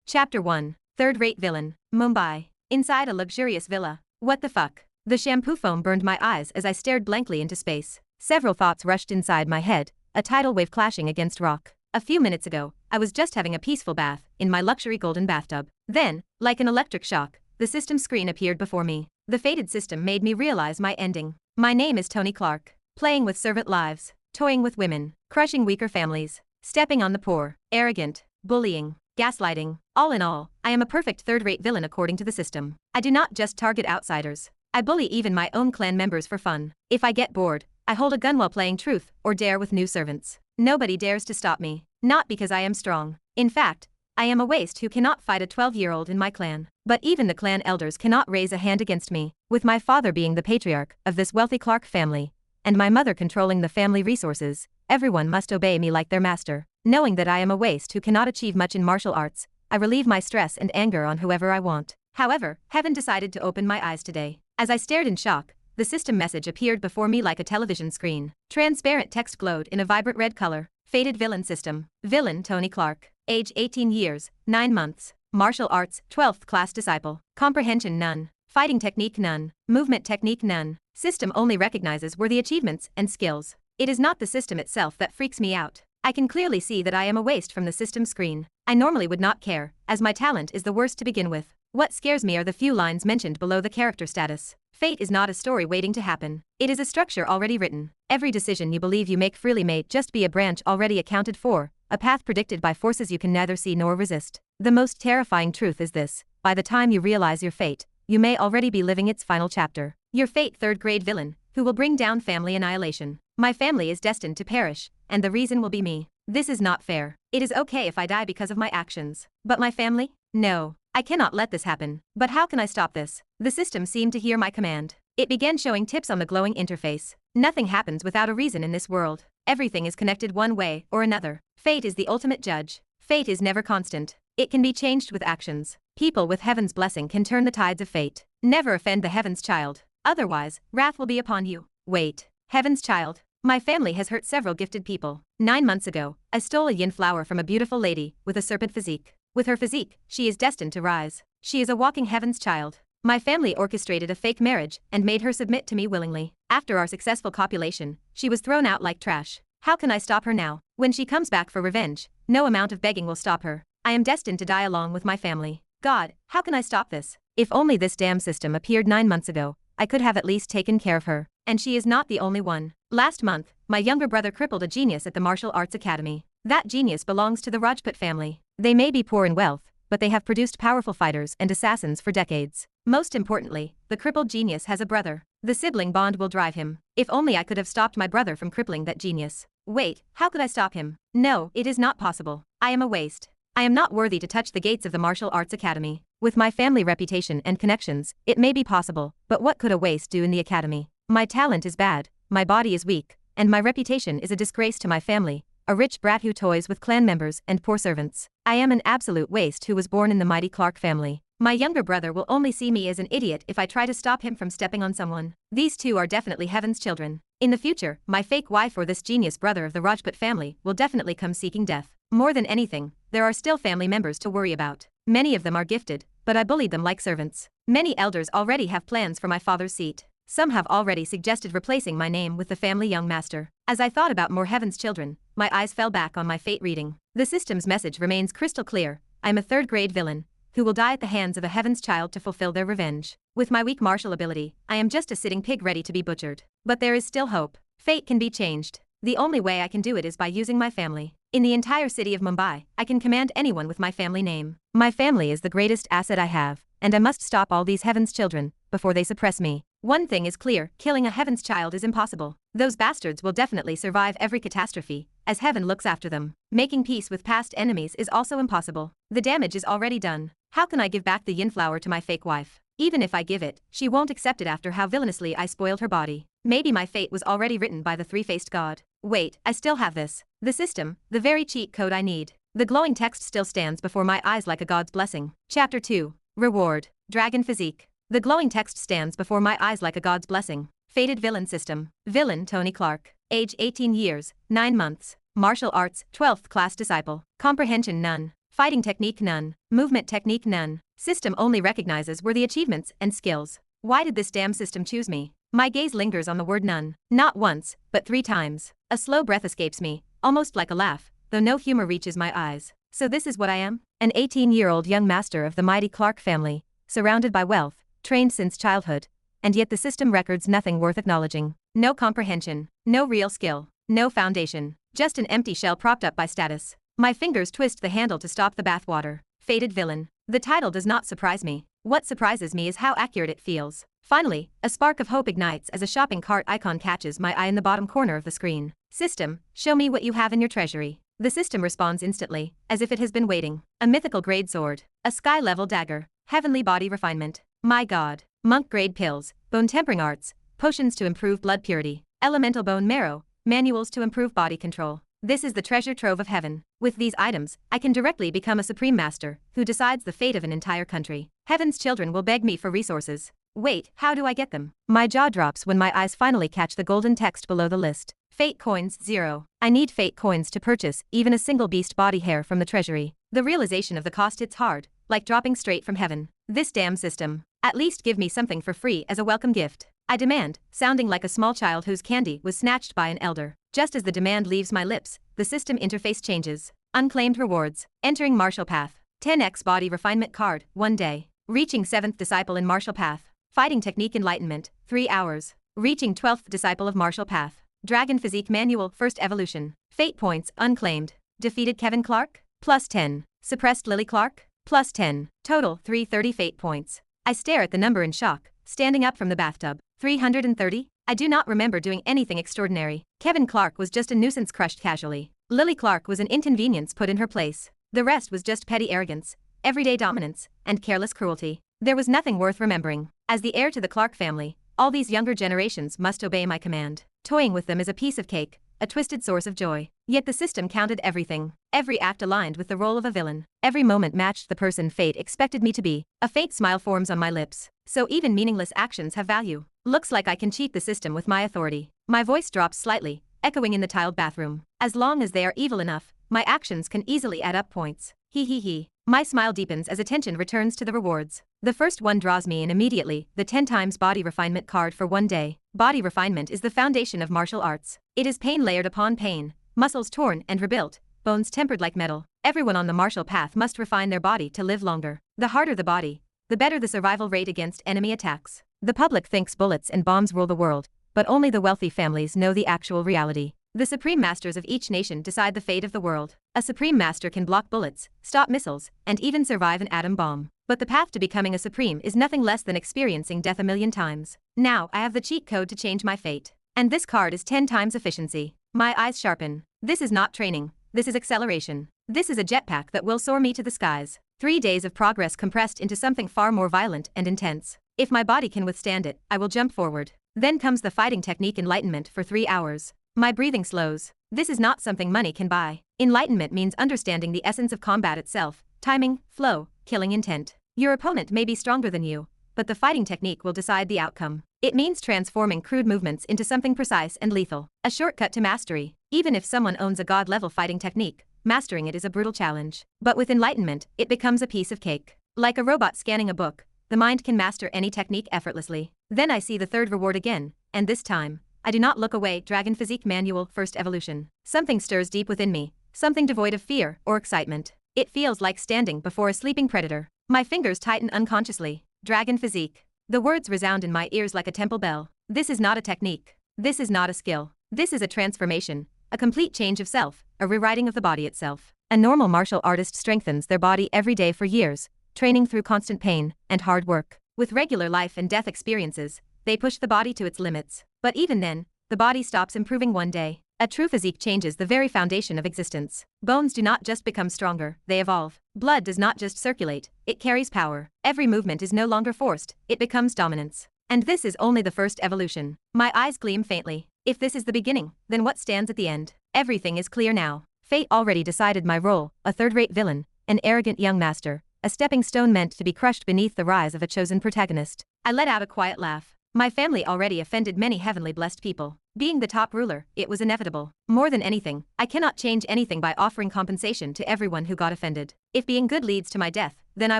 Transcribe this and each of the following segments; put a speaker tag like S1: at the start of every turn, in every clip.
S1: Chapter 1. Third-rate villain. Mumbai. Inside a luxurious villa. What the fuck? The shampoo foam burned my eyes as I stared blankly into space. Several thoughts rushed inside my head, a tidal wave clashing against rock. A few minutes ago, I was just having a peaceful bath in my luxury golden bathtub. Then, like an electric shock, the system screen appeared before me. The fated system made me realize my ending. My name is Tony Clark. Playing with servant lives, toying with women, crushing weaker families, stepping on the poor, arrogant, bullying, gaslighting. All in all, I am a perfect third-rate villain according to the system. I do not just target outsiders. I bully even my own clan members for fun. If I get bored, I hold a gun while playing truth or dare with new servants. Nobody dares to stop me. Not because I am strong. In fact, I am a waste who cannot fight a 12-year-old in my clan. But even the clan elders cannot raise a hand against me, with my father being the patriarch of this wealthy Clark family, and my mother controlling the family resources. Everyone must obey me like their master. Knowing that I am a waste who cannot achieve much in martial arts, I relieve my stress and anger on whoever I want. However, heaven decided to open my eyes today. As I stared in shock, the system message appeared before me like a television screen. Transparent text glowed in a vibrant red color. Fated villain system. Villain Tony Clark. Age 18 years, 9 months. Martial arts, 12th class disciple. Comprehension none. Fighting technique none. Movement technique none. System only recognizes worthy achievements and skills. It is not the system itself that freaks me out. I can clearly see that I am a waste from the system screen. I normally would not care, as my talent is the worst to begin with. What scares me are the few lines mentioned below the character status. Fate is not a story waiting to happen. It is a structure already written. Every decision you believe you make freely may just be a branch already accounted for, a path predicted by forces you can neither see nor resist. The most terrifying truth is this: by the time you realize your fate, you may already be living its final chapter. Your fate, third-grade villain, who will bring down family annihilation. My family is destined to perish, and the reason will be me. This is not fair. It is okay if I die because of my actions. But my family? No. I cannot let this happen. But how can I stop this? The system seemed to hear my command. It began showing tips on the glowing interface. Nothing happens without a reason in this world. Everything is connected one way or another. Fate is the ultimate judge. Fate is never constant. It can be changed with actions. People with heaven's blessing can turn the tides of fate. Never offend the heaven's child. Otherwise, wrath will be upon you. Wait. Heaven's child? My family has hurt several gifted people. 9 months ago, I stole a yin flower from a beautiful lady with a serpent physique. With her physique, she is destined to rise. She is a walking heaven's child. My family orchestrated a fake marriage and made her submit to me willingly. After our successful copulation, she was thrown out like trash. How can I stop her now? When she comes back for revenge, no amount of begging will stop her. I am destined to die along with my family. God, how can I stop this? If only this damn system appeared 9 months ago, I could have at least taken care of her. And she is not the only one. Last month, my younger brother crippled a genius at the martial arts academy. That genius belongs to the Rajput family. They may be poor in wealth, but they have produced powerful fighters and assassins for decades. Most importantly, the crippled genius has a brother. The sibling bond will drive him. If only I could have stopped my brother from crippling that genius. Wait, how could I stop him? No, it is not possible. I am a waste. I am not worthy to touch the gates of the martial arts academy. With my family reputation and connections, it may be possible, but what could a waste do in the academy? My talent is bad, my body is weak, and my reputation is a disgrace to my family, a rich brat who toys with clan members and poor servants. I am an absolute waste who was born in the mighty Clark family. My younger brother will only see me as an idiot if I try to stop him from stepping on someone. These two are definitely heaven's children. In the future, my fake wife or this genius brother of the Rajput family will definitely come seeking death. More than anything, there are still family members to worry about. Many of them are gifted, but I bullied them like servants. Many elders already have plans for my father's seat. Some have already suggested replacing my name with the family young master. As I thought about more heaven's children, my eyes fell back on my fate reading. The system's message remains crystal clear. I'm a third-grade villain, who will die at the hands of a heaven's child to fulfill their revenge. With my weak martial ability, I am just a sitting pig ready to be butchered. But there is still hope. Fate can be changed. The only way I can do it is by using my family. In the entire city of Mumbai, I can command anyone with my family name. My family is the greatest asset I have, and I must stop all these heaven's children before they suppress me. One thing is clear, killing a heaven's child is impossible. Those bastards will definitely survive every catastrophe, as heaven looks after them. Making peace with past enemies is also impossible. The damage is already done. How can I give back the yin flower to my fake wife? Even if I give it, she won't accept it after how villainously I spoiled her body. Maybe my fate was already written by the three-faced god. Wait, I still have this. The system, the very cheat code I need. The glowing text still stands before my eyes like a god's blessing. Chapter 2. Reward. Dragon Physique. The glowing text stands before my eyes like a god's blessing. Fated villain system. Villain Tony Clark. Age 18 years, 9 months. Martial arts, 12th class disciple. Comprehension none. Fighting technique none. Movement technique none. System only recognizes worthy achievements and skills. Why did this damn system choose me? My gaze lingers on the word none. Not once, but 3 times. A slow breath escapes me, almost like a laugh, though no humor reaches my eyes. So this is what I am? An 18-year-old young master of the mighty Clark family, surrounded by wealth, trained since childhood, and yet the system records nothing worth acknowledging. No comprehension, no real skill, no foundation, just an empty shell propped up by status. My fingers twist the handle to stop the bathwater. Fated villain. The title does not surprise me. What surprises me is how accurate it feels. Finally, a spark of hope ignites as a shopping cart icon catches my eye in the bottom corner of the screen. System, show me what you have in your treasury. The system responds instantly, as if it has been waiting. A mythical grade sword, a sky-level dagger, heavenly body refinement. My god. Monk grade pills, bone tempering arts, potions to improve blood purity, elemental bone marrow, manuals to improve body control. This is the treasure trove of heaven. With these items, I can directly become a supreme master, who decides the fate of an entire country. Heaven's children will beg me for resources. Wait, how do I get them? My jaw drops when my eyes finally catch the golden text below the list. Fate coins 0. I need fate coins to purchase even a single beast body hair from the treasury. The realization of the cost hits hard, like dropping straight from heaven. This damn system. At least give me something for free as a welcome gift. I demand, sounding like a small child whose candy was snatched by an elder. Just as the demand leaves my lips, the system interface changes. Unclaimed rewards. Entering martial path. 10x body refinement card, 1 day. Reaching 7th disciple in martial path. Fighting technique enlightenment, 3 hours. Reaching 12th disciple of martial path. Dragon physique manual, first evolution. Fate points, unclaimed. Defeated Kevin Clark? Plus 10. Suppressed Lily Clark? Plus 10. Total, 330 fate points. I stare at the number in shock, standing up from the bathtub. 330? I do not remember doing anything extraordinary. Kevin Clark was just a nuisance crushed casually. Lily Clark was an inconvenience put in her place. The rest was just petty arrogance, everyday dominance, and careless cruelty. There was nothing worth remembering. As the heir to the Clark family, all these younger generations must obey my command. Toying with them is a piece of cake, a twisted source of joy. Yet the system counted everything. Every act aligned with the role of a villain. Every moment matched the person fate expected me to be. A faint smile forms on my lips. So even meaningless actions have value. Looks like I can cheat the system with my authority. My voice drops slightly, echoing in the tiled bathroom. As long as they are evil enough, my actions can easily add up points. He. My smile deepens as attention returns to the rewards. The first one draws me in immediately, the 10 times body refinement card for 1 day. Body refinement is the foundation of martial arts. It is pain layered upon pain, muscles torn and rebuilt, bones tempered like metal. Everyone on the martial path must refine their body to live longer. The harder the body, the better the survival rate against enemy attacks. The public thinks bullets and bombs rule the world, but only the wealthy families know the actual reality. The supreme masters of each nation decide the fate of the world. A supreme master can block bullets, stop missiles, and even survive an atom bomb. But the path to becoming a supreme is nothing less than experiencing death a million times. Now I have the cheat code to change my fate. And this card is 10 times efficiency. My eyes sharpen. This is not training. This is acceleration. This is a jetpack that will soar me to the skies. 3 days of progress compressed into something far more violent and intense. If my body can withstand it, I will jump forward. Then comes the fighting technique enlightenment for 3 hours. My breathing slows. This is not something money can buy. Enlightenment means understanding the essence of combat itself, timing, flow, killing intent. Your opponent may be stronger than you, but the fighting technique will decide the outcome. It means transforming crude movements into something precise and lethal. A shortcut to mastery. Even if someone owns a god-level fighting technique, mastering it is a brutal challenge. But with enlightenment, it becomes a piece of cake. Like a robot scanning a book, the mind can master any technique effortlessly. Then I see the third reward again, and this time, I do not look away. Dragon Physique Manual, First Evolution. Something stirs deep within me, something devoid of fear or excitement. It feels like standing before a sleeping predator. My fingers tighten unconsciously. Dragon Physique. The words resound in my ears like a temple bell. This is not a technique. This is not a skill. This is a transformation, a complete change of self, a rewriting of the body itself. A normal martial artist strengthens their body every day for years, training through constant pain and hard work. With regular life and death experiences, they push the body to its limits. But even then, the body stops improving 1 day. A true physique changes the very foundation of existence. Bones do not just become stronger, they evolve. Blood does not just circulate, it carries power. Every movement is no longer forced, it becomes dominance. And this is only the first evolution. My eyes gleam faintly. If this is the beginning, then what stands at the end? Everything is clear now. Fate already decided my role, a third-rate villain, an arrogant young master, a stepping stone meant to be crushed beneath the rise of a chosen protagonist. I let out a quiet laugh. My family already offended many heavenly blessed people. Being the top ruler, it was inevitable. More than anything, I cannot change anything by offering compensation to everyone who got offended. If being good leads to my death, then I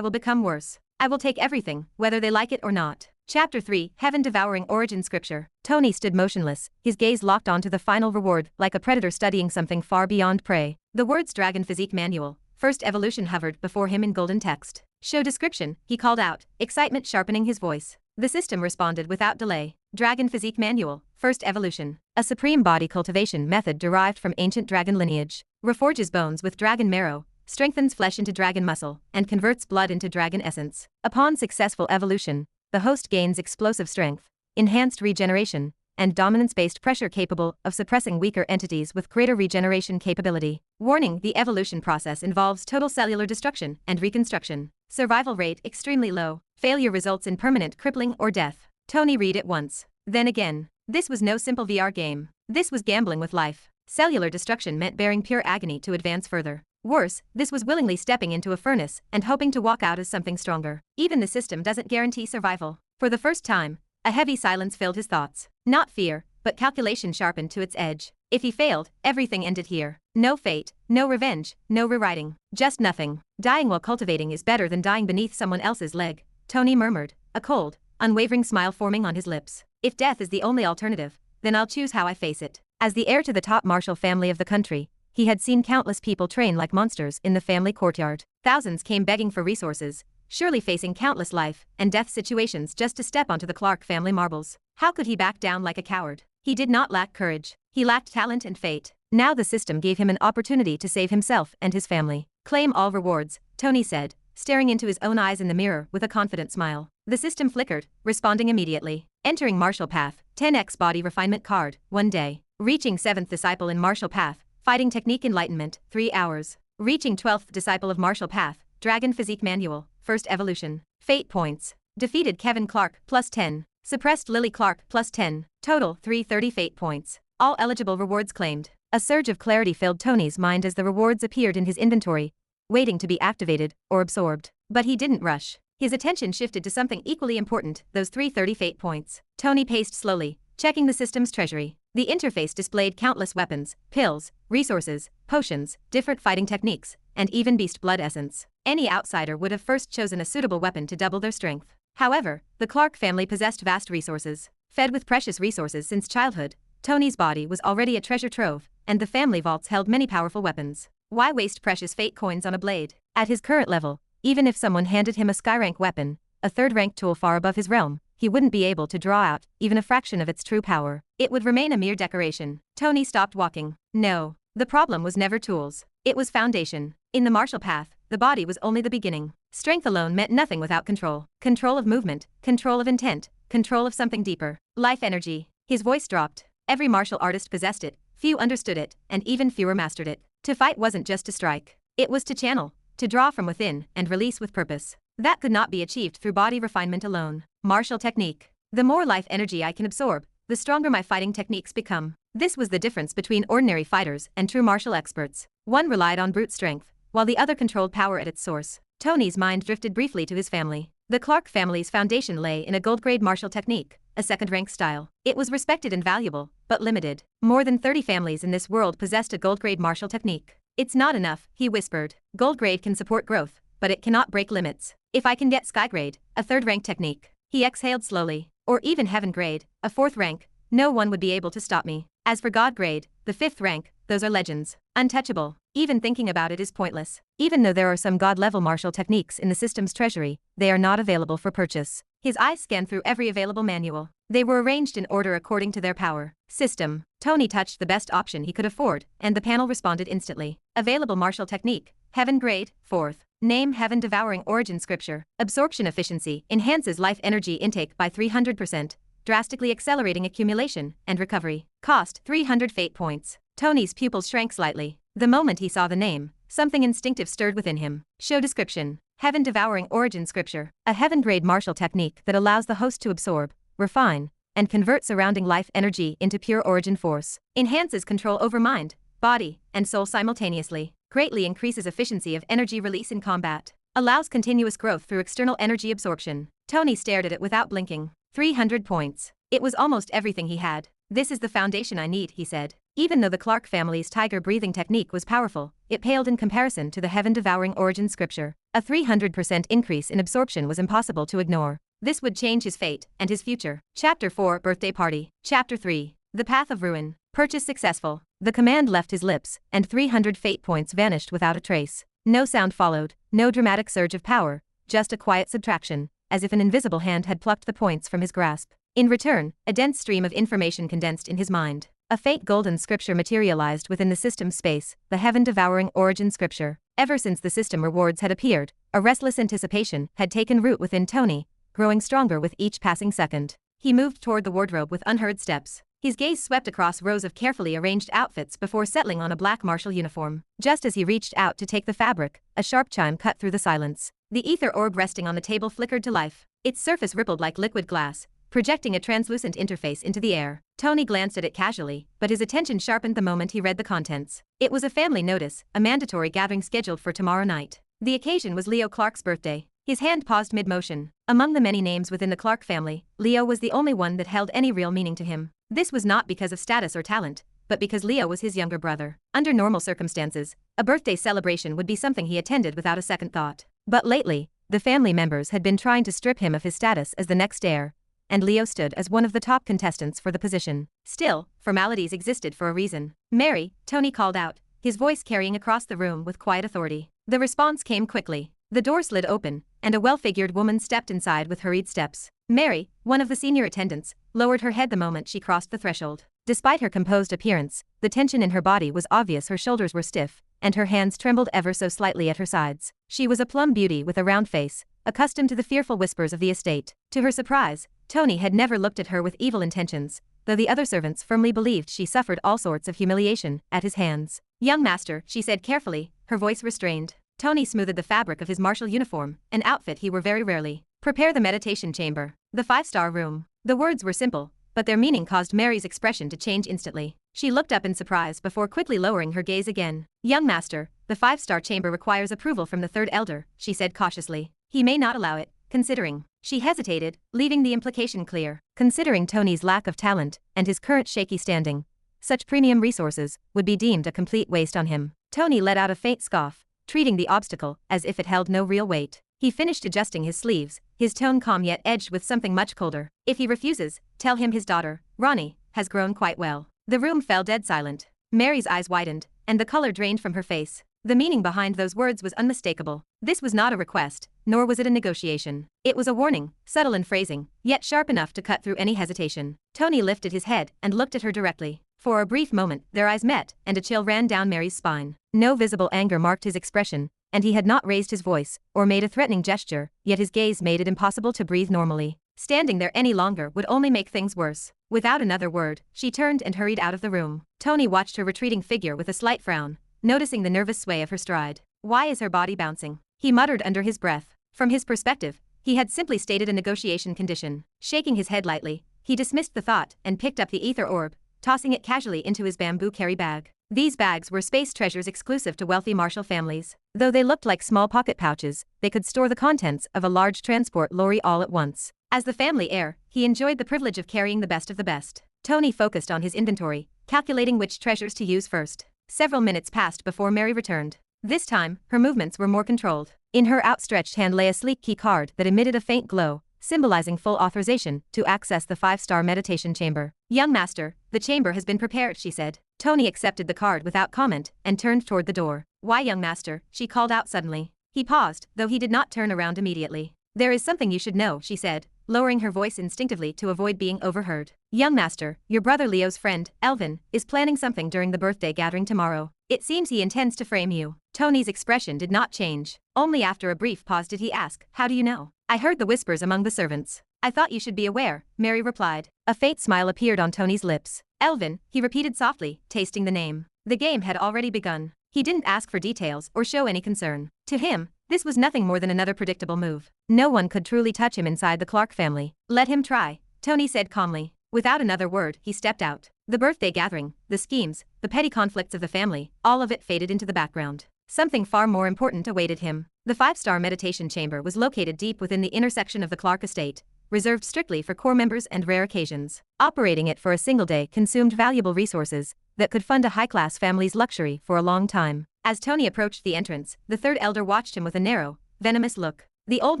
S1: will become worse. I will take everything, whether they like it or not. Chapter 3, Heaven-Devouring Origin Scripture. Tony stood motionless, his gaze locked onto the final reward, like a predator studying something far beyond prey. The words Dragon Physique Manual, First Evolution hovered before him in golden text. Show description, he called out, excitement sharpening his voice. The system responded without delay. Dragon Physique Manual, First Evolution. A supreme body cultivation method derived from ancient dragon lineage. Reforges bones with dragon marrow, strengthens flesh into dragon muscle, and converts blood into dragon essence. Upon successful evolution, the host gains explosive strength, enhanced regeneration, and dominance-based pressure capable of suppressing weaker entities with greater regeneration capability. Warning: the evolution process involves total cellular destruction and reconstruction. Survival rate extremely low. Failure results in permanent crippling or death. Tony read it once, then again. This was no simple VR game. This was gambling with life. Cellular destruction meant bearing pure agony to advance further. Worse, this was willingly stepping into a furnace and hoping to walk out as something stronger. Even the system doesn't guarantee survival. For the first time, a heavy silence filled his thoughts. Not fear, but calculation sharpened to its edge. If he failed, everything ended here. No fate, no revenge, no rewriting. Just nothing. Dying while cultivating is better than dying beneath someone else's leg, Tony murmured, a cold, unwavering smile forming on his lips. If death is the only alternative, then I'll choose how I face it. As the heir to the top martial family of the country, he had seen countless people train like monsters in the family courtyard. Thousands came begging for resources, surely facing countless life and death situations just to step onto the Clark family marbles. How could he back down like a coward? He did not lack courage. He lacked talent and fate. Now the system gave him an opportunity to save himself and his family. Claim all rewards, Tony said, staring into his own eyes in the mirror with a confident smile. The system flickered, responding immediately. Entering Martial Path, 10x Body Refinement Card, 1 day. Reaching 7th Disciple in Martial Path, Fighting Technique Enlightenment, 3 hours. Reaching 12th Disciple of Martial Path, Dragon Physique Manual, First Evolution. Fate points. Defeated Kevin Clark, plus 10. Suppressed Lily Clark, plus 10. Total, 330 fate points. All eligible rewards claimed. A surge of clarity filled Tony's mind as the rewards appeared in his inventory, waiting to be activated or absorbed. But he didn't rush. His attention shifted to something equally important, those 330 fate points. Tony paced slowly, checking the system's treasury. The interface displayed countless weapons, pills, resources, potions, different fighting techniques, and even beast blood essence. Any outsider would have first chosen a suitable weapon to double their strength. However, the Clark family possessed vast resources. Fed with precious resources since childhood, Tony's body was already a treasure trove, and the family vaults held many powerful weapons. Why waste precious fate coins on a blade? At his current level, even if someone handed him a sky-rank weapon, a third-rank tool far above his realm, he wouldn't be able to draw out even a fraction of its true power. It would remain a mere decoration. Tony stopped walking. No, the problem was never tools. It was foundation. In the martial path, the body was only the beginning. Strength alone meant nothing without control. Control of movement, control of intent, control of something deeper. Life energy. His voice dropped. Every martial artist possessed it, few understood it, and even fewer mastered it. To fight wasn't just to strike. It was to channel, to draw from within, and release with purpose. That could not be achieved through body refinement alone. Martial technique. The more life energy I can absorb, the stronger my fighting techniques become. This was the difference between ordinary fighters and true martial experts. One relied on brute strength, while the other controlled power at its source. Tony's mind drifted briefly to his family. The Clark family's foundation lay in a gold-grade martial technique, a second-rank style. It was respected and valuable, but limited. More than 30 families in this world possessed a gold-grade martial technique. It's not enough, he whispered. Gold-grade can support growth, but it cannot break limits. If I can get sky-grade, a third-rank technique. He exhaled slowly. Or even heaven-grade, a fourth rank, no one would be able to stop me. As for God-grade, the fifth rank, those are legends. Untouchable. Even thinking about it is pointless. Even though there are some God-level martial techniques in the system's treasury, they are not available for purchase. His eyes scanned through every available manual. They were arranged in order according to their power. System. Tony touched the best option he could afford, and the panel responded instantly. Available martial technique. Heaven grade, 4th. Name: Heaven Devouring Origin Scripture. Absorption efficiency enhances life energy intake by 300%, drastically accelerating accumulation and recovery. Cost: 300 fate points. Tony's pupils shrank slightly. The moment he saw the name, something instinctive stirred within him. Show description. Heaven Devouring Origin Scripture. A heaven-grade martial technique that allows the host to absorb, refine, and convert surrounding life energy into pure origin force. Enhances control over mind, body, and soul simultaneously. Greatly increases efficiency of energy release in combat. Allows continuous growth through external energy absorption. Tony stared at it without blinking. 300 points. It was almost everything he had. This is the foundation I need, he said. Even though the Clark family's tiger-breathing technique was powerful, it paled in comparison to the heaven-devouring origin scripture. A 300% increase in absorption was impossible to ignore. This would change his fate and his future. Chapter 4 Birthday Party. Chapter 3 The Path of Ruin. Purchase successful. The command left his lips, and 300 fate points vanished without a trace. No sound followed, no dramatic surge of power, just a quiet subtraction, as if an invisible hand had plucked the points from his grasp. In return, a dense stream of information condensed in his mind. A faint golden scripture materialized within the system's space, the heaven-devouring origin scripture. Ever since the system rewards had appeared, a restless anticipation had taken root within Tony, growing stronger with each passing second. He moved toward the wardrobe with unheard steps. His gaze swept across rows of carefully arranged outfits before settling on a black martial uniform. Just as he reached out to take the fabric, a sharp chime cut through the silence. The ether orb resting on the table flickered to life. Its surface rippled like liquid glass, projecting a translucent interface into the air. Tony glanced at it casually, but his attention sharpened the moment he read the contents. It was a family notice, a mandatory gathering scheduled for tomorrow night. The occasion was Leo Clark's birthday. His hand paused mid-motion. Among the many names within the Clark family, Leo was the only one that held any real meaning to him. This was not because of status or talent, but because Leo was his younger brother. Under normal circumstances, a birthday celebration would be something he attended without a second thought. But lately, the family members had been trying to strip him of his status as the next heir, and Leo stood as one of the top contestants for the position. Still, formalities existed for a reason. "Mary," Tony called out, his voice carrying across the room with quiet authority. The response came quickly. The door slid open, and a well-figured woman stepped inside with hurried steps. Mary, one of the senior attendants, lowered her head the moment she crossed the threshold. Despite her composed appearance, the tension in her body was obvious. Her shoulders were stiff, and her hands trembled ever so slightly at her sides. She was a plum beauty with a round face, accustomed to the fearful whispers of the estate. To her surprise, Tony had never looked at her with evil intentions, though the other servants firmly believed she suffered all sorts of humiliation at his hands. "Young master," she said carefully, her voice restrained. Tony smoothed the fabric of his martial uniform, an outfit he wore very rarely. "Prepare the meditation chamber. The 5-star room." The words were simple, but their meaning caused Mary's expression to change instantly. She looked up in surprise before quickly lowering her gaze again. "Young master, the 5-star chamber requires approval from the third elder," she said cautiously. "He may not allow it, considering." She hesitated, leaving the implication clear. Considering Tony's lack of talent and his current shaky standing, such premium resources would be deemed a complete waste on him. Tony let out a faint scoff, treating the obstacle as if it held no real weight. He finished adjusting his sleeves, his tone calm yet edged with something much colder. "If he refuses, tell him his daughter, Ronnie, has grown quite well." The room fell dead silent. Mary's eyes widened, and the color drained from her face. The meaning behind those words was unmistakable. This was not a request, nor was it a negotiation. It was a warning, subtle in phrasing, yet sharp enough to cut through any hesitation. Tony lifted his head and looked at her directly. For a brief moment, their eyes met, and a chill ran down Mary's spine. No visible anger marked his expression, and he had not raised his voice or made a threatening gesture, yet his gaze made it impossible to breathe normally. Standing there any longer would only make things worse. Without another word, she turned and hurried out of the room. Tony watched her retreating figure with a slight frown, noticing the nervous sway of her stride. "Why is her body bouncing?" he muttered under his breath. From his perspective, he had simply stated a negotiation condition. Shaking his head lightly, he dismissed the thought and picked up the ether orb, tossing it casually into his bamboo carry bag. These bags were space treasures exclusive to wealthy martial families. Though they looked like small pocket pouches, they could store the contents of a large transport lorry all at once. As the family heir, he enjoyed the privilege of carrying the best of the best. Tony focused on his inventory, calculating which treasures to use first. Several minutes passed before Mary returned. This time, her movements were more controlled. In her outstretched hand lay a sleek key card that emitted a faint glow, symbolizing full authorization to access the 5-star meditation chamber. "Young master, the chamber has been prepared," she said. Tony accepted the card without comment and turned toward the door. "Why, young master?" she called out suddenly. He paused, though he did not turn around immediately. "There is something you should know," she said, lowering her voice instinctively to avoid being overheard. "Young master, your brother Leo's friend, Elvin, is planning something during the birthday gathering tomorrow. It seems he intends to frame you." Tony's expression did not change. Only after a brief pause did he ask, "How do you know?" "I heard the whispers among the servants." "I thought you should be aware," Mary replied. A faint smile appeared on Tony's lips. "Elvin," he repeated softly, tasting the name. The game had already begun. He didn't ask for details or show any concern. To him, this was nothing more than another predictable move. No one could truly touch him inside the Clark family. "Let him try," Tony said calmly. Without another word, he stepped out. The birthday gathering, the schemes, the petty conflicts of the family, all of it faded into the background. Something far more important awaited him. The 5-star meditation chamber was located deep within the intersection of the Clark estate, reserved strictly for core members and rare occasions. Operating it for a single day consumed valuable resources that could fund a high-class family's luxury for a long time. As Tony approached the entrance, the third elder watched him with a narrow, venomous look. The old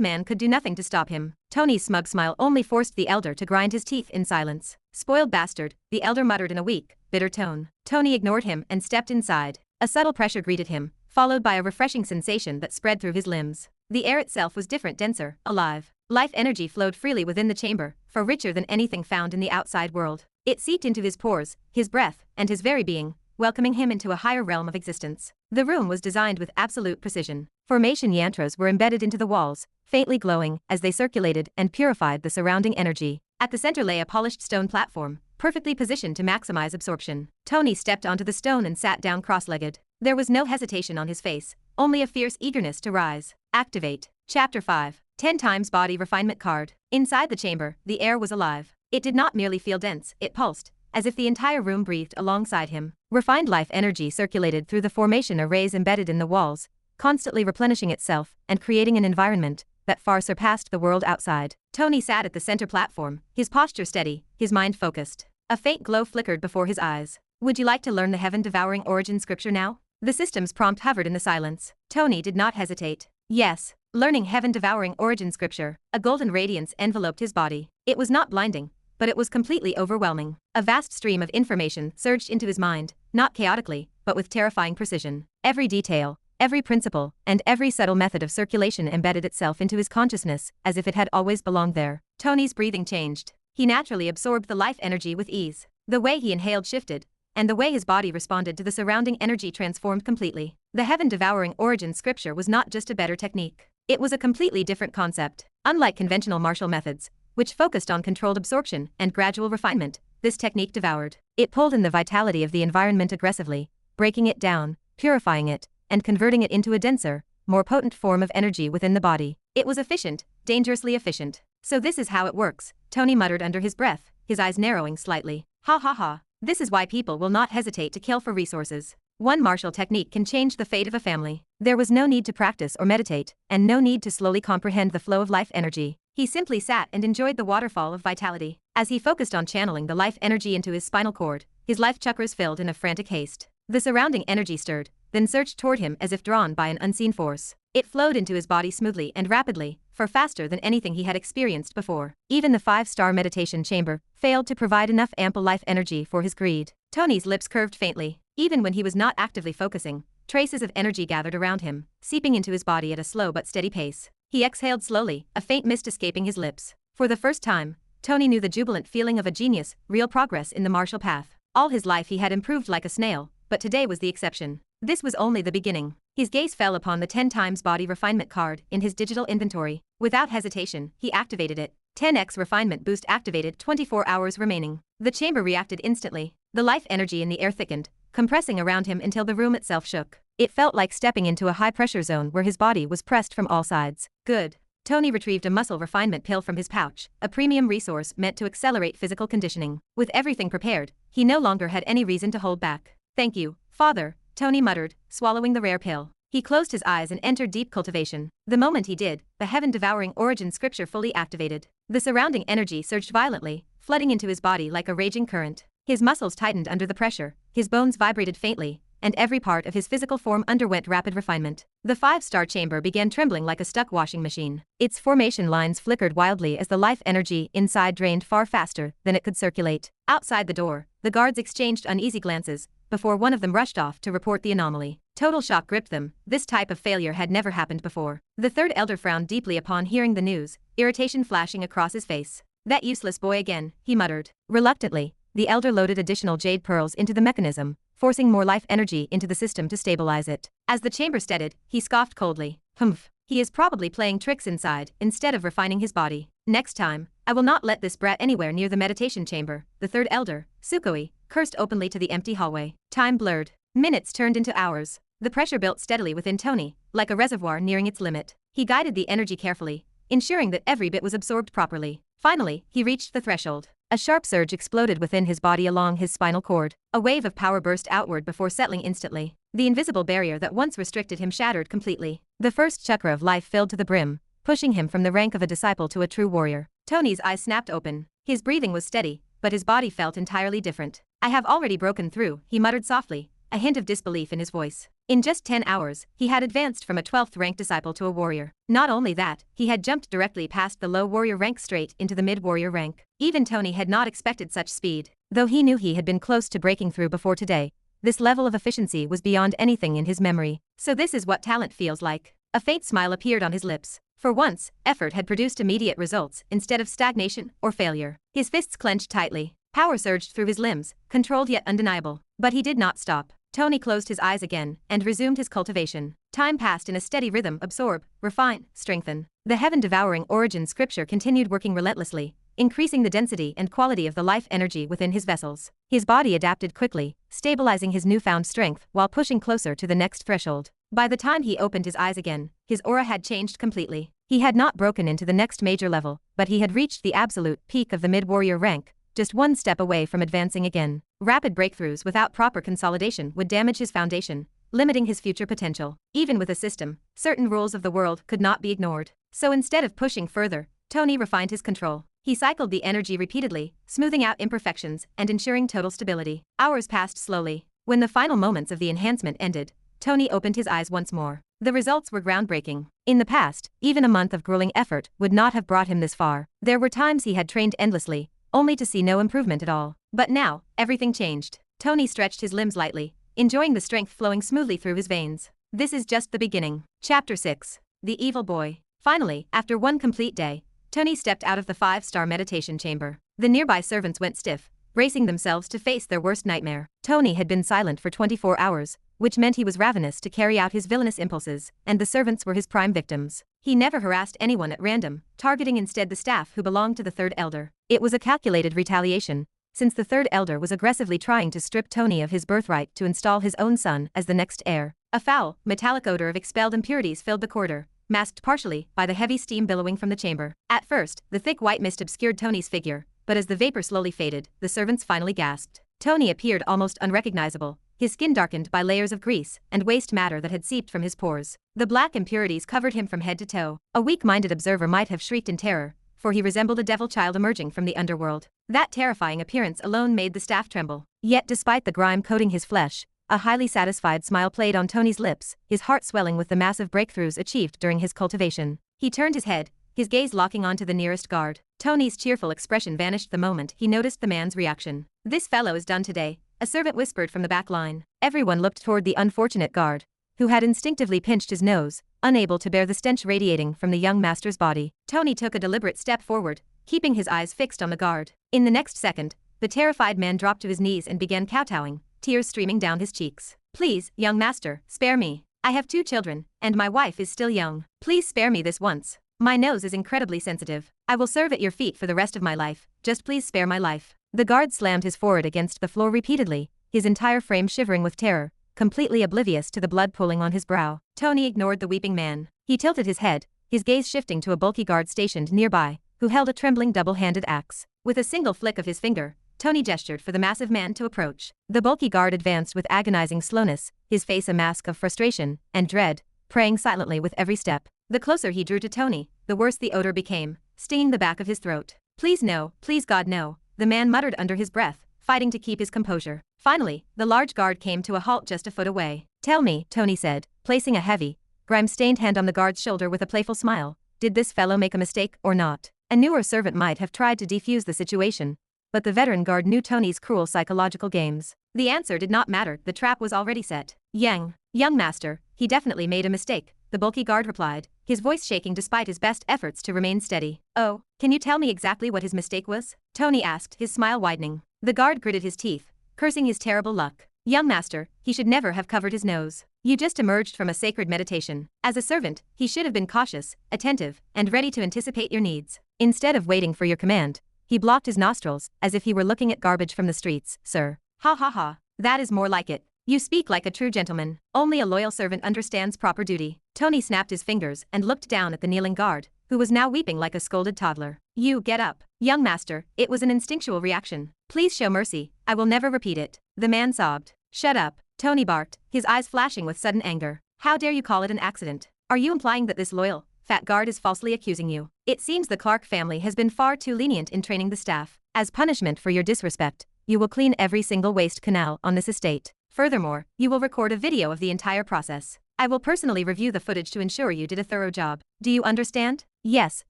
S1: man could do nothing to stop him. Tony's smug smile only forced the elder to grind his teeth in silence. "Spoiled bastard," the elder muttered in a weak, bitter tone. Tony ignored him and stepped inside. A subtle pressure greeted him, followed by a refreshing sensation that spread through his limbs. The air itself was different, denser, alive. Life energy flowed freely within the chamber, far richer than anything found in the outside world. It seeped into his pores, his breath, and his very being, welcoming him into a higher realm of existence. The room was designed with absolute precision. Formation yantras were embedded into the walls, faintly glowing as they circulated and purified the surrounding energy. At the center lay a polished stone platform, perfectly positioned to maximize absorption. Tony stepped onto the stone and sat down cross-legged. There was no hesitation on his face, only a fierce eagerness to rise. Activate. Chapter 5. 10 times body refinement card. Inside the chamber, the air was alive. It did not merely feel dense, it pulsed, as if the entire room breathed alongside him. Refined life energy circulated through the formation arrays embedded in the walls, constantly replenishing itself and creating an environment that far surpassed the world outside. Tony sat at the center platform, his posture steady, his mind focused. A faint glow flickered before his eyes. "Would you like to learn the heaven-devouring origin scripture now?" The system's prompt hovered in the silence. Tony did not hesitate. Yes, learning heaven-devouring origin scripture. A golden radiance enveloped his body. It was not blinding, but it was completely overwhelming. A vast stream of information surged into his mind, not chaotically, but with terrifying precision. Every detail, every principle, and every subtle method of circulation embedded itself into his consciousness as if it had always belonged there. Tony's breathing changed. He naturally absorbed the life energy with ease. The way he inhaled shifted, and the way his body responded to the surrounding energy transformed completely. The heaven-devouring origin scripture was not just a better technique. It was a completely different concept. Unlike conventional martial methods, which focused on controlled absorption and gradual refinement, this technique devoured. It pulled in the vitality of the environment aggressively, breaking it down, purifying it, and converting it into a denser, more potent form of energy within the body. It was efficient, dangerously efficient. "So this is how it works," Tony muttered under his breath, his eyes narrowing slightly. "Ha ha ha. This is why people will not hesitate to kill for resources. One martial technique can change the fate of a family." There was no need to practice or meditate, and no need to slowly comprehend the flow of life energy. He simply sat and enjoyed the waterfall of vitality. As he focused on channeling the life energy into his spinal cord, his life chakras filled in a frantic haste. The surrounding energy stirred, then surged toward him as if drawn by an unseen force. It flowed into his body smoothly and rapidly, far faster than anything he had experienced before. Even the 5-star meditation chamber failed to provide enough ample life energy for his greed. Tony's lips curved faintly. Even when he was not actively focusing, traces of energy gathered around him, seeping into his body at a slow but steady pace. He exhaled slowly, a faint mist escaping his lips. For the first time, Tony knew the jubilant feeling of a genius, real progress in the martial path. All his life he had improved like a snail, but today was the exception. This was only the beginning. His gaze fell upon the 10 times body refinement card in his digital inventory. Without hesitation, he activated it. 10x refinement boost activated, 24 hours remaining. The chamber reacted instantly. The life energy in the air thickened, compressing around him until the room itself shook. It felt like stepping into a high-pressure zone where his body was pressed from all sides. Good. Tony retrieved a muscle refinement pill from his pouch, a premium resource meant to accelerate physical conditioning. With everything prepared, he no longer had any reason to hold back. "Thank you, Father," Tony muttered, swallowing the rare pill. He closed his eyes and entered deep cultivation. The moment he did, the heaven-devouring origin scripture fully activated. The surrounding energy surged violently, flooding into his body like a raging current. His muscles tightened under the pressure, his bones vibrated faintly, and every part of his physical form underwent rapid refinement. The 5-star chamber began trembling like a stuck washing machine. Its formation lines flickered wildly as the life energy inside drained far faster than it could circulate. Outside the door, the guards exchanged uneasy glances, before one of them rushed off to report the anomaly. Total shock gripped them. This type of failure had never happened before. The third elder frowned deeply upon hearing the news, irritation flashing across his face. "That useless boy again," he muttered. Reluctantly, the elder loaded additional jade pearls into the mechanism, forcing more life energy into the system to stabilize it. As the chamber steadied, he scoffed coldly. "Humph. He is probably playing tricks inside, instead of refining his body. Next time, I will not let this brat anywhere near the meditation chamber." The third elder, Sukoi, cursed openly to the empty hallway. Time blurred. Minutes turned into hours. The pressure built steadily within Tony, like a reservoir nearing its limit. He guided the energy carefully, ensuring that every bit was absorbed properly. Finally, he reached the threshold. A sharp surge exploded within his body along his spinal cord. A wave of power burst outward before settling instantly. The invisible barrier that once restricted him shattered completely. The first chakra of life filled to the brim, pushing him from the rank of a disciple to a true warrior. Tony's eyes snapped open. His breathing was steady, but his body felt entirely different. I have already broken through, he muttered softly, a hint of disbelief in his voice. In just 10 hours, he had advanced from a 12th rank disciple to a warrior. Not only that, he had jumped directly past the low warrior rank straight into the mid-warrior rank. Even Tony had not expected such speed. Though he knew he had been close to breaking through before today, this level of efficiency was beyond anything in his memory. So this is what talent feels like. A faint smile appeared on his lips. For once, effort had produced immediate results instead of stagnation or failure. His fists clenched tightly. Power surged through his limbs, controlled yet undeniable. But he did not stop. Tony closed his eyes again and resumed his cultivation. Time passed in a steady rhythm: absorb, refine, strengthen. The heaven-devouring origin scripture continued working relentlessly, increasing the density and quality of the life energy within his vessels. His body adapted quickly, stabilizing his newfound strength while pushing closer to the next threshold. By the time he opened his eyes again, his aura had changed completely. He had not broken into the next major level, but he had reached the absolute peak of the mid-warrior rank, just one step away from advancing again. Rapid breakthroughs without proper consolidation would damage his foundation, limiting his future potential. Even with a system, certain rules of the world could not be ignored. So instead of pushing further, Tony refined his control. He cycled the energy repeatedly, smoothing out imperfections and ensuring total stability. Hours passed slowly. When the final moments of the enhancement ended, Tony opened his eyes once more. The results were groundbreaking. In the past, even a month of grueling effort would not have brought him this far. There were times he had trained endlessly, only to see no improvement at all. But now, everything changed. Tony stretched his limbs lightly, enjoying the strength flowing smoothly through his veins. This is just the beginning. Chapter 6. The Evil Boy. Finally, after one complete day, Tony stepped out of the 5-star meditation chamber. The nearby servants went stiff, bracing themselves to face their worst nightmare. Tony had been silent for 24 hours, which meant he was ravenous to carry out his villainous impulses, and the servants were his prime victims. He never harassed anyone at random, targeting instead the staff who belonged to the third elder. It was a calculated retaliation, since the third elder was aggressively trying to strip Tony of his birthright to install his own son as the next heir. A foul, metallic odor of expelled impurities filled the corridor, masked partially by the heavy steam billowing from the chamber. At first, the thick white mist obscured Tony's figure, but as the vapor slowly faded, the servants finally gasped. Tony appeared almost unrecognizable, his skin darkened by layers of grease and waste matter that had seeped from his pores. The black impurities covered him from head to toe. A weak-minded observer might have shrieked in terror, for he resembled a devil child emerging from the underworld. That terrifying appearance alone made the staff tremble. Yet despite the grime coating his flesh, a highly satisfied smile played on Tony's lips, his heart swelling with the massive breakthroughs achieved during his cultivation. He turned his head, his gaze locking onto the nearest guard. Tony's cheerful expression vanished the moment he noticed the man's reaction. "This fellow is done today," a servant whispered from the back line. Everyone looked toward the unfortunate guard, who had instinctively pinched his nose, unable to bear the stench radiating from the young master's body. Tony took a deliberate step forward, keeping his eyes fixed on the guard. In the next second, the terrified man dropped to his knees and began kowtowing, tears streaming down his cheeks. "Please, young master, spare me. I have 2 children, and my wife is still young. Please spare me this once. My nose is incredibly sensitive. I will serve at your feet for the rest of my life. Just please spare my life." The guard slammed his forehead against the floor repeatedly, his entire frame shivering with terror, completely oblivious to the blood pooling on his brow. Tony ignored the weeping man. He tilted his head, his gaze shifting to a bulky guard stationed nearby, who held a trembling double-handed axe. With a single flick of his finger, Tony gestured for the massive man to approach. The bulky guard advanced with agonizing slowness, his face a mask of frustration and dread, praying silently with every step. The closer he drew to Tony, the worse the odor became, stinging the back of his throat. "Please no, please God no," the man muttered under his breath, fighting to keep his composure. Finally, the large guard came to a halt just a foot away. "Tell me," Tony said, placing a heavy, grime-stained hand on the guard's shoulder with a playful smile, "did this fellow make a mistake or not?" A newer servant might have tried to defuse the situation, but the veteran guard knew Tony's cruel psychological games. The answer did not matter, the trap was already set. Young master, he definitely made a mistake," the bulky guard replied, his voice shaking despite his best efforts to remain steady. "Oh, can you tell me exactly what his mistake was?" Tony asked, his smile widening. The guard gritted his teeth, cursing his terrible luck. "Young master, he should never have covered his nose. You just emerged from a sacred meditation. As a servant, he should have been cautious, attentive, and ready to anticipate your needs. Instead of waiting for your command, he blocked his nostrils, as if he were looking at garbage from the streets." "Sir." "Ha ha ha, that is more like it. You speak like a true gentleman. Only a loyal servant understands proper duty." Tony snapped his fingers and looked down at the kneeling guard, who was now weeping like a scolded toddler. "You get up." "Young master, it was an instinctual reaction. Please show mercy, I will never repeat it." The man sobbed. "Shut up," Tony barked, his eyes flashing with sudden anger. "How dare you call it an accident? Are you implying that this loyal, fat guard is falsely accusing you. It seems the Clark family has been far too lenient in training the staff. As punishment for your disrespect, you will clean every single waste canal on this estate. Furthermore, you will record a video of the entire process. I will personally review the footage to ensure you did a thorough job. Do you understand? Yes,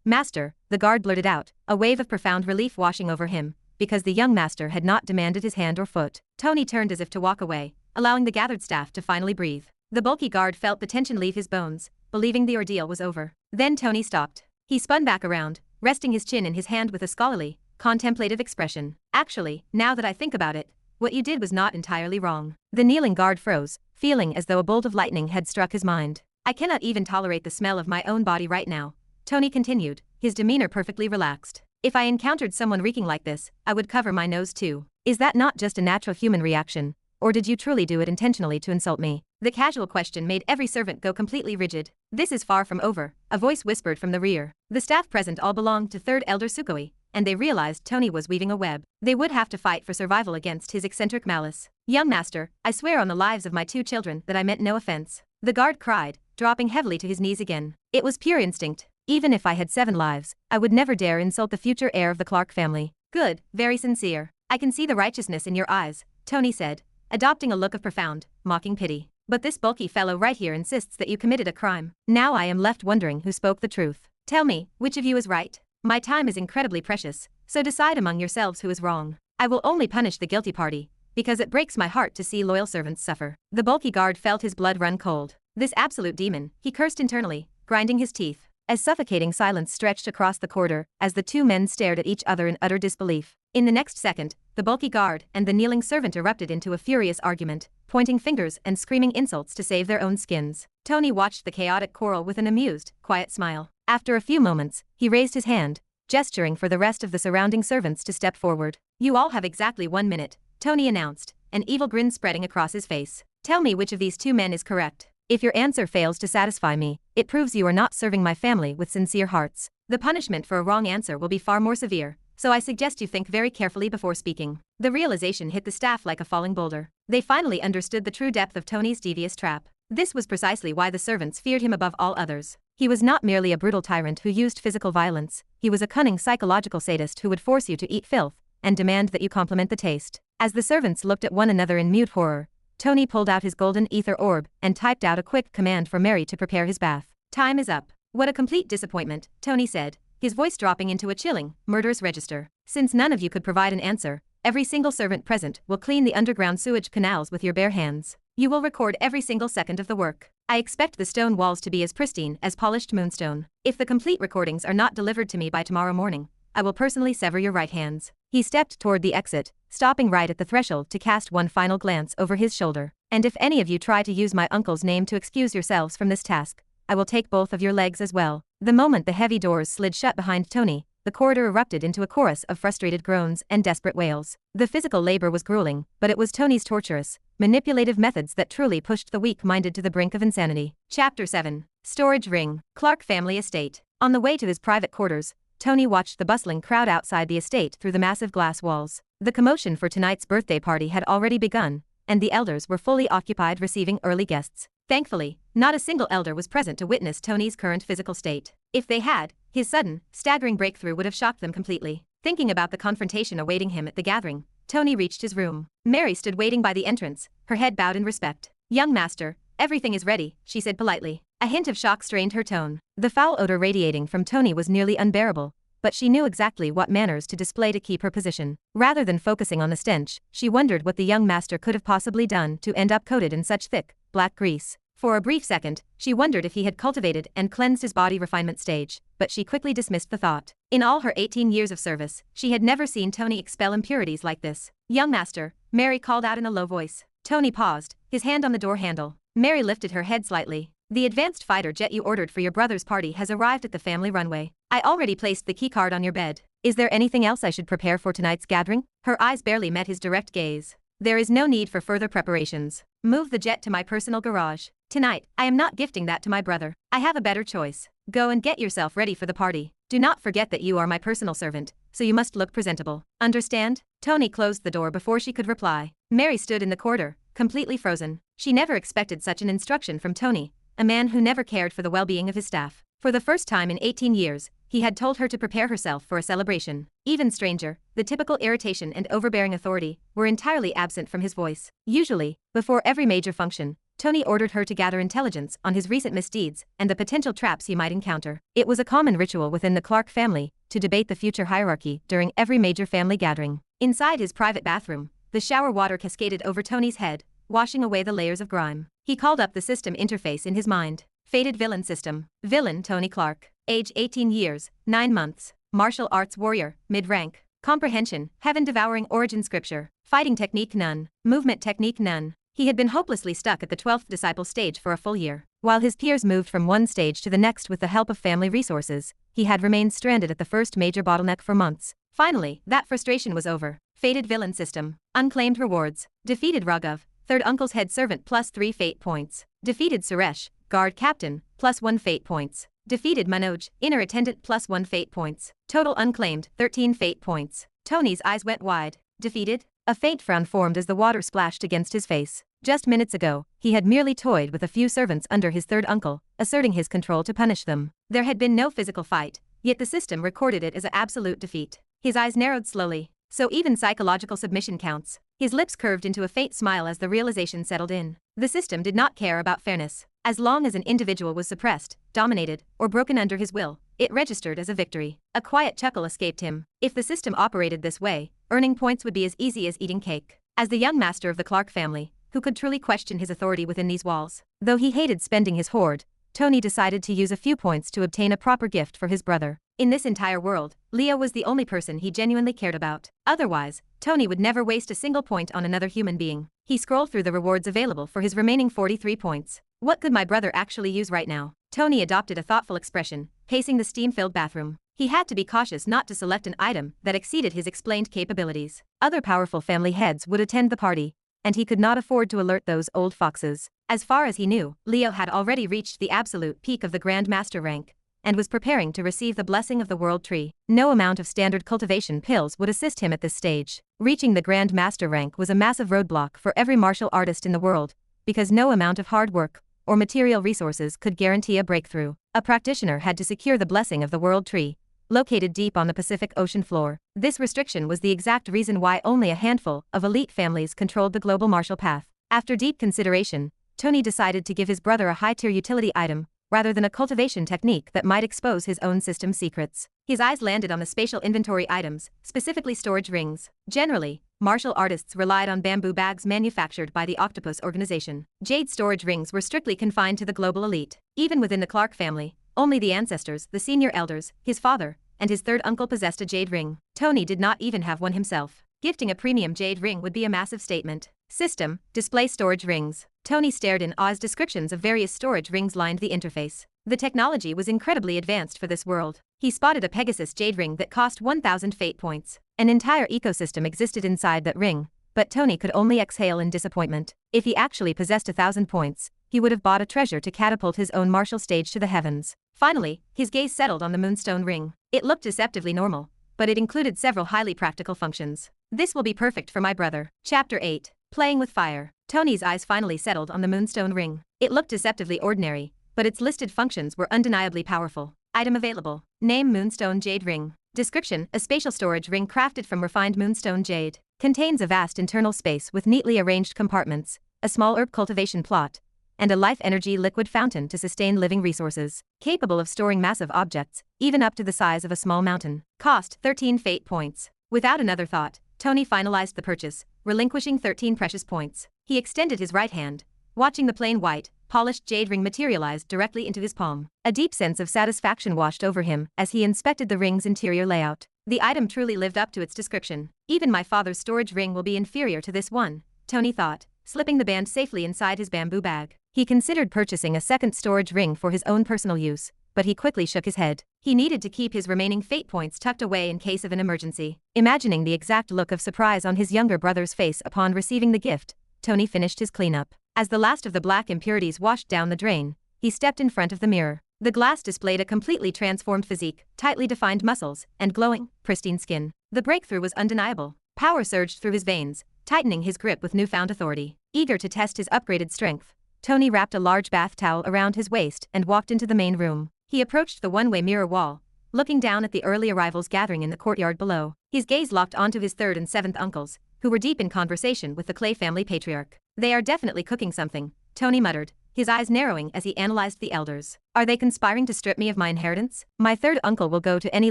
S1: master, the guard blurted out, a wave of profound relief washing over him, because the young master had not demanded his hand or foot. Tony turned as if to walk away, allowing the gathered staff to finally breathe. The bulky guard felt the tension leave his bones, believing the ordeal was over. Then Tony stopped. He spun back around, resting his chin in his hand with a scholarly, contemplative expression. Actually, now that I think about it, what you did was not entirely wrong. The kneeling guard froze, feeling as though a bolt of lightning had struck his mind. I cannot even tolerate the smell of my own body right now, Tony continued, his demeanor perfectly relaxed. If I encountered someone reeking like this, I would cover my nose too. Is that not just a natural human reaction, or did you truly do it intentionally to insult me? The casual question made every servant go completely rigid. This is far from over, a voice whispered from the rear. The staff present all belonged to 3rd Elder Sukoi, and they realized Tony was weaving a web. They would have to fight for survival against his eccentric malice. Young master, I swear on the lives of my 2 children that I meant no offense. The guard cried, dropping heavily to his knees again. It was pure instinct. Even if I had 7 lives, I would never dare insult the future heir of the Clark family. Good, very sincere. I can see the righteousness in your eyes, Tony said, adopting a look of profound, mocking pity. But this bulky fellow right here insists that you committed a crime. Now I am left wondering who spoke the truth. Tell me, which of you is right? My time is incredibly precious, so decide among yourselves who is wrong. I will only punish the guilty party, because it breaks my heart to see loyal servants suffer. The bulky guard felt his blood run cold. This absolute demon, he cursed internally, grinding his teeth, as suffocating silence stretched across the corridor as the 2 men stared at each other in utter disbelief. In the next second, the bulky guard and the kneeling servant erupted into a furious argument, pointing fingers and screaming insults to save their own skins. Tony watched the chaotic quarrel with an amused, quiet smile. After a few moments, he raised his hand, gesturing for the rest of the surrounding servants to step forward. You all have exactly 1 minute, Tony announced, an evil grin spreading across his face. Tell me which of these 2 men is correct. If your answer fails to satisfy me, it proves you are not serving my family with sincere hearts. The punishment for a wrong answer will be far more severe, so I suggest you think very carefully before speaking. The realization hit the staff like a falling boulder. They finally understood the true depth of Tony's devious trap. This was precisely why the servants feared him above all others. He was not merely a brutal tyrant who used physical violence, he was a cunning psychological sadist who would force you to eat filth and demand that you compliment the taste. As the servants looked at one another in mute horror, Tony pulled out his golden ether orb and typed out a quick command for Mary to prepare his bath. Time is up. What a complete disappointment, Tony said, his voice dropping into a chilling, murderous register. Since none of you could provide an answer, every single servant present will clean the underground sewage canals with your bare hands. You will record every single second of the work. I expect the stone walls to be as pristine as polished moonstone. If the complete recordings are not delivered to me by tomorrow morning, I will personally sever your right hands. He stepped toward the exit, stopping right at the threshold to cast one final glance over his shoulder. And if any of you try to use my uncle's name to excuse yourselves from this task, I will take both of your legs as well. The moment the heavy doors slid shut behind Tony, the corridor erupted into a chorus of frustrated groans and desperate wails. The physical labor was grueling, but it was Tony's torturous, manipulative methods that truly pushed the weak-minded to the brink of insanity. Chapter 7. Storage Ring. Clark Family Estate. On the way to his private quarters, Tony watched the bustling crowd outside the estate through the massive glass walls. The commotion for tonight's birthday party had already begun, and the elders were fully occupied receiving early guests. Thankfully, not a single elder was present to witness Tony's current physical state. If they had, his sudden, staggering breakthrough would have shocked them completely. Thinking about the confrontation awaiting him at the gathering, Tony reached his room. Mary stood waiting by the entrance, her head bowed in respect. Young master, everything is ready, she said politely. A hint of shock strained her tone. The foul odor radiating from Tony was nearly unbearable, but she knew exactly what manners to display to keep her position. Rather than focusing on the stench, she wondered what the young master could have possibly done to end up coated in such thick, black grease. For a brief second, she wondered if he had cultivated and cleansed his body refinement stage, but she quickly dismissed the thought. In all her 18 years of service, she had never seen Tony expel impurities like this. Young master, Mary called out in a low voice. Tony paused, his hand on the door handle. Mary lifted her head slightly. The advanced fighter jet you ordered for your brother's party has arrived at the family runway. I already placed the keycard on your bed. Is there anything else I should prepare for tonight's gathering? Her eyes barely met his direct gaze. There is no need for further preparations. Move the jet to my personal garage. Tonight, I am not gifting that to my brother. I have a better choice. Go and get yourself ready for the party. Do not forget that you are my personal servant, so you must look presentable. Understand? Tony closed the door before she could reply. Mary stood in the corridor, completely frozen. She never expected such an instruction from Tony, a man who never cared for the well-being of his staff. For the first time in 18 years, he had told her to prepare herself for a celebration. Even stranger, the typical irritation and overbearing authority were entirely absent from his voice. Usually, before every major function, Tony ordered her to gather intelligence on his recent misdeeds and the potential traps he might encounter. It was a common ritual within the Clark family to debate the future hierarchy during every major family gathering. Inside his private bathroom, the shower water cascaded over Tony's head, washing away the layers of grime. He called up the system interface in his mind. Fated Villain System. Villain Tony Clark. Age 18 years, 9 months. Martial arts warrior, mid-rank. Comprehension, heaven-devouring origin scripture. Fighting technique none. Movement technique none. He had been hopelessly stuck at the 12th disciple stage for a full year. While his peers moved from one stage to the next with the help of family resources, he had remained stranded at the first major bottleneck for months. Finally, that frustration was over. Fated Villain System. Unclaimed rewards. Defeated Raghav, third uncle's head servant +3 fate points. Defeated Suresh, guard captain, +1 fate points. Defeated Manoj, inner attendant +1 fate points. Total unclaimed, 13 fate points. Tony's eyes went wide. Defeated? A faint frown formed as the water splashed against his face. Just minutes ago, he had merely toyed with a few servants under his third uncle, asserting his control to punish them. There had been no physical fight, yet the system recorded it as an absolute defeat. His eyes narrowed slowly. So even psychological submission counts. His lips curved into a faint smile as the realization settled in. The system did not care about fairness. As long as an individual was suppressed, dominated, or broken under his will, it registered as a victory. A quiet chuckle escaped him. If the system operated this way, earning points would be as easy as eating cake. As the young master of the Clark family, who could truly question his authority within these walls, though he hated spending his hoard, Tony decided to use a few points to obtain a proper gift for his brother. In this entire world, Leo was the only person he genuinely cared about. Otherwise, Tony would never waste a single point on another human being. He scrolled through the rewards available for his remaining 43 points. What could my brother actually use right now? Tony adopted a thoughtful expression, pacing the steam-filled bathroom. He had to be cautious not to select an item that exceeded his explained capabilities. Other powerful family heads would attend the party, and he could not afford to alert those old foxes. As far as he knew, Leo had already reached the absolute peak of the Grand Master rank, and was preparing to receive the blessing of the World Tree. No amount of standard cultivation pills would assist him at this stage. Reaching the Grand Master rank was a massive roadblock for every martial artist in the world, because no amount of hard work or material resources could guarantee a breakthrough. A practitioner had to secure the blessing of the World Tree, located deep on the Pacific Ocean floor. This restriction was the exact reason why only a handful of elite families controlled the global martial path. After deep consideration, Tony decided to give his brother a high-tier utility item, rather than a cultivation technique that might expose his own system secrets. His eyes landed on the spatial inventory items, specifically storage rings. Generally, martial artists relied on bamboo bags manufactured by the Octopus organization. Jade storage rings were strictly confined to the global elite. Even within the Clark family, only the ancestors, the senior elders, his father, and his third uncle possessed a jade ring. Tony did not even have one himself. Gifting a premium jade ring would be a massive statement. System, display storage rings. Tony stared in awe as descriptions of various storage rings lined the interface. The technology was incredibly advanced for this world. He spotted a Pegasus jade ring that cost 1,000 fate points. An entire ecosystem existed inside that ring, but Tony could only exhale in disappointment. If he actually possessed 1,000 points, he would have bought a treasure to catapult his own martial stage to the heavens. Finally, his gaze settled on the moonstone ring. It looked deceptively normal, but it included several highly practical functions. This will be perfect for my brother. Chapter 8. Playing with fire. Tony's eyes finally settled on the moonstone ring. It looked deceptively ordinary, but its listed functions were undeniably powerful. Item available. Name Moonstone Jade Ring. Description: a spatial storage ring crafted from refined moonstone jade. Contains a vast internal space with neatly arranged compartments, a small herb cultivation plot, and a life energy liquid fountain to sustain living resources. Capable of storing massive objects, even up to the size of a small mountain. Cost 13 fate points. Without another thought, Tony finalized the purchase, relinquishing 13 precious points. He extended his right hand, watching the plain white, polished jade ring materialize directly into his palm. A deep sense of satisfaction washed over him as he inspected the ring's interior layout. The item truly lived up to its description. Even my father's storage ring will be inferior to this one, Tony thought, slipping the band safely inside his bamboo bag. He considered purchasing a second storage ring for his own personal use, but he quickly shook his head. He needed to keep his remaining fate points tucked away in case of an emergency. Imagining the exact look of surprise on his younger brother's face upon receiving the gift, Tony finished his cleanup. As the last of the black impurities washed down the drain, he stepped in front of the mirror. The glass displayed a completely transformed physique, tightly defined muscles, and glowing, pristine skin. The breakthrough was undeniable. Power surged through his veins, tightening his grip with newfound authority. Eager to test his upgraded strength, Tony wrapped a large bath towel around his waist and walked into the main room. He approached the one-way mirror wall, looking down at the early arrivals gathering in the courtyard below. His gaze locked onto his third and seventh uncles, who were deep in conversation with the Clay family patriarch. "They are definitely cooking something," Tony muttered, his eyes narrowing as he analyzed the elders. "Are they conspiring to strip me of my inheritance? My third uncle will go to any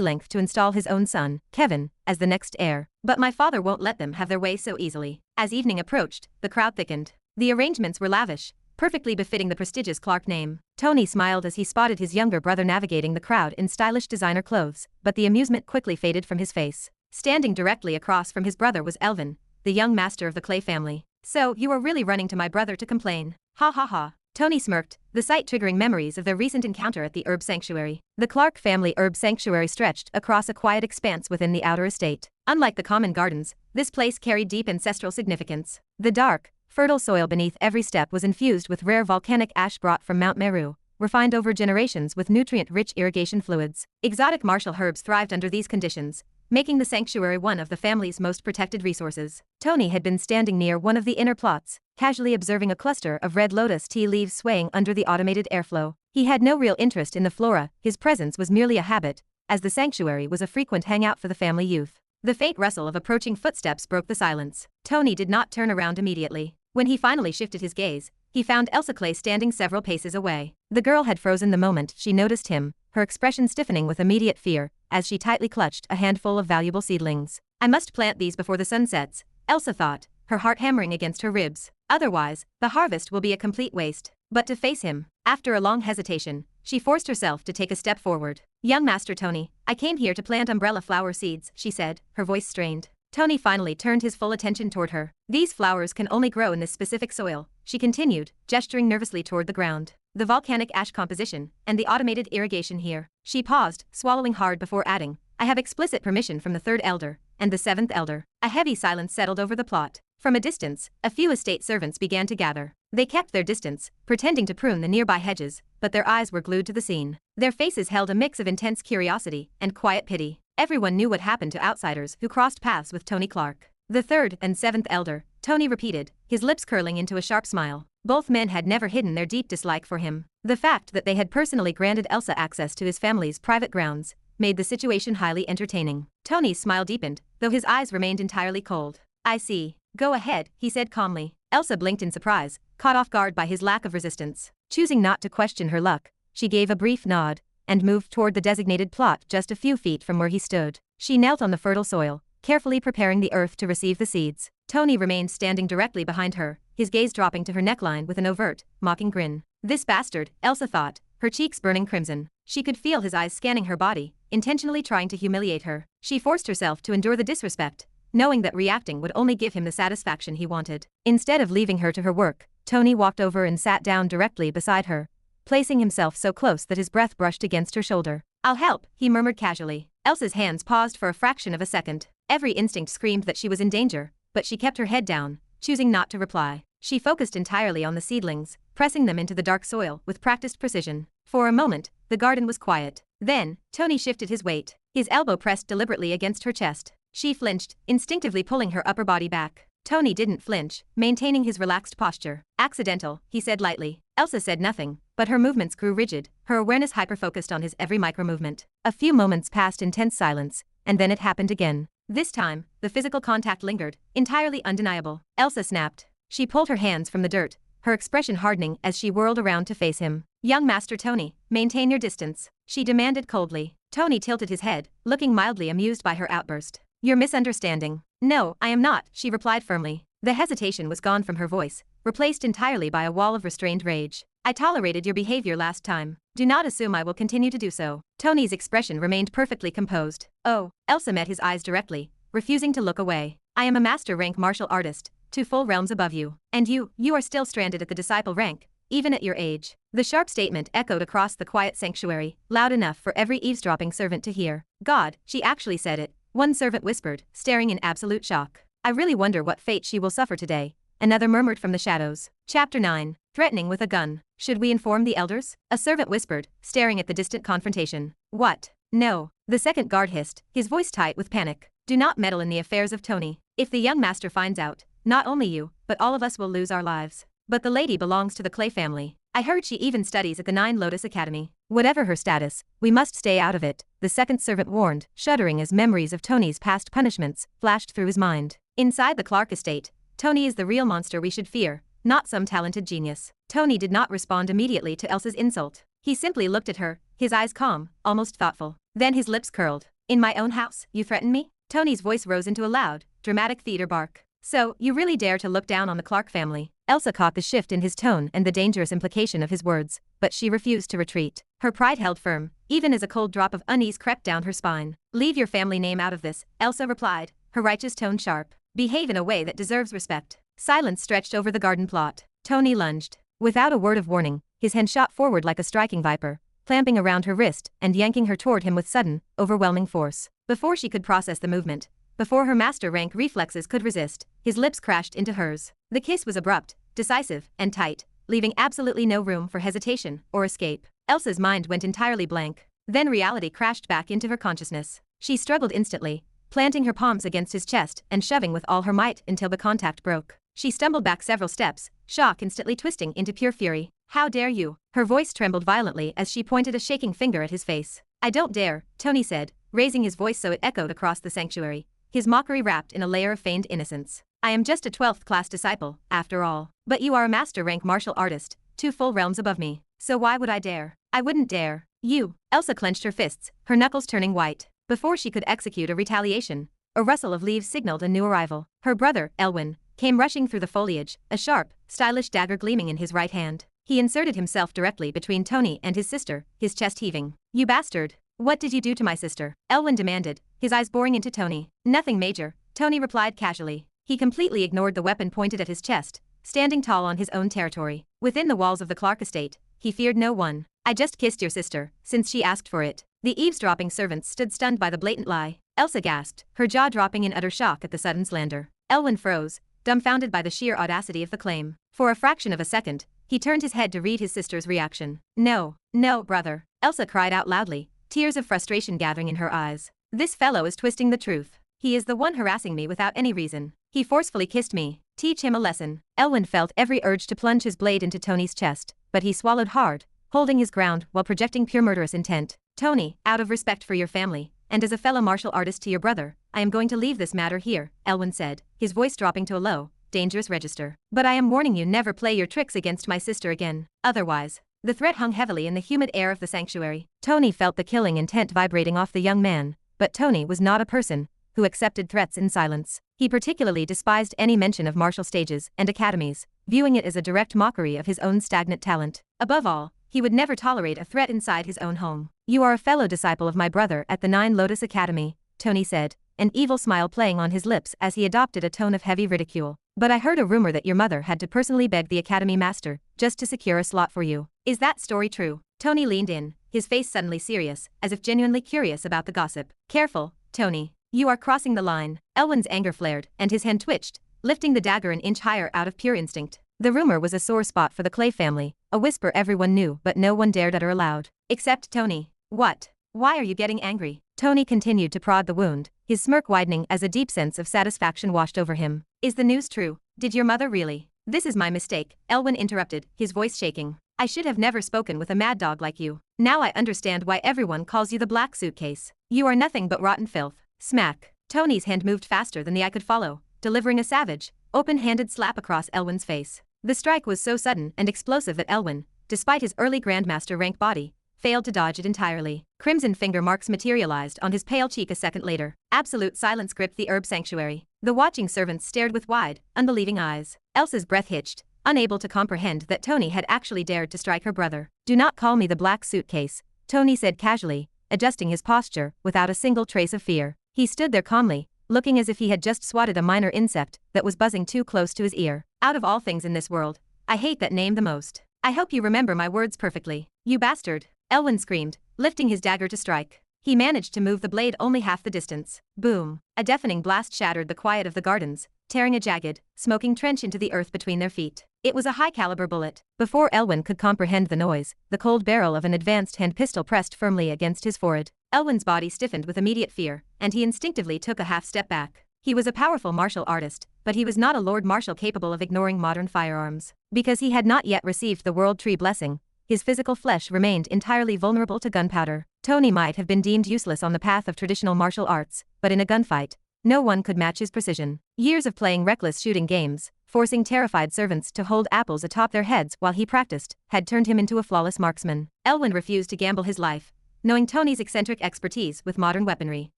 S1: length to install his own son, Kevin, as the next heir, but my father won't let them have their way so easily." As evening approached, the crowd thickened. The arrangements were lavish, perfectly befitting the prestigious Clark name. Tony smiled as he spotted his younger brother navigating the crowd in stylish designer clothes, but the amusement quickly faded from his face. Standing directly across from his brother was Elvin, the young master of the Clay family. "So, you are really running to my brother to complain? Ha ha ha." Tony smirked, the sight triggering memories of their recent encounter at the herb sanctuary. The Clark family herb sanctuary stretched across a quiet expanse within the outer estate. Unlike the common gardens, this place carried deep ancestral significance. The dark, fertile soil beneath every step was infused with rare volcanic ash brought from Mount Meru, refined over generations with nutrient-rich irrigation fluids. Exotic martial herbs thrived under these conditions, making the sanctuary one of the family's most protected resources. Tony had been standing near one of the inner plots, casually observing a cluster of red lotus tea leaves swaying under the automated airflow. He had no real interest in the flora, his presence was merely a habit, as the sanctuary was a frequent hangout for the family youth. The faint rustle of approaching footsteps broke the silence. Tony did not turn around immediately. When he finally shifted his gaze, he found Elsa Clay standing several paces away. The girl had frozen the moment she noticed him, her expression stiffening with immediate fear, as she tightly clutched a handful of valuable seedlings. "I must plant these before the sun sets," Elsa thought, her heart hammering against her ribs. "Otherwise, the harvest will be a complete waste." But to face him, after a long hesitation, she forced herself to take a step forward. "Young Master Tony, I came here to plant umbrella flower seeds," she said, her voice strained. Tony finally turned his full attention toward her. "These flowers can only grow in this specific soil," she continued, gesturing nervously toward the ground. "The volcanic ash composition, and the automated irrigation here." She paused, swallowing hard before adding, "I have explicit permission from the third elder, and the seventh elder." A heavy silence settled over the plot. From a distance, a few estate servants began to gather. They kept their distance, pretending to prune the nearby hedges, but their eyes were glued to the scene. Their faces held a mix of intense curiosity and quiet pity. Everyone knew what happened to outsiders who crossed paths with Tony Clark. "The third and seventh elder," Tony repeated, his lips curling into a sharp smile. Both men had never hidden their deep dislike for him. The fact that they had personally granted Elsa access to his family's private grounds made the situation highly entertaining. Tony's smile deepened, though his eyes remained entirely cold. "I see. Go ahead," he said calmly. Elsa blinked in surprise, caught off guard by his lack of resistance. Choosing not to question her luck, she gave a brief nod and moved toward the designated plot just a few feet from where he stood. She knelt on the fertile soil, carefully preparing the earth to receive the seeds. Tony remained standing directly behind her, his gaze dropping to her neckline with an overt, mocking grin. "This bastard," Elsa thought, her cheeks burning crimson. She could feel his eyes scanning her body, intentionally trying to humiliate her. She forced herself to endure the disrespect, knowing that reacting would only give him the satisfaction he wanted. Instead of leaving her to her work, Tony walked over and sat down directly beside her, placing himself so close that his breath brushed against her shoulder. "I'll help," he murmured casually. Elsa's hands paused for a fraction of a second. Every instinct screamed that she was in danger, but she kept her head down, choosing not to reply. She focused entirely on the seedlings, pressing them into the dark soil with practiced precision. For a moment, the garden was quiet. Then, Tony shifted his weight, his elbow pressed deliberately against her chest. She flinched, instinctively pulling her upper body back. Tony didn't flinch, maintaining his relaxed posture. "Accidental," he said lightly. Elsa said nothing, but her movements grew rigid, her awareness hyper-focused on his every micro-movement. A few moments passed in tense silence, and then it happened again. This time, the physical contact lingered, entirely undeniable. Elsa snapped. She pulled her hands from the dirt, her expression hardening as she whirled around to face him. "Young Master Tony, maintain your distance," she demanded coldly. Tony tilted his head, looking mildly amused by her outburst. "You're misunderstanding." "No, I am not," she replied firmly. The hesitation was gone from her voice, replaced entirely by a wall of restrained rage. "I tolerated your behavior last time. Do not assume I will continue to do so." Tony's expression remained perfectly composed. "Oh," Elsa met his eyes directly, refusing to look away. "I am a master rank martial artist, 2 full realms above you. And you are still stranded at the disciple rank, even at your age." The sharp statement echoed across the quiet sanctuary, loud enough for every eavesdropping servant to hear. "God, she actually said it," one servant whispered, staring in absolute shock. "I really wonder what fate she will suffer today," another murmured from the shadows. Chapter 9. Threatening with a gun. "Should we inform the elders?" a servant whispered, staring at the distant confrontation. "What? No," the second guard hissed, his voice tight with panic. "Do not meddle in the affairs of Tony. If the young master finds out, not only you, but all of us will lose our lives." "But the lady belongs to the Clay family. I heard she even studies at the 9 Lotus Academy." Whatever her status, we must stay out of it, the second servant warned, shuddering as memories of Tony's past punishments flashed through his mind. Inside the Clark estate, Tony is the real monster we should fear, not some talented genius. Tony did not respond immediately to Elsa's insult. He simply looked at her, his eyes calm, almost thoughtful. Then his lips curled. In my own house, you threaten me? Tony's voice rose into a loud, dramatic theater bark. So, you really dare to look down on the Clark family? Elsa caught the shift in his tone and the dangerous implication of his words, but she refused to retreat. Her pride held firm, even as a cold drop of unease crept down her spine. Leave your family name out of this, Elsa replied, her righteous tone sharp. Behave in a way that deserves respect. Silence stretched over the garden plot. Tony lunged. Without a word of warning, his hand shot forward like a striking viper, clamping around her wrist and yanking her toward him with sudden, overwhelming force. Before she could process the movement, before her master rank reflexes could resist, his lips crashed into hers. The kiss was abrupt, decisive, and tight, leaving absolutely no room for hesitation or escape. Elsa's mind went entirely blank. Then reality crashed back into her consciousness. She struggled instantly, planting her palms against his chest and shoving with all her might until the contact broke. She stumbled back several steps, shock instantly twisting into pure fury. How dare you? Her voice trembled violently as she pointed a shaking finger at his face. I don't dare, Tony said, raising his voice so it echoed across the sanctuary, his mockery wrapped in a layer of feigned innocence. I am just a 12th class disciple, after all. But you are a master rank martial artist, 2 full realms above me. So why would I dare? I wouldn't dare. You. Elsa clenched her fists, her knuckles turning white. Before she could execute a retaliation, a rustle of leaves signaled a new arrival. Her brother, Elwin, came rushing through the foliage, a sharp, stylish dagger gleaming in his right hand. He inserted himself directly between Tony and his sister, his chest heaving. You bastard. What did you do to my sister? Elwin demanded, his eyes boring into Tony. Nothing major, Tony replied casually. He completely ignored the weapon pointed at his chest, standing tall on his own territory. Within the walls of the Clark estate, he feared no one. I just kissed your sister, since she asked for it. The eavesdropping servants stood stunned by the blatant lie. Elsa gasped, her jaw dropping in utter shock at the sudden slander. Elwin froze, dumbfounded by the sheer audacity of the claim. For a fraction of a second, he turned his head to read his sister's reaction. No, no, brother. Elsa cried out loudly, tears of frustration gathering in her eyes. This fellow is twisting the truth. He is the one harassing me without any reason. He forcefully kissed me. Teach him a lesson. Elwin felt every urge to plunge his blade into Tony's chest, but he swallowed hard, holding his ground while projecting pure murderous intent. Tony, out of respect for your family, and as a fellow martial artist to your brother, I am going to leave this matter here, Elwin said, his voice dropping to a low, dangerous register. But I am warning you never play your tricks against my sister again. Otherwise. The threat hung heavily in the humid air of the sanctuary. Tony felt the killing intent vibrating off the young man, but Tony was not a person who accepted threats in silence. He particularly despised any mention of martial stages and academies, viewing it as a direct mockery of his own stagnant talent. Above all, he would never tolerate a threat inside his own home. You are a fellow disciple of my brother at the Nine Lotus Academy, Tony said, an evil smile playing on his lips as he adopted a tone of heavy ridicule. But I heard a rumor that your mother had to personally beg the academy master just to secure a slot for you. Is that story true? Tony leaned in, his face suddenly serious, as if genuinely curious about the gossip. Careful, Tony. You are crossing the line. Elwin's anger flared, and his hand twitched, lifting the dagger an inch higher out of pure instinct. The rumor was a sore spot for the Clay family, a whisper everyone knew but no one dared utter aloud. Except Tony. What? Why are you getting angry? Tony continued to prod the wound, his smirk widening as a deep sense of satisfaction washed over him. Is the news true? Did your mother really? This is my mistake, Elwin interrupted, his voice shaking. I should have never spoken with a mad dog like you. Now I understand why everyone calls you the Black Suitcase. You are nothing but rotten filth. Smack. Tony's hand moved faster than the eye could follow, delivering a savage, open-handed slap across Elwin's face. The strike was so sudden and explosive that Elwin, despite his early Grandmaster rank body, failed to dodge it entirely. Crimson finger marks materialized on his pale cheek a second later. Absolute silence gripped the herb sanctuary. The watching servants stared with wide, unbelieving eyes. Elsa's breath hitched, unable to comprehend that Tony had actually dared to strike her brother. Do not call me the Black Suitcase, Tony said casually, adjusting his posture without a single trace of fear. He stood there calmly, looking as if he had just swatted a minor insect that was buzzing too close to his ear. Out of all things in this world, I hate that name the most. I hope you remember my words perfectly. You bastard, Elwin screamed, lifting his dagger to strike. He managed to move the blade only half the distance. Boom. A deafening blast shattered the quiet of the gardens, tearing a jagged, smoking trench into the earth between their feet. It was a high-caliber bullet. Before Elwin could comprehend the noise, the cold barrel of an advanced hand pistol pressed firmly against his forehead. Elwin's body stiffened with immediate fear, and he instinctively took a half step back. He was a powerful martial artist, but he was not a Lord Marshal capable of ignoring modern firearms. Because he had not yet received the World Tree blessing, his physical flesh remained entirely vulnerable to gunpowder. Tony might have been deemed useless on the path of traditional martial arts, but in a gunfight, no one could match his precision. Years of playing reckless shooting games, forcing terrified servants to hold apples atop their heads while he practiced, had turned him into a flawless marksman. Elwyn refused to gamble his life, knowing Tony's eccentric expertise with modern weaponry.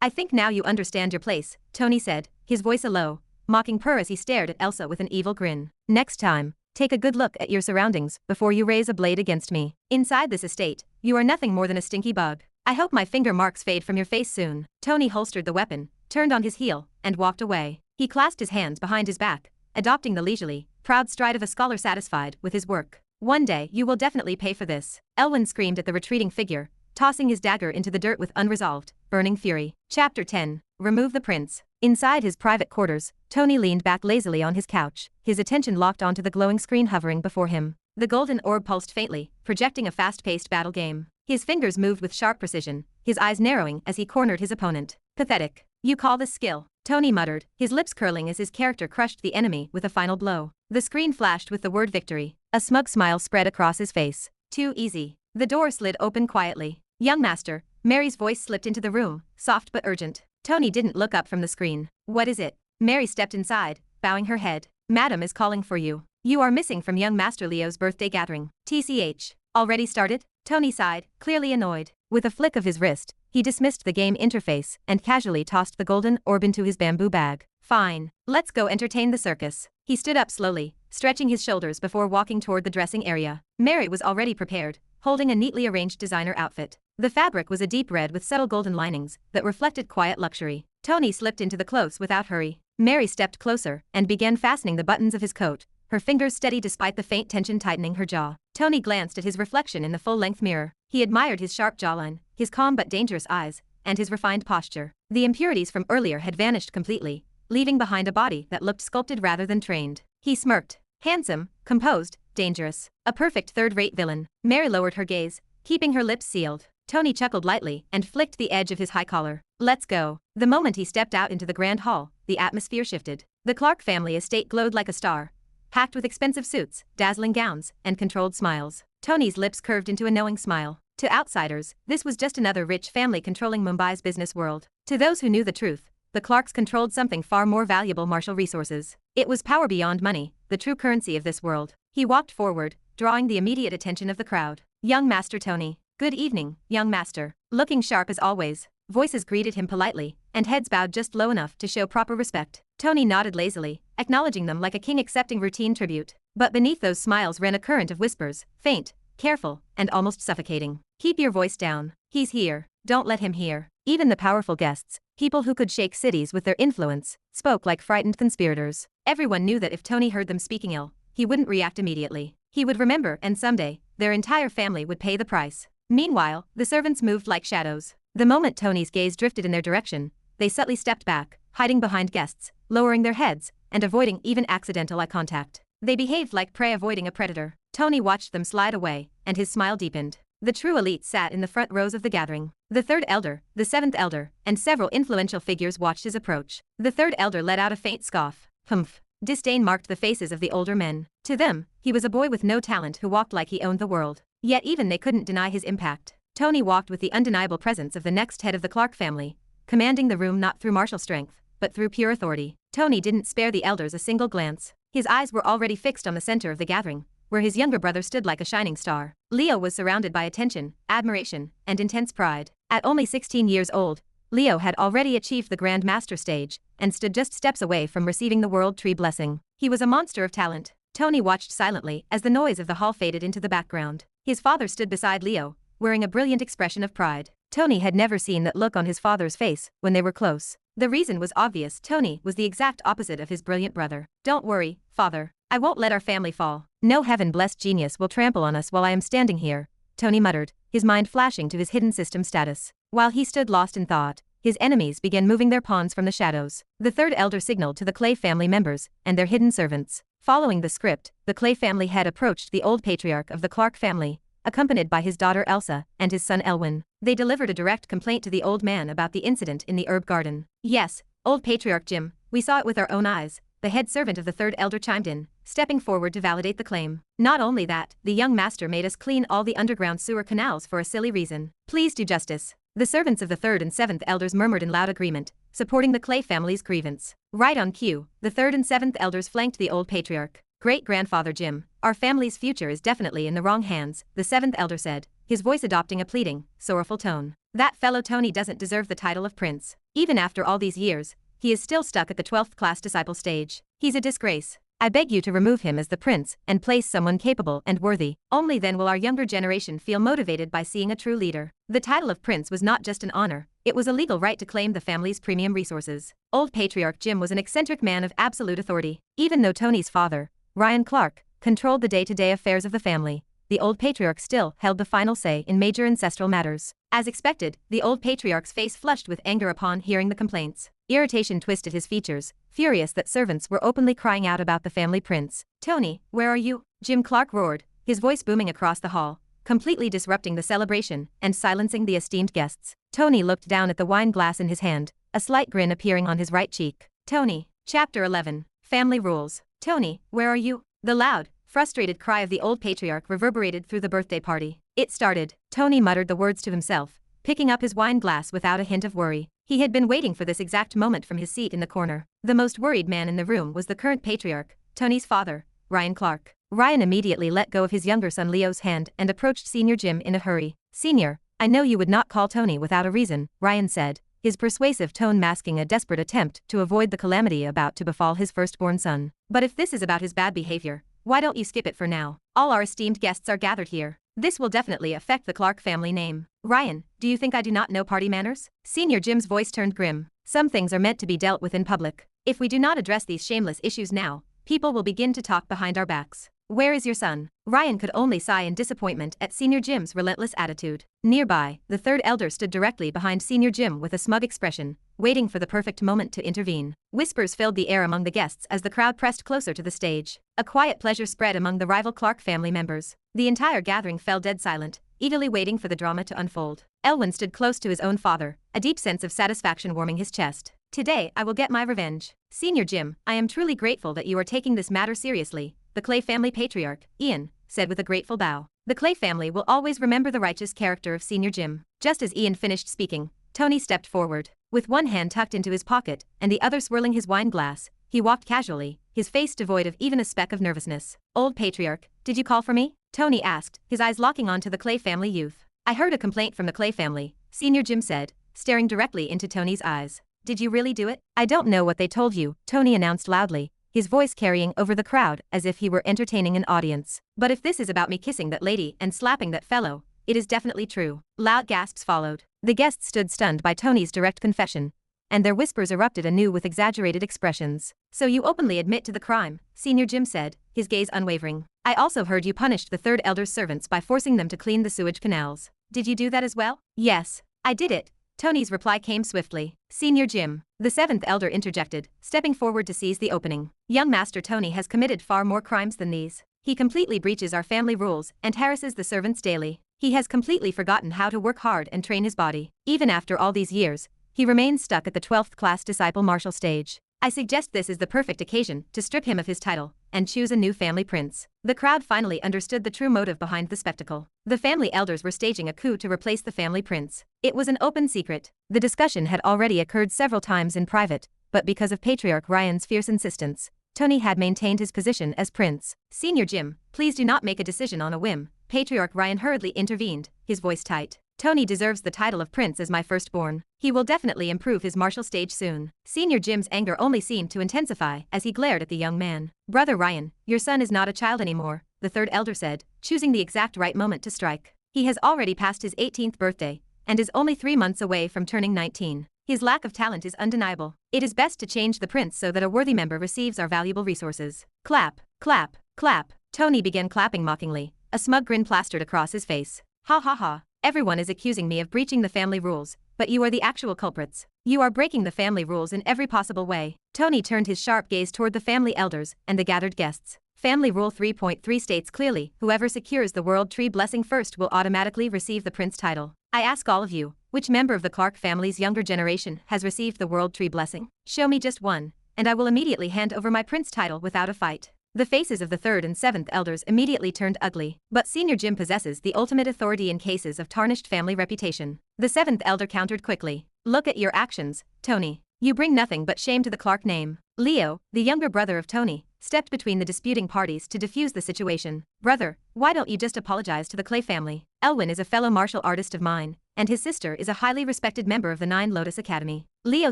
S1: "I think now you understand your place," Tony said, his voice a low, mocking purr as he stared at Elsa with an evil grin. "Next time, take a good look at your surroundings before you raise a blade against me. Inside this estate, you are nothing more than a stinky bug. I hope my finger marks fade from your face soon." Tony holstered the weapon, turned on his heel, and walked away. He clasped his hands behind his back, adopting the leisurely, proud stride of a scholar satisfied with his work. "One day you will definitely pay for this," Elwyn screamed at the retreating figure, tossing his dagger into the dirt with unresolved, burning fury. Chapter 10. Remove the prince. Inside his private quarters, Tony leaned back lazily on his couch, his attention locked onto the glowing screen hovering before him. The golden orb pulsed faintly, projecting a fast-paced battle game. His fingers moved with sharp precision, his eyes narrowing as he cornered his opponent. "Pathetic. You call this skill?" Tony muttered, his lips curling as his character crushed the enemy with a final blow. The screen flashed with the word victory. A smug smile spread across his face. "Too easy." The door slid open quietly. "Young master," Mary's voice slipped into the room, soft but urgent. Tony didn't look up from the screen. "What is it?" Mary stepped inside, bowing her head. "Madam is calling for you. You are missing from young Master Leo's birthday gathering." "TCH. Already started?" Tony sighed, clearly annoyed. With a flick of his wrist, he dismissed the game interface and casually tossed the golden orb into his bamboo bag. "Fine. Let's go entertain the circus." He stood up slowly, stretching his shoulders before walking toward the dressing area. Mary was already prepared, holding a neatly arranged designer outfit. The fabric was a deep red with subtle golden linings that reflected quiet luxury. Tony slipped into the clothes without hurry. Mary stepped closer and began fastening the buttons of his coat, her fingers steady despite the faint tension tightening her jaw. Tony glanced at his reflection in the full-length mirror. He admired his sharp jawline, his calm but dangerous eyes, and his refined posture. The impurities from earlier had vanished completely, leaving behind a body that looked sculpted rather than trained. He smirked. Handsome, composed, dangerous. A perfect third-rate villain. Mary lowered her gaze, keeping her lips sealed. Tony chuckled lightly and flicked the edge of his high collar. "Let's go." The moment he stepped out into the grand hall, the atmosphere shifted. The Clark family estate glowed like a star, packed with expensive suits, dazzling gowns, and controlled smiles. Tony's lips curved into a knowing smile. To outsiders, this was just another rich family controlling Mumbai's business world. To those who knew the truth, the Clarks controlled something far more valuable: martial resources. It was power beyond money, the true currency of this world. He walked forward, drawing the immediate attention of the crowd. "Young Master Tony." "Good evening, young master." Looking sharp as always, voices greeted him politely, and heads bowed just low enough to show proper respect. Tony nodded lazily, acknowledging them like a king accepting routine tribute. But beneath those smiles ran a current of whispers, faint, careful, and almost suffocating. "Keep your voice down. He's here. Don't let him hear." Even the powerful guests, people who could shake cities with their influence, spoke like frightened conspirators. Everyone knew that if Tony heard them speaking ill, he wouldn't react immediately. He would remember, and someday, their entire family would pay the price. Meanwhile, the servants moved like shadows. The moment Tony's gaze drifted in their direction, they subtly stepped back, hiding behind guests, lowering their heads, and avoiding even accidental eye contact. They behaved like prey avoiding a predator. Tony watched them slide away, and his smile deepened. The true elite sat in the front rows of the gathering. The third elder, the seventh elder, and several influential figures watched his approach. The third elder let out a faint scoff. Humph. Disdain marked the faces of the older men. To them, he was a boy with no talent who walked like he owned the world. Yet even they couldn't deny his impact. Tony walked with the undeniable presence of the next head of the Clark family, commanding the room not through martial strength, but through pure authority. Tony didn't spare the elders a single glance. His eyes were already fixed on the center of the gathering, where his younger brother stood like a shining star. Leo was surrounded by attention, admiration, and intense pride. At only 16 years old, Leo had already achieved the Grand Master stage, and stood just steps away from receiving the World Tree blessing. He was a monster of talent. Tony watched silently as the noise of the hall faded into the background. His father stood beside Leo, wearing a brilliant expression of pride. Tony had never seen that look on his father's face when they were close. The reason was obvious: Tony was the exact opposite of his brilliant brother. "Don't worry, father. I won't let our family fall. No heaven-blessed genius will trample on us while I am standing here," Tony muttered, his mind flashing to his hidden system status. While he stood lost in thought, his enemies began moving their pawns from the shadows. The third elder signaled to the Clay family members and their hidden servants. Following the script, the Clay family head approached the old patriarch of the Clark family, accompanied by his daughter Elsa and his son Elwyn. They delivered a direct complaint to the old man about the incident in the herb garden. "Yes, old patriarch Jim, we saw it with our own eyes," the head servant of the third elder chimed in, stepping forward to validate the claim. Not only that, the young master made us clean all the underground sewer canals for a silly reason. Please do justice. The servants of the third and seventh elders murmured in loud agreement, supporting the Clay family's grievance. Right on cue, the third and seventh elders flanked the old patriarch. Great-grandfather Jim, our family's future is definitely in the wrong hands, the seventh elder said, his voice adopting a pleading, sorrowful tone. That fellow Tony doesn't deserve the title of prince. Even after all these years, he is still stuck at the 12th class disciple stage. He's a disgrace. I beg you to remove him as the prince and place someone capable and worthy. Only then will our younger generation feel motivated by seeing a true leader. The title of prince was not just an honor, it was a legal right to claim the family's premium resources. Old patriarch Jim was an eccentric man of absolute authority. Even though Tony's father, Ryan Clark, controlled the day-to-day affairs of the family, the old patriarch still held the final say in major ancestral matters. As expected, the old patriarch's face flushed with anger upon hearing the complaints. Irritation twisted his features, furious that servants were openly crying out about the family prince. "Tony, where are you?" Jim Clark roared, his voice booming across the hall, completely disrupting the celebration and silencing the esteemed guests. Tony looked down at the wine glass in his hand, a slight grin appearing on his right cheek. Tony, Chapter 11, Family Rules. "Tony, where are you?" The loud, frustrated cry of the old patriarch reverberated through the birthday party. "It started," Tony muttered the words to himself, picking up his wine glass without a hint of worry. He had been waiting for this exact moment from his seat in the corner. The most worried man in the room was the current patriarch, Tony's father, Ryan Clark. Ryan immediately let go of his younger son Leo's hand and approached Senior Jim in a hurry. "Senior, I know you would not call Tony without a reason," Ryan said, his persuasive tone masking a desperate attempt to avoid the calamity about to befall his firstborn son. "But if this is about his bad behavior, why don't you skip it for now? All our esteemed guests are gathered here. This will definitely affect the Clark family name." "Ryan, do you think I do not know party manners?" Senior Jim's voice turned grim. "Some things are meant to be dealt with in public. If we do not address these shameless issues now, people will begin to talk behind our backs. Where is your son?" Ryan could only sigh in disappointment at Senior Jim's relentless attitude. Nearby, the third elder stood directly behind Senior Jim with a smug expression, waiting for the perfect moment to intervene. Whispers filled the air among the guests as the crowd pressed closer to the stage. A quiet pleasure spread among the rival Clark family members. The entire gathering fell dead silent, eagerly waiting for the drama to unfold. Elwyn stood close to his own father, a deep sense of satisfaction warming his chest. "Today I will get my revenge." "Senior Jim, I am truly grateful that you are taking this matter seriously," the Clay family patriarch, Ian, said with a grateful bow. "The Clay family will always remember the righteous character of Senior Jim." Just as Ian finished speaking, Tony stepped forward. With one hand tucked into his pocket and the other swirling his wine glass, he walked casually, his face devoid of even a speck of nervousness. "Old patriarch, did you call for me?" Tony asked, his eyes locking onto the Clay family youth. "I heard a complaint from the Clay family," Senior Jim said, staring directly into Tony's eyes. "Did you really do it?" "I don't know what they told you," Tony announced loudly, his voice carrying over the crowd as if he were entertaining an audience. "But if this is about me kissing that lady and slapping that fellow, it is definitely true." Loud gasps followed. The guests stood stunned by Tony's direct confession, and their whispers erupted anew with exaggerated expressions. "So you openly admit to the crime," Senior Jim said, his gaze unwavering. "I also heard you punished the third elder's servants by forcing them to clean the sewage canals. Did you do that as well?" "Yes, I did it." Tony's reply came swiftly. "Senior Jim," the seventh elder interjected, stepping forward to seize the opening. "Young Master Tony has committed far more crimes than these. He completely breaches our family rules and harasses the servants daily. He has completely forgotten how to work hard and train his body. Even after all these years, he remains stuck at the 12th class disciple marshal stage. I suggest this is the perfect occasion to strip him of his title and choose a new family prince." The crowd finally understood the true motive behind the spectacle. The family elders were staging a coup to replace the family prince. It was an open secret. The discussion had already occurred several times in private, but because of Patriarch Ryan's fierce insistence, Tony had maintained his position as prince. "Senior Jim, please do not make a decision on a whim," Patriarch Ryan hurriedly intervened, his voice tight. "Tony deserves the title of prince as my firstborn. He will definitely improve his martial stage soon." Senior Jim's anger only seemed to intensify as he glared at the young man. "Brother Ryan, your son is not a child anymore," the third elder said, choosing the exact right moment to strike. "He has already passed his 18th birthday and is only 3 months away from turning 19. His lack of talent is undeniable. It is best to change the prince so that a worthy member receives our valuable resources." Clap, clap, clap. Tony began clapping mockingly, a smug grin plastered across his face. "Ha ha ha. Everyone is accusing me of breaching the family rules, but you are the actual culprits. You are breaking the family rules in every possible way." Tony turned his sharp gaze toward the family elders and the gathered guests. Family Rule 3.3 states clearly, whoever secures the World Tree blessing first will automatically receive the prince title. I ask all of you, which member of the Clark family's younger generation has received the World Tree blessing? Show me just one, and I will immediately hand over my prince title without a fight. The faces of the third and seventh elders immediately turned ugly. But Senior Jim possesses the ultimate authority in cases of tarnished family reputation. The seventh elder countered quickly. Look at your actions, Tony. You bring nothing but shame to the Clark name. Leo, the younger brother of Tony, stepped between the disputing parties to defuse the situation. Brother, why don't you just apologize to the Clay family? Elwyn is a fellow martial artist of mine, and his sister is a highly respected member of the Nine Lotus Academy. Leo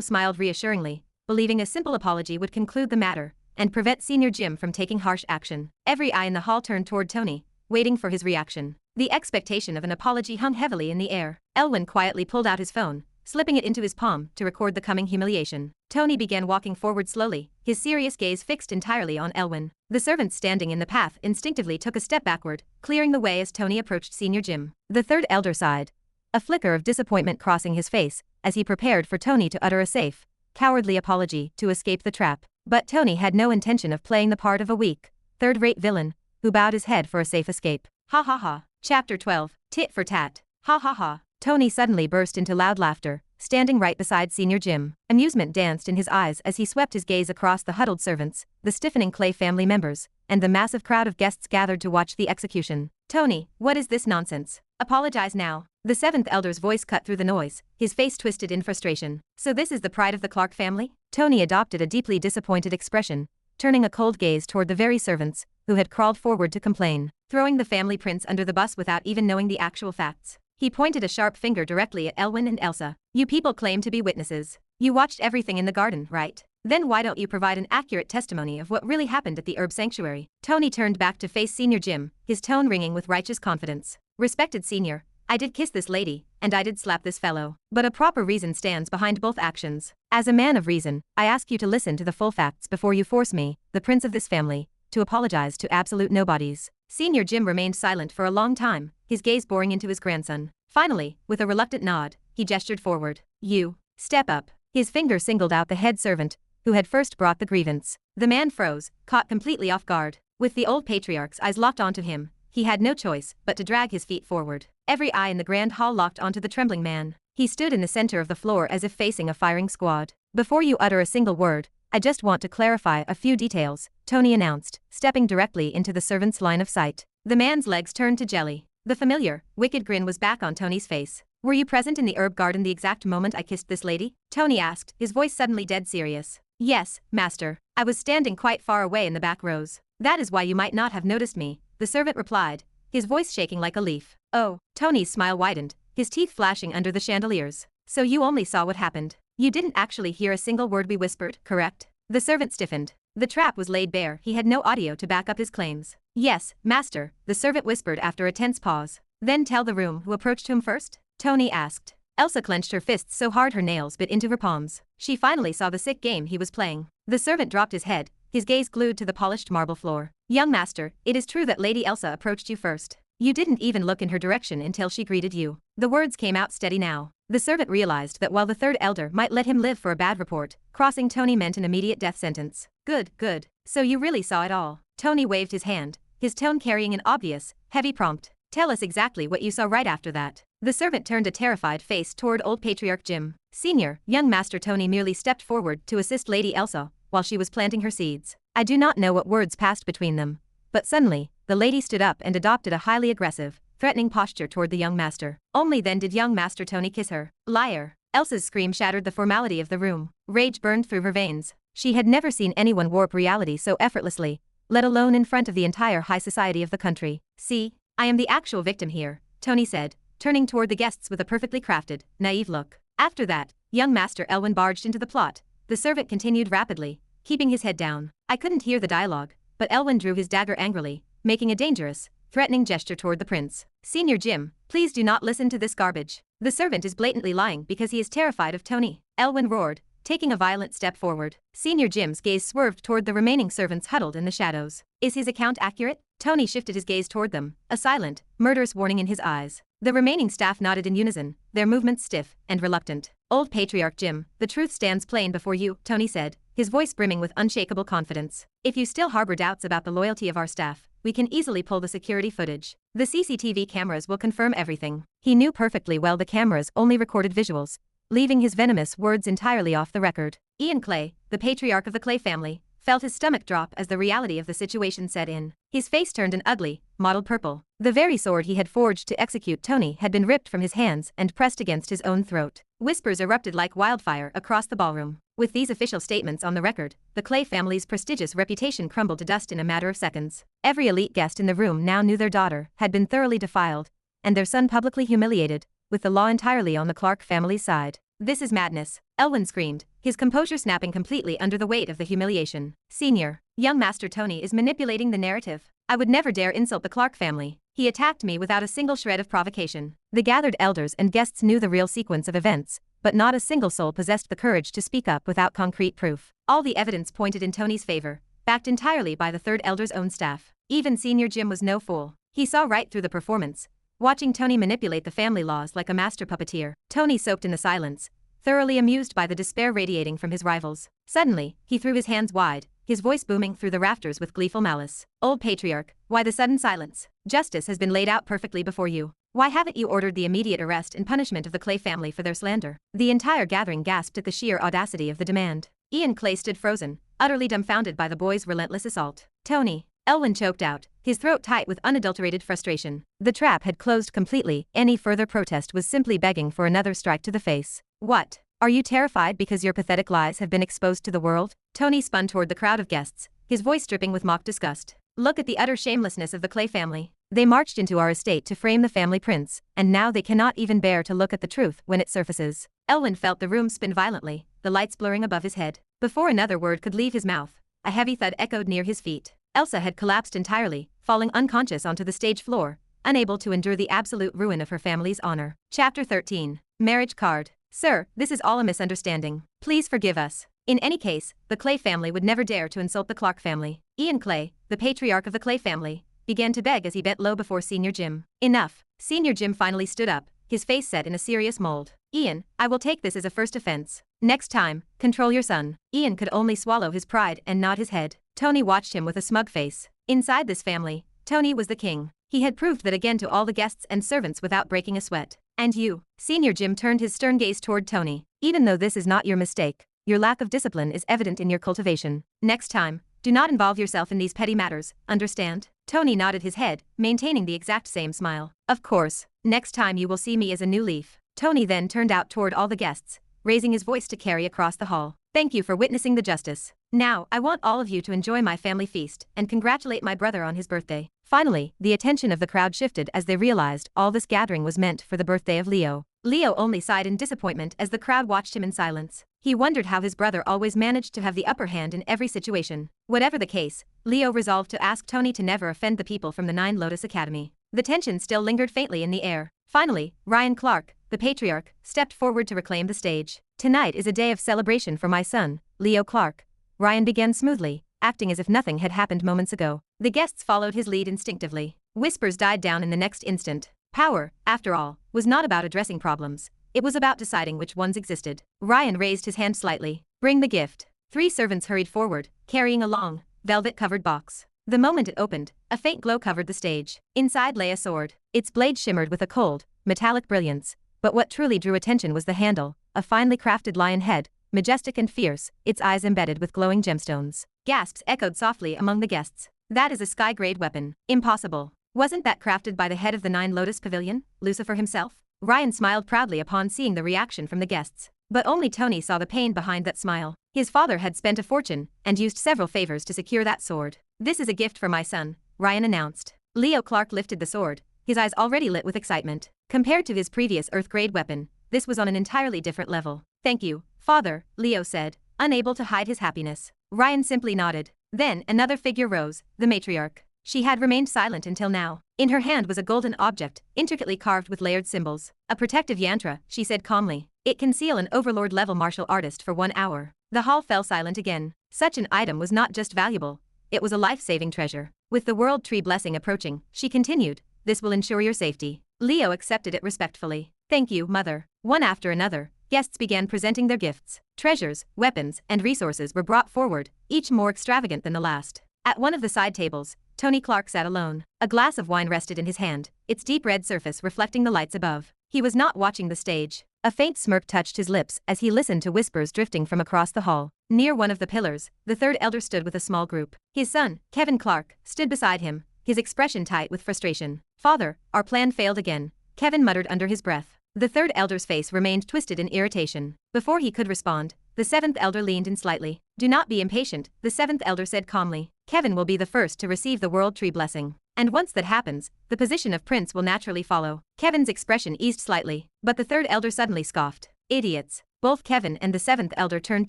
S1: smiled reassuringly, believing a simple apology would conclude the matter and prevent Senior Jim from taking harsh action. Every eye in the hall turned toward Tony, waiting for his reaction. The expectation of an apology hung heavily in the air. Elwyn quietly pulled out his phone, slipping it into his palm to record the coming humiliation. Tony began walking forward slowly, his serious gaze fixed entirely on Elwyn. The servants standing in the path instinctively took a step backward, clearing the way as Tony approached Senior Jim. The third elder sighed, a flicker of disappointment crossing his face as he prepared for Tony to utter a safe, cowardly apology to escape the trap. But Tony had no intention of playing the part of a weak, third-rate villain who bowed his head for a safe escape. Ha ha ha. Chapter 12. Tit for tat. Ha ha ha. Tony suddenly burst into loud laughter, standing right beside Senior Jim. Amusement danced in his eyes as he swept his gaze across the huddled servants, the stiffening Clay family members, and the massive crowd of guests gathered to watch the execution. Tony, what is this nonsense? Apologize now. The seventh elder's voice cut through the noise, his face twisted in frustration. So this is the pride of the Clark family? Tony adopted a deeply disappointed expression, turning a cold gaze toward the very servants who had crawled forward to complain, throwing the family prince under the bus without even knowing the actual facts. He pointed a sharp finger directly at Elwyn and Elsa. You people claim to be witnesses. You watched everything in the garden, right? Then why don't you provide an accurate testimony of what really happened at the herb sanctuary? Tony turned back to face Senior Jim, his tone ringing with righteous confidence. Respected Senior, I did kiss this lady, and I did slap this fellow. But a proper reason stands behind both actions. As a man of reason, I ask you to listen to the full facts before you force me, the prince of this family, to apologize to absolute nobodies. Senior Jim remained silent for a long time, his gaze boring into his grandson. Finally, with a reluctant nod, he gestured forward. You, step up. His finger singled out the head servant, who had first brought the grievance. The man froze, caught completely off guard. With the old patriarch's eyes locked onto him, he had no choice but to drag his feet forward. Every eye in the grand hall locked onto the trembling man. He stood in the center of the floor as if facing a firing squad. Before you utter a single word, I just want to clarify a few details, Tony announced, stepping directly into the servant's line of sight. The man's legs turned to jelly. The familiar, wicked grin was back on Tony's face. Were you present in the herb garden the exact moment I kissed this lady? Tony asked, his voice suddenly dead serious. Yes, master. I was standing quite far away in the back rows. That is why you might not have noticed me, the servant replied, his voice shaking like a leaf. Oh, Tony's smile widened, his teeth flashing under the chandeliers. So you only saw what happened. You didn't actually hear a single word we whispered, correct? The servant stiffened. The trap was laid bare, he had no audio to back up his claims. Yes, master, the servant whispered after a tense pause. Then tell the room who approached him first? Tony asked. Elsa clenched her fists so hard her nails bit into her palms. She finally saw the sick game he was playing. The servant dropped his head, his gaze glued to the polished marble floor. Young master, it is true that Lady Elsa approached you first. You didn't even look in her direction until she greeted you. The words came out steady now. The servant realized that while the third elder might let him live for a bad report, crossing Tony meant an immediate death sentence. Good, good. So you really saw it all. Tony waved his hand, his tone carrying an obvious, heavy prompt. Tell us exactly what you saw right after that. The servant turned a terrified face toward old patriarch Jim. Senior, young master Tony merely stepped forward to assist Lady Elsa while she was planting her seeds. I do not know what words passed between them, but suddenly, the lady stood up and adopted a highly aggressive, threatening posture toward the young master. Only then did young master Tony kiss her. Liar. Elsa's scream shattered the formality of the room. Rage burned through her veins. She had never seen anyone warp reality so effortlessly, let alone in front of the entire high society of the country. See, I am the actual victim here, Tony said, turning toward the guests with a perfectly crafted, naive look. After that, young master Elwyn barged into the plot. The servant continued rapidly, keeping his head down. I couldn't hear the dialogue, but Elwyn drew his dagger angrily, making a dangerous, threatening gesture toward the prince. Senior Jim, please do not listen to this garbage. The servant is blatantly lying because he is terrified of Tony. Elwyn roared, taking a violent step forward. Senior Jim's gaze swerved toward the remaining servants huddled in the shadows. Is his account accurate? Tony shifted his gaze toward them, a silent, murderous warning in his eyes. The remaining staff nodded in unison, their movements stiff and reluctant. Old Patriarch Jim, the truth stands plain before you, Tony said, his voice brimming with unshakable confidence. If you still harbor doubts about the loyalty of our staff, we can easily pull the security footage. The CCTV cameras will confirm everything. He knew perfectly well the cameras only recorded visuals, leaving his venomous words entirely off the record. Ian Clay, the patriarch of the Clay family, felt his stomach drop as the reality of the situation set in. His face turned an ugly, mottled purple. The very sword he had forged to execute Tony had been ripped from his hands and pressed against his own throat. Whispers erupted like wildfire across the ballroom. With these official statements on the record, the Clay family's prestigious reputation crumbled to dust in a matter of seconds. Every elite guest in the room now knew their daughter had been thoroughly defiled, and their son publicly humiliated, with the law entirely on the Clark family's side. "This is madness," Elwyn screamed, his composure snapping completely under the weight of the humiliation. "Senior, young Master Tony is manipulating the narrative. I would never dare insult the Clark family. He attacked me without a single shred of provocation." The gathered elders and guests knew the real sequence of events, but not a single soul possessed the courage to speak up without concrete proof. All the evidence pointed in Tony's favor, backed entirely by the third elder's own staff. Even Senior Jim was no fool. He saw right through the performance, watching Tony manipulate the family laws like a master puppeteer. Tony soaked in the silence, thoroughly amused by the despair radiating from his rivals. Suddenly, he threw his hands wide, his voice booming through the rafters with gleeful malice. "Old patriarch, why the sudden silence? Justice has been laid out perfectly before you. Why haven't you ordered the immediate arrest and punishment of the Clay family for their slander?" The entire gathering gasped at the sheer audacity of the demand. Ian Clay stood frozen, utterly dumbfounded by the boy's relentless assault. "Tony," Elwyn choked out, his throat tight with unadulterated frustration. The trap had closed completely. Any further protest was simply begging for another strike to the face. "What? Are you terrified because your pathetic lies have been exposed to the world?" Tony spun toward the crowd of guests, his voice dripping with mock disgust. "Look at the utter shamelessness of the Clay family. They marched into our estate to frame the family prince, and now they cannot even bear to look at the truth when it surfaces." Elwyn felt the room spin violently, the lights blurring above his head. Before another word could leave his mouth, a heavy thud echoed near his feet. Elsa had collapsed entirely, falling unconscious onto the stage floor, unable to endure the absolute ruin of her family's honor. Chapter 13. Marriage Card. "Sir, this is all a misunderstanding. Please forgive us. In any case, the Clay family would never dare to insult the Clark family." Ian Clay, the patriarch of the Clay family, began to beg as he bent low before Senior Jim. "Enough." Senior Jim finally stood up, his face set in a serious mold. "Ian, I will take this as a first offense. Next time, control your son." Ian could only swallow his pride and nod his head. Tony watched him with a smug face. Inside this family, Tony was the king. He had proved that again to all the guests and servants without breaking a sweat. "And you?" Senior Jim turned his stern gaze toward Tony. "Even though this is not your mistake, your lack of discipline is evident in your cultivation. Next time, do not involve yourself in these petty matters, understand?" Tony nodded his head, maintaining the exact same smile. "Of course, next time you will see me as a new leaf." Tony then turned out toward all the guests, raising his voice to carry across the hall. "Thank you for witnessing the justice. Now, I want all of you to enjoy my family feast and congratulate my brother on his birthday." Finally, the attention of the crowd shifted as they realized all this gathering was meant for the birthday of Leo. Leo only sighed in disappointment as the crowd watched him in silence. He wondered how his brother always managed to have the upper hand in every situation. Whatever the case, Leo resolved to ask Tony to never offend the people from the Nine Lotus Academy. The tension still lingered faintly in the air. Finally, Ryan Clark, the patriarch, stepped forward to reclaim the stage. "Tonight is a day of celebration for my son, Leo Clark." Ryan began smoothly, acting as if nothing had happened moments ago. The guests followed his lead instinctively. Whispers died down in the next instant. Power, after all, was not about addressing problems. It was about deciding which ones existed. Ryan raised his hand slightly. "Bring the gift." 3 servants hurried forward, carrying a long, velvet-covered box. The moment it opened, a faint glow covered the stage. Inside lay a sword. Its blade shimmered with a cold, metallic brilliance, but what truly drew attention was the handle, a finely crafted lion head, majestic and fierce, its eyes embedded with glowing gemstones. Gasps echoed softly among the guests. "That is a sky-grade weapon. Impossible. Wasn't that crafted by the head of the Nine Lotus Pavilion, Lucifer himself?" Ryan smiled proudly upon seeing the reaction from the guests. But only Tony saw the pain behind that smile. His father had spent a fortune and used several favors to secure that sword. "This is a gift for my son," Ryan announced. Leo Clark lifted the sword, his eyes already lit with excitement. Compared to his previous Earth-grade weapon, this was on an entirely different level. "Thank you, father," Leo said, unable to hide his happiness. Ryan simply nodded. Then another figure rose, the matriarch. She had remained silent until now. In her hand was a golden object, intricately carved with layered symbols. "A protective yantra," she said calmly. "It can seal an overlord-level martial artist for 1 hour." The hall fell silent again. Such an item was not just valuable, it was a life-saving treasure. With the world tree blessing approaching, she continued, "This will ensure your safety." Leo accepted it respectfully. "Thank you, mother." One after another, guests began presenting their gifts. Treasures, weapons, and resources were brought forward, each more extravagant than the last. At one of the side tables, Tony Clark sat alone. A glass of wine rested in his hand, its deep red surface reflecting the lights above. He was not watching the stage. A faint smirk touched his lips as he listened to whispers drifting from across the hall. Near one of the pillars, the third elder stood with a small group. His son, Kevin Clark, stood beside him, his expression tight with frustration. "Father, our plan failed again," Kevin muttered under his breath. The third elder's face remained twisted in irritation. Before he could respond, the seventh elder leaned in slightly. "Do not be impatient," the seventh elder said calmly. "Kevin will be the first to receive the world tree blessing. And once that happens, the position of prince will naturally follow." Kevin's expression eased slightly, but the third elder suddenly scoffed. "Idiots." Both Kevin and the seventh elder turned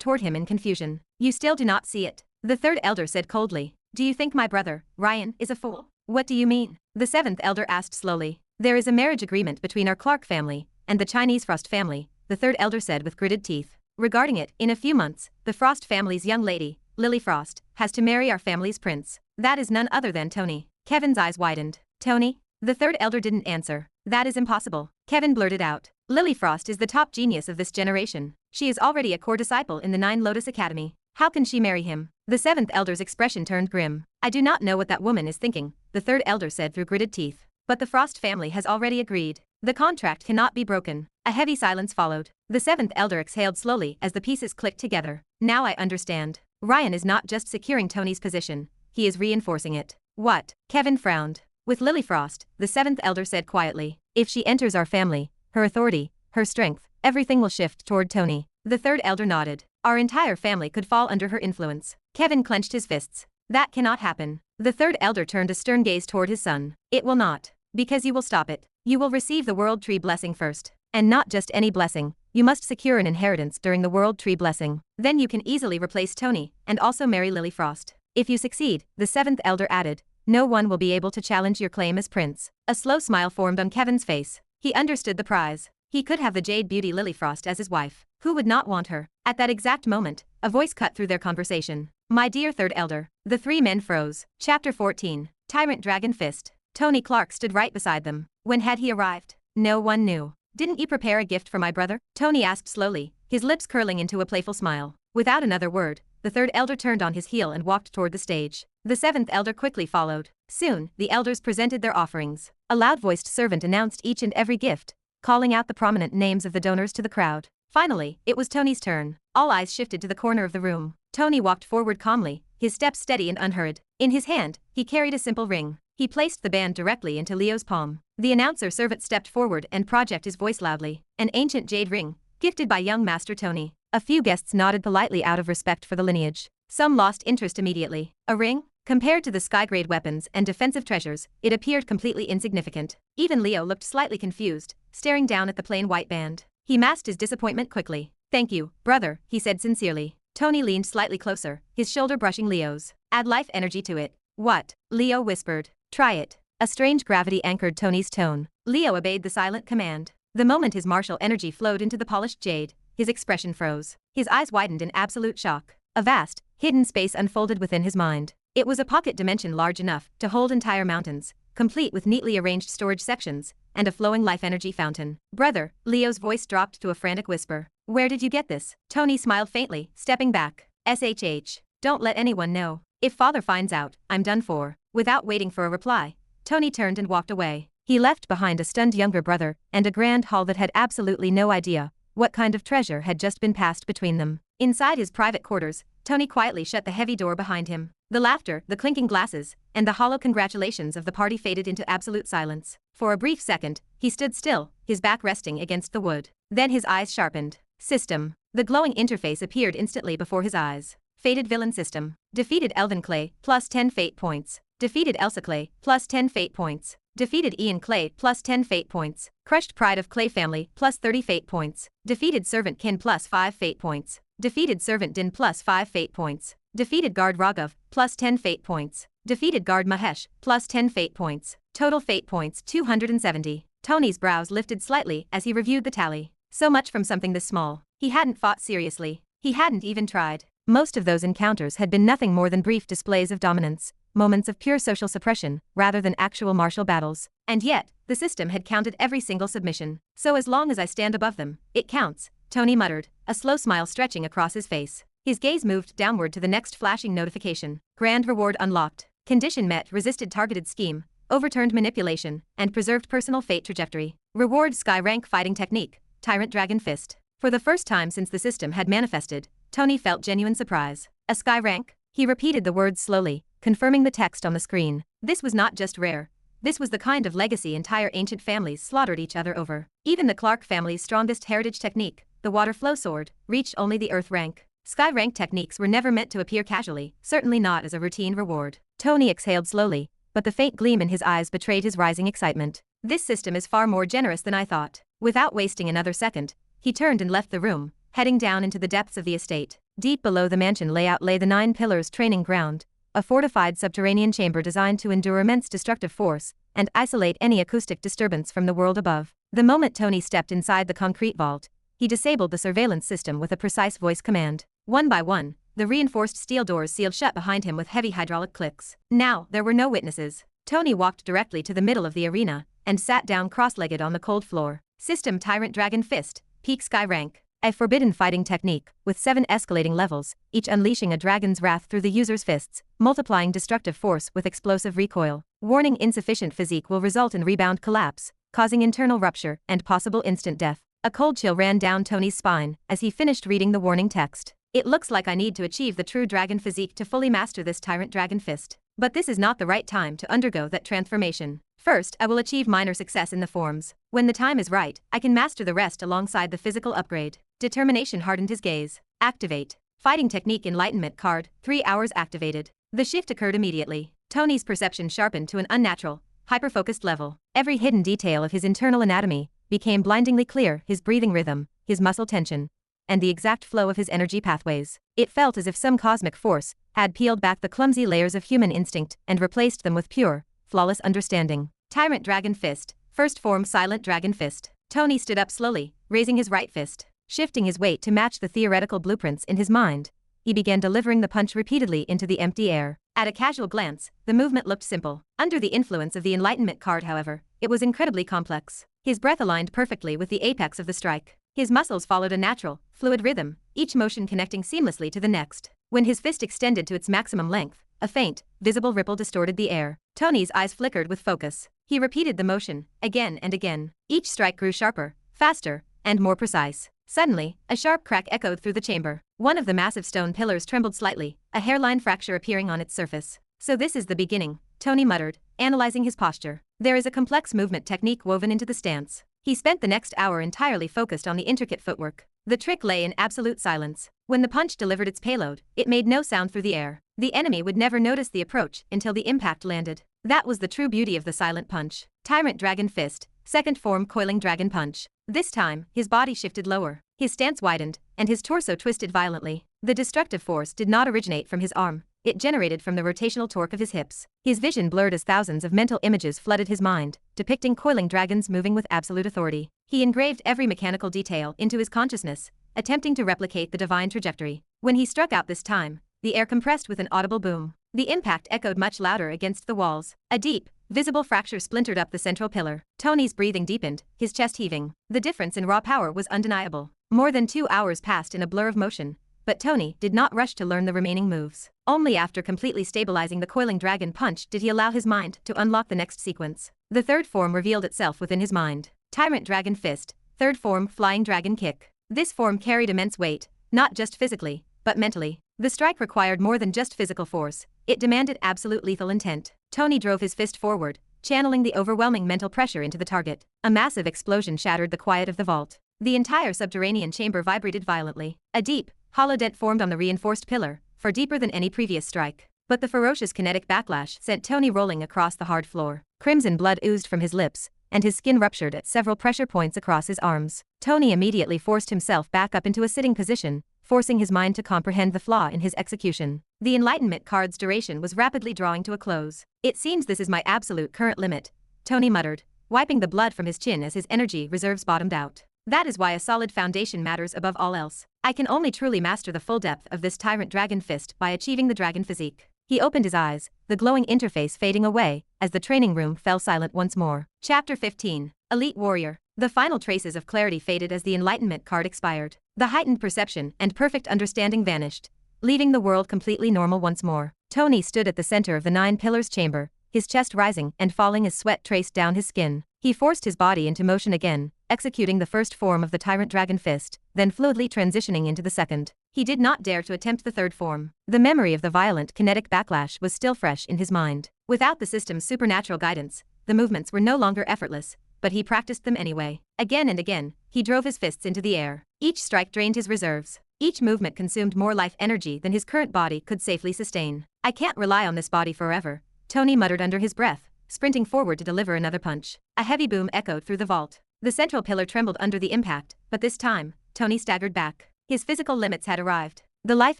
S1: toward him in confusion. "You still do not see it," the third elder said coldly. "Do you think my brother, Ryan, is a fool?" "What do you mean?" the seventh elder asked slowly. "There is a marriage agreement between our Clark family and the Chinese Frost family," the third elder said with gritted teeth. "Regarding it, in a few months, the Frost family's young lady, Lily Frost, has to marry our family's prince. That is none other than Tony." Kevin's eyes widened. "Tony?" The third elder didn't answer. "That is impossible," Kevin blurted out. "Lily Frost is the top genius of this generation. She is already a core disciple in the Nine Lotus Academy. How can she marry him?" The seventh elder's expression turned grim. "I do not know what that woman is thinking," the third elder said through gritted teeth. "But the Frost family has already agreed. The contract cannot be broken." A heavy silence followed. The seventh elder exhaled slowly as the pieces clicked together. "Now I understand. Ryan is not just securing Tony's position, he is reinforcing it." "What?" Kevin frowned. "With Lily Frost," the seventh elder said quietly. "If she enters our family, her authority, her strength, everything will shift toward Tony." The third elder nodded. "Our entire family could fall under her influence." Kevin clenched his fists. "That cannot happen." The third elder turned a stern gaze toward his son. "It will not. Because you will stop it. You will receive the World Tree blessing first. And not just any blessing. You must secure an inheritance during the World Tree blessing. Then you can easily replace Tony and also marry Lily Frost. If you succeed," the seventh elder added, "no one will be able to challenge your claim as prince." A slow smile formed on Kevin's face. He understood the prize. He could have the jade beauty Lily Frost as his wife. Who would not want her? At that exact moment, a voice cut through their conversation. "My dear third elder." The three men froze. Chapter 14. Tyrant Dragon Fist. Tony Clark stood right beside them. When had he arrived? No one knew. "Didn't you prepare a gift for my brother?" Tony asked slowly, his lips curling into a playful smile. Without another word, the third elder turned on his heel and walked toward the stage. The seventh elder quickly followed. Soon, the elders presented their offerings. A loud-voiced servant announced each and every gift, calling out the prominent names of the donors to the crowd. Finally, it was Tony's turn. All eyes shifted to the corner of the room. Tony walked forward calmly, his steps steady and unhurried. In his hand, he carried a simple ring. He placed the band directly into Leo's palm. The announcer servant stepped forward and projected his voice loudly. "An ancient jade ring, gifted by young Master Tony." A few guests nodded politely out of respect for the lineage. Some lost interest immediately. A ring? Compared to the sky-grade weapons and defensive treasures, it appeared completely insignificant. Even Leo looked slightly confused, staring down at the plain white band. He masked his disappointment quickly. "Thank you, brother," he said sincerely. Tony leaned slightly closer, his shoulder brushing Leo's. "Add life energy to it." "What?" Leo whispered. "Try it." A strange gravity anchored Tony's tone. Leo obeyed the silent command. The moment his martial energy flowed into the polished jade, his expression froze. His eyes widened in absolute shock. A vast, hidden space unfolded within his mind. It was a pocket dimension large enough to hold entire mountains, complete with neatly arranged storage sections and a flowing life energy fountain. "Brother," Leo's voice dropped to a frantic whisper. "Where did you get this?" Tony smiled faintly, stepping back. "SHH. Don't let anyone know. If father finds out, I'm done for." Without waiting for a reply, Tony turned and walked away. He left behind a stunned younger brother and a grand hall that had absolutely no idea what kind of treasure had just been passed between them. Inside his private quarters, Tony quietly shut the heavy door behind him. The laughter, the clinking glasses, and the hollow congratulations of the party faded into absolute silence. For a brief second, he stood still, his back resting against the wood. Then his eyes sharpened. System. The glowing interface appeared instantly before his eyes. Fated villain system. Defeated Elvin Clay, plus 10 fate points. Defeated Elsa Clay, plus 10 fate points. Defeated Ian Clay, plus 10 fate points. Crushed Pride of Clay family, plus 30 fate points. Defeated Servant Kin, plus 5 fate points. Defeated Servant Din, plus 5 fate points. Defeated Guard Raghav, plus 10 fate points. Defeated Guard Mahesh, plus 10 fate points. Total fate points 270. Tony's brows lifted slightly as he reviewed the tally. So much from something this small. He hadn't fought seriously. He hadn't even tried. Most of those encounters had been nothing more than brief displays of dominance, moments of pure social suppression, rather than actual martial battles. And yet, the system had counted every single submission. "So as long as I stand above them, it counts," Tony muttered, a slow smile stretching across his face. His gaze moved downward to the next flashing notification. Grand reward unlocked. Condition met. Resisted targeted scheme, overturned manipulation, and preserved personal fate trajectory. Reward Sky rank fighting technique. Tyrant Dragon Fist. For the first time since the system had manifested, Tony felt genuine surprise. A sky rank? He repeated the words slowly, confirming the text on the screen. This was not just rare. This was the kind of legacy entire ancient families slaughtered each other over. Even the Clark family's strongest heritage technique, the water flow sword, reached only the earth rank. Sky rank techniques were never meant to appear casually, certainly not as a routine reward. Tony exhaled slowly, but the faint gleam in his eyes betrayed his rising excitement. This system is far more generous than I thought. Without wasting another second, he turned and left the room, heading down into the depths of the estate. Deep below the mansion layout lay the 9 Pillars training ground, a fortified subterranean chamber designed to endure immense destructive force and isolate any acoustic disturbance from the world above. The moment Tony stepped inside the concrete vault, he disabled the surveillance system with a precise voice command. One by one, the reinforced steel doors sealed shut behind him with heavy hydraulic clicks. Now, there were no witnesses. Tony walked directly to the middle of the arena and sat down cross-legged on the cold floor. System Tyrant Dragon Fist, Peak Sky Rank. A forbidden fighting technique, with 7 escalating levels, each unleashing a dragon's wrath through the user's fists, multiplying destructive force with explosive recoil. Warning: insufficient physique will result in rebound collapse, causing internal rupture and possible instant death. A cold chill ran down Tony's spine as he finished reading the warning text. It looks like I need to achieve the true dragon physique to fully master this Tyrant Dragon Fist. But this is not the right time to undergo that transformation. First, I will achieve minor success in the forms. When the time is right, I can master the rest alongside the physical upgrade. Determination hardened his gaze. Activate. Fighting Technique Enlightenment card, 3 hours activated. The shift occurred immediately. Tony's perception sharpened to an unnatural, hyper-focused level. Every hidden detail of his internal anatomy became blindingly clear: his breathing rhythm, his muscle tension, and the exact flow of his energy pathways. It felt as if some cosmic force had peeled back the clumsy layers of human instinct and replaced them with pure, flawless understanding. Tyrant Dragon Fist, first form Silent Dragon Fist. Tony stood up slowly, raising his right fist. Shifting his weight to match the theoretical blueprints in his mind, he began delivering the punch repeatedly into the empty air. At a casual glance, the movement looked simple. Under the influence of the Enlightenment card, however, it was incredibly complex. His breath aligned perfectly with the apex of the strike. His muscles followed a natural, fluid rhythm, each motion connecting seamlessly to the next. When his fist extended to its maximum length, a faint, visible ripple distorted the air. Tony's eyes flickered with focus. He repeated the motion, again and again. Each strike grew sharper, faster, and more precise. Suddenly, a sharp crack echoed through the chamber. One of the massive stone pillars trembled slightly, a hairline fracture appearing on its surface. So this is the beginning, Tony muttered, analyzing his posture. There is a complex movement technique woven into the stance. He spent the next hour entirely focused on the intricate footwork. The trick lay in absolute silence. When the punch delivered its payload, it made no sound through the air. The enemy would never notice the approach until the impact landed. That was the true beauty of the silent punch. Tyrant Dragon Fist, second form Coiling Dragon Punch. This time, his body shifted lower. His stance widened, and his torso twisted violently. The destructive force did not originate from his arm. It generated from the rotational torque of his hips. His vision blurred as thousands of mental images flooded his mind, depicting coiling dragons moving with absolute authority. He engraved every mechanical detail into his consciousness, attempting to replicate the divine trajectory. When he struck out this time, the air compressed with an audible boom. The impact echoed much louder against the walls. A deep, visible fracture splintered up the central pillar. Tony's breathing deepened, his chest heaving. The difference in raw power was undeniable. More than 2 hours passed in a blur of motion, but Tony did not rush to learn the remaining moves. Only after completely stabilizing the coiling dragon punch did he allow his mind to unlock the next sequence. The third form revealed itself within his mind. Tyrant Dragon Fist, third form Flying Dragon Kick. This form carried immense weight, not just physically, but mentally. The strike required more than just physical force. It demanded absolute lethal intent. Tony drove his fist forward, channeling the overwhelming mental pressure into the target. A massive explosion shattered the quiet of the vault. The entire subterranean chamber vibrated violently. A deep, hollow dent formed on the reinforced pillar, far deeper than any previous strike. But the ferocious kinetic backlash sent Tony rolling across the hard floor. Crimson blood oozed from his lips, and his skin ruptured at several pressure points across his arms. Tony immediately forced himself back up into a sitting position, forcing his mind to comprehend the flaw in his execution. The Enlightenment card's duration was rapidly drawing to a close. It seems this is my absolute current limit, Tony muttered, wiping the blood from his chin as his energy reserves bottomed out. That is why a solid foundation matters above all else. I can only truly master the full depth of this Tyrant Dragon Fist by achieving the dragon physique. He opened his eyes, the glowing interface fading away as the training room fell silent once more. Chapter 15. Elite Warrior. The final traces of clarity faded as the Enlightenment card expired. The heightened perception and perfect understanding vanished, leaving the world completely normal once more. Tony stood at the center of the 9 Pillars chamber, his chest rising and falling as sweat traced down his skin. He forced his body into motion again, executing the first form of the tyrant dragon fist, then fluidly transitioning into the second. He did not dare to attempt the third form. The memory of the violent kinetic backlash was still fresh in his mind. Without the system's supernatural guidance, the movements were no longer effortless, but he practiced them anyway. Again and again, he drove his fists into the air. Each strike drained his reserves. Each movement consumed more life energy than his current body could safely sustain. I can't rely on this body forever, Tony muttered under his breath, sprinting forward to deliver another punch. A heavy boom echoed through the vault. The central pillar trembled under the impact, but this time, Tony staggered back. His physical limits had arrived. The life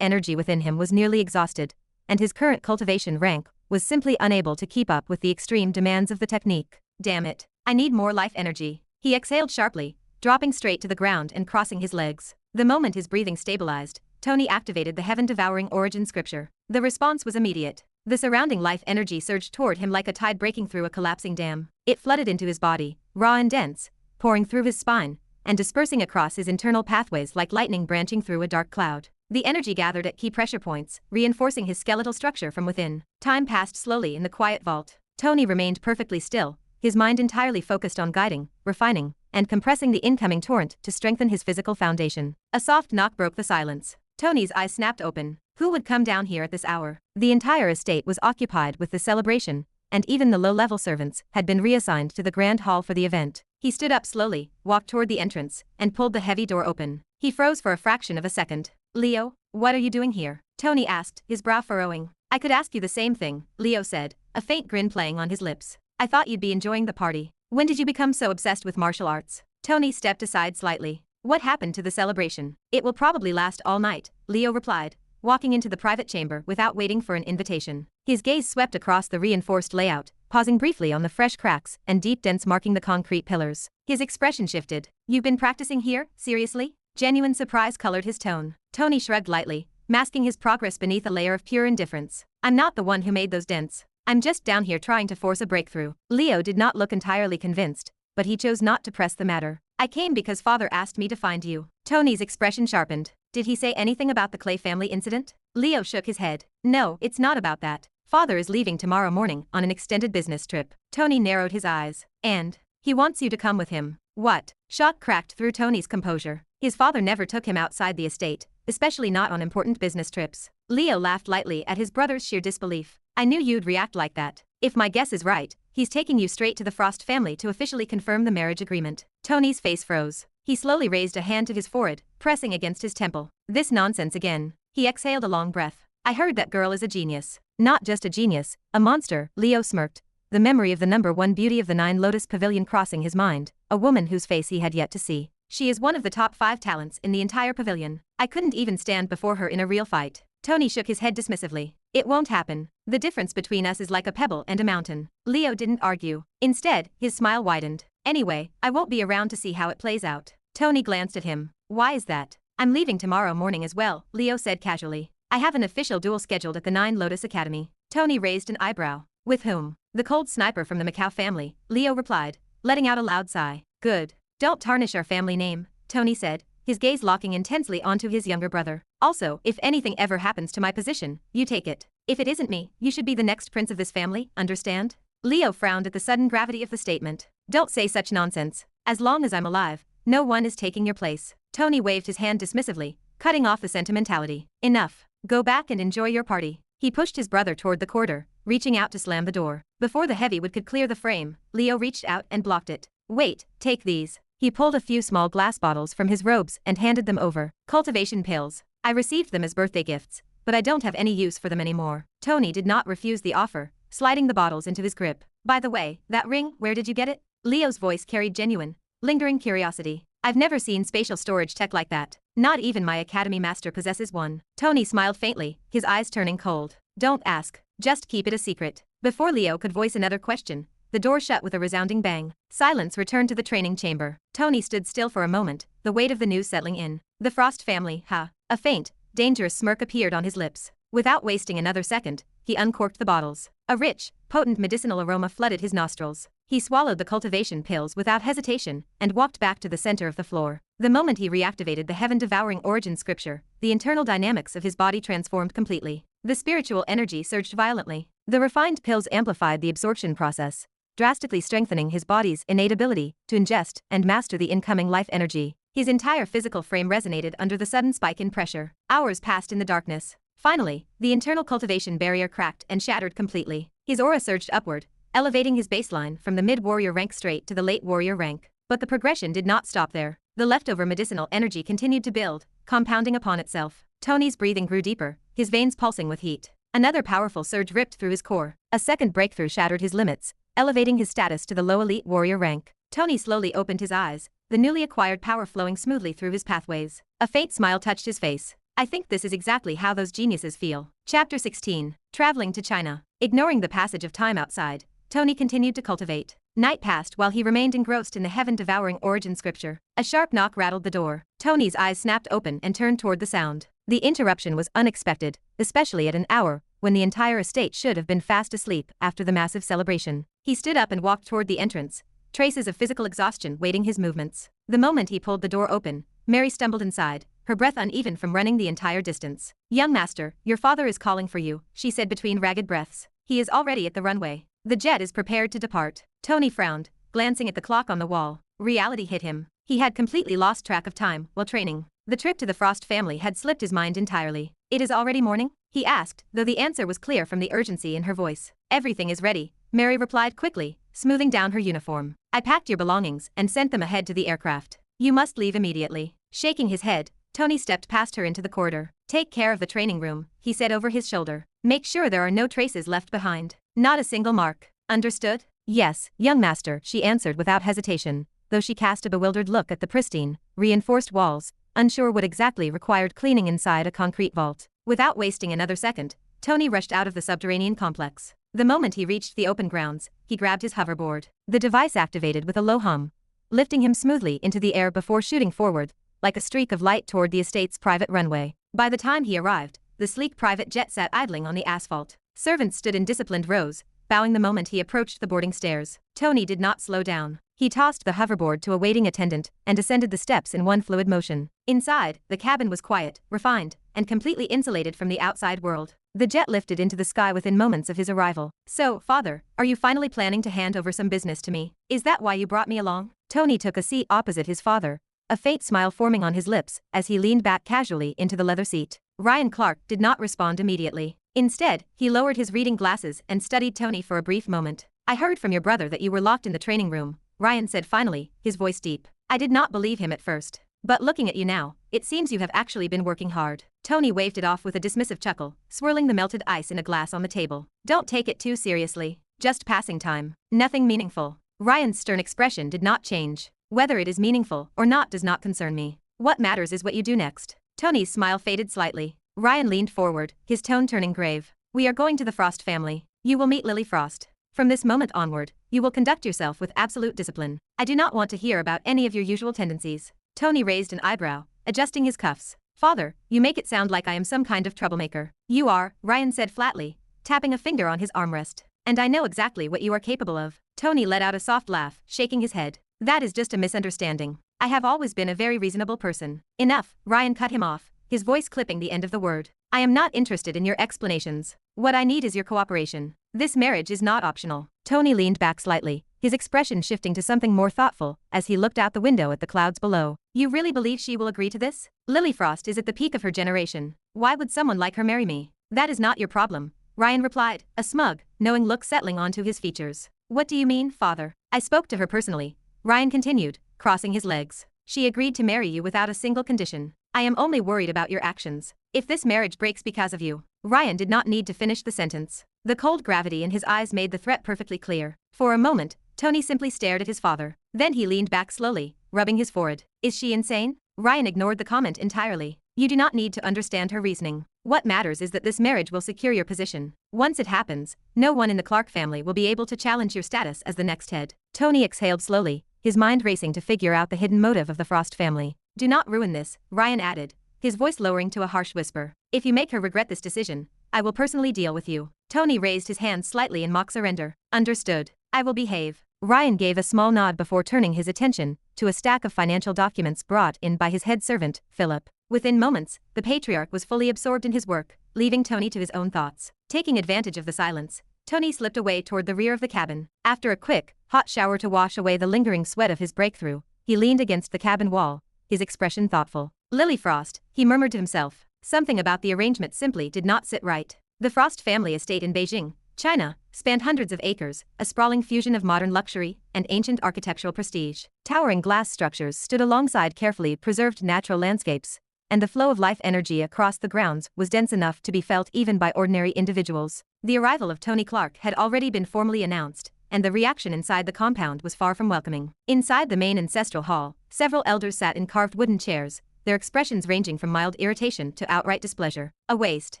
S1: energy within him was nearly exhausted, and his current cultivation rank was simply unable to keep up with the extreme demands of the technique. Damn it. I need more life energy. He exhaled sharply, dropping straight to the ground and crossing his legs. The moment his breathing stabilized, Tony activated the heaven-devouring origin scripture. The response was immediate. The surrounding life energy surged toward him like a tide breaking through a collapsing dam. It flooded into his body, raw and dense, pouring through his spine, and dispersing across his internal pathways like lightning branching through a dark cloud. The energy gathered at key pressure points, reinforcing his skeletal structure from within. Time passed slowly in the quiet vault. Tony remained perfectly still, his mind entirely focused on guiding, refining, and compressing the incoming torrent to strengthen his physical foundation. A soft knock broke the silence. Tony's eyes snapped open. Who would come down here at this hour? The entire estate was occupied with the celebration, and even the low-level servants had been reassigned to the grand hall for the event. He stood up slowly, walked toward the entrance, and pulled the heavy door open. He froze for a fraction of a second. Leo, what are you doing here? Tony asked, his brow furrowing. I could ask you the same thing, Leo said, a faint grin playing on his lips. I thought you'd be enjoying the party. When did you become so obsessed with martial arts? Tony stepped aside slightly. What happened to the celebration? It will probably last all night, Leo replied, walking into the private chamber without waiting for an invitation. His gaze swept across the reinforced layout, pausing briefly on the fresh cracks and deep dents marking the concrete pillars. His expression shifted. You've been practicing here, seriously? Genuine surprise colored his tone. Tony shrugged lightly, masking his progress beneath a layer of pure indifference. I'm not the one who made those dents. I'm just down here trying to force a breakthrough. Leo did not look entirely convinced, but he chose not to press the matter. I came because father asked me to find you. Tony's expression sharpened. Did he say anything about the Clay family incident? Leo shook his head. No, it's not about that. Father is leaving tomorrow morning on an extended business trip. Tony narrowed his eyes. And he wants you to come with him. What? Shock cracked through Tony's composure. His father never took him outside the estate, especially not on important business trips. Leo laughed lightly at his brother's sheer disbelief. I knew you'd react like that. If my guess is right, he's taking you straight to the Frost family to officially confirm the marriage agreement. Tony's face froze. He slowly raised a hand to his forehead, pressing against his temple. This nonsense again. He exhaled a long breath. I heard that girl is a genius. Not just a genius, a monster, Leo smirked, the memory of the #1 beauty of the Nine Lotus Pavilion crossing his mind, a woman whose face he had yet to see. She is one of the top 5 talents in the entire pavilion. I couldn't even stand before her in a real fight. Tony shook his head dismissively. It won't happen. The difference between us is like a pebble and a mountain. Leo didn't argue. Instead, his smile widened. Anyway, I won't be around to see how it plays out. Tony glanced at him. Why is that? I'm leaving tomorrow morning as well, Leo said casually. I have an official duel scheduled at the Nine Lotus Academy. Tony raised an eyebrow. With whom? The cold sniper from the Macau family, Leo replied, letting out a loud sigh. Good. Don't tarnish our family name, Tony said, his gaze locking intensely onto his younger brother. Also, if anything ever happens to my position, you take it. If it isn't me, you should be the next prince of this family, understand? Leo frowned at the sudden gravity of the statement. Don't say such nonsense. As long as I'm alive, no one is taking your place. Tony waved his hand dismissively, cutting off the sentimentality. Enough. Go back and enjoy your party. He pushed his brother toward the corridor, reaching out to slam the door. Before the heavyweight could clear the frame, Leo reached out and blocked it. Wait, take these. He pulled a few small glass bottles from his robes and handed them over. Cultivation pills. I received them as birthday gifts, but I don't have any use for them anymore. Tony did not refuse the offer, sliding the bottles into his grip. By the way, that ring, where did you get it? Leo's voice carried genuine, lingering curiosity. I've never seen spatial storage tech like that. Not even my academy master possesses one. Tony smiled faintly, his eyes turning cold. Don't ask. Just keep it a secret. Before Leo could voice another question, the door shut with a resounding bang. Silence returned to the training chamber. Tony stood still for a moment, the weight of the news settling in. The Frost family, huh? A faint, dangerous smirk appeared on his lips. Without wasting another second, he uncorked the bottles. A rich, potent medicinal aroma flooded his nostrils. He swallowed the cultivation pills without hesitation and walked back to the center of the floor. The moment he reactivated the heaven-devouring origin scripture, the internal dynamics of his body transformed completely. The spiritual energy surged violently. The refined pills amplified the absorption process, drastically strengthening his body's innate ability to ingest and master the incoming life energy. His entire physical frame resonated under the sudden spike in pressure. Hours passed in the darkness. Finally, the internal cultivation barrier cracked and shattered completely. His aura surged upward, elevating his baseline from the mid-warrior rank straight to the late warrior rank. But the progression did not stop there. The leftover medicinal energy continued to build, compounding upon itself. Tony's breathing grew deeper, his veins pulsing with heat. Another powerful surge ripped through his core. A second breakthrough shattered his limits, elevating his status to the low elite warrior rank. Tony slowly opened his eyes, the newly acquired power flowing smoothly through his pathways. A faint smile touched his face. I think this is exactly how those geniuses feel. Chapter 16. Traveling to China. Ignoring the passage of time outside, Tony continued to cultivate. Night passed while he remained engrossed in the heaven-devouring origin scripture. A sharp knock rattled the door. Tony's eyes snapped open and turned toward the sound. The interruption was unexpected, especially at an hour when the entire estate should have been fast asleep after the massive celebration. He stood up and walked toward the entrance, traces of physical exhaustion weighting his movements. The moment he pulled the door open, Mary stumbled inside, her breath uneven from running the entire distance. "Young master, your father is calling for you," she said between ragged breaths. "He is already at the runway. The jet is prepared to depart." Tony frowned, glancing at the clock on the wall. Reality hit him. He had completely lost track of time while training. The trip to the Frost family had slipped his mind entirely. "It is already morning?" he asked, though the answer was clear from the urgency in her voice. "Everything is ready," Mary replied quickly, smoothing down her uniform. "I packed your belongings and sent them ahead to the aircraft. You must leave immediately." Shaking his head, Tony stepped past her into the corridor. "Take care of the training room," he said over his shoulder. "Make sure there are no traces left behind. Not a single mark. Understood?" "Yes, young master," she answered without hesitation, though she cast a bewildered look at the pristine, reinforced walls, unsure what exactly required cleaning inside a concrete vault. Without wasting another second, Tony rushed out of the subterranean complex. The moment he reached the open grounds, he grabbed his hoverboard. The device activated with a low hum, lifting him smoothly into the air before shooting forward, like a streak of light toward the estate's private runway. By the time he arrived, the sleek private jet sat idling on the asphalt. Servants stood in disciplined rows, bowing the moment he approached the boarding stairs. Tony did not slow down. He tossed the hoverboard to a waiting attendant and ascended the steps in one fluid motion. Inside, the cabin was quiet, refined, and completely insulated from the outside world. The jet lifted into the sky within moments of his arrival. "So, father, are you finally planning to hand over some business to me? Is that why you brought me along?" Tony took a seat opposite his father, a faint smile forming on his lips as he leaned back casually into the leather seat. Ryan Clark did not respond immediately. Instead, he lowered his reading glasses and studied Tony for a brief moment. "I heard from your brother that you were locked in the training room," Ryan said finally, his voice deep. "I did not believe him at first. But looking at you now, it seems you have actually been working hard." Tony waved it off with a dismissive chuckle, swirling the melted ice in a glass on the table. "Don't take it too seriously. Just passing time. Nothing meaningful." Ryan's stern expression did not change. "Whether it is meaningful or not does not concern me. What matters is what you do next." Tony's smile faded slightly. Ryan leaned forward, his tone turning grave. "We are going to the Frost family. You will meet Lily Frost. From this moment onward, you will conduct yourself with absolute discipline. I do not want to hear about any of your usual tendencies." Tony raised an eyebrow, adjusting his cuffs. "Father, you make it sound like I am some kind of troublemaker." "You are," Ryan said flatly, tapping a finger on his armrest. "And I know exactly what you are capable of." Tony let out a soft laugh, shaking his head. "That is just a misunderstanding. I have always been a very reasonable person." "Enough," Ryan cut him off, his voice clipping the end of the word. "I am not interested in your explanations. What I need is your cooperation. This marriage is not optional." Tony leaned back slightly, his expression shifting to something more thoughtful as he looked out the window at the clouds below. "You really believe she will agree to this? Lily Frost is at the peak of her generation. Why would someone like her marry me?" "That is not your problem," Ryan replied, a smug, knowing look settling onto his features. "What do you mean, father?" "I spoke to her personally," Ryan continued, crossing his legs. "She agreed to marry you without a single condition. I am only worried about your actions. If this marriage breaks because of you." Ryan did not need to finish the sentence. The cold gravity in his eyes made the threat perfectly clear. For a moment, Tony simply stared at his father. Then he leaned back slowly, rubbing his forehead. "Is she insane?" Ryan ignored the comment entirely. "You do not need to understand her reasoning. What matters is that this marriage will secure your position. Once it happens, no one in the Clark family will be able to challenge your status as the next head." Tony exhaled slowly, his mind racing to figure out the hidden motive of the Frost family. "Do not ruin this," Ryan added, his voice lowering to a harsh whisper. "If you make her regret this decision, I will personally deal with you." Tony raised his hand slightly in mock surrender. "Understood. I will behave." Ryan gave a small nod before turning his attention to a stack of financial documents brought in by his head servant, Philip. Within moments, the patriarch was fully absorbed in his work, leaving Tony to his own thoughts. Taking advantage of the silence, Tony slipped away toward the rear of the cabin. After a quick, hot shower to wash away the lingering sweat of his breakthrough, he leaned against the cabin wall, his expression thoughtful. Lily Frost, he murmured to himself. Something about the arrangement simply did not sit right. The Frost family estate in Beijing, China, spanned hundreds of acres, a sprawling fusion of modern luxury and ancient architectural prestige. Towering glass structures stood alongside carefully preserved natural landscapes, and the flow of life energy across the grounds was dense enough to be felt even by ordinary individuals. The arrival of Tony Clark had already been formally announced, and the reaction inside the compound was far from welcoming. Inside the main ancestral hall, several elders sat in carved wooden chairs, their expressions ranging from mild irritation to outright displeasure. A waste.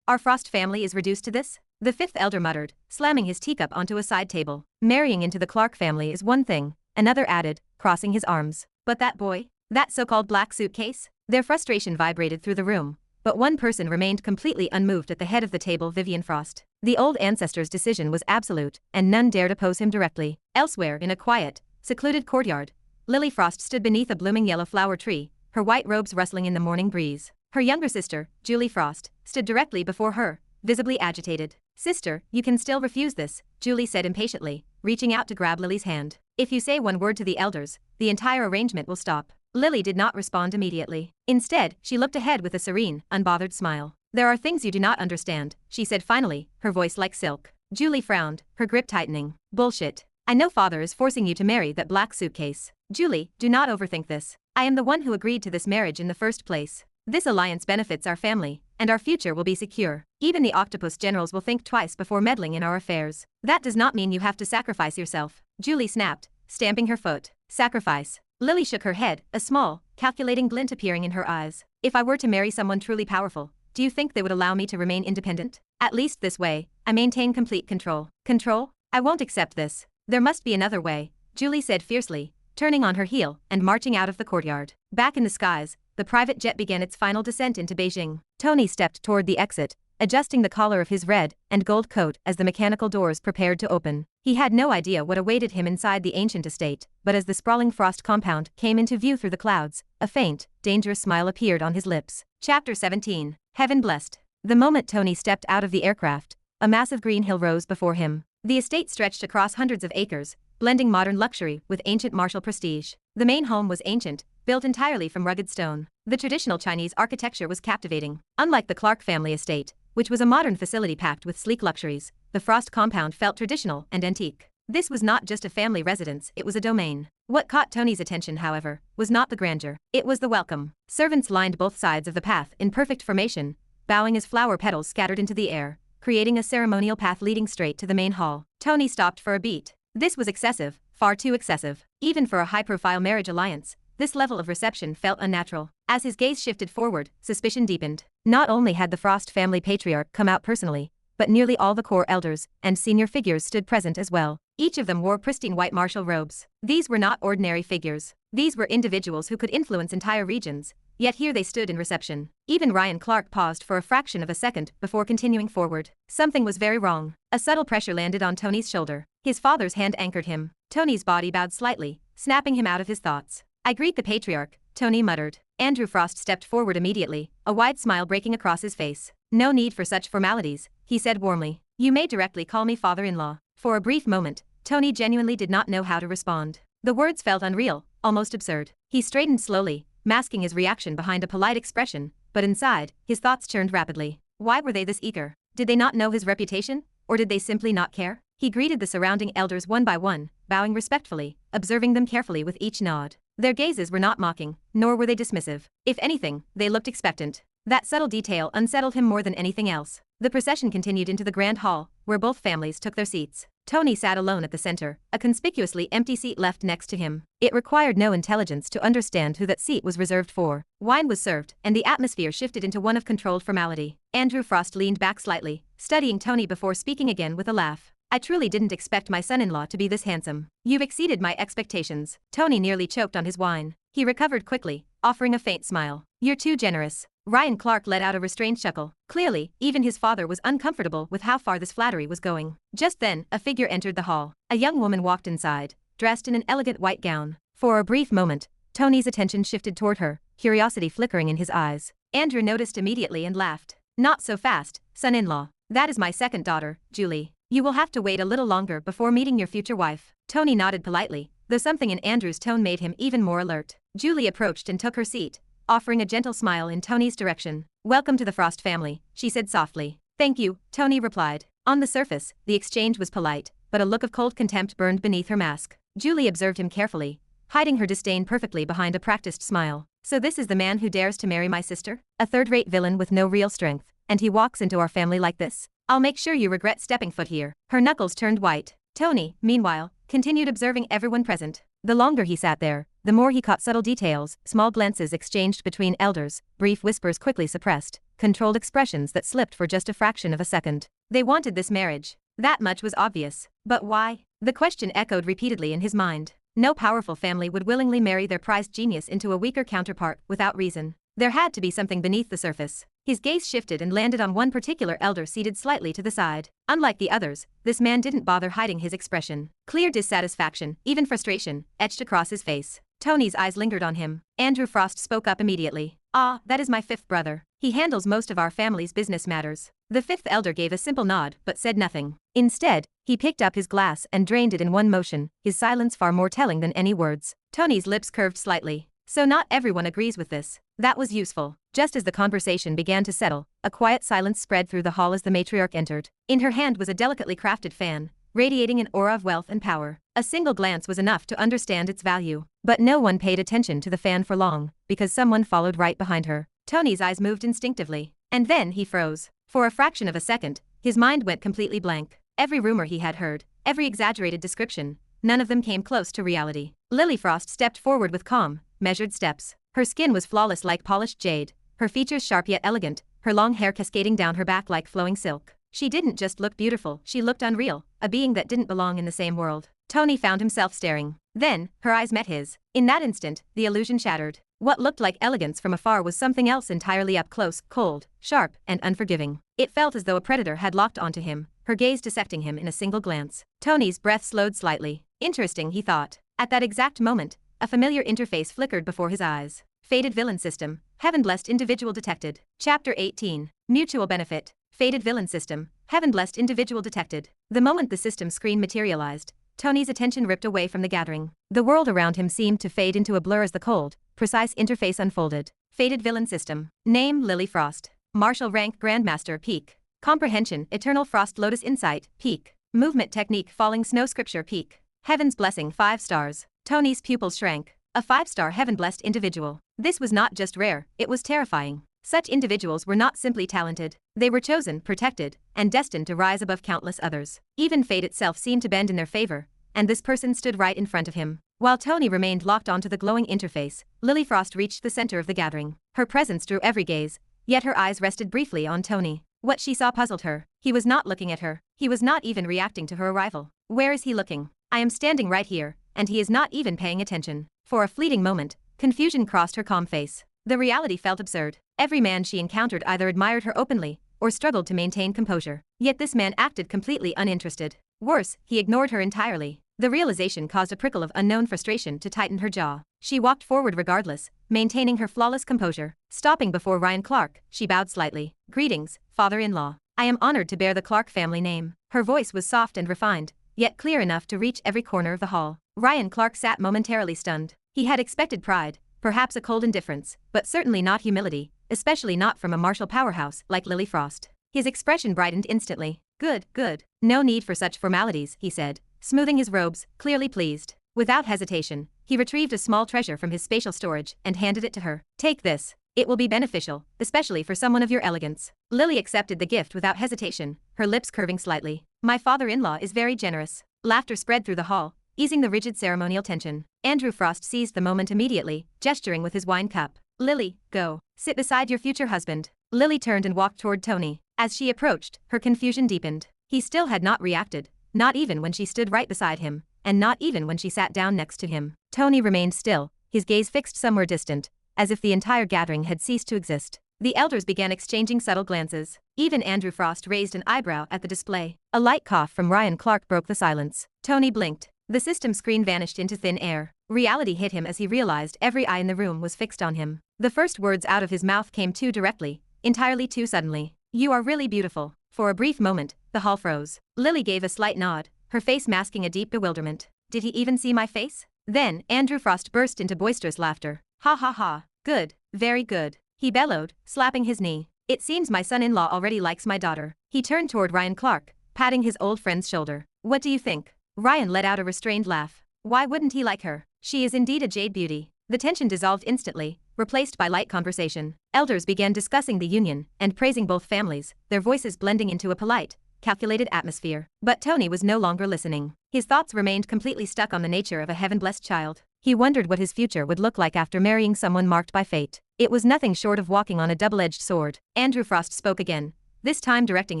S1: Our Frost family is reduced to this? The fifth elder muttered, slamming his teacup onto a side table. Marrying into the Clark family is one thing, another added, crossing his arms. But that boy? That so-called black suitcase? Their frustration vibrated through the room, but one person remained completely unmoved at the head of the table, Vivian Frost. The old ancestor's decision was absolute, and none dared oppose him directly. Elsewhere, in a quiet, secluded courtyard, Lily Frost stood beneath a blooming yellow flower tree, her white robes rustling in the morning breeze. Her younger sister, Julie Frost, stood directly before her, visibly agitated. Sister, you can still refuse this, Julie said impatiently, reaching out to grab Lily's hand. If you say one word to the elders, the entire arrangement will stop. Lily did not respond immediately. Instead, she looked ahead with a serene, unbothered smile. There are things you do not understand, she said finally, her voice like silk. Julie frowned, her grip tightening. Bullshit. I know father is forcing you to marry that black suitcase. Julie, do not overthink this. I am the one who agreed to this marriage in the first place. This alliance benefits our family, and our future will be secure. Even the octopus generals will think twice before meddling in our affairs. That does not mean you have to sacrifice yourself, Julie snapped, stamping her foot. Sacrifice. Lily shook her head, a small, calculating glint appearing in her eyes. If I were to marry someone truly powerful, do you think they would allow me to remain independent? At least this way, I maintain complete control. Control? I won't accept this. There must be another way, Julie said fiercely, turning on her heel and marching out of the courtyard. Back in the skies, the private jet began its final descent into Beijing. Tony stepped toward the exit, adjusting the collar of his red and gold coat as the mechanical doors prepared to open. He had no idea what awaited him inside the ancient estate, but as the sprawling Frost compound came into view through the clouds, a faint, dangerous smile appeared on his lips. Chapter 17. Heaven Blessed. The moment Tony stepped out of the aircraft, a massive green hill rose before him. The estate stretched across hundreds of acres, blending modern luxury with ancient martial prestige. The main home was ancient, built entirely from rugged stone. The traditional Chinese architecture was captivating. Unlike the Clark family estate, which was a modern facility packed with sleek luxuries, the Frost compound felt traditional and antique. This was not just a family residence, it was a domain. What caught Tony's attention, however, was not the grandeur. It was the welcome. Servants lined both sides of the path in perfect formation, bowing as flower petals scattered into the air, creating a ceremonial path leading straight to the main hall. Tony stopped for a beat. This was excessive, far too excessive. Even for a high-profile marriage alliance, this level of reception felt unnatural. As his gaze shifted forward, suspicion deepened. Not only had the Frost family patriarch come out personally, but nearly all the core elders and senior figures stood present as well. Each of them wore pristine white martial robes. These were not ordinary figures. These were individuals who could influence entire regions, yet here they stood in reception. Even Ryan Clark paused for a fraction of a second before continuing forward. Something was very wrong. A subtle pressure landed on Tony's shoulder. His father's hand anchored him. Tony's body bowed slightly, snapping him out of his thoughts. I greet the patriarch, Tony muttered. Andrew Frost stepped forward immediately, a wide smile breaking across his face. No need for such formalities, he said warmly. You may directly call me father-in-law. For a brief moment, Tony genuinely did not know how to respond. The words felt unreal, almost absurd. He straightened slowly, masking his reaction behind a polite expression, but inside, his thoughts churned rapidly. Why were they this eager? Did they not know his reputation, or did they simply not care? He greeted the surrounding elders one by one, bowing respectfully, observing them carefully with each nod. Their gazes were not mocking, nor were they dismissive. If anything, they looked expectant. That subtle detail unsettled him more than anything else. The procession continued into the grand hall, where both families took their seats. Tony sat alone at the center, a conspicuously empty seat left next to him. It required no intelligence to understand who that seat was reserved for. Wine was served, and the atmosphere shifted into one of controlled formality. Andrew Frost leaned back slightly, studying Tony before speaking again with a laugh. I truly didn't expect my son-in-law to be this handsome. You've exceeded my expectations. Tony nearly choked on his wine. He recovered quickly, offering a faint smile. You're too generous. Ryan Clark let out a restrained chuckle. Clearly, even his father was uncomfortable with how far this flattery was going. Just then, a figure entered the hall. A young woman walked inside, dressed in an elegant white gown. For a brief moment, Tony's attention shifted toward her, curiosity flickering in his eyes. Andrew noticed immediately and laughed. Not so fast, son-in-law. That is my second daughter, Julie. You will have to wait a little longer before meeting your future wife. Tony nodded politely, though something in Andrew's tone made him even more alert. Julie approached and took her seat, offering a gentle smile in Tony's direction. Welcome to the Frost family, she said softly. Thank you, Tony replied. On the surface, the exchange was polite, but a look of cold contempt burned beneath her mask. Julie observed him carefully, hiding her disdain perfectly behind a practiced smile. So this is the man who dares to marry my sister? A third-rate villain with no real strength, and he walks into our family like this? I'll make sure you regret stepping foot here. Her knuckles turned white. Tony, meanwhile, continued observing everyone present. The longer he sat there, the more he caught subtle details, small glances exchanged between elders, brief whispers quickly suppressed, controlled expressions that slipped for just a fraction of a second. They wanted this marriage. That much was obvious. But why? The question echoed repeatedly in his mind. No powerful family would willingly marry their prized genius into a weaker counterpart without reason. There had to be something beneath the surface. His gaze shifted and landed on one particular elder seated slightly to the side. Unlike the others, this man didn't bother hiding his expression. Clear dissatisfaction, even frustration, etched across his face. Tony's eyes lingered on him. Andrew Frost spoke up immediately. Ah, that is my fifth brother. He handles most of our family's business matters. The fifth elder gave a simple nod but said nothing. Instead, he picked up his glass and drained it in one motion, his silence far more telling than any words. Tony's lips curved slightly. So not everyone agrees with this. That was useful. Just as the conversation began to settle, a quiet silence spread through the hall as the matriarch entered. In her hand was a delicately crafted fan, radiating an aura of wealth and power. A single glance was enough to understand its value. But no one paid attention to the fan for long, because someone followed right behind her. Tony's eyes moved instinctively. And then he froze. For a fraction of a second, his mind went completely blank. Every rumor he had heard, every exaggerated description, none of them came close to reality. Lily Frost stepped forward with calm, measured steps. Her skin was flawless like polished jade, her features sharp yet elegant, her long hair cascading down her back like flowing silk. She didn't just look beautiful, she looked unreal, a being that didn't belong in the same world. Tony found himself staring. Then, her eyes met his. In that instant, the illusion shattered. What looked like elegance from afar was something else entirely up close, cold, sharp, and unforgiving. It felt as though a predator had locked onto him, her gaze dissecting him in a single glance. Tony's breath slowed slightly. Interesting, he thought. At that exact moment, a familiar interface flickered before his eyes. Fated Villain System. Heaven-blessed individual detected. Chapter 18. Mutual benefit. Fated Villain System. Heaven-blessed individual detected. The moment the system screen materialized, Tony's attention ripped away from the gathering. The world around him seemed to fade into a blur as the cold, precise interface unfolded. Fated Villain System. Name Lily Frost. Martial rank Grandmaster Peak. Comprehension Eternal Frost Lotus Insight Peak. Movement Technique Falling Snow Scripture Peak. Heaven's Blessing 5 stars. Tony's pupils shrank. A 5-star heaven-blessed individual. This was not just rare, it was terrifying. Such individuals were not simply talented. They were chosen, protected, and destined to rise above countless others. Even fate itself seemed to bend in their favor, and this person stood right in front of him. While Tony remained locked onto the glowing interface, Lily Frost reached the center of the gathering. Her presence drew every gaze, yet her eyes rested briefly on Tony. What she saw puzzled her. He was not looking at her. He was not even reacting to her arrival. Where is he looking? I am standing right here, and he is not even paying attention. For a fleeting moment, confusion crossed her calm face. The reality felt absurd. Every man she encountered either admired her openly, or struggled to maintain composure. Yet this man acted completely uninterested. Worse, he ignored her entirely. The realization caused a prickle of unknown frustration to tighten her jaw. She walked forward regardless, maintaining her flawless composure. Stopping before Ryan Clark, she bowed slightly. Greetings, father-in-law. I am honored to bear the Clark family name. Her voice was soft and refined, yet clear enough to reach every corner of the hall. Ryan Clark sat momentarily stunned. He had expected pride, perhaps a cold indifference, but certainly not humility, especially not from a martial powerhouse like Lily Frost. His expression brightened instantly. Good, good. No need for such formalities, he said, smoothing his robes, clearly pleased. Without hesitation, he retrieved a small treasure from his spatial storage and handed it to her. Take this. It will be beneficial, especially for someone of your elegance. Lily accepted the gift without hesitation, her lips curving slightly. My father-in-law is very generous. Laughter spread through the hall, easing the rigid ceremonial tension. Andrew Frost seized the moment immediately, gesturing with his wine cup. Lily, go. Sit beside your future husband. Lily turned and walked toward Tony. As she approached, her confusion deepened. He still had not reacted, not even when she stood right beside him, and not even when she sat down next to him. Tony remained still, his gaze fixed somewhere distant, as if the entire gathering had ceased to exist. The elders began exchanging subtle glances. Even Andrew Frost raised an eyebrow at the display. A light cough from Ryan Clark broke the silence. Tony blinked. The system screen vanished into thin air. Reality hit him as he realized every eye in the room was fixed on him. The first words out of his mouth came too directly, entirely too suddenly. You are really beautiful. For a brief moment, The hall froze. Lily gave a slight nod, her face masking a deep bewilderment. Did he even see my face? Then, Andrew Frost burst into boisterous laughter. Ha ha ha. Good, very good. He bellowed, slapping his knee. It seems my son-in-law already likes my daughter. He turned toward Ryan Clark, patting his old friend's shoulder. What do you think? Ryan let out a restrained laugh. Why wouldn't he like her? She is indeed a jade beauty. The tension dissolved instantly, replaced by light conversation. Elders began discussing the union and praising both families, their voices blending into a polite, calculated atmosphere. But Tony was no longer listening. His thoughts remained completely stuck on the nature of a heaven-blessed child. He wondered what his future would look like after marrying someone marked by fate. It was nothing short of walking on a double-edged sword. Andrew Frost spoke again, this time directing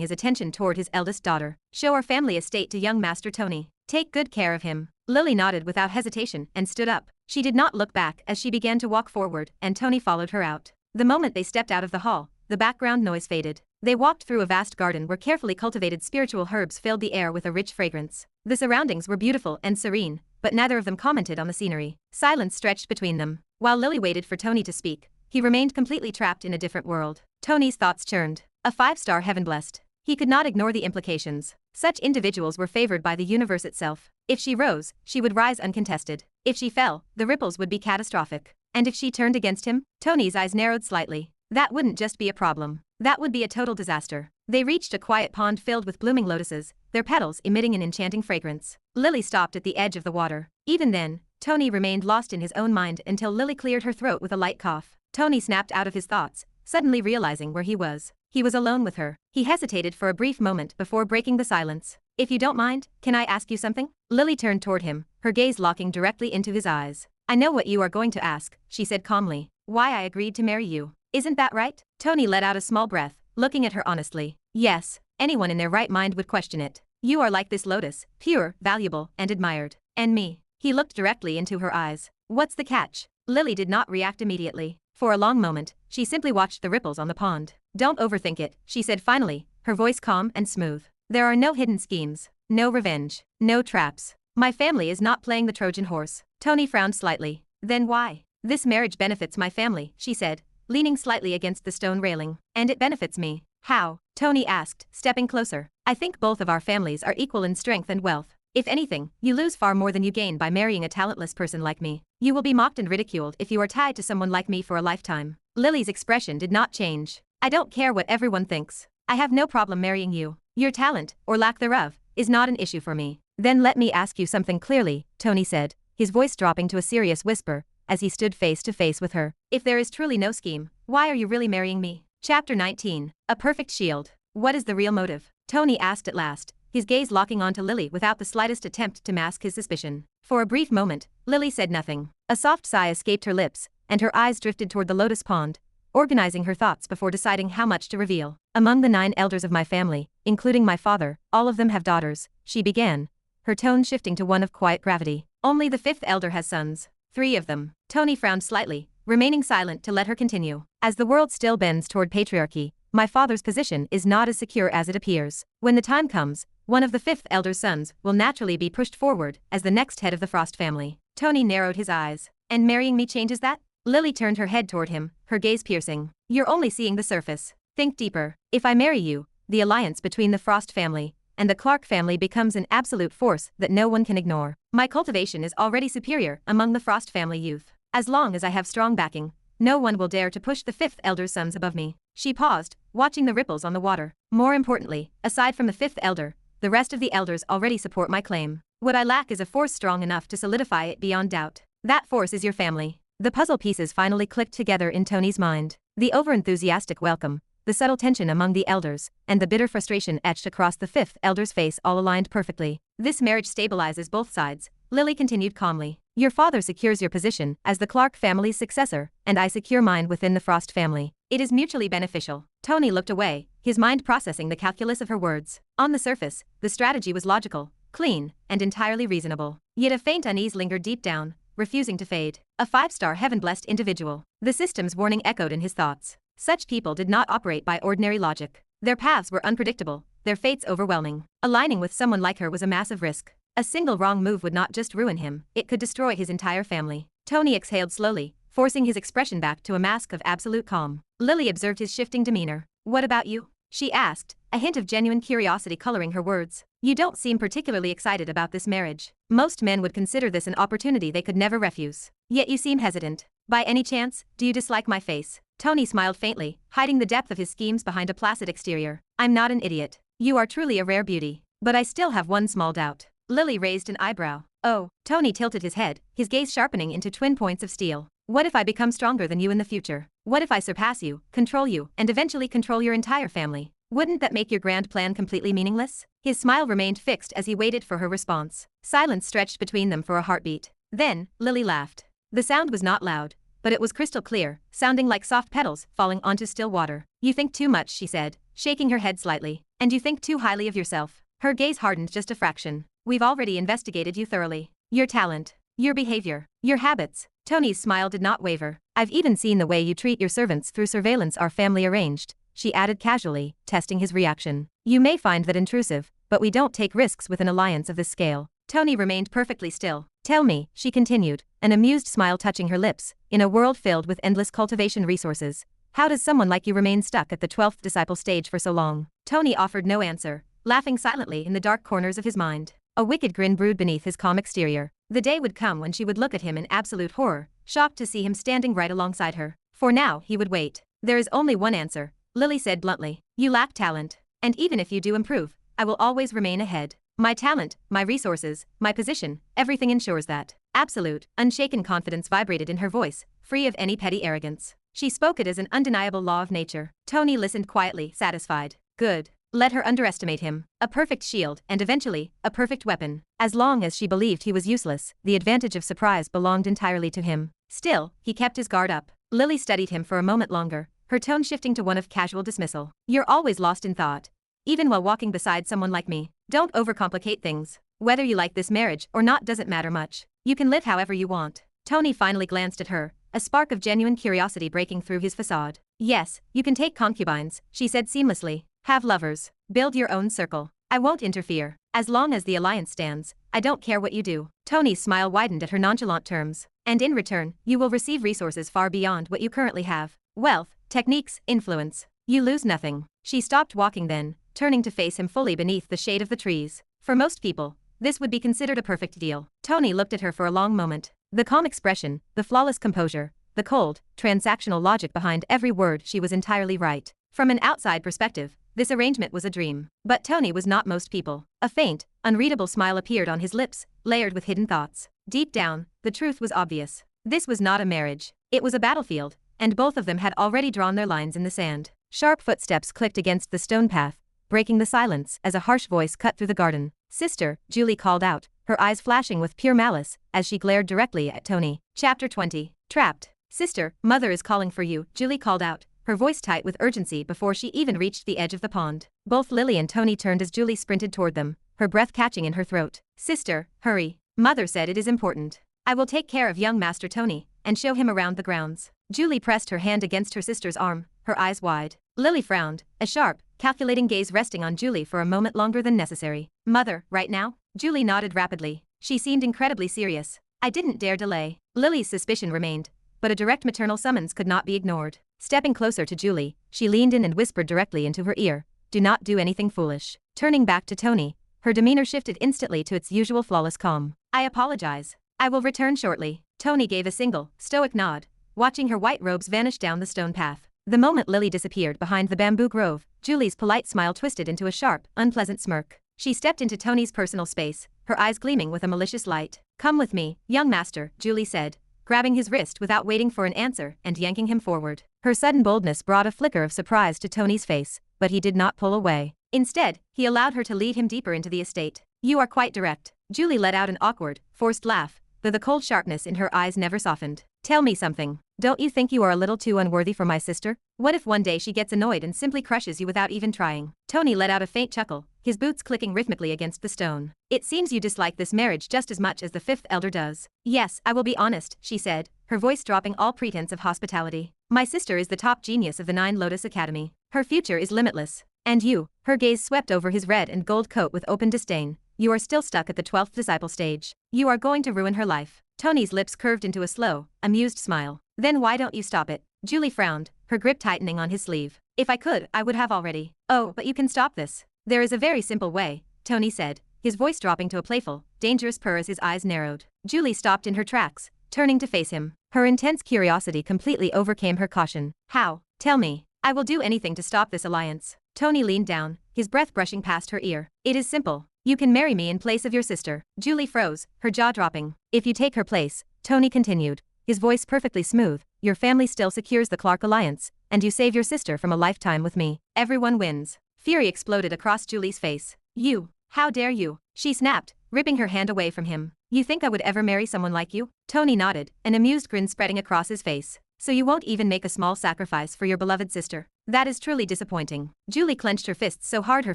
S1: his attention toward his eldest daughter. Show our family estate to young Master Tony. Take good care of him. Lily nodded without hesitation and stood up. She did not look back as she began to walk forward, and Tony followed her out. The moment they stepped out of the hall, the background noise faded. They walked through a vast garden where carefully cultivated spiritual herbs filled the air with a rich fragrance. The surroundings were beautiful and serene, but neither of them commented on the scenery. Silence stretched between them. While Lily waited for Tony to speak, he remained completely trapped in a different world. Tony's thoughts churned. A 5-star heaven-blessed. He could not ignore the implications. Such individuals were favored by the universe itself. If she rose, she would rise uncontested. If she fell, the ripples would be catastrophic. And if she turned against him? Tony's eyes narrowed slightly. That wouldn't just be a problem. That would be a total disaster. They reached a quiet pond filled with blooming lotuses, their petals emitting an enchanting fragrance. Lily stopped at the edge of the water. Even then, Tony remained lost in his own mind until Lily cleared her throat with a light cough. Tony snapped out of his thoughts, suddenly realizing where he was. He was alone with her. He hesitated for a brief moment before breaking the silence. If you don't mind, can I ask you something? Lily turned toward him, her gaze locking directly into his eyes. I know what you are going to ask, she said calmly. Why I agreed to marry you. Isn't that right? Tony let out a small breath, looking at her honestly. Yes, anyone in their right mind would question it. You are like this lotus, pure, valuable, and admired. And me. He looked directly into her eyes. What's the catch? Lily did not react immediately. For a long moment, she simply watched the ripples on the pond. Don't overthink it, she said finally, her voice calm and smooth. There are no hidden schemes, no revenge, no traps. My family is not playing the Trojan horse. Tony frowned slightly. Then why? This marriage benefits my family, she said, leaning slightly against the stone railing. And it benefits me. How? Tony asked, stepping closer. I think both of our families are equal in strength and wealth. If anything, you lose far more than you gain by marrying a talentless person like me. You will be mocked and ridiculed if you are tied to someone like me for a lifetime. Lily's expression did not change. I don't care what everyone thinks. I have no problem marrying you. Your talent, or lack thereof, is not an issue for me. Then let me ask you something clearly, Tony said, his voice dropping to a serious whisper, as he stood face to face with her. If there is truly no scheme, why are you really marrying me? Chapter 19. A perfect shield. What is the real motive? Tony asked at last, his gaze locking onto Lily without the slightest attempt to mask his suspicion. For a brief moment, Lily said nothing. A soft sigh escaped her lips, and her eyes drifted toward the lotus pond, organizing her thoughts before deciding how much to reveal. Among the 9 elders of my family, including my father, all of them have daughters, she began, her tone shifting to one of quiet gravity. Only the 5th elder has sons. 3 of them. Tony frowned slightly, remaining silent to let her continue. As the world still bends toward patriarchy, my father's position is not as secure as it appears. When the time comes, one of the 5th elder's sons will naturally be pushed forward as the next head of the Frost family. Tony narrowed his eyes. And marrying me changes that? Lily turned her head toward him, her gaze piercing. You're only seeing the surface. Think deeper. If I marry you, the alliance between the Frost family and the Clark family becomes an absolute force that no one can ignore. My cultivation is already superior among the Frost family youth. As long as I have strong backing, no one will dare to push the 5th elder's sons above me. She paused, watching the ripples on the water. More importantly, aside from the 5th elder, the rest of the elders already support my claim. What I lack is a force strong enough to solidify it beyond doubt. That force is your family. The puzzle pieces finally clicked together in Tony's mind. The overenthusiastic welcome, the subtle tension among the elders, and the bitter frustration etched across the 5th elder's face all aligned perfectly. This marriage stabilizes both sides, Lily continued calmly. Your father secures your position as the Clark family's successor, and I secure mine within the Frost family. It is mutually beneficial. Tony looked away, his mind processing the calculus of her words. On the surface, the strategy was logical, clean, and entirely reasonable. Yet a faint unease lingered deep down, refusing to fade. A 5-star heaven-blessed individual. The system's warning echoed in his thoughts. Such people did not operate by ordinary logic. Their paths were unpredictable, their fates overwhelming. Aligning with someone like her was a massive risk. A single wrong move would not just ruin him, it could destroy his entire family. Tony exhaled slowly, forcing his expression back to a mask of absolute calm. Lily observed his shifting demeanor. What about you? she asked, a hint of genuine curiosity coloring her words. You don't seem particularly excited about this marriage. Most men would consider this an opportunity they could never refuse. Yet you seem hesitant. By any chance, do you dislike my face? Tony smiled faintly, hiding the depth of his schemes behind a placid exterior. I'm not an idiot. You are truly a rare beauty. But I still have one small doubt. Lily raised an eyebrow. Oh, Tony tilted his head, his gaze sharpening into twin points of steel. What if I become stronger than you in the future? What if I surpass you, control you, and eventually control your entire family? Wouldn't that make your grand plan completely meaningless? His smile remained fixed as he waited for her response. Silence stretched between them for a heartbeat. Then, Lily laughed. The sound was not loud, but it was crystal clear, sounding like soft petals falling onto still water. You think too much, she said, shaking her head slightly. And you think too highly of yourself. Her gaze hardened just a fraction. We've already investigated you thoroughly. Your talent, your behavior, your habits. Tony's smile did not waver. I've even seen the way you treat your servants through surveillance our family arranged, she added casually, testing his reaction. You may find that intrusive, but we don't take risks with an alliance of this scale. Tony remained perfectly still. Tell me, she continued, an amused smile touching her lips, in a world filled with endless cultivation resources, how does someone like you remain stuck at the 12th disciple stage for so long? Tony offered no answer, laughing silently in the dark corners of his mind. A wicked grin brewed beneath his calm exterior. The day would come when she would look at him in absolute horror, shocked to see him standing right alongside her. For now, he would wait. There is only one answer, Lily said bluntly. You lack talent. And even if you do improve, I will always remain ahead. My talent, my resources, my position, everything ensures that. Absolute, unshaken confidence vibrated in her voice, free of any petty arrogance. She spoke it as an undeniable law of nature. Tony listened quietly, satisfied. Good. Let her underestimate him. A perfect shield, and eventually, a perfect weapon. As long as she believed he was useless, the advantage of surprise belonged entirely to him. Still, he kept his guard up. Lily studied him for a moment longer, her tone shifting to one of casual dismissal. You're always lost in thought. Even while walking beside someone like me. Don't overcomplicate things. Whether you like this marriage or not doesn't matter much. You can live however you want. Tony finally glanced at her, a spark of genuine curiosity breaking through his facade. Yes, you can take concubines, she said seamlessly. Have lovers. Build your own circle. I won't interfere. As long as the alliance stands, I don't care what you do. Tony's smile widened at her nonchalant terms. And in return, you will receive resources far beyond what you currently have. Wealth, techniques, influence. You lose nothing. She stopped walking then, turning to face him fully beneath the shade of the trees. For most people, this would be considered a perfect deal. Tony looked at her for a long moment. The calm expression, the flawless composure, the cold, transactional logic behind every word she was entirely right. From an outside perspective, this arrangement was a dream. But Tony was not most people. A faint, unreadable smile appeared on his lips, layered with hidden thoughts. Deep down, the truth was obvious. This was not a marriage. It was a battlefield, and both of them had already drawn their lines in the sand. Sharp footsteps clicked against the stone path, breaking the silence as a harsh voice cut through the garden. Sister, Julie called out, her eyes flashing with pure malice, as she glared directly at Tony. Chapter 20. Trapped. Sister, Mother is calling for you, Julie called out, her voice tight with urgency before she even reached the edge of the pond. Both Lily and Tony turned as Julie sprinted toward them, her breath catching in her throat. Sister, hurry. Mother said it is important. I will take care of young Master Tony, and show him around the grounds. Julie pressed her hand against her sister's arm, her eyes wide. Lily frowned, a sharp, calculating gaze resting on Julie for a moment longer than necessary. Mother, right now? Julie nodded rapidly. She seemed incredibly serious. I didn't dare delay. Lily's suspicion remained, but a direct maternal summons could not be ignored. Stepping closer to Julie, she leaned in and whispered directly into her ear, do not do anything foolish. Turning back to Tony, her demeanor shifted instantly to its usual flawless calm. I apologize. I will return shortly. Tony gave a single, stoic nod, watching her white robes vanish down the stone path. The moment Lily disappeared behind the bamboo grove, Julie's polite smile twisted into a sharp, unpleasant smirk. She stepped into Tony's personal space, her eyes gleaming with a malicious light. Come with me, young master, Julie said, grabbing his wrist without waiting for an answer and yanking him forward. Her sudden boldness brought a flicker of surprise to Tony's face, but he did not pull away. Instead, he allowed her to lead him deeper into the estate. You are quite direct. Julie let out an awkward, forced laugh, though the cold sharpness in her eyes never softened. Tell me something. Don't you think you are a little too unworthy for my sister? What if one day she gets annoyed and simply crushes you without even trying? Tony let out a faint chuckle, his boots clicking rhythmically against the stone. It seems you dislike this marriage just as much as the fifth elder does. Yes, I will be honest, she said, her voice dropping all pretense of hospitality. My sister is the top genius of the 9 Lotus Academy. Her future is limitless. And you, her gaze swept over his red and gold coat with open disdain. You are still stuck at the 12th disciple stage. You are going to ruin her life. Tony's lips curved into a slow, amused smile. Then why don't you stop it? Julie frowned, her grip tightening on his sleeve. If I could, I would have already. Oh, but you can stop this. There is a very simple way, Tony said, his voice dropping to a playful, dangerous purr as his eyes narrowed. Julie stopped in her tracks, turning to face him. Her intense curiosity completely overcame her caution. How? Tell me. I will do anything to stop this alliance. Tony leaned down, his breath brushing past her ear. It is simple. You can marry me in place of your sister. Julie froze, her jaw dropping. If you take her place, Tony continued, his voice perfectly smooth, your family still secures the Clark alliance, and you save your sister from a lifetime with me. Everyone wins. Fury exploded across Julie's face. You. How dare you? She snapped, ripping her hand away from him. You think I would ever marry someone like you? Tony nodded, an amused grin spreading across his face. So you won't even make a small sacrifice for your beloved sister? That is truly disappointing. Julie clenched her fists so hard her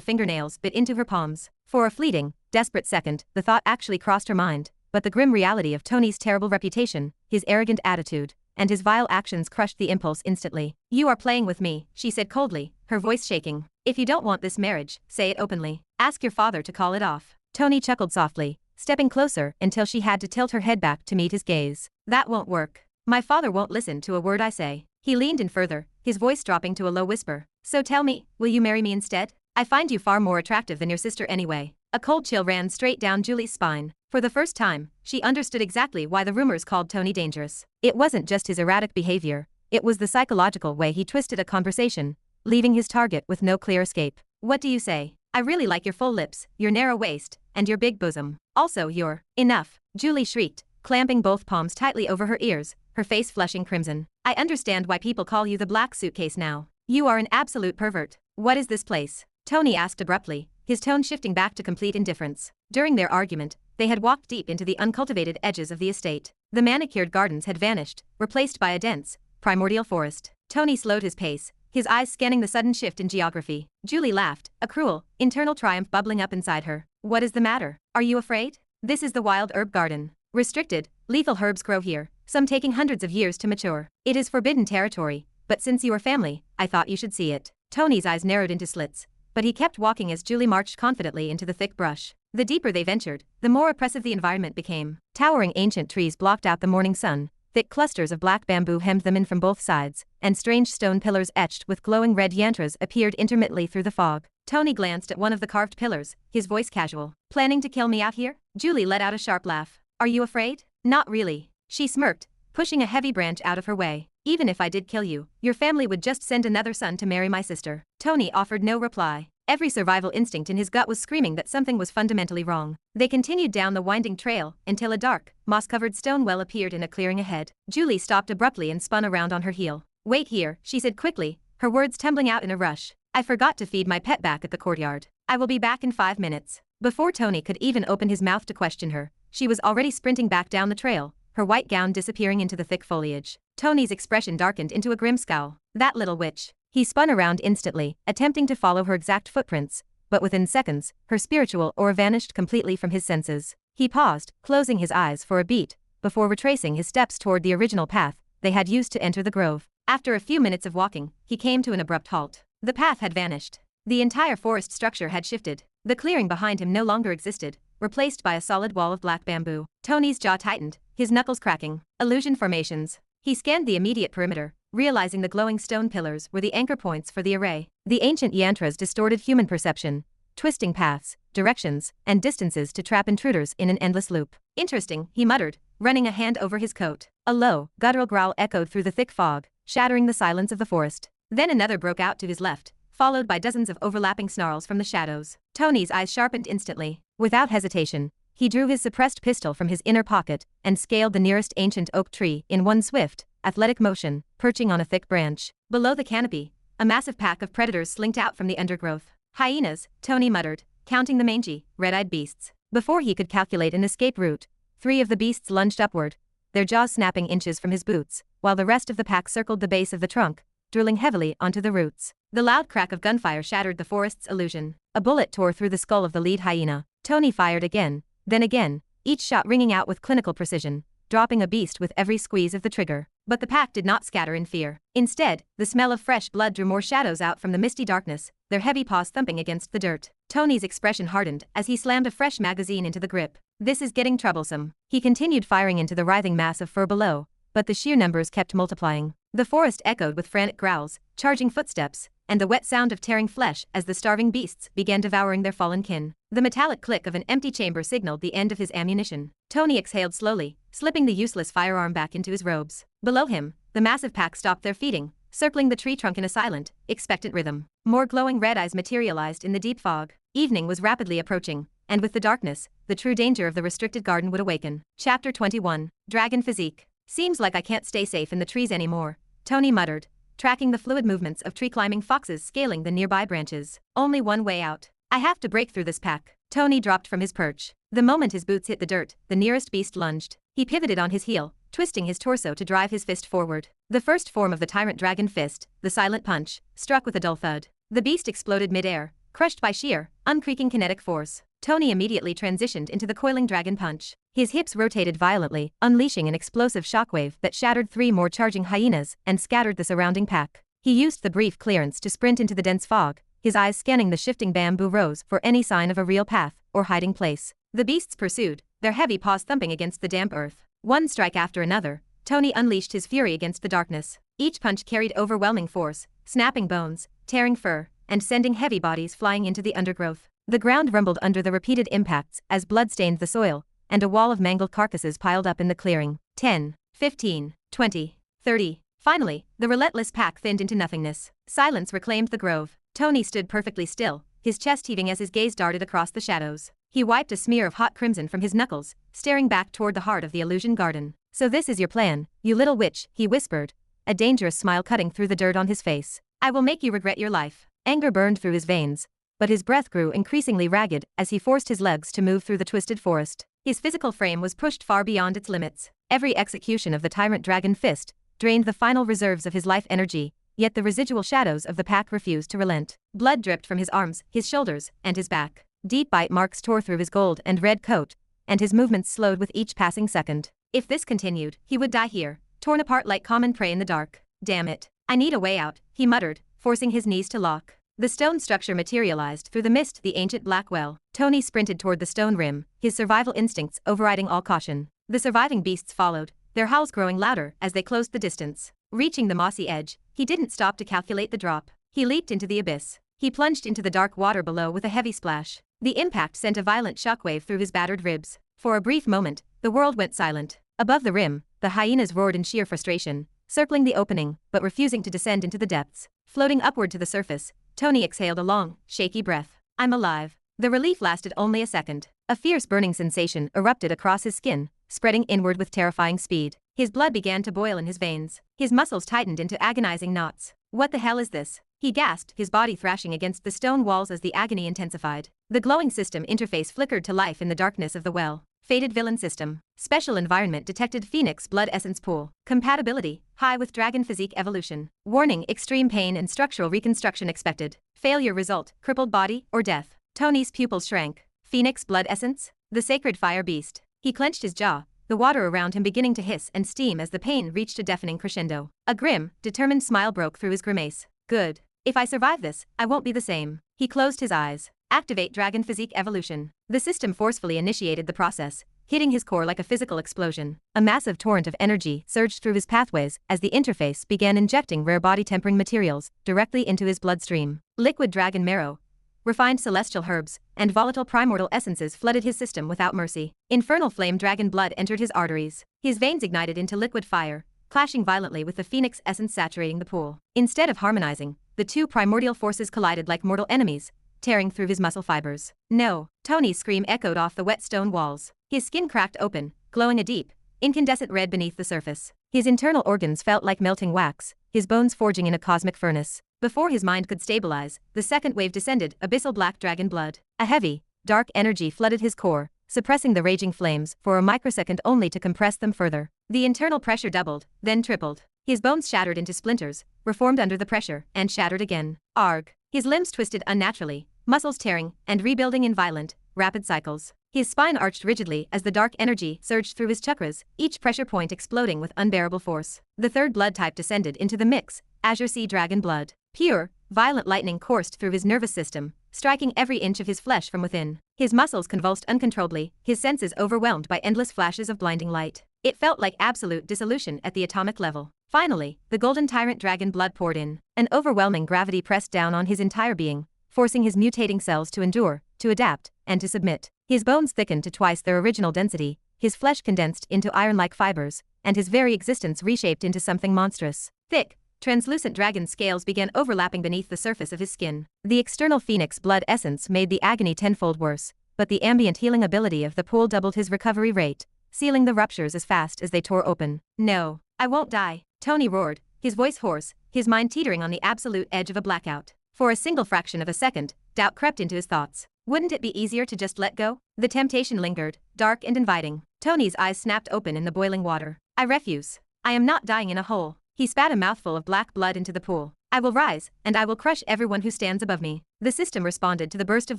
S1: fingernails bit into her palms. For a fleeting, desperate second, the thought actually crossed her mind, but the grim reality of Tony's terrible reputation, his arrogant attitude, and his vile actions crushed the impulse instantly. You are playing with me, she said coldly, her voice shaking. If you don't want this marriage, say it openly. Ask your father to call it off. Tony chuckled softly, stepping closer until she had to tilt her head back to meet his gaze. That won't work. My father won't listen to a word I say. He leaned in further, his voice dropping to a low whisper. So tell me, will you marry me instead? I find you far more attractive than your sister anyway. A cold chill ran straight down Julie's spine. For the first time, she understood exactly why the rumors called Tony dangerous. It wasn't just his erratic behavior, it was the psychological way he twisted a conversation, leaving his target with no clear escape. What do you say? I really like your full lips, your narrow waist, and your big bosom. Also your. Enough, Julie shrieked, clamping both palms tightly over her ears, her face flushing crimson. I understand why people call you the black suitcase now. You are an absolute pervert. What is this place? Tony asked abruptly, his tone shifting back to complete indifference. During their argument, they had walked deep into the uncultivated edges of the estate. The manicured gardens had vanished, replaced by a dense, primordial forest. Tony slowed his pace, his eyes scanning the sudden shift in geography. Julie laughed, a cruel, internal triumph bubbling up inside her. What is the matter? Are you afraid? This is the wild herb garden. Restricted, lethal herbs grow here, some taking hundreds of years to mature. It is forbidden territory, but since you are family, I thought you should see it. Tony's eyes narrowed into slits, but he kept walking as Julie marched confidently into the thick brush. The deeper they ventured, the more oppressive the environment became. Towering ancient trees blocked out the morning sun, thick clusters of black bamboo hemmed them in from both sides, and strange stone pillars etched with glowing red yantras appeared intermittently through the fog. Tony glanced at one of the carved pillars, his voice casual. Planning to kill me out here? Julie let out a sharp laugh. Are you afraid? Not really. She smirked, pushing a heavy branch out of her way. Even if I did kill you, your family would just send another son to marry my sister. Tony offered no reply. Every survival instinct in his gut was screaming that something was fundamentally wrong. They continued down the winding trail until a dark, moss-covered stone well appeared in a clearing ahead. Julie stopped abruptly and spun around on her heel. Wait here, she said quickly, her words tumbling out in a rush. I forgot to feed my pet back at the courtyard. I will be back in 5 minutes. Before Tony could even open his mouth to question her, she was already sprinting back down the trail, her white gown disappearing into the thick foliage. Tony's expression darkened into a grim scowl. That little witch. He spun around instantly, attempting to follow her exact footprints, but within seconds, her spiritual aura vanished completely from his senses. He paused, closing his eyes for a beat, before retracing his steps toward the original path they had used to enter the grove. After a few minutes of walking, he came to an abrupt halt. The path had vanished. The entire forest structure had shifted. The clearing behind him no longer existed, replaced by a solid wall of black bamboo. Tony's jaw tightened, his knuckles cracking. Illusion formations. He scanned the immediate perimeter, realizing the glowing stone pillars were the anchor points for the array. The ancient yantras distorted human perception, twisting paths, directions, and distances to trap intruders in an endless loop. Interesting, he muttered, running a hand over his coat. A low, guttural growl echoed through the thick fog, shattering the silence of the forest. Then another broke out to his left, followed by dozens of overlapping snarls from the shadows. Tony's eyes sharpened instantly. Without hesitation, he drew his suppressed pistol from his inner pocket and scaled the nearest ancient oak tree in one swift, athletic motion, perching on a thick branch. Below the canopy, a massive pack of predators slinked out from the undergrowth. Hyenas, Tony muttered, counting the mangy, red-eyed beasts. Before he could calculate an escape route, 3 of the beasts lunged upward, their jaws snapping inches from his boots, while the rest of the pack circled the base of the trunk, drilling heavily onto the roots. The loud crack of gunfire shattered the forest's illusion. A bullet tore through the skull of the lead hyena. Tony fired again, then again, each shot ringing out with clinical precision, dropping a beast with every squeeze of the trigger. But the pack did not scatter in fear. Instead, the smell of fresh blood drew more shadows out from the misty darkness, their heavy paws thumping against the dirt. Tony's expression hardened as he slammed a fresh magazine into the grip. This is getting troublesome. He continued firing into the writhing mass of fur below, but the sheer numbers kept multiplying. The forest echoed with frantic growls, charging footsteps, and the wet sound of tearing flesh as the starving beasts began devouring their fallen kin. The metallic click of an empty chamber signaled the end of his ammunition. Tony exhaled slowly, slipping the useless firearm back into his robes. Below him, the massive pack stopped their feeding, circling the tree trunk in a silent, expectant rhythm. More glowing red eyes materialized in the deep fog. Evening was rapidly approaching, and with the darkness, the true danger of the restricted garden would awaken. Chapter 21. Dragon Physique. Seems like I can't stay safe in the trees anymore, Tony muttered, tracking the fluid movements of tree-climbing foxes scaling the nearby branches. Only one way out. I have to break through this pack. Tony dropped from his perch. The moment his boots hit the dirt, the nearest beast lunged. He pivoted on his heel, twisting his torso to drive his fist forward. The first form of the tyrant dragon fist, the silent punch, struck with a dull thud. The beast exploded mid-air, crushed by sheer, uncreaking kinetic force. Tony immediately transitioned into the coiling dragon punch. His hips rotated violently, unleashing an explosive shockwave that shattered 3 more charging hyenas and scattered the surrounding pack. He used the brief clearance to sprint into the dense fog, his eyes scanning the shifting bamboo rows for any sign of a real path or hiding place. The beasts pursued, their heavy paws thumping against the damp earth. One strike after another, Tony unleashed his fury against the darkness. Each punch carried overwhelming force, snapping bones, tearing fur, and sending heavy bodies flying into the undergrowth. The ground rumbled under the repeated impacts as blood stained the soil, and a wall of mangled carcasses piled up in the clearing. 10, 15, 20, 30. Finally, the relentless pack thinned into nothingness. Silence reclaimed the grove. Tony stood perfectly still, his chest heaving as his gaze darted across the shadows. He wiped a smear of hot crimson from his knuckles, staring back toward the heart of the illusion garden. So this is your plan, you little witch, he whispered, a dangerous smile cutting through the dirt on his face. I will make you regret your life. Anger burned through his veins, but his breath grew increasingly ragged as he forced his legs to move through the twisted forest. His physical frame was pushed far beyond its limits. Every execution of the tyrant dragon fist drained the final reserves of his life energy, yet the residual shadows of the pack refused to relent. Blood dripped from his arms, his shoulders, and his back. Deep bite marks tore through his gold and red coat, and his movements slowed with each passing second. If this continued, he would die here, torn apart like common prey in the dark. Damn it. I need a way out, he muttered, forcing his knees to lock. The stone structure materialized through the mist, the ancient black well. Tony sprinted toward the stone rim, his survival instincts overriding all caution. The surviving beasts followed, their howls growing louder as they closed the distance. Reaching the mossy edge, he didn't stop to calculate the drop. He leaped into the abyss. He plunged into the dark water below with a heavy splash. The impact sent a violent shockwave through his battered ribs. For a brief moment, the world went silent. Above the rim, the hyenas roared in sheer frustration, circling the opening, but refusing to descend into the depths. Floating upward to the surface, Tony exhaled a long, shaky breath. I'm alive. The relief lasted only a second. A fierce burning sensation erupted across his skin, spreading inward with terrifying speed. His blood began to boil in his veins. His muscles tightened into agonizing knots. What the hell is this? He gasped, his body thrashing against the stone walls as the agony intensified. The glowing system interface flickered to life in the darkness of the well. Fated villain system. Special environment detected Phoenix blood essence pool. Compatibility, high with dragon physique evolution. Warning, extreme pain and structural reconstruction expected. Failure result, crippled body or death. Tony's pupils shrank. Phoenix blood essence? The sacred fire beast. He clenched his jaw, the water around him beginning to hiss and steam as the pain reached a deafening crescendo. A grim, determined smile broke through his grimace. Good. If I survive this, I won't be the same. He closed his eyes. Activate dragon physique evolution. The system forcefully initiated the process, hitting his core like a physical explosion. A massive torrent of energy surged through his pathways as the interface began injecting rare body-tempering materials directly into his bloodstream. Liquid dragon marrow, refined celestial herbs, and volatile primordial essences flooded his system without mercy. Infernal flame dragon blood entered his arteries. His veins ignited into liquid fire, clashing violently with the phoenix essence saturating the pool. Instead of harmonizing, the two primordial forces collided like mortal enemies, tearing through his muscle fibers. No! Tony's scream echoed off the wet stone walls. His skin cracked open, glowing a deep, incandescent red beneath the surface. His internal organs felt like melting wax, his bones forging in a cosmic furnace. Before his mind could stabilize, the second wave descended, abyssal black dragon blood. A heavy, dark energy flooded his core, suppressing the raging flames for a microsecond only to compress them further. The internal pressure doubled, then tripled. His bones shattered into splinters, reformed under the pressure, and shattered again. Arg! His limbs twisted unnaturally, muscles tearing and rebuilding in violent, rapid cycles. His spine arched rigidly as the dark energy surged through his chakras, each pressure point exploding with unbearable force. The third blood type descended into the mix, Azure Sea Dragon blood. Pure, violent lightning coursed through his nervous system, striking every inch of his flesh from within. His muscles convulsed uncontrollably, his senses overwhelmed by endless flashes of blinding light. It felt like absolute dissolution at the atomic level. Finally, the golden tyrant dragon blood poured in. An overwhelming gravity pressed down on his entire being, forcing his mutating cells to endure, to adapt, and to submit. His bones thickened to twice their original density, his flesh condensed into iron-like fibers, and his very existence reshaped into something monstrous. Thick, translucent dragon scales began overlapping beneath the surface of his skin. The external phoenix blood essence made the agony tenfold worse, but the ambient healing ability of the pool doubled his recovery rate, sealing the ruptures as fast as they tore open. "No, I won't die," Tony roared, his voice hoarse, his mind teetering on the absolute edge of a blackout. For a single fraction of a second, doubt crept into his thoughts. Wouldn't it be easier to just let go? The temptation lingered, dark and inviting. Tony's eyes snapped open in the boiling water. "I refuse. I am not dying in a hole." He spat a mouthful of black blood into the pool. "I will rise, and I will crush everyone who stands above me." The system responded to the burst of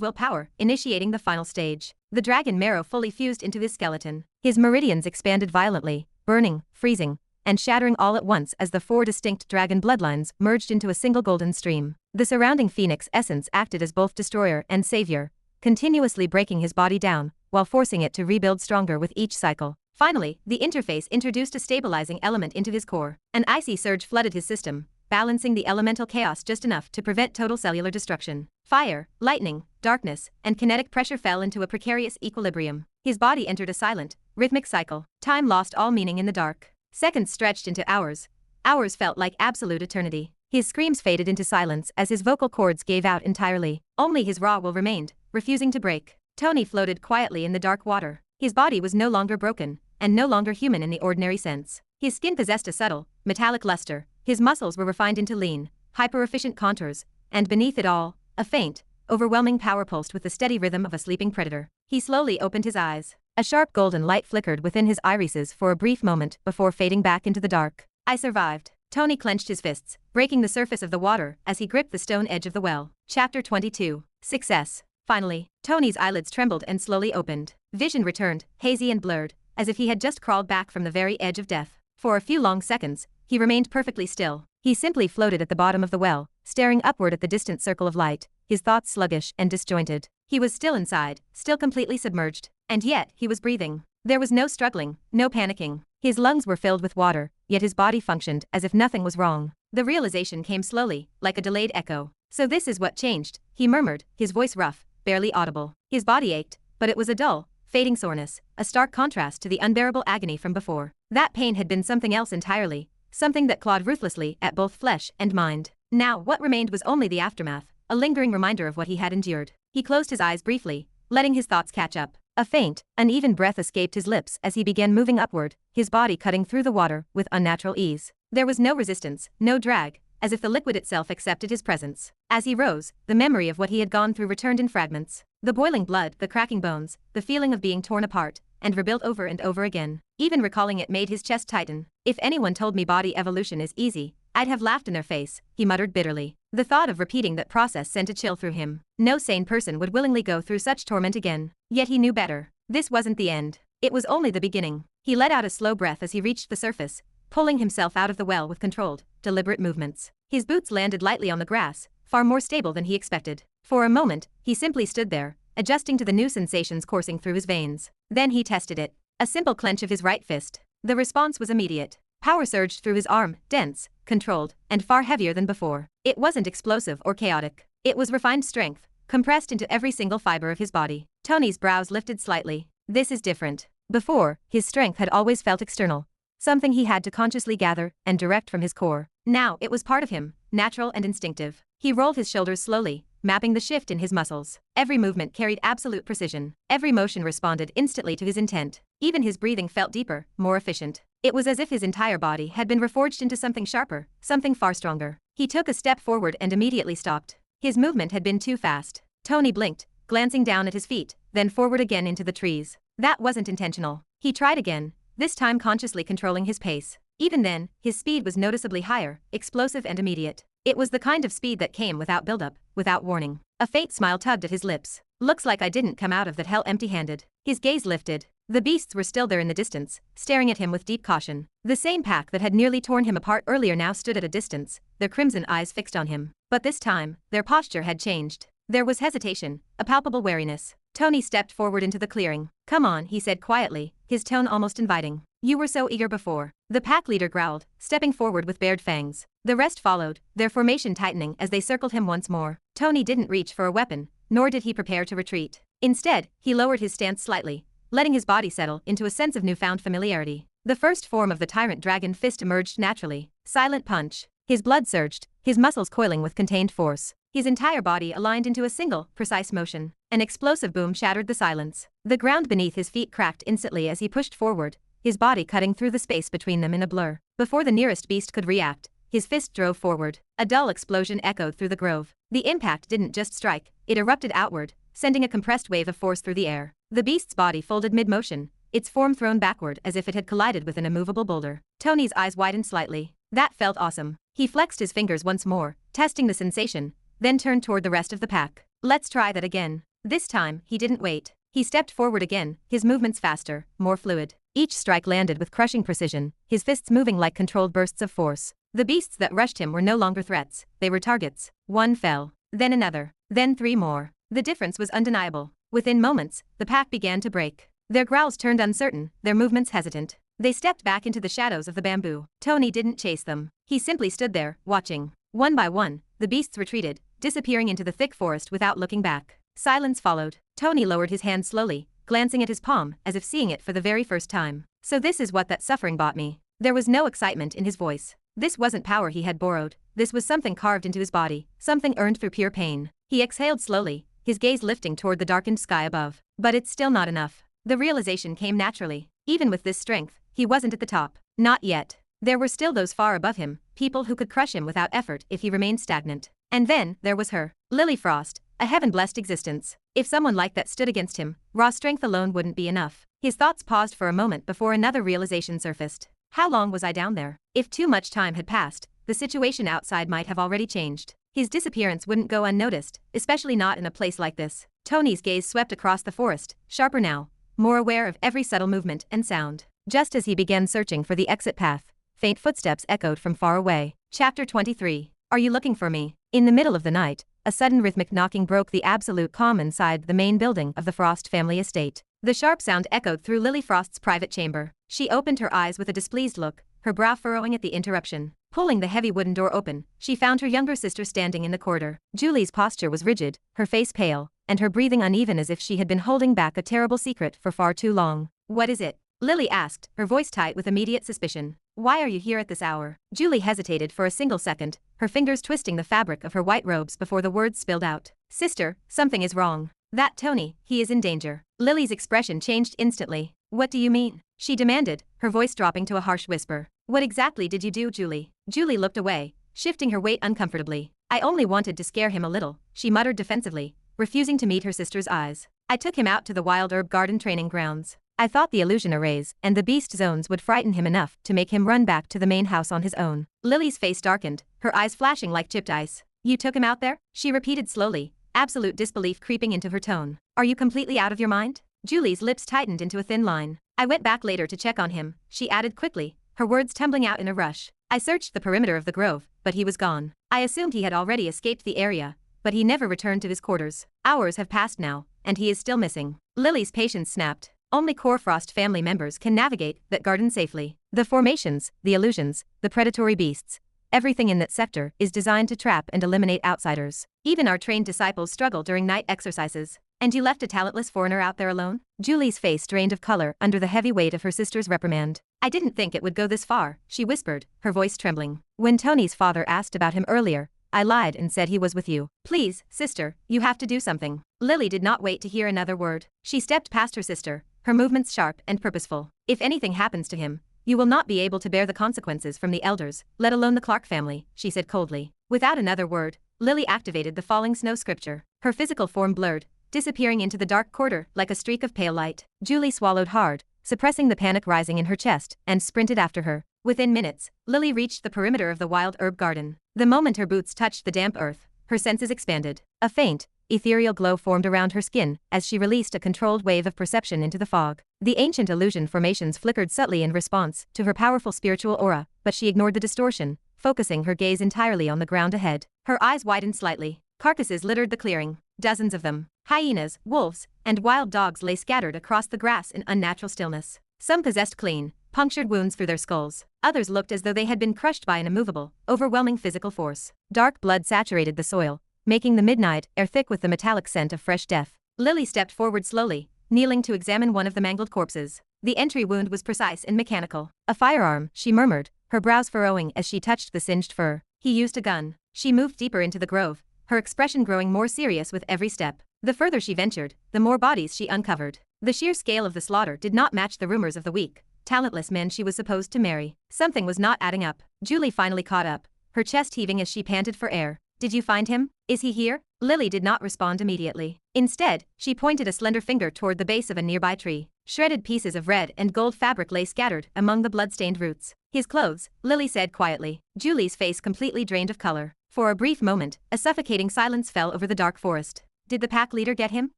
S1: willpower, initiating the final stage. The dragon marrow fully fused into his skeleton. His meridians expanded violently, burning, freezing, and shattering all at once as the 4 distinct dragon bloodlines merged into a single golden stream. The surrounding phoenix essence acted as both destroyer and savior, continuously breaking his body down, while forcing it to rebuild stronger with each cycle. Finally, the interface introduced a stabilizing element into his core. An icy surge flooded his system, balancing the elemental chaos just enough to prevent total cellular destruction. Fire, lightning, darkness, and kinetic pressure fell into a precarious equilibrium. His body entered a silent, rhythmic cycle. Time lost all meaning in the dark. Seconds stretched into hours. Hours felt like absolute eternity. His screams faded into silence as his vocal cords gave out entirely. Only his raw will remained, refusing to break. Tony floated quietly in the dark water. His body was no longer broken, and no longer human in the ordinary sense. His skin possessed a subtle, metallic luster, his muscles were refined into lean, hyper-efficient contours, and beneath it all, a faint, overwhelming power pulsed with the steady rhythm of a sleeping predator. He slowly opened his eyes. A sharp golden light flickered within his irises for a brief moment before fading back into the dark. "I survived." Tony clenched his fists, breaking the surface of the water as he gripped the stone edge of the well. Chapter 22. Success. Finally, Tony's eyelids trembled and slowly opened. Vision returned, hazy and blurred, as if he had just crawled back from the very edge of death. For a few long seconds, he remained perfectly still. He simply floated at the bottom of the well, staring upward at the distant circle of light, his thoughts sluggish and disjointed. He was still inside, still completely submerged, and yet he was breathing. There was no struggling, no panicking. His lungs were filled with water, yet his body functioned as if nothing was wrong. The realization came slowly, like a delayed echo. "So this is what changed," he murmured, his voice rough, barely audible. His body ached, but it was a dull, fading soreness, a stark contrast to the unbearable agony from before. That pain had been something else entirely, something that clawed ruthlessly at both flesh and mind. Now what remained was only the aftermath, a lingering reminder of what he had endured. He closed his eyes briefly, letting his thoughts catch up. A faint, uneven breath escaped his lips as he began moving upward, his body cutting through the water with unnatural ease. There was no resistance, no drag, as if the liquid itself accepted his presence. As he rose, the memory of what he had gone through returned in fragments. The boiling blood, the cracking bones, the feeling of being torn apart, and rebuilt over and over again. Even recalling it made his chest tighten. "If anyone told me body evolution is easy, I'd have laughed in their face," he muttered bitterly. The thought of repeating that process sent a chill through him. No sane person would willingly go through such torment again. Yet he knew better. This wasn't the end. It was only the beginning. He let out a slow breath as he reached the surface, pulling himself out of the well with controlled, deliberate movements. His boots landed lightly on the grass, far more stable than he expected. For a moment, he simply stood there, adjusting to the new sensations coursing through his veins. Then he tested it. A simple clench of his right fist. The response was immediate. Power surged through his arm, dense, controlled, and far heavier than before. It wasn't explosive or chaotic. It was refined strength, compressed into every single fiber of his body. Tony's brows lifted slightly. This is different. Before, his strength had always felt external, something he had to consciously gather and direct from his core. Now it was part of him, natural and instinctive. He rolled his shoulders slowly, mapping the shift in his muscles. Every movement carried absolute precision. Every motion responded instantly to his intent. Even his breathing felt deeper, more efficient. It was as if his entire body had been reforged into something sharper, something far stronger. He took a step forward and immediately stopped. His movement had been too fast. Tony blinked, glancing down at his feet, then forward again into the trees. That wasn't intentional. He tried again, this time consciously controlling his pace. Even then, his speed was noticeably higher, explosive and immediate. It was the kind of speed that came without buildup, without warning. A faint smile tugged at his lips. "Looks like I didn't come out of that hell empty-handed." His gaze lifted. The beasts were still there in the distance, staring at him with deep caution. The same pack that had nearly torn him apart earlier now stood at a distance, their crimson eyes fixed on him. But this time, their posture had changed. There was hesitation, a palpable wariness. Tony stepped forward into the clearing. "Come on," he said quietly, his tone almost inviting. You were so eager before. The pack leader growled, stepping forward with bared fangs. The rest followed, their formation tightening as they circled him once more. Tony didn't reach for a weapon, nor did he prepare to retreat. Instead, he lowered his stance slightly, letting his body settle into a sense of newfound familiarity. The first form of the tyrant dragon fist emerged naturally. Silent punch. His blood surged, his muscles coiling with contained force. His entire body aligned into a single, precise motion. An explosive boom shattered the silence. The ground beneath his feet cracked instantly as he pushed forward, his body cutting through the space between them in a blur. Before the nearest beast could react, his fist drove forward. A dull explosion echoed through the grove. The impact didn't just strike, it erupted outward, sending a compressed wave of force through the air. The beast's body folded mid-motion, its form thrown backward as if it had collided with an immovable boulder. Tony's eyes widened slightly. That felt awesome. He flexed his fingers once more, testing the sensation, then turned toward the rest of the pack. Let's try that again. This time, he didn't wait. He stepped forward again, his movements faster, more fluid. Each strike landed with crushing precision, his fists moving like controlled bursts of force. The beasts that rushed him were no longer threats, they were targets. One fell, then another, then 3 more. The difference was undeniable. Within moments, the pack began to break. Their growls turned uncertain, their movements hesitant. They stepped back into the shadows of the bamboo. Tony didn't chase them. He simply stood there, watching. One by one, the beasts retreated, disappearing into the thick forest without looking back. Silence followed. Tony lowered his hand slowly, glancing at his palm as if seeing it for the very first time. So this is what that suffering bought me. There was no excitement in his voice. This wasn't power he had borrowed. This was something carved into his body, something earned through pure pain. He exhaled slowly, his gaze lifting toward the darkened sky above. But it's still not enough. The realization came naturally. Even with this strength, he wasn't at the top. Not yet. There were still those far above him, people who could crush him without effort if he remained stagnant. And then, there was her. Lily Frost, a heaven-blessed existence. If someone like that stood against him, raw strength alone wouldn't be enough. His thoughts paused for a moment before another realization surfaced. How long was I down there? If too much time had passed, the situation outside might have already changed. His disappearance wouldn't go unnoticed, especially not in a place like this. Tony's gaze swept across the forest, sharper now, more aware of every subtle movement and sound. Just as he began searching for the exit path, faint footsteps echoed from far away. Chapter 23. Are you looking for me? In the middle of the night, a sudden rhythmic knocking broke the absolute calm inside the main building of the Frost family estate. The sharp sound echoed through Lily Frost's private chamber. She opened her eyes with a displeased look, her brow furrowing at the interruption. Pulling the heavy wooden door open, she found her younger sister standing in the corridor. Julie's posture was rigid, her face pale, and her breathing uneven as if she had been holding back a terrible secret for far too long. What is it? Lily asked, her voice tight with immediate suspicion. Why are you here at this hour? Julie hesitated for a single second, her fingers twisting the fabric of her white robes before the words spilled out. Sister, something is wrong. That Tony, he is in danger. Lily's expression changed instantly. What do you mean? She demanded, her voice dropping to a harsh whisper. What exactly did you do, Julie? Julie looked away, shifting her weight uncomfortably. I only wanted to scare him a little, she muttered defensively, refusing to meet her sister's eyes. I took him out to the wild herb garden training grounds. I thought the illusion arrays and the beast zones would frighten him enough to make him run back to the main house on his own. Lily's face darkened, her eyes flashing like chipped ice. You took him out there? She repeated slowly, absolute disbelief creeping into her tone. Are you completely out of your mind? Julie's lips tightened into a thin line. I went back later to check on him, she added quickly, her words tumbling out in a rush. I searched the perimeter of the grove, but he was gone. I assumed he had already escaped the area, but he never returned to his quarters. Hours have passed now, and he is still missing. Lily's patience snapped. Only core Frost family members can navigate that garden safely. The formations, the illusions, the predatory beasts, everything in that sector is designed to trap and eliminate outsiders. Even our trained disciples struggle during night exercises. And you left a talentless foreigner out there alone? Julie's face drained of color under the heavy weight of her sister's reprimand. I didn't think it would go this far, she whispered, her voice trembling. When Tony's father asked about him earlier, I lied and said he was with you. Please, sister, you have to do something. Lily did not wait to hear another word. She stepped past her sister, her movements sharp and purposeful. If anything happens to him, you will not be able to bear the consequences from the elders, let alone the Clark family, she said coldly. Without another word, Lily activated the falling snow scripture. Her physical form blurred, disappearing into the dark corridor like a streak of pale light. Julie swallowed hard, suppressing the panic rising in her chest, and sprinted after her. Within minutes, Lily reached the perimeter of the wild herb garden. The moment her boots touched the damp earth, her senses expanded. A faint, ethereal glow formed around her skin as she released a controlled wave of perception into the fog. The ancient illusion formations flickered subtly in response to her powerful spiritual aura, but she ignored the distortion, focusing her gaze entirely on the ground ahead. Her eyes widened slightly. Carcasses littered the clearing, dozens of them. Hyenas, wolves, and wild dogs lay scattered across the grass in unnatural stillness. Some possessed clean, punctured wounds through their skulls. Others looked as though they had been crushed by an immovable, overwhelming physical force. Dark blood saturated the soil, making the midnight air thick with the metallic scent of fresh death. Lily stepped forward slowly, kneeling to examine one of the mangled corpses. The entry wound was precise and mechanical. A firearm, she murmured, her brows furrowing as she touched the singed fur. He used a gun. She moved deeper into the grove, her expression growing more serious with every step. The further she ventured, the more bodies she uncovered. The sheer scale of the slaughter did not match the rumors of the weak, talentless men she was supposed to marry. Something was not adding up. Julie finally caught up, her chest heaving as she panted for air. Did you find him? Is he here? Lily did not respond immediately. Instead, she pointed a slender finger toward the base of a nearby tree. Shredded pieces of red and gold fabric lay scattered among the blood-stained roots. His clothes, Lily said quietly. Julie's face completely drained of color. For a brief moment, a suffocating silence fell over the dark forest. Did the pack leader get him?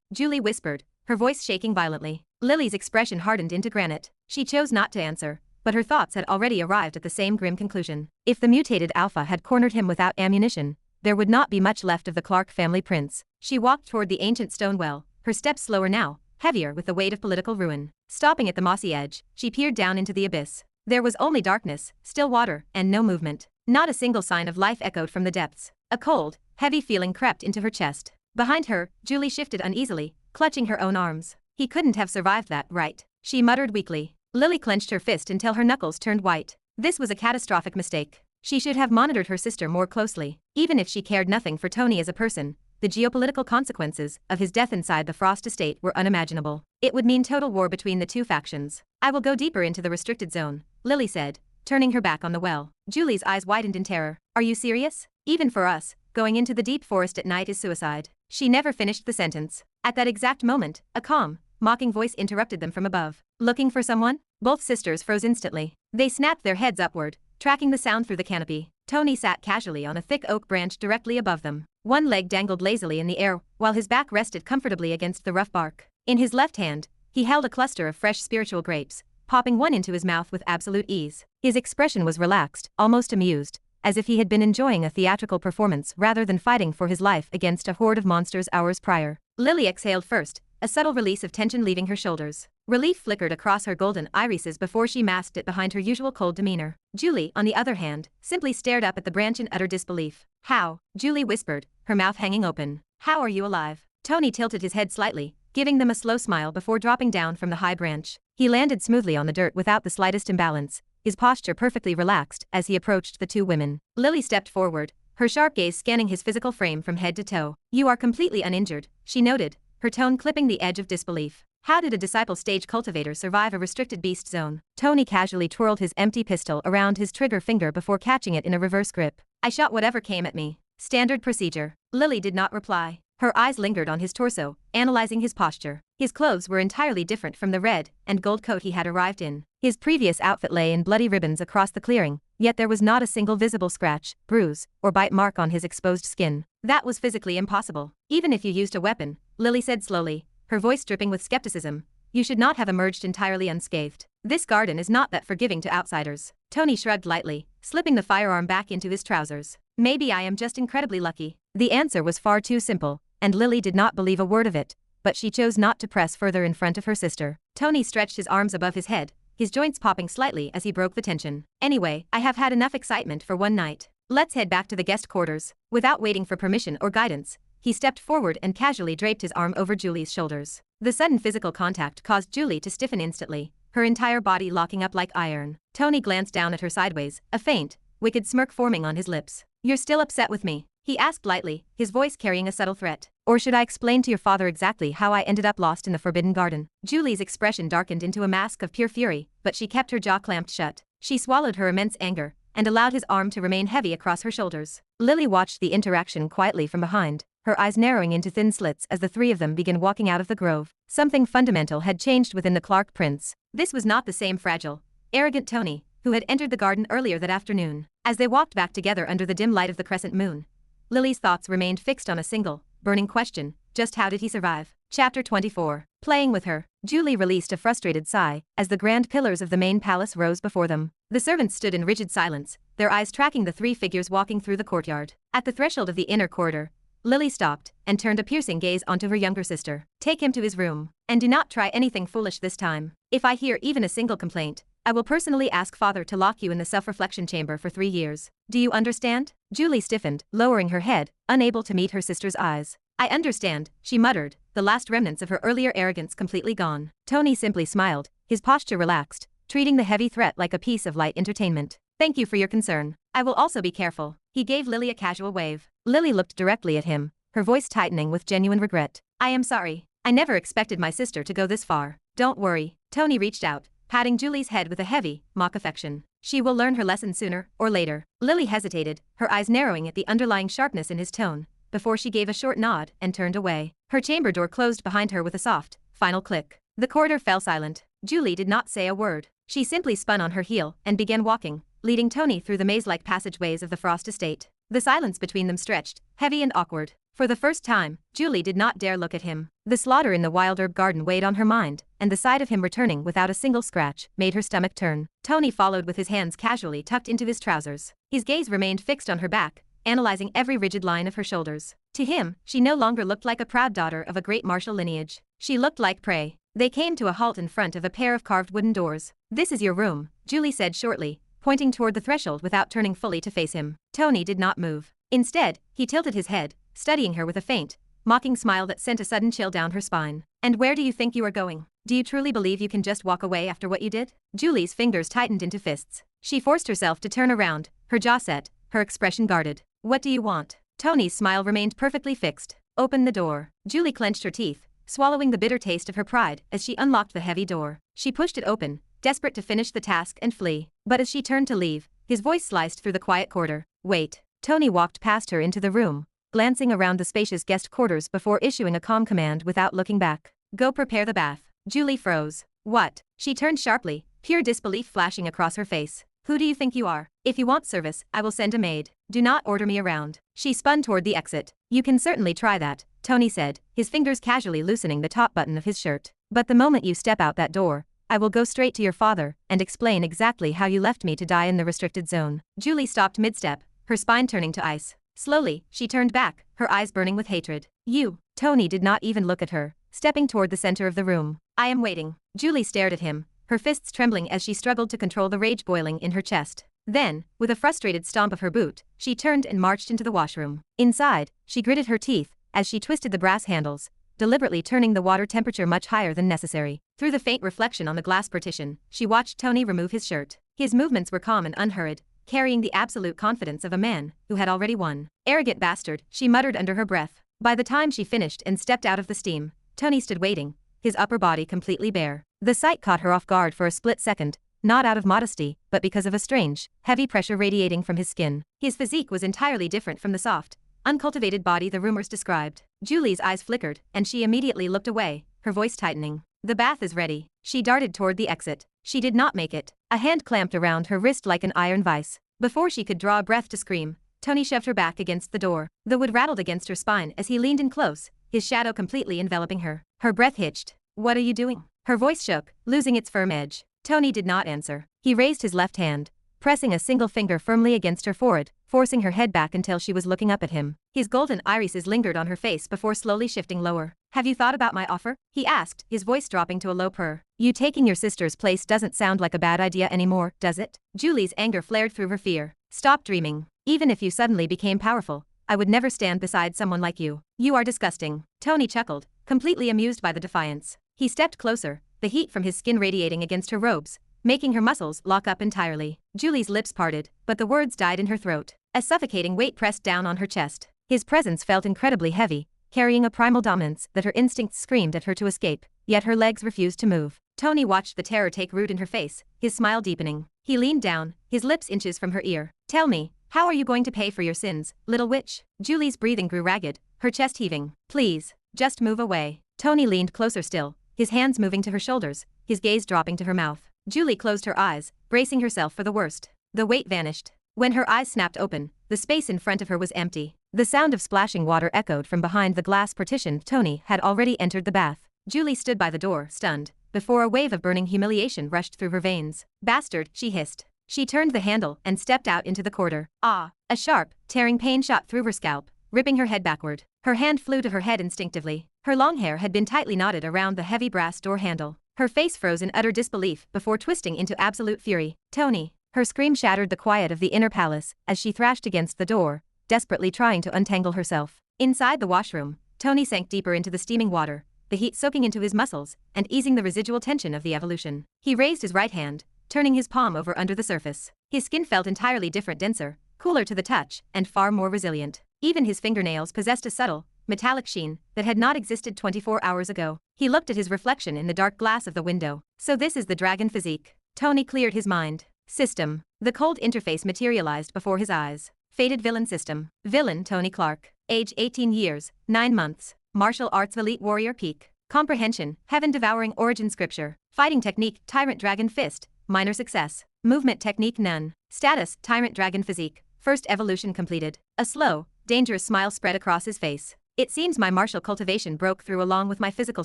S1: Julie whispered, her voice shaking violently. Lily's expression hardened into granite. She chose not to answer, but her thoughts had already arrived at the same grim conclusion. If the mutated alpha had cornered him without ammunition, there would not be much left of the Clark family prince. She walked toward the ancient stone well, her steps slower now, heavier with the weight of political ruin. Stopping at the mossy edge, she peered down into the abyss. There was only darkness, still water, and no movement. Not a single sign of life echoed from the depths. A cold, heavy feeling crept into her chest. Behind her, Julie shifted uneasily, clutching her own arms. He couldn't have survived that, right? She muttered weakly. Lily clenched her fist until her knuckles turned white. This was a catastrophic mistake. She should have monitored her sister more closely. Even if she cared nothing for Tony as a person, the geopolitical consequences of his death inside the Frost estate were unimaginable. It would mean total war between the two factions. I will go deeper into the restricted zone, Lily said, turning her back on the well. Julie's eyes widened in terror. Are you serious? Even for us, going into the deep forest at night is suicide. She never finished the sentence. At that exact moment, a calm, mocking voice interrupted them from above. Looking for someone? Both sisters froze instantly. They snapped their heads upward, tracking the sound through the canopy. Tony sat casually on a thick oak branch directly above them. One leg dangled lazily in the air, while his back rested comfortably against the rough bark. In his left hand, he held a cluster of fresh spiritual grapes, popping one into his mouth with absolute ease. His expression was relaxed, almost amused, as if he had been enjoying a theatrical performance rather than fighting for his life against a horde of monsters hours prior. Lily exhaled first, a subtle release of tension leaving her shoulders. Relief flickered across her golden irises before she masked it behind her usual cold demeanor. Julie, on the other hand, simply stared up at the branch in utter disbelief. How? Julie whispered, her mouth hanging open. How are you alive? Tony tilted his head slightly, giving them a slow smile before dropping down from the high branch. He landed smoothly on the dirt without the slightest imbalance, his posture perfectly relaxed as he approached the two women. Lily stepped forward, her sharp gaze scanning his physical frame from head to toe. You are completely uninjured, she noted, her tone clipping the edge of disbelief. How did a disciple stage cultivator survive a restricted beast zone? Tony casually twirled his empty pistol around his trigger finger before catching it in a reverse grip. I shot whatever came at me. Standard procedure. Lily did not reply. Her eyes lingered on his torso, analyzing his posture. His clothes were entirely different from the red and gold coat he had arrived in. His previous outfit lay in bloody ribbons across the clearing, yet there was not a single visible scratch, bruise, or bite mark on his exposed skin. That was physically impossible. Even if you used a weapon, Lily said slowly, her voice dripping with skepticism, you should not have emerged entirely unscathed. This garden is not that forgiving to outsiders. Tony shrugged lightly, slipping the firearm back into his trousers. Maybe I am just incredibly lucky. The answer was far too simple, and Lily did not believe a word of it, but she chose not to press further in front of her sister. Tony stretched his arms above his head, his joints popping slightly as he broke the tension. Anyway, I have had enough excitement for one night. Let's head back to the guest quarters. Without waiting for permission or guidance, he stepped forward and casually draped his arm over Julie's shoulders. The sudden physical contact caused Julie to stiffen instantly, her entire body locking up like iron. Tony glanced down at her sideways, a faint, wicked smirk forming on his lips. You're still upset with me? He asked lightly, his voice carrying a subtle threat. Or should I explain to your father exactly how I ended up lost in the Forbidden Garden? Julie's expression darkened into a mask of pure fury, but she kept her jaw clamped shut. She swallowed her immense anger, and allowed his arm to remain heavy across her shoulders. Lily watched the interaction quietly from behind, her eyes narrowing into thin slits as the three of them began walking out of the grove. Something fundamental had changed within the Clark prince. This was not the same fragile, arrogant Tony, who had entered the garden earlier that afternoon. As they walked back together under the dim light of the crescent moon, Lily's thoughts remained fixed on a single, burning question: just how did he survive? Chapter 24. Playing with her. Julie released a frustrated sigh as the grand pillars of the main palace rose before them. The servants stood in rigid silence, their eyes tracking the three figures walking through the courtyard. At the threshold of the inner corridor, Lily stopped and turned a piercing gaze onto her younger sister. Take him to his room, and do not try anything foolish this time. If I hear even a single complaint, I will personally ask father to lock you in the self-reflection chamber for 3 years. Do you understand? Julie stiffened, lowering her head, unable to meet her sister's eyes. I understand, she muttered, the last remnants of her earlier arrogance completely gone. Tony simply smiled, his posture relaxed, treating the heavy threat like a piece of light entertainment. Thank you for your concern. I will also be careful. He gave Lily a casual wave. Lily looked directly at him, her voice tightening with genuine regret. I am sorry. I never expected my sister to go this far. Don't worry. Tony reached out, patting Julie's head with a heavy, mock affection. She will learn her lesson sooner or later. Lily hesitated, her eyes narrowing at the underlying sharpness in his tone, before she gave a short nod and turned away. Her chamber door closed behind her with a soft, final click. The corridor fell silent. Julie did not say a word. She simply spun on her heel and began walking, leading Tony through the maze-like passageways of the Frost estate. The silence between them stretched, heavy and awkward. For the first time, Julie did not dare look at him. The slaughter in the wild herb garden weighed on her mind, and the sight of him returning without a single scratch made her stomach turn. Tony followed with his hands casually tucked into his trousers. His gaze remained fixed on her back, analyzing every rigid line of her shoulders. To him, she no longer looked like a proud daughter of a great martial lineage. She looked like prey. They came to a halt in front of a pair of carved wooden doors. This is your room, Julie said shortly, pointing toward the threshold without turning fully to face him. Tony did not move. Instead, he tilted his head, studying her with a faint, mocking smile that sent a sudden chill down her spine. And where do you think you are going? Do you truly believe you can just walk away after what you did? Julie's fingers tightened into fists. She forced herself to turn around, her jaw set, her expression guarded. What do you want? Tony's smile remained perfectly fixed. Open the door. Julie clenched her teeth, swallowing the bitter taste of her pride as she unlocked the heavy door. She pushed it open, desperate to finish the task and flee. But as she turned to leave, his voice sliced through the quiet corridor. Wait. Tony walked past her into the room, glancing around the spacious guest quarters before issuing a calm command without looking back. Go prepare the bath. Julie froze. What? She turned sharply, pure disbelief flashing across her face. Who do you think you are? If you want service, I will send a maid. Do not order me around. She spun toward the exit. You can certainly try that, Tony said, his fingers casually loosening the top button of his shirt. But the moment you step out that door, I will go straight to your father and explain exactly how you left me to die in the restricted zone. Julie stopped mid-step, her spine turning to ice. Slowly, she turned back, her eyes burning with hatred. You. Tony did not even look at her, stepping toward the center of the room. I am waiting. Julie stared at him, her fists trembling as she struggled to control the rage boiling in her chest. Then, with a frustrated stomp of her boot, she turned and marched into the washroom. Inside, she gritted her teeth as she twisted the brass handles, deliberately turning the water temperature much higher than necessary. Through the faint reflection on the glass partition, she watched Tony remove his shirt. His movements were calm and unhurried, carrying the absolute confidence of a man who had already won. Arrogant bastard, she muttered under her breath. By the time she finished and stepped out of the steam, Tony stood waiting, his upper body completely bare. The sight caught her off guard for a split second, not out of modesty, but because of a strange, heavy pressure radiating from his skin. His physique was entirely different from the soft, uncultivated body the rumors described. Julie's eyes flickered, and she immediately looked away, her voice tightening. The bath is ready. She darted toward the exit. She did not make it. A hand clamped around her wrist like an iron vice. Before she could draw a breath to scream, Tony shoved her back against the door. The wood rattled against her spine as he leaned in close, his shadow completely enveloping her. Her breath hitched. What are you doing? Her voice shook, losing its firm edge. Tony did not answer. He raised his left hand, pressing a single finger firmly against her forehead, forcing her head back until she was looking up at him. His golden irises lingered on her face before slowly shifting lower. Have you thought about my offer? He asked, his voice dropping to a low purr. You taking your sister's place doesn't sound like a bad idea anymore, does it? Julie's anger flared through her fear. Stop dreaming. Even if you suddenly became powerful, I would never stand beside someone like you. You are disgusting. Tony chuckled, completely amused by the defiance. He stepped closer, the heat from his skin radiating against her robes, making her muscles lock up entirely. Julie's lips parted, but the words died in her throat. A suffocating weight pressed down on her chest. His presence felt incredibly heavy, carrying a primal dominance that her instincts screamed at her to escape, yet her legs refused to move. Tony watched the terror take root in her face, his smile deepening. He leaned down, his lips inches from her ear. Tell me, how are you going to pay for your sins, little witch? Julie's breathing grew ragged, her chest heaving. Please, just move away. Tony leaned closer still, his hands moving to her shoulders, his gaze dropping to her mouth. Julie closed her eyes, bracing herself for the worst. The weight vanished. When her eyes snapped open, the space in front of her was empty. The sound of splashing water echoed from behind the glass partition. Tony had already entered the bath. Julie stood by the door, stunned, before a wave of burning humiliation rushed through her veins. Bastard, she hissed. She turned the handle and stepped out into the corridor. Ah! A sharp, tearing pain shot through her scalp, ripping her head backward. Her hand flew to her head instinctively. Her long hair had been tightly knotted around the heavy brass door handle. Her face froze in utter disbelief before twisting into absolute fury. Tony. Her scream shattered the quiet of the inner palace as she thrashed against the door, desperately trying to untangle herself. Inside the washroom, Tony sank deeper into the steaming water, the heat soaking into his muscles and easing the residual tension of the evolution. He raised his right hand, turning his palm over under the surface. His skin felt entirely different, denser, cooler to the touch, and far more resilient. Even his fingernails possessed a subtle, metallic sheen that had not existed 24 hours ago. He looked at his reflection in the dark glass of the window. So this is the dragon physique. Tony cleared his mind. System. The cold interface materialized before his eyes. Fated villain system. Villain Tony Clark. Age 18 years, 9 months. Martial arts elite warrior peak. Comprehension, heaven-devouring origin scripture. Fighting technique, tyrant dragon fist, minor success. Movement technique none. Status, tyrant dragon physique. First evolution completed. A slow, dangerous smile spread across his face. It seems my martial cultivation broke through along with my physical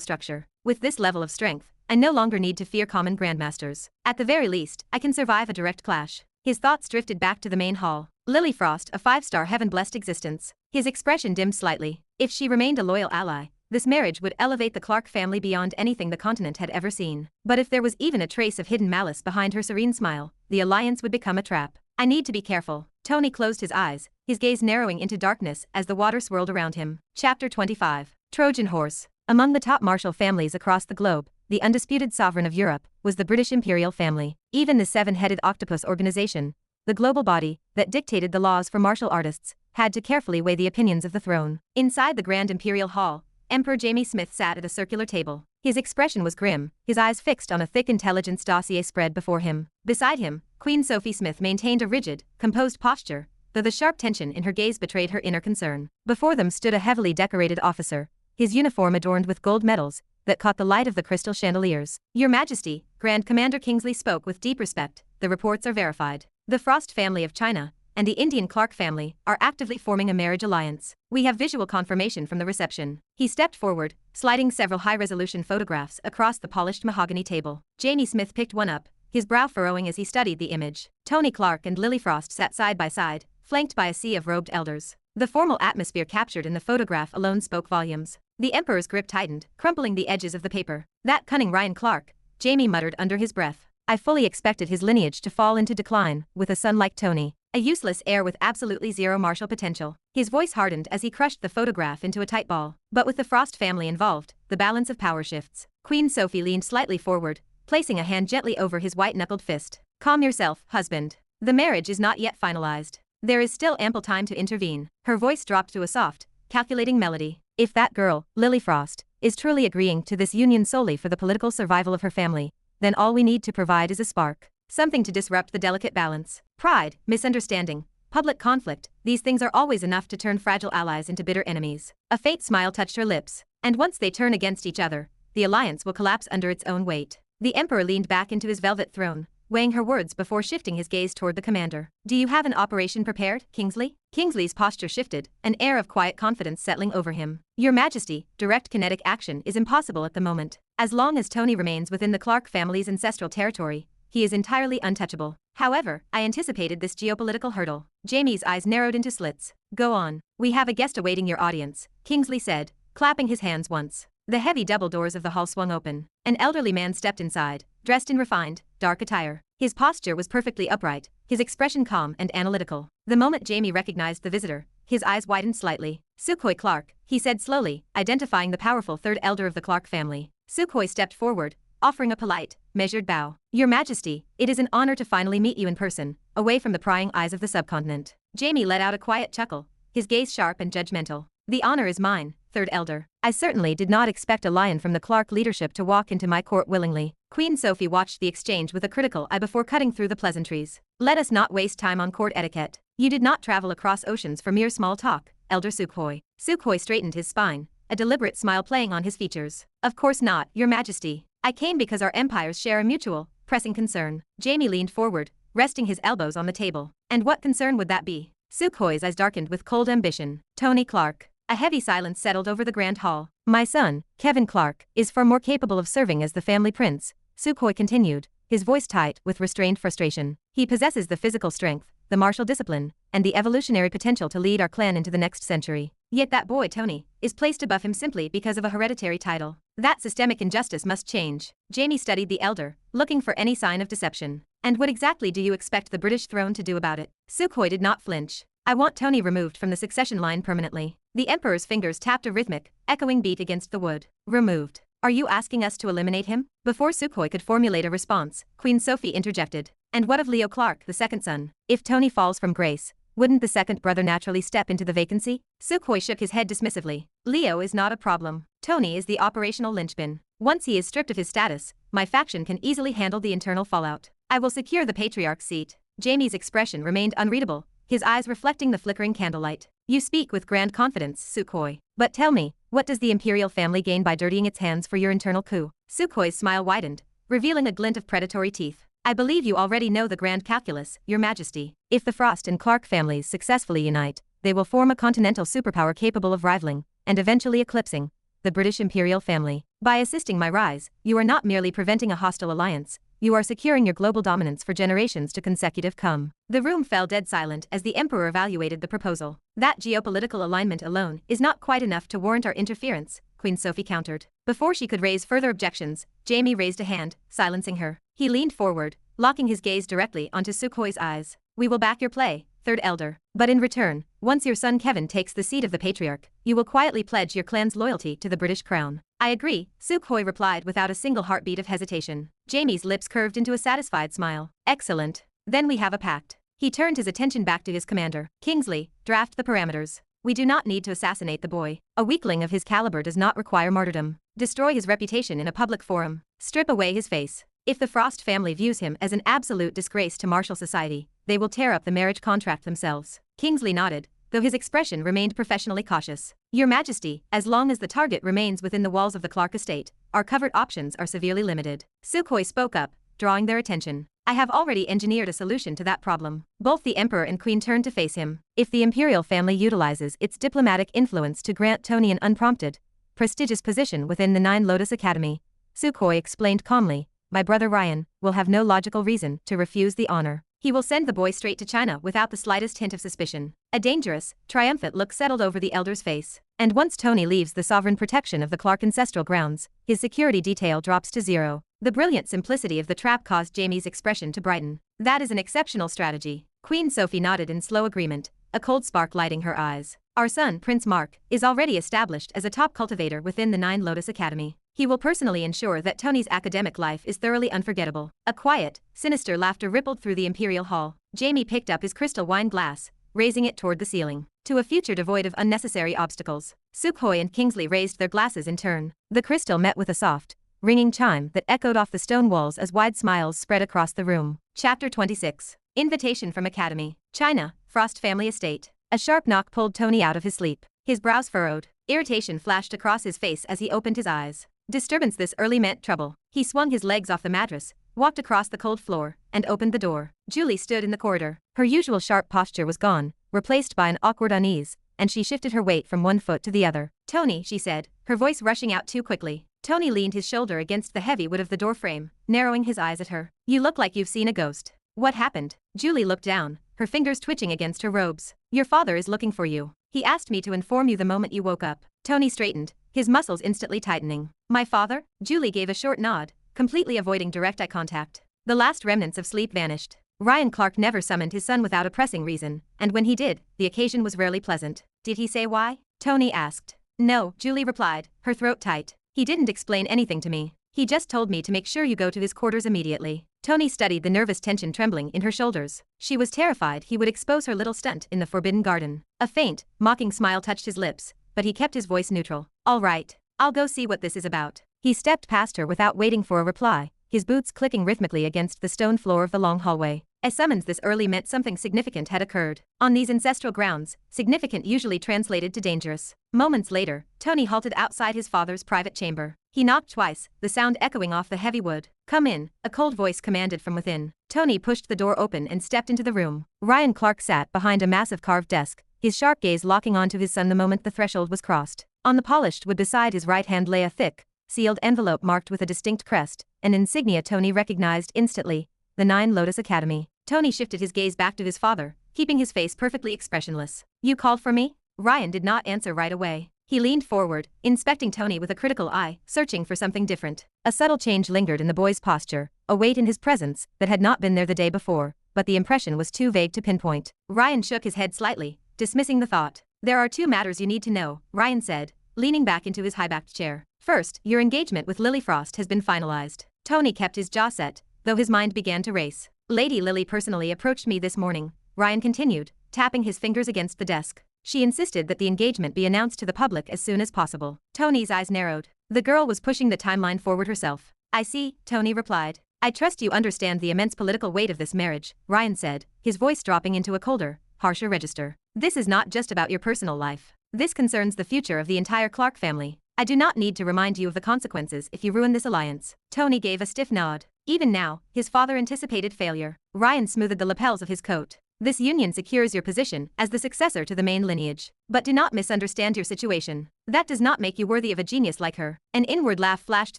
S1: structure. With this level of strength, I no longer need to fear common grandmasters. At the very least, I can survive a direct clash. His thoughts drifted back to the main hall. Lily Frost, a 5-star heaven-blessed existence. His expression dimmed slightly. If she remained a loyal ally, this marriage would elevate the Clark family beyond anything the continent had ever seen. But if there was even a trace of hidden malice behind her serene smile, the alliance would become a trap. I need to be careful. Tony closed his eyes, his gaze narrowing into darkness as the water swirled around him. Chapter 25. Trojan Horse. Among the top martial families across the globe, the undisputed sovereign of Europe was the British imperial family. Even the seven-headed octopus organization, the global body that dictated the laws for martial artists, had to carefully weigh the opinions of the throne. Inside the grand imperial hall, Emperor Jamie Smith sat at a circular table. His expression was grim, his eyes fixed on a thick intelligence dossier spread before him. Beside him, Queen Sophie Smith maintained a rigid, composed posture, though the sharp tension in her gaze betrayed her inner concern. Before them stood a heavily decorated officer, his uniform adorned with gold medals that caught the light of the crystal chandeliers. Your Majesty, Grand Commander Kingsley spoke with deep respect. The reports are verified. The Frost family of China and the Indian Clark family are actively forming a marriage alliance. We have visual confirmation from the reception. He stepped forward, sliding several high-resolution photographs across the polished mahogany table. Jamie Smith picked one up, his brow furrowing as he studied the image. Tony Clark and Lily Frost sat side by side, flanked by a sea of robed elders. The formal atmosphere captured in the photograph alone spoke volumes. The Emperor's grip tightened, crumpling the edges of the paper. That cunning Ryan Clark, Jamie muttered under his breath. I fully expected his lineage to fall into decline, with a son like Tony. A useless heir with absolutely zero martial potential. His voice hardened as he crushed the photograph into a tight ball. But with the Frost family involved, the balance of power shifts. Queen Sophie leaned slightly forward, placing a hand gently over his white-knuckled fist. Calm yourself, husband. The marriage is not yet finalized. There is still ample time to intervene. Her voice dropped to a soft, calculating melody. If that girl, Lily Frost, is truly agreeing to this union solely for the political survival of her family, then all we need to provide is a spark. Something to disrupt the delicate balance. Pride, misunderstanding, public conflict, these things are always enough to turn fragile allies into bitter enemies. A faint smile touched her lips, and once they turn against each other, the alliance will collapse under its own weight. The Emperor leaned back into his velvet throne, weighing her words before shifting his gaze toward the commander. Do you have an operation prepared, Kingsley? Kingsley's posture shifted, an air of quiet confidence settling over him. Your Majesty, direct kinetic action is impossible at the moment. As long as Tony remains within the Clark family's ancestral territory, he is entirely untouchable. However, I anticipated this geopolitical hurdle. Jamie's eyes narrowed into slits. Go on. We have a guest awaiting your audience, Kingsley said, clapping his hands once. The heavy double doors of the hall swung open. An elderly man stepped inside, dressed in refined, dark attire. His posture was perfectly upright, his expression calm and analytical. The moment Jamie recognized the visitor, his eyes widened slightly. Sukhoi Clark, he said slowly, identifying the powerful third elder of the Clark family. Sukhoi stepped forward, offering a polite, measured bow. Your Majesty, it is an honor to finally meet you in person, away from the prying eyes of the subcontinent. Jamie let out a quiet chuckle, his gaze sharp and judgmental. The honor is mine, third elder. I certainly did not expect a lion from the Clark leadership to walk into my court willingly. Queen Sophie watched the exchange with a critical eye before cutting through the pleasantries. Let us not waste time on court etiquette. You did not travel across oceans for mere small talk, Elder Sukhoi. Sukhoi straightened his spine, a deliberate smile playing on his features. Of course not, Your Majesty. I came because our empires share a mutual, pressing concern. Jamie leaned forward, resting his elbows on the table. And what concern would that be? Sukhoi's eyes darkened with cold ambition. Tony Clark. A heavy silence settled over the grand hall. My son, Kevin Clark, is far more capable of serving as the family prince, Sukhoi continued, his voice tight with restrained frustration. He possesses the physical strength, the martial discipline, and the evolutionary potential to lead our clan into the next century. Yet that boy Tony is placed above him simply because of a hereditary title. That systemic injustice must change. Jamie studied the elder, looking for any sign of deception. And what exactly do you expect the British throne to do about it? Sukhoi did not flinch. I want Tony removed from the succession line permanently. The Emperor's fingers tapped a rhythmic, echoing beat against the wood. Removed. Are you asking us to eliminate him? Before Sukhoi could formulate a response, Queen Sophie interjected. And what of Leo Clark, the second son? If Tony falls from grace, wouldn't the second brother naturally step into the vacancy? Sukhoi shook his head dismissively. Leo is not a problem. Tony is the operational linchpin. Once he is stripped of his status, my faction can easily handle the internal fallout. I will secure the patriarch's seat. Jamie's expression remained unreadable, his eyes reflecting the flickering candlelight. You speak with grand confidence, Sukhoi. But tell me, what does the imperial family gain by dirtying its hands for your internal coup? Sukhoi's smile widened, revealing a glint of predatory teeth. I believe you already know the grand calculus, Your Majesty. If the Frost and Clark families successfully unite, they will form a continental superpower capable of rivaling, and eventually eclipsing, the British imperial family. By assisting my rise, you are not merely preventing a hostile alliance, you are securing your global dominance for generations to consecutive come. The room fell dead silent as the Emperor evaluated the proposal. That geopolitical alignment alone is not quite enough to warrant our interference, Queen Sophie countered. Before she could raise further objections, Jamie raised a hand, silencing her. He leaned forward, locking his gaze directly onto Sukhoi's eyes. We will back your play, Third Elder. But in return, once your son Kevin takes the seat of the Patriarch, you will quietly pledge your clan's loyalty to the British crown. I agree, Sukhoi replied without a single heartbeat of hesitation. Jamie's lips curved into a satisfied smile. Excellent. Then we have a pact. He turned his attention back to his commander. Kingsley, draft the parameters. We do not need to assassinate the boy. A weakling of his caliber does not require martyrdom. Destroy his reputation in a public forum. Strip away his face. If the Frost family views him as an absolute disgrace to martial society, they will tear up the marriage contract themselves. Kingsley nodded, though his expression remained professionally cautious. Your Majesty, as long as the target remains within the walls of the Clark estate, our covert options are severely limited. Sukhoi spoke up, drawing their attention. I have already engineered a solution to that problem. Both the Emperor and Queen turned to face him. If the imperial family utilizes its diplomatic influence to grant Tony an unprompted, prestigious position within the Nine Lotus Academy, Sukhoi explained calmly, my brother Ryan will have no logical reason to refuse the honor. He will send the boy straight to China without the slightest hint of suspicion. A dangerous, triumphant look settled over the elder's face. And once Tony leaves the sovereign protection of the Clark ancestral grounds, his security detail drops to zero. The brilliant simplicity of the trap caused Jamie's expression to brighten. That is an exceptional strategy. Queen Sophie nodded in slow agreement, a cold spark lighting her eyes. Our son, Prince Mark, is already established as a top cultivator within the Nine Lotus Academy. He will personally ensure that Tony's academic life is thoroughly unforgettable. A quiet, sinister laughter rippled through the imperial hall. Jamie picked up his crystal wine glass, raising it toward the ceiling. To a future devoid of unnecessary obstacles. Sukhoi and Kingsley raised their glasses in turn. The crystal met with a soft, ringing chime that echoed off the stone walls as wide smiles spread across the room. Chapter 26. Invitation from Academy. China, Frost family estate. A sharp knock pulled Tony out of his sleep. His brows furrowed. Irritation flashed across his face as he opened his eyes. Disturbance this early meant trouble. He swung his legs off the mattress, walked across the cold floor, and opened the door. Julie stood in the corridor. Her usual sharp posture was gone, replaced by an awkward unease, and she shifted her weight from one foot to the other. Tony, she said, her voice rushing out too quickly. Tony leaned his shoulder against the heavy wood of the doorframe, narrowing his eyes at her. You look like you've seen a ghost. What happened? Julie looked down, her fingers twitching against her robes. Your father is looking for you. He asked me to inform you the moment you woke up. Tony straightened, his muscles instantly tightening. My father? Julie gave a short nod, completely avoiding direct eye contact. The last remnants of sleep vanished. Ryan Clark never summoned his son without a pressing reason, and when he did, the occasion was rarely pleasant. Did he say why? Tony asked. No, Julie replied, her throat tight. He didn't explain anything to me. He just told me to make sure you go to his quarters immediately. Tony studied the nervous tension trembling in her shoulders. She was terrified he would expose her little stunt in the Forbidden Garden. A faint, mocking smile touched his lips, but he kept his voice neutral. All right, I'll go see what this is about. He stepped past her without waiting for a reply, his boots clicking rhythmically against the stone floor of the long hallway. A summons this early meant something significant had occurred. On these ancestral grounds, significant usually translated to dangerous. Moments later, Tony halted outside his father's private chamber. He knocked twice, the sound echoing off the heavy wood. Come in, a cold voice commanded from within. Tony pushed the door open and stepped into the room. Ryan Clark sat behind a massive carved desk, his sharp gaze locking onto his son the moment the threshold was crossed. On the polished wood beside his right hand lay a thick, sealed envelope marked with a distinct crest, an insignia Tony recognized instantly, the Nine Lotus Academy. Tony shifted his gaze back to his father, keeping his face perfectly expressionless. You called for me? Ryan did not answer right away. He leaned forward, inspecting Tony with a critical eye, searching for something different. A subtle change lingered in the boy's posture, a weight in his presence that had not been there the day before, but the impression was too vague to pinpoint. Ryan shook his head slightly, dismissing the thought. There are 2 matters you need to know, Ryan said, leaning back into his high-backed chair. First, your engagement with Lily Frost has been finalized. Tony kept his jaw set, though his mind began to race. Lady Lily personally approached me this morning, Ryan continued, tapping his fingers against the desk. She insisted that the engagement be announced to the public as soon as possible. Tony's eyes narrowed. The girl was pushing the timeline forward herself. I see, Tony replied. I trust you understand the immense political weight of this marriage, Ryan said, his voice dropping into a colder, harsher register. This is not just about your personal life. This concerns the future of the entire Clark family. I do not need to remind you of the consequences if you ruin this alliance. Tony gave a stiff nod. Even now, his father anticipated failure. Ryan smoothed the lapels of his coat. This union secures your position as the successor to the main lineage. But do not misunderstand your situation. That does not make you worthy of a genius like her. An inward laugh flashed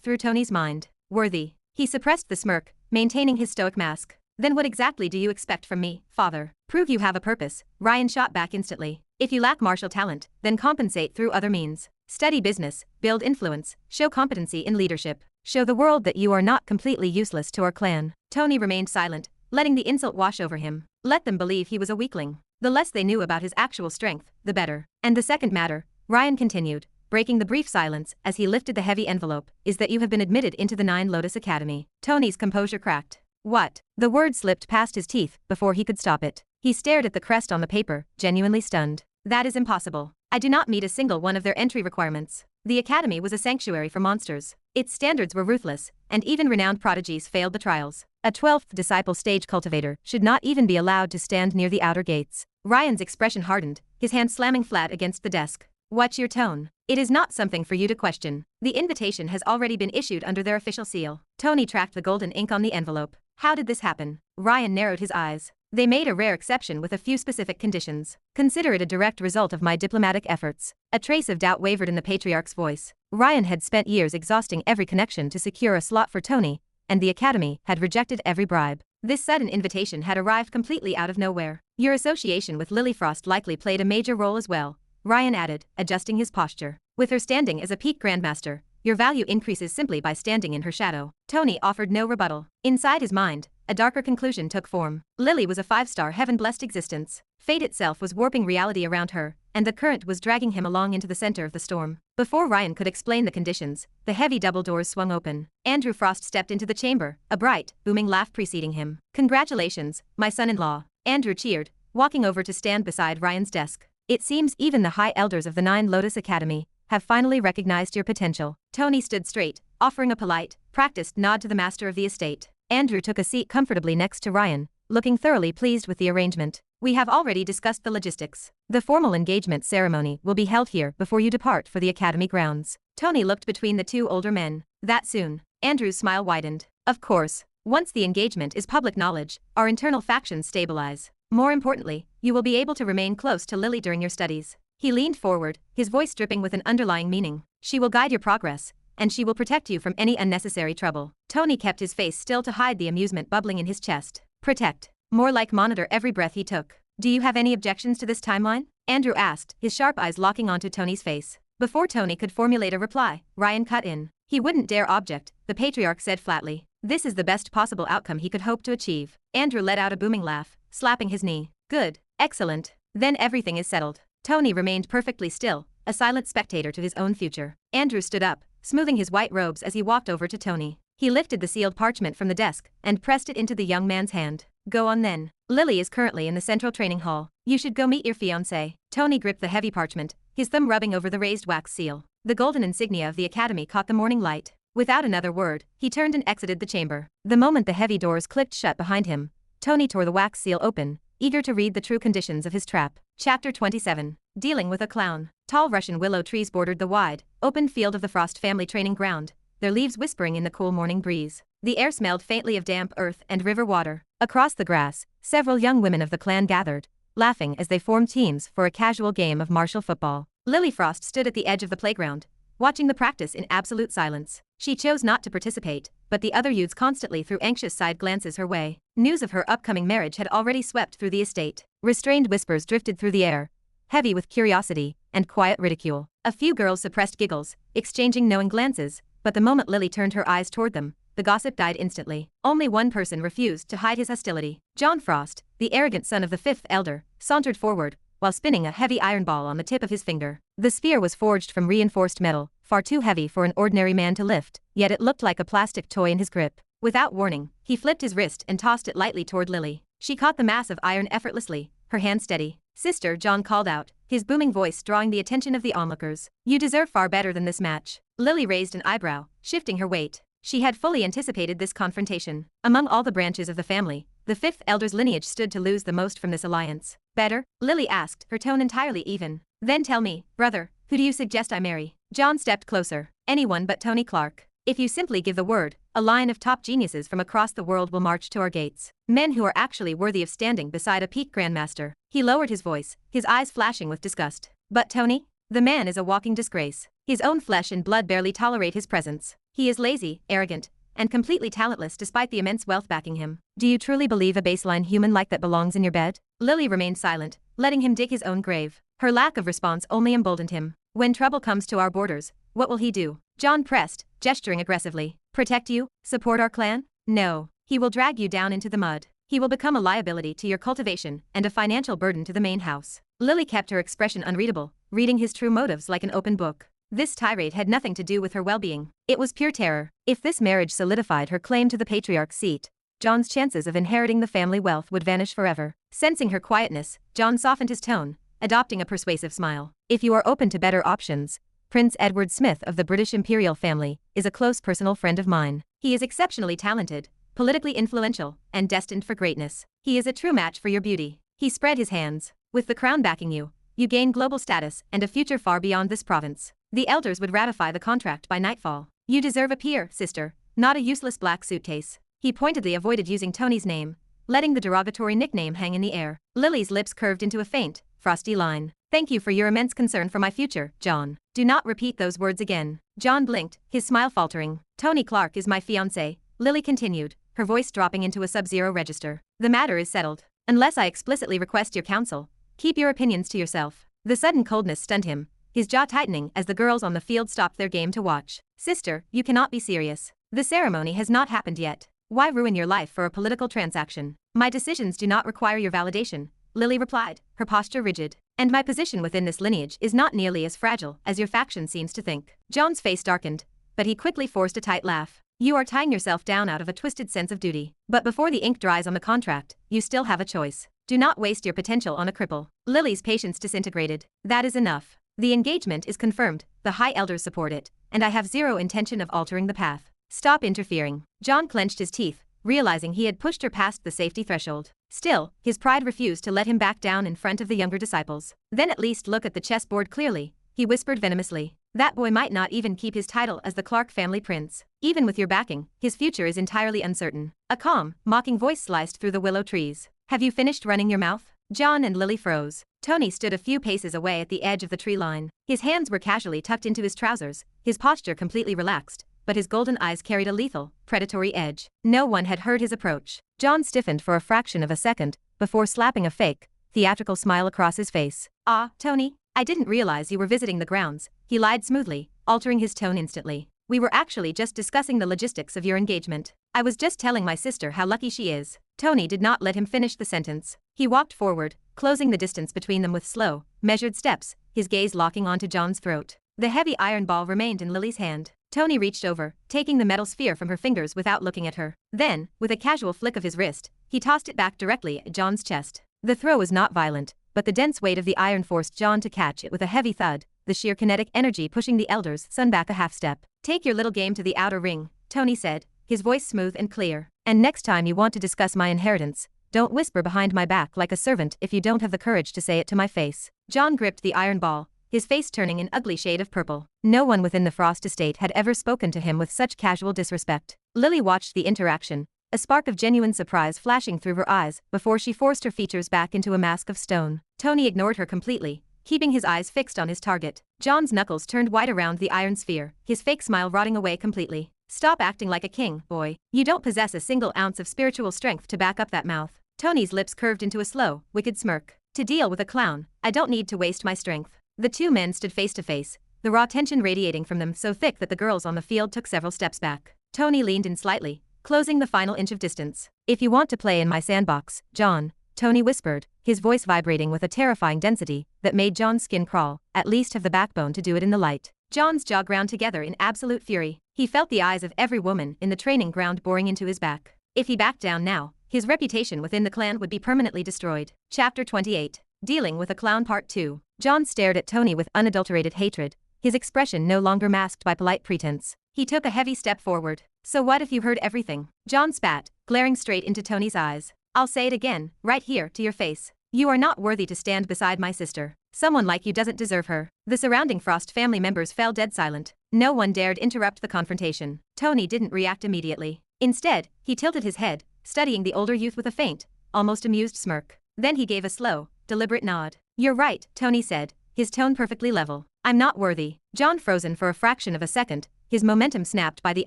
S1: through Tony's mind. Worthy. He suppressed the smirk, maintaining his stoic mask. Then what exactly do you expect from me, father? Prove you have a purpose, Ryan shot back instantly. If you lack martial talent, then compensate through other means. Study business, build influence, show competency in leadership. Show the world that you are not completely useless to our clan. Tony remained silent, letting the insult wash over him. Let them believe he was a weakling. The less they knew about his actual strength, the better. And the second matter, Ryan continued, breaking the brief silence as he lifted the heavy envelope, is that you have been admitted into the 9 Lotus Academy. Tony's composure cracked. What? The word slipped past his teeth before he could stop it. He stared at the crest on the paper, genuinely stunned. That is impossible. I do not meet a single one of their entry requirements. The academy was a sanctuary for monsters. Its standards were ruthless, and even renowned prodigies failed the trials. A 12th disciple stage cultivator should not even be allowed to stand near the outer gates. Ryan's expression hardened, his hand slamming flat against the desk. Watch your tone. It is not something for you to question. The invitation has already been issued under their official seal. Tony tracked the golden ink on the envelope. How did this happen? Ryan narrowed his eyes. They made a rare exception with a few specific conditions. Consider it a direct result of my diplomatic efforts. A trace of doubt wavered in the patriarch's voice. Ryan had spent years exhausting every connection to secure a slot for Tony, and the academy had rejected every bribe. This sudden invitation had arrived completely out of nowhere. Your association with Lily Frost likely played a major role as well, Ryan added, adjusting his posture. With her standing as a peak grandmaster, your value increases simply by standing in her shadow. Tony offered no rebuttal. Inside his mind, a darker conclusion took form. Lily was a 5-star heaven-blessed existence. Fate itself was warping reality around her, and the current was dragging him along into the center of the storm. Before Ryan could explain the conditions, the heavy double doors swung open. Andrew Frost stepped into the chamber, a bright, booming laugh preceding him. Congratulations, my son-in-law. Andrew cheered, walking over to stand beside Ryan's desk. It seems even the high elders of the 9 Lotus Academy have finally recognized your potential. Tony stood straight, offering a polite, practiced nod to the master of the estate. Andrew took a seat comfortably next to Ryan, looking thoroughly pleased with the arrangement. We have already discussed the logistics. The formal engagement ceremony will be held here before you depart for the academy grounds. Tony looked between the 2 older men. That soon? Andrew's smile widened. Of course. Once the engagement is public knowledge, our internal factions stabilize. More importantly, you will be able to remain close to Lily during your studies. He leaned forward, his voice dripping with an underlying meaning. She will guide your progress, and she will protect you from any unnecessary trouble. Tony kept his face still to hide the amusement bubbling in his chest. Protect. More like monitor every breath he took. Do you have any objections to this timeline? Andrew asked, his sharp eyes locking onto Tony's face. Before Tony could formulate a reply, Ryan cut in. He wouldn't dare object, the patriarch said flatly. This is the best possible outcome he could hope to achieve. Andrew let out a booming laugh, slapping his knee. Good. Excellent. Then everything is settled. Tony remained perfectly still, a silent spectator to his own future. Andrew stood up, smoothing his white robes as he walked over to Tony. He lifted the sealed parchment from the desk and pressed it into the young man's hand. Go on then. Lily is currently in the central training hall. You should go meet your fiancé. Tony gripped the heavy parchment, his thumb rubbing over the raised wax seal. The golden insignia of the academy caught the morning light. Without another word, he turned and exited the chamber. The moment the heavy doors clicked shut behind him, Tony tore the wax seal open, eager to read the true conditions of his trap. Chapter 27. Dealing with a clown. Tall Russian willow trees bordered the wide, open field of the Frost family training ground, their leaves whispering in the cool morning breeze. The air smelled faintly of damp earth and river water. Across the grass, several young women of the clan gathered, laughing as they formed teams for a casual game of martial football. Lily Frost stood at the edge of the playground, watching the practice in absolute silence. She chose not to participate, but the other youths constantly threw anxious side glances her way. News of her upcoming marriage had already swept through the estate. Restrained whispers drifted through the air, heavy with curiosity and quiet ridicule. A few girls suppressed giggles, exchanging knowing glances, but the moment Lily turned her eyes toward them, the gossip died instantly. Only one person refused to hide his hostility. John Frost, the arrogant son of the fifth elder, sauntered forward, while spinning a heavy iron ball on the tip of his finger. The sphere was forged from reinforced metal, far too heavy for an ordinary man to lift, yet it looked like a plastic toy in his grip. Without warning, he flipped his wrist and tossed it lightly toward Lily. She caught the mass of iron effortlessly, her hand steady. "Sister," John called out, his booming voice drawing the attention of the onlookers. "You deserve far better than this match." Lily raised an eyebrow, shifting her weight. She had fully anticipated this confrontation. Among all the branches of the family, the fifth elder's lineage stood to lose the most from this alliance. "Better?" Lily asked, her tone entirely even. "Then tell me, brother, who do you suggest I marry?" John stepped closer. "Anyone but Tony Clark. If you simply give the word, a line of top geniuses from across the world will march to our gates. Men who are actually worthy of standing beside a peak grandmaster." He lowered his voice, his eyes flashing with disgust. "But Tony? The man is a walking disgrace. His own flesh and blood barely tolerate his presence. He is lazy, arrogant, and completely talentless despite the immense wealth backing him. Do you truly believe a baseline human like that belongs in your bed?" Lily remained silent, letting him dig his own grave. Her lack of response only emboldened him. "When trouble comes to our borders, what will he do?" John pressed, gesturing aggressively. "Protect you? Support our clan? No. He will drag you down into the mud. He will become a liability to your cultivation and a financial burden to the main house." Lily kept her expression unreadable, reading his true motives like an open book. This tirade had nothing to do with her well-being. It was pure terror. If this marriage solidified her claim to the patriarch's seat, John's chances of inheriting the family wealth would vanish forever. Sensing her quietness, John softened his tone, adopting a persuasive smile. "If you are open to better options, Prince Edward Smith of the British imperial family is a close personal friend of mine. He is exceptionally talented, politically influential, and destined for greatness. He is a true match for your beauty." He spread his hands. "With the crown backing you, you gain global status and a future far beyond this province. The elders would ratify the contract by nightfall. You deserve a peer, sister, not a useless black suitcase." He pointedly avoided using Tony's name, letting the derogatory nickname hang in the air. Lily's lips curved into a faint, frosty line. "Thank you for your immense concern for my future, John. Do not repeat those words again." John blinked, his smile faltering. "Tony Clark is my fiancé," Lily continued, her voice dropping into a sub-zero register. "The matter is settled. Unless I explicitly request your counsel, keep your opinions to yourself." The sudden coldness stunned him, his jaw tightening as the girls on the field stopped their game to watch. "Sister, you cannot be serious. The ceremony has not happened yet. Why ruin your life for a political transaction?" "My decisions do not require your validation," Lily replied, her posture rigid. "And my position within this lineage is not nearly as fragile as your faction seems to think." John's face darkened, but he quickly forced a tight laugh. "You are tying yourself down out of a twisted sense of duty. But before the ink dries on the contract, you still have a choice. Do not waste your potential on a cripple." Lily's patience disintegrated. "That is enough. The engagement is confirmed, the High Elders support it, and I have zero intention of altering the path. Stop interfering." John clenched his teeth, realizing he had pushed her past the safety threshold. Still, his pride refused to let him back down in front of the younger disciples. "Then at least look at the chessboard clearly," he whispered venomously. "That boy might not even keep his title as the Clark family prince. Even with your backing, his future is entirely uncertain." A calm, mocking voice sliced through the willow trees. "Have you finished running your mouth?" John and Lily froze. Tony stood a few paces away at the edge of the tree line. His hands were casually tucked into his trousers, his posture completely relaxed, but his golden eyes carried a lethal, predatory edge. No one had heard his approach. John stiffened for a fraction of a second, before slapping a fake, theatrical smile across his face. "Ah, Tony, I didn't realize you were visiting the grounds," he lied smoothly, altering his tone instantly. "We were actually just discussing the logistics of your engagement. I was just telling my sister how lucky she is." Tony did not let him finish the sentence. He walked forward, closing the distance between them with slow, measured steps, his gaze locking onto John's throat. The heavy iron ball remained in Lily's hand. Tony reached over, taking the metal sphere from her fingers without looking at her. Then, with a casual flick of his wrist, he tossed it back directly at John's chest. The throw was not violent, but the dense weight of the iron forced John to catch it with a heavy thud, the sheer kinetic energy pushing the elder's son back a half step. "Take your little game to the outer ring," Tony said, his voice smooth and clear. "And next time you want to discuss my inheritance, don't whisper behind my back like a servant if you don't have the courage to say it to my face." John gripped the iron ball, his face turning an ugly shade of purple. No one within the Frost estate had ever spoken to him with such casual disrespect. Lily watched the interaction, a spark of genuine surprise flashing through her eyes before she forced her features back into a mask of stone. Tony ignored her completely, keeping his eyes fixed on his target. John's knuckles turned white around the iron sphere, his fake smile rotting away completely. "Stop acting like a king, boy. You don't possess a single ounce of spiritual strength to back up that mouth." Tony's lips curved into a slow, wicked smirk. To deal with a clown, I don't need to waste my strength. The two men stood face to face, the raw tension radiating from them so thick that the girls on the field took several steps back. Tony leaned in slightly, closing the final inch of distance. "If you want to play in my sandbox, John," Tony whispered, his voice vibrating with a terrifying density that made John's skin crawl, "at least have the backbone to do it in the light." John's jaw ground together in absolute fury. He felt the eyes of every woman in the training ground boring into his back. If he backed down now, his reputation within the clan would be permanently destroyed. Chapter 28. Dealing with a Clown Part 2. John stared at Tony with unadulterated hatred, his expression no longer masked by polite pretense. He took a heavy step forward. "So what if you heard everything?" John spat, glaring straight into Tony's eyes. "I'll say it again, right here to your face. You are not worthy to stand beside my sister. Someone like you doesn't deserve her." The surrounding Frost family members fell dead silent. No one dared interrupt the confrontation. Tony didn't react immediately. Instead, he tilted his head, studying the older youth with a faint, almost amused smirk. Then he gave a slow, deliberate nod. "You're right," Tony said, his tone perfectly level. "I'm not worthy." John frozen for a fraction of a second, his momentum snapped by the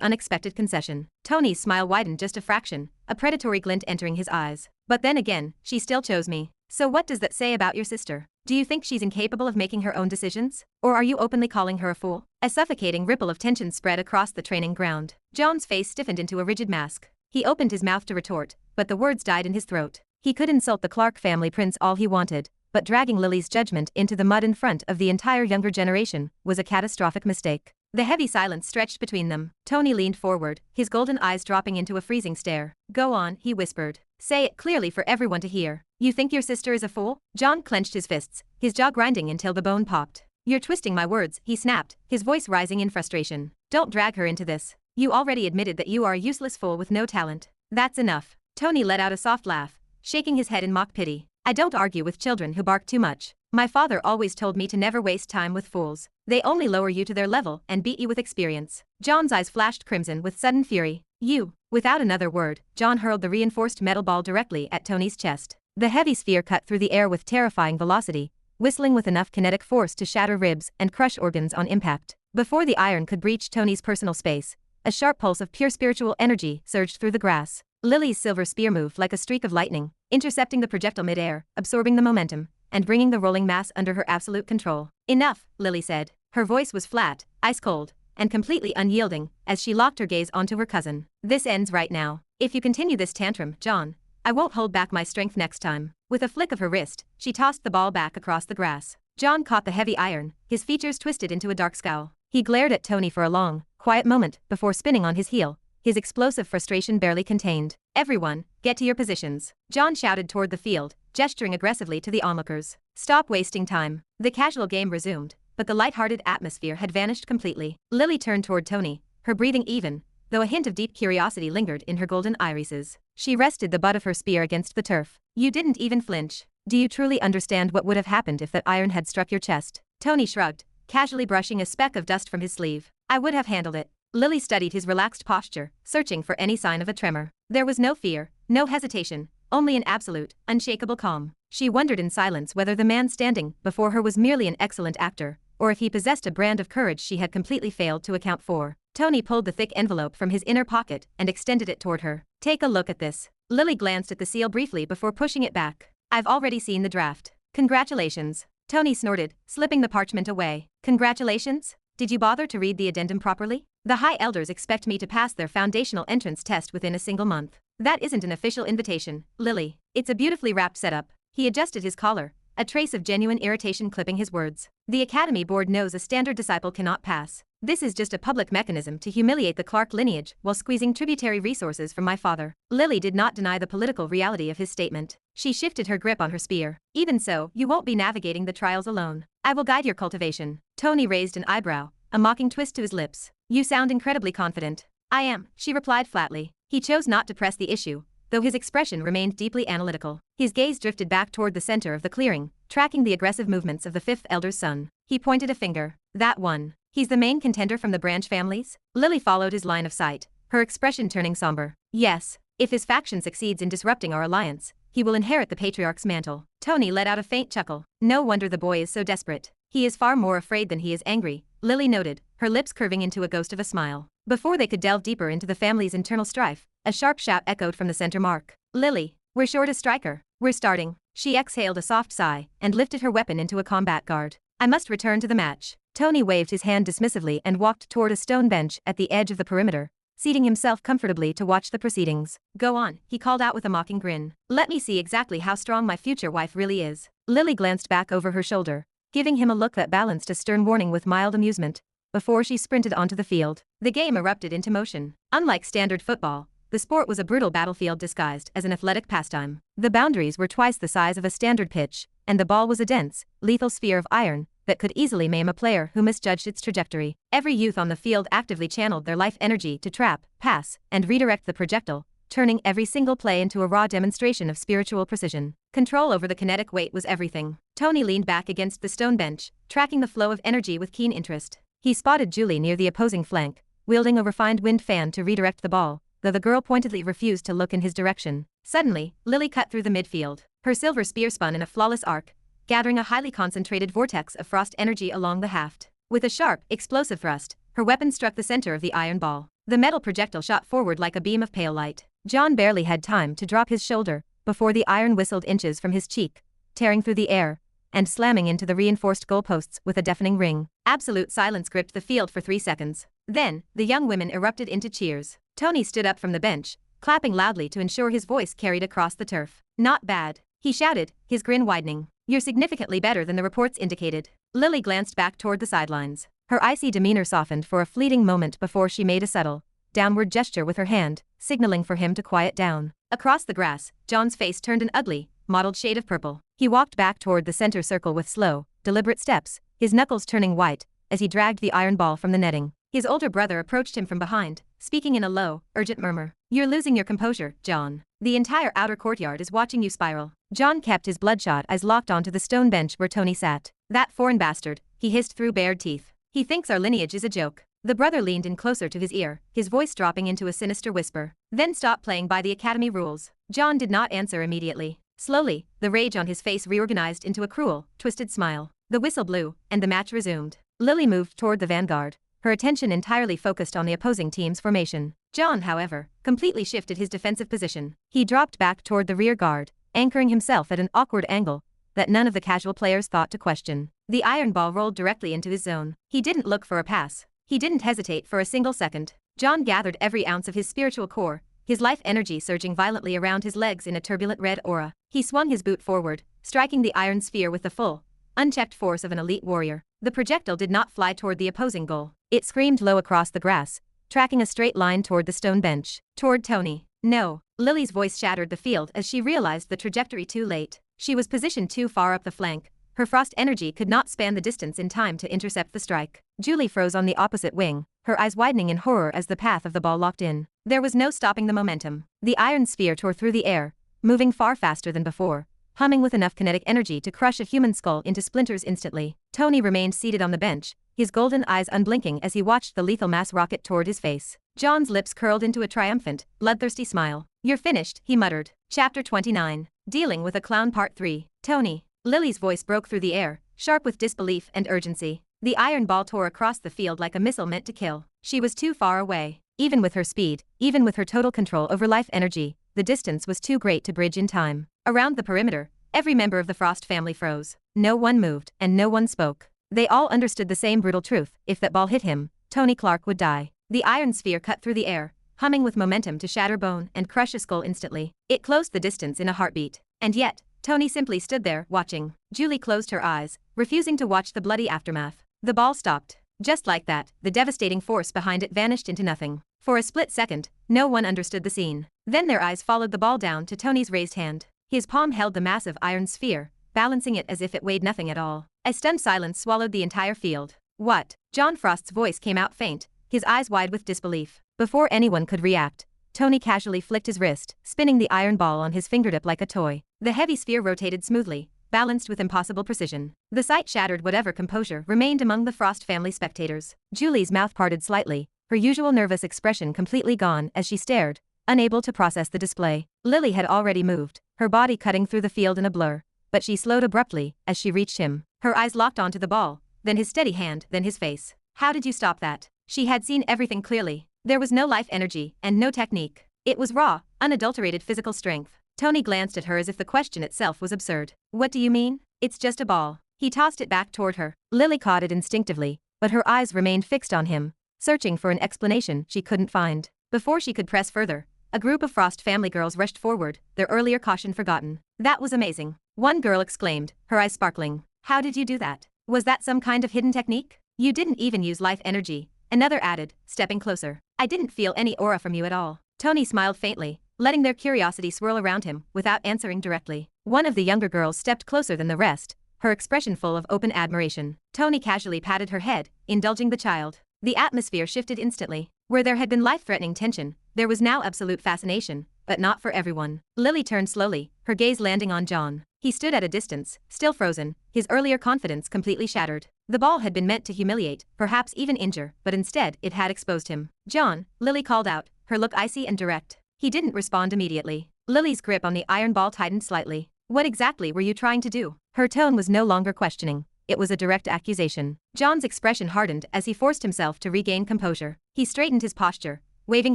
S1: unexpected concession. Tony's smile widened just a fraction, a predatory glint entering his eyes. "But then again, she still chose me. So what does that say about your sister? Do you think she's incapable of making her own decisions? Or are you openly calling her a fool?" A suffocating ripple of tension spread across the training ground. John's face stiffened into a rigid mask. He opened his mouth to retort, but the words died in his throat. He could insult the Clark family prince all he wanted, but dragging Lily's judgment into the mud in front of the entire younger generation was a catastrophic mistake. The heavy silence stretched between them. Tony leaned forward, his golden eyes dropping into a freezing stare. "Go on," he whispered. "Say it clearly for everyone to hear. You think your sister is a fool?" John clenched his fists, his jaw grinding until the bone popped. "You're twisting my words," he snapped, his voice rising in frustration. "Don't drag her into this. You already admitted that you are a useless fool with no talent. That's enough." Tony let out a soft laugh, shaking his head in mock pity. "I don't argue with children who bark too much. My father always told me to never waste time with fools. They only lower you to their level and beat you with experience." John's eyes flashed crimson with sudden fury. "You." Without another word, John hurled the reinforced metal ball directly at Tony's chest. The heavy sphere cut through the air with terrifying velocity, whistling with enough kinetic force to shatter ribs and crush organs on impact. Before the iron could breach Tony's personal space, a sharp pulse of pure spiritual energy surged through the grass. Lily's silver spear moved like a streak of lightning, intercepting the projectile midair, absorbing the momentum, and bringing the rolling mass under her absolute control. "Enough," Lily said. Her voice was flat, ice-cold, and completely unyielding, as she locked her gaze onto her cousin. "This ends right now. If you continue this tantrum, John, I won't hold back my strength next time." With a flick of her wrist, she tossed the ball back across the grass. John caught the heavy iron, his features twisted into a dark scowl. He glared at Tony for a long, quiet moment before spinning on his heel, his explosive frustration barely contained. "Everyone, get to your positions." John shouted toward the field, gesturing aggressively to the onlookers. "Stop wasting time." The casual game resumed, but the light-hearted atmosphere had vanished completely. Lily turned toward Tony, her breathing even, though a hint of deep curiosity lingered in her golden irises. She rested the butt of her spear against the turf. "You didn't even flinch. Do you truly understand what would have happened if that iron had struck your chest?" Tony shrugged, casually brushing a speck of dust from his sleeve. "I would have handled it." Lily studied his relaxed posture, searching for any sign of a tremor. There was no fear, no hesitation, only an absolute, unshakable calm. She wondered in silence whether the man standing before her was merely an excellent actor, or if he possessed a brand of courage she had completely failed to account for. Tony pulled the thick envelope from his inner pocket and extended it toward her. "Take a look at this." Lily glanced at the seal briefly before pushing it back. "I've already seen the draft. Congratulations." Tony snorted, slipping the parchment away. "Congratulations? Did you bother to read the addendum properly? The High Elders expect me to pass their foundational entrance test within a single month. That isn't an official invitation, Lily. It's a beautifully wrapped setup." He adjusted his collar, a trace of genuine irritation clipping his words. "The Academy board knows a standard disciple cannot pass. This is just a public mechanism to humiliate the Clark lineage while squeezing tributary resources from my father." Lily did not deny the political reality of his statement. She shifted her grip on her spear. "Even so, you won't be navigating the trials alone. I will guide your cultivation." Tony raised an eyebrow, a mocking twist to his lips. "You sound incredibly confident." "I am," she replied flatly. He chose not to press the issue, though his expression remained deeply analytical. His gaze drifted back toward the center of the clearing, tracking the aggressive movements of the fifth elder's son. He pointed a finger. "That one. He's the main contender from the branch families?" Lily followed his line of sight, her expression turning somber. "Yes. If his faction succeeds in disrupting our alliance, he will inherit the patriarch's mantle." Tony let out a faint chuckle. "No wonder the boy is so desperate. He is far more afraid than he is angry," Lily noted, her lips curving into a ghost of a smile. Before they could delve deeper into the family's internal strife, a sharp shout echoed from the center mark. "Lily, we're short a striker. We're starting." She exhaled a soft sigh and lifted her weapon into a combat guard. I must return to the match. Tony waved his hand dismissively and walked toward a stone bench at the edge of the perimeter, seating himself comfortably to watch the proceedings. Go on, he called out with a mocking grin. Let me see exactly how strong my future wife really is. Lily glanced back over her shoulder, giving him a look that balanced a stern warning with mild amusement, before she sprinted onto the field. The game erupted into motion. Unlike standard football, the sport was a brutal battlefield disguised as an athletic pastime. The boundaries were twice the size of a standard pitch, and the ball was a dense, lethal sphere of iron that could easily maim a player who misjudged its trajectory. Every youth on the field actively channeled their life energy to trap, pass, and redirect the projectile, turning every single play into a raw demonstration of spiritual precision. Control over the kinetic weight was everything. Tony leaned back against the stone bench, tracking the flow of energy with keen interest. He spotted Julie near the opposing flank, wielding a refined wind fan to redirect the ball, though the girl pointedly refused to look in his direction. Suddenly, Lily cut through the midfield. Her silver spear spun in a flawless arc, gathering a highly concentrated vortex of frost energy along the haft. With a sharp, explosive thrust, her weapon struck the center of the iron ball. The metal projectile shot forward like a beam of pale light. John barely had time to drop his shoulder before the iron whistled inches from his cheek, tearing through the air and slamming into the reinforced goalposts with a deafening ring. Absolute silence gripped the field for 3 seconds. Then, the young women erupted into cheers. Tony stood up from the bench, clapping loudly to ensure his voice carried across the turf. Not bad, he shouted, his grin widening. You're significantly better than the reports indicated. Lily glanced back toward the sidelines. Her icy demeanor softened for a fleeting moment before she made a subtle, downward gesture with her hand, signaling for him to quiet down. Across the grass, John's face turned an ugly, mottled shade of purple. He walked back toward the center circle with slow, deliberate steps, his knuckles turning white as he dragged the iron ball from the netting. His older brother approached him from behind, speaking in a low, urgent murmur. You're losing your composure, John. The entire outer courtyard is watching you spiral. John kept his bloodshot eyes locked onto the stone bench where Tony sat. That foreign bastard, he hissed through bared teeth. He thinks our lineage is a joke. The brother leaned in closer to his ear, his voice dropping into a sinister whisper. Then stop playing by the academy rules. John did not answer immediately. Slowly, the rage on his face reorganized into a cruel, twisted smile. The whistle blew, and the match resumed. Lily moved toward the vanguard, her attention entirely focused on the opposing team's formation. John, however, completely shifted his defensive position. He dropped back toward the rear guard, anchoring himself at an awkward angle that none of the casual players thought to question. The iron ball rolled directly into his zone. He didn't look for a pass. He didn't hesitate for a single second. John gathered every ounce of his spiritual core, his life energy surging violently around his legs in a turbulent red aura. He swung his boot forward, striking the iron sphere with the full, unchecked force of an elite warrior. The projectile did not fly toward the opposing goal. It screamed low across the grass, tracking a straight line toward the stone bench. Toward Tony. No. Lily's voice shattered the field as she realized the trajectory too late. She was positioned too far up the flank. Her frost energy could not span the distance in time to intercept the strike. Julie froze on the opposite wing, her eyes widening in horror as the path of the ball locked in. There was no stopping the momentum. The iron sphere tore through the air, moving far faster than before, humming with enough kinetic energy to crush a human skull into splinters instantly. Tony remained seated on the bench, his golden eyes unblinking as he watched the lethal mass rocket toward his face. John's lips curled into a triumphant, bloodthirsty smile. You're finished, he muttered. Chapter 29. Dealing with a Clown Part 3. Tony. Lily's voice broke through the air, sharp with disbelief and urgency. The iron ball tore across the field like a missile meant to kill. She was too far away. Even with her speed, even with her total control over life energy, the distance was too great to bridge in time. Around the perimeter, every member of the Frost family froze. No one moved, and no one spoke. They all understood the same brutal truth. If that ball hit him, Tony Clark would die. The iron sphere cut through the air, humming with momentum to shatter bone and crush a skull instantly. It closed the distance in a heartbeat. And yet, Tony simply stood there, watching. Julie closed her eyes, refusing to watch the bloody aftermath. The ball stopped. Just like that, the devastating force behind it vanished into nothing. For a split second, no one understood the scene. Then their eyes followed the ball down to Tony's raised hand. His palm held the massive iron sphere, balancing it as if it weighed nothing at all. A stunned silence swallowed the entire field. What? John Frost's voice came out faint, his eyes wide with disbelief. Before anyone could react, Tony casually flicked his wrist, spinning the iron ball on his fingertip like a toy. The heavy sphere rotated smoothly, balanced with impossible precision. The sight shattered whatever composure remained among the Frost family spectators. Julie's mouth parted slightly, her usual nervous expression completely gone as she stared, unable to process the display. Lily had already moved, her body cutting through the field in a blur, but she slowed abruptly as she reached him. Her eyes locked onto the ball, then his steady hand, then his face. How did you stop that? She had seen everything clearly. There was no life energy and no technique. It was raw, unadulterated physical strength. Tony glanced at her as if the question itself was absurd. What do you mean? It's just a ball. He tossed it back toward her. Lily caught it instinctively, but her eyes remained fixed on him, searching for an explanation she couldn't find. Before she could press further, a group of Frost family girls rushed forward, their earlier caution forgotten. That was amazing. One girl exclaimed, her eyes sparkling. How did you do that? Was that some kind of hidden technique? You didn't even use life energy. Another added, stepping closer. I didn't feel any aura from you at all. Tony smiled faintly, letting their curiosity swirl around him without answering directly. One of the younger girls stepped closer than the rest, her expression full of open admiration. Tony casually patted her head, indulging the child. The atmosphere shifted instantly. Where there had been life-threatening tension, there was now absolute fascination, but not for everyone. Lily turned slowly, her gaze landing on John. He stood at a distance, still frozen, his earlier confidence completely shattered. The ball had been meant to humiliate, perhaps even injure, but instead it had exposed him. John, Lily called out, her look icy and direct. He didn't respond immediately. Lily's grip on the iron ball tightened slightly. What exactly were you trying to do? Her tone was no longer questioning. It was a direct accusation. John's expression hardened as he forced himself to regain composure. He straightened his posture, waving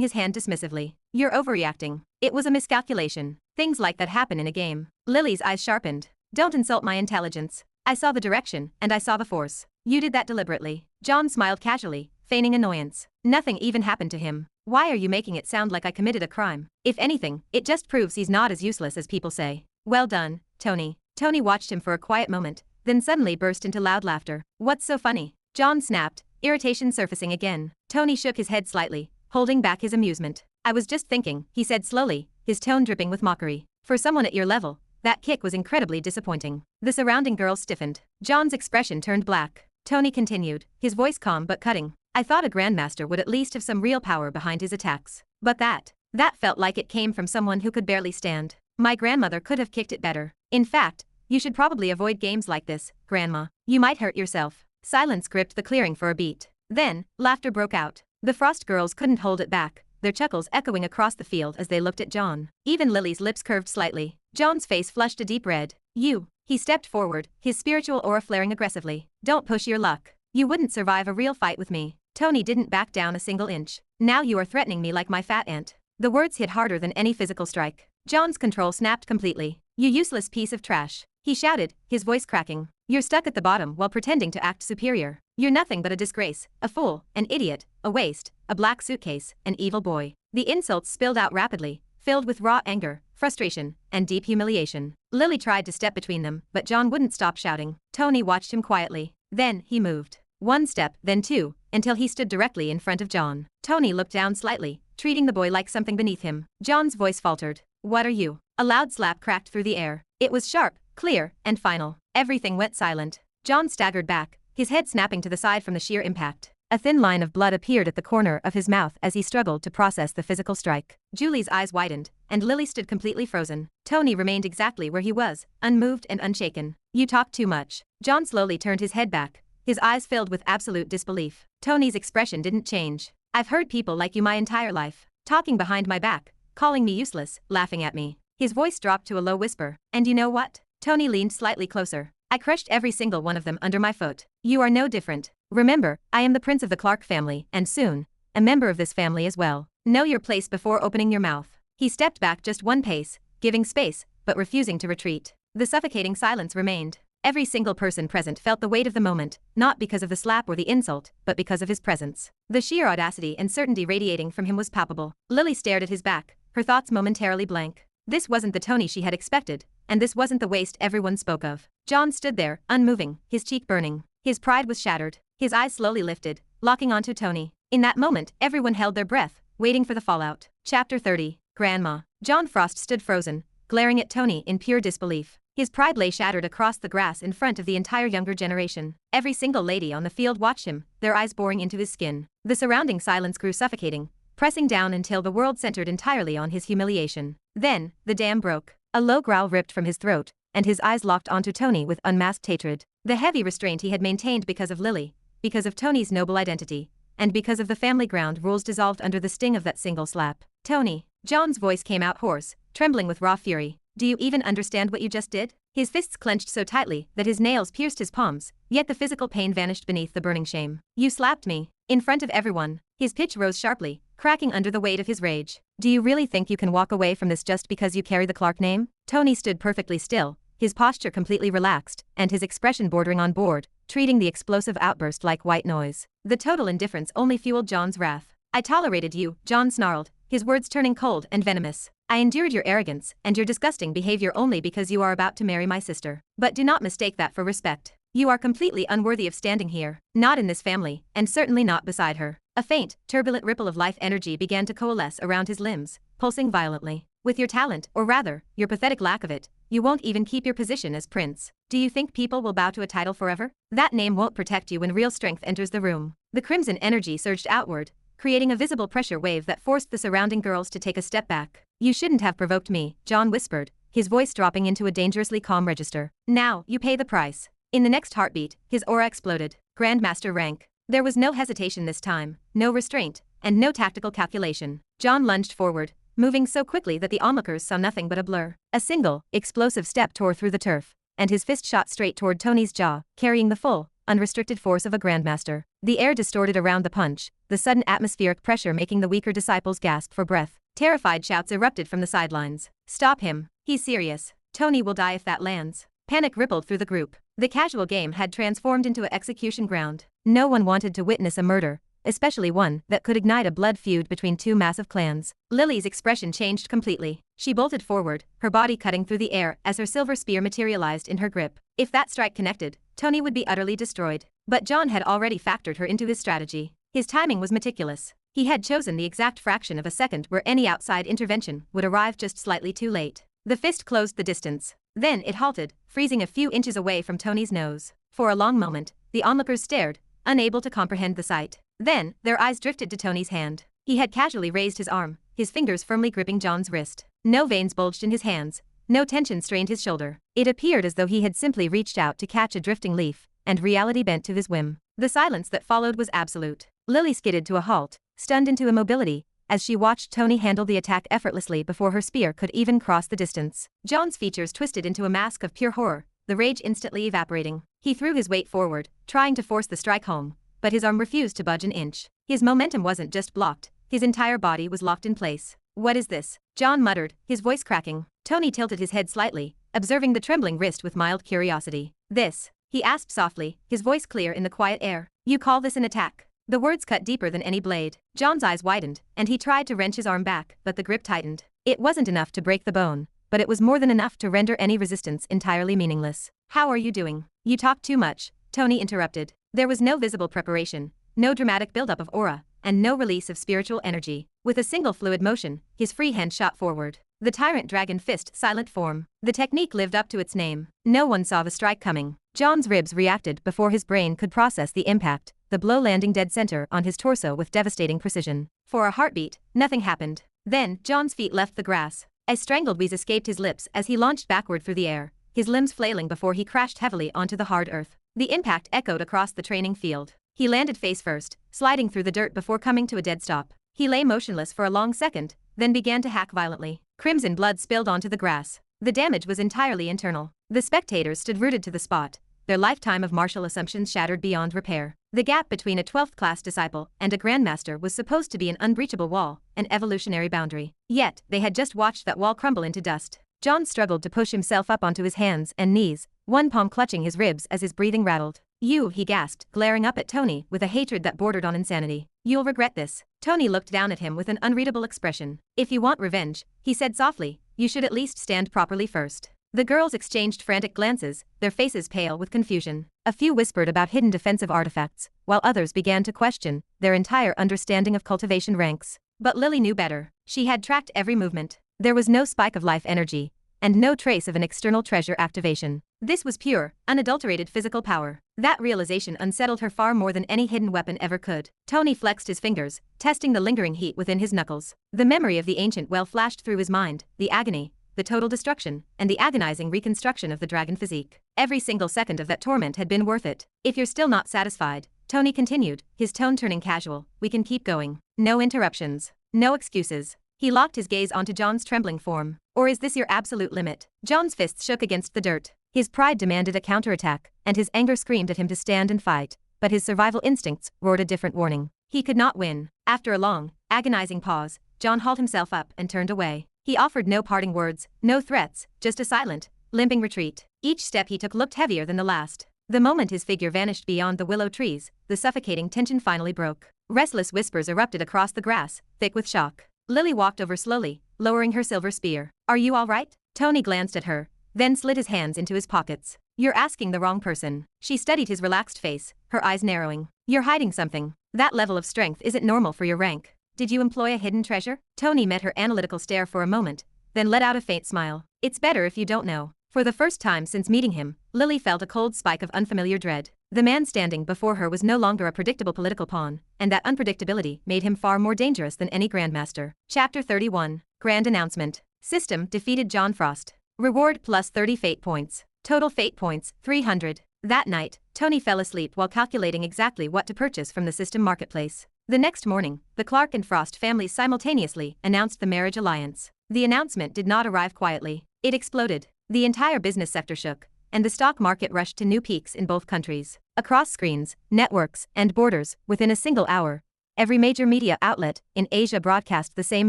S1: his hand dismissively. You're overreacting. It was a miscalculation. Things like that happen in a game. Lily's eyes sharpened. Don't insult my intelligence. I saw the direction, and I saw the force. You did that deliberately. John smiled casually, feigning annoyance. Nothing even happened to him. Why are you making it sound like I committed a crime? If anything, it just proves he's not as useless as people say. Well done, Tony. Tony watched him for a quiet moment, then suddenly burst into loud laughter. What's so funny? John snapped, irritation surfacing again. Tony shook his head slightly, holding back his amusement. I was just thinking, he said slowly, his tone dripping with mockery. For someone at your level, that kick was incredibly disappointing. The surrounding girls stiffened. John's expression turned black. Tony continued, his voice calm but cutting. I thought a grandmaster would at least have some real power behind his attacks. But that felt like it came from someone who could barely stand. My grandmother could have kicked it better. In fact, you should probably avoid games like this, Grandma. You might hurt yourself. Silence gripped the clearing for a beat. Then, laughter broke out. The Frost girls couldn't hold it back, their chuckles echoing across the field as they looked at John. Even Lily's lips curved slightly. John's face flushed a deep red. You. He stepped forward, his spiritual aura flaring aggressively. Don't push your luck. You wouldn't survive a real fight with me. Tony didn't back down a single inch. Now you are threatening me like my fat aunt. The words hit harder than any physical strike. John's control snapped completely. You useless piece of trash. He shouted, his voice cracking. You're stuck at the bottom while pretending to act superior. You're nothing but a disgrace, a fool, an idiot, a waste, a black suitcase, an evil boy. The insults spilled out rapidly, filled with raw anger, frustration, and deep humiliation. Lily tried to step between them, but John wouldn't stop shouting. Tony watched him quietly. Then, he moved. One step, then two, until he stood directly in front of John. Tony looked down slightly, treating the boy like something beneath him. John's voice faltered. What are you? A loud slap cracked through the air. It was sharp, clear, and final. Everything went silent. John staggered back, his head snapping to the side from the sheer impact. A thin line of blood appeared at the corner of his mouth as he struggled to process the physical strike. Julie's eyes widened, and Lily stood completely frozen. Tony remained exactly where he was, unmoved and unshaken. You talk too much. John slowly turned his head back, his eyes filled with absolute disbelief. Tony's expression didn't change. I've heard people like you my entire life, talking behind my back, calling me useless, laughing at me. His voice dropped to a low whisper. And you know what? Tony leaned slightly closer. I crushed every single one of them under my foot. You are no different. Remember, I am the prince of the Clark family, and soon, a member of this family as well. Know your place before opening your mouth. He stepped back just one pace, giving space, but refusing to retreat. The suffocating silence remained. Every single person present felt the weight of the moment, not because of the slap or the insult, but because of his presence. The sheer audacity and certainty radiating from him was palpable. Lily stared at his back, her thoughts momentarily blank. This wasn't the Tony she had expected, and this wasn't the waste everyone spoke of. John stood there, unmoving, his cheek burning. His pride was shattered. His eyes slowly lifted, locking onto Tony. In that moment, everyone held their breath, waiting for the fallout. Chapter 30. Grandma. John Frost stood frozen, glaring at Tony in pure disbelief. His pride lay shattered across the grass in front of the entire younger generation. Every single lady on the field watched him, their eyes boring into his skin. The surrounding silence grew suffocating, pressing down until the world centered entirely on his humiliation. Then, the dam broke. A low growl ripped from his throat, and his eyes locked onto Tony with unmasked hatred. The heavy restraint he had maintained because of Lily, because of Tony's noble identity, and because of the family ground rules dissolved under the sting of that single slap. Tony. John's voice came out hoarse, trembling with raw fury. Do you even understand what you just did? His fists clenched so tightly that his nails pierced his palms, yet the physical pain vanished beneath the burning shame. You slapped me. In front of everyone. His pitch rose sharply, cracking under the weight of his rage. Do you really think you can walk away from this just because you carry the Clark name? Tony stood perfectly still, his posture completely relaxed, and his expression bordering on bored, treating the explosive outburst like white noise. The total indifference only fueled John's wrath. I tolerated you, John snarled, his words turning cold and venomous. I endured your arrogance and your disgusting behavior only because you are about to marry my sister. But do not mistake that for respect. You are completely unworthy of standing here, not in this family, and certainly not beside her. A faint, turbulent ripple of life energy began to coalesce around his limbs, pulsing violently. With your talent, or rather, your pathetic lack of it, you won't even keep your position as prince. Do you think people will bow to a title forever? That name won't protect you when real strength enters the room. The crimson energy surged outward, creating a visible pressure wave that forced the surrounding girls to take a step back. You shouldn't have provoked me, John whispered, his voice dropping into a dangerously calm register. Now, you pay the price. In the next heartbeat, his aura exploded. Grandmaster rank. There was no hesitation this time, no restraint, and no tactical calculation. John lunged forward, moving so quickly that the onlookers saw nothing but a blur. A single, explosive step tore through the turf, and his fist shot straight toward Tony's jaw, carrying the full, unrestricted force of a grandmaster. The air distorted around the punch, the sudden atmospheric pressure making the weaker disciples gasp for breath. Terrified shouts erupted from the sidelines. Stop him. He's serious. Tony will die if that lands. Panic rippled through the group. The casual game had transformed into an execution ground. No one wanted to witness a murder, especially one that could ignite a blood feud between two massive clans. Lily's expression changed completely. She bolted forward, her body cutting through the air as her silver spear materialized in her grip. If that strike connected, Tony would be utterly destroyed. But John had already factored her into his strategy. His timing was meticulous. He had chosen the exact fraction of a second where any outside intervention would arrive just slightly too late. The fist closed the distance. Then it halted, freezing a few inches away from Tony's nose. For a long moment, the onlookers stared, unable to comprehend the sight. Then, their eyes drifted to Tony's hand. He had casually raised his arm, his fingers firmly gripping John's wrist. No veins bulged in his hands, no tension strained his shoulder. It appeared as though he had simply reached out to catch a drifting leaf, and reality bent to his whim. The silence that followed was absolute. Lily skidded to a halt, stunned into immobility, as she watched Tony handle the attack effortlessly before her spear could even cross the distance. John's features twisted into a mask of pure horror, the rage instantly evaporating. He threw his weight forward, trying to force the strike home, but his arm refused to budge an inch. His momentum wasn't just blocked, his entire body was locked in place. What is this? John muttered, his voice cracking. Tony tilted his head slightly, observing the trembling wrist with mild curiosity. This, he asked softly, his voice clear in the quiet air. You call this an attack? The words cut deeper than any blade. John's eyes widened, and he tried to wrench his arm back, but the grip tightened. It wasn't enough to break the bone, but it was more than enough to render any resistance entirely meaningless. How are you doing? You talk too much, Tony interrupted. There was no visible preparation, no dramatic buildup of aura, and no release of spiritual energy. With a single fluid motion, his free hand shot forward. The tyrant dragon fist silent form. The technique lived up to its name. No one saw the strike coming. John's ribs reacted before his brain could process the impact, the blow landing dead center on his torso with devastating precision. For a heartbeat, nothing happened. Then, John's feet left the grass. A strangled wheeze escaped his lips as he launched backward through the air, his limbs flailing before he crashed heavily onto the hard earth. The impact echoed across the training field. He landed face first, sliding through the dirt before coming to a dead stop. He lay motionless for a long second, then began to hack violently. Crimson blood spilled onto the grass. The damage was entirely internal. The spectators stood rooted to the spot, their lifetime of martial assumptions shattered beyond repair. The gap between a 12th class disciple and a grandmaster was supposed to be an unbreachable wall, an evolutionary boundary. Yet, they had just watched that wall crumble into dust. John struggled to push himself up onto his hands and knees, one palm clutching his ribs as his breathing rattled. You, he gasped, glaring up at Tony with a hatred that bordered on insanity. You'll regret this. Tony looked down at him with an unreadable expression. If you want revenge, he said softly, you should at least stand properly first. The girls exchanged frantic glances, their faces pale with confusion. A few whispered about hidden defensive artifacts, while others began to question their entire understanding of cultivation ranks. But Lily knew better. She had tracked every movement. There was no spike of life energy, and no trace of an external treasure activation. This was pure, unadulterated physical power. That realization unsettled her far more than any hidden weapon ever could. Tony flexed his fingers, testing the lingering heat within his knuckles. The memory of the ancient well flashed through his mind, the agony, the total destruction, and the agonizing reconstruction of the dragon physique. Every single second of that torment had been worth it. If you're still not satisfied, Tony continued, his tone turning casual, we can keep going. No interruptions. No excuses. He locked his gaze onto John's trembling form. Or is this your absolute limit? John's fists shook against the dirt. His pride demanded a counterattack, and his anger screamed at him to stand and fight, but his survival instincts roared a different warning. He could not win. After a long, agonizing pause, John hauled himself up and turned away. He offered no parting words, no threats, just a silent, limping retreat. Each step he took looked heavier than the last. The moment his figure vanished beyond the willow trees, the suffocating tension finally broke. Restless whispers erupted across the grass, thick with shock. Lily walked over slowly, lowering her silver spear. "Are you all right?" Tony glanced at her, then slid his hands into his pockets. "You're asking the wrong person." She studied his relaxed face, her eyes narrowing. "You're hiding something. That level of strength isn't normal for your rank. Did you employ a hidden treasure?" Tony met her analytical stare for a moment, then let out a faint smile. "It's better if you don't know." For the first time since meeting him, Lily felt a cold spike of unfamiliar dread. The man standing before her was no longer a predictable political pawn, and that unpredictability made him far more dangerous than any grandmaster. Chapter 31. Grand Announcement. System defeated John Frost. Reward plus 30 fate points. Total fate points, 300. That night, Tony fell asleep while calculating exactly what to purchase from the system marketplace. The next morning, the Clark and Frost families simultaneously announced the marriage alliance. The announcement did not arrive quietly. It exploded. The entire business sector shook, and the stock market rushed to new peaks in both countries. Across screens, networks, and borders, within a single hour, every major media outlet in Asia broadcast the same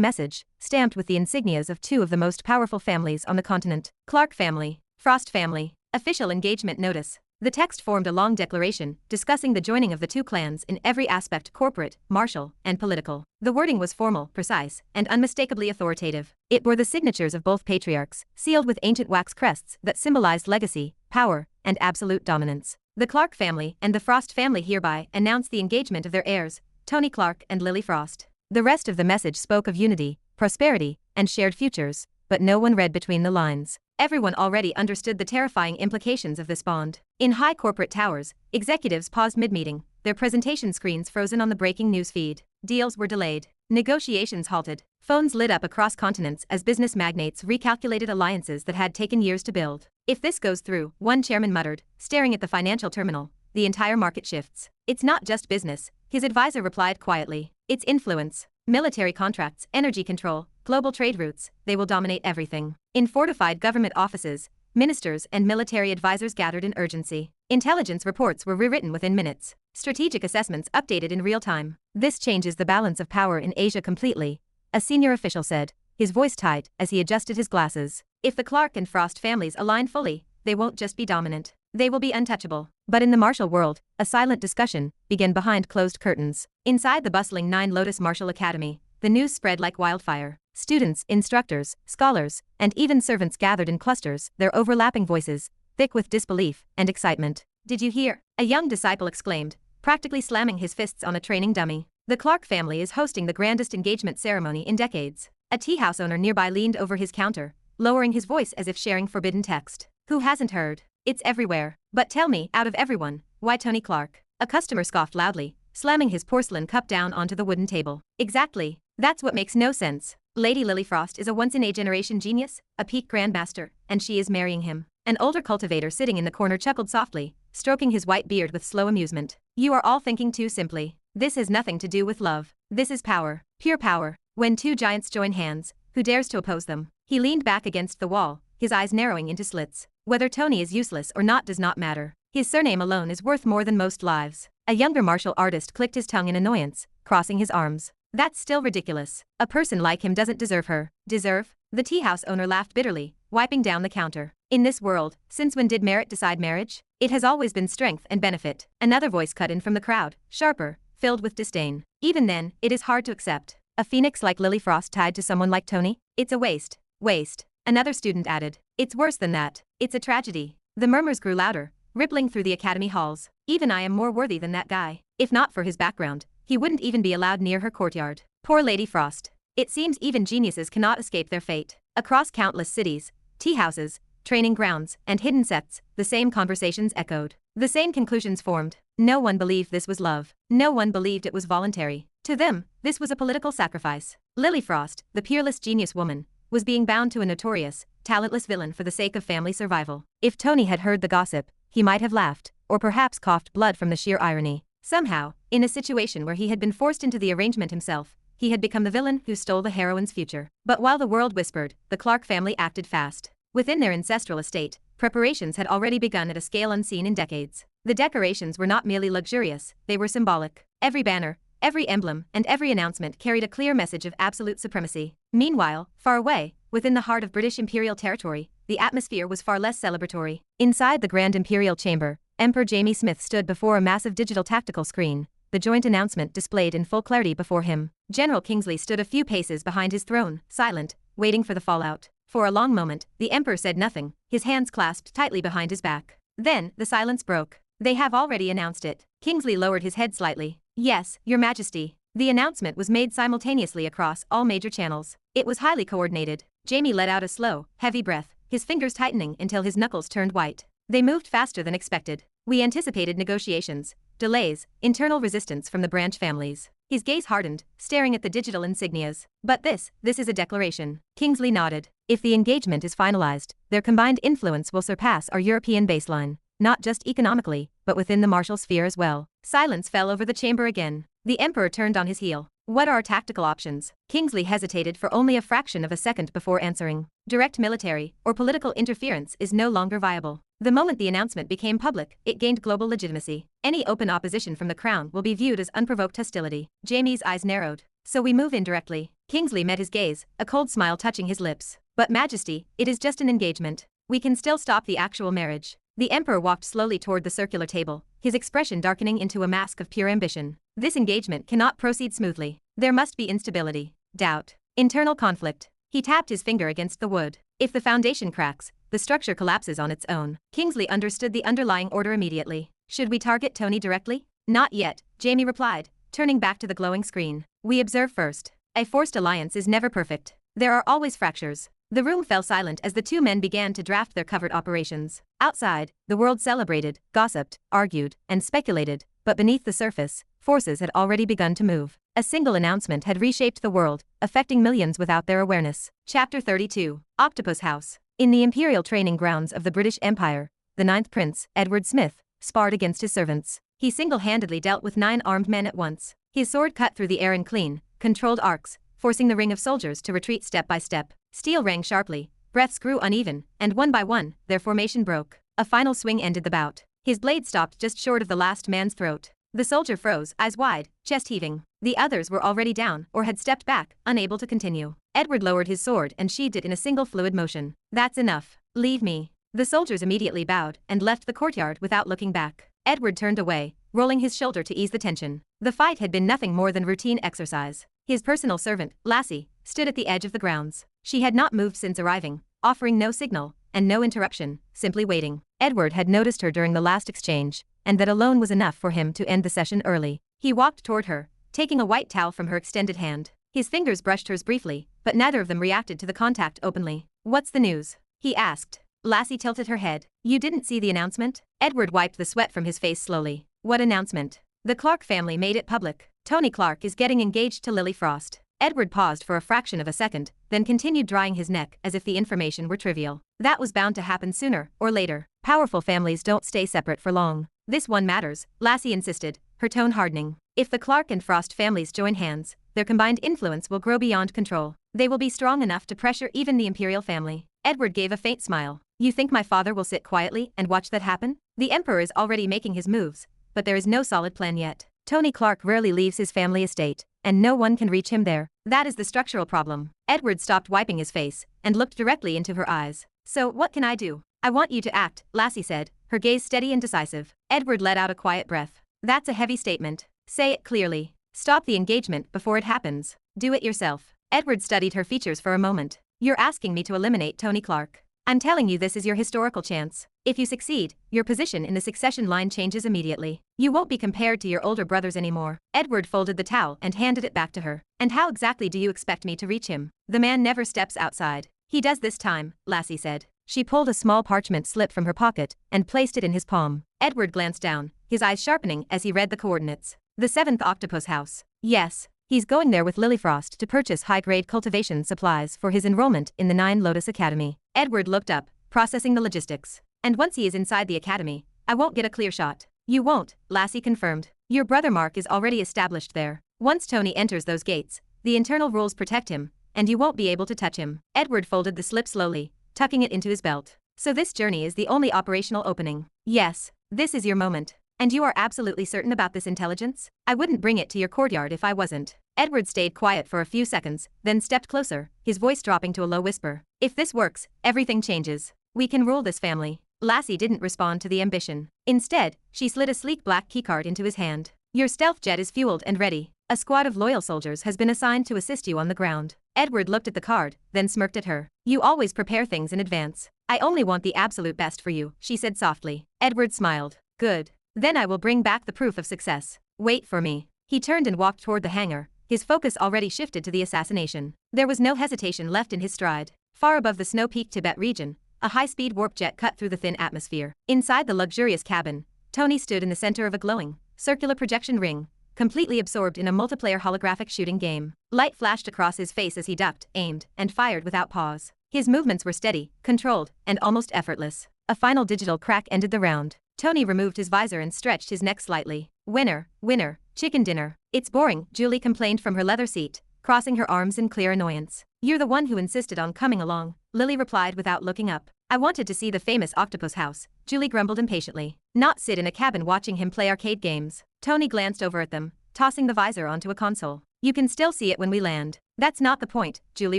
S1: message, stamped with the insignias of two of the most powerful families on the continent. Clark family, Frost family, official engagement notice. The text formed a long declaration discussing the joining of the two clans in every aspect: corporate, martial, and political. The wording was formal, precise, and unmistakably authoritative. It bore the signatures of both patriarchs, sealed with ancient wax crests that symbolized legacy, power, and absolute dominance. The Clark family and the Frost family hereby announced the engagement of their heirs, Tony Clark and Lily Frost. The rest of the message spoke of unity, prosperity, and shared futures, but no one read between the lines. Everyone already understood the terrifying implications of this bond. In high corporate towers, executives paused mid-meeting, their presentation screens frozen on the breaking news feed. Deals were delayed. Negotiations halted. Phones lit up across continents as business magnates recalculated alliances that had taken years to build. "If this goes through," one chairman muttered, staring at the financial terminal, "the entire market shifts." "It's not just business," his advisor replied quietly. "It's influence. Military contracts, energy control, global trade routes, they will dominate everything." In fortified government offices, ministers and military advisors gathered in urgency. Intelligence reports were rewritten within minutes. Strategic assessments updated in real time. "This changes the balance of power in Asia completely," a senior official said, his voice tight as he adjusted his glasses. "If the Clark and Frost families align fully, they won't just be dominant. They will be untouchable." But in the martial world, a silent discussion began behind closed curtains. Inside the bustling Nine Lotus Martial Academy, the news spread like wildfire. Students, instructors, scholars, and even servants gathered in clusters, their overlapping voices thick with disbelief and excitement. "Did you hear?" a young disciple exclaimed, practically slamming his fists on a training dummy. "The Clark family is hosting the grandest engagement ceremony in decades." A tea house owner nearby leaned over his counter, lowering his voice as if sharing forbidden text. "Who hasn't heard? It's everywhere. But tell me, out of everyone, why Tony Clark?" A customer scoffed loudly, slamming his porcelain cup down onto the wooden table. "Exactly. That's what makes no sense. Lady Lily Frost is a once-in-a-generation genius, a peak grandmaster, and she is marrying him." An older cultivator sitting in the corner chuckled softly, stroking his white beard with slow amusement. "You are all thinking too simply. This has nothing to do with love. This is power. Pure power. When two giants join hands, who dares to oppose them?" He leaned back against the wall, his eyes narrowing into slits. "Whether Tony is useless or not does not matter. His surname alone is worth more than most lives." A younger martial artist clicked his tongue in annoyance, crossing his arms. "That's still ridiculous. A person like him doesn't deserve her." "Deserve?" The tea house owner laughed bitterly, wiping down the counter. "In this world, since when did merit decide marriage? It has always been strength and benefit." Another voice cut in from the crowd, sharper, filled with disdain. "Even then, it is hard to accept. A phoenix like Lily Frost tied to someone like Tony? It's a waste. Waste." Another student added. "It's worse than that. It's a tragedy." The murmurs grew louder, rippling through the academy halls. "Even I am more worthy than that guy. If not for his background, he wouldn't even be allowed near her courtyard." Poor Lady Frost. It seems even geniuses cannot escape their fate. Across countless cities, tea houses, training grounds, and hidden sects, the same conversations echoed. The same conclusions formed. No one believed this was love. No one believed it was voluntary. To them, this was a political sacrifice. Lily Frost, the peerless genius woman, was being bound to a notorious, talentless villain for the sake of family survival. If Tony had heard the gossip, he might have laughed, or perhaps coughed blood from the sheer irony. Somehow, in a situation where he had been forced into the arrangement himself, he had become the villain who stole the heroine's future. But while the world whispered, the Clark family acted fast. Within their ancestral estate, preparations had already begun at a scale unseen in decades. The decorations were not merely luxurious, they were symbolic. Every banner, Every emblem and every announcement carried a clear message of absolute supremacy. Meanwhile, far away, within the heart of British Imperial territory, the atmosphere was far less celebratory. Inside the Grand Imperial Chamber, Emperor Jamie Smith stood before a massive digital tactical screen, the joint announcement displayed in full clarity before him. General Kingsley stood a few paces behind his throne, silent, waiting for the fallout. For a long moment, the Emperor said nothing, his hands clasped tightly behind his back. Then, the silence broke. They have already announced it. Kingsley lowered his head slightly. Yes, Your Majesty. The announcement was made simultaneously across all major channels. It was highly coordinated. Jamie let out a slow, heavy breath, his fingers tightening until his knuckles turned white. They moved faster than expected. We anticipated negotiations, delays, internal resistance from the branch families. His gaze hardened, staring at the digital insignias. But this is a declaration. Kingsley nodded. If the engagement is finalized, their combined influence will surpass our European baseline, not just economically, but within the martial sphere as well. Silence fell over the chamber again. The Emperor turned on his heel. What are our tactical options? Kingsley hesitated for only a fraction of a second before answering. Direct military or political interference is no longer viable. The moment the announcement became public, it gained global legitimacy. Any open opposition from the crown will be viewed as unprovoked hostility. Jamie's eyes narrowed. So we move indirectly. Kingsley met his gaze, a cold smile touching his lips. But Majesty, it is just an engagement. We can still stop the actual marriage. The Emperor walked slowly toward the circular table, his expression darkening into a mask of pure ambition. This engagement cannot proceed smoothly. There must be instability, doubt, internal conflict. He tapped his finger against the wood. If the foundation cracks, the structure collapses on its own. Kingsley understood the underlying order immediately. Should we target Tony directly? Not yet, Jamie replied, turning back to the glowing screen. We observe first. A forced alliance is never perfect. There are always fractures. The room fell silent as the two men began to draft their covert operations. Outside, the world celebrated, gossiped, argued, and speculated, but beneath the surface, forces had already begun to move. A single announcement had reshaped the world, affecting millions without their awareness. Chapter 32. Octopus House. In the imperial training grounds of the British Empire, the 9th Prince, Edward Smith, sparred against his servants. He single-handedly dealt with 9 armed men at once. His sword cut through the air in clean, controlled arcs, forcing the ring of soldiers to retreat step by step. Steel rang sharply, breaths grew uneven, and one by one, their formation broke. A final swing ended the bout. His blade stopped just short of the last man's throat. The soldier froze, eyes wide, chest heaving. The others were already down or had stepped back, unable to continue. Edward lowered his sword and sheathed it in a single fluid motion. That's enough. Leave me. The soldiers immediately bowed and left the courtyard without looking back. Edward turned away, rolling his shoulder to ease the tension. The fight had been nothing more than routine exercise. His personal servant, Lassie, stood at the edge of the grounds. She had not moved since arriving, offering no signal and no interruption, simply waiting. Edward had noticed her during the last exchange, and that alone was enough for him to end the session early. He walked toward her, taking a white towel from her extended hand. His fingers brushed hers briefly, but neither of them reacted to the contact openly. What's the news? He asked. Lassie tilted her head. You didn't see the announcement? Edward wiped the sweat from his face slowly. What announcement? The Clark family made it public. Tony Clark is getting engaged to Lily Frost. Edward paused for a fraction of a second, then continued drying his neck as if the information were trivial. That was bound to happen sooner or later. Powerful families don't stay separate for long. This one matters, Lassie insisted, her tone hardening. If the Clark and Frost families join hands, their combined influence will grow beyond control. They will be strong enough to pressure even the imperial family. Edward gave a faint smile. You think my father will sit quietly and watch that happen? The Emperor is already making his moves, but there is no solid plan yet. Tony Clark rarely leaves his family estate, and no one can reach him there. That is the structural problem. Edward stopped wiping his face and looked directly into her eyes. So what can I do? I want you to act, Lassie said, her gaze steady and decisive. Edward let out a quiet breath. That's a heavy statement. Say it clearly. Stop the engagement before it happens. Do it yourself. Edward studied her features for a moment. You're asking me to eliminate Tony Clark. I'm telling you this is your historical chance. If you succeed, your position in the succession line changes immediately. You won't be compared to your older brothers anymore. Edward folded the towel and handed it back to her. And how exactly do you expect me to reach him? The man never steps outside. He does this time, Lassie said. She pulled a small parchment slip from her pocket and placed it in his palm. Edward glanced down, his eyes sharpening as he read the coordinates. The 7th Octopus House. Yes. He's going there with Lilyfrost to purchase high-grade cultivation supplies for his enrollment in the 9 Lotus Academy. Edward looked up, processing the logistics. And once he is inside the academy, I won't get a clear shot. You won't, Lassie confirmed. Your brother Mark is already established there. Once Tony enters those gates, the internal rules protect him, and you won't be able to touch him. Edward folded the slip slowly, tucking it into his belt. So this journey is the only operational opening. Yes, this is your moment. And you are absolutely certain about this intelligence? I wouldn't bring it to your courtyard if I wasn't. Edward stayed quiet for a few seconds, then stepped closer, his voice dropping to a low whisper. If this works, everything changes. We can rule this family. Lassie didn't respond to the ambition. Instead, she slid a sleek black keycard into his hand. Your stealth jet is fueled and ready. A squad of loyal soldiers has been assigned to assist you on the ground. Edward looked at the card, then smirked at her. You always prepare things in advance. I only want the absolute best for you, she said softly. Edward smiled. Good. Then I will bring back the proof of success. Wait for me. He turned and walked toward the hangar, his focus already shifted to the assassination. There was no hesitation left in his stride. Far above the snow-peaked Tibet region, a high-speed warp jet cut through the thin atmosphere. Inside the luxurious cabin, Tony stood in the center of a glowing, circular projection ring, completely absorbed in a multiplayer holographic shooting game. Light flashed across his face as he ducked, aimed, and fired without pause. His movements were steady, controlled, and almost effortless. A final digital crack ended the round. Tony removed his visor and stretched his neck slightly. Winner, winner, chicken dinner. It's boring, Julie complained from her leather seat, crossing her arms in clear annoyance. You're the one who insisted on coming along, Lily replied without looking up. I wanted to see the famous octopus house, Julie grumbled impatiently. Not sit in a cabin watching him play arcade games. Tony glanced over at them, tossing the visor onto a console. You can still see it when we land. That's not the point, Julie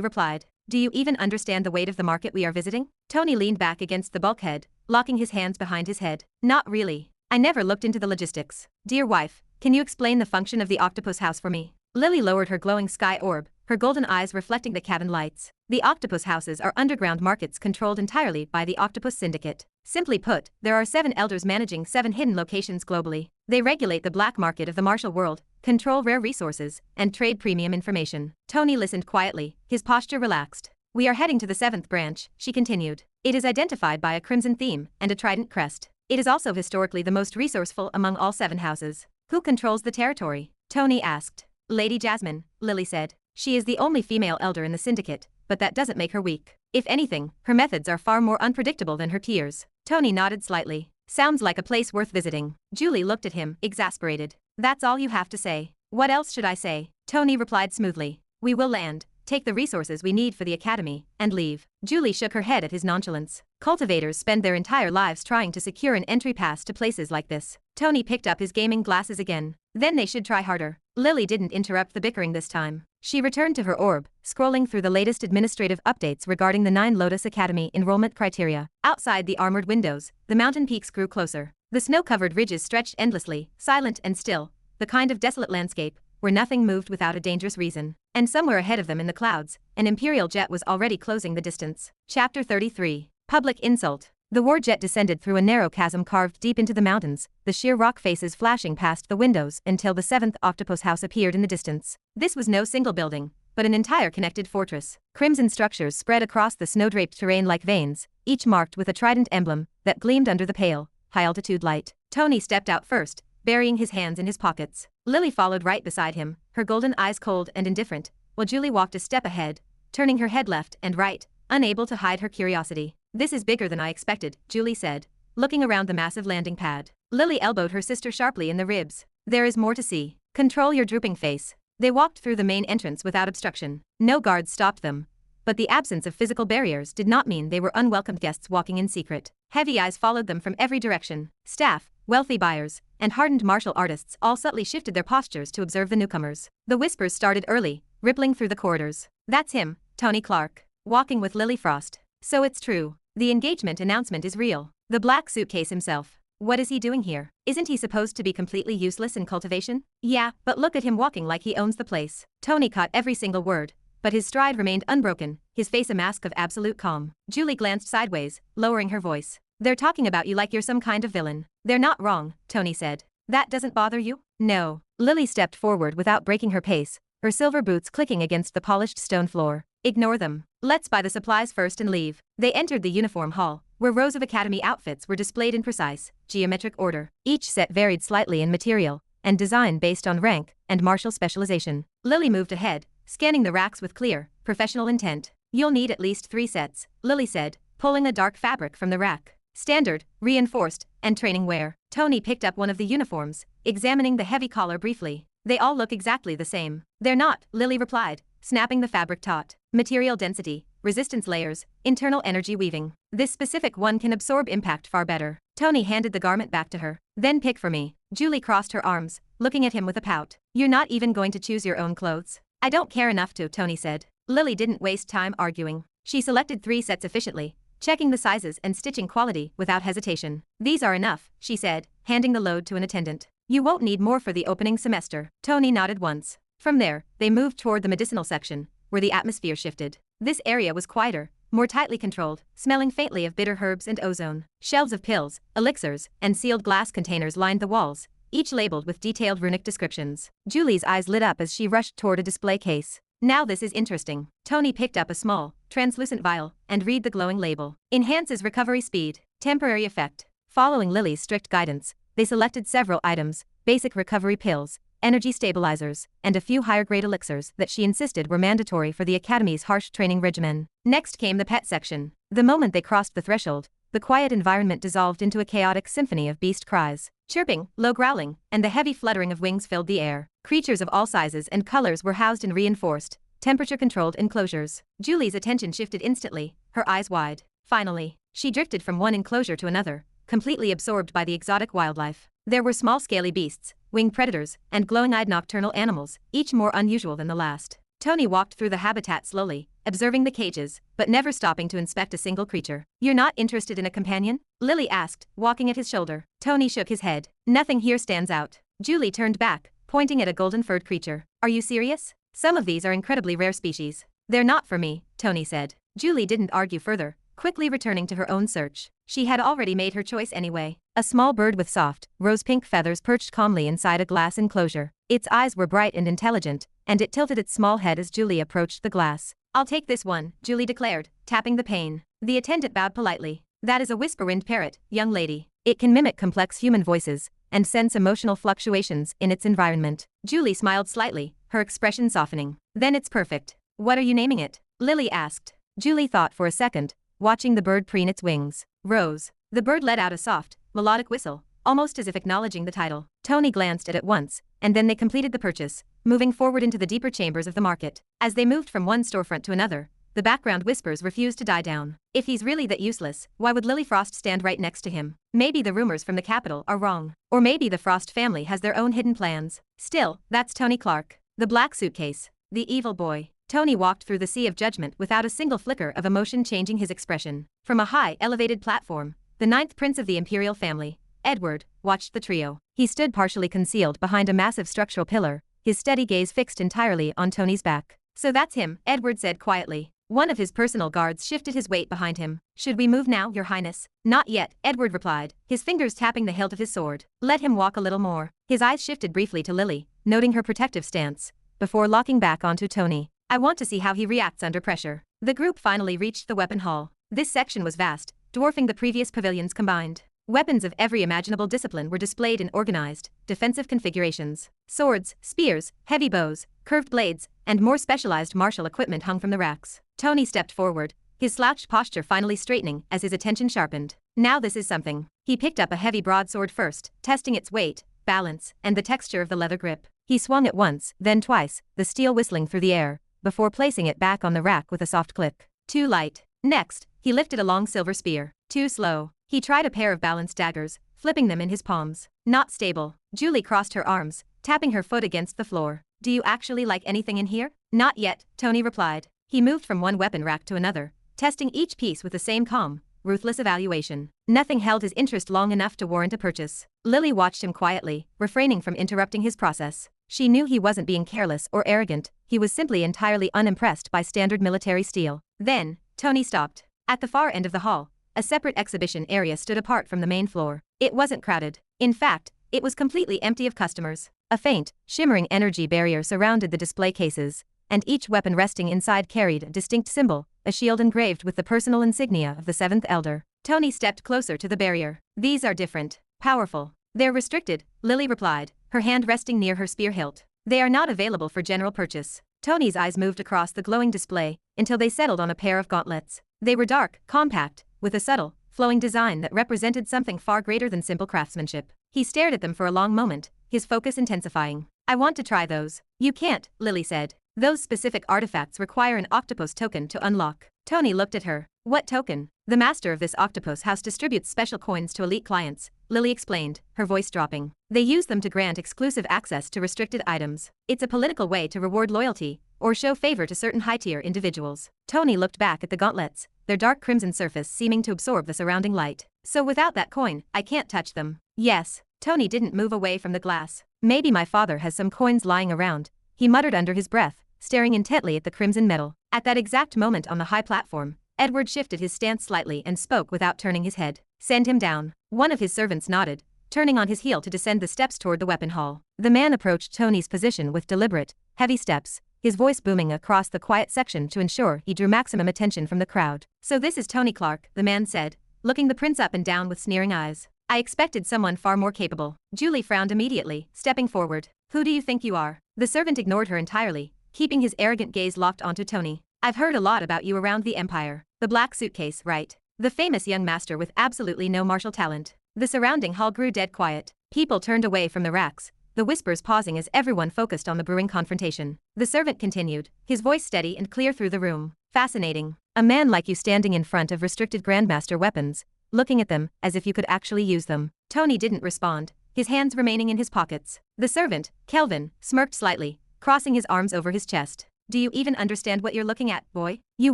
S1: replied. Do you even understand the weight of the market we are visiting? Tony leaned back against the bulkhead, locking his hands behind his head. Not really. I never looked into the logistics. Dear wife, can you explain the function of the octopus house for me? Lily lowered her glowing sky orb, her golden eyes reflecting the cabin lights. The octopus houses are underground markets controlled entirely by the Octopus Syndicate. Simply put, there are 7 elders managing 7 hidden locations globally. They regulate the black market of the martial world, control rare resources, and trade premium information. Tony listened quietly, his posture relaxed. We are heading to the 7th branch, she continued. It is identified by a crimson theme and a trident crest. It is also historically the most resourceful among all 7 houses. Who controls the territory? Tony asked. Lady Jasmine, Lily said. She is the only female elder in the syndicate, but that doesn't make her weak. If anything, her methods are far more unpredictable than her peers. Tony nodded slightly. Sounds like a place worth visiting. Julie looked at him, exasperated. That's all you have to say. What else should I say? Tony replied smoothly. We will land, take the resources we need for the academy, and leave. Julie shook her head at his nonchalance. Cultivators spend their entire lives trying to secure an entry pass to places like this. Tony picked up his gaming glasses again. Then they should try harder. Lily didn't interrupt the bickering this time. She returned to her orb, scrolling through the latest administrative updates regarding the 9 Lotus Academy enrollment criteria. Outside the armored windows, the mountain peaks grew closer. The snow-covered ridges stretched endlessly, silent and still, the kind of desolate landscape where nothing moved without a dangerous reason. And somewhere ahead of them in the clouds, an Imperial jet was already closing the distance. Chapter 33. Public Insult. The war jet descended through a narrow chasm carved deep into the mountains, the sheer rock faces flashing past the windows until the 7th octopus house appeared in the distance. This was no single building, but an entire connected fortress. Crimson structures spread across the snow-draped terrain like veins, each marked with a trident emblem that gleamed under the pale, high-altitude light. Tony stepped out first, burying his hands in his pockets. Lily followed right beside him, her golden eyes cold and indifferent, while Julie walked a step ahead, turning her head left and right, unable to hide her curiosity. This is bigger than I expected, Julie said, looking around the massive landing pad. Lily elbowed her sister sharply in the ribs. There is more to see. Control your drooping face. They walked through the main entrance without obstruction. No guards stopped them. But the absence of physical barriers did not mean they were unwelcomed guests walking in secret. Heavy eyes followed them from every direction. Staff, wealthy buyers, and hardened martial artists all subtly shifted their postures to observe the newcomers. The whispers started early, rippling through the corridors. That's him, Tony Clark, walking with Lily Frost. So it's true. The engagement announcement is real. The black suitcase himself. What is he doing here? Isn't he supposed to be completely useless in cultivation? Yeah, but look at him walking like he owns the place. Tony caught every single word, but his stride remained unbroken, his face a mask of absolute calm. Julie glanced sideways, lowering her voice. They're talking about you like you're some kind of villain. They're not wrong, Tony said. That doesn't bother you? No. Lily stepped forward without breaking her pace, her silver boots clicking against the polished stone floor. Ignore them. Let's buy the supplies first and leave. They entered the uniform hall, where rows of academy outfits were displayed in precise, geometric order. Each set varied slightly in material and design based on rank and martial specialization. Lily moved ahead, scanning the racks with clear, professional intent. You'll need at least 3 sets, Lily said, pulling a dark fabric from the rack. Standard, reinforced, and training wear. Tony picked up one of the uniforms, examining the heavy collar briefly. They all look exactly the same. They're not, Lily replied, snapping the fabric taut. Material density, resistance layers, internal energy weaving. This specific one can absorb impact far better. Tony handed the garment back to her. Then pick for me. Julie crossed her arms, looking at him with a pout. You're not even going to choose your own clothes? I don't care enough to, Tony said. Lily didn't waste time arguing. She selected 3 sets efficiently, checking the sizes and stitching quality without hesitation. These are enough, she said, handing the load to an attendant. You won't need more for the opening semester. Tony nodded once. From there, they moved toward the medicinal section, where the atmosphere shifted. This area was quieter, more tightly controlled, smelling faintly of bitter herbs and ozone. Shelves of pills, elixirs, and sealed glass containers lined the walls, each labeled with detailed runic descriptions. Julie's eyes lit up as she rushed toward a display case. Now this is interesting. Tony picked up a small, translucent vial and read the glowing label. Enhances recovery speed. Temporary effect. Following Lily's strict guidance, they selected several items, basic recovery pills, energy stabilizers, and a few higher-grade elixirs that she insisted were mandatory for the Academy's harsh training regimen. Next came the pet section. The moment they crossed the threshold, the quiet environment dissolved into a chaotic symphony of beast cries. Chirping, low growling, and the heavy fluttering of wings filled the air. Creatures of all sizes and colors were housed in reinforced, temperature-controlled enclosures. Julie's attention shifted instantly, her eyes wide. Finally, she drifted from one enclosure to another, completely absorbed by the exotic wildlife. There were small scaly beasts, winged predators, and glowing-eyed nocturnal animals, each more unusual than the last. Tony walked through the habitat slowly, observing the cages, but never stopping to inspect a single creature. You're not interested in a companion? Lily asked, walking at his shoulder. Tony shook his head. Nothing here stands out. Julie turned back, pointing at a golden-furred creature. Are you serious? Some of these are incredibly rare species. They're not for me, Tony said. Julie didn't argue further, quickly returning to her own search. She had already made her choice anyway. A small bird with soft, rose-pink feathers perched calmly inside a glass enclosure. Its eyes were bright and intelligent, and it tilted its small head as Julie approached the glass. I'll take this one, Julie declared, tapping the pane. The attendant bowed politely. That is a whisper-wind parrot, young lady. It can mimic complex human voices and sense emotional fluctuations in its environment. Julie smiled slightly, her expression softening. Then it's perfect. What are you naming it? Lily asked. Julie thought for a second, watching the bird preen its wings. Rose. The bird let out a soft, melodic whistle, almost as if acknowledging the title. Tony glanced at it once, and then they completed the purchase, moving forward into the deeper chambers of the market. As they moved from one storefront to another, the background whispers refused to die down. If he's really that useless, why would Lily Frost stand right next to him? Maybe the rumors from the capital are wrong. Or maybe the Frost family has their own hidden plans. Still, that's Tony Clark. The black suitcase. The evil boy. Tony walked through the sea of judgment without a single flicker of emotion changing his expression. From a high, elevated platform, the 9th prince of the imperial family, Edward, watched the trio. He stood partially concealed behind a massive structural pillar, his steady gaze fixed entirely on Tony's back. So that's him, Edward said quietly. One of his personal guards shifted his weight behind him. Should we move now, your highness? Not yet, Edward replied, his fingers tapping the hilt of his sword. Let him walk a little more. His eyes shifted briefly to Lily, noting her protective stance, before locking back onto Tony. I want to see how he reacts under pressure. The group finally reached the weapon hall. This section was vast, dwarfing the previous pavilions combined. Weapons of every imaginable discipline were displayed in organized, defensive configurations. Swords, spears, heavy bows, curved blades, and more specialized martial equipment hung from the racks. Tony stepped forward, his slouched posture finally straightening as his attention sharpened. Now this is something. He picked up a heavy broadsword first, testing its weight, balance, and the texture of the leather grip. He swung it once, then twice, the steel whistling through the air, before placing it back on the rack with a soft click. Too light. Next, he lifted a long silver spear. Too slow. He tried a pair of balanced daggers, flipping them in his palms. Not stable. Julie crossed her arms, tapping her foot against the floor. Do you actually like anything in here? Not yet, Tony replied. He moved from one weapon rack to another, testing each piece with the same calm, ruthless evaluation. Nothing held his interest long enough to warrant a purchase. Lily watched him quietly, refraining from interrupting his process. She knew he wasn't being careless or arrogant, he was simply entirely unimpressed by standard military steel. Then, Tony stopped. At the far end of the hall, a separate exhibition area stood apart from the main floor. It wasn't crowded. In fact, it was completely empty of customers. A faint, shimmering energy barrier surrounded the display cases, and each weapon resting inside carried a distinct symbol, a shield engraved with the personal insignia of the 7th Elder. Tony stepped closer to the barrier. These are different. Powerful. They're restricted, Lily replied, her hand resting near her spear hilt. They are not available for general purchase. Tony's eyes moved across the glowing display, until they settled on a pair of gauntlets. They were dark, compact, with a subtle, flowing design that represented something far greater than simple craftsmanship. He stared at them for a long moment, his focus intensifying. I want to try those. You can't, Lily said. Those specific artifacts require an octopus token to unlock. Tony looked at her. What token? The master of this octopus house distributes special coins to elite clients, Lily explained, her voice dropping. They use them to grant exclusive access to restricted items. It's a political way to reward loyalty, or show favor to certain high-tier individuals. Tony looked back at the gauntlets, their dark crimson surface seeming to absorb the surrounding light. So without that coin, I can't touch them. Yes. Tony didn't move away from the glass. Maybe my father has some coins lying around, he muttered under his breath, staring intently at the crimson metal. At that exact moment on the high platform, Edward shifted his stance slightly and spoke without turning his head. Send him down. One of his servants nodded, turning on his heel to descend the steps toward the weapon hall. The man approached Tony's position with deliberate, heavy steps, his voice booming across the quiet section to ensure he drew maximum attention from the crowd. So this is Tony Clark, the man said, looking the prince up and down with sneering eyes. I expected someone far more capable. Julie frowned immediately, stepping forward. Who do you think you are? The servant ignored her entirely, keeping his arrogant gaze locked onto Tony. I've heard a lot about you around the Empire. The black suitcase, right? The famous young master with absolutely no martial talent. The surrounding hall grew dead quiet. People turned away from the racks, the whispers pausing as everyone focused on the brewing confrontation. The servant continued, his voice steady and clear through the room. Fascinating. A man like you standing in front of restricted Grandmaster weapons, looking at them as if you could actually use them. Tony didn't respond, his hands remaining in his pockets. The servant, Kelvin, smirked slightly, crossing his arms over his chest. Do you even understand what you're looking at, boy? You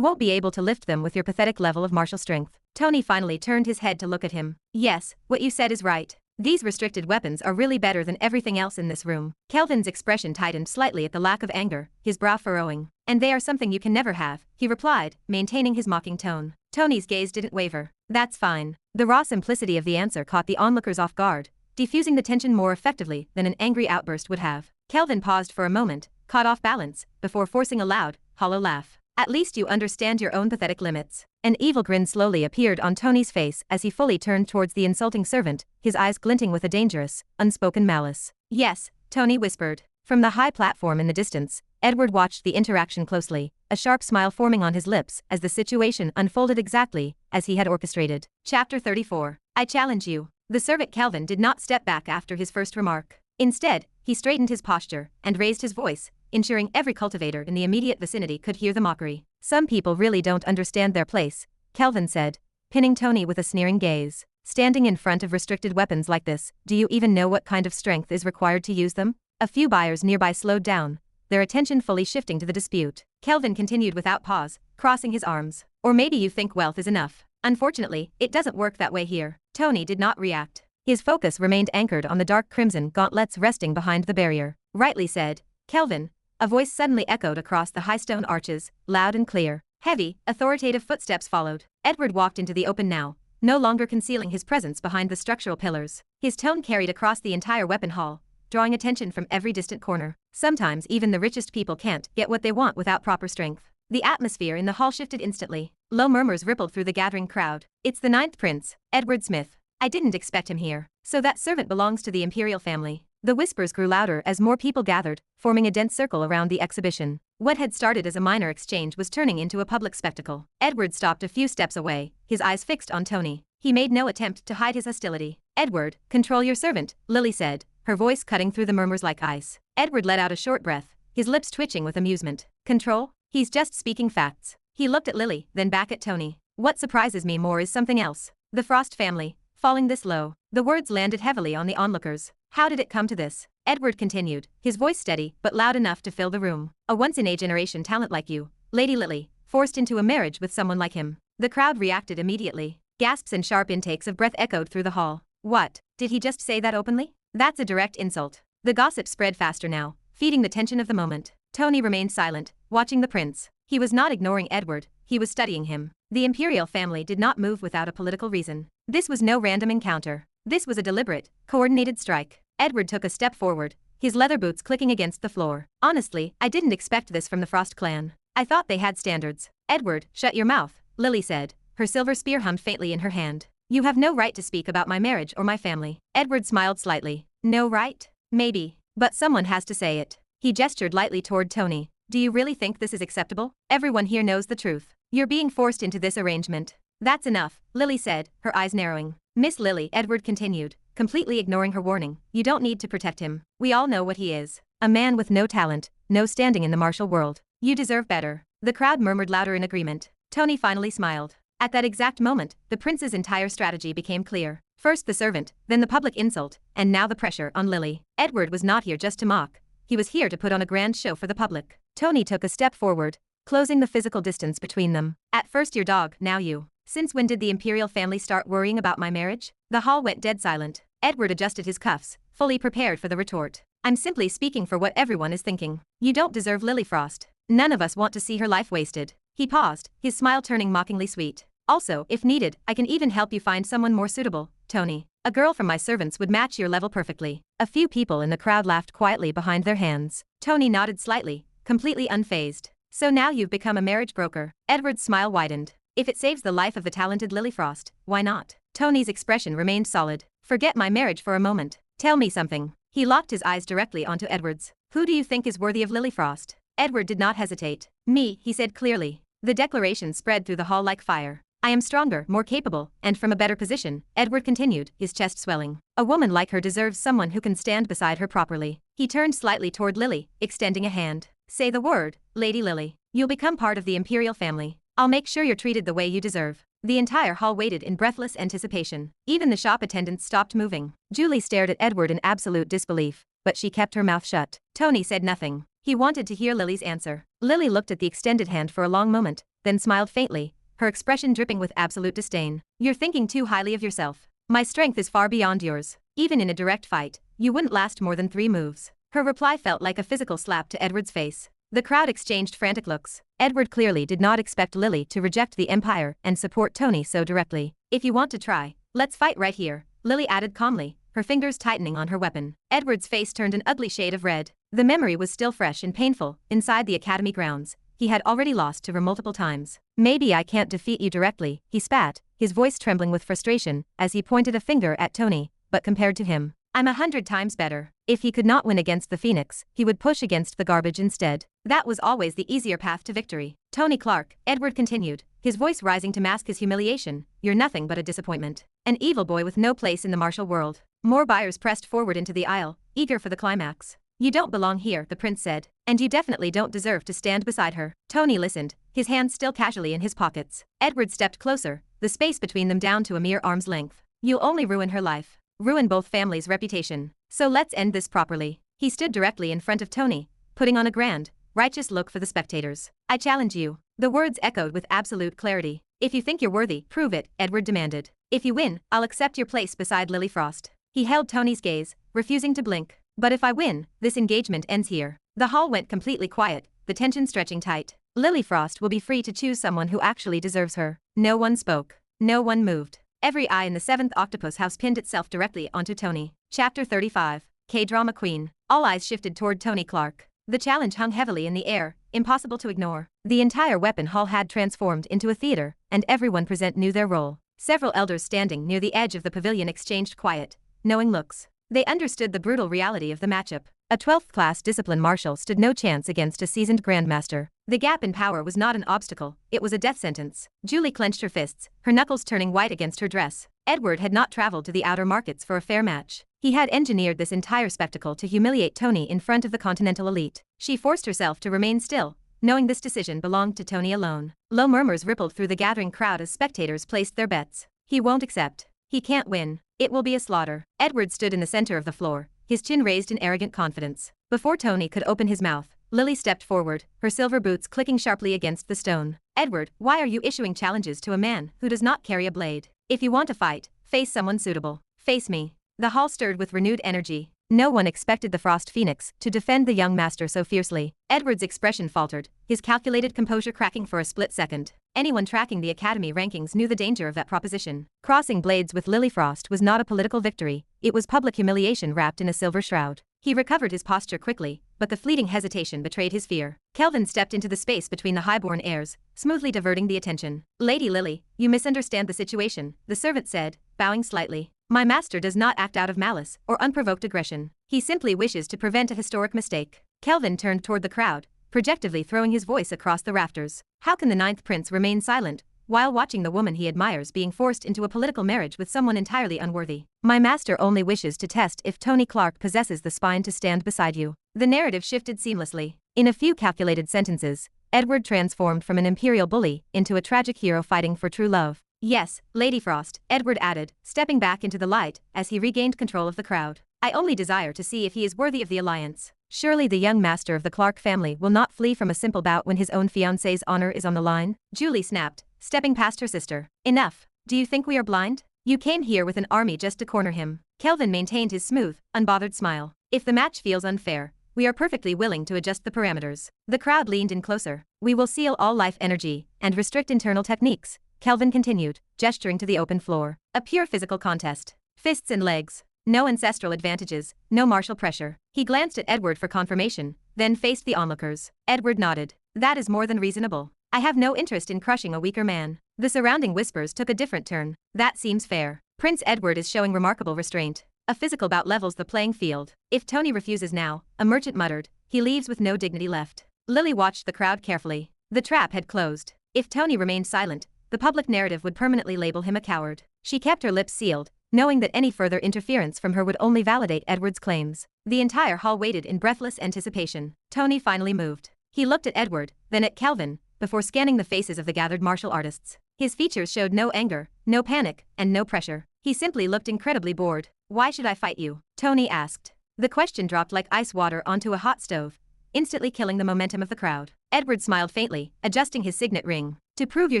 S1: won't be able to lift them with your pathetic level of martial strength. Tony finally turned his head to look at him. Yes, what you said is right. These restricted weapons are really better than everything else in this room. Kelvin's expression tightened slightly at the lack of anger, his brow furrowing. And they are something you can never have, he replied, maintaining his mocking tone. Tony's gaze didn't waver. That's fine. The raw simplicity of the answer caught the onlookers off guard, diffusing the tension more effectively than an angry outburst would have. Kelvin paused for a moment, caught off balance, before forcing a loud, hollow laugh. At least you understand your own pathetic limits. An evil grin slowly appeared on Tony's face as he fully turned towards the insulting servant, his eyes glinting with a dangerous, unspoken malice. Yes, Tony whispered. From the high platform in the distance, Edward watched the interaction closely, a sharp smile forming on his lips as the situation unfolded exactly as he had orchestrated. Chapter 34. I challenge you. The servant Kelvin did not step back after his first remark. Instead, he straightened his posture and raised his voice, ensuring every cultivator in the immediate vicinity could hear the mockery. Some people really don't understand their place, Kelvin said, pinning Tony with a sneering gaze. Standing in front of restricted weapons like this, do you even know what kind of strength is required to use them? A few buyers nearby slowed down, their attention fully shifting to the dispute. Kelvin continued without pause, crossing his arms. Or maybe you think wealth is enough. Unfortunately, it doesn't work that way here. Tony did not react. His focus remained anchored on the dark crimson gauntlets resting behind the barrier. Rightly said, Kelvin. A voice suddenly echoed across the high stone arches, loud and clear. Heavy, authoritative footsteps followed. Edward walked into the open now, no longer concealing his presence behind the structural pillars. His tone carried across the entire weapon hall, drawing attention from every distant corner. Sometimes even the richest people can't get what they want without proper strength. The atmosphere in the hall shifted instantly. Low murmurs rippled through the gathering crowd. It's the ninth prince, Edward Smith. I didn't expect him here. So that servant belongs to the imperial family. The whispers grew louder as more people gathered, forming a dense circle around the exhibition. What had started as a minor exchange was turning into a public spectacle. Edward stopped a few steps away, his eyes fixed on Tony. He made no attempt to hide his hostility. Edward, control your servant, Lily said, her voice cutting through the murmurs like ice. Edward let out a short breath, his lips twitching with amusement. Control? He's just speaking facts. He looked at Lily, then back at Tony. What surprises me more is something else. The Frost family, falling this low. The words landed heavily on the onlookers. How did it come to this? Edward continued, his voice steady but loud enough to fill the room. A once-in-a-generation talent like you, Lady Lily, forced into a marriage with someone like him. The crowd reacted immediately. Gasps and sharp intakes of breath echoed through the hall. What? Did he just say that openly? That's a direct insult. The gossip spread faster now, feeding the tension of the moment. Tony remained silent, watching the prince. He was not ignoring Edward, he was studying him. The imperial family did not move without a political reason. This was no random encounter. This was a deliberate, coordinated strike. Edward took a step forward, his leather boots clicking against the floor. Honestly, I didn't expect this from the Frost clan. I thought they had standards. Edward, shut your mouth, Lily said, her silver spear hummed faintly in her hand. You have no right to speak about my marriage or my family. Edward smiled slightly. No right? Maybe. But someone has to say it. He gestured lightly toward Tony. Do you really think this is acceptable? Everyone here knows the truth. You're being forced into this arrangement. That's enough, Lily said, her eyes narrowing. Miss Lily, Edward continued, completely ignoring her warning. You don't need to protect him. We all know what he is. A man with no talent, no standing in the martial world. You deserve better. The crowd murmured louder in agreement. Tony finally smiled. At that exact moment, the prince's entire strategy became clear. First the servant, then the public insult, and now the pressure on Lily. Edward was not here just to mock. He was here to put on a grand show for the public. Tony took a step forward, closing the physical distance between them. At first your dog, now you. Since when did the imperial family start worrying about my marriage? The hall went dead silent. Edward adjusted his cuffs, fully prepared for the retort. I'm simply speaking for what everyone is thinking. You don't deserve Lily Frost. None of us want to see her life wasted. He paused, his smile turning mockingly sweet. Also, if needed, I can even help you find someone more suitable, Tony. A girl from my servants would match your level perfectly. A few people in the crowd laughed quietly behind their hands. Tony nodded slightly, completely unfazed. So now you've become a marriage broker. Edward's smile widened. If it saves the life of the talented Lily Frost, why not? Tony's expression remained solid. Forget my marriage for a moment. Tell me something. He locked his eyes directly onto Edward's. Who do you think is worthy of Lily Frost? Edward did not hesitate. Me, he said clearly. The declaration spread through the hall like fire. I am stronger, more capable, and from a better position, Edward continued, his chest swelling. A woman like her deserves someone who can stand beside her properly. He turned slightly toward Lily, extending a hand. Say the word, Lady Lily. You'll become part of the imperial family. I'll make sure you're treated the way you deserve. The entire hall waited in breathless anticipation. Even the shop attendants stopped moving. Julie stared at Edward in absolute disbelief, but she kept her mouth shut. Tony said nothing. He wanted to hear Lily's answer. Lily looked at the extended hand for a long moment, then smiled faintly, her expression dripping with absolute disdain. You're thinking too highly of yourself. My strength is far beyond yours. Even in a direct fight, you wouldn't last more than 3 moves. Her reply felt like a physical slap to Edward's face. The crowd exchanged frantic looks. Edward clearly did not expect Lily to reject the Empire and support Tony so directly. If you want to try, let's fight right here, Lily added calmly, her fingers tightening on her weapon. Edward's face turned an ugly shade of red. The memory was still fresh and painful. Inside the academy grounds, he had already lost to her multiple times. Maybe I can't defeat you directly, he spat, his voice trembling with frustration as he pointed a finger at Tony, but compared to him, I'm 100 times better. If he could not win against the Phoenix, he would push against the garbage instead. That was always the easier path to victory. Tony Clark, Edward continued, his voice rising to mask his humiliation, you're nothing but a disappointment. An evil boy with no place in the martial world. More buyers pressed forward into the aisle, eager for the climax. You don't belong here, the prince said, and you definitely don't deserve to stand beside her. Tony listened, his hands still casually in his pockets. Edward stepped closer, the space between them down to a mere arm's length. You'll only ruin her life. Ruin both families' reputation. So let's end this properly. He stood directly in front of Tony, putting on a grand, righteous look for the spectators. I challenge you. The words echoed with absolute clarity. If you think you're worthy, prove it, Edward demanded. If you win, I'll accept your place beside Lily Frost. He held Tony's gaze, refusing to blink. But if I win, this engagement ends here. The hall went completely quiet, the tension stretching tight. Lily Frost will be free to choose someone who actually deserves her. No one spoke. No one moved. Every eye in the 7th Octopus House pinned itself directly onto Tony. Chapter 35. K-Drama Queen. All eyes shifted toward Tony Clark. The challenge hung heavily in the air, impossible to ignore. The entire weapon hall had transformed into a theater, and everyone present knew their role. Several elders standing near the edge of the pavilion exchanged quiet, knowing looks. They understood the brutal reality of the matchup. A 12th class discipline marshal stood no chance against a seasoned grandmaster. The gap in power was not an obstacle, it was a death sentence. Julie clenched her fists, her knuckles turning white against her dress. Edward had not traveled to the outer markets for a fair match. He had engineered this entire spectacle to humiliate Tony in front of the continental elite. She forced herself to remain still, knowing this decision belonged to Tony alone. Low murmurs rippled through the gathering crowd as spectators placed their bets. He won't accept. He can't win. It will be a slaughter. Edward stood in the center of the floor, his chin raised in arrogant confidence. Before Tony could open his mouth, Lily stepped forward, her silver boots clicking sharply against the stone. Edward, why are you issuing challenges to a man who does not carry a blade? If you want to fight, face someone suitable. Face me. The hall stirred with renewed energy. No one expected the Frost Phoenix to defend the young master so fiercely. Edward's expression faltered, his calculated composure cracking for a split second. Anyone tracking the academy rankings knew the danger of that proposition. Crossing blades with Lily Frost was not a political victory, it was public humiliation wrapped in a silver shroud. He recovered his posture quickly, but the fleeting hesitation betrayed his fear. Kelvin stepped into the space between the highborn heirs, smoothly diverting the attention. Lady Lily, you misunderstand the situation, the servant said, bowing slightly. My master does not act out of malice or unprovoked aggression. He simply wishes to prevent a historic mistake. Kelvin turned toward the crowd, projectively throwing his voice across the rafters. How can the 9th prince remain silent while watching the woman he admires being forced into a political marriage with someone entirely unworthy? My master only wishes to test if Tony Clark possesses the spine to stand beside you. The narrative shifted seamlessly. In a few calculated sentences, Edward transformed from an imperial bully into a tragic hero fighting for true love. Yes, Lady Frost, Edward added, stepping back into the light as he regained control of the crowd. I only desire to see if he is worthy of the alliance. Surely the young master of the Clark family will not flee from a simple bout when his own fiancée's honor is on the line? Julie snapped, stepping past her sister. Enough. Do you think we are blind? You came here with an army just to corner him. Kelvin maintained his smooth, unbothered smile. If the match feels unfair, we are perfectly willing to adjust the parameters. The crowd leaned in closer. We will seal all life energy and restrict internal techniques, Kelvin continued, gesturing to the open floor. A pure physical contest. Fists and legs. No ancestral advantages, no martial pressure. He glanced at Edward for confirmation, then faced the onlookers. Edward nodded. That is more than reasonable. I have no interest in crushing a weaker man. The surrounding whispers took a different turn. That seems fair. Prince Edward is showing remarkable restraint. A physical bout levels the playing field. If Tony refuses now, a merchant muttered, he leaves with no dignity left. Lily watched the crowd carefully. The trap had closed. If Tony remained silent, the public narrative would permanently label him a coward. She kept her lips sealed, knowing that any further interference from her would only validate Edward's claims. The entire hall waited in breathless anticipation. Tony finally moved. He looked at Edward, then at Kelvin, before scanning the faces of the gathered martial artists. His features showed no anger, no panic, and no pressure. He simply looked incredibly bored. Why should I fight you? Tony asked. The question dropped like ice water onto a hot stove, instantly killing the momentum of the crowd. Edward smiled faintly, adjusting his signet ring. To prove your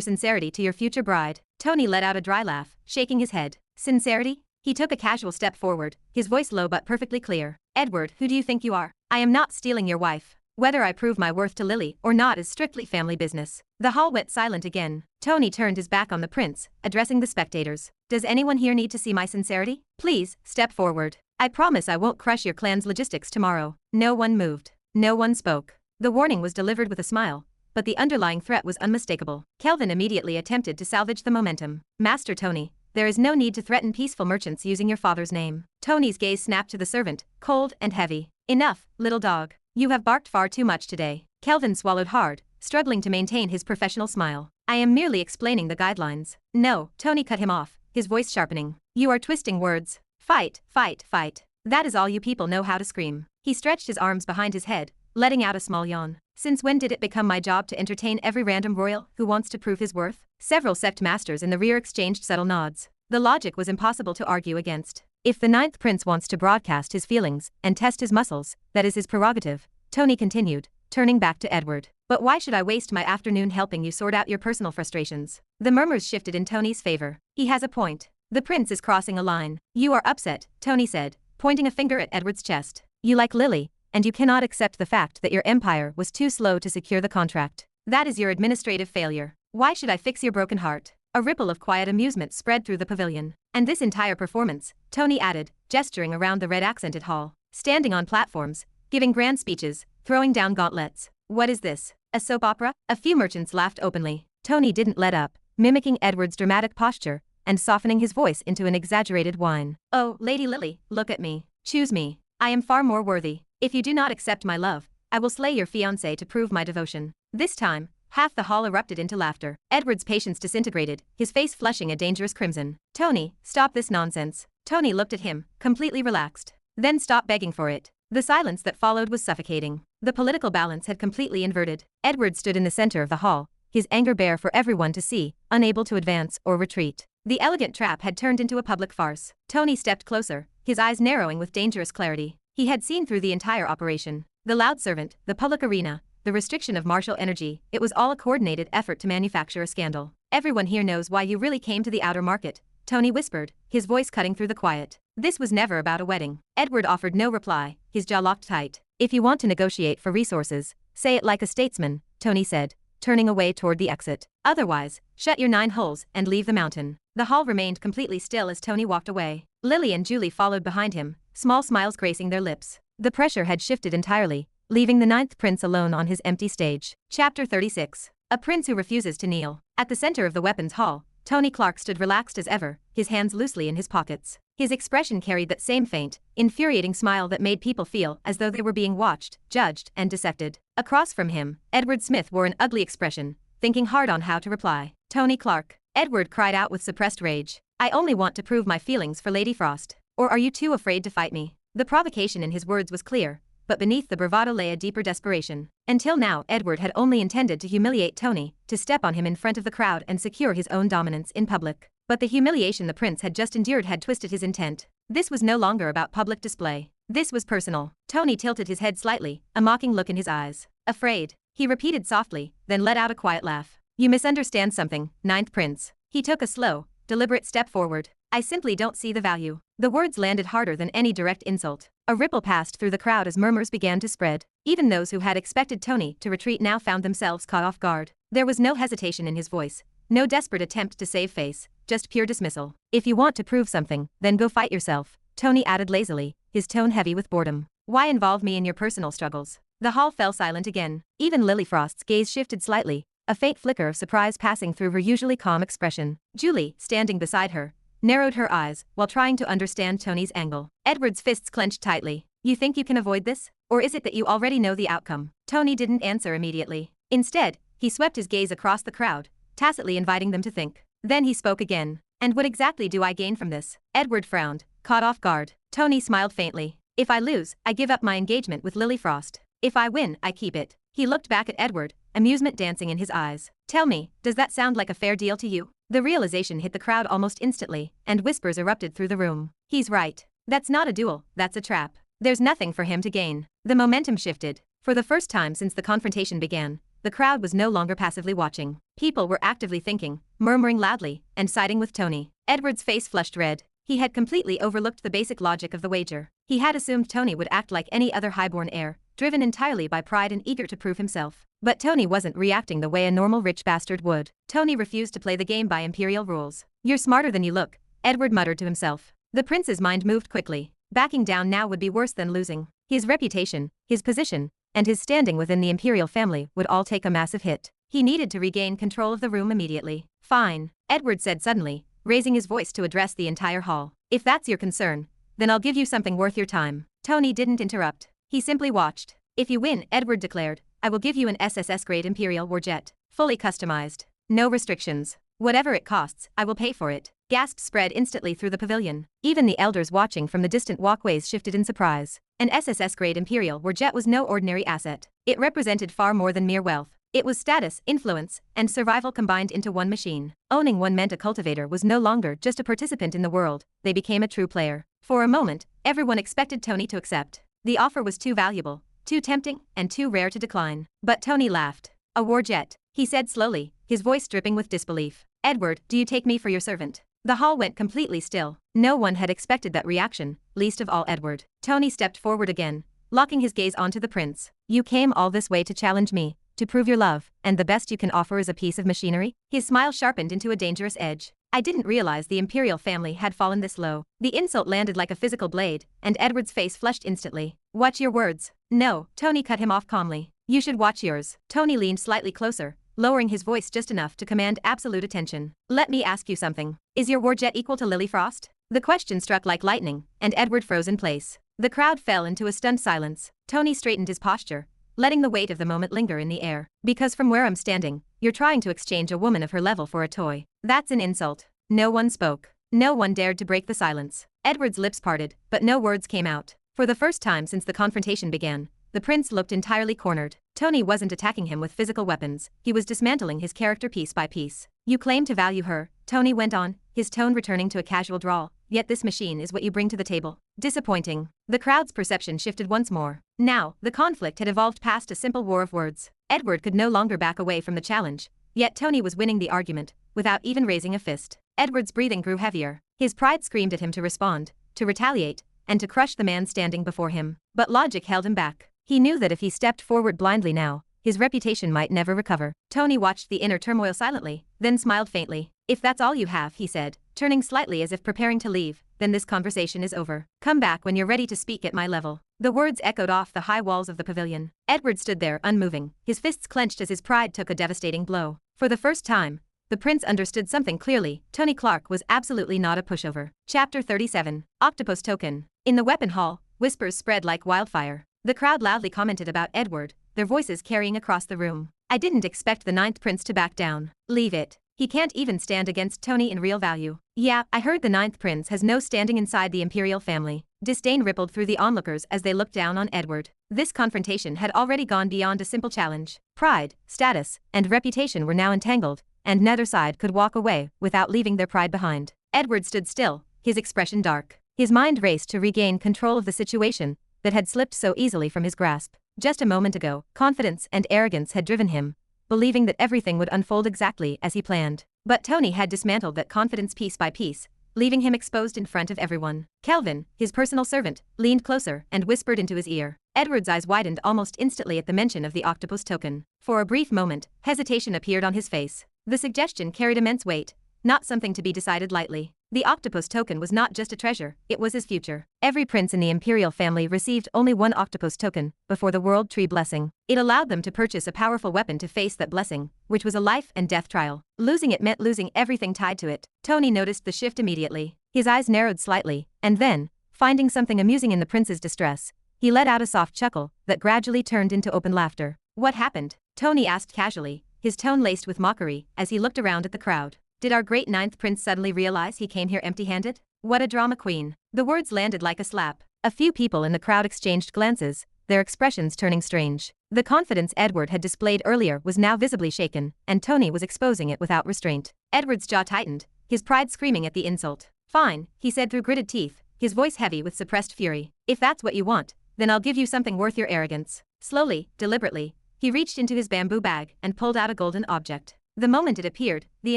S1: sincerity to your future bride. Tony let out a dry laugh, shaking his head. Sincerity? He took a casual step forward, his voice low but perfectly clear. Edward, who do you think you are? I am not stealing your wife. Whether I prove my worth to Lily or not is strictly family business. The hall went silent again. Tony turned his back on the prince, addressing the spectators. Does anyone here need to see my sincerity? Please, step forward. I promise I won't crush your clan's logistics tomorrow. No one moved. No one spoke. The warning was delivered with a smile, but the underlying threat was unmistakable. Kelvin immediately attempted to salvage the momentum. Master Tony, there is no need to threaten peaceful merchants using your father's name. Tony's gaze snapped to the servant, cold and heavy. Enough, little dog. You have barked far too much today. Kelvin swallowed hard, struggling to maintain his professional smile. I am merely explaining the guidelines. No, Tony cut him off, his voice sharpening. You are twisting words. Fight, fight, fight. That is all you people know how to scream. He stretched his arms behind his head, letting out a small yawn. Since when did it become my job to entertain every random royal who wants to prove his worth? Several sect masters in the rear exchanged subtle nods. The logic was impossible to argue against. If the ninth prince wants to broadcast his feelings and test his muscles, that is his prerogative, Tony continued, turning back to Edward. But why should I waste my afternoon helping you sort out your personal frustrations? The murmurs shifted in Tony's favor. He has a point. The prince is crossing a line. You are upset, Tony said, pointing a finger at Edward's chest. You like Lily, and you cannot accept the fact that your empire was too slow to secure the contract. That is your administrative failure. Why should I fix your broken heart? A ripple of quiet amusement spread through the pavilion. And this entire performance, Tony added, gesturing around the red-accented hall. Standing on platforms, giving grand speeches, throwing down gauntlets. What is this? A soap opera? A few merchants laughed openly. Tony didn't let up, mimicking Edward's dramatic posture, and softening his voice into an exaggerated whine. Oh, Lady Lily, look at me. Choose me. I am far more worthy. If you do not accept my love, I will slay your fiancé to prove my devotion. This time, half the hall erupted into laughter. Edward's patience disintegrated, his face flushing a dangerous crimson. Tony, stop this nonsense. Tony looked at him, completely relaxed. Then stop begging for it. The silence that followed was suffocating. The political balance had completely inverted. Edward stood in the center of the hall, his anger bare for everyone to see, unable to advance or retreat. The elegant trap had turned into a public farce. Tony stepped closer, his eyes narrowing with dangerous clarity. He had seen through the entire operation. The loud servant, the public arena, the restriction of martial energy, it was all a coordinated effort to manufacture a scandal. Everyone here knows why you really came to the outer market, Tony whispered, his voice cutting through the quiet. This was never about a wedding. Edward offered no reply, his jaw locked tight. If you want to negotiate for resources, say it like a statesman, Tony said, turning away toward the exit. Otherwise, shut your 9 holes and leave the mountain. The hall remained completely still as Tony walked away. Lily and Julie followed behind him, small smiles gracing their lips. The pressure had shifted entirely, leaving the ninth prince alone on his empty stage. Chapter 36. A prince who refuses to kneel. At the center of the weapons hall, Tony Clark stood relaxed as ever, his hands loosely in his pockets. His expression carried that same faint, infuriating smile that made people feel as though they were being watched, judged, and dissected. Across from him, Edward Smith wore an ugly expression, thinking hard on how to reply. Tony Clark. Edward cried out with suppressed rage. I only want to prove my feelings for Lady Frost. Or are you too afraid to fight me? The provocation in his words was clear, but beneath the bravado lay a deeper desperation. Until now, Edward had only intended to humiliate Tony, to step on him in front of the crowd and secure his own dominance in public. But the humiliation the prince had just endured had twisted his intent. This was no longer about public display. This was personal. Tony tilted his head slightly, a mocking look in his eyes. Afraid, he repeated softly, then let out a quiet laugh. You misunderstand something, Ninth Prince. He took a slow, deliberate step forward. I simply don't see the value. The words landed harder than any direct insult. A ripple passed through the crowd as murmurs began to spread. Even those who had expected Tony to retreat now found themselves caught off guard. There was no hesitation in his voice, no desperate attempt to save face, just pure dismissal. If you want to prove something, then go fight yourself, Tony added lazily, his tone heavy with boredom. Why involve me in your personal struggles? The hall fell silent again. Even Lilyfrost's gaze shifted slightly, a faint flicker of surprise passing through her usually calm expression. Julie, standing beside her, narrowed her eyes while trying to understand Tony's angle. Edward's fists clenched tightly. You think you can avoid this? Or is it that you already know the outcome? Tony didn't answer immediately. Instead, he swept his gaze across the crowd, tacitly inviting them to think. Then he spoke again. And what exactly do I gain from this? Edward frowned, caught off guard. Tony smiled faintly. If I lose, I give up my engagement with Lilyfrost. If I win, I keep it. He looked back at Edward, amusement dancing in his eyes. Tell me, does that sound like a fair deal to you? The realization hit the crowd almost instantly, and whispers erupted through the room. He's right. That's not a duel, that's a trap. There's nothing for him to gain. The momentum shifted. For the first time since the confrontation began, the crowd was no longer passively watching. People were actively thinking, murmuring loudly, and siding with Tony. Edward's face flushed red. He had completely overlooked the basic logic of the wager. He had assumed Tony would act like any other highborn heir, driven entirely by pride and eager to prove himself. But Tony wasn't reacting the way a normal rich bastard would. Tony refused to play the game by imperial rules. You're smarter than you look, Edward muttered to himself. The prince's mind moved quickly. Backing down now would be worse than losing. His reputation, his position, and his standing within the imperial family would all take a massive hit. He needed to regain control of the room immediately. Fine, Edward said suddenly, raising his voice to address the entire hall. If that's your concern, then I'll give you something worth your time. Tony didn't interrupt. He simply watched. If you win, Edward declared, I will give you an SSS-grade Imperial warjet, fully customized. No restrictions. Whatever it costs, I will pay for it. Gasps spread instantly through the pavilion. Even the elders watching from the distant walkways shifted in surprise. An SSS-grade Imperial warjet was no ordinary asset. It represented far more than mere wealth. It was status, influence, and survival combined into one machine. Owning one meant a cultivator was no longer just a participant in the world, they became a true player. For a moment, everyone expected Tony to accept. The offer was too valuable, too tempting, and too rare to decline. But Tony laughed. A warjet, he said slowly, his voice dripping with disbelief. Edward, do you take me for your servant? The hall went completely still. No one had expected that reaction, least of all Edward. Tony stepped forward again, locking his gaze onto the prince. You came all this way to challenge me, to prove your love, and the best you can offer is a piece of machinery? His smile sharpened into a dangerous edge. I didn't realize the imperial family had fallen this low. The insult landed like a physical blade, and Edward's face flushed instantly. Watch your words. No, Tony cut him off calmly. You should watch yours. Tony leaned slightly closer, lowering his voice just enough to command absolute attention. Let me ask you something. Is your warjet equal to Lilyfrost? The question struck like lightning, and Edward froze in place. The crowd fell into a stunned silence. Tony straightened his posture, letting the weight of the moment linger in the air. Because from where I'm standing, you're trying to exchange a woman of her level for a toy. That's an insult. No one spoke. No one dared to break the silence. Edward's lips parted, but no words came out. For the first time since the confrontation began, the prince looked entirely cornered. Tony wasn't attacking him with physical weapons, he was dismantling his character piece by piece. You claim to value her, Tony went on, his tone returning to a casual drawl, yet this machine is what you bring to the table. Disappointing. The crowd's perception shifted once more. Now, the conflict had evolved past a simple war of words. Edward could no longer back away from the challenge, yet Tony was winning the argument, without even raising a fist. Edward's breathing grew heavier. His pride screamed at him to respond, to retaliate, and to crush the man standing before him. But logic held him back. He knew that if he stepped forward blindly now, his reputation might never recover. Tony watched the inner turmoil silently, then smiled faintly. If that's all you have, he said, turning slightly as if preparing to leave, then this conversation is over. Come back when you're ready to speak at my level. The words echoed off the high walls of the pavilion. Edward stood there unmoving, his fists clenched as his pride took a devastating blow. For the first time, the prince understood something clearly. Tony Clark was absolutely not a pushover. Chapter 37. Octopus Token. In the weapon hall, whispers spread like wildfire. The crowd loudly commented about Edward, their voices carrying across the room. I didn't expect the ninth prince to back down. Leave it. He can't even stand against Tony in real value. Yeah, I heard the ninth prince has no standing inside the imperial family. Disdain rippled through the onlookers as they looked down on Edward. This confrontation had already gone beyond a simple challenge. Pride, status, and reputation were now entangled, and neither side could walk away without leaving their pride behind. Edward stood still, his expression dark. His mind raced to regain control of the situation that had slipped so easily from his grasp. Just a moment ago, confidence and arrogance had driven him, believing that everything would unfold exactly as he planned. But Tony had dismantled that confidence piece by piece, leaving him exposed in front of everyone. Kelvin, his personal servant, leaned closer and whispered into his ear. Edward's eyes widened almost instantly at the mention of the octopus token. For a brief moment, hesitation appeared on his face. The suggestion carried immense weight, not something to be decided lightly. The octopus token was not just a treasure, it was his future. Every prince in the imperial family received only one octopus token before the world tree blessing. It allowed them to purchase a powerful weapon to face that blessing, which was a life and death trial. Losing it meant losing everything tied to it. Tony noticed the shift immediately. His eyes narrowed slightly, and then, finding something amusing in the prince's distress, he let out a soft chuckle that gradually turned into open laughter. What happened? Tony asked casually, his tone laced with mockery as he looked around at the crowd. Did our great ninth prince suddenly realize he came here empty-handed? What a drama queen. The words landed like a slap. A few people in the crowd exchanged glances, their expressions turning strange. The confidence Edward had displayed earlier was now visibly shaken, and Tony was exposing it without restraint. Edward's jaw tightened, his pride screaming at the insult. Fine, he said through gritted teeth, his voice heavy with suppressed fury. If that's what you want, then I'll give you something worth your arrogance. Slowly, deliberately, he reached into his bamboo bag and pulled out a golden object. The moment it appeared, the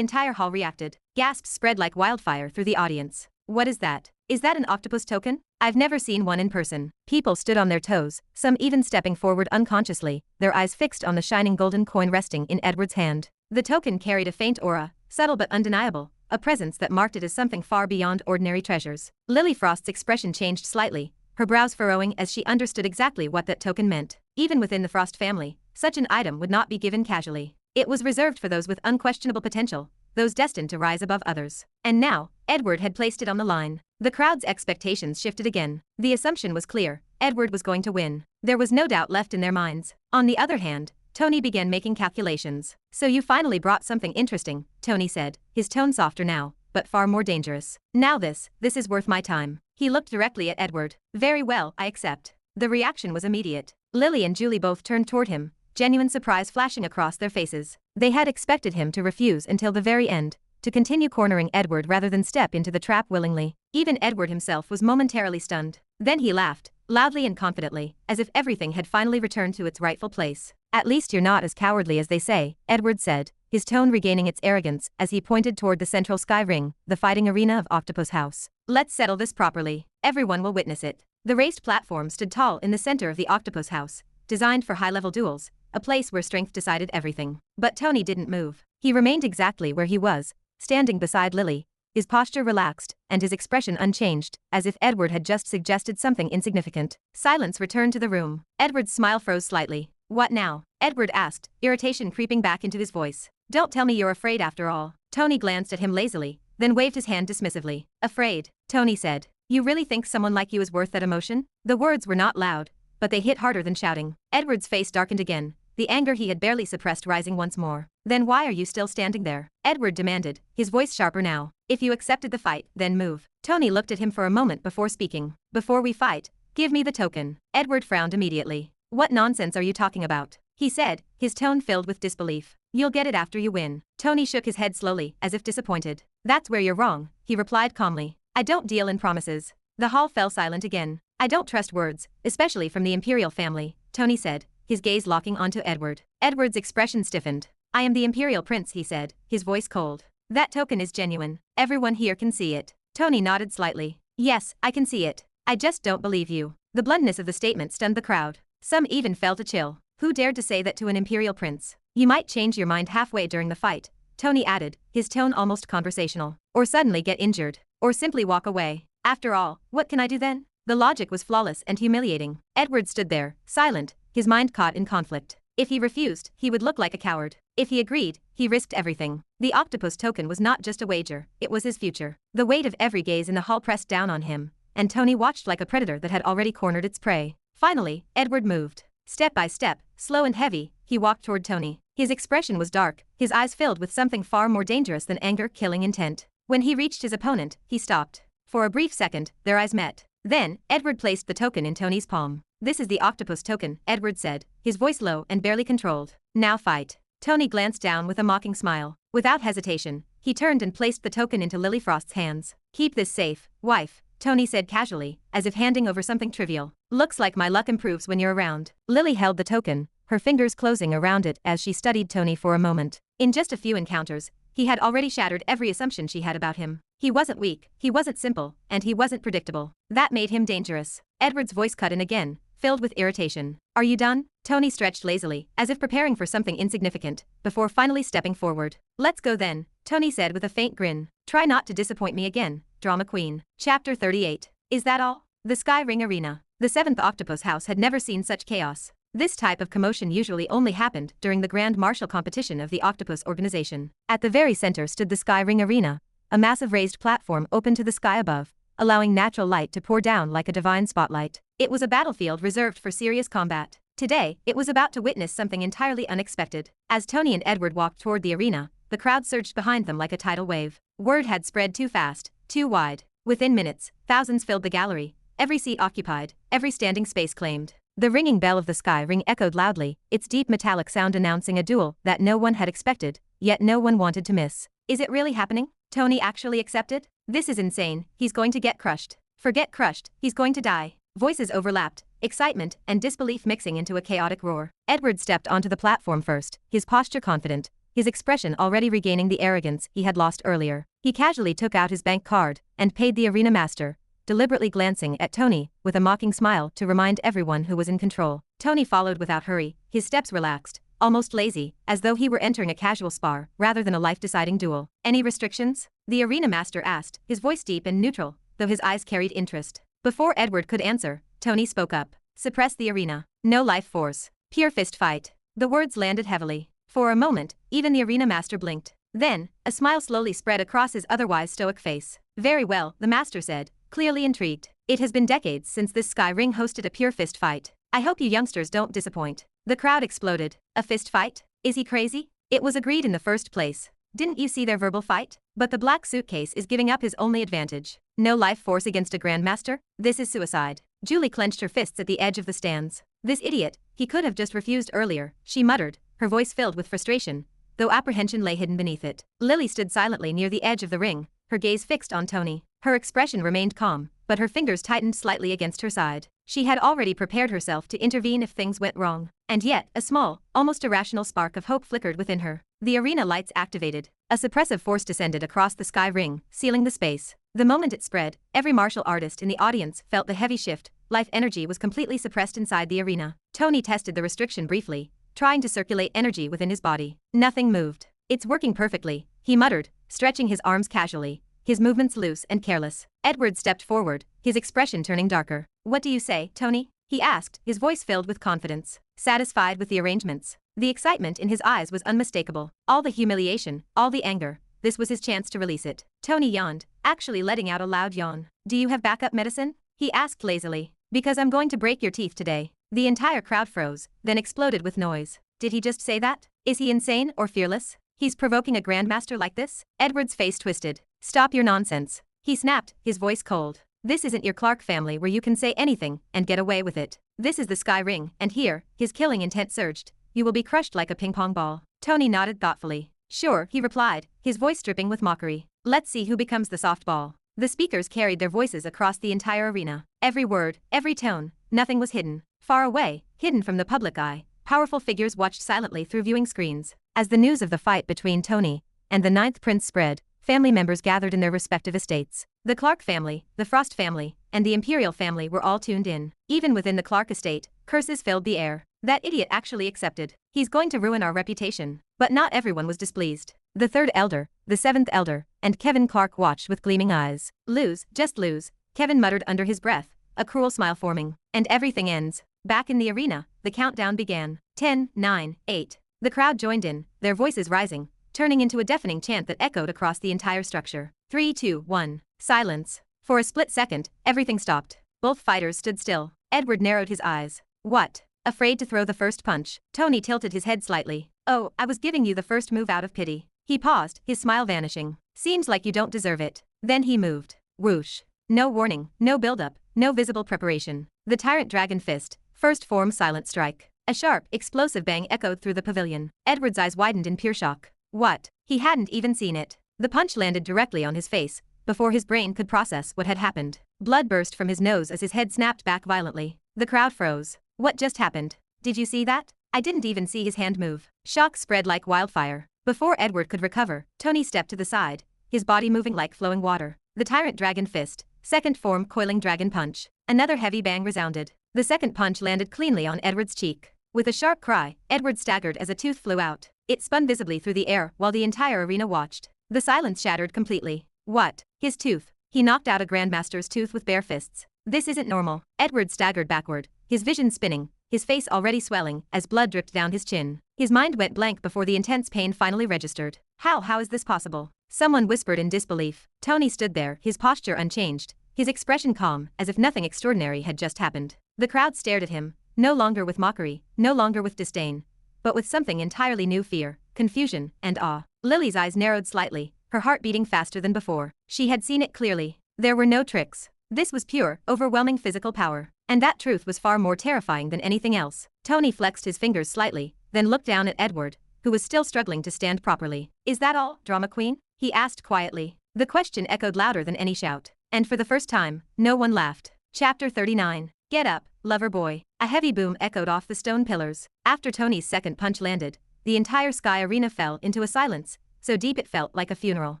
S1: entire hall reacted. Gasps spread like wildfire through the audience. What is that? Is that an octopus token? I've never seen one in person. People stood on their toes, some even stepping forward unconsciously, their eyes fixed on the shining golden coin resting in Edward's hand. The token carried a faint aura, subtle but undeniable, a presence that marked it as something far beyond ordinary treasures. Lily Frost's expression changed slightly, her brows furrowing as she understood exactly what that token meant. Even within the Frost family, such an item would not be given casually. It was reserved for those with unquestionable potential, those destined to rise above others. And now, Edward had placed it on the line. The crowd's expectations shifted again. The assumption was clear, Edward was going to win. There was no doubt left in their minds. On the other hand, Tony began making calculations. So you finally brought something interesting, Tony said, his tone softer now, but far more dangerous. Now this is worth my time. He looked directly at Edward. Very well, I accept. The reaction was immediate. Lily and Julie both turned toward him, genuine surprise flashing across their faces. They had expected him to refuse until the very end, to continue cornering Edward rather than step into the trap willingly. Even Edward himself was momentarily stunned. Then he laughed, loudly and confidently, as if everything had finally returned to its rightful place. At least you're not as cowardly as they say, Edward said, his tone regaining its arrogance as he pointed toward the central sky ring, the fighting arena of Octopus House. Let's settle this properly. Everyone will witness it. The raised platform stood tall in the center of the Octopus House, designed for high-level duels, a place where strength decided everything. But Tony didn't move. He remained exactly where he was, standing beside Lily, his posture relaxed, and his expression unchanged, as if Edward had just suggested something insignificant. Silence returned to the room. Edward's smile froze slightly. What now? Edward asked, irritation creeping back into his voice. Don't tell me you're afraid after all. Tony glanced at him lazily, then waved his hand dismissively. Afraid, Tony said. You really think someone like you is worth that emotion? The words were not loud, but they hit harder than shouting. Edward's face darkened again, the anger he had barely suppressed rising once more. Then why are you still standing there? Edward demanded, his voice sharper now. If you accepted the fight, then move. Tony looked at him for a moment before speaking. Before we fight, give me the token. Edward frowned immediately. What nonsense are you talking about? He said, his tone filled with disbelief. You'll get it after you win. Tony shook his head slowly, as if disappointed. That's where you're wrong, he replied calmly. I don't deal in promises. The hall fell silent again. I don't trust words, especially from the imperial family, Tony said, his gaze locking onto Edward. Edward's expression stiffened. I am the imperial prince, he said, his voice cold. That token is genuine. Everyone here can see it. Tony nodded slightly. Yes, I can see it. I just don't believe you. The bluntness of the statement stunned the crowd. Some even felt a chill. Who dared to say that to an imperial prince? You might change your mind halfway during the fight, Tony added, his tone almost conversational. Or suddenly get injured. Or simply walk away. After all, what can I do then? The logic was flawless and humiliating. Edward stood there, silent, his mind caught in conflict. If he refused, he would look like a coward. If he agreed, he risked everything. The octopus token was not just a wager, it was his future. The weight of every gaze in the hall pressed down on him, and Tony watched like a predator that had already cornered its prey. Finally, Edward moved. Step by step, slow and heavy, he walked toward Tony. His expression was dark, his eyes filled with something far more dangerous than anger, killing intent. When he reached his opponent, he stopped. For a brief second, their eyes met. Then, Edward placed the token in Tony's palm. "This is the octopus token," Edward said, his voice low and barely controlled. "Now fight." Tony glanced down with a mocking smile. Without hesitation, he turned and placed the token into Lilyfrost's hands. "Keep this safe, wife," Tony said casually, as if handing over something trivial. "Looks like my luck improves when you're around." Lily held the token, her fingers closing around it as she studied Tony for a moment. In just a few encounters, he had already shattered every assumption she had about him. He wasn't weak, he wasn't simple, and he wasn't predictable. That made him dangerous. Edward's voice cut in again, filled with irritation. "Are you done?" Tony stretched lazily, as if preparing for something insignificant, before finally stepping forward. "Let's go then," Tony said with a faint grin. "Try not to disappoint me again, drama queen." Chapter 38. Is that all? The Sky Ring Arena. The 7th Octopus House had never seen such chaos. This type of commotion usually only happened during the Grand Martial competition of the Octopus Organization. At the very center stood the Sky Ring Arena, a massive raised platform open to the sky above, allowing natural light to pour down like a divine spotlight. It was a battlefield reserved for serious combat. Today, it was about to witness something entirely unexpected. As Tony and Edward walked toward the arena, the crowd surged behind them like a tidal wave. Word had spread too fast, too wide. Within minutes, thousands filled the gallery, every seat occupied, every standing space claimed. The ringing bell of the Sky Ring echoed loudly, its deep metallic sound announcing a duel that no one had expected, yet no one wanted to miss. Is it really happening? Tony actually accepted? This is insane, he's going to get crushed. Forget crushed, he's going to die. Voices overlapped, excitement and disbelief mixing into a chaotic roar. Edward stepped onto the platform first, his posture confident, his expression already regaining the arrogance he had lost earlier. He casually took out his bank card and paid the arena master, deliberately glancing at Tony with a mocking smile to remind everyone who was in control. Tony followed without hurry, his steps relaxed, almost lazy, as though he were entering a casual spar rather than a life-deciding duel. "Any restrictions?" the arena master asked, his voice deep and neutral, though his eyes carried interest. Before Edward could answer, Tony spoke up. "Suppress the arena. No life force. Pure fist fight." The words landed heavily. For a moment, even the arena master blinked. Then, a smile slowly spread across his otherwise stoic face. "Very well," the master said, clearly intrigued. "It has been decades since this Sky Ring hosted a pure fist fight. I hope you youngsters don't disappoint." The crowd exploded. "A fist fight? Is he crazy?" It was agreed in the first place. "Didn't you see their verbal fight? But the black suitcase is giving up his only advantage. No life force against a grandmaster? This is suicide." Julie clenched her fists at the edge of the stands. "This idiot, he could have just refused earlier," she muttered, her voice filled with frustration, though apprehension lay hidden beneath it. Lily stood silently near the edge of the ring, her gaze fixed on Tony. Her expression remained calm, but her fingers tightened slightly against her side. She had already prepared herself to intervene if things went wrong. And yet, a small, almost irrational spark of hope flickered within her. The arena lights activated. A suppressive force descended across the sky ring, sealing the space. The moment it spread, every martial artist in the audience felt the heavy shift. Life energy was completely suppressed inside the arena. Tony tested the restriction briefly, trying to circulate energy within his body. Nothing moved. "It's working perfectly," he muttered, stretching his arms casually, his movements loose and careless. Edward stepped forward, his expression turning darker. "What do you say, Tony?" he asked, his voice filled with confidence. Satisfied with the arrangements? The excitement in his eyes was unmistakable. All the humiliation, all the anger, this was his chance to release it. Tony yawned, actually letting out a loud yawn. "Do you have backup medicine?" he asked lazily. "Because I'm going to break your teeth today." The entire crowd froze, then exploded with noise. Did he just say that? Is he insane or fearless? He's provoking a grandmaster like this? Edward's face twisted. "Stop your nonsense," he snapped, his voice cold. "This isn't your Clark family where you can say anything and get away with it. This is the Sky Ring, and here," his killing intent surged, "you will be crushed like a ping-pong ball." Tony nodded thoughtfully. "Sure," he replied, his voice dripping with mockery. "Let's see who becomes the softball." The speakers carried their voices across the entire arena. Every word, every tone, nothing was hidden. Far away, hidden from the public eye, powerful figures watched silently through viewing screens. As the news of the fight between Tony and the Ninth Prince spread, family members gathered in their respective estates. The Clark family, the Frost family, and the Imperial family were all tuned in. Even within the Clark estate, curses filled the air. "That idiot actually accepted. He's going to ruin our reputation." But not everyone was displeased. The third elder, the seventh elder, and Kevin Clark watched with gleaming eyes. "Lose, just lose," Kevin muttered under his breath, a cruel smile forming. "And everything ends." Back in the arena, the countdown began. 10, 9, 8. The crowd joined in, their voices rising, turning into a deafening chant that echoed across the entire structure. 3, 2, 1. Silence. For a split second, everything stopped. Both fighters stood still. Edward narrowed his eyes. "What?" afraid to throw the first punch. Tony tilted his head slightly. Oh, I was giving you the first move out of pity. He paused, his smile vanishing. Seems like you don't deserve it. Then he moved. Whoosh. No warning, no build-up, no visible preparation. The tyrant dragon fist, first form silent strike. A sharp, explosive bang echoed through the pavilion. Edward's eyes widened in pure shock. What? He hadn't even seen it. The punch landed directly on his face, before his brain could process what had happened. Blood burst from his nose as his head snapped back violently. The crowd froze. What just happened? Did you see that? I didn't even see his hand move. Shock spread like wildfire. Before Edward could recover, Tony stepped to the side, his body moving like flowing water. The tyrant dragon fist, second form coiling dragon punch. Another heavy bang resounded. The second punch landed cleanly on Edward's cheek. With a sharp cry, Edward staggered as a tooth flew out. It spun visibly through the air while the entire arena watched. The silence shattered completely. What? His tooth. He knocked out a grandmaster's tooth with bare fists. This isn't normal. Edward staggered backward, his vision spinning, his face already swelling as blood dripped down his chin. His mind went blank before the intense pain finally registered. How is this possible? Someone whispered in disbelief. Tony stood there, his posture unchanged, his expression calm, as if nothing extraordinary had just happened. The crowd stared at him, no longer with mockery, no longer with disdain, but with something entirely new: fear, confusion, and awe. Lily's eyes narrowed slightly, her heart beating faster than before. She had seen it clearly. There were no tricks. This was pure, overwhelming physical power. And that truth was far more terrifying than anything else. Tony flexed his fingers slightly, then looked down at Edward, who was still struggling to stand properly. Is that all, drama queen? He asked quietly. The question echoed louder than any shout. And for the first time, no one laughed. Chapter 39. Get up, lover boy. A heavy boom echoed off the stone pillars. After Tony's second punch landed, the entire sky arena fell into a silence, so deep it felt like a funeral.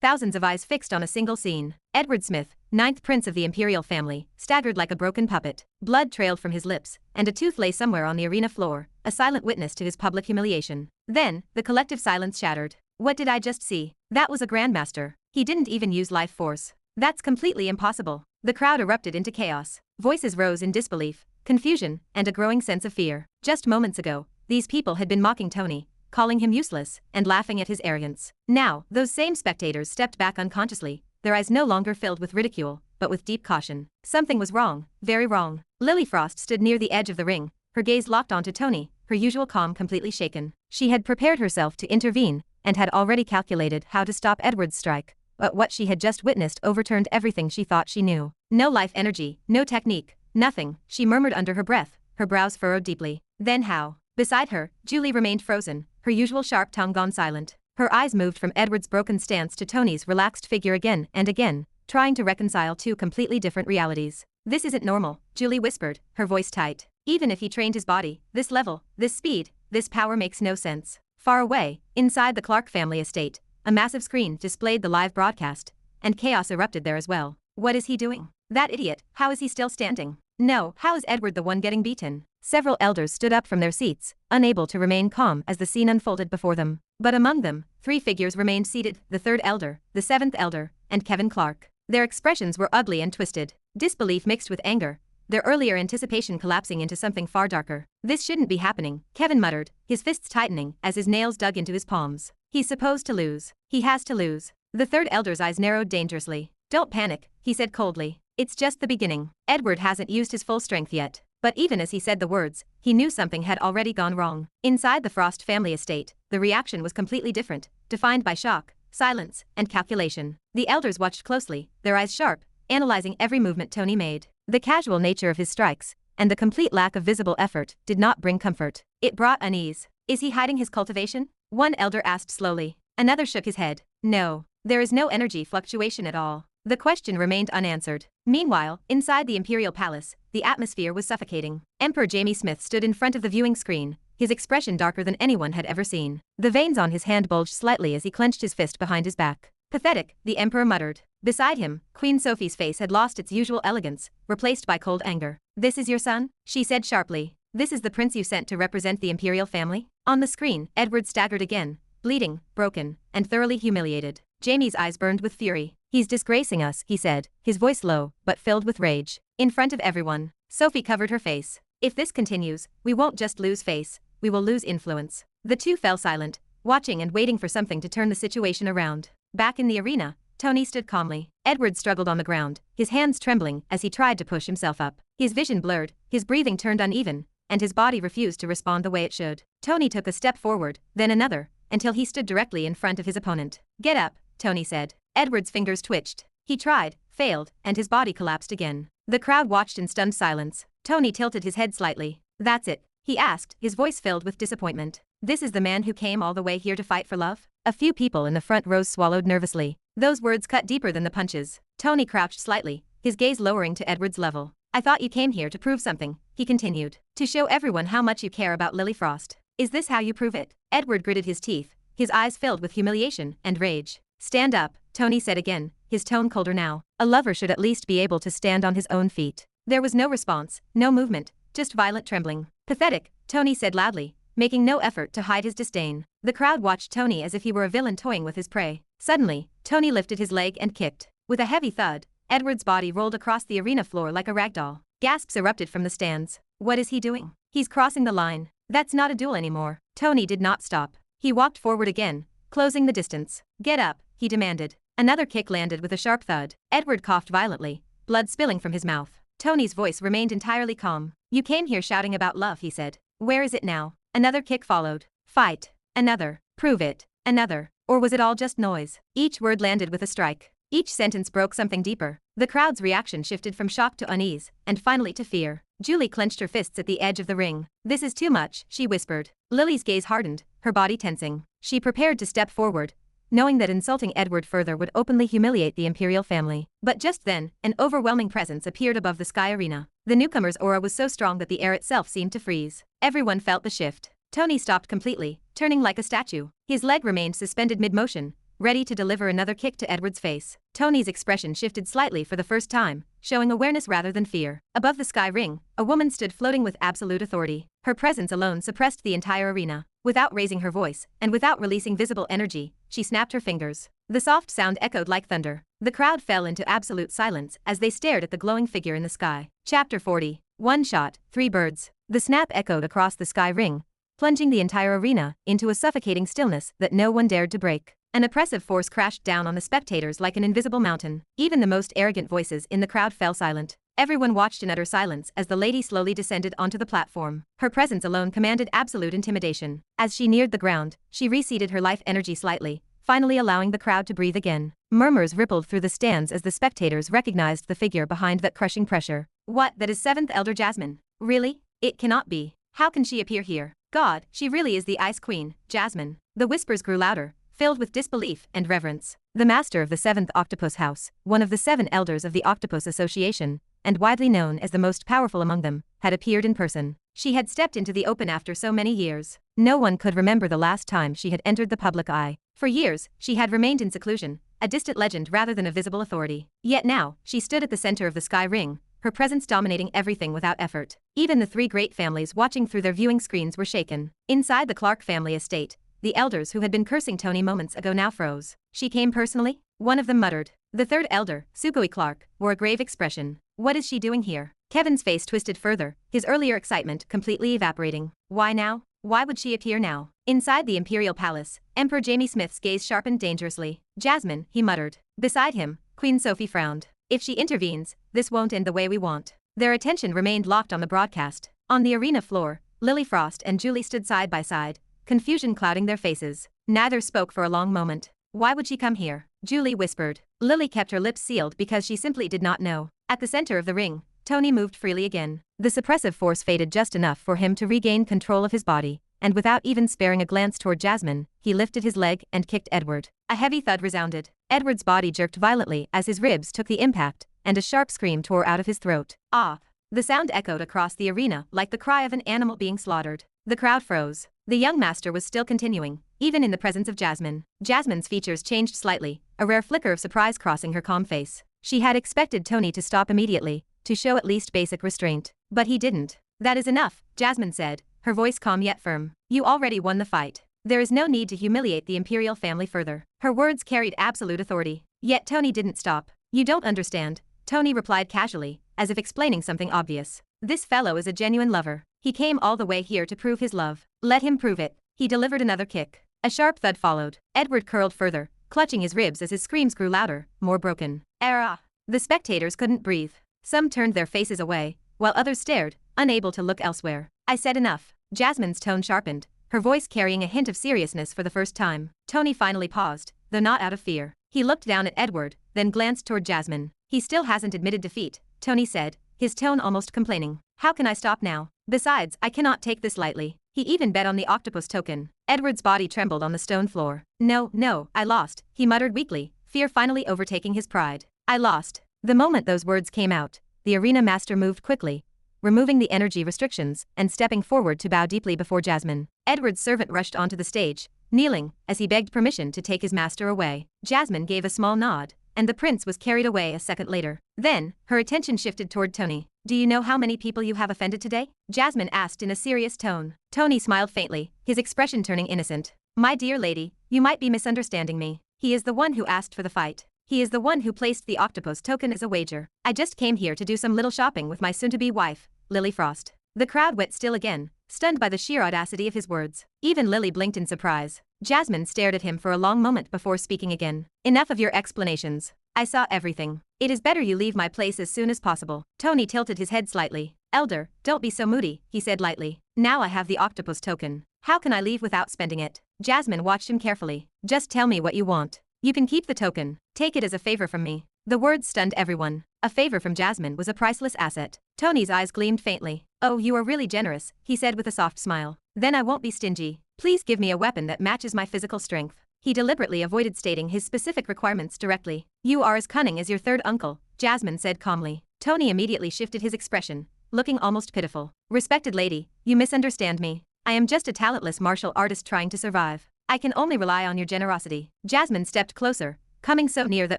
S1: Thousands of eyes fixed on a single scene. Edward Smith, ninth prince of the imperial family, staggered like a broken puppet. Blood trailed from his lips, and a tooth lay somewhere on the arena floor, a silent witness to his public humiliation. Then, the collective silence shattered. What did I just see? That was a grandmaster. He didn't even use life force. That's completely impossible. The crowd erupted into chaos. Voices rose in disbelief, confusion, and a growing sense of fear. Just moments ago, these people had been mocking Tony, calling him useless, and laughing at his arrogance. Now, those same spectators stepped back unconsciously, their eyes no longer filled with ridicule, but with deep caution. Something was wrong, very wrong. Lily Frost stood near the edge of the ring, her gaze locked onto Tony, her usual calm completely shaken. She had prepared herself to intervene, and had already calculated how to stop Edward's strike, but what she had just witnessed overturned everything she thought she knew. No life energy, no technique, nothing, she murmured under her breath, her brows furrowed deeply. Then how? Beside her, Julie remained frozen, her usual sharp tongue gone silent. Her eyes moved from Edward's broken stance to Tony's relaxed figure again and again, trying to reconcile two completely different realities. This isn't normal, Julie whispered, her voice tight. Even if he trained his body, this level, this speed, this power makes no sense. Far away, inside the Clark family estate, a massive screen displayed the live broadcast, and chaos erupted there as well. What is he doing? That idiot, how is he still standing? No, how is Edward the one getting beaten? Several elders stood up from their seats, unable to remain calm as the scene unfolded before them. But among them, three figures remained seated: the third elder, the seventh elder, and Kevin Clark. Their expressions were ugly and twisted, disbelief mixed with anger, their earlier anticipation collapsing into something far darker. This shouldn't be happening, Kevin muttered, his fists tightening as his nails dug into his palms. He's supposed to lose. He has to lose. The third elder's eyes narrowed dangerously. Don't panic, he said coldly. It's just the beginning. Edward hasn't used his full strength yet. But even as he said the words, he knew something had already gone wrong. Inside the Frost family estate, the reaction was completely different, defined by shock, silence, and calculation. The elders watched closely, their eyes sharp, analyzing every movement Tony made. The casual nature of his strikes, and the complete lack of visible effort, did not bring comfort. It brought unease. Is he hiding his cultivation? One elder asked slowly. Another shook his head. No. There is no energy fluctuation at all. The question remained unanswered. Meanwhile, inside the Imperial Palace, the atmosphere was suffocating. Emperor Jamie Smith stood in front of the viewing screen, his expression darker than anyone had ever seen. The veins on his hand bulged slightly as he clenched his fist behind his back. Pathetic, the emperor muttered. Beside him, Queen Sophie's face had lost its usual elegance, replaced by cold anger. This is your son? She said sharply. This is the prince you sent to represent the imperial family? On the screen, Edward staggered again, bleeding, broken, and thoroughly humiliated. Jamie's eyes burned with fury. He's disgracing us, he said, his voice low, but filled with rage. In front of everyone. Sophie covered her face. If this continues, we won't just lose face, we will lose influence. The two fell silent, watching and waiting for something to turn the situation around. Back in the arena, Tony stood calmly. Edward struggled on the ground, his hands trembling as he tried to push himself up. His vision blurred, his breathing turned uneven, and his body refused to respond the way it should. Tony took a step forward, then another, until he stood directly in front of his opponent. "Get up," Tony said. Edward's fingers twitched. He tried, failed, and his body collapsed again. The crowd watched in stunned silence. Tony tilted his head slightly. "That's it?" he asked, his voice filled with disappointment. "This is the man who came all the way here to fight for love?" A few people in the front rows swallowed nervously. Those words cut deeper than the punches. Tony crouched slightly, his gaze lowering to Edward's level. "I thought you came here to prove something," he continued. "To show everyone how much you care about Lily Frost. Is this how you prove it?" Edward gritted his teeth, his eyes filled with humiliation and rage. "Stand up," Tony said again, his tone colder now. A lover should at least be able to stand on his own feet. There was no response, no movement, just violent trembling. "Pathetic," Tony said loudly, making no effort to hide his disdain. The crowd watched Tony as if he were a villain toying with his prey. Suddenly, Tony lifted his leg and kicked. With a heavy thud, Edward's body rolled across the arena floor like a ragdoll. Gasps erupted from the stands. "What is he doing? He's crossing the line. That's not a duel anymore." Tony did not stop. He walked forward again, closing the distance. "Get up," he demanded. Another kick landed with a sharp thud. Edward coughed violently, blood spilling from his mouth. Tony's voice remained entirely calm. "You came here shouting about love," he said. "Where is it now?" Another kick followed. "Fight." Another. "Prove it." Another. Or was it all just noise? Each word landed with a strike. Each sentence broke something deeper. The crowd's reaction shifted from shock to unease, and finally to fear. Julie clenched her fists at the edge of the ring. "This is too much," she whispered. Lily's gaze hardened, her body tensing. She prepared to step forward, knowing that insulting Edward further would openly humiliate the Imperial family. But just then, an overwhelming presence appeared above the sky arena. The newcomer's aura was so strong that the air itself seemed to freeze. Everyone felt the shift. Tony stopped completely, turning like a statue. His leg remained suspended mid-motion, ready to deliver another kick to Edward's face. Tony's expression shifted slightly for the first time, showing awareness rather than fear. Above the sky ring, a woman stood floating with absolute authority. Her presence alone suppressed the entire arena. Without raising her voice, and without releasing visible energy, she snapped her fingers. The soft sound echoed like thunder. The crowd fell into absolute silence as they stared at the glowing figure in the sky. Chapter 40. One shot, three birds. The snap echoed across the sky ring, plunging the entire arena into a suffocating stillness that no one dared to break. An oppressive force crashed down on the spectators like an invisible mountain. Even the most arrogant voices in the crowd fell silent. Everyone watched in utter silence as the lady slowly descended onto the platform. Her presence alone commanded absolute intimidation. As she neared the ground, she reseated her life energy slightly, finally allowing the crowd to breathe again. Murmurs rippled through the stands as the spectators recognized the figure behind that crushing pressure. "What, that is 7th Elder Jasmine? Really? It cannot be. How can she appear here? God, she really is the Ice Queen, Jasmine." The whispers grew louder, filled with disbelief and reverence. The master of the 7th Octopus House, one of the 7 elders of the Octopus Association, and widely known as the most powerful among them, had appeared in person. She had stepped into the open after so many years. No one could remember the last time she had entered the public eye. For years, she had remained in seclusion, a distant legend rather than a visible authority. Yet now, she stood at the center of the sky ring, her presence dominating everything without effort. Even the 3 great families watching through their viewing screens were shaken. Inside the Clark family estate, the elders who had been cursing Tony moments ago now froze. "She came personally?" one of them muttered. The 3rd elder, Sukoi Clark, wore a grave expression. "What is she doing here?" Kevin's face twisted further, his earlier excitement completely evaporating. "Why now? Why would she appear now?" Inside the Imperial Palace, Emperor Jamie Smith's gaze sharpened dangerously. "Jasmine," he muttered. Beside him, Queen Sophie frowned. "If she intervenes, this won't end the way we want." Their attention remained locked on the broadcast. On the arena floor, Lily Frost and Julie stood side by side, confusion clouding their faces. Neither spoke for a long moment. "Why would she come here?" Julie whispered. Lily kept her lips sealed because she simply did not know. At the center of the ring, Tony moved freely again. The suppressive force faded just enough for him to regain control of his body, and without even sparing a glance toward Jasmine, he lifted his leg and kicked Edward. A heavy thud resounded. Edward's body jerked violently as his ribs took the impact, and a sharp scream tore out of his throat. "Ah!" The sound echoed across the arena like the cry of an animal being slaughtered. The crowd froze. The young master was still continuing, even in the presence of Jasmine. Jasmine's features changed slightly, a rare flicker of surprise crossing her calm face. She had expected Tony to stop immediately, to show at least basic restraint. But he didn't. "That is enough," Jasmine said, her voice calm yet firm. "You already won the fight. There is no need to humiliate the Imperial family further." Her words carried absolute authority. Yet Tony didn't stop. "You don't understand," Tony replied casually, as if explaining something obvious. "This fellow is a genuine lover. He came all the way here to prove his love. Let him prove it." He delivered another kick. A sharp thud followed. Edward curled further, clutching his ribs as his screams grew louder, more broken. "Era!" The spectators couldn't breathe. Some turned their faces away, while others stared, unable to look elsewhere. I said enough. Jasmine's tone sharpened, her voice carrying a hint of seriousness for the first time. Tony finally paused, though not out of fear. He looked down at Edward, then glanced toward Jasmine. He still hasn't admitted defeat, Tony said, his tone almost complaining. How can I stop now? Besides, I cannot take this lightly. He even bet on the octopus token. Edward's body trembled on the stone floor. No, I lost, he muttered weakly, fear finally overtaking his pride. I lost. The moment those words came out, the arena master moved quickly, removing the energy restrictions and stepping forward to bow deeply before Jasmine. Edward's servant rushed onto the stage, kneeling, as he begged permission to take his master away. Jasmine gave a small nod, and the prince was carried away a second later. Then, her attention shifted toward Tony. Do you know how many people you have offended today? Jasmine asked in a serious tone. Tony smiled faintly, his expression turning innocent. My dear lady, you might be misunderstanding me. He is the one who asked for the fight. He is the one who placed the octopus token as a wager. I just came here to do some little shopping with my soon-to-be wife, Lily Frost. The crowd went still again, stunned by the sheer audacity of his words. Even Lily blinked in surprise. Jasmine stared at him for a long moment before speaking again. Enough of your explanations. I saw everything. It is better you leave my place as soon as possible. Tony tilted his head slightly. Elder, don't be so moody, he said lightly. Now I have the octopus token. How can I leave without spending it? Jasmine watched him carefully. Just tell me what you want. You can keep the token. Take it as a favor from me. The words stunned everyone. A favor from Jasmine was a priceless asset. Tony's eyes gleamed faintly. Oh, you are really generous, he said with a soft smile. Then I won't be stingy. Please give me a weapon that matches my physical strength. He deliberately avoided stating his specific requirements directly. You are as cunning as your third uncle, Jasmine said calmly. Tony immediately shifted his expression, looking almost pitiful. Respected lady, you misunderstand me. I am just a talentless martial artist trying to survive. I can only rely on your generosity. Jasmine stepped closer, coming so near that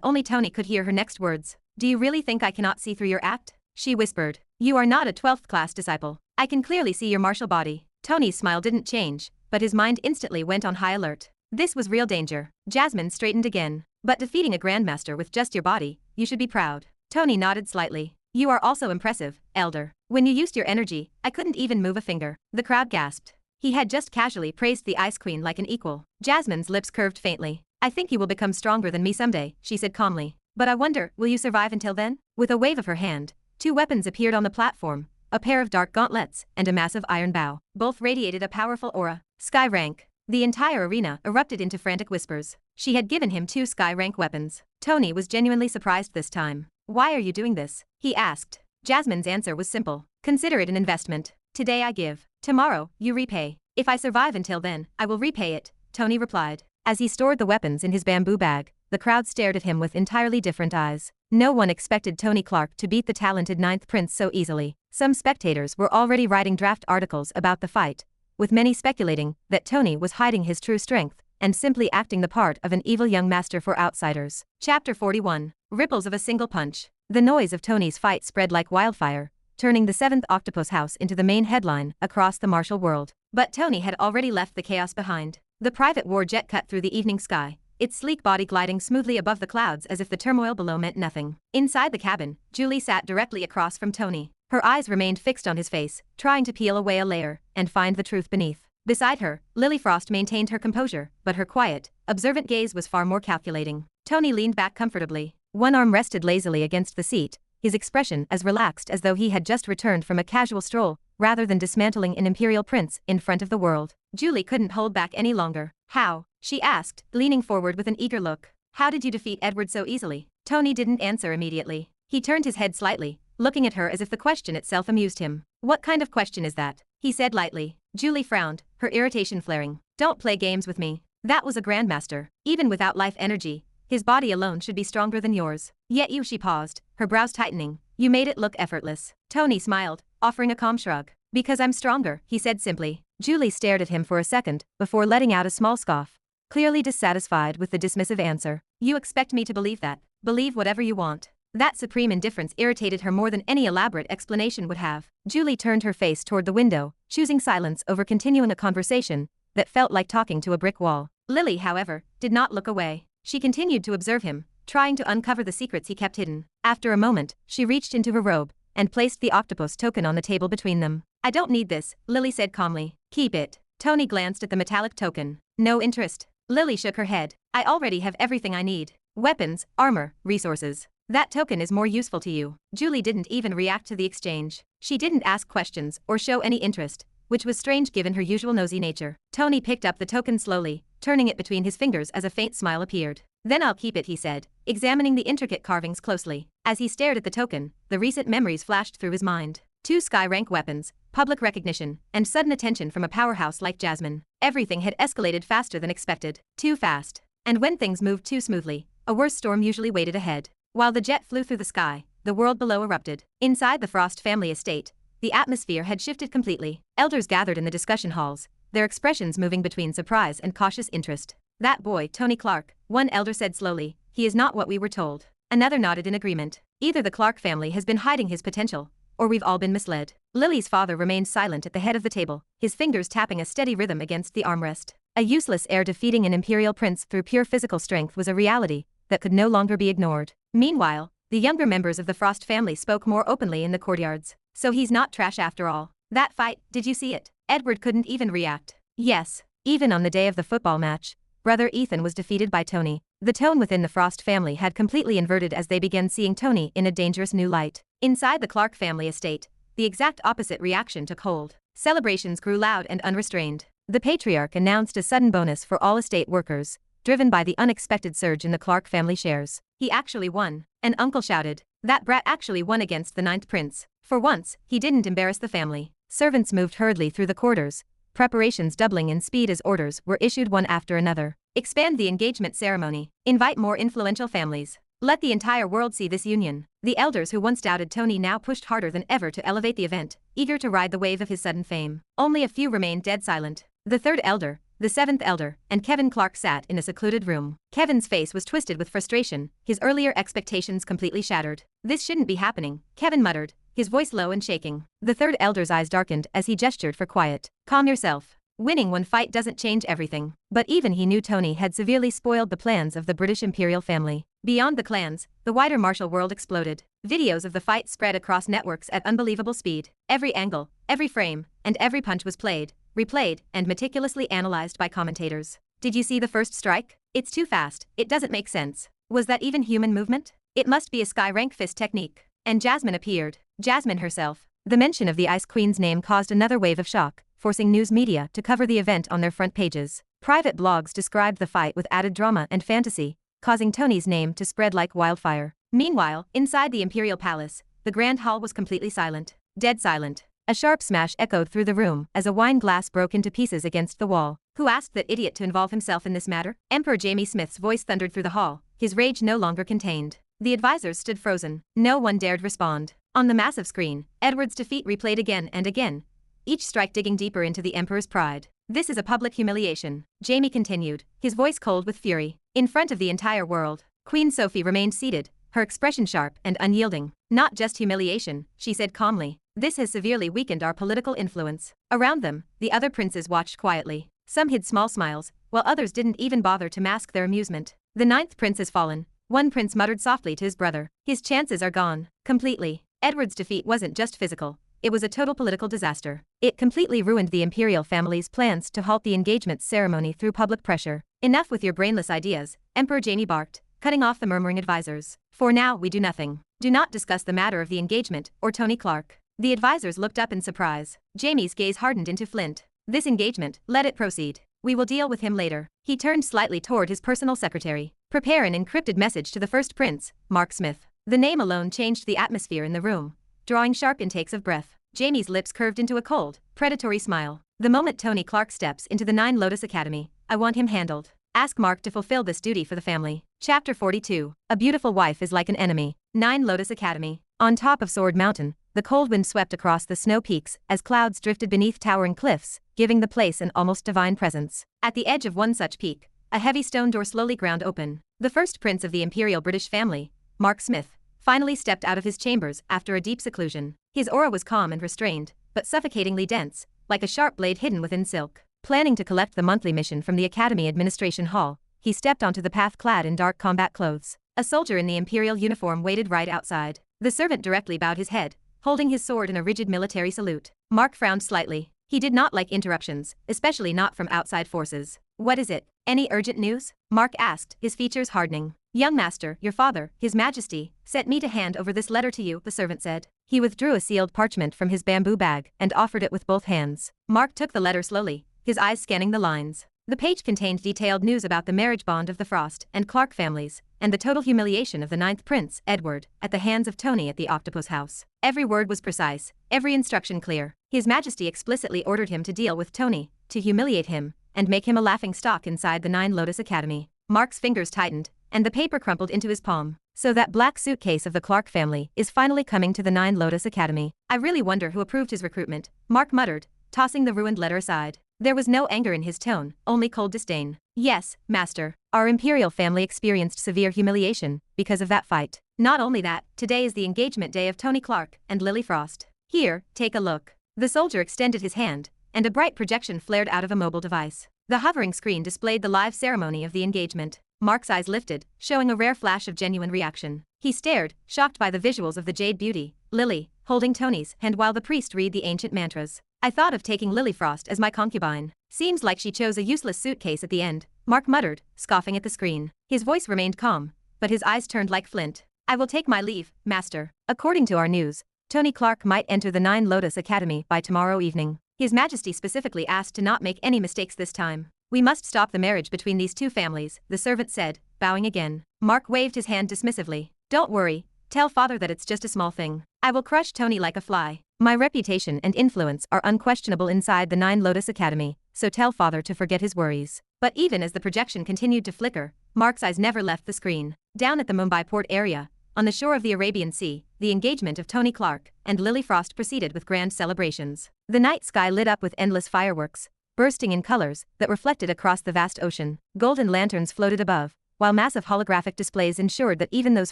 S1: only Tony could hear her next words. Do you really think I cannot see through your act? She whispered. You are not a 12th class disciple. I can clearly see your martial body. Tony's smile didn't change, but his mind instantly went on high alert. This was real danger. Jasmine straightened again. But defeating a grandmaster with just your body, you should be proud. Tony nodded slightly. You are also impressive, elder. When you used your energy, I couldn't even move a finger. The crowd gasped. He had just casually praised the Ice Queen like an equal. Jasmine's lips curved faintly. I think you will become stronger than me someday, she said calmly. But I wonder, will you survive until then? With a wave of her hand, two weapons appeared on the platform, a pair of dark gauntlets and a massive iron bow. Both radiated a powerful aura. Sky rank. The entire arena erupted into frantic whispers. She had given him 2 sky rank weapons. Tony was genuinely surprised this time. Why are you doing this? He asked. Jasmine's answer was simple. Consider it an investment. Today I give. Tomorrow, you repay. If I survive until then, I will repay it, Tony replied. As he stored the weapons in his bamboo bag, the crowd stared at him with entirely different eyes. No one expected Tony Clark to beat the talented 9th prince so easily. Some spectators were already writing draft articles about the fight, with many speculating that Tony was hiding his true strength and simply acting the part of an evil young master for outsiders. Chapter 41. Ripples of a single punch. The noise of Tony's fight spread like wildfire, turning the 7th Octopus House into the main headline across the martial world. But Tony had already left the chaos behind. The private war jet cut through the evening sky, its sleek body gliding smoothly above the clouds as if the turmoil below meant nothing. Inside the cabin, Julie sat directly across from Tony. Her eyes remained fixed on his face, trying to peel away a layer and find the truth beneath. Beside her, Lily Frost maintained her composure, but her quiet, observant gaze was far more calculating. Tony leaned back comfortably. One arm rested lazily against the seat, his expression as relaxed as though he had just returned from a casual stroll, rather than dismantling an imperial prince in front of the world. Julie couldn't hold back any longer. How? She asked, leaning forward with an eager look. How did you defeat Edward so easily? Tony didn't answer immediately. He turned his head slightly, looking at her as if the question itself amused him. What kind of question is that? He said lightly. Julie frowned, her irritation flaring. Don't play games with me. That was a grandmaster. Even without life energy, his body alone should be stronger than yours. Yet you, she paused, her brows tightening. You made it look effortless. Tony smiled, offering a calm shrug. Because I'm stronger, he said simply. Julie stared at him for a second, before letting out a small scoff, clearly dissatisfied with the dismissive answer. You expect me to believe that? Believe whatever you want. That supreme indifference irritated her more than any elaborate explanation would have. Julie turned her face toward the window, choosing silence over continuing a conversation that felt like talking to a brick wall. Lily, however, did not look away. She continued to observe him, trying to uncover the secrets he kept hidden. After a moment, she reached into her robe and placed the octopus token on the table between them. I don't need this, Lily said calmly. Keep it. Tony glanced at the metallic token. No interest. Lily shook her head. I already have everything I need. Weapons, armor, resources. That token is more useful to you. Julie didn't even react to the exchange. She didn't ask questions or show any interest, which was strange given her usual nosy nature. Tony picked up the token slowly, turning it between his fingers as a faint smile appeared. "Then I'll keep it," he said, examining the intricate carvings closely. As he stared at the token, the recent memories flashed through his mind. 2 sky-rank weapons, public recognition, and sudden attention from a powerhouse like Jasmine. Everything had escalated faster than expected. Too fast. And when things moved too smoothly, a worse storm usually waited ahead. While the jet flew through the sky, the world below erupted. Inside the Frost family estate, the atmosphere had shifted completely. Elders gathered in the discussion halls, their expressions moving between surprise and cautious interest. "That boy, Tony Clark," one elder said slowly, "he is not what we were told." Another nodded in agreement. "Either the Clark family has been hiding his potential, or we've all been misled." Lily's father remained silent at the head of the table, his fingers tapping a steady rhythm against the armrest. A useless heir defeating an imperial prince through pure physical strength was a reality that could no longer be ignored. Meanwhile, the younger members of the Frost family spoke more openly in the courtyards. "So he's not trash after all. That fight, did you see it?" Edward couldn't even react. Yes, even on the day of the football match, brother Ethan was defeated by Tony. The tone within the Frost family had completely inverted as they began seeing Tony in a dangerous new light. Inside the Clark family estate, the exact opposite reaction took hold. Celebrations grew loud and unrestrained. The patriarch announced a sudden bonus for all estate workers, driven by the unexpected surge in the Clark family shares. "He actually won," an uncle shouted. "That brat actually won against the 9th prince." For once, he didn't embarrass the family. Servants moved hurriedly through the corridors, preparations doubling in speed as orders were issued one after another. "Expand the engagement ceremony. Invite more influential families. Let the entire world see this union." The elders who once doubted Tony now pushed harder than ever to elevate the event, eager to ride the wave of his sudden fame. Only a few remained dead silent. The 3rd elder, the 7th elder, and Kevin Clark sat in a secluded room. Kevin's face was twisted with frustration, his earlier expectations completely shattered. "This shouldn't be happening," Kevin muttered, his voice low and shaking. The 3rd elder's eyes darkened as he gestured for quiet. "Calm yourself. Winning one fight doesn't change everything." But even he knew Tony had severely spoiled the plans of the British imperial family. Beyond the clans, the wider martial world exploded. Videos of the fight spread across networks at unbelievable speed. Every angle, every frame, and every punch was played, replayed, and meticulously analyzed by commentators. "Did you see the first strike? It's too fast, it doesn't make sense. Was that even human movement? It must be a sky-rank fist technique." And Jasmine appeared. Jasmine herself. The mention of the Ice Queen's name caused another wave of shock, forcing news media to cover the event on their front pages. Private blogs described the fight with added drama and fantasy, causing Tony's name to spread like wildfire. Meanwhile, inside the Imperial Palace, the Grand Hall was completely silent. Dead silent. A sharp smash echoed through the room as a wine glass broke into pieces against the wall. "Who asked that idiot to involve himself in this matter?" Emperor Jamie Smith's voice thundered through the hall, his rage no longer contained. The advisors stood frozen. No one dared respond. On the massive screen, Edward's defeat replayed again and again, each strike digging deeper into the Emperor's pride. "This is a public humiliation," Jamie continued, his voice cold with fury. "In front of the entire world." Queen Sophie remained seated, her expression sharp and unyielding. "Not just humiliation," she said calmly. "This has severely weakened our political influence." Around them, the other princes watched quietly. Some hid small smiles, while others didn't even bother to mask their amusement. "The 9th prince has fallen," one prince muttered softly to his brother. "His chances are gone. Completely." Edward's defeat wasn't just physical. It was a total political disaster. It completely ruined the imperial family's plans to halt the engagement ceremony through public pressure. "Enough with your brainless ideas," Emperor Jamie barked, cutting off the murmuring advisors. "For now we do nothing. Do not discuss the matter of the engagement or Tony Clark." The advisors looked up in surprise. Jamie's gaze hardened into flint. "This engagement, let it proceed. We will deal with him later." He turned slightly toward his personal secretary. "Prepare an encrypted message to the first prince, Mark Smith." The name alone changed the atmosphere in the room, drawing sharp intakes of breath. Jamie's lips curved into a cold, predatory smile. "The moment Tony Clark steps into the 9 Lotus Academy, I want him handled. Ask Mark to fulfill this duty for the family." Chapter 42. A beautiful wife is like an enemy. 9 Lotus Academy. On top of Sword Mountain, the cold wind swept across the snow peaks as clouds drifted beneath towering cliffs, giving the place an almost divine presence. At the edge of one such peak, a heavy stone door slowly ground open. The first prince of the Imperial British family, Mark Smith, finally stepped out of his chambers after a deep seclusion. His aura was calm and restrained, but suffocatingly dense, like a sharp blade hidden within silk. Planning to collect the monthly mission from the Academy Administration Hall, he stepped onto the path clad in dark combat clothes. A soldier in the Imperial uniform waited right outside. The servant directly bowed his head, holding his sword in a rigid military salute. Mark frowned slightly. He did not like interruptions, especially not from outside forces. "What is it? Any urgent news?" Mark asked, his features hardening. Young master, your father, his majesty, sent me to hand over this letter to you, the servant said. He withdrew a sealed parchment from his bamboo bag and offered it with both hands. Mark took the letter slowly, his eyes scanning the lines. The page contained detailed news about the marriage bond of the Frost and Clark families, and the total humiliation of the 9th Prince, Edward, at the hands of Tony at the Octopus House. Every word was precise, every instruction clear. His Majesty explicitly ordered him to deal with Tony, to humiliate him, and make him a laughingstock inside the 9 Lotus Academy. Mark's fingers tightened, and the paper crumpled into his palm. So that black suitcase of the Clark family is finally coming to the 9 Lotus Academy. I really wonder who approved his recruitment, Mark muttered, tossing the ruined letter aside. There was no anger in his tone, only cold disdain. Yes, master, our imperial family experienced severe humiliation because of that fight. Not only that, today is the engagement day of Tony Clark and Lily Frost. Here, take a look. The soldier extended his hand, and a bright projection flared out of a mobile device. The hovering screen displayed the live ceremony of the engagement. Mark's eyes lifted, showing a rare flash of genuine reaction. He stared, shocked by the visuals of the jade beauty, Lily, holding Tony's hand while the priest read the ancient mantras. I thought of taking Lily Frost as my concubine. Seems like she chose a useless suitcase at the end, Mark muttered, scoffing at the screen. His voice remained calm, but his eyes turned like flint. I will take my leave, master. According to our news, Tony Clark might enter the 9 Lotus Academy by tomorrow evening. His Majesty specifically asked to not make any mistakes this time. We must stop the marriage between these two families, the servant said, bowing again. Mark waved his hand dismissively. Don't worry, tell father that it's just a small thing. I will crush Tony like a fly. My reputation and influence are unquestionable inside the 9 Lotus Academy, so tell father to forget his worries. But even as the projection continued to flicker, Mark's eyes never left the screen. Down at the Mumbai port area, on the shore of the Arabian Sea, the engagement of Tony Clark and Lily Frost proceeded with grand celebrations. The night sky lit up with endless fireworks, bursting in colors that reflected across the vast ocean. Golden lanterns floated above, while massive holographic displays ensured that even those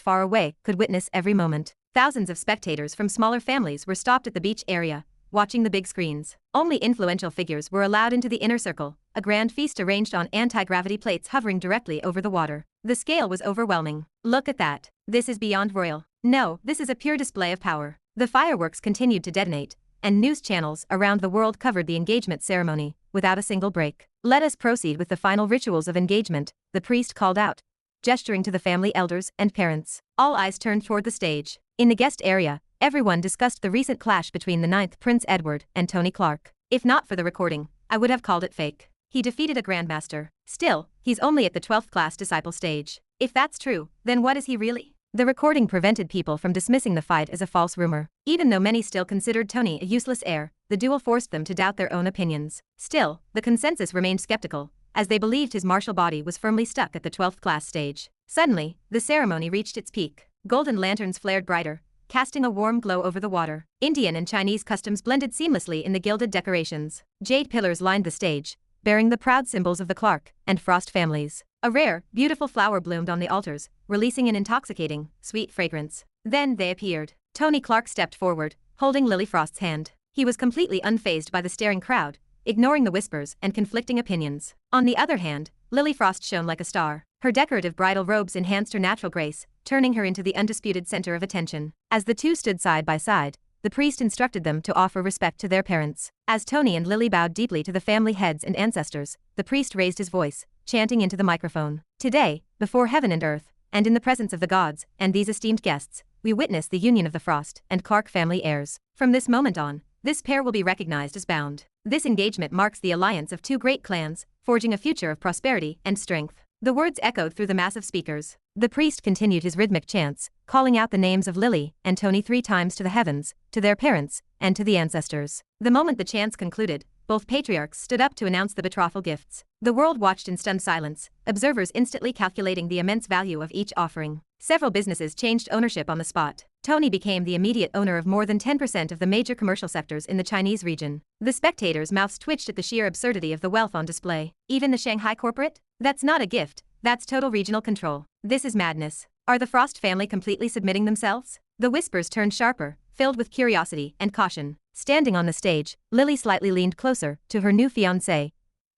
S1: far away could witness every moment. Thousands of spectators from smaller families were stopped at the beach area, watching the big screens. Only influential figures were allowed into the inner circle, a grand feast arranged on anti-gravity plates hovering directly over the water. The scale was overwhelming. Look at that. This is beyond royal. No, this is a pure display of power. The fireworks continued to detonate, and news channels around the world covered the engagement ceremony, without a single break. Let us proceed with the final rituals of engagement, the priest called out, gesturing to the family elders and parents. All eyes turned toward the stage. In the guest area, everyone discussed the recent clash between the 9th Prince Edward and Tony Clark. If not for the recording, I would have called it fake. He defeated a grandmaster. Still, he's only at the 12th class disciple stage. If that's true, then what is he really? The recording prevented people from dismissing the fight as a false rumor. Even though many still considered Tony a useless heir, the duel forced them to doubt their own opinions. Still, the consensus remained skeptical, as they believed his martial body was firmly stuck at the 12th class stage. Suddenly, the ceremony reached its peak. Golden lanterns flared brighter, casting a warm glow over the water. Indian and Chinese customs blended seamlessly in the gilded decorations. Jade pillars lined the stage, bearing the proud symbols of the Clark and Frost families. A rare, beautiful flower bloomed on the altars, releasing an intoxicating, sweet fragrance. Then they appeared. Tony Clark stepped forward, holding Lily Frost's hand. He was completely unfazed by the staring crowd, ignoring the whispers and conflicting opinions. On the other hand, Lily Frost shone like a star. Her decorative bridal robes enhanced her natural grace, turning her into the undisputed center of attention. As the two stood side by side, the priest instructed them to offer respect to their parents. As Tony and Lily bowed deeply to the family heads and ancestors, the priest raised his voice, chanting into the microphone. Today, before heaven and earth, and in the presence of the gods and these esteemed guests, we witness the union of the Frost and Clark family heirs. From this moment on, this pair will be recognized as bound. This engagement marks the alliance of two great clans, forging a future of prosperity and strength. The words echoed through the massive speakers. The priest continued his rhythmic chants, calling out the names of Lily and Tony 3 times to the heavens, to their parents, and to the ancestors. The moment the chants concluded, both patriarchs stood up to announce the betrothal gifts. The world watched in stunned silence, observers instantly calculating the immense value of each offering. Several businesses changed ownership on the spot. Tony became the immediate owner of more than 10% of the major commercial sectors in the Chinese region. The spectators' mouths twitched at the sheer absurdity of the wealth on display. Even the Shanghai corporate? That's not a gift, that's total regional control. This is madness. Are the Frost family completely submitting themselves? The whispers turned sharper, filled with curiosity and caution. Standing on the stage, Lily slightly leaned closer to her new fiancé,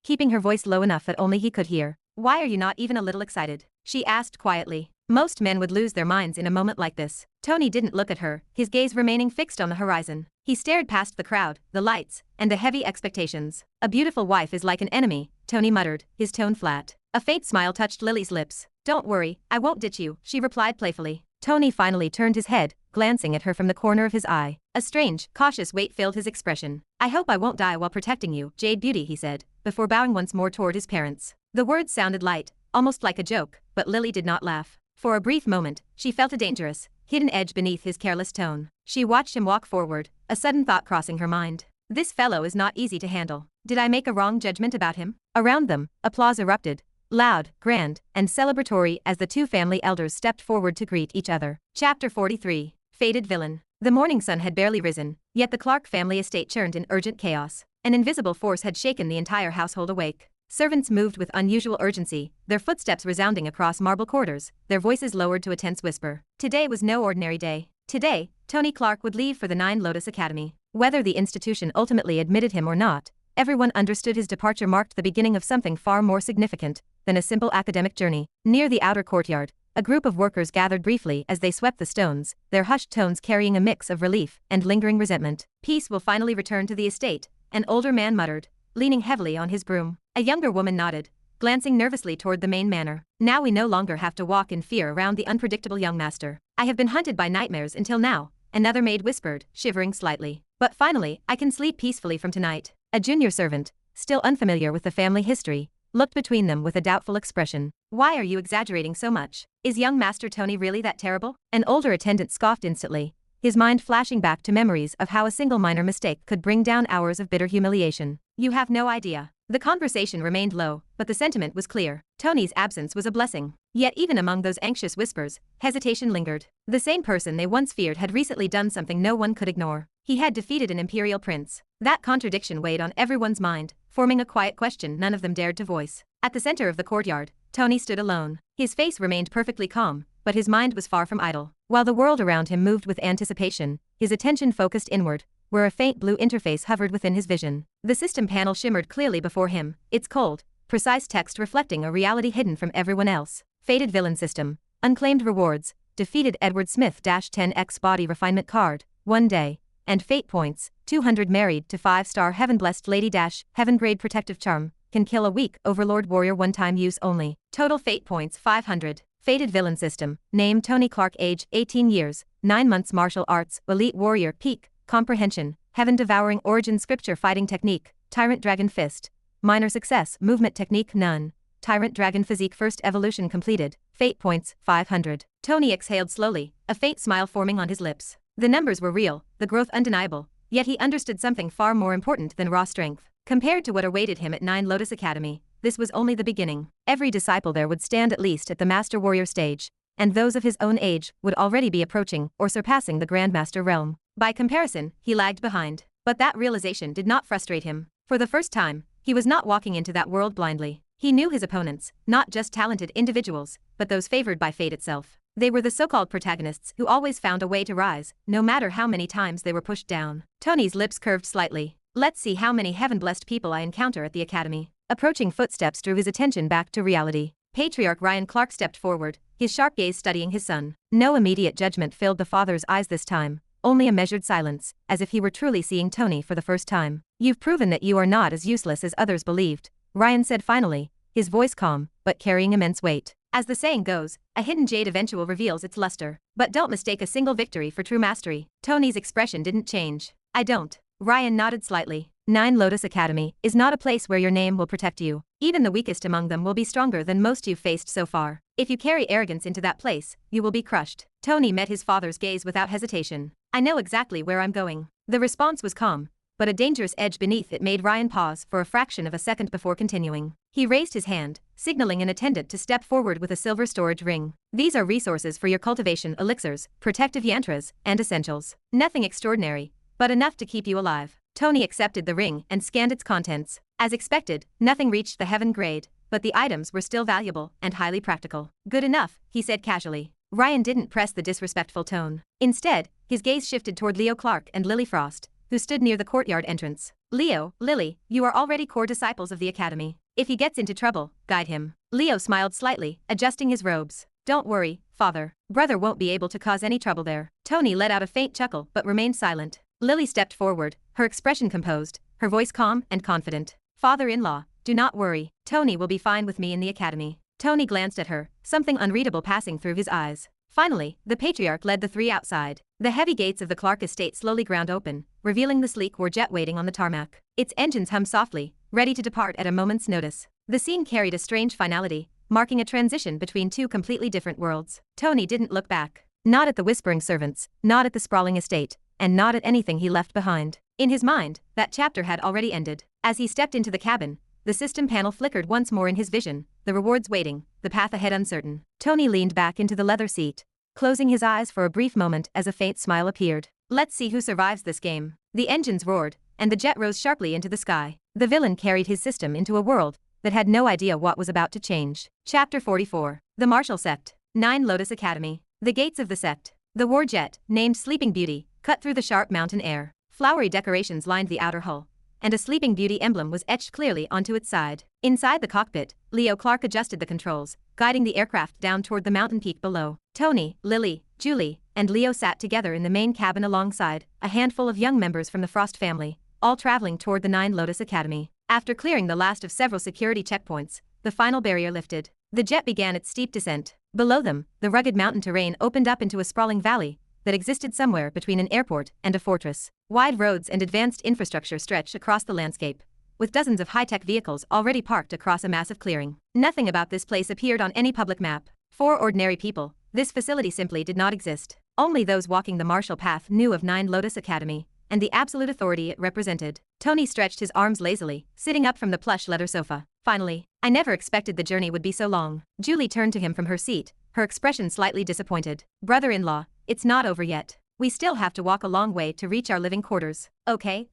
S1: keeping her voice low enough that only he could hear. Why are you not even a little excited? She asked quietly. Most men would lose their minds in a moment like this. Tony didn't look at her, his gaze remaining fixed on the horizon. He stared past the crowd, the lights, and the heavy expectations. A beautiful wife is like an enemy Tony muttered, his tone flat. A faint smile touched Lily's lips. Don't worry, I won't ditch you, she replied playfully. Tony finally turned his head, glancing at her from the corner of his eye. A strange, cautious weight filled his expression. I hope I won't die while protecting you, Jade Beauty, he said, before bowing once more toward his parents. The words sounded light, almost like a joke, but Lily did not laugh. For a brief moment, she felt a dangerous, hidden edge beneath his careless tone. She watched him walk forward, a sudden thought crossing her mind. This fellow is not easy to handle. Did I make a wrong judgment about him? Around them, applause erupted. Loud, grand, and celebratory as the two family elders stepped forward to greet each other. Chapter 43. Fated Villain. The morning sun had barely risen, yet the Clark family estate churned in urgent chaos. An invisible force had shaken the entire household awake. Servants moved with unusual urgency, their footsteps resounding across marble corridors, their voices lowered to a tense whisper. Today was no ordinary day. Today, Tony Clark would leave for the Nine Lotus Academy. Whether the institution ultimately admitted him or not, everyone understood his departure marked the beginning of something far more significant than a simple academic journey. Near the outer courtyard, a group of workers gathered briefly as they swept the stones, their hushed tones carrying a mix of relief and lingering resentment. Peace will finally return to the estate, an older man muttered, leaning heavily on his broom. A younger woman nodded, glancing nervously toward the main manor. Now we no longer have to walk in fear around the unpredictable young master. I have been hunted by nightmares until now, another maid whispered, shivering slightly. But finally, I can sleep peacefully from tonight. A junior servant, still unfamiliar with the family history, looked between them with a doubtful expression. Why are you exaggerating so much? Is young Master Tony really that terrible? An older attendant scoffed instantly, his mind flashing back to memories of how a single minor mistake could bring down hours of bitter humiliation. You have no idea. The conversation remained low, but the sentiment was clear. Tony's absence was a blessing. Yet even among those anxious whispers, hesitation lingered. The same person they once feared had recently done something no one could ignore. He had defeated an imperial prince. That contradiction weighed on everyone's mind, forming a quiet question none of them dared to voice. At the center of the courtyard, Tony stood alone. His face remained perfectly calm, but his mind was far from idle. While the world around him moved with anticipation, his attention focused inward, where a faint blue interface hovered within his vision. The system panel shimmered clearly before him, its cold, precise text reflecting a reality hidden from everyone else. Fated Villain System. Unclaimed rewards. Defeated Edward Smith-10X body refinement card. 1 day. And fate points. 200 married to 5-star Heaven Blessed Lady Heaven Grade Protective Charm. Can kill a weak Overlord Warrior one-time use only. Total fate points 500. Fated Villain System. Name Tony Clark. Age 18 years. 9 months. Martial Arts. Elite Warrior. Peak. Comprehension. Heaven Devouring Origin. Scripture Fighting Technique. Tyrant Dragon Fist. Minor Success. Movement Technique. None. Tyrant Dragon Physique. First Evolution completed. Fate points 500. Tony exhaled slowly, a faint smile forming on his lips. The numbers were real, the growth undeniable, yet he understood something far more important than raw strength. Compared to what awaited him at Nine Lotus Academy, this was only the beginning. Every disciple there would stand at least at the Master Warrior stage, and those of his own age would already be approaching or surpassing the Grandmaster realm. By comparison, he lagged behind. But that realization did not frustrate him. For the first time, he was not walking into that world blindly. He knew his opponents, not just talented individuals, but those favored by fate itself. They were the so-called protagonists who always found a way to rise, no matter how many times they were pushed down. Tony's lips curved slightly. Let's see how many heaven-blessed people I encounter at the academy. Approaching footsteps drew his attention back to reality. Patriarch Ryan Clark stepped forward, his sharp gaze studying his son. No immediate judgment filled the father's eyes this time, only a measured silence, as if he were truly seeing Tony for the first time. You've proven that you are not as useless as others believed, Ryan said finally, his voice calm, but carrying immense weight. As the saying goes, a hidden jade eventually reveals its luster. But don't mistake a single victory for true mastery. Tony's expression didn't change. I don't. Ryan nodded slightly. Nine Lotus Academy is not a place where your name will protect you. Even the weakest among them will be stronger than most you've faced so far. If you carry arrogance into that place, you will be crushed. Tony met his father's gaze without hesitation. I know exactly where I'm going. The response was calm, but a dangerous edge beneath it made Ryan pause for a fraction of a second before continuing. He raised his hand, signaling an attendant to step forward with a silver storage ring. These are resources for your cultivation elixirs, protective yantras, and essentials. Nothing extraordinary, but enough to keep you alive. Tony accepted the ring and scanned its contents. As expected, nothing reached the heaven grade, but the items were still valuable and highly practical. Good enough, he said casually. Ryan didn't press the disrespectful tone. Instead, his gaze shifted toward Leo Clark and Lily Frost, who stood near the courtyard entrance. Leo, Lily, you are already core disciples of the academy. If he gets into trouble, guide him. Leo smiled slightly, adjusting his robes. Don't worry, father. Brother won't be able to cause any trouble there. Tony let out a faint chuckle but remained silent. Lily stepped forward, her expression composed, her voice calm and confident. Father-in-law, Do not worry, Tony will be fine with me in the academy. Tony glanced at her, something unreadable passing through his eyes. Finally, the patriarch led the three outside. The heavy gates of the Clark estate slowly ground open, revealing the sleek Warjet waiting on the tarmac. Its engines hummed softly, ready to depart at a moment's notice. The scene carried a strange finality, marking a transition between two completely different worlds. Tony didn't look back. Not at the whispering servants, not at the sprawling estate, and not at anything he left behind. In his mind, that chapter had already ended. As he stepped into the cabin, the system panel flickered once more in his vision, the rewards waiting, the path ahead uncertain. Tony leaned back into the leather seat, closing his eyes for a brief moment as a faint smile appeared. Let's see who survives this game. The engines roared, and the jet rose sharply into the sky. The villain carried his system into a world that had no idea what was about to change. Chapter 44. The Martial Sect. 9 Lotus Academy. The gates of the sect. The warjet, named Sleeping Beauty, cut through the sharp mountain air. Flowery decorations lined the outer hull, and a Sleeping Beauty emblem was etched clearly onto its side. Inside the cockpit, Leo Clark adjusted the controls, guiding the aircraft down toward the mountain peak below. Tony, Lily, Julie, and Leo sat together in the main cabin alongside a handful of young members from the Frost family, all traveling toward the 9 Lotus Academy. After clearing the last of several security checkpoints, the final barrier lifted. The jet began its steep descent. Below them, the rugged mountain terrain opened up into a sprawling valley that existed somewhere between an airport and a fortress. Wide roads and advanced infrastructure stretched across the landscape, with dozens of high-tech vehicles already parked across a massive clearing. Nothing about this place appeared on any public map. For ordinary people, this facility simply did not exist. Only those walking the martial path knew of 9 Lotus Academy and the absolute authority it represented. Tony stretched his arms lazily, sitting up from the plush leather sofa. Finally, I never expected the journey would be so long. Julie turned to him from her seat, her expression slightly disappointed. Brother-in-law, it's not over yet. We still have to walk a long way to reach our living quarters. Okay.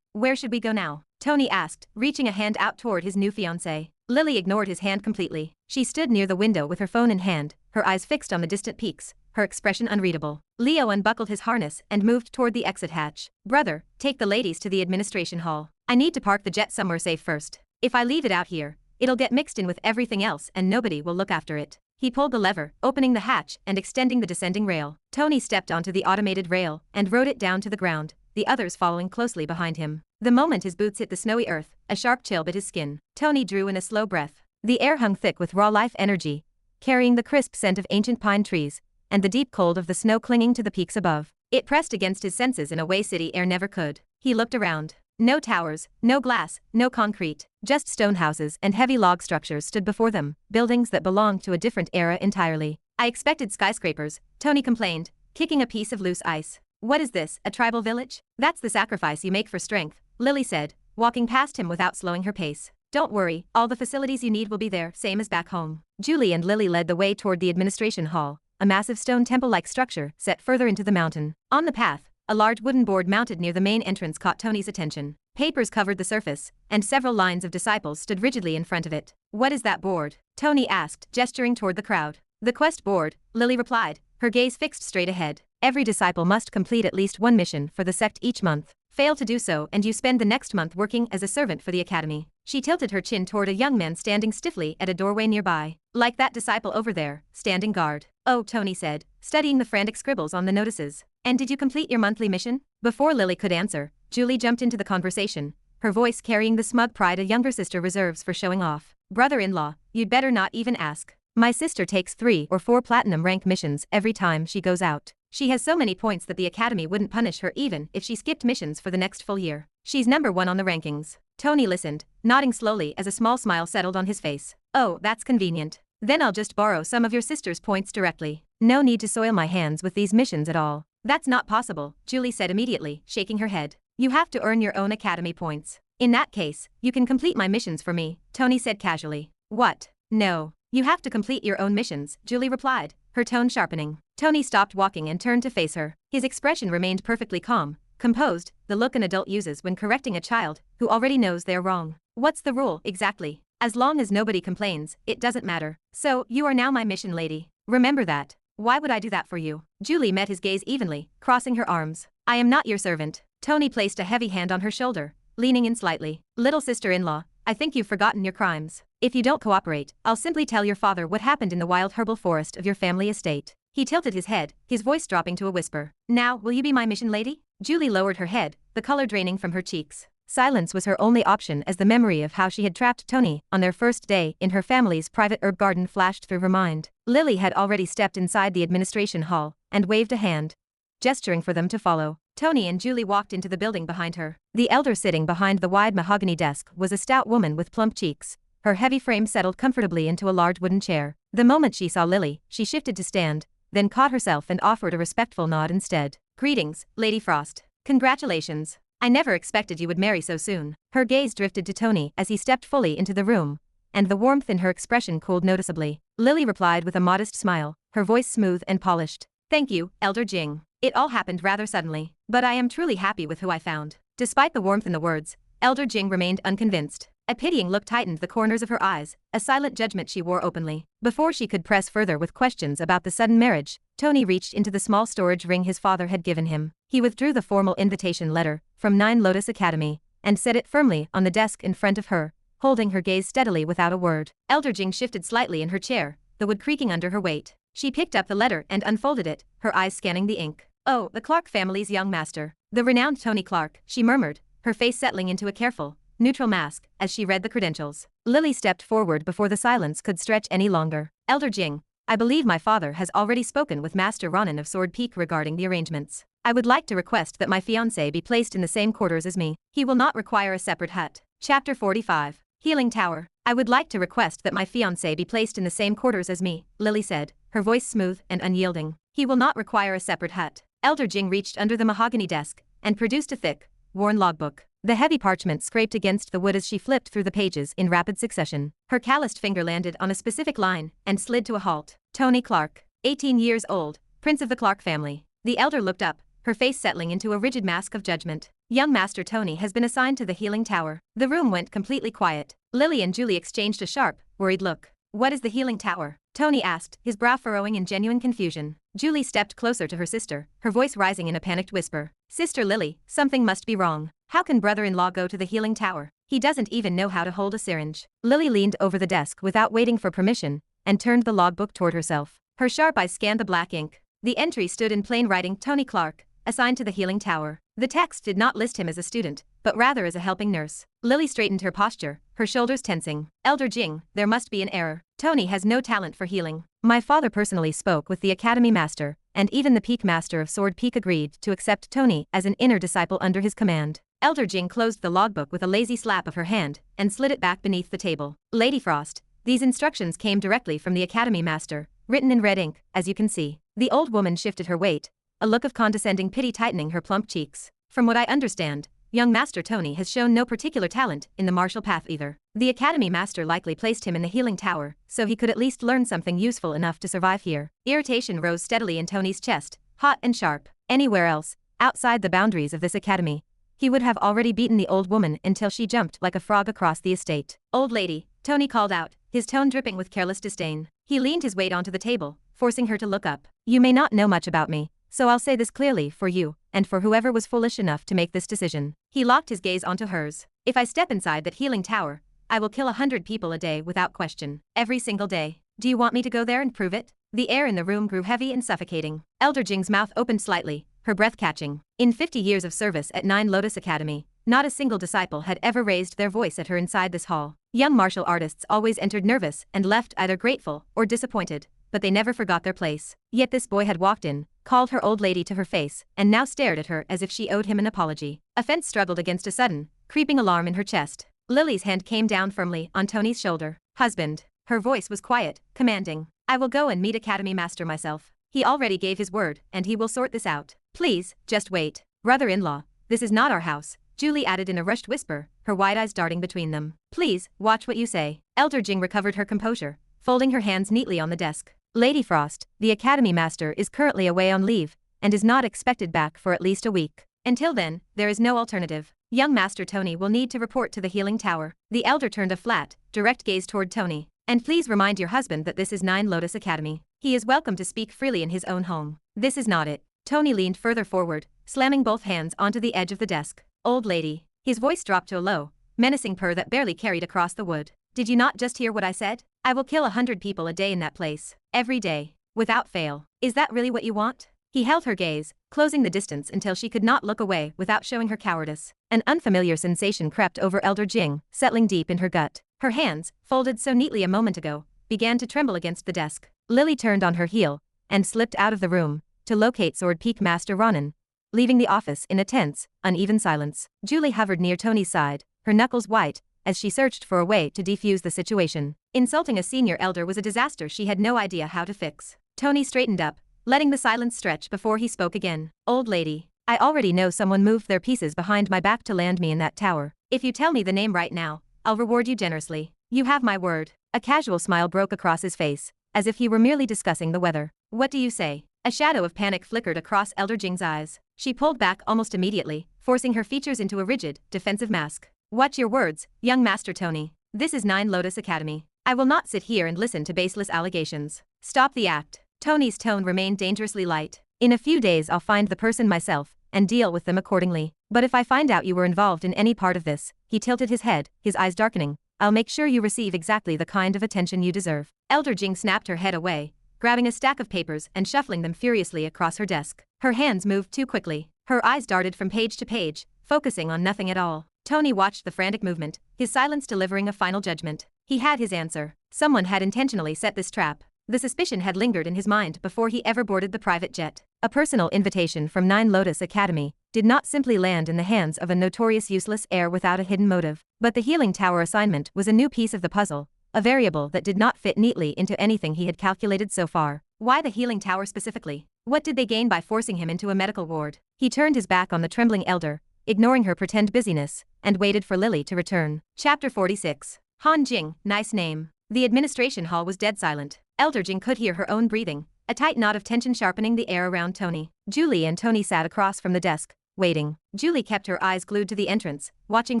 S1: Where should we go now? Tony asked, reaching a hand out toward his new fiancé. Lily ignored his hand completely. She stood near the window with her phone in hand, her eyes fixed on the distant peaks, her expression unreadable. Leo unbuckled his harness and moved toward the exit hatch. Brother, take the ladies to the administration hall. I need to park the jet somewhere safe first. If I leave it out here, it'll get mixed in with everything else and nobody will look after it. He pulled the lever, opening the hatch and extending the descending rail. Tony stepped onto the automated rail and rode it down to the ground, the others following closely behind him. The moment his boots hit the snowy earth, a sharp chill bit his skin. Tony drew in a slow breath. The air hung thick with raw life energy, carrying the crisp scent of ancient pine trees, and the deep cold of the snow clinging to the peaks above. It pressed against his senses in a way city air never could. He looked around. No towers, no glass, no concrete, just stone houses and heavy log structures stood before them, buildings that belonged to a different era entirely. I expected skyscrapers, Tony complained, kicking a piece of loose ice. What is this, a tribal village? That's the sacrifice you make for strength, Lily said, walking past him without slowing her pace. Don't worry, all the facilities you need will be there, same as back home. Julie and Lily led the way toward the administration hall, a massive stone temple-like structure set further into the mountain. On the path, a large wooden board mounted near the main entrance caught Tony's attention. Papers covered the surface, and several lines of disciples stood rigidly in front of it. What is that board? Tony asked, gesturing toward the crowd. The quest board, Lily replied, her gaze fixed straight ahead. Every disciple must complete at least one mission for the sect each month. Fail to do so and you spend the next month working as a servant for the academy. She tilted her chin toward a young man standing stiffly at a doorway nearby. Like that disciple over there, standing guard. Oh, Tony said, studying the frantic scribbles on the notices. And did you complete your monthly mission? Before Lily could answer, Julie jumped into the conversation, her voice carrying the smug pride a younger sister reserves for showing off. Brother-in-law, you'd better not even ask. My sister takes 3 or 4 platinum rank missions every time she goes out. She has so many points that the academy wouldn't punish her even if she skipped missions for the next full year. She's number 1 on the rankings. Tony listened, nodding slowly as a small smile settled on his face. Oh, that's convenient. Then I'll just borrow some of your sister's points directly. No need to soil my hands with these missions at all. That's not possible, Julie said immediately, shaking her head. You have to earn your own academy points. In that case, you can complete my missions for me, Tony said casually. What? No. You have to complete your own missions, Julie replied, her tone sharpening. Tony stopped walking and turned to face her. His expression remained perfectly calm, composed, the look an adult uses when correcting a child who already knows they're wrong. What's the rule, exactly? As long as nobody complains, it doesn't matter. So, you are now my mission lady. Remember that. Why would I do that for you? Julie met his gaze evenly, crossing her arms. I am not your servant. Tony placed a heavy hand on her shoulder, leaning in slightly. Little sister-in-law, I think you've forgotten your crimes. If you don't cooperate, I'll simply tell your father what happened in the wild herbal forest of your family estate. He tilted his head, his voice dropping to a whisper. Now, will you be my mission lady? Julie lowered her head, the color draining from her cheeks. Silence was her only option as the memory of how she had trapped Tony on their first day in her family's private herb garden flashed through her mind. Lily had already stepped inside the administration hall and waved a hand, gesturing for them to follow. Tony and Julie walked into the building behind her. The elder sitting behind the wide mahogany desk was a stout woman with plump cheeks. Her heavy frame settled comfortably into a large wooden chair. The moment she saw Lily, she shifted to stand, then caught herself and offered a respectful nod instead. "Greetings, Lady Frost. Congratulations. I never expected you would marry so soon." Her gaze drifted to Tony as he stepped fully into the room, and the warmth in her expression cooled noticeably. Lily replied with a modest smile, her voice smooth and polished. "Thank you, Elder Jing. It all happened rather suddenly, but I am truly happy with who I found." Despite the warmth in the words, Elder Jing remained unconvinced. A pitying look tightened the corners of her eyes, a silent judgment she wore openly. Before she could press further with questions about the sudden marriage, Tony reached into the small storage ring his father had given him. He withdrew the formal invitation letter from 9 Lotus Academy and set it firmly on the desk in front of her, holding her gaze steadily without a word. Elder Jing shifted slightly in her chair, the wood creaking under her weight. She picked up the letter and unfolded it, her eyes scanning the ink. "Oh, the Clark family's young master. The renowned Tony Clark," she murmured, her face settling into a careful, neutral mask as she read the credentials. Lily stepped forward before the silence could stretch any longer. "Elder Jing, I believe my father has already spoken with Master Ronan of Sword Peak regarding the arrangements. I would like to request that my fiancé be placed in the same quarters as me. He will not require a separate hut." Chapter 45. Healing Tower. "I would like to request that my fiancé be placed in the same quarters as me," Lily said, her voice smooth and unyielding. "He will not require a separate hut." Elder Jing reached under the mahogany desk and produced a thick, worn logbook. The heavy parchment scraped against the wood as she flipped through the pages in rapid succession. Her calloused finger landed on a specific line and slid to a halt. "Tony Clark, 18 years old, Prince of the Clark family." The elder looked up, her face settling into a rigid mask of judgment. "Young Master Tony has been assigned to the Healing Tower." The room went completely quiet. Lily and Julie exchanged a sharp, worried look. "What is the Healing Tower?" Tony asked, his brow furrowing in genuine confusion. Julie stepped closer to her sister, her voice rising in a panicked whisper. "Sister Lily, something must be wrong. How can brother-in-law go to the Healing Tower? He doesn't even know how to hold a syringe." Lily leaned over the desk without waiting for permission and turned the logbook toward herself. Her sharp eyes scanned the black ink. The entry stood in plain writing: Tony Clark, assigned to the Healing Tower. The text did not list him as a student, but rather as a helping nurse. Lily straightened her posture, her shoulders tensing. "Elder Jing, there must be an error. Tony has no talent for healing. My father personally spoke with the Academy Master, and even the Peak Master of Sword Peak agreed to accept Tony as an inner disciple under his command." Elder Jing closed the logbook with a lazy slap of her hand and slid it back beneath the table. "Lady Frost, these instructions came directly from the Academy Master, written in red ink, as you can see." The old woman shifted her weight, a look of condescending pity tightening her plump cheeks. "From what I understand, young Master Tony has shown no particular talent in the martial path either. The Academy Master likely placed him in the Healing Tower, so he could at least learn something useful enough to survive here." Irritation rose steadily in Tony's chest, hot and sharp. Anywhere else, outside the boundaries of this academy, he would have already beaten the old woman until she jumped like a frog across the estate. "Old lady," Tony called out, his tone dripping with careless disdain. He leaned his weight onto the table, forcing her to look up. "You may not know much about me, so I'll say this clearly for you, and for whoever was foolish enough to make this decision." He locked his gaze onto hers. "If I step inside that Healing Tower, I will kill 100 people a day without question. Every single day. Do you want me to go there and prove it?" The air in the room grew heavy and suffocating. Elder Jing's mouth opened slightly, her breath catching. In 50 years of service at 9 Lotus Academy, not a single disciple had ever raised their voice at her inside this hall. Young martial artists always entered nervous and left either grateful or disappointed, but they never forgot their place. Yet this boy had walked in, called her old lady to her face, and now stared at her as if she owed him an apology. Offense struggled against a sudden, creeping alarm in her chest. Lily's hand came down firmly on Tony's shoulder. "Husband." Her voice was quiet, commanding. "I will go and meet Academy Master myself. He already gave his word, and he will sort this out. Please, just wait. Brother-in-law, this is not our house," Julie added in a rushed whisper, her wide eyes darting between them. "Please, watch what you say." Elder Jing recovered her composure, folding her hands neatly on the desk. "Lady Frost, the Academy Master is currently away on leave, and is not expected back for at least a week. Until then, there is no alternative. Young Master Tony will need to report to the Healing Tower." The elder turned a flat, direct gaze toward Tony. "And please remind your husband that this is 9 Lotus Academy. He is welcome to speak freely in his own home. This is not it." Tony leaned further forward, slamming both hands onto the edge of the desk. "Old lady." His voice dropped to a low, menacing purr that barely carried across the wood. "Did you not just hear what I said? I will kill 100 people a day in that place. Every day. Without fail. Is that really what you want?" He held her gaze, closing the distance until she could not look away without showing her cowardice. An unfamiliar sensation crept over Elder Jing, settling deep in her gut. Her hands, folded so neatly a moment ago, began to tremble against the desk. Lily turned on her heel and slipped out of the room to locate Sword Peak Master Ronan, leaving the office in a tense, uneven silence. Julie hovered near Tony's side, her knuckles white, as she searched for a way to defuse the situation. Insulting a senior elder was a disaster she had no idea how to fix. Tony straightened up, letting the silence stretch before he spoke again. Old lady, I already know someone moved their pieces behind my back to land me in that tower. If you tell me the name right now, I'll reward you generously. You have my word. A casual smile broke across his face, as if he were merely discussing the weather. What do you say? A shadow of panic flickered across Elder Jing's eyes. She pulled back almost immediately, forcing her features into a rigid, defensive mask. Watch your words, young Master Tony. This is Nine Lotus Academy. I will not sit here and listen to baseless allegations. Stop the act. Tony's tone remained dangerously light. In a few days I'll find the person myself, and deal with them accordingly. But if I find out you were involved in any part of this, he tilted his head, his eyes darkening, I'll make sure you receive exactly the kind of attention you deserve. Elder Jing snapped her head away, grabbing a stack of papers and shuffling them furiously across her desk. Her hands moved too quickly. Her eyes darted from page to page, focusing on nothing at all. Tony watched the frantic movement, his silence delivering a final judgment. He had his answer. Someone had intentionally set this trap. The suspicion had lingered in his mind before he ever boarded the private jet. A personal invitation from Nine Lotus Academy did not simply land in the hands of a notorious useless heir without a hidden motive. But the healing tower assignment was a new piece of the puzzle, a variable that did not fit neatly into anything he had calculated so far. Why the healing tower specifically? What did they gain by forcing him into a medical ward? He turned his back on the trembling elder, ignoring her pretend busyness, and waited for Lily to return. Chapter 46. Han Jing, nice name. The administration hall was dead silent. Elder Jing could hear her own breathing, a tight knot of tension sharpening the air around Tony. Julie and Tony sat across from the desk, waiting. Julie kept her eyes glued to the entrance, watching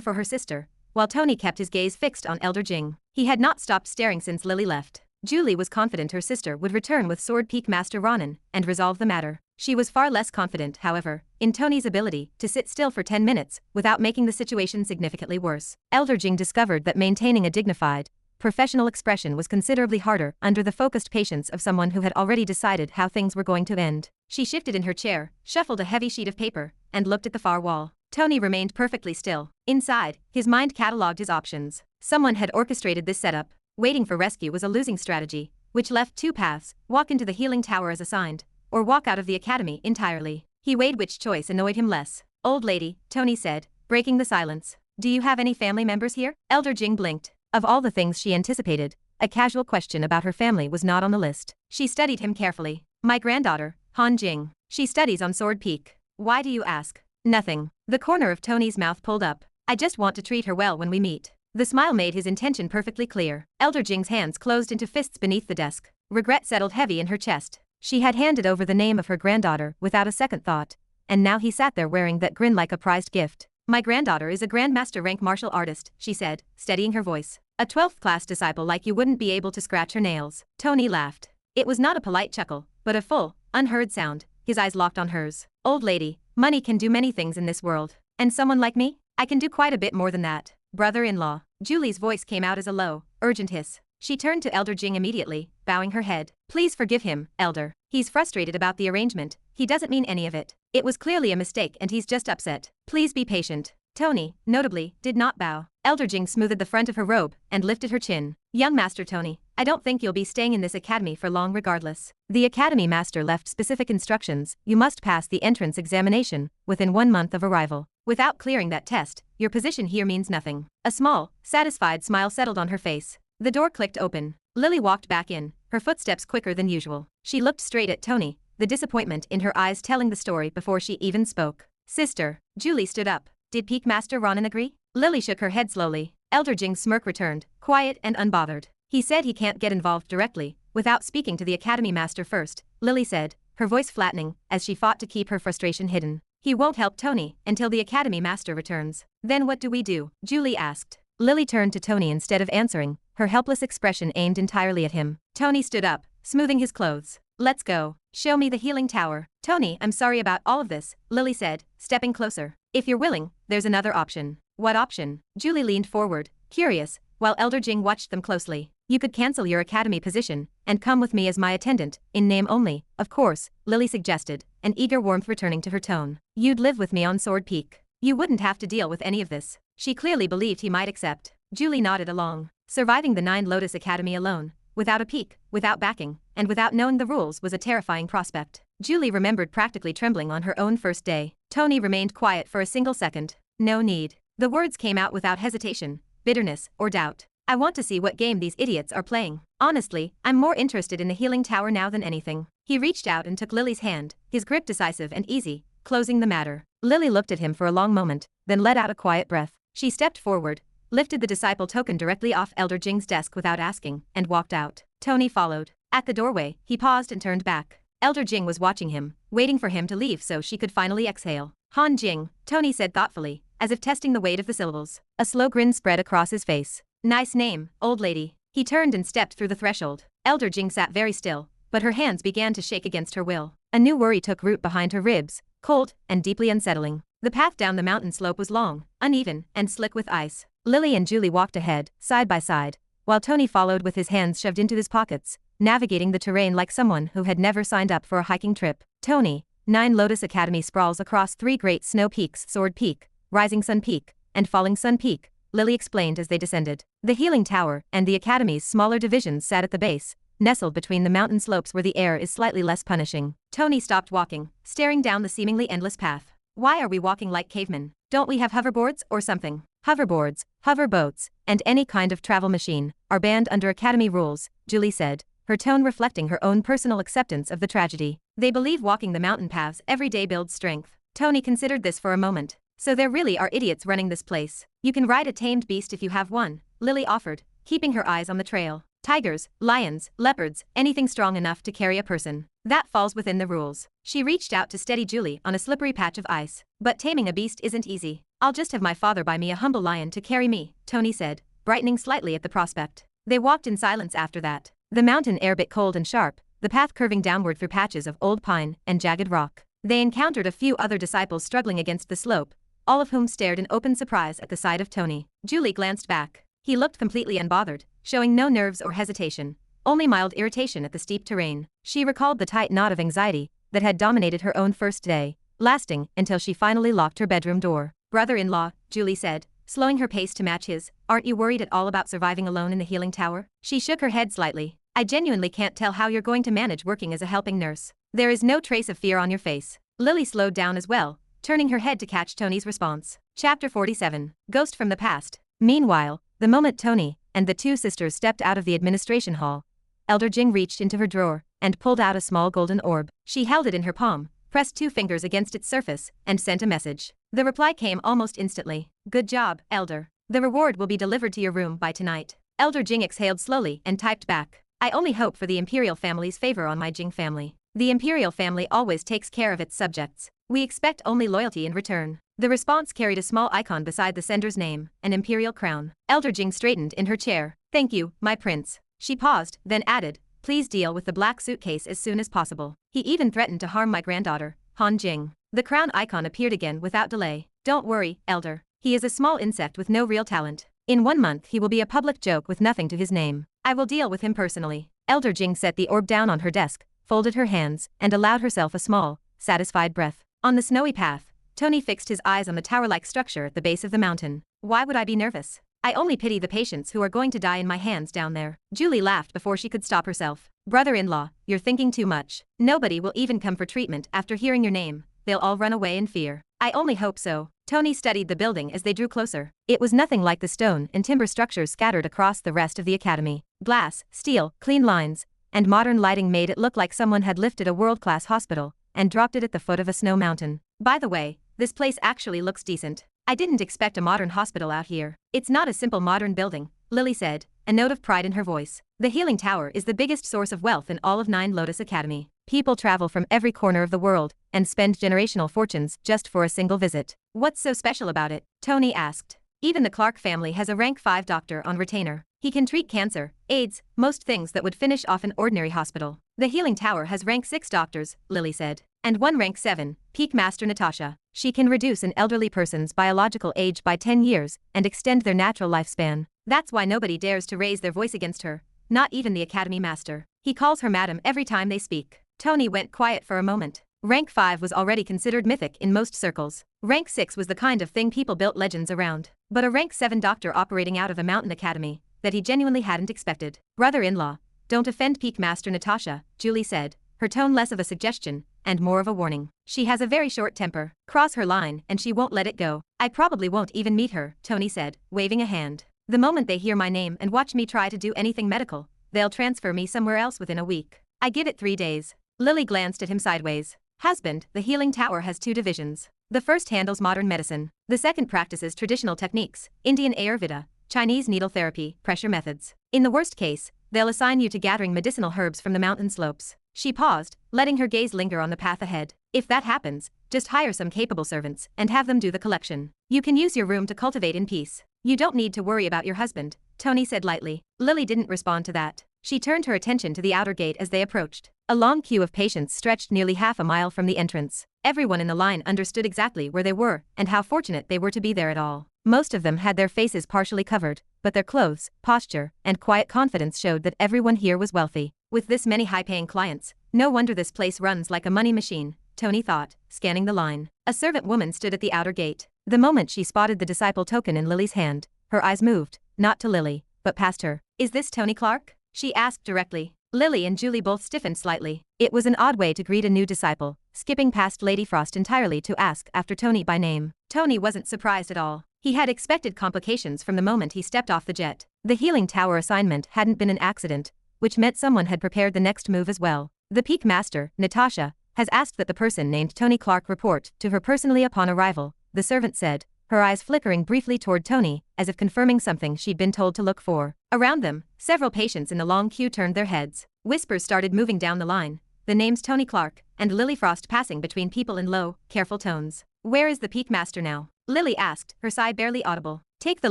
S1: for her sister, while Tony kept his gaze fixed on Elder Jing. He had not stopped staring since Lily left. Julie was confident her sister would return with Sword Peak Master Ronan and resolve the matter. She was far less confident, however, in Tony's ability to sit still for 10 minutes without making the situation significantly worse. Elder Jing discovered that maintaining a dignified, professional expression was considerably harder under the focused patience of someone who had already decided how things were going to end. She shifted in her chair, shuffled a heavy sheet of paper, and looked at the far wall. Tony remained perfectly still. Inside, his mind catalogued his options. Someone had orchestrated this setup. Waiting for rescue was a losing strategy, which left two paths: walk into the healing tower as assigned, or walk out of the academy entirely. He weighed which choice annoyed him less. Old lady, Tony said, breaking the silence. Do you have any family members here? Elder Jing blinked. Of all the things she anticipated, a casual question about her family was not on the list. She studied him carefully. My granddaughter, Han Jing. She studies on Sword Peak. Why do you ask? Nothing. The corner of Tony's mouth pulled up. I just want to treat her well when we meet. The smile made his intention perfectly clear. Elder Jing's hands closed into fists beneath the desk. Regret settled heavy in her chest. She had handed over the name of her granddaughter without a second thought, and now he sat there wearing that grin like a prized gift. My granddaughter is a Grandmaster rank martial artist, she said, steadying her voice. A 12th class disciple like you wouldn't be able to scratch her nails. Tony laughed. It was not a polite chuckle, but a full, unheard sound. His eyes locked on hers. Old lady, money can do many things in this world. And someone like me? I can do quite a bit more than that. Brother-in-law. Julie's voice came out as a low, urgent hiss. She turned to Elder Jing immediately, bowing her head. Please forgive him, Elder. He's frustrated about the arrangement. He doesn't mean any of it. It was clearly a mistake and he's just upset. Please be patient. Tony, notably, did not bow. Elder Jing smoothed the front of her robe and lifted her chin. Young Master Tony, I don't think you'll be staying in this academy for long regardless. The academy master left specific instructions. You must pass the entrance examination within 1 month of arrival. Without clearing that test, your position here means nothing. A small, satisfied smile settled on her face. The door clicked open. Lily walked back in, her footsteps quicker than usual. She looked straight at Tony, the disappointment in her eyes telling the story before she even spoke. Sister. Julie stood up. Did Peak Master Ronan agree? Lily shook her head slowly. Elder Jing's smirk returned, quiet and unbothered. He said he can't get involved directly, without speaking to the academy master first, Lily said, her voice flattening, as she fought to keep her frustration hidden. He won't help Tony until the academy master returns. Then what do we do? Julie asked. Lily turned to Tony instead of answering, her helpless expression aimed entirely at him. Tony stood up, smoothing his clothes. Let's go. Show me the healing tower. Tony, I'm sorry about all of this, Lily said, stepping closer. If you're willing, there's another option. What option? Julie leaned forward, curious, while Elder Jing watched them closely. You could cancel your academy position and come with me as my attendant, in name only, of course, Lily suggested, an eager warmth returning to her tone. You'd live with me on Sword Peak. You wouldn't have to deal with any of this. She clearly believed he might accept. Julie nodded along. Surviving the 9 Lotus Academy alone, without a peak, without backing, and without knowing the rules was a terrifying prospect. Julie remembered practically trembling on her own first day. Tony remained quiet for a single second. No need. The words came out without hesitation, bitterness, or doubt. I want to see what game these idiots are playing. Honestly, I'm more interested in the healing tower now than anything. He reached out and took Lily's hand, his grip decisive and easy, closing the matter. Lily looked at him for a long moment, then let out a quiet breath. She stepped forward, lifted the disciple token directly off Elder Jing's desk without asking, and walked out. Tony followed. At the doorway, he paused and turned back. Elder Jing was watching him, waiting for him to leave so she could finally exhale. Han Jing, Tony said thoughtfully, as if testing the weight of the syllables. A slow grin spread across his face. Nice name, old lady. He turned and stepped through the threshold. Elder Jing sat very still, but her hands began to shake against her will. A new worry took root behind her ribs, cold and deeply unsettling. The path down the mountain slope was long, uneven, and slick with ice. Lily and Julie walked ahead, side by side, while Tony followed with his hands shoved into his pockets, navigating the terrain like someone who had never signed up for a hiking trip. Tony, 9 Lotus Academy sprawls across 3 great snow peaks: Sword Peak, Rising Sun Peak, and Falling Sun Peak, Lily explained as they descended. The healing tower and the academy's smaller divisions sat at the base, nestled between the mountain slopes where the air is slightly less punishing. Tony stopped walking, staring down the seemingly endless path. Why are we walking like cavemen? Don't we have hoverboards or something? Hoverboards, hover boats, and any kind of travel machine are banned under academy rules, Julie said, her tone reflecting her own personal acceptance of the tragedy. They believe walking the mountain paths every day builds strength. Tony considered this for a moment. So there really are idiots running this place. You can ride a tamed beast if you have one, Lily offered, keeping her eyes on the trail. Tigers, lions, leopards, anything strong enough to carry a person. That falls within the rules. She reached out to steady Julie on a slippery patch of ice. But taming a beast isn't easy. I'll just have my father buy me a humble lion to carry me, Tony said, brightening slightly at the prospect. They walked in silence after that. The mountain air bit cold and sharp, the path curving downward through patches of old pine and jagged rock. They encountered a few other disciples struggling against the slope, all of whom stared in open surprise at the sight of Tony. Julie glanced back. He looked completely unbothered, showing no nerves or hesitation, only mild irritation at the steep terrain. She recalled the tight knot of anxiety that had dominated her own first day, lasting until she finally locked her bedroom door. Brother-in-law, Julie said, slowing her pace to match his, aren't you worried at all about surviving alone in the healing tower? She shook her head slightly. I genuinely can't tell how you're going to manage working as a helping nurse. There is no trace of fear on your face. Lily slowed down as well, turning her head to catch Tony's response. Chapter 47. Ghost from the Past. Meanwhile, the moment Tony and the 2 sisters stepped out of the administration hall, Elder Jing reached into her drawer and pulled out a small golden orb. She held it in her palm, pressed 2 fingers against its surface, and sent a message. The reply came almost instantly. Good job, Elder. The reward will be delivered to your room by tonight. Elder Jing exhaled slowly and typed back. I only hope for the Imperial family's favor on my Jing family. The Imperial family always takes care of its subjects. We expect only loyalty in return. The response carried a small icon beside the sender's name, an imperial crown. Elder Jing straightened in her chair. Thank you, my prince. She paused, then added, please deal with the black suitcase as soon as possible. He even threatened to harm my granddaughter, Han Jing. The crown icon appeared again without delay. Don't worry, Elder. He is a small insect with no real talent. In 1 month he will be a public joke with nothing to his name. I will deal with him personally. Elder Jing set the orb down on her desk, folded her hands, and allowed herself a small, satisfied breath. On the snowy path, Tony fixed his eyes on the tower-like structure at the base of the mountain. Why would I be nervous? I only pity the patients who are going to die in my hands down there. Julie laughed before she could stop herself. Brother-in-law, you're thinking too much. Nobody will even come for treatment after hearing your name. They'll all run away in fear. I only hope so. Tony studied the building as they drew closer. It was nothing like the stone and timber structures scattered across the rest of the academy. Glass, steel, clean lines, and modern lighting made it look like someone had lifted a world-class hospital and dropped it at the foot of a snow mountain. By the way, this place actually looks decent. I didn't expect a modern hospital out here. It's not a simple modern building, Lily said, a note of pride in her voice. The healing tower is the biggest source of wealth in all of 9 Lotus Academy. People travel from every corner of the world and spend generational fortunes just for a single visit. What's so special about it? Tony asked. Even the Clark family has a rank 5 doctor on retainer. He can treat cancer, AIDS, most things that would finish off an ordinary hospital. The healing tower has rank 6 doctors, Lily said, and 1 rank 7, Peak Master Natasha. She can reduce an elderly person's biological age by 10 years and extend their natural lifespan. That's why nobody dares to raise their voice against her, not even the Academy Master. He calls her madam every time they speak. Tony went quiet for a moment. Rank 5 was already considered mythic in most circles. Rank 6 was the kind of thing people built legends around. But a Rank 7 doctor operating out of a mountain academy that he genuinely hadn't expected. Brother-in-law, don't offend Peak Master Natasha, Julie said, her tone less of a suggestion and more of a warning. She has a very short temper. Cross her line and she won't let it go. I probably won't even meet her, Tony said, waving a hand. The moment they hear my name and watch me try to do anything medical, they'll transfer me somewhere else within a week. I give it 3 days. Lily glanced at him sideways. Husband, the healing tower has 2 divisions. The first handles modern medicine. The second practices traditional techniques, Indian Ayurveda, Chinese needle therapy, pressure methods. In the worst case, they'll assign you to gathering medicinal herbs from the mountain slopes. She paused, letting her gaze linger on the path ahead. If that happens, just hire some capable servants and have them do the collection. You can use your room to cultivate in peace. You don't need to worry about your husband, Tony said lightly. Lily didn't respond to that. She turned her attention to the outer gate as they approached. A long queue of patients stretched nearly half a mile from the entrance. Everyone in the line understood exactly where they were and how fortunate they were to be there at all. Most of them had their faces partially covered, but their clothes, posture, and quiet confidence showed that everyone here was wealthy. With this many high-paying clients, no wonder this place runs like a money machine, Tony thought, scanning the line. A servant woman stood at the outer gate. The moment she spotted the disciple token in Lily's hand, her eyes moved, not to Lily, but past her. Is this Tony Clark? She asked directly. Lily and Julie both stiffened slightly. It was an odd way to greet a new disciple, skipping past Lady Frost entirely to ask after Tony by name. Tony wasn't surprised at all. He had expected complications from the moment he stepped off the jet. The healing tower assignment hadn't been an accident, which meant someone had prepared the next move as well. The Peak Master, Natasha, has asked that the person named Tony Clark report to her personally upon arrival, the servant said, her eyes flickering briefly toward Tony, as if confirming something she'd been told to look for. Around them, several patients in the long queue turned their heads. Whispers started moving down the line, the names Tony Clark and Lily Frost passing between people in low, careful tones. Where is the Peak Master now? Lily asked, her sigh barely audible. Take the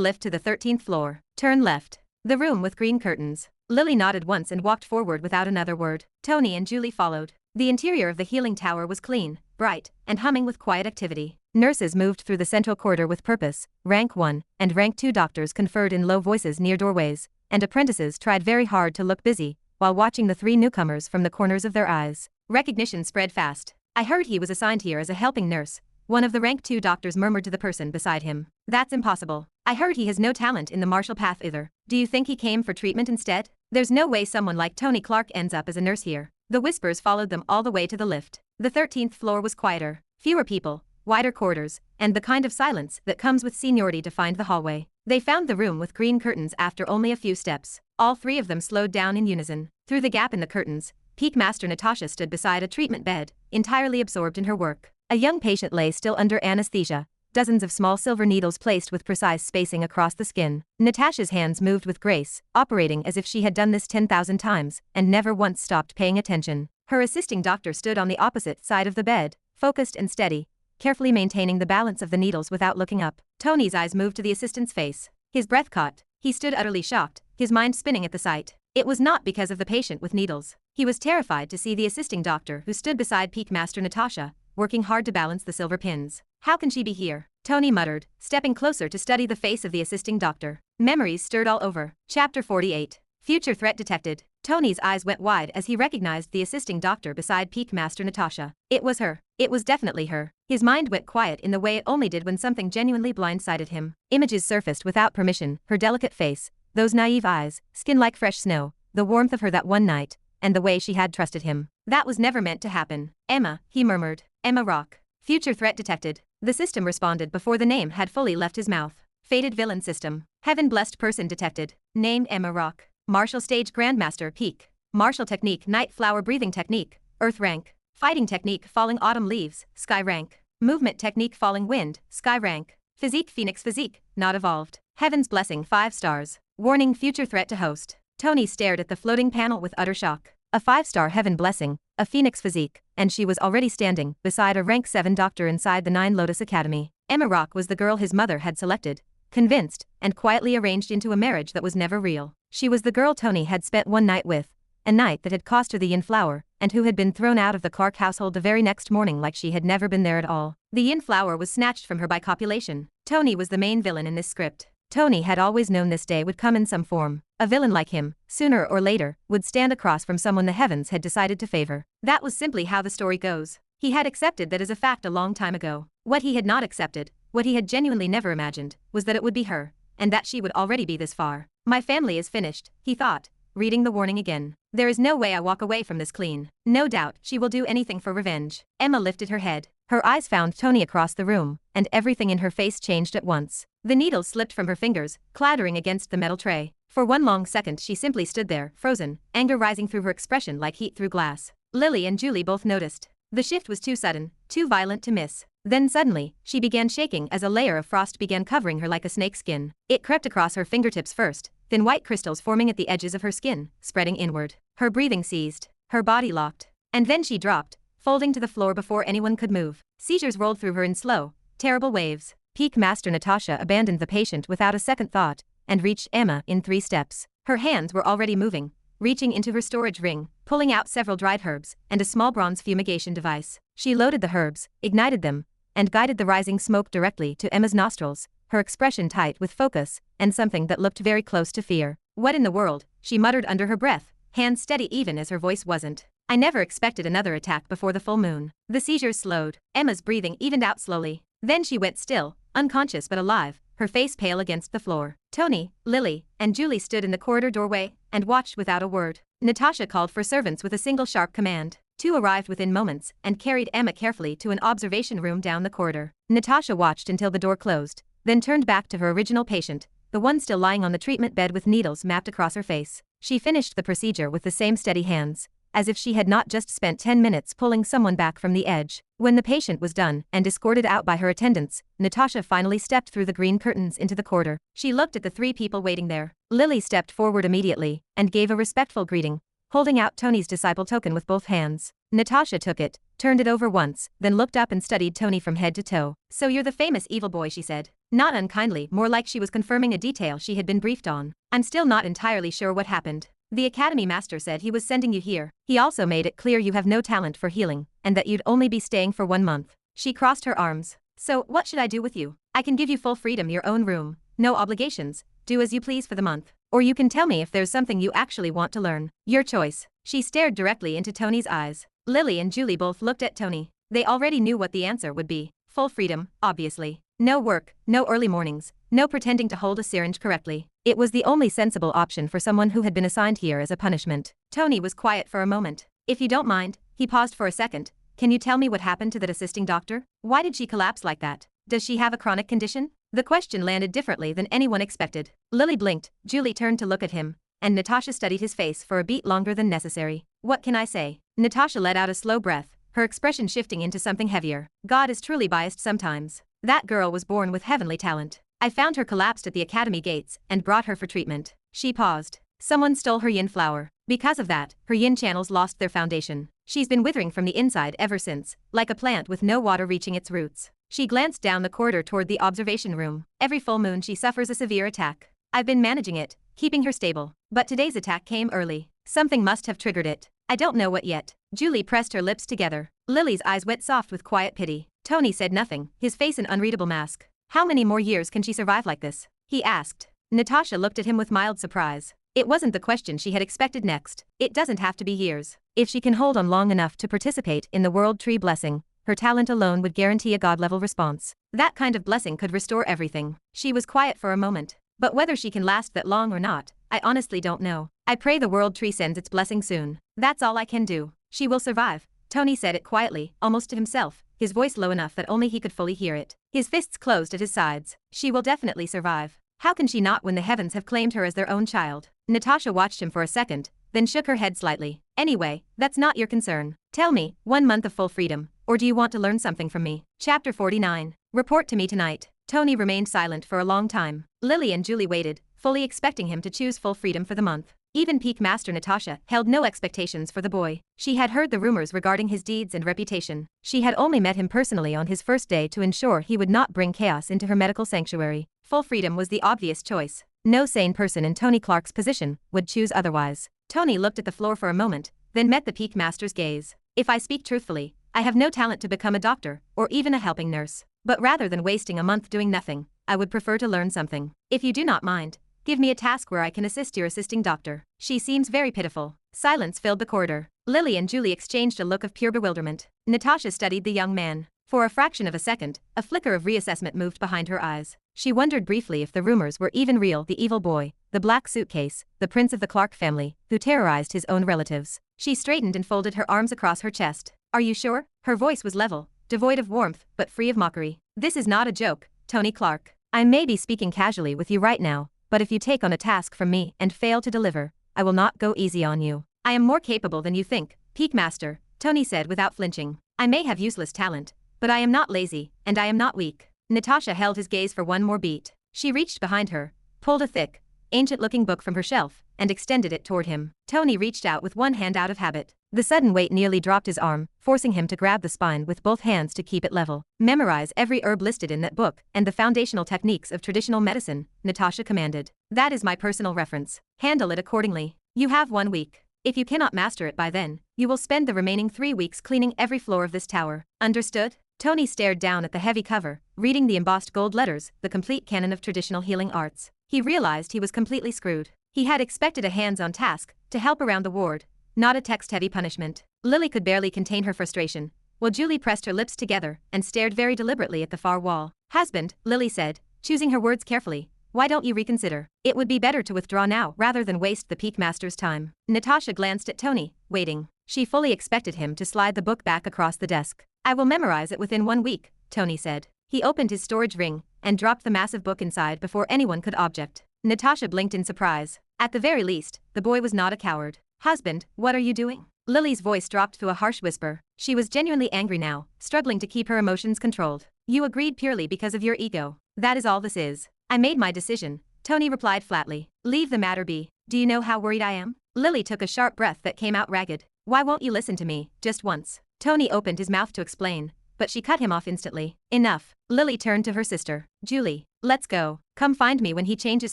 S1: lift to the 13th floor. Turn left. The room with green curtains. Lily nodded once and walked forward without another word. Tony and Julie followed. The interior of the healing tower was clean, bright, and humming with quiet activity. Nurses moved through the central corridor with purpose. Rank 1 and Rank 2 doctors conferred in low voices near doorways, and apprentices tried very hard to look busy while watching the 3 newcomers from the corners of their eyes. Recognition spread fast. I heard he was assigned here as a helping nurse, one of the Rank 2 doctors murmured to the person beside him. That's impossible. I heard he has no talent in the martial path either. Do you think he came for treatment instead? There's no way someone like Tony Clark ends up as a nurse here. The whispers followed them all the way to the lift. The 13th floor was quieter, fewer people, wider corridors, and the kind of silence that comes with seniority defined the hallway. They found the room with green curtains after only a few steps. All 3 of them slowed down in unison. Through the gap in the curtains, Peak Master Natasha stood beside a treatment bed, entirely absorbed in her work. A young patient lay still under anesthesia, dozens of small silver needles placed with precise spacing across the skin. Natasha's hands moved with grace, operating as if she had done this 10,000 times and never once stopped paying attention. Her assisting doctor stood on the opposite side of the bed, focused and steady, carefully maintaining the balance of the needles without looking up. Tony's eyes moved to the assistant's face. His breath caught. He stood utterly shocked, his mind spinning at the sight. It was not because of the patient with needles. He was terrified to see the assisting doctor who stood beside Peak Master Natasha, working hard to balance the silver pins. How can she be here? Tony muttered, stepping closer to study the face of the assisting doctor. Memories stirred all over. Chapter 48. Future threat detected. Tony's eyes went wide as he recognized the assisting doctor beside Peak Master Natasha. It was her. It was definitely her. His mind went quiet in the way it only did when something genuinely blindsided him. Images surfaced without permission, her delicate face, those naive eyes, skin like fresh snow, the warmth of her that one night, and the way she had trusted him. That was never meant to happen. Emma, he murmured. Emma Rock. Future threat detected. The system responded before the name had fully left his mouth. Fated villain system. Heaven-blessed person detected. Named Emma Rock. Martial stage Grandmaster Peak. Martial technique Night Flower breathing technique, Earth rank. Fighting technique Falling Autumn Leaves, Sky rank. Movement technique Falling Wind, Sky rank. Physique Phoenix physique, not evolved. Heaven's blessing 5 stars. Warning future threat to host. Tony stared at the floating panel with utter shock. A 5-star heaven blessing, a phoenix physique, and she was already standing beside a rank 7 doctor inside the 9 Lotus Academy. Emma Rock was the girl his mother had selected, convinced, and quietly arranged into a marriage that was never real. She was the girl Tony had spent one night with, a night that had cost her the yin flower, and who had been thrown out of the Clark household the very next morning like she had never been there at all. The yin flower was snatched from her by copulation. Tony was the main villain in this script. Tony had always known this day would come in some form. A villain like him, sooner or later, would stand across from someone the heavens had decided to favor. That was simply how the story goes. He had accepted that as a fact a long time ago. What he had not accepted, what he had genuinely never imagined, was that it would be her, and that she would already be this far. My family is finished, he thought, reading the warning again. There is no way I walk away from this clean. No doubt, she will do anything for revenge. Emma lifted her head. Her eyes found Tony across the room, and everything in her face changed at once. The needles slipped from her fingers, clattering against the metal tray. For one long second she simply stood there, frozen, anger rising through her expression like heat through glass. Lily and Julie both noticed. The shift was too sudden, too violent to miss. Then suddenly, she began shaking as a layer of frost began covering her like a snake skin. It crept across her fingertips first, thin white crystals forming at the edges of her skin, spreading inward. Her breathing seized, her body locked. And then she dropped, folding to the floor before anyone could move. Seizures rolled through her in slow, terrible waves. Peak Master Natasha abandoned the patient without a second thought, and reached Emma in 3 steps. Her hands were already moving, reaching into her storage ring, pulling out several dried herbs, and a small bronze fumigation device. She loaded the herbs, ignited them, and guided the rising smoke directly to Emma's nostrils, her expression tight with focus, and something that looked very close to fear. What in the world, she muttered under her breath, hands steady even as her voice wasn't. I never expected another attack before the full moon. The seizures slowed, Emma's breathing evened out slowly. Then she went still, unconscious but alive, her face pale against the floor. Tony, Lily, and Julie stood in the corridor doorway, and watched without a word. Natasha called for servants with a single sharp command. 2 arrived within moments, and carried Emma carefully to an observation room down the corridor. Natasha watched until the door closed, then turned back to her original patient, the one still lying on the treatment bed with needles mapped across her face. She finished the procedure with the same steady hands, as if she had not just spent 10 minutes pulling someone back from the edge. When the patient was done and escorted out by her attendants, Natasha finally stepped through the green curtains into the corridor. She looked at the 3 people waiting there. Lily stepped forward immediately and gave a respectful greeting, holding out Tony's disciple token with both hands. Natasha took it, turned it over once, then looked up and studied Tony from head to toe. So you're the famous evil boy, she said. Not unkindly, more like she was confirming a detail she had been briefed on. I'm still not entirely sure what happened. The Academy Master said he was sending you here. He also made it clear you have no talent for healing, and that you'd only be staying for 1 month. She crossed her arms. So, what should I do with you? I can give you full freedom, your own room, no obligations, do as you please for the month. Or you can tell me if there's something you actually want to learn. Your choice. She stared directly into Tony's eyes. Lily and Julie both looked at Tony. They already knew what the answer would be. Full freedom, obviously. No work, no early mornings, no pretending to hold a syringe correctly. It was the only sensible option for someone who had been assigned here as a punishment. Tony was quiet for a moment. If you don't mind, he paused for a second. Can you tell me what happened to that assisting doctor? Why did she collapse like that? Does she have a chronic condition? The question landed differently than anyone expected. Lily blinked, Julie turned to look at him, and Natasha studied his face for a beat longer than necessary. What can I say? Natasha let out a slow breath, her expression shifting into something heavier. God is truly biased sometimes. That girl was born with heavenly talent. I found her collapsed at the academy gates and brought her for treatment. She paused. Someone stole her yin flower. Because of that, her yin channels lost their foundation. She's been withering from the inside ever since, like a plant with no water reaching its roots. She glanced down the corridor toward the observation room. Every full moon she suffers a severe attack. I've been managing it, keeping her stable. But today's attack came early. Something must have triggered it. I don't know what yet. Julie pressed her lips together. Lily's eyes went soft with quiet pity. Tony said nothing, his face an unreadable mask. How many more years can she survive like this? He asked. Natasha looked at him with mild surprise. It wasn't the question she had expected next. It doesn't have to be years. If she can hold on long enough to participate in the World Tree Blessing, her talent alone would guarantee a god-level response. That kind of blessing could restore everything. She was quiet for a moment. But whether she can last that long or not, I honestly don't know. I pray the World Tree sends its blessing soon. That's all I can do. She will survive. Tony said it quietly, almost to himself, his voice low enough that only he could fully hear it. His fists closed at his sides. She will definitely survive. How can she not when the heavens have claimed her as their own child? Natasha watched him for a second, then shook her head slightly. Anyway, that's not your concern. Tell me, 1 month of full freedom, or do you want to learn something from me? Chapter 49. Report to me tonight. Tony remained silent for a long time. Lily and Julie waited, fully expecting him to choose full freedom for the month. Even Peak Master Natasha held no expectations for the boy. She had heard the rumors regarding his deeds and reputation. She had only met him personally on his first day to ensure he would not bring chaos into her medical sanctuary. Full freedom was the obvious choice. No sane person in Tony Clark's position would choose otherwise. Tony looked at the floor for a moment, then met the Peak Master's gaze. If I speak truthfully, I have no talent to become a doctor, or even a helping nurse. But rather than wasting a month doing nothing, I would prefer to learn something. If you do not mind, give me a task where I can assist your assisting doctor. She seems very pitiful. Silence filled the corridor. Lily and Julie exchanged a look of pure bewilderment. Natasha studied the young man. For a fraction of a second, a flicker of reassessment moved behind her eyes. She wondered briefly if the rumors were even real. The evil boy, the black suitcase, the prince of the Clark family, who terrorized his own relatives. She straightened and folded her arms across her chest. Are you sure? Her voice was level, devoid of warmth, but free of mockery. This is not a joke, Tony Clark. I may be speaking casually with you right now, but if you take on a task from me and fail to deliver, I will not go easy on you. I am more capable than you think, Peak Master, Tony said without flinching. I may have useless talent, but I am not lazy, and I am not weak. Natasha held his gaze for one more beat. She reached behind her, pulled a thick, ancient-looking book from her shelf, and extended it toward him. Tony reached out with one hand out of habit. The sudden weight nearly dropped his arm, forcing him to grab the spine with both hands to keep it level. Memorize every herb listed in that book and the foundational techniques of traditional medicine, Natasha commanded. That is my personal reference. Handle it accordingly. You have 1 week. If you cannot master it by then, you will spend the remaining 3 weeks cleaning every floor of this tower. Understood? Tony stared down at the heavy cover, reading the embossed gold letters, the complete canon of traditional healing arts. He realized he was completely screwed. He had expected a hands-on task, to help around the ward, not a text-heavy punishment. Lily could barely contain her frustration, while Julie pressed her lips together and stared very deliberately at the far wall. Husband, Lily said, choosing her words carefully, why don't you reconsider? It would be better to withdraw now rather than waste the Peak Master's time. Natasha glanced at Tony, waiting. She fully expected him to slide the book back across the desk. I will memorize it within 1 week, Tony said. He opened his storage ring and dropped the massive book inside before anyone could object. Natasha blinked in surprise. At the very least, the boy was not a coward. Husband, what are you doing? Lily's voice dropped to a harsh whisper. She was genuinely angry now, struggling to keep her emotions controlled. You agreed purely because of your ego. That is all this is. I made my decision, Tony replied flatly. Leave the matter be. Do you know how worried I am? Lily took a sharp breath that came out ragged. Why won't you listen to me, just once? Tony opened his mouth to explain, but she cut him off instantly. Enough. Lily turned to her sister. Julie, let's go. Come find me when he changes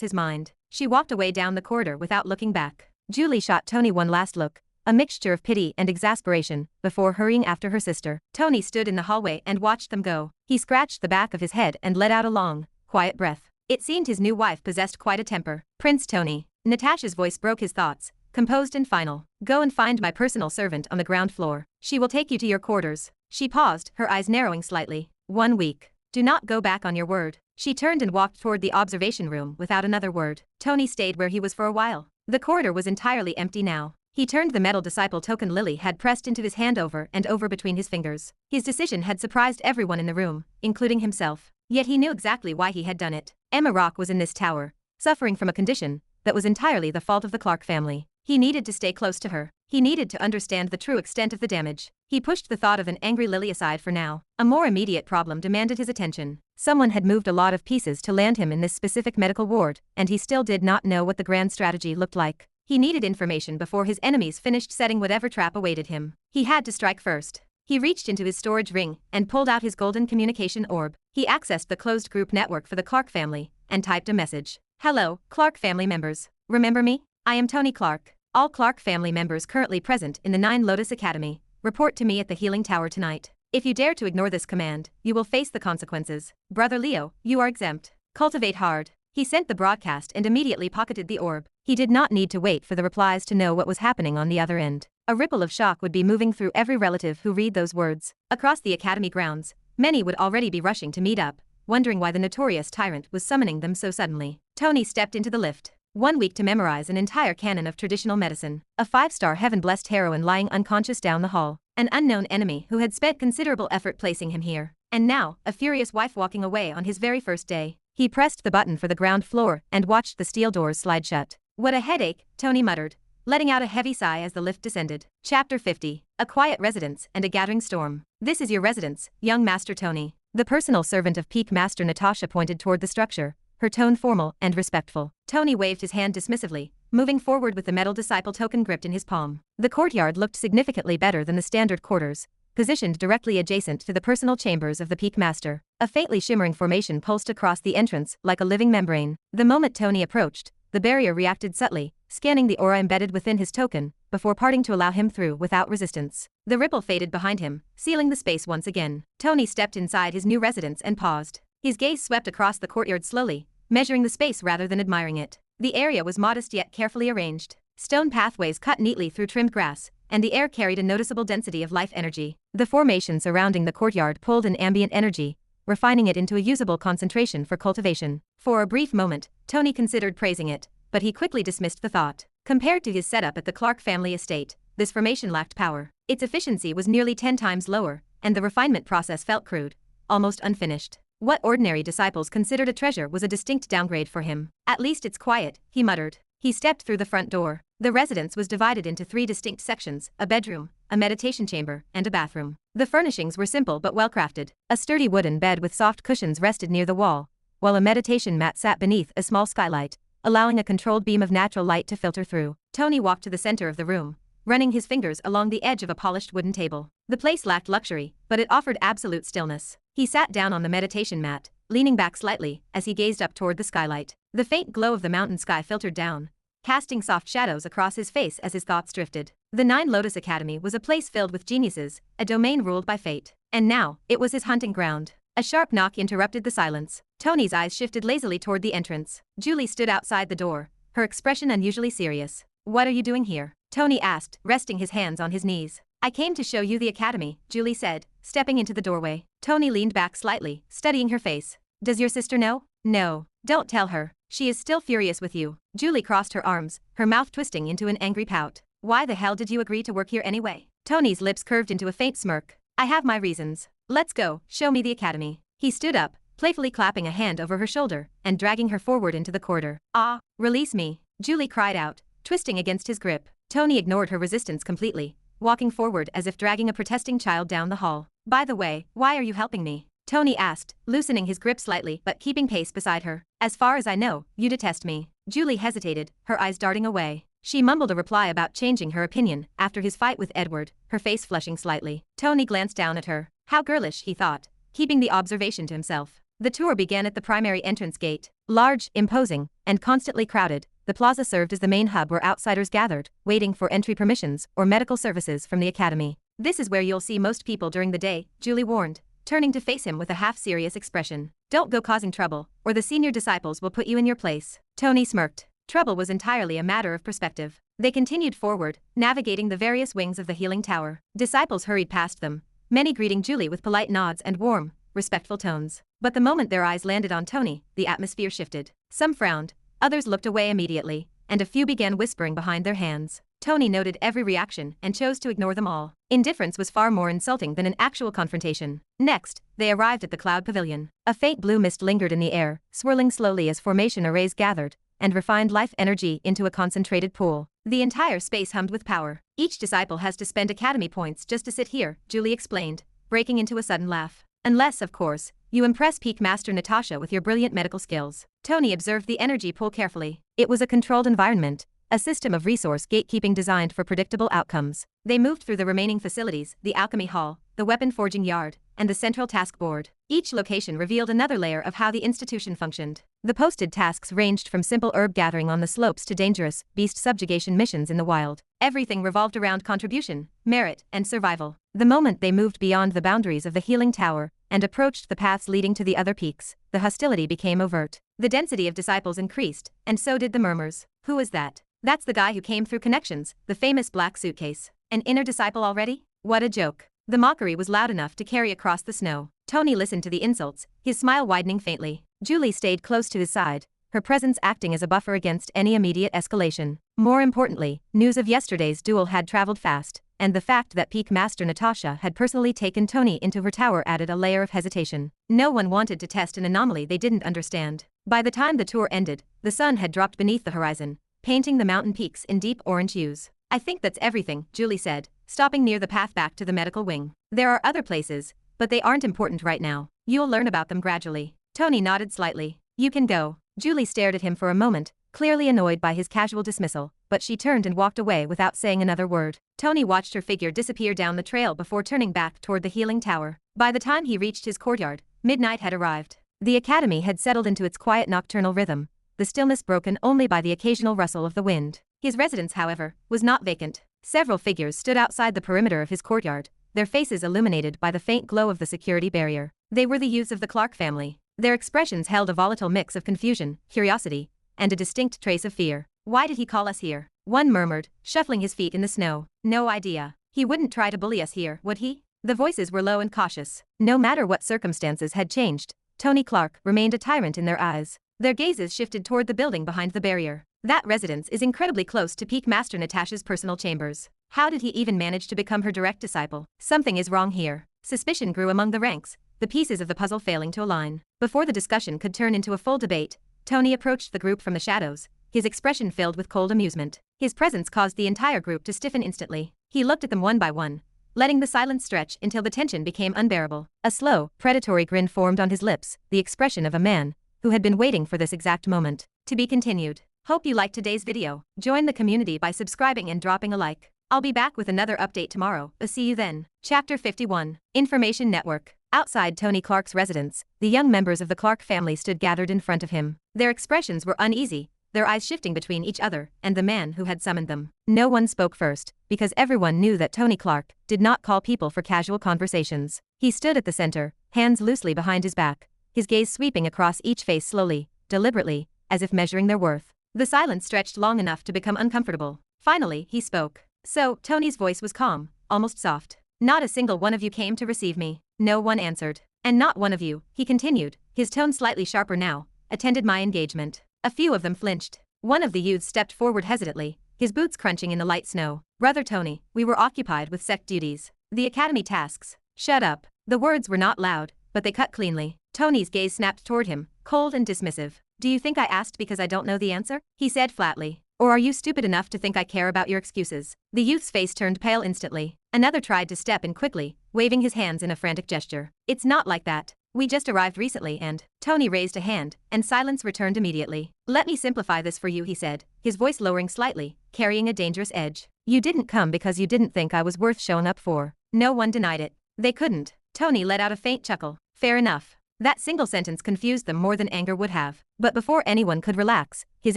S1: his mind. She walked away down the corridor without looking back. Julie shot Tony one last look, a mixture of pity and exasperation, before hurrying after her sister. Tony stood in the hallway and watched them go. He scratched the back of his head and let out a long, quiet breath. It seemed his new wife possessed quite a temper. Prince Tony. Natasha's voice broke his thoughts, composed and final. Go and find my personal servant on the ground floor. She will take you to your quarters. She paused, her eyes narrowing slightly. 1 week. Do not go back on your word. She turned and walked toward the observation room without another word. Tony stayed where he was for a while. The corridor was entirely empty now. He turned the metal disciple token Lily had pressed into his hand over and over between his fingers. His decision had surprised everyone in the room, including himself. Yet he knew exactly why he had done it. Emma Rock was in this tower, suffering from a condition that was entirely the fault of the Clark family. He needed to stay close to her. He needed to understand the true extent of the damage. He pushed the thought of an angry Lily aside for now. A more immediate problem demanded his attention. Someone had moved a lot of pieces to land him in this specific medical ward, and he still did not know what the grand strategy looked like. He needed information before his enemies finished setting whatever trap awaited him. He had to strike first. He reached into his storage ring and pulled out his golden communication orb. He accessed the closed group network for the Clark family and typed a message. Hello, Clark family members. Remember me? I am Tony Clark. All Clark family members currently present in the 9 Lotus Academy, report to me at the Healing Tower tonight. If you dare to ignore this command, you will face the consequences. Brother Leo, you are exempt. Cultivate hard. He sent the broadcast and immediately pocketed the orb. He did not need to wait for the replies to know what was happening on the other end. A ripple of shock would be moving through every relative who read those words. Across the academy grounds, many would already be rushing to meet up, wondering why the notorious tyrant was summoning them so suddenly. Tony stepped into the lift. 1 week to memorize an entire canon of traditional medicine. A 5-star heaven-blessed heroine lying unconscious down the hall. An unknown enemy who had spent considerable effort placing him here. And now, a furious wife walking away on his very first day. He pressed the button for the ground floor and watched the steel doors slide shut. What a headache, Tony muttered, letting out a heavy sigh as the lift descended. Chapter 50. A quiet residence and a gathering storm. This is your residence, young Master Tony. The personal servant of Peak Master Natasha pointed toward the structure, her tone formal and respectful. Tony waved his hand dismissively, moving forward with the metal disciple token gripped in his palm. The courtyard looked significantly better than the standard quarters, positioned directly adjacent to the personal chambers of the Peak Master. A faintly shimmering formation pulsed across the entrance like a living membrane. The moment Tony approached, the barrier reacted subtly, scanning the aura embedded within his token, before parting to allow him through without resistance. The ripple faded behind him, sealing the space once again. Tony stepped inside his new residence and paused. His gaze swept across the courtyard slowly, measuring the space rather than admiring it. The area was modest yet carefully arranged. Stone pathways cut neatly through trimmed grass, and the air carried a noticeable density of life energy. The formation surrounding the courtyard pulled in ambient energy, refining it into a usable concentration for cultivation. For a brief moment, Tony considered praising it, but he quickly dismissed the thought. Compared to his setup at the Clark family estate, this formation lacked power. Its efficiency was nearly 10 times lower, and the refinement process felt crude, almost unfinished. What ordinary disciples considered a treasure was a distinct downgrade for him. At least it's quiet, he muttered. He stepped through the front door. The residence was divided into 3 distinct sections: a bedroom, a meditation chamber, and a bathroom. The furnishings were simple but well-crafted. A sturdy wooden bed with soft cushions rested near the wall, while a meditation mat sat beneath a small skylight, allowing a controlled beam of natural light to filter through. Tony walked to the center of the room, running his fingers along the edge of a polished wooden table. The place lacked luxury, but it offered absolute stillness. He sat down on the meditation mat, leaning back slightly as he gazed up toward the skylight. The faint glow of the mountain sky filtered down, casting soft shadows across his face as his thoughts drifted. The Nine Lotus Academy was a place filled with geniuses, a domain ruled by fate. And now, it was his hunting ground. A sharp knock interrupted the silence. Tony's eyes shifted lazily toward the entrance. Julie stood outside the door, her expression unusually serious. "What are you doing here?" Tony asked, resting his hands on his knees. "I came to show you the academy," Julie said, stepping into the doorway. Tony leaned back slightly, studying her face. "Does your sister know?" "No. Don't tell her. She is still furious with you." Julie crossed her arms, her mouth twisting into an angry pout. "Why the hell did you agree to work here anyway?" Tony's lips curved into a faint smirk. "I have my reasons. Let's go, show me the academy." He stood up, playfully clapping a hand over her shoulder and dragging her forward into the corridor. "Ah, release me," Julie cried out, twisting against his grip. Tony ignored her resistance completely, walking forward as if dragging a protesting child down the hall. "By the way, why are you helping me?" Tony asked, loosening his grip slightly but keeping pace beside her. "As far as I know, you detest me." Julie hesitated, her eyes darting away. She mumbled a reply about changing her opinion after his fight with Edward, her face flushing slightly. Tony glanced down at her. How girlish, he thought, keeping the observation to himself. The tour began at the primary entrance gate. Large, imposing, and constantly crowded, the plaza served as the main hub where outsiders gathered, waiting for entry permissions or medical services from the academy. "This is where you'll see most people during the day," Julie warned, turning to face him with a half-serious expression. "Don't go causing trouble, or the senior disciples will put you in your place." Tony smirked. Trouble was entirely a matter of perspective. They continued forward, navigating the various wings of the healing tower. Disciples hurried past them, many greeting Julie with polite nods and warm, respectful tones. But the moment their eyes landed on Tony, the atmosphere shifted. Some frowned, others looked away immediately, and a few began whispering behind their hands. Tony noted every reaction and chose to ignore them all. Indifference was far more insulting than an actual confrontation. Next, they arrived at the Cloud Pavilion. A faint blue mist lingered in the air, swirling slowly as formation arrays gathered, and refined life energy into a concentrated pool. The entire space hummed with power. "Each disciple has to spend academy points just to sit here," Julie explained, breaking into a sudden laugh. "Unless, of course, you impress Peak Master Natasha with your brilliant medical skills." Tony observed the energy pool carefully. It was a controlled environment, a system of resource gatekeeping designed for predictable outcomes. They moved through the remaining facilities, the alchemy hall, the weapon forging yard, and the central task board. Each location revealed another layer of how the institution functioned. The posted tasks ranged from simple herb gathering on the slopes to dangerous, beast subjugation missions in the wild. Everything revolved around contribution, merit, and survival. The moment they moved beyond the boundaries of the healing tower and approached the paths leading to the other peaks, the hostility became overt. The density of disciples increased, and so did the murmurs. "Who is that?" "That's the guy who came through connections, the famous black suitcase." "An inner disciple already? What a joke." The mockery was loud enough to carry across the snow. Tony listened to the insults, his smile widening faintly. Julie stayed close to his side, her presence acting as a buffer against any immediate escalation. More importantly, news of yesterday's duel had traveled fast, and the fact that Peak Master Natasha had personally taken Tony into her tower added a layer of hesitation. No one wanted to test an anomaly they didn't understand. By the time the tour ended, the sun had dropped beneath the horizon, painting the mountain peaks in deep orange hues. "I think that's everything," Julie said, stopping near the path back to the medical wing. "There are other places, but they aren't important right now. You'll learn about them gradually." Tony nodded slightly. "You can go." Julie stared at him for a moment, clearly annoyed by his casual dismissal, but she turned and walked away without saying another word. Tony watched her figure disappear down the trail before turning back toward the healing tower. By the time he reached his courtyard, midnight had arrived. The academy had settled into its quiet nocturnal rhythm, the stillness broken only by the occasional rustle of the wind. His residence, however, was not vacant. Several figures stood outside the perimeter of his courtyard, their faces illuminated by the faint glow of the security barrier. They were the youths of the Clark family. Their expressions held a volatile mix of confusion, curiosity, and a distinct trace of fear. "Why did he call us here?" one murmured, shuffling his feet in the snow. No idea. He wouldn't try to bully us here, would he? The voices were low and cautious. No matter what circumstances had changed, Tony Clark remained a tyrant in their eyes. Their gazes shifted toward the building behind the barrier. That residence is incredibly close to Peak Master Natasha's personal chambers. How did he even manage to become her direct disciple? Something is wrong here. Suspicion grew among the ranks, the pieces of the puzzle failing to align. Before the discussion could turn into a full debate, Tony approached the group from the shadows, his expression filled with cold amusement. His presence caused the entire group to stiffen instantly. He looked at them one by one, letting the silence stretch until the tension became unbearable. A slow, predatory grin formed on his lips, the expression of a man who had been waiting for this exact moment. To be continued. Hope you liked today's video. Join the community by subscribing and dropping a like. I'll be back with another update tomorrow. See you then. Chapter 51. Information Network. Outside Tony Clark's residence, the young members of the Clark family stood gathered in front of him. Their expressions were uneasy, their eyes shifting between each other and the man who had summoned them. No one spoke first, because everyone knew that Tony Clark did not call people for casual conversations. He stood at the center, hands loosely behind his back, his gaze sweeping across each face slowly, deliberately, as if measuring their worth. The silence stretched long enough to become uncomfortable. Finally, he spoke. So, Tony's voice was calm, almost soft. Not a single one of you came to receive me. No one answered. And not one of you, he continued, his tone slightly sharper now, attended my engagement. A few of them flinched. One of the youths stepped forward hesitantly, his boots crunching in the light snow. Brother Tony, we were occupied with sect duties. The academy tasks. Shut up. The words were not loud, but they cut cleanly. Tony's gaze snapped toward him, cold and dismissive. Do you think I asked because I don't know the answer? He said flatly. Or are you stupid enough to think I care about your excuses? The youth's face turned pale instantly. Another tried to step in quickly, waving his hands in a frantic gesture. It's not like that. We just arrived recently and… Tony raised a hand, and silence returned immediately. Let me simplify this for you, he said, his voice lowering slightly, carrying a dangerous edge. You didn't come because you didn't think I was worth showing up for. No one denied it. They couldn't. Tony let out a faint chuckle. Fair enough. That single sentence confused them more than anger would have. But before anyone could relax, his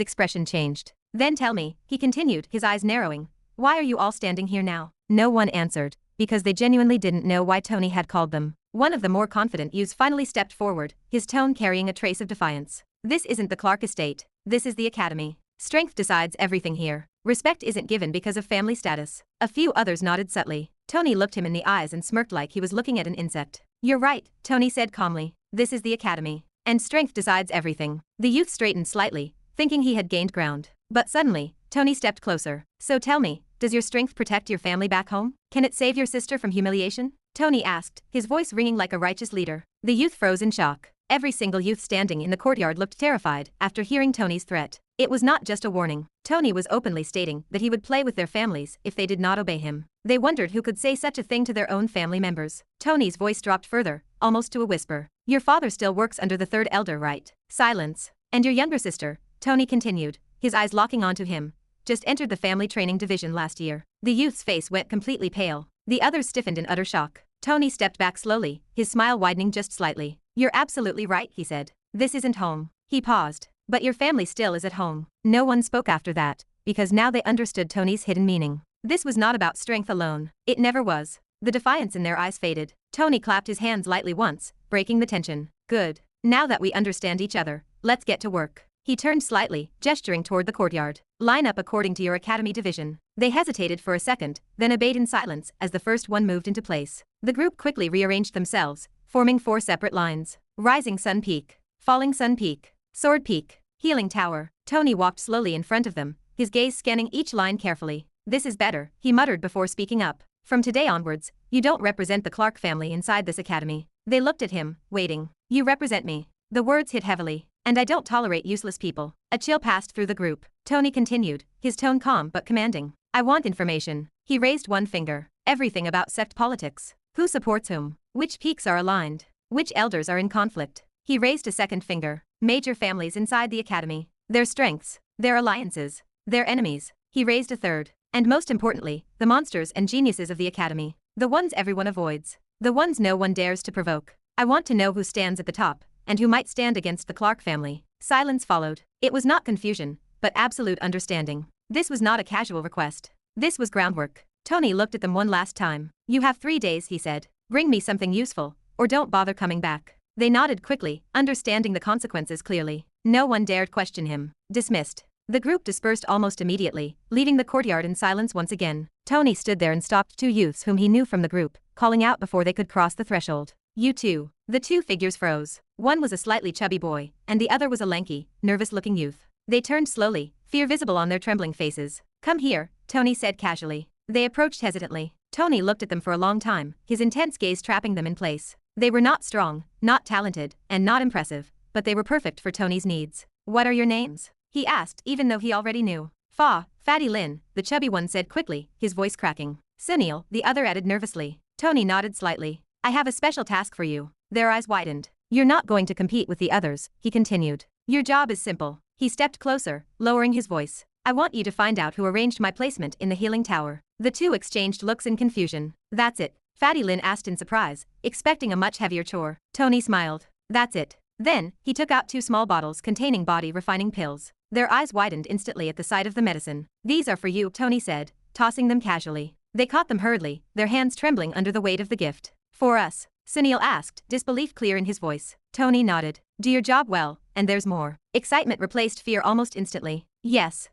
S1: expression changed. Then tell me, he continued, his eyes narrowing. Why are you all standing here now? No one answered, because they genuinely didn't know why Tony had called them. One of the more confident youths finally stepped forward, his tone carrying a trace of defiance. This isn't the Clark estate. This is the academy. Strength decides everything here. Respect isn't given because of family status. A few others nodded subtly. Tony looked him in the eyes and smirked like he was looking at an insect. You're right, Tony said calmly. This is the academy. And strength decides everything. The youth straightened slightly, thinking he had gained ground. But suddenly, Tony stepped closer. So tell me, does your strength protect your family back home? Can it save your sister from humiliation? Tony asked, his voice ringing like a righteous leader. The youth froze in shock. Every single youth standing in the courtyard looked terrified after hearing Tony's threat. It was not just a warning. Tony was openly stating that he would play with their families if they did not obey him. They wondered who could say such a thing to their own family members. Tony's voice dropped further, almost to a whisper. Your father still works under the third elder, right? Silence. And your younger sister, Tony continued, his eyes locking onto him, just entered the family training division last year. The youth's face went completely pale. The others stiffened in utter shock. Tony stepped back slowly, his smile widening just slightly. You're absolutely right, he said. This isn't home. He paused. But your family still is at home. No one spoke after that, because now they understood Tony's hidden meaning. This was not about strength alone. It never was. The defiance in their eyes faded. Tony clapped his hands lightly once, breaking the tension. Good. Now that we understand each other, let's get to work. He turned slightly, gesturing toward the courtyard. Line up according to your academy division. They hesitated for a second, then obeyed in silence as the first one moved into place. The group quickly rearranged themselves, forming 4 separate lines. Rising Sun Peak. Falling Sun Peak. Sword Peak. Healing Tower. Tony walked slowly in front of them, his gaze scanning each line carefully. This is better, he muttered before speaking up. From today onwards, you don't represent the Clark family inside this academy. They looked at him, waiting. You represent me. The words hit heavily. And I don't tolerate useless people. A chill passed through the group. Tony continued, his tone calm but commanding. I want information. He raised one finger. Everything about sect politics. Who supports whom? Which peaks are aligned? Which elders are in conflict? He raised a second finger. Major families inside the academy. Their strengths. Their alliances. Their enemies. He raised a third. And most importantly, the monsters and geniuses of the academy. The ones everyone avoids. The ones no one dares to provoke. I want to know who stands at the top, and who might stand against the Clark family. Silence followed. It was not confusion, but absolute understanding. This was not a casual request. This was groundwork. Tony looked at them one last time. You have 3 days, he said. Bring me something useful, or don't bother coming back. They nodded quickly, understanding the consequences clearly. No one dared question him. Dismissed. The group dispersed almost immediately, leaving the courtyard in silence once again. Tony stood there and stopped two youths whom he knew from the group, calling out before they could cross the threshold. "You two." The two figures froze. One was a slightly chubby boy, and the other was a lanky, nervous-looking youth. They turned slowly, fear visible on their trembling faces. "Come here," Tony said casually. They approached hesitantly. Tony looked at them for a long time, his intense gaze trapping them in place. They were not strong, not talented, and not impressive, but they were perfect for Tony's needs. "What are your names?" he asked, even though he already knew. Fatty Lin," the chubby one said quickly, his voice cracking. "Sunil," the other added nervously. Tony nodded slightly. "I have a special task for you." Their eyes widened. "You're not going to compete with the others," he continued. "Your job is simple." He stepped closer, lowering his voice. "I want you to find out who arranged my placement in the healing tower." The two exchanged looks in confusion. "That's it?" Fatty Lin asked in surprise, expecting a much heavier chore. Tony smiled. "That's it." Then, he took out two small bottles containing body-refining pills. Their eyes widened instantly at the sight of the medicine. "These are for you," Tony said, tossing them casually. They caught them hurriedly, their hands trembling under the weight of the gift. "For us?" Sunil asked, disbelief clear in his voice. Tony nodded. "Do your job well, and there's more." Excitement replaced fear almost instantly. Yes,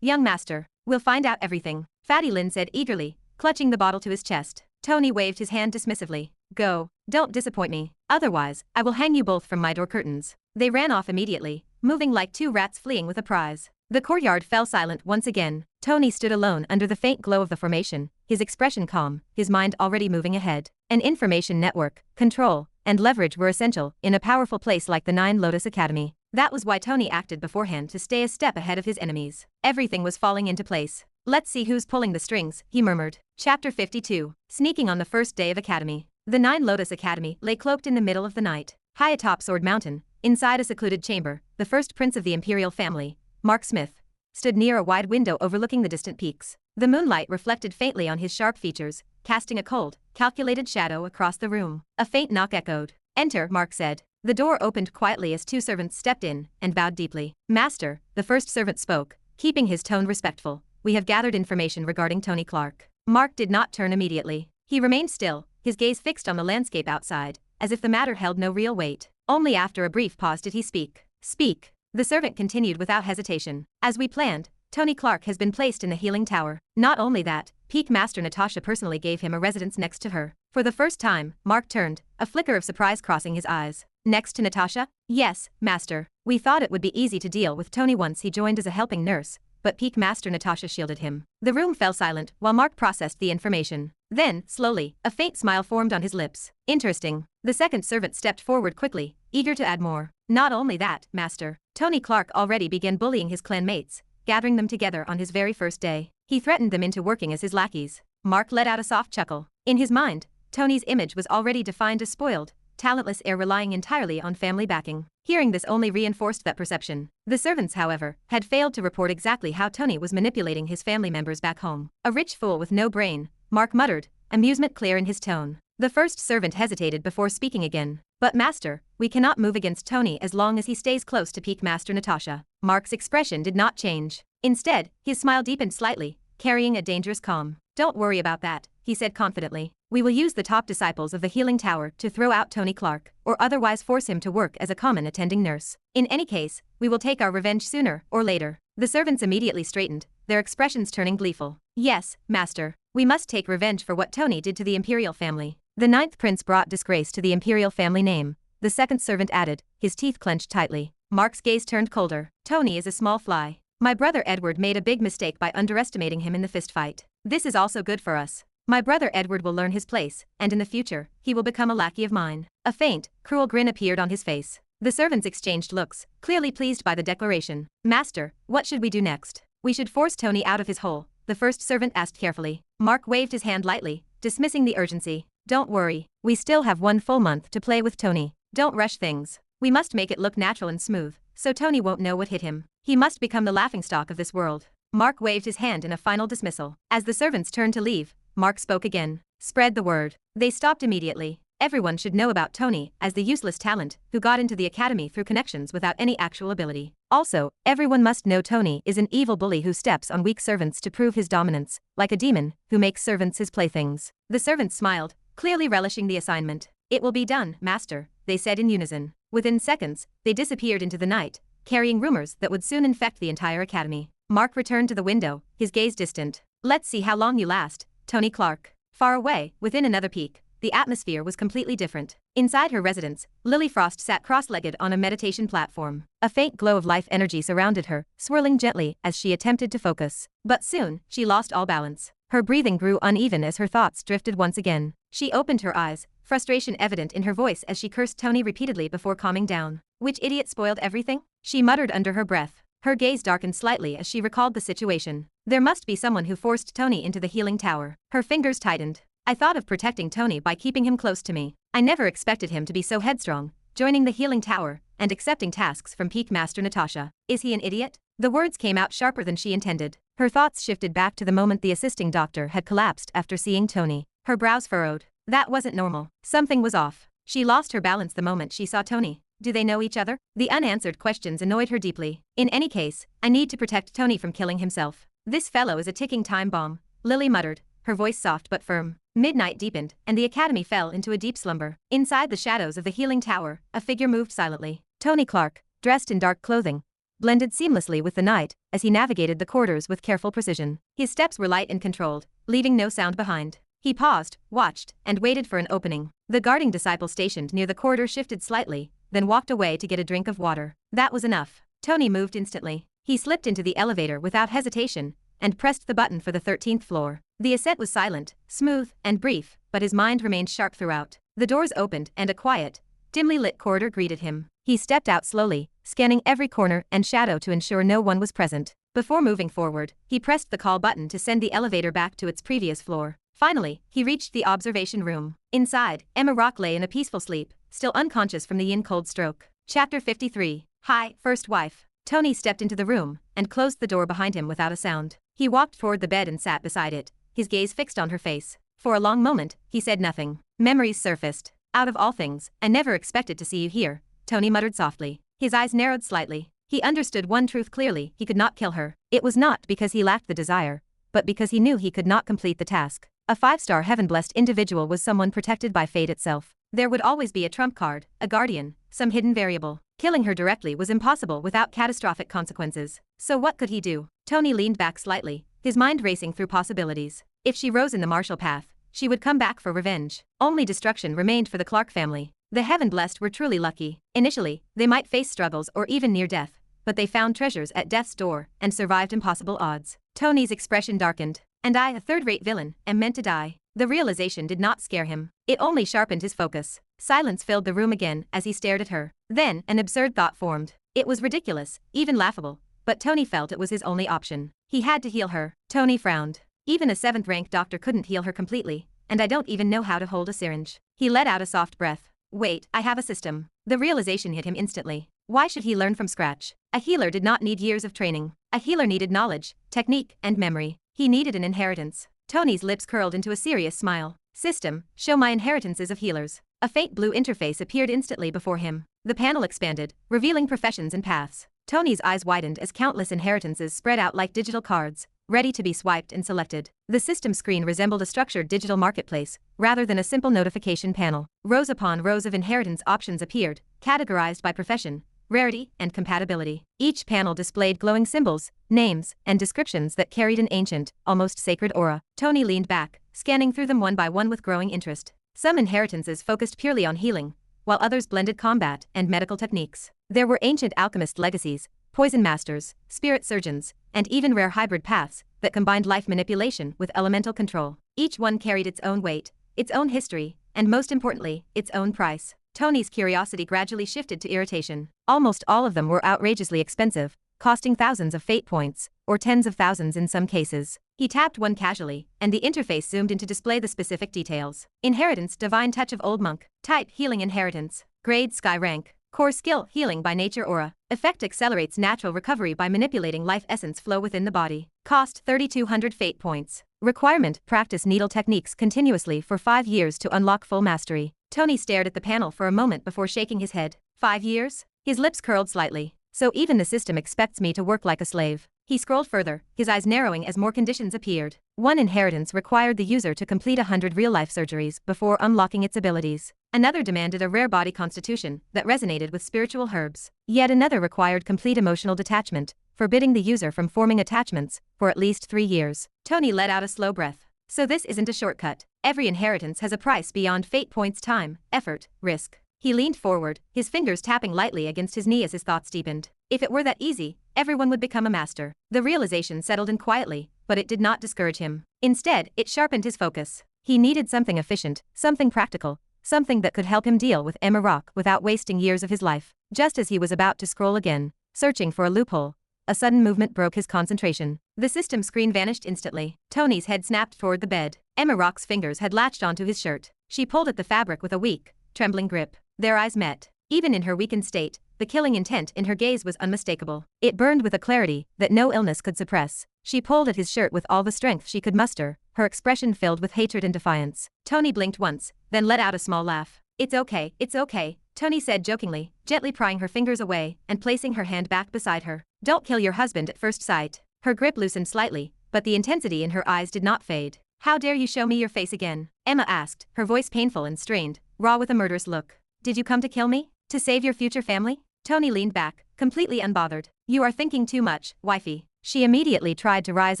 S1: young master. We'll find out everything," Fatty Lin said eagerly, clutching the bottle to his chest. Tony waved his hand dismissively. "Go. Don't disappoint me. Otherwise, I will hang you both from my door curtains." They ran off immediately, moving like two rats fleeing with a prize. The courtyard fell silent once again. Tony stood alone under the faint glow of the formation, his expression calm, his mind already moving ahead. An information network, control, and leverage were essential in a powerful place like the Nine Lotus Academy. That was why Tony acted beforehand to stay a step ahead of his enemies. Everything was falling into place. "Let's see who's pulling the strings," he murmured. Chapter 52. Sneaking on the first day of Academy. The Nine Lotus Academy lay cloaked in the middle of the night. High atop Sword Mountain, inside a secluded chamber, the first prince of the imperial family, Mark Smith, stood near a wide window overlooking the distant peaks. The moonlight reflected faintly on his sharp features, casting a cold, calculated shadow across the room. A faint knock echoed. "Enter," Mark said. The door opened quietly as two servants stepped in and bowed deeply. "Master," the first servant spoke, keeping his tone respectful, "we have gathered information regarding Tony Clark." Mark did not turn immediately. He remained still, his gaze fixed on the landscape outside, as if the matter held no real weight. Only after a brief pause did he speak. "Speak," the servant continued without hesitation. "As we planned, Tony Clark has been placed in the healing tower. Not only that, Peak Master Natasha personally gave him a residence next to her." For the first time, Mark turned, a flicker of surprise crossing his eyes. "Next to Natasha?" "Yes, Master. We thought it would be easy to deal with Tony once he joined as a helping nurse, but Peak Master Natasha shielded him." The room fell silent while Mark processed the information. Then, slowly, a faint smile formed on his lips. "Interesting." The second servant stepped forward quickly, eager to add more. "Not only that, Master. Tony Clark already began bullying his clanmates, gathering them together on his very first day. He threatened them into working as his lackeys." Mark let out a soft chuckle. In his mind, Tony's image was already defined as spoiled, talentless heir relying entirely on family backing. Hearing this only reinforced that perception. The servants, however, had failed to report exactly how Tony was manipulating his family members back home. "A rich fool with no brain," Mark muttered, amusement clear in his tone. The first servant hesitated before speaking again. "But Master, we cannot move against Tony as long as he stays close to Peak Master Natasha." Mark's expression did not change. Instead, his smile deepened slightly, carrying a dangerous calm. "Don't worry about that," he said confidently. "We will use the top disciples of the healing tower to throw out Tony Clark, or otherwise force him to work as a common attending nurse. In any case, we will take our revenge sooner or later." The servants immediately straightened, their expressions turning gleeful. "Yes, Master. We must take revenge for what Tony did to the imperial family." "The ninth prince brought disgrace to the imperial family name," the second servant added, his teeth clenched tightly. Mark's gaze turned colder. "Tony is a small fly. My brother Edward made a big mistake by underestimating him in the fistfight. This is also good for us. My brother Edward will learn his place, and in the future, he will become a lackey of mine." A faint, cruel grin appeared on his face. The servants exchanged looks, clearly pleased by the declaration. "Master, what should we do next?" "We should force Tony out of his hole," the first servant asked carefully. Mark waved his hand lightly, dismissing the urgency. "Don't worry, we still have 1 full month to play with Tony. Don't rush things. We must make it look natural and smooth, so Tony won't know what hit him. He must become the laughingstock of this world." Mark waved his hand in a final dismissal. As the servants turned to leave, Mark spoke again. "Spread the word." They stopped immediately. Everyone should know about Tony as the useless talent who got into the academy through connections without any actual ability. Also, everyone must know Tony is an evil bully who steps on weak servants to prove his dominance, like a demon who makes servants his playthings. The servants smiled, clearly relishing the assignment. "It will be done, Master," they said in unison. Within seconds, they disappeared into the night, carrying rumors that would soon infect the entire academy. Mark returned to the window, his gaze distant. Let's see how long you last, Tony Clark. Far away, within another peak, the atmosphere was completely different. Inside her residence, Lily Frost sat cross-legged on a meditation platform. A faint glow of life energy surrounded her, swirling gently as she attempted to focus. But soon, she lost all balance. Her breathing grew uneven as her thoughts drifted once again. She opened her eyes, frustration evident in her voice as she cursed Tony repeatedly before calming down. Which idiot spoiled everything? She muttered under her breath. Her gaze darkened slightly as she recalled the situation. There must be someone who forced Tony into the healing tower. Her fingers tightened. I thought of protecting Tony by keeping him close to me. I never expected him to be so headstrong, joining the healing tower and accepting tasks from Peak Master Natasha. Is he an idiot? The words came out sharper than she intended. Her thoughts shifted back to the moment the assisting doctor had collapsed after seeing Tony. Her brows furrowed. That wasn't normal. Something was off. She lost her balance the moment she saw Tony. Do they know each other? The unanswered questions annoyed her deeply. In any case, I need to protect Tony from killing himself. This fellow is a ticking time bomb, Lily muttered, her voice soft but firm. Midnight deepened, and the academy fell into a deep slumber. Inside the shadows of the healing tower, a figure moved silently. Tony Clark, dressed in dark clothing, blended seamlessly with the night as he navigated the corridors with careful precision. His steps were light and controlled, leaving no sound behind. He paused, watched, and waited for an opening. The guarding disciple stationed near the corridor shifted slightly, then walked away to get a drink of water. That was enough. Tony moved instantly. He slipped into the elevator without hesitation and pressed the button for the 13th floor. The ascent was silent, smooth, and brief, but his mind remained sharp throughout. The doors opened and a quiet, dimly lit corridor greeted him. He stepped out slowly, scanning every corner and shadow to ensure no one was present. Before moving forward, he pressed the call button to send the elevator back to its previous floor. Finally, he reached the observation room. Inside, Emma Rock lay in a peaceful sleep, still unconscious from the yin-cold stroke. Chapter 53. Hi, first wife. Tony stepped into the room and closed the door behind him without a sound. He walked toward the bed and sat beside it, his gaze fixed on her face. For a long moment, he said nothing. Memories surfaced. Out of all things, I never expected to see you here, Tony muttered softly. His eyes narrowed slightly. He understood one truth clearly: he could not kill her. It was not because he lacked the desire, but because he knew he could not complete the task. A 5-star heaven-blessed individual was someone protected by fate itself. There would always be a trump card, a guardian, some hidden variable. Killing her directly was impossible without catastrophic consequences. So what could he do? Tony leaned back slightly, his mind racing through possibilities. If she rose in the martial path, she would come back for revenge. Only destruction remained for the Clark family. The heaven-blessed were truly lucky. Initially, they might face struggles or even near death, but they found treasures at death's door and survived impossible odds. Tony's expression darkened. And I, a third-rate villain, am meant to die. The realization did not scare him. It only sharpened his focus. Silence filled the room again as he stared at her. Then, an absurd thought formed. It was ridiculous, even laughable, but Tony felt it was his only option. He had to heal her. Tony frowned. Even a 7th-rank doctor couldn't heal her completely, and I don't even know how to hold a syringe. He let out a soft breath. Wait, I have a system. The realization hit him instantly. Why should he learn from scratch? A healer did not need years of training. A healer needed knowledge, technique, and memory. He needed an inheritance. Tony's lips curled into a serious smile. System, show my inheritances of healers. A faint blue interface appeared instantly before him. The panel expanded, revealing professions and paths. Tony's eyes widened as countless inheritances spread out like digital cards, ready to be swiped and selected. The system screen resembled a structured digital marketplace, rather than a simple notification panel. Rows upon rows of inheritance options appeared, categorized by profession, rarity, and compatibility. Each panel displayed glowing symbols, names, and descriptions that carried an ancient, almost sacred aura. Tony leaned back, scanning through them one by one with growing interest. Some inheritances focused purely on healing, while others blended combat and medical techniques. There were ancient alchemist legacies, poison masters, spirit surgeons, and even rare hybrid paths that combined life manipulation with elemental control. Each one carried its own weight, its own history, and most importantly, its own price. Tony's curiosity gradually shifted to irritation. Almost all of them were outrageously expensive, costing thousands of fate points, or tens of thousands in some cases. He tapped one casually, and the interface zoomed in to display the specific details. Inheritance: Divine Touch of Old Monk. Type: Healing Inheritance. Grade: Sky Rank. Core Skill: Healing by Nature Aura. Effect: accelerates natural recovery by manipulating life essence flow within the body. Cost: 3,200 fate points. Requirement: practice needle techniques continuously for 5 years to unlock full mastery. Tony stared at the panel for a moment before shaking his head. 5 years? His lips curled slightly. So even the system expects me to work like a slave. He scrolled further, his eyes narrowing as more conditions appeared. One inheritance required the user to complete 100 real-life surgeries before unlocking its abilities. Another demanded a rare body constitution that resonated with spiritual herbs. Yet another required complete emotional detachment, forbidding the user from forming attachments for at least 3 years. Tony let out a slow breath. So this isn't a shortcut. Every inheritance has a price beyond fate points: time, effort, risk. He leaned forward, his fingers tapping lightly against his knee as his thoughts deepened. If it were that easy, everyone would become a master. The realization settled in quietly, but it did not discourage him. Instead, it sharpened his focus. He needed something efficient, something practical, something that could help him deal with Emma Rock without wasting years of his life. Just as he was about to scroll again, searching for a loophole, a sudden movement broke his concentration. The system screen vanished instantly. Tony's head snapped toward the bed. Emma Rock's fingers had latched onto his shirt. She pulled at the fabric with a weak, trembling grip. Their eyes met. Even in her weakened state, the killing intent in her gaze was unmistakable. It burned with a clarity that no illness could suppress. She pulled at his shirt with all the strength she could muster, her expression filled with hatred and defiance. Tony blinked once, then let out a small laugh. It's okay, Tony said jokingly, gently prying her fingers away and placing her hand back beside her. Don't kill your husband at first sight. Her grip loosened slightly, but the intensity in her eyes did not fade. How dare you show me your face again? Emma asked, her voice painful and strained, raw with a murderous look. Did you come to kill me? To save your future family? Tony leaned back, completely unbothered. You are thinking too much, wifey. She immediately tried to rise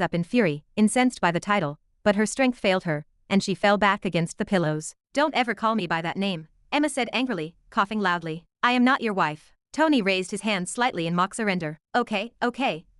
S1: up in fury, incensed by the title, but her strength failed her, and she fell back against the pillows. Don't ever call me by that name, Emma said angrily, coughing loudly. I am not your wife. Tony raised his hands slightly in mock surrender. Okay,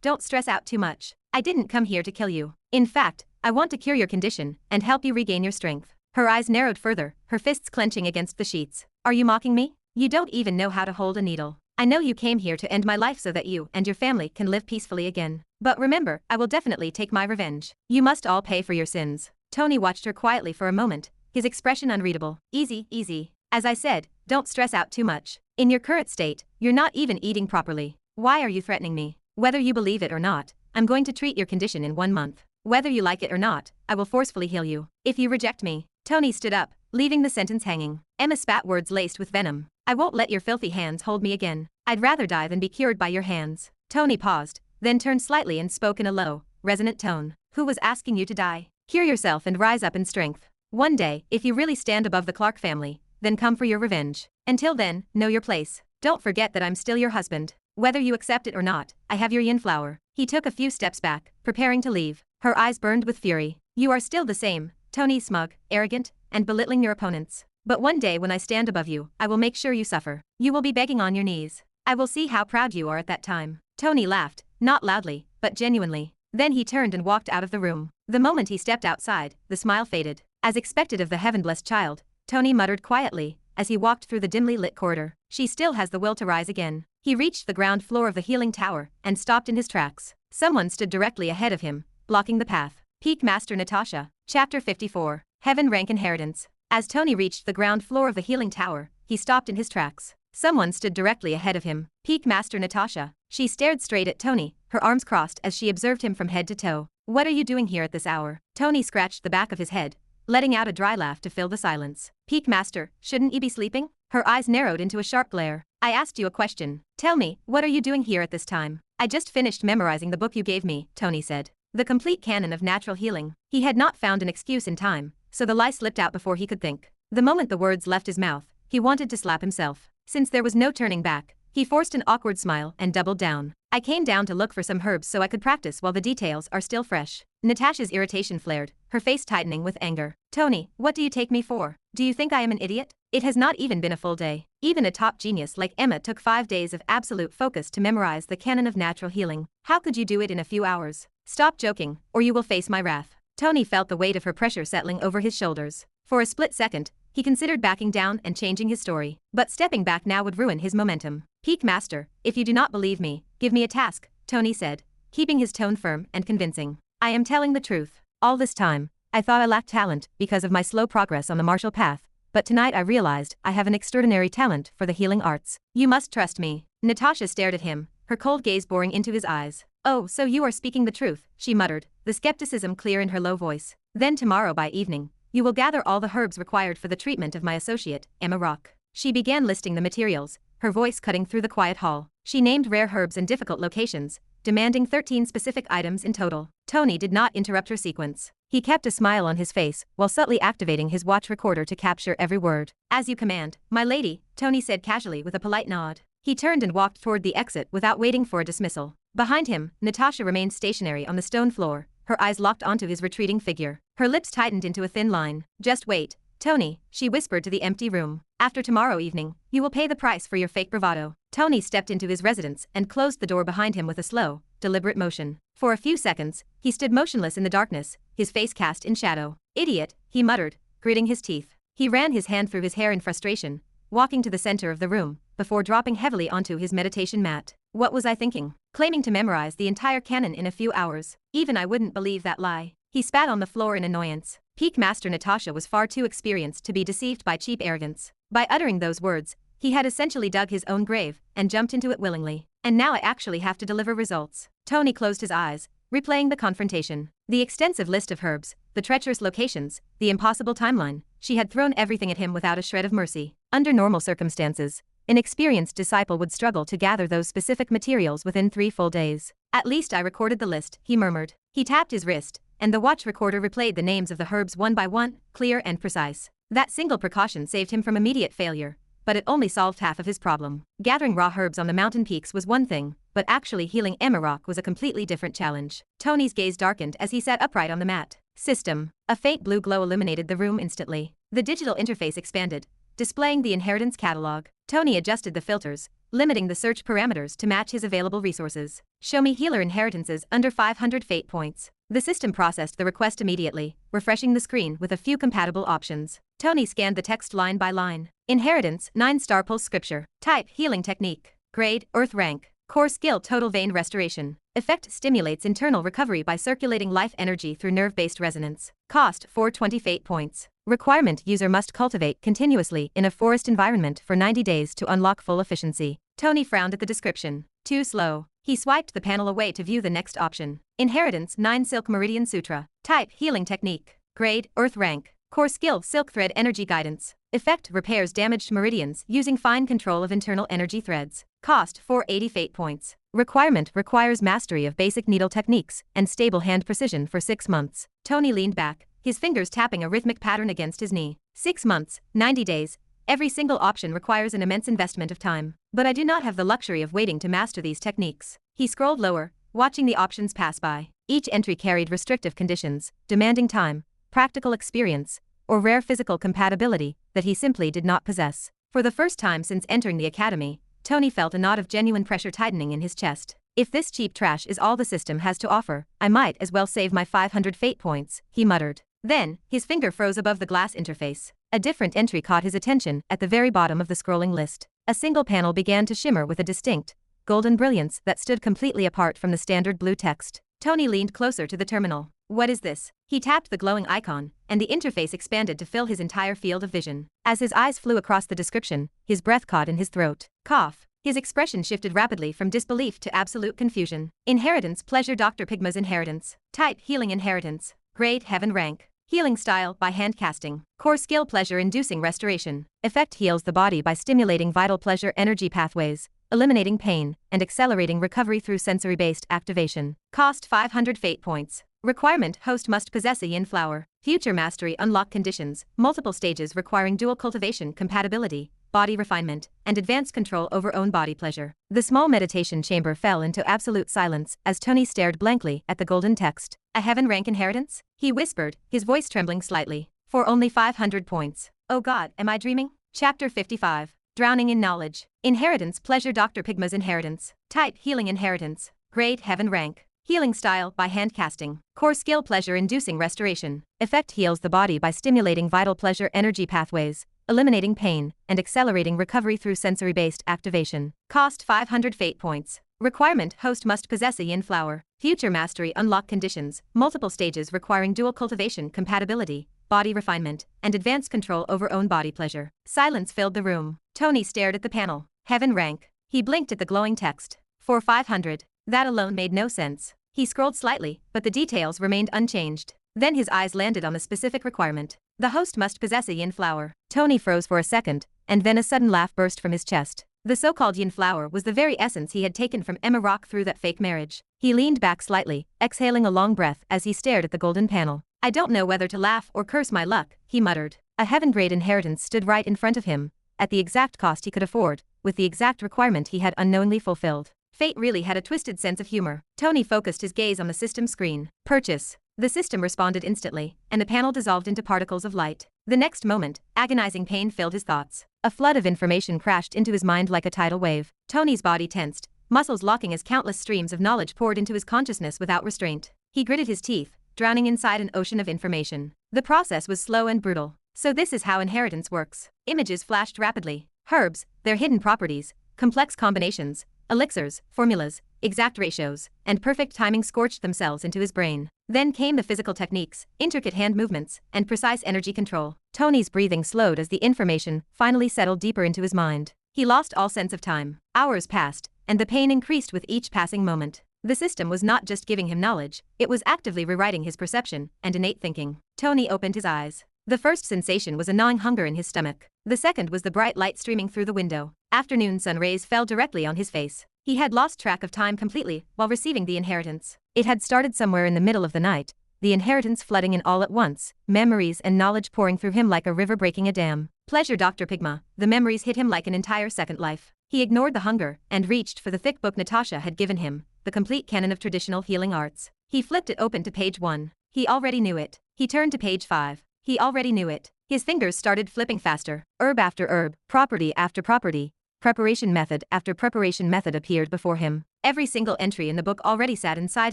S1: don't stress out too much. I didn't come here to kill you. In fact, I want to cure your condition and help you regain your strength. Her eyes narrowed further, her fists clenching against the sheets. Are you mocking me? You don't even know how to hold a needle. I know you came here to end my life so that you and your family can live peacefully again. But remember, I will definitely take my revenge. You must all pay for your sins. Tony watched her quietly for a moment, his expression unreadable. Easy. As I said, don't stress out too much. In your current state, you're not even eating properly. Why are you threatening me? Whether you believe it or not, I'm going to treat your condition in 1 month. Whether you like it or not, I will forcefully heal you. If you reject me. Tony stood up, leaving the sentence hanging. Emma spat words laced with venom. I won't let your filthy hands hold me again. I'd rather die than be cured by your hands. Tony paused, then turned slightly and spoke in a low, resonant tone. Who was asking you to die? Cure yourself and rise up in strength. One day, if you really stand above the Clark family, then come for your revenge. Until then, know your place. Don't forget that I'm still your husband. Whether you accept it or not, I have your yin flower. He took a few steps back, preparing to leave. Her eyes burned with fury. You are still the same, Tony, smug, arrogant, and belittling your opponents. But one day when I stand above you, I will make sure you suffer. You will be begging on your knees. I will see how proud you are at that time. Tony laughed, not loudly, but genuinely. Then he turned and walked out of the room. The moment he stepped outside, the smile faded. As expected of the heaven-blessed child, Tony muttered quietly as he walked through the dimly lit corridor. She still has the will to rise again. He reached the ground floor of the healing tower and stopped in his tracks. Someone stood directly ahead of him, blocking the path. Peak Master Natasha, Chapter 54, Heaven Rank Inheritance. As Tony reached the ground floor of the healing tower, he stopped in his tracks. Someone stood directly ahead of him. Peak Master Natasha. She stared straight at Tony, her arms crossed as she observed him from head to toe. What are you doing here at this hour? Tony scratched the back of his head, letting out a dry laugh to fill the silence. Peak Master, shouldn't you be sleeping? Her eyes narrowed into a sharp glare. I asked you a question. Tell me, what are you doing here at this time? I just finished memorizing the book you gave me, Tony said. The complete canon of natural healing. He had not found an excuse in time, so the lie slipped out before he could think. The moment the words left his mouth, he wanted to slap himself. Since there was no turning back, he forced an awkward smile and doubled down. I came down to look for some herbs so I could practice while the details are still fresh. Natasha's irritation flared, her face tightening with anger. Tony, what do you take me for? Do you think I am an idiot? It has not even been a full day. Even a top genius like Emma took 5 days of absolute focus to memorize the canon of natural healing. How could you do it in a few hours? Stop joking, or you will face my wrath. Tony felt the weight of her pressure settling over his shoulders. For a split second, he considered backing down and changing his story. But stepping back now would ruin his momentum. Peak Master, if you do not believe me, give me a task, Tony said, keeping his tone firm and convincing. I am telling the truth. All this time, I thought I lacked talent because of my slow progress on the martial path, but tonight I realized I have an extraordinary talent for the healing arts. You must trust me. Natasha stared at him, her cold gaze boring into his eyes. Oh, so you are speaking the truth, she muttered, the skepticism clear in her low voice. Then tomorrow by evening, you will gather all the herbs required for the treatment of my associate, Emma Rock. She began listing the materials, her voice cutting through the quiet hall. She named rare herbs and difficult locations, demanding 13 specific items in total. Tony did not interrupt her sequence. He kept a smile on his face while subtly activating his watch recorder to capture every word. "As you command, my lady," Tony said casually with a polite nod. He turned and walked toward the exit without waiting for a dismissal. Behind him, Natasha remained stationary on the stone floor, her eyes locked onto his retreating figure. Her lips tightened into a thin line. "Just wait, Tony," she whispered to the empty room. "After tomorrow evening, you will pay the price for your fake bravado." Tony stepped into his residence and closed the door behind him with a slow, deliberate motion. For a few seconds, he stood motionless in the darkness, his face cast in shadow. "Idiot," he muttered, gritting his teeth. He ran his hand through his hair in frustration, walking to the center of the room, before dropping heavily onto his meditation mat. "What was I thinking? Claiming to memorize the entire canon in a few hours. Even I wouldn't believe that lie." He spat on the floor in annoyance. Peak Master Natasha was far too experienced to be deceived by cheap arrogance. By uttering those words, he had essentially dug his own grave and jumped into it willingly. "And now I actually have to deliver results." Tony closed his eyes, replaying the confrontation. The extensive list of herbs, the treacherous locations, the impossible timeline. She had thrown everything at him without a shred of mercy. Under normal circumstances, an experienced disciple would struggle to gather those specific materials within 3 full days. "At least I recorded the list," he murmured. He tapped his wrist, and the watch recorder replayed the names of the herbs one by one, clear and precise. That single precaution saved him from immediate failure, but it only solved half of his problem. Gathering raw herbs on the mountain peaks was one thing, but actually healing Emerald was a completely different challenge. Tony's gaze darkened as he sat upright on the mat. System. A faint blue glow illuminated the room instantly. The digital interface expanded, displaying the inheritance catalog. Tony adjusted the filters, limiting the search parameters to match his available resources. "Show me healer inheritances under 500 fate points." The system processed the request immediately, refreshing the screen with a few compatible options. Tony scanned the text line by line. Inheritance, 9-star pulse scripture. Type, healing technique. Grade, earth rank. Core skill, total vein restoration. Effect, stimulates internal recovery by circulating life energy through nerve-based resonance. Cost, 420 fate points. Requirement, user must cultivate continuously in a forest environment for 90 days to unlock full efficiency. Tony frowned at the description. Too slow. He swiped the panel away to view the next option. Inheritance, 9 Silk Meridian Sutra. Type, healing technique. Grade, earth rank. Core skill, silk thread energy guidance. Effect, repairs damaged meridians using fine control of internal energy threads. Cost, 480 fate points. Requirement, requires mastery of basic needle techniques and stable hand precision for 6 months. Tony leaned back, his fingers tapping a rhythmic pattern against his knee. 6 months, 90 days. Every single option requires an immense investment of time. But I do not have the luxury of waiting to master these techniques. He scrolled lower, watching the options pass by. Each entry carried restrictive conditions, demanding time, practical experience, or rare physical compatibility that he simply did not possess. For the first time since entering the academy, Tony felt a knot of genuine pressure tightening in his chest. "If this cheap trash is all the system has to offer, I might as well save my 500 fate points," he muttered. Then, his finger froze above the glass interface. A different entry caught his attention at the very bottom of the scrolling list. A single panel began to shimmer with a distinct, golden brilliance that stood completely apart from the standard blue text. Tony leaned closer to the terminal. "What is this?" He tapped the glowing icon, and the interface expanded to fill his entire field of vision. As his eyes flew across the description, his breath caught in his throat. Cough. His expression shifted rapidly from disbelief to absolute confusion. Inheritance, pleasure, Dr. Pigma's inheritance. Type, healing inheritance. Grade, heaven rank. Healing style, by hand casting. Core skill, pleasure-inducing restoration. Effect, heals the body by stimulating vital pleasure energy pathways, eliminating pain, and accelerating recovery through sensory-based activation. Cost, 500 fate points. Requirement, host must possess a yin flower. Future mastery, unlock conditions, multiple stages requiring dual cultivation compatibility, body refinement, and advanced control over own body pleasure. The small meditation chamber fell into absolute silence as Tony stared blankly at the golden text. "A heaven rank inheritance?" he whispered, his voice trembling slightly. "For only 500 points. Oh God, am I dreaming?" Chapter 55. Drowning in knowledge. Inheritance, pleasure, Dr. Pigma's inheritance. Type, healing inheritance. Grade, heaven rank. Healing style, by hand casting. Core skill, pleasure-inducing restoration. Effect, heals the body by stimulating vital pleasure energy pathways, eliminating pain, and accelerating recovery through sensory-based activation. Cost, 500 fate points. Requirement, host must possess a yin flower. Future mastery, unlock conditions, multiple stages requiring dual cultivation compatibility, body refinement, and advanced control over own body pleasure. Silence filled the room. Tony stared at the panel. Heaven rank. He blinked at the glowing text. For 500. That alone made no sense. He scrolled slightly, but the details remained unchanged. Then his eyes landed on the specific requirement. The host must possess a yin flower. Tony froze for a second, and then a sudden laugh burst from his chest. The so-called yin flower was the very essence he had taken from Emma Rock through that fake marriage. He leaned back slightly, exhaling a long breath as he stared at the golden panel. I don't know whether to laugh or curse my luck, he muttered. A heaven-grade inheritance stood right in front of him, at the exact cost he could afford, with the exact requirement he had unknowingly fulfilled. Fate really had a twisted sense of humor. Tony focused his gaze on the system screen. Purchase. The system responded instantly, and the panel dissolved into particles of light. The next moment, agonizing pain filled his thoughts. A flood of information crashed into his mind like a tidal wave. Tony's body tensed, muscles locking as countless streams of knowledge poured into his consciousness without restraint. He gritted his teeth, drowning inside an ocean of information. The process was slow and brutal. So this is how inheritance works. Images flashed rapidly. Herbs, their hidden properties, complex combinations, elixirs, formulas, exact ratios, and perfect timing scorched themselves into his brain. Then came the physical techniques, intricate hand movements, and precise energy control. Tony's breathing slowed as the information finally settled deeper into his mind. He lost all sense of time. Hours passed, and the pain increased with each passing moment. The system was not just giving him knowledge, it was actively rewriting his perception and innate thinking. Tony opened his eyes. The first sensation was a gnawing hunger in his stomach. The second was the bright light streaming through the window. Afternoon sun rays fell directly on his face. He had lost track of time completely while receiving the inheritance. It had started somewhere in the middle of the night, the inheritance flooding in all at once, memories and knowledge pouring through him like a river breaking a dam. Pleasure Dr. Pigma, the memories hit him like an entire second life. He ignored the hunger and reached for the thick book Natasha had given him, the complete canon of traditional healing arts. He flipped it open to page 1. He already knew it. He turned to page 5. He already knew it. His fingers started flipping faster. Herb after herb, property after property, preparation method after preparation method appeared before him. Every single entry in the book already sat inside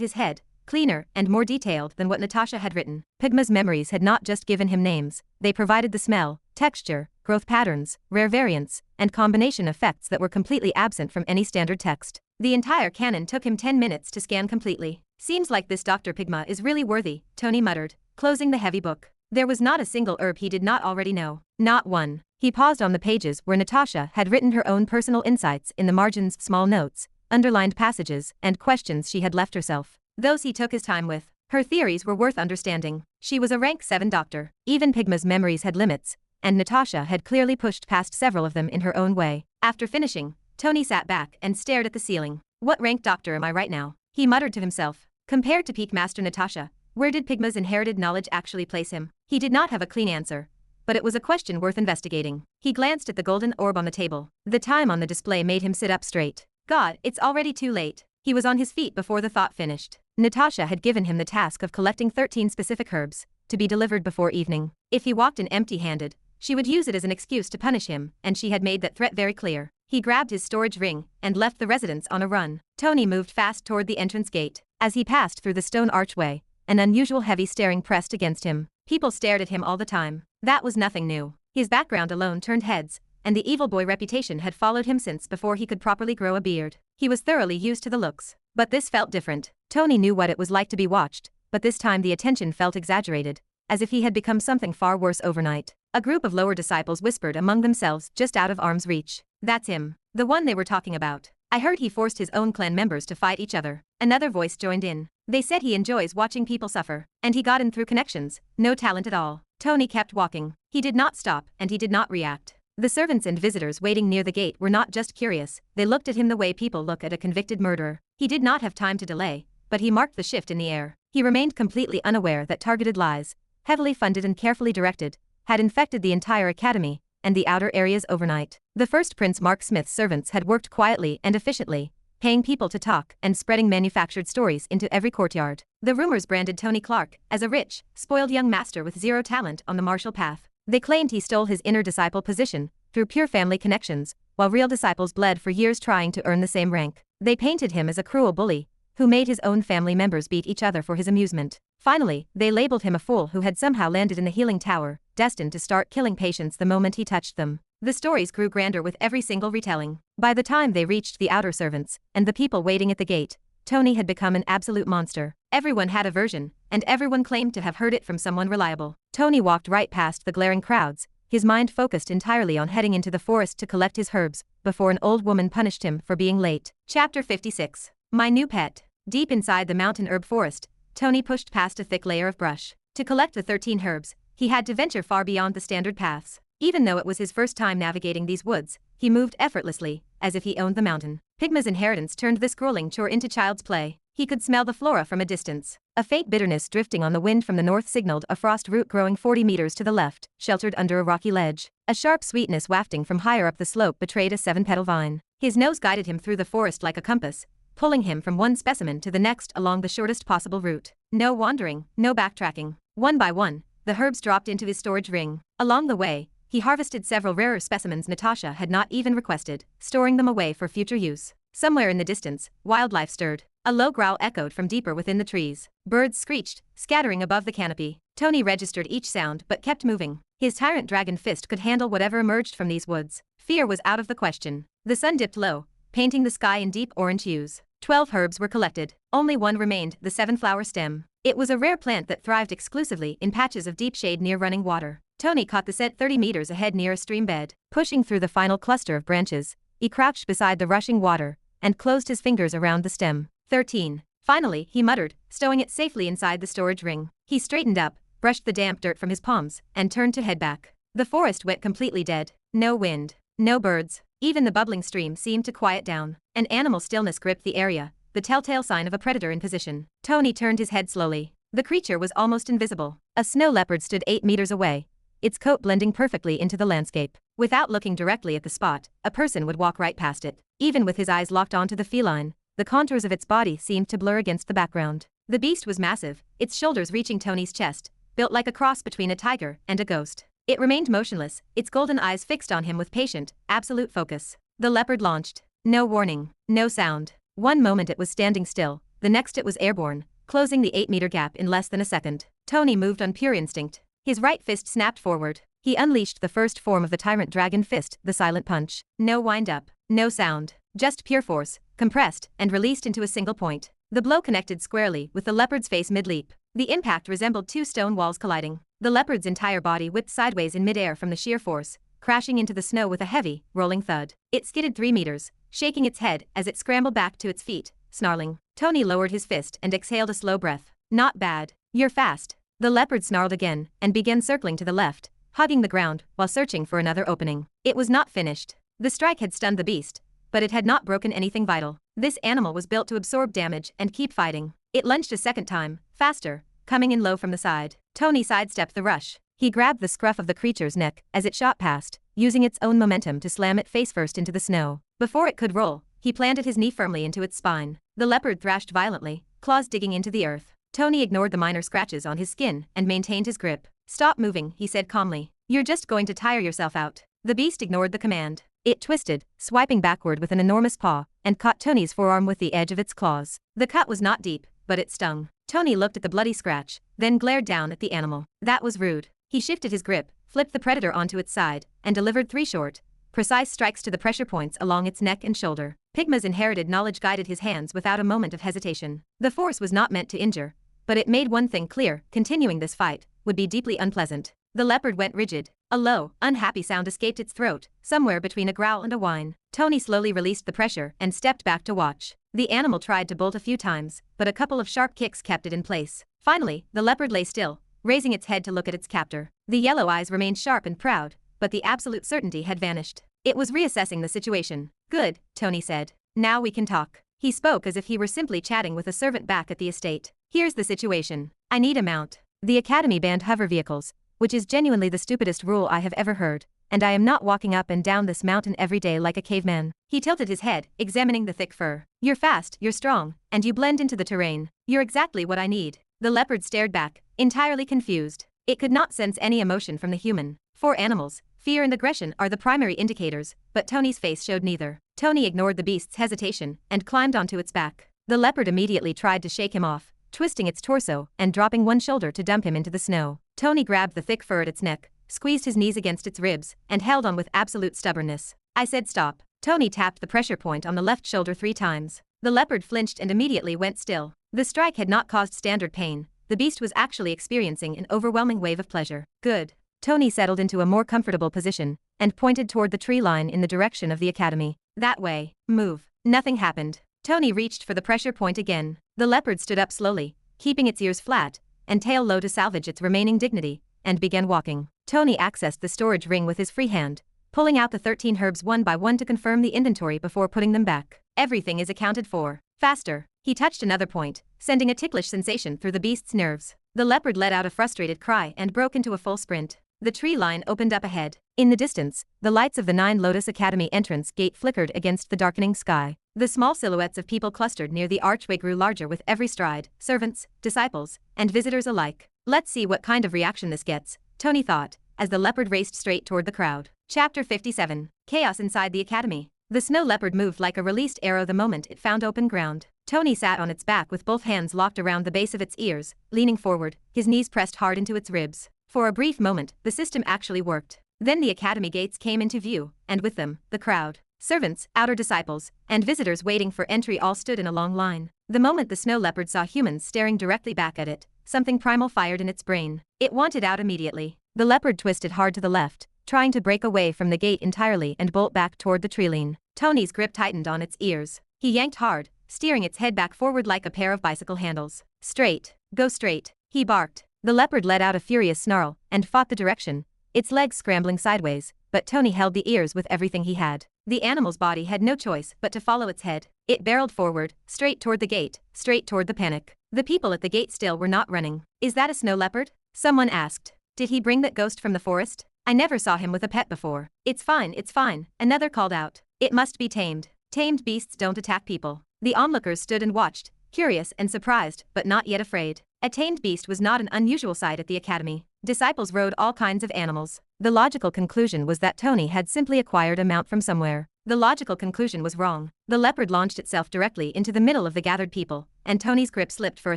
S1: his head, cleaner and more detailed than what Natasha had written. Pigma's memories had not just given him names, they provided the smell, texture, growth patterns, rare variants, and combination effects that were completely absent from any standard text. The entire canon took him 10 minutes to scan completely. Seems like this Dr. Pigma is really worthy, Tony muttered, closing the heavy book. There was not a single herb he did not already know. Not one. He paused on the pages where Natasha had written her own personal insights in the margins, small notes, underlined passages, and questions she had left herself. Those he took his time with. Her theories were worth understanding. She was a rank 7 doctor. Even Pigma's memories had limits, and Natasha had clearly pushed past several of them in her own way. After finishing, Tony sat back and stared at the ceiling. What rank doctor am I right now? He muttered to himself. Compared to Peak Master Natasha, where did Pigma's inherited knowledge actually place him? He did not have a clean answer, but it was a question worth investigating. He glanced at the golden orb on the table. The time on the display made him sit up straight. God, it's already too late. He was on his feet before the thought finished. Natasha had given him the task of collecting 13 specific herbs, to be delivered before evening. If he walked in empty-handed, she would use it as an excuse to punish him, and she had made that threat very clear. He grabbed his storage ring and left the residence on a run. Tony moved fast toward the entrance gate. As he passed through the stone archway, an unusual heavy staring pressed against him. People stared at him all the time. That was nothing new. His background alone turned heads, and the evil boy reputation had followed him since before he could properly grow a beard. He was thoroughly used to the looks. But this felt different. Tony knew what it was like to be watched, but this time the attention felt exaggerated, as if he had become something far worse overnight. A group of lower disciples whispered among themselves just out of arm's reach. That's him. The one they were talking about. I heard he forced his own clan members to fight each other. Another voice joined in. They said he enjoys watching people suffer, and he got in through connections, no talent at all. Tony kept walking. He did not stop, and he did not react. The servants and visitors waiting near the gate were not just curious, they looked at him the way people look at a convicted murderer. He did not have time to delay, but he marked the shift in the air. He remained completely unaware that targeted lies, heavily funded and carefully directed, had infected the entire academy and the outer areas overnight. The first Prince Mark Smith's servants had worked quietly and efficiently, paying people to talk and spreading manufactured stories into every courtyard. The rumors branded Tony Clark as a rich, spoiled young master with zero talent on the martial path. They claimed he stole his inner disciple position through pure family connections, while real disciples bled for years trying to earn the same rank. They painted him as a cruel bully who made his own family members beat each other for his amusement. Finally, they labeled him a fool who had somehow landed in the healing tower, destined to start killing patients the moment he touched them. The stories grew grander with every single retelling. By the time they reached the outer servants and the people waiting at the gate, Tony had become an absolute monster. Everyone had a version, and everyone claimed to have heard it from someone reliable. Tony walked right past the glaring crowds, his mind focused entirely on heading into the forest to collect his herbs, before an old woman punished him for being late. Chapter 56. My new pet. Deep inside the mountain herb forest, Tony pushed past a thick layer of brush. To collect the 13 herbs, he had to venture far beyond the standard paths. Even though it was his first time navigating these woods, he moved effortlessly, as if he owned the mountain. Pygma's inheritance turned this grueling chore into child's play. He could smell the flora from a distance. A faint bitterness drifting on the wind from the north signaled a frost root growing 40 meters to the left, sheltered under a rocky ledge. A sharp sweetness wafting from higher up the slope betrayed a 7-petal vine. His nose guided him through the forest like a compass, pulling him from one specimen to the next along the shortest possible route. No wandering, no backtracking. One by one, the herbs dropped into his storage ring. Along the way, he harvested several rarer specimens Natasha had not even requested, storing them away for future use. Somewhere in the distance, wildlife stirred. A low growl echoed from deeper within the trees. Birds screeched, scattering above the canopy. Tony registered each sound but kept moving. His tyrant dragon fist could handle whatever emerged from these woods. Fear was out of the question. The sun dipped low, painting the sky in deep orange hues. 12 herbs were collected. Only one remained, the 7-flower stem. It was a rare plant that thrived exclusively in patches of deep shade near running water. Tony caught the scent 30 meters ahead near a stream bed. Pushing through the final cluster of branches, he crouched beside the rushing water and closed his fingers around the stem. 13. Finally, he muttered, stowing it safely inside the storage ring. He straightened up, brushed the damp dirt from his palms, and turned to head back. The forest went completely dead. No wind. No birds. Even the bubbling stream seemed to quiet down. An animal stillness gripped the area, the telltale sign of a predator in position. Tony turned his head slowly. The creature was almost invisible. A snow leopard stood 8 meters away, its coat blending perfectly into the landscape. Without looking directly at the spot, a person would walk right past it. Even with his eyes locked onto the feline, the contours of its body seemed to blur against the background. The beast was massive, its shoulders reaching Tony's chest, built like a cross between a tiger and a ghost. It remained motionless, its golden eyes fixed on him with patient, absolute focus. The leopard launched. No warning, no sound. One moment it was standing still, the next it was airborne, closing the 8-meter gap in less than a second. Tony moved on pure instinct. His right fist snapped forward. He unleashed the first form of the tyrant dragon fist, the silent punch. No wind-up, no sound, just pure force, compressed and released into a single point. The blow connected squarely with the leopard's face mid-leap. The impact resembled 2 stone walls colliding. The leopard's entire body whipped sideways in mid-air from the sheer force, crashing into the snow with a heavy, rolling thud. It skidded 3 meters, shaking its head as it scrambled back to its feet, snarling. Tony lowered his fist and exhaled a slow breath. Not bad. You're fast. The leopard snarled again and began circling to the left, hugging the ground while searching for another opening. It was not finished. The strike had stunned the beast, but it had not broken anything vital. This animal was built to absorb damage and keep fighting. It lunged a second time, faster, coming in low from the side. Tony sidestepped the rush. He grabbed the scruff of the creature's neck as it shot past, using its own momentum to slam it face first into the snow. Before it could roll, he planted his knee firmly into its spine. The leopard thrashed violently, claws digging into the earth. Tony ignored the minor scratches on his skin and maintained his grip. Stop moving, he said calmly. You're just going to tire yourself out. The beast ignored the command. It twisted, swiping backward with an enormous paw, and caught Tony's forearm with the edge of its claws. The cut was not deep, but it stung. Tony looked at the bloody scratch, then glared down at the animal. That was rude. He shifted his grip, flipped the predator onto its side, and delivered 3 short, precise strikes to the pressure points along its neck and shoulder. Pygma's inherited knowledge guided his hands without a moment of hesitation. The force was not meant to injure, but it made one thing clear: continuing this fight would be deeply unpleasant. The leopard went rigid. A low, unhappy sound escaped its throat, somewhere between a growl and a whine. Tony slowly released the pressure and stepped back to watch. The animal tried to bolt a few times, but a couple of sharp kicks kept it in place. Finally, the leopard lay still, raising its head to look at its captor. The yellow eyes remained sharp and proud, but the absolute certainty had vanished. It was reassessing the situation. Good, Tony said. Now we can talk. He spoke as if he were simply chatting with a servant back at the estate. Here's the situation. I need a mount. The Academy banned hover vehicles, which is genuinely the stupidest rule I have ever heard, and I am not walking up and down this mountain every day like a caveman. He tilted his head, examining the thick fur. You're fast, you're strong, and you blend into the terrain. You're exactly what I need. The leopard stared back, entirely confused. It could not sense any emotion from the human. For animals, fear and aggression are the primary indicators, but Tony's face showed neither. Tony ignored the beast's hesitation and climbed onto its back. The leopard immediately tried to shake him off, twisting its torso and dropping one shoulder to dump him into the snow. Tony grabbed the thick fur at its neck, squeezed his knees against its ribs, and held on with absolute stubbornness. I said stop. Tony tapped the pressure point on the left shoulder 3 times. The leopard flinched and immediately went still. The strike had not caused standard pain. The beast was actually experiencing an overwhelming wave of pleasure. Good. Tony settled into a more comfortable position and pointed toward the tree line in the direction of the academy. That way. Move. Nothing happened. Tony reached for the pressure point again. The leopard stood up slowly, keeping its ears flat and tail low to salvage its remaining dignity, and began walking. Tony accessed the storage ring with his free hand, pulling out the 13 herbs one by one to confirm the inventory before putting them back. Everything is accounted for. Faster. He touched another point, sending a ticklish sensation through the beast's nerves. The leopard let out a frustrated cry and broke into a full sprint. The tree line opened up ahead. In the distance, the lights of the 9 Lotus Academy entrance gate flickered against the darkening sky. The small silhouettes of people clustered near the archway grew larger with every stride, servants, disciples, and visitors alike. Let's see what kind of reaction this gets, Tony thought, as the leopard raced straight toward the crowd. Chapter 57. Chaos inside the academy. The snow leopard moved like a released arrow the moment it found open ground. Tony sat on its back with both hands locked around the base of its ears, leaning forward, his knees pressed hard into its ribs. For a brief moment, the system actually worked. Then the academy gates came into view, and with them, the crowd. Servants, outer disciples, and visitors waiting for entry all stood in a long line. The moment the snow leopard saw humans staring directly back at it, something primal fired in its brain. It wanted out immediately. The leopard twisted hard to the left, trying to break away from the gate entirely and bolt back toward the tree line. Tony's grip tightened on its ears. He yanked hard, steering its head back forward like a pair of bicycle handles. Straight. Go straight. He barked. The leopard let out a furious snarl and fought the direction, its legs scrambling sideways, but Tony held the ears with everything he had. The animal's body had no choice but to follow its head. It barreled forward, straight toward the gate, straight toward the panic. The people at the gate still were not running. Is that a snow leopard? Someone asked. Did he bring that ghost from the forest? I never saw him with a pet before. It's fine, another called out. It must be tamed. Tamed beasts don't attack people. The onlookers stood and watched, curious and surprised, but not yet afraid. A tamed beast was not an unusual sight at the academy. Disciples rode all kinds of animals. The logical conclusion was that Tony had simply acquired a mount from somewhere. The logical conclusion was wrong. The leopard launched itself directly into the middle of the gathered people, and Tony's grip slipped for a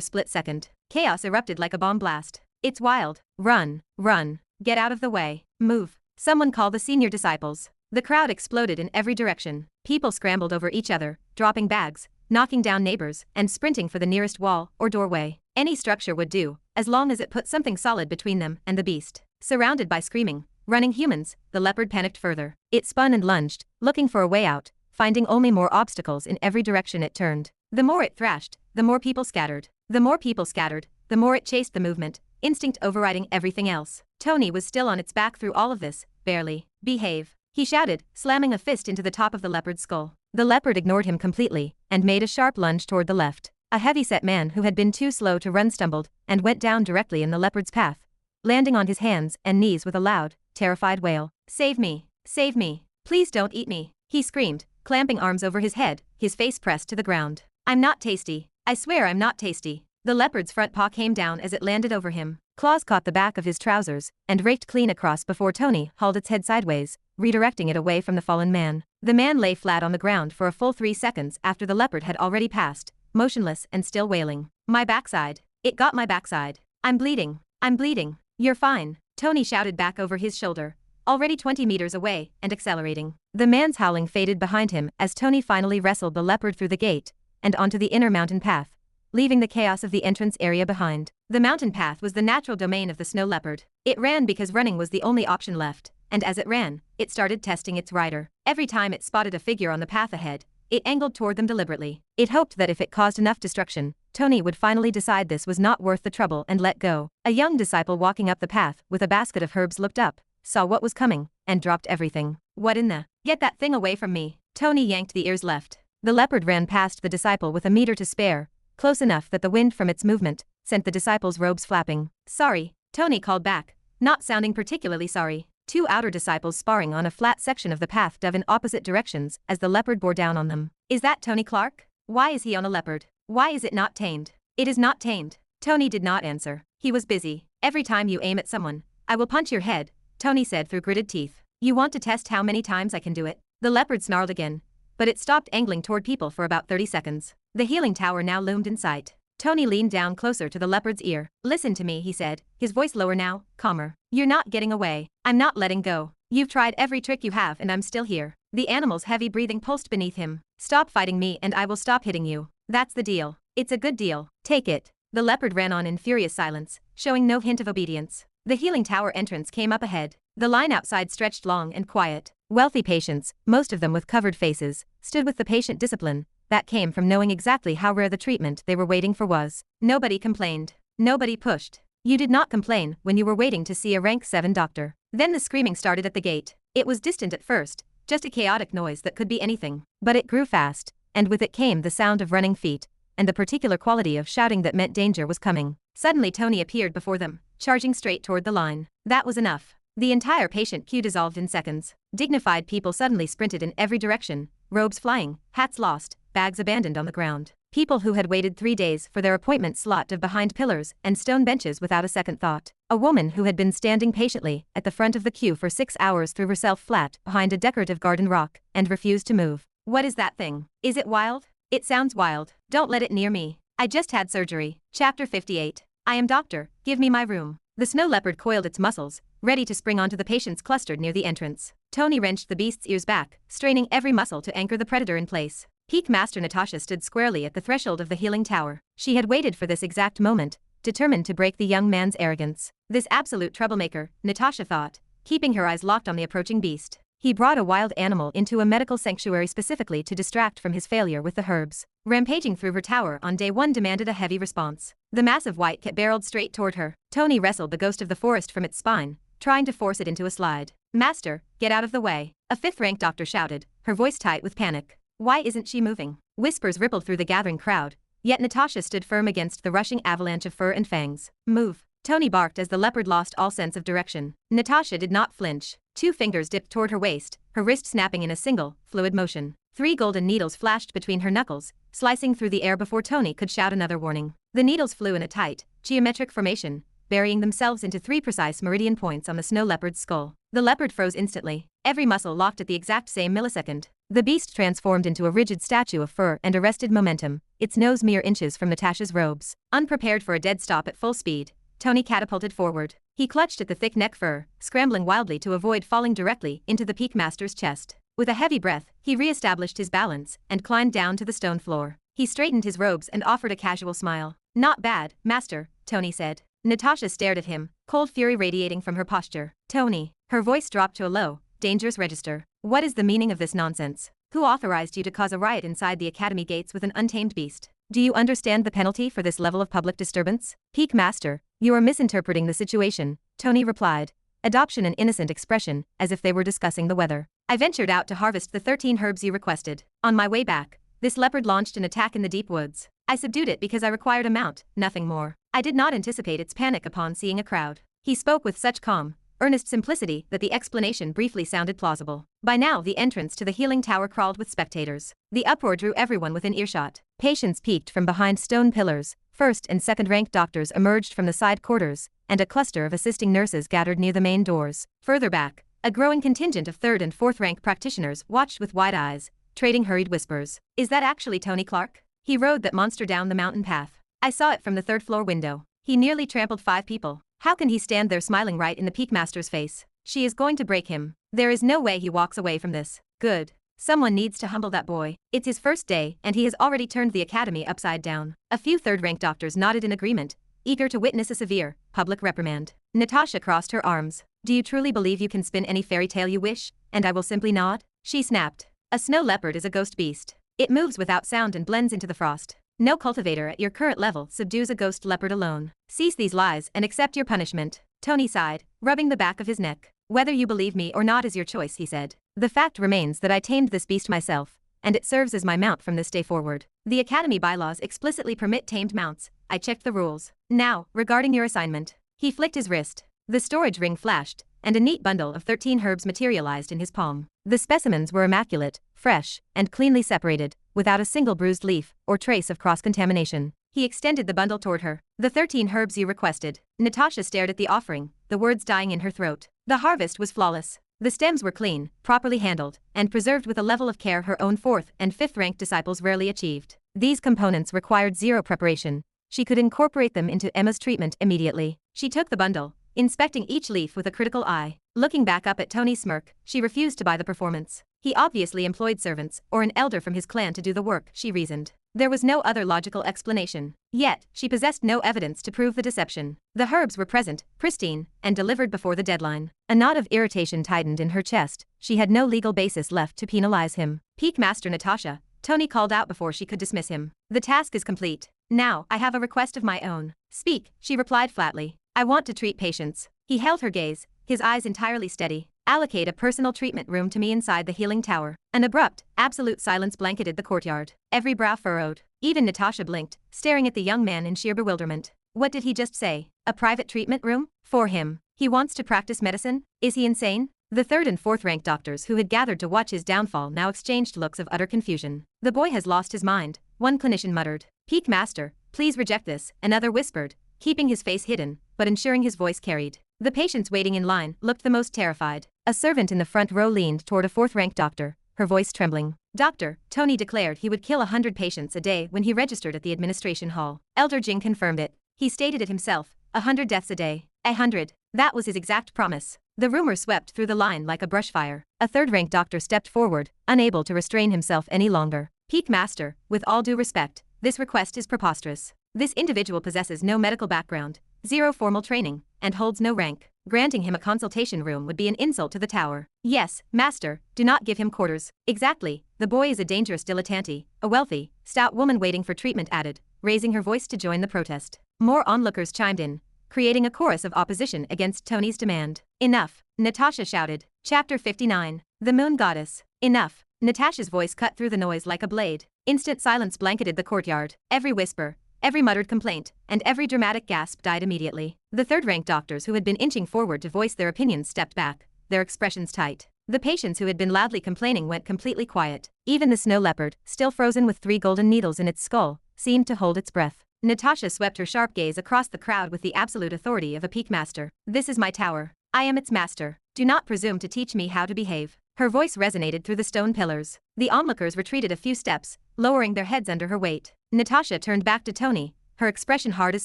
S1: split second. Chaos erupted like a bomb blast. It's wild. Run, run. Get out of the way. Move. Someone call the senior disciples. The crowd exploded in every direction. People scrambled over each other, dropping bags, knocking down neighbors, and sprinting for the nearest wall or doorway. Any structure would do, as long as it put something solid between them and the beast. Surrounded by screaming, running humans, the leopard panicked further. It spun and lunged, looking for a way out, finding only more obstacles in every direction it turned. The more it thrashed, the more people scattered. The more people scattered, the more it chased the movement, instinct overriding everything else. Tony was still on its back through all of this, barely. Behave. He shouted, slamming a fist into the top of the leopard's skull. The leopard ignored him completely, and made a sharp lunge toward the left. A heavy-set man who had been too slow to run stumbled, and went down directly in the leopard's path, landing on his hands and knees with a loud, terrified wail. Save me! Save me! Please don't eat me! He screamed, clamping arms over his head, his face pressed to the ground. I'm not tasty. I swear I'm not tasty. The leopard's front paw came down as it landed over him. Claws caught the back of his trousers, and raked clean across before Tony hauled its head sideways, redirecting it away from the fallen man. The man lay flat on the ground for a full 3 seconds after the leopard had already passed, motionless and still wailing. My backside. It got my backside. I'm bleeding. I'm bleeding. You're fine, Tony shouted back over his shoulder, already 20 meters away, and accelerating. The man's howling faded behind him as Tony finally wrestled the leopard through the gate, and onto the inner mountain path, leaving the chaos of the entrance area behind. The mountain path was the natural domain of the snow leopard. It ran because running was the only option left, and as it ran, it started testing its rider. Every time it spotted a figure on the path ahead, it angled toward them deliberately. It hoped that if it caused enough destruction, Tony would finally decide this was not worth the trouble and let go. A young disciple walking up the path with a basket of herbs looked up, saw what was coming, and dropped everything. What in the? Get that thing away from me. Tony yanked the ears left. The leopard ran past the disciple with a meter to spare, close enough that the wind from its movement sent the disciple's robes flapping. Sorry, Tony called back, not sounding particularly sorry. 2 outer disciples sparring on a flat section of the path dove in opposite directions as the leopard bore down on them. Is that Tony Clark? Why is he on a leopard? Why is it not tamed? It is not tamed. Tony did not answer. He was busy. Every time you aim at someone, I will punch your head, Tony said through gritted teeth. You want to test how many times I can do it? The leopard snarled again, but it stopped angling toward people for about 30 seconds. The healing tower now loomed in sight. Tony leaned down closer to the leopard's ear. Listen to me, he said, his voice lower now, calmer. You're not getting away. I'm not letting go. You've tried every trick you have and I'm still here. The animal's heavy breathing pulsed beneath him. Stop fighting me and I will stop hitting you. That's the deal. It's a good deal. Take it. The leopard ran on in furious silence, showing no hint of obedience. The healing tower entrance came up ahead. The line outside stretched long and quiet. Wealthy patients, most of them with covered faces, stood with the patient discipline that came from knowing exactly how rare the treatment they were waiting for was. Nobody complained. Nobody pushed. You did not complain when you were waiting to see a rank 7 doctor. Then the screaming started at the gate. It was distant at first, just a chaotic noise that could be anything. But it grew fast, and with it came the sound of running feet, and the particular quality of shouting that meant danger was coming. Suddenly Tony appeared before them, charging straight toward the line. That was enough. The entire patient queue dissolved in seconds. Dignified people suddenly sprinted in every direction, robes flying, hats lost, bags abandoned on the ground. People who had waited 3 days for their appointment slot dove behind pillars and stone benches without a second thought. A woman who had been standing patiently at the front of the queue for 6 hours threw herself flat behind a decorative garden rock and refused to move. What is that thing? Is it wild? It sounds wild. Don't let it near me. I just had surgery. Chapter 58. I am doctor, give me my room. The snow leopard coiled its muscles, ready to spring onto the patients clustered near the entrance. Tony wrenched the beast's ears back, straining every muscle to anchor the predator in place. Peak Master Natasha stood squarely at the threshold of the healing tower. She had waited for this exact moment, determined to break the young man's arrogance. This absolute troublemaker, Natasha thought, keeping her eyes locked on the approaching beast. He brought a wild animal into a medical sanctuary specifically to distract from his failure with the herbs. Rampaging through her tower on day 1 demanded a heavy response. The massive white cat barreled straight toward her. Tony wrestled the ghost of the forest from its spine, trying to force it into a slide. Master, get out of the way. A 5th-rank doctor shouted, her voice tight with panic. Why isn't she moving? Whispers rippled through the gathering crowd, yet Natasha stood firm against the rushing avalanche of fur and fangs. Move. Tony barked as the leopard lost all sense of direction. Natasha did not flinch. 2 fingers dipped toward her waist, her wrist snapping in a single, fluid motion. 3 golden needles flashed between her knuckles, slicing through the air before Tony could shout another warning. The needles flew in a tight, geometric formation, burying themselves into 3 precise meridian points on the snow leopard's skull. The leopard froze instantly, every muscle locked at the exact same millisecond. The beast transformed into a rigid statue of fur and arrested momentum, its nose mere inches from Natasha's robes. Unprepared for a dead stop at full speed, Tony catapulted forward. He clutched at the thick neck fur, scrambling wildly to avoid falling directly into the Peak Master's chest. With a heavy breath, he re-established his balance and climbed down to the stone floor. He straightened his robes and offered a casual smile. Not bad, Master, Tony said. Natasha stared at him, cold fury radiating from her posture. Tony. Her voice dropped to a low, dangerous register. What is the meaning of this nonsense? Who authorized you to cause a riot inside the academy gates with an untamed beast? Do you understand the penalty for this level of public disturbance? Peak Master, you are misinterpreting the situation, Tony replied, adoption an innocent expression, as if they were discussing the weather. I ventured out to harvest the 13 herbs you requested. On my way back, this leopard launched an attack in the deep woods. I subdued it because I required a mount, nothing more. I did not anticipate its panic upon seeing a crowd. He spoke with such calm, earnest simplicity that the explanation briefly sounded plausible. By now the entrance to the healing tower crawled with spectators. The uproar drew everyone within earshot. Patients peeked from behind stone pillars, 1st and 2nd-ranked doctors emerged from the side quarters, and a cluster of assisting nurses gathered near the main doors. Further back, a growing contingent of 3rd and 4th-rank practitioners watched with wide eyes, trading hurried whispers. Is that actually Tony Clark? He rode that monster down the mountain path. I saw it from the 3rd-floor window. He nearly trampled 5 people. How can he stand there smiling right in the Peak Master's face? She is going to break him. There is no way he walks away from this. Good. Someone needs to humble that boy. It's his first day, and he has already turned the academy upside down. A few 3rd-ranked doctors nodded in agreement, eager to witness a severe, public reprimand. Natasha crossed her arms. Do you truly believe you can spin any fairy tale you wish, and I will simply nod? She snapped. A snow leopard is a ghost beast. It moves without sound and blends into the frost. No cultivator at your current level subdues a ghost leopard alone. Cease these lies and accept your punishment. Tony sighed, rubbing the back of his neck. Whether you believe me or not is your choice, he said. The fact remains that I tamed this beast myself, and it serves as my mount from this day forward. The academy bylaws explicitly permit tamed mounts. I checked the rules. Now, regarding your assignment. He flicked his wrist. The storage ring flashed, and a neat bundle of 13 herbs materialized in his palm. The specimens were immaculate, fresh, and cleanly separated, without a single bruised leaf or trace of cross-contamination. He extended the bundle toward her. The 13 herbs you requested. Natasha stared at the offering, the words dying in her throat. The harvest was flawless. The stems were clean, properly handled, and preserved with a level of care her own 4th and 5th-ranked disciples rarely achieved. These components required zero preparation. She could incorporate them into Emma's treatment immediately. She took the bundle, inspecting each leaf with a critical eye. Looking back up at Tony's smirk, she refused to buy the performance. He obviously employed servants or an elder from his clan to do the work, she reasoned. There was no other logical explanation. Yet, she possessed no evidence to prove the deception. The herbs were present, pristine, and delivered before the deadline. A knot of irritation tightened in her chest. She had no legal basis left to penalize him. Peak Master Natasha, Tony called out before she could dismiss him. The task is complete. Now, I have a request of my own. Speak, she replied flatly. I want to treat patients. He held her gaze, his eyes entirely steady. Allocate a personal treatment room to me inside the healing tower. An abrupt, absolute silence blanketed the courtyard. Every brow furrowed. Even Natasha blinked, staring at the young man in sheer bewilderment. What did he just say? A private treatment room? For him. He wants to practice medicine? Is he insane? The third and fourth ranked doctors who had gathered to watch his downfall now exchanged looks of utter confusion. The boy has lost his mind, one clinician muttered. Peak Master, please reject this, another whispered, keeping his face hidden, but ensuring his voice carried. The patients waiting in line looked the most terrified. A servant in the front row leaned toward a fourth-ranked doctor, her voice trembling. Doctor, Tony declared he would kill 100 patients a day when he registered at the administration hall. Elder Jing confirmed it. He stated it himself, 100 deaths a day. 100. That was his exact promise. The rumor swept through the line like a brushfire. A third-ranked doctor stepped forward, unable to restrain himself any longer. Peak Master, with all due respect, this request is preposterous. This individual possesses no medical background, zero formal training, and holds no rank. Granting him a consultation room would be an insult to the tower. Yes, Master, do not give him quarters. Exactly, the boy is a dangerous dilettante, a wealthy, stout woman waiting for treatment added, raising her voice to join the protest. More onlookers chimed in, creating a chorus of opposition against Tony's demand. Enough, Natasha shouted. Chapter 59. The Moon Goddess. Enough. Natasha's voice cut through the noise like a blade. Instant silence blanketed the courtyard. Every whisper, every muttered complaint, and every dramatic gasp died immediately. The third-ranked doctors who had been inching forward to voice their opinions stepped back, their expressions tight. The patients who had been loudly complaining went completely quiet. Even the snow leopard, still frozen with 3 golden needles in its skull, seemed to hold its breath. Natasha swept her sharp gaze across the crowd with the absolute authority of a Peak Master. This is my tower. I am its master. Do not presume to teach me how to behave. Her voice resonated through the stone pillars. The onlookers retreated a few steps, lowering their heads under her weight. Natasha turned back to Tony, her expression hard as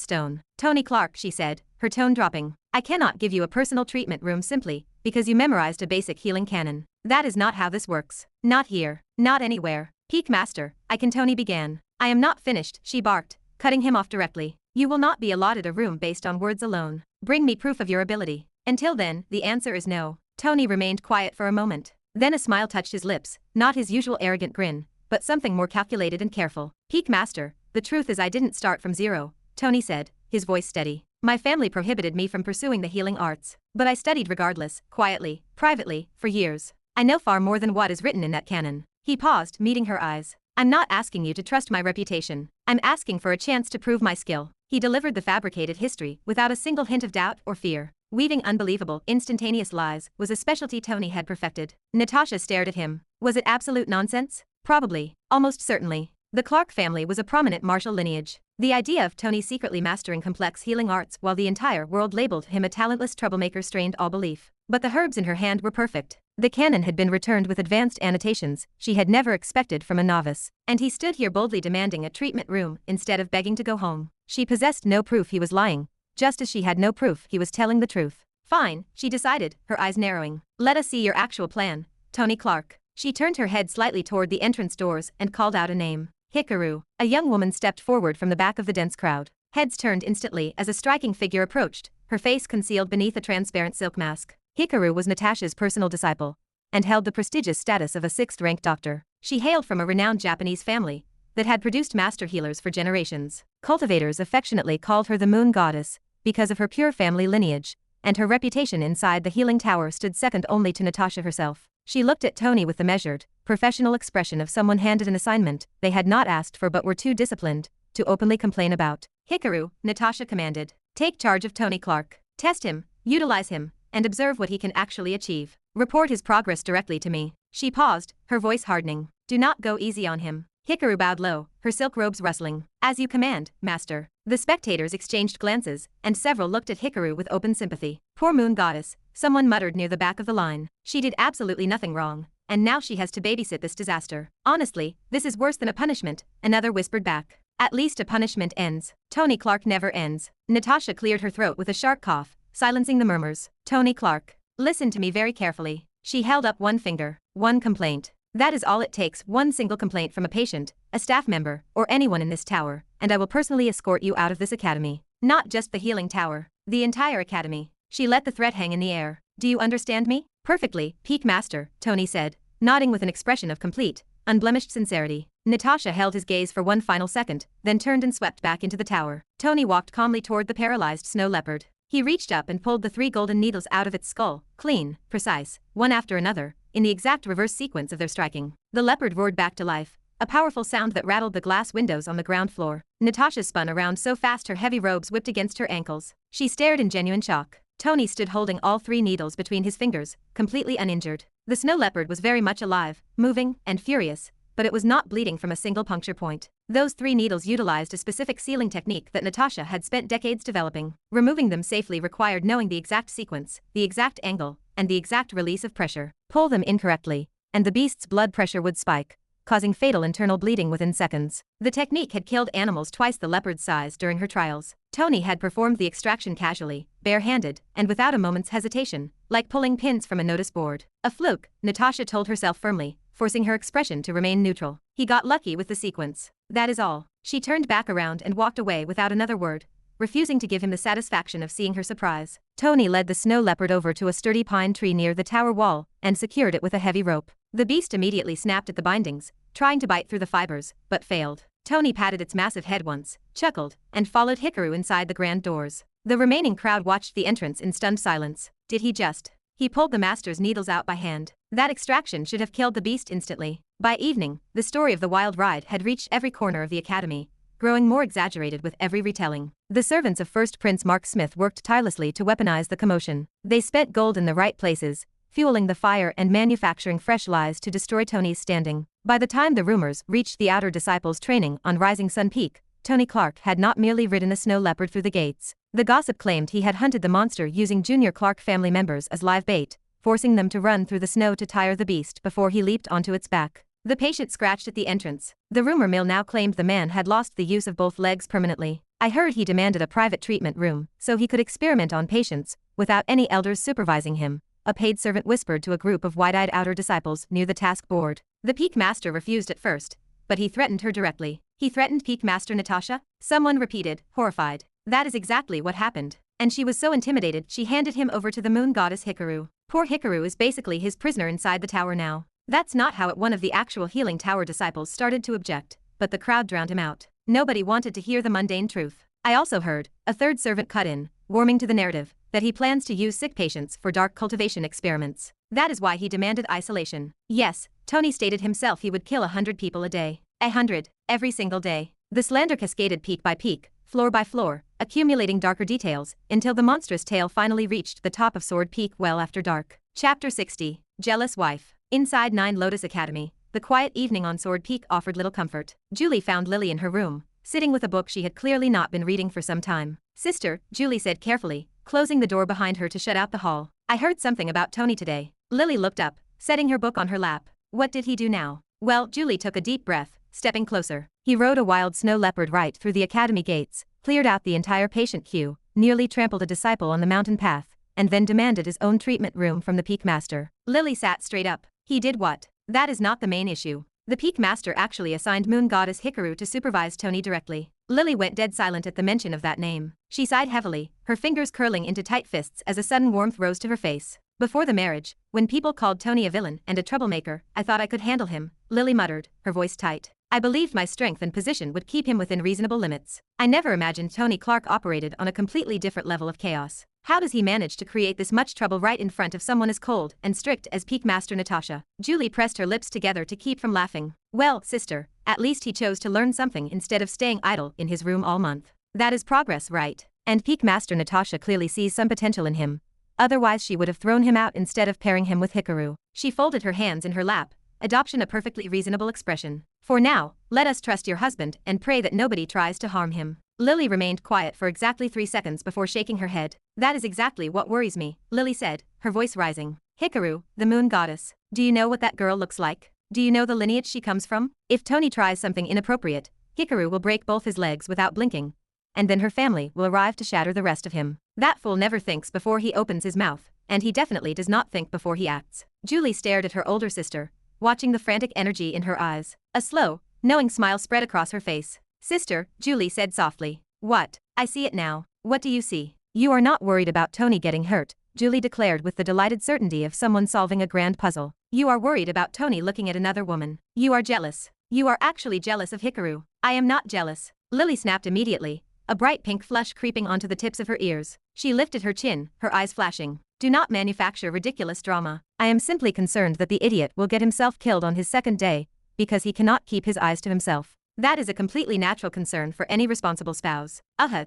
S1: stone. Tony Clark, she said, her tone dropping. I cannot give you a personal treatment room simply because you memorized a basic healing canon. That is not how this works. Not here. Not anywhere. Peak Master, Tony began. I am not finished, she barked, cutting him off directly. You will not be allotted a room based on words alone. Bring me proof of your ability. Until then, the answer is no. Tony remained quiet for a moment. Then a smile touched his lips, not his usual arrogant grin, but something more calculated and careful. Peak Master, the truth is I didn't start from zero, Tony said, his voice steady. My family prohibited me from pursuing the healing arts, but I studied regardless, quietly, privately, for years. I know far more than what is written in that canon. He paused, meeting her eyes. I'm not asking you to trust my reputation. I'm asking for a chance to prove my skill. He delivered the fabricated history without a single hint of doubt or fear. Weaving unbelievable, instantaneous lies was a specialty Tony had perfected. Natasha stared at him. Was it absolute nonsense? Probably. Almost certainly. The Clark family was a prominent martial lineage. The idea of Tony secretly mastering complex healing arts while the entire world labeled him a talentless troublemaker strained all belief. But the herbs in her hand were perfect. The canon had been returned with advanced annotations she had never expected from a novice. And he stood here boldly demanding a treatment room instead of begging to go home. She possessed no proof he was lying, just as she had no proof he was telling the truth. Fine, she decided, her eyes narrowing. Let us see your actual plan, Tony Clark. She turned her head slightly toward the entrance doors and called out a name. Hikaru. A young woman stepped forward from the back of the dense crowd. Heads turned instantly as a striking figure approached, her face concealed beneath a transparent silk mask. Hikaru was Natasha's personal disciple, and held the prestigious status of a 6th-ranked doctor. She hailed from a renowned Japanese family that had produced master healers for generations. Cultivators affectionately called her the Moon Goddess because of her pure family lineage, and her reputation inside the healing tower stood second only to Natasha herself. She looked at Tony with the measured, professional expression of someone handed an assignment they had not asked for but were too disciplined to openly complain about. Hikaru, Natasha commanded. Take charge of Tony Clark. Test him, utilize him, and observe what he can actually achieve. Report his progress directly to me. She paused, her voice hardening. Do not go easy on him. Hikaru bowed low, her silk robes rustling. As you command, Master. The spectators exchanged glances, and several looked at Hikaru with open sympathy. Poor Moon Goddess, someone muttered near the back of the line. She did absolutely nothing wrong, and now she has to babysit this disaster. Honestly, this is worse than a punishment, another whispered back. At least a punishment ends. Tony Clark never ends. Natasha cleared her throat with a sharp cough, silencing the murmurs. Tony Clark, listen to me very carefully. She held up one finger. One complaint. That is all it takes, one single complaint from a patient, a staff member, or anyone in this tower, and I will personally escort you out of this academy. Not just the healing tower, the entire academy. She let the threat hang in the air. Do you understand me? Perfectly, Peak Master, Tony said, nodding with an expression of complete, unblemished sincerity. Natasha held his gaze for one final second, then turned and swept back into the tower. Tony walked calmly toward the paralyzed snow leopard. He reached up and pulled the 3 golden needles out of its skull, clean, precise, one after another, in the exact reverse sequence of their striking. The leopard roared back to life, a powerful sound that rattled the glass windows on the ground floor. Natasha spun around so fast her heavy robes whipped against her ankles. She stared in genuine shock. Tony stood holding all 3 needles between his fingers, completely uninjured. The snow leopard was very much alive, moving, and furious, but it was not bleeding from a single puncture point. Those 3 needles utilized a specific sealing technique that Natasha had spent decades developing. Removing them safely required knowing the exact sequence, the exact angle, and the exact release of pressure. Pull them incorrectly, and the beast's blood pressure would spike, causing fatal internal bleeding within seconds. The technique had killed animals twice the leopard's size during her trials. Tony had performed the extraction casually, bare-handed, and without a moment's hesitation, like pulling pins from a notice board. A fluke, Natasha told herself firmly, forcing her expression to remain neutral. He got lucky with the sequence. That is all. She turned back around and walked away without another word, refusing to give him the satisfaction of seeing her surprise. Tony led the snow leopard over to a sturdy pine tree near the tower wall and secured it with a heavy rope. The beast immediately snapped at the bindings, trying to bite through the fibers, but failed. Tony patted its massive head once, chuckled, and followed Hikaru inside the grand doors. The remaining crowd watched the entrance in stunned silence. Did he just? He pulled the master's needles out by hand. That extraction should have killed the beast instantly. By evening, the story of the wild ride had reached every corner of the academy, growing more exaggerated with every retelling. The servants of First Prince Mark Smith worked tirelessly to weaponize the commotion. They spent gold in the right places, fueling the fire and manufacturing fresh lies to destroy Tony's standing. By the time the rumors reached the outer disciples training on Rising Sun Peak, Tony Clark had not merely ridden a snow leopard through the gates. The gossip claimed he had hunted the monster using junior Clark family members as live bait, forcing them to run through the snow to tire the beast before he leaped onto its back. The patient scratched at the entrance. The rumor mill now claimed the man had lost the use of both legs permanently. I heard he demanded a private treatment room so he could experiment on patients without any elders supervising him, a paid servant whispered to a group of wide-eyed outer disciples near the task board. The Peak Master refused at first, but he threatened her directly. He threatened Peak Master Natasha? Someone repeated, horrified. That is exactly what happened. And she was so intimidated she handed him over to the moon goddess Hikaru. Poor Hikaru is basically his prisoner inside the tower now. That's not how it. One of the actual healing tower disciples started to object, but the crowd drowned him out. Nobody wanted to hear the mundane truth. I also heard, a third servant cut in, warming to the narrative, that he plans to use sick patients for dark cultivation experiments. That is why he demanded isolation. Yes, Tony stated himself he would kill 100 people a day. 100, every single day. The slander cascaded peak by peak, floor by floor, accumulating darker details, until the monstrous tale finally reached the top of Sword Peak well after dark. Chapter 60, Jealous Wife. Inside 9 Lotus Academy, the quiet evening on Sword Peak offered little comfort. Julie found Lily in her room, sitting with a book she had clearly not been reading for some time. Sister, Julie said carefully, closing the door behind her to shut out the hall. I heard something about Tony today. Lily looked up, setting her book on her lap. What did he do now? Well, Julie took a deep breath, stepping closer. He rode a wild snow leopard right through the academy gates, cleared out the entire patient queue, nearly trampled a disciple on the mountain path, and then demanded his own treatment room from the Peak Master. Lily sat straight up. He did what? That is not the main issue. The Peak Master actually assigned Moon Goddess Hikaru to supervise Tony directly. Lily went dead silent at the mention of that name. She sighed heavily, her fingers curling into tight fists as a sudden warmth rose to her face. Before the marriage, when people called Tony a villain and a troublemaker, I thought I could handle him, Lily muttered, her voice tight. I believed my strength and position would keep him within reasonable limits. I never imagined Tony Clark operated on a completely different level of chaos. How does he manage to create this much trouble right in front of someone as cold and strict as Peak Master Natasha? Julie pressed her lips together to keep from laughing. Well, sister, at least he chose to learn something instead of staying idle in his room all month. That is progress, right? And Peak Master Natasha clearly sees some potential in him. Otherwise she would have thrown him out instead of pairing him with Hikaru. She folded her hands in her lap, adoption a perfectly reasonable expression. For now, let us trust your husband and pray that nobody tries to harm him. Lily remained quiet for exactly 3 seconds before shaking her head. That is exactly what worries me, Lily said, her voice rising. Hikaru, the moon goddess. Do you know what that girl looks like? Do you know the lineage she comes from? If Tony tries something inappropriate, Hikaru will break both his legs without blinking, and then her family will arrive to shatter the rest of him. That fool never thinks before he opens his mouth, and he definitely does not think before he acts. Julie stared at her older sister, watching the frantic energy in her eyes. A slow, knowing smile spread across her face. Sister, Julie said softly. What? I see it now. What do you see? You are not worried about Tony getting hurt, Julie declared with the delighted certainty of someone solving a grand puzzle. You are worried about Tony looking at another woman. You are jealous. You are actually jealous of Hikaru. I am not jealous. Lily snapped immediately, a bright pink flush creeping onto the tips of her ears. She lifted her chin, her eyes flashing. Do not manufacture ridiculous drama. I am simply concerned that the idiot will get himself killed on his second day, because he cannot keep his eyes to himself. That is a completely natural concern for any responsible spouse.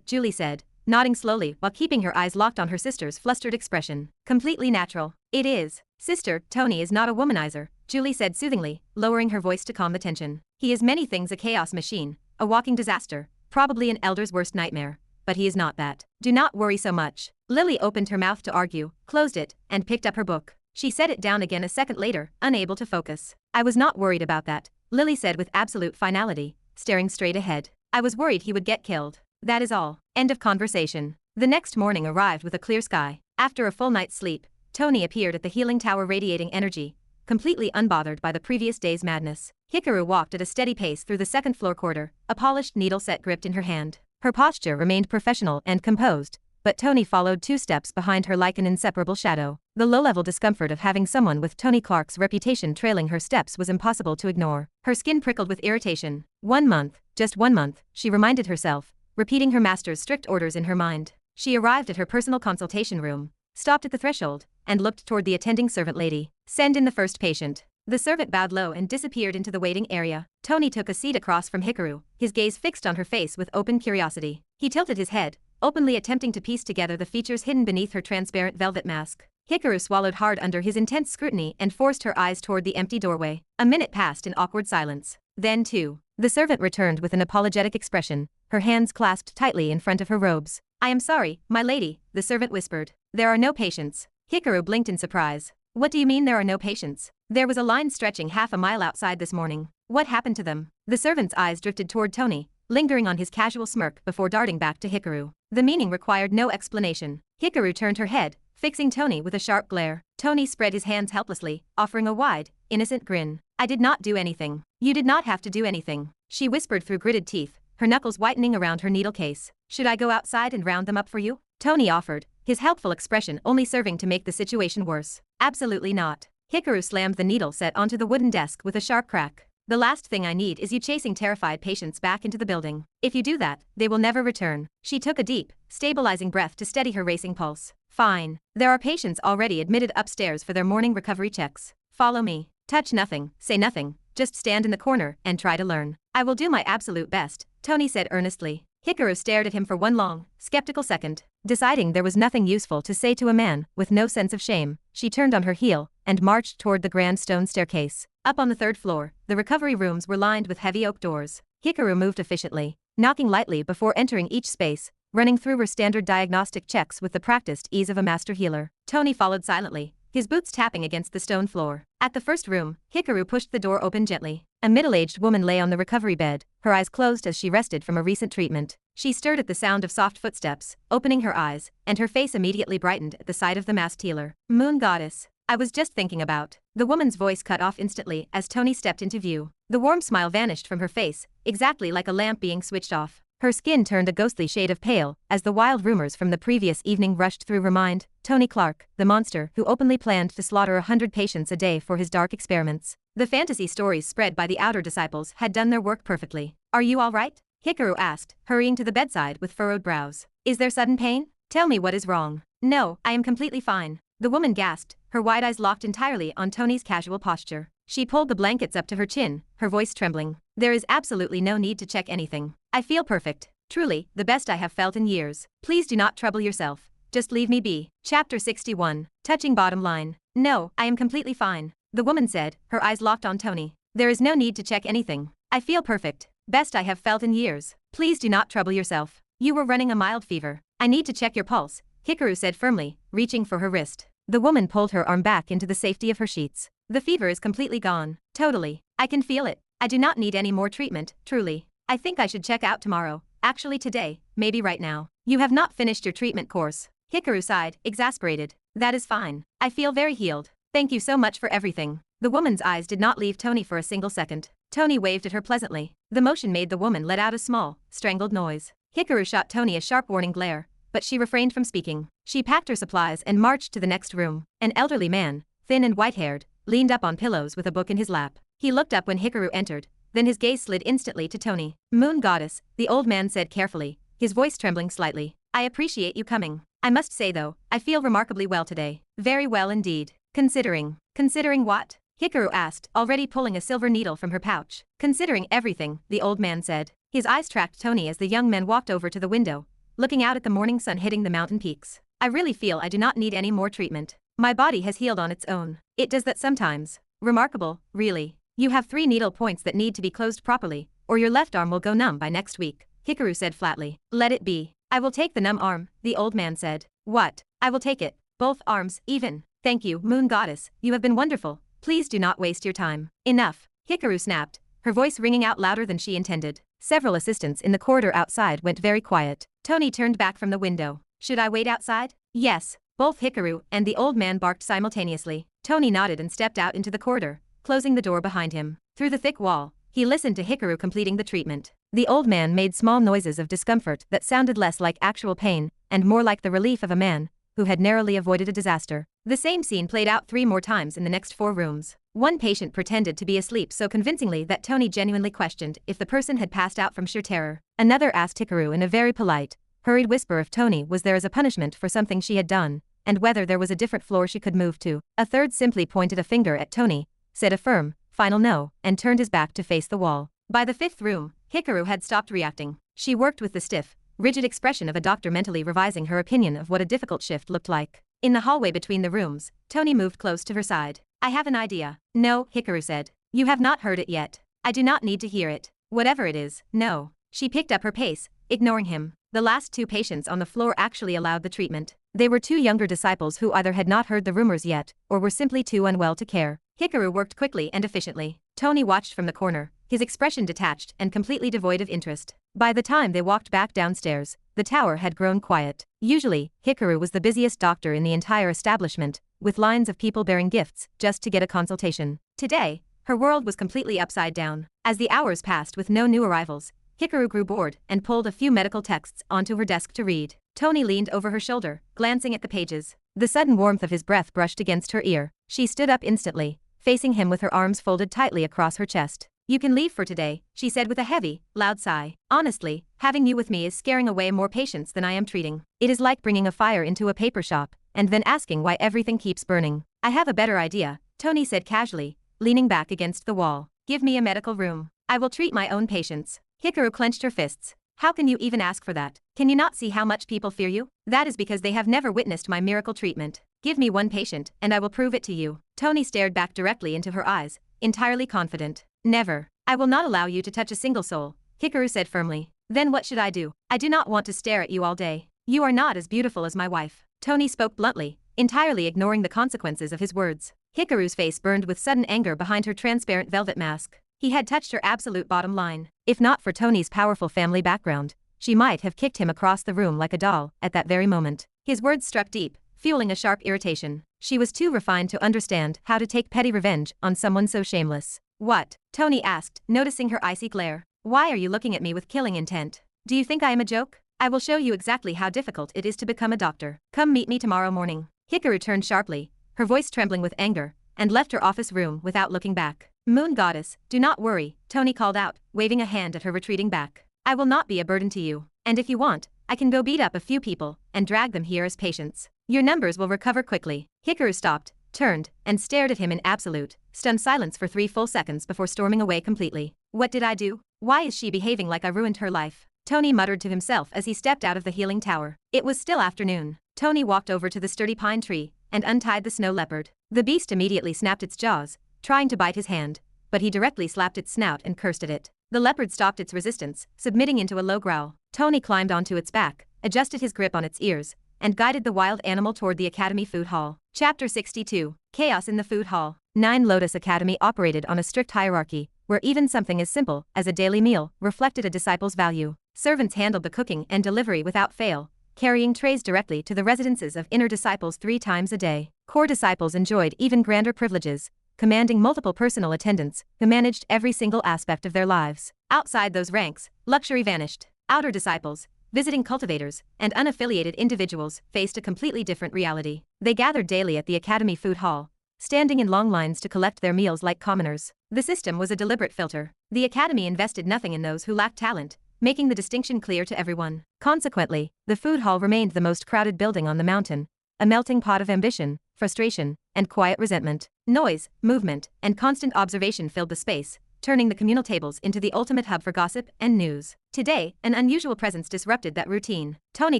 S1: Julie said, nodding slowly while keeping her eyes locked on her sister's flustered expression. Completely natural. It is. Sister, Tony is not a womanizer, Julie said soothingly, lowering her voice to calm the tension. He is many things: a chaos machine, a walking disaster, probably an elder's worst nightmare. But he is not that. Do not worry so much. Lily opened her mouth to argue, closed it, and picked up her book. She set it down again a second later, unable to focus. I was not worried about that, Lily said with absolute finality, staring straight ahead. I was worried he would get killed. That is all. End of conversation. The next morning arrived with a clear sky. After a full night's sleep, Tony appeared at the healing tower radiating energy, completely unbothered by the previous day's madness. Hikaru walked at a steady pace through the second floor corridor, a polished needle set gripped in her hand. Her posture remained professional and composed, but Tony followed 2 steps behind her like an inseparable shadow. The low-level discomfort of having someone with Tony Clark's reputation trailing her steps was impossible to ignore. Her skin prickled with irritation. 1 month, just 1 month, she reminded herself, repeating her master's strict orders in her mind. She arrived at her personal consultation room, stopped at the threshold, and looked toward the attending servant lady. Send in the first patient. The servant bowed low and disappeared into the waiting area. Tony took a seat across from Hikaru, his gaze fixed on her face with open curiosity. He tilted his head, openly attempting to piece together the features hidden beneath her transparent velvet mask. Hikaru swallowed hard under his intense scrutiny and forced her eyes toward the empty doorway. A minute passed in awkward silence. Then too. The servant returned with an apologetic expression, her hands clasped tightly in front of her robes. I am sorry, my lady, the servant whispered. There are no patients. Hikaru blinked in surprise. What do you mean there are no patients? There was a line stretching half a mile outside this morning. What happened to them? The servant's eyes drifted toward Tony, lingering on his casual smirk before darting back to Hikaru. The meaning required no explanation. Hikaru turned her head, fixing Tony with a sharp glare. Tony spread his hands helplessly, offering a wide, innocent grin. I did not do anything. You did not have to do anything, she whispered through gritted teeth, her knuckles whitening around her needle case. Should I go outside and round them up for you? Tony offered, his helpful expression only serving to make the situation worse. Absolutely not. Hikaru slammed the needle set onto the wooden desk with a sharp crack. The last thing I need is you chasing terrified patients back into the building. If you do that, they will never return. She took a deep, stabilizing breath to steady her racing pulse. Fine. There are patients already admitted upstairs for their morning recovery checks. Follow me. Touch nothing, say nothing, just stand in the corner and try to learn. I will do my absolute best, Tony said earnestly. Hikaru stared at him for one long, skeptical second. Deciding there was nothing useful to say to a man with no sense of shame, she turned on her heel and marched toward the grand stone staircase. Up on the 3rd floor, the recovery rooms were lined with heavy oak doors. Hikaru moved efficiently, knocking lightly before entering each space, running through her standard diagnostic checks with the practiced ease of a master healer. Tony followed silently, his boots tapping against the stone floor. At the first room, Hikaru pushed the door open gently. A middle-aged woman lay on the recovery bed, her eyes closed as she rested from a recent treatment. She stirred at the sound of soft footsteps, opening her eyes, and her face immediately brightened at the sight of the masked healer. Moon Goddess. I was just thinking about. The woman's voice cut off instantly as Tony stepped into view. The warm smile vanished from her face, exactly like a lamp being switched off. Her skin turned a ghostly shade of pale as the wild rumors from the previous evening rushed through her mind. Tony Clark, the monster who openly planned to slaughter 100 patients a day for his dark experiments. The fantasy stories spread by the outer disciples had done their work perfectly. Are you all right? Hikaru asked, hurrying to the bedside with furrowed brows. Is there sudden pain? Tell me what is wrong. No, I am completely fine. The woman gasped, her wide eyes locked entirely on Tony's casual posture. She pulled the blankets up to her chin, her voice trembling. There is absolutely no need to check anything. I feel perfect. Truly, the best I have felt in years. Please do not trouble yourself. Just leave me be. Chapter 61. Touching bottom line. No, I am completely fine, the woman said, her eyes locked on Tony. There is no need to check anything. I feel perfect. Best I have felt in years. Please do not trouble yourself. You were running a mild fever. I need to check your pulse, Hikaru said firmly, reaching for her wrist. The woman pulled her arm back into the safety of her sheets. The fever is completely gone. Totally. I can feel it. I do not need any more treatment, truly. I think I should check out tomorrow. Actually today, maybe right now. You have not finished your treatment course. Hikaru sighed, exasperated. That is fine. I feel very healed. Thank you so much for everything. The woman's eyes did not leave Tony for a single second. Tony waved at her pleasantly. The motion made the woman let out a small, strangled noise. Hikaru shot Tony a sharp warning glare, but she refrained from speaking. She packed her supplies and marched to the next room. An elderly man, thin and white-haired, leaned up on pillows with a book in his lap. He looked up when Hikaru entered, then his gaze slid instantly to Tony. Moon Goddess, the old man said carefully, his voice trembling slightly. I appreciate you coming. I must say though, I feel remarkably well today. Very well indeed. Considering. Considering what? Hikaru asked, already pulling a silver needle from her pouch. Considering everything, the old man said. His eyes tracked Tony as the young man walked over to the window, looking out at the morning sun hitting the mountain peaks. I really feel I do not need any more treatment. My body has healed on its own. It does that sometimes. Remarkable, really. You have 3 needle points that need to be closed properly, or your left arm will go numb by next week, Hikaru said flatly. Let it be. I will take the numb arm, the old man said. What? I will take it. Both arms, even. Thank you, Moon Goddess, you have been wonderful. Please do not waste your time. Enough, Hikaru snapped, her voice ringing out louder than she intended. Several assistants in the corridor outside went very quiet. Tony turned back from the window. Should I wait outside? Yes, both Hikaru and the old man barked simultaneously. Tony nodded and stepped out into the corridor, closing the door behind him. Through the thick wall, he listened to Hikaru completing the treatment. The old man made small noises of discomfort that sounded less like actual pain and more like the relief of a man who had narrowly avoided a disaster. The same scene played out 3 more times in the next 4 rooms. One patient pretended to be asleep so convincingly that Tony genuinely questioned if the person had passed out from sheer terror. Another asked Hikaru in a very polite, hurried whisper if Tony was there as a punishment for something she had done, and whether there was a different floor she could move to. A third simply pointed a finger at Tony, said a firm, final no, and turned his back to face the wall. By the 5th room, Hikaru had stopped reacting. She worked with the stiff, rigid expression of a doctor mentally revising her opinion of what a difficult shift looked like. In the hallway between the rooms, Tony moved close to her side. I have an idea. No, Hikaru said. You have not heard it yet. I do not need to hear it. Whatever it is, no. She picked up her pace, ignoring him. The last 2 patients on the floor actually allowed the treatment. They were 2 younger disciples who either had not heard the rumors yet, or were simply too unwell to care. Hikaru worked quickly and efficiently. Tony watched from the corner, his expression detached and completely devoid of interest. By the time they walked back downstairs, the tower had grown quiet. Usually, Hikaru was the busiest doctor in the entire establishment, with lines of people bearing gifts just to get a consultation. Today, her world was completely upside down. As the hours passed with no new arrivals, Hikaru grew bored and pulled a few medical texts onto her desk to read. Tony leaned over her shoulder, glancing at the pages. The sudden warmth of his breath brushed against her ear. She stood up instantly, facing him with her arms folded tightly across her chest. You can leave for today, she said with a heavy, loud sigh. Honestly, having you with me is scaring away more patients than I am treating. It is like bringing a fire into a paper shop, and then asking why everything keeps burning. I have a better idea, Tony said casually, leaning back against the wall. Give me a medical room. I will treat my own patients. Hikaru clenched her fists. How can you even ask for that? Can you not see how much people fear you? That is because they have never witnessed my miracle treatment. Give me 1 patient, and I will prove it to you. Tony stared back directly into her eyes, entirely confident. Never. I will not allow you to touch a single soul, Hikaru said firmly. Then what should I do? I do not want to stare at you all day. You are not as beautiful as my wife. Tony spoke bluntly, entirely ignoring the consequences of his words. Hikaru's face burned with sudden anger behind her transparent velvet mask. He had touched her absolute bottom line. If not for Tony's powerful family background, she might have kicked him across the room like a doll at that very moment. His words struck deep, fueling a sharp irritation. She was too refined to understand how to take petty revenge on someone so shameless. What? Tony asked, noticing her icy glare. Why are you looking at me with killing intent? Do you think I am a joke? I will show you exactly how difficult it is to become a doctor. Come meet me tomorrow morning. Hikaru turned sharply, her voice trembling with anger, and left her office room without looking back. Moon Goddess, do not worry, Tony called out, waving a hand at her retreating back. I will not be a burden to you, and if you want, I can go beat up a few people and drag them here as patients. Your numbers will recover quickly. Hikaru stopped, turned, and stared at him in absolute, stunned silence for 3 full seconds before storming away completely. What did I do? Why is she behaving like I ruined her life? Tony muttered to himself as he stepped out of the healing tower. It was still afternoon. Tony walked over to the sturdy pine tree and untied the snow leopard. The beast immediately snapped its jaws, trying to bite his hand, but he directly slapped its snout and cursed at it. The leopard stopped its resistance, submitting into a low growl. Tony climbed onto its back, adjusted his grip on its ears, and guided the wild animal toward the Academy Food Hall. Chapter 62. Chaos in the Food Hall. 9 Lotus Academy operated on a strict hierarchy, where even something as simple as a daily meal reflected a disciple's value. Servants handled the cooking and delivery without fail, carrying trays directly to the residences of inner disciples 3 times a day. Core disciples enjoyed even grander privileges, commanding multiple personal attendants who managed every single aspect of their lives. Outside those ranks, luxury vanished. Outer disciples, visiting cultivators, and unaffiliated individuals faced a completely different reality. They gathered daily at the Academy Food Hall, standing in long lines to collect their meals like commoners. The system was a deliberate filter. The Academy invested nothing in those who lacked talent, making the distinction clear to everyone. Consequently, the food hall remained the most crowded building on the mountain, a melting pot of ambition, frustration, and quiet resentment. Noise, movement, and constant observation filled the space, turning the communal tables into the ultimate hub for gossip and news. Today, an unusual presence disrupted that routine. Tony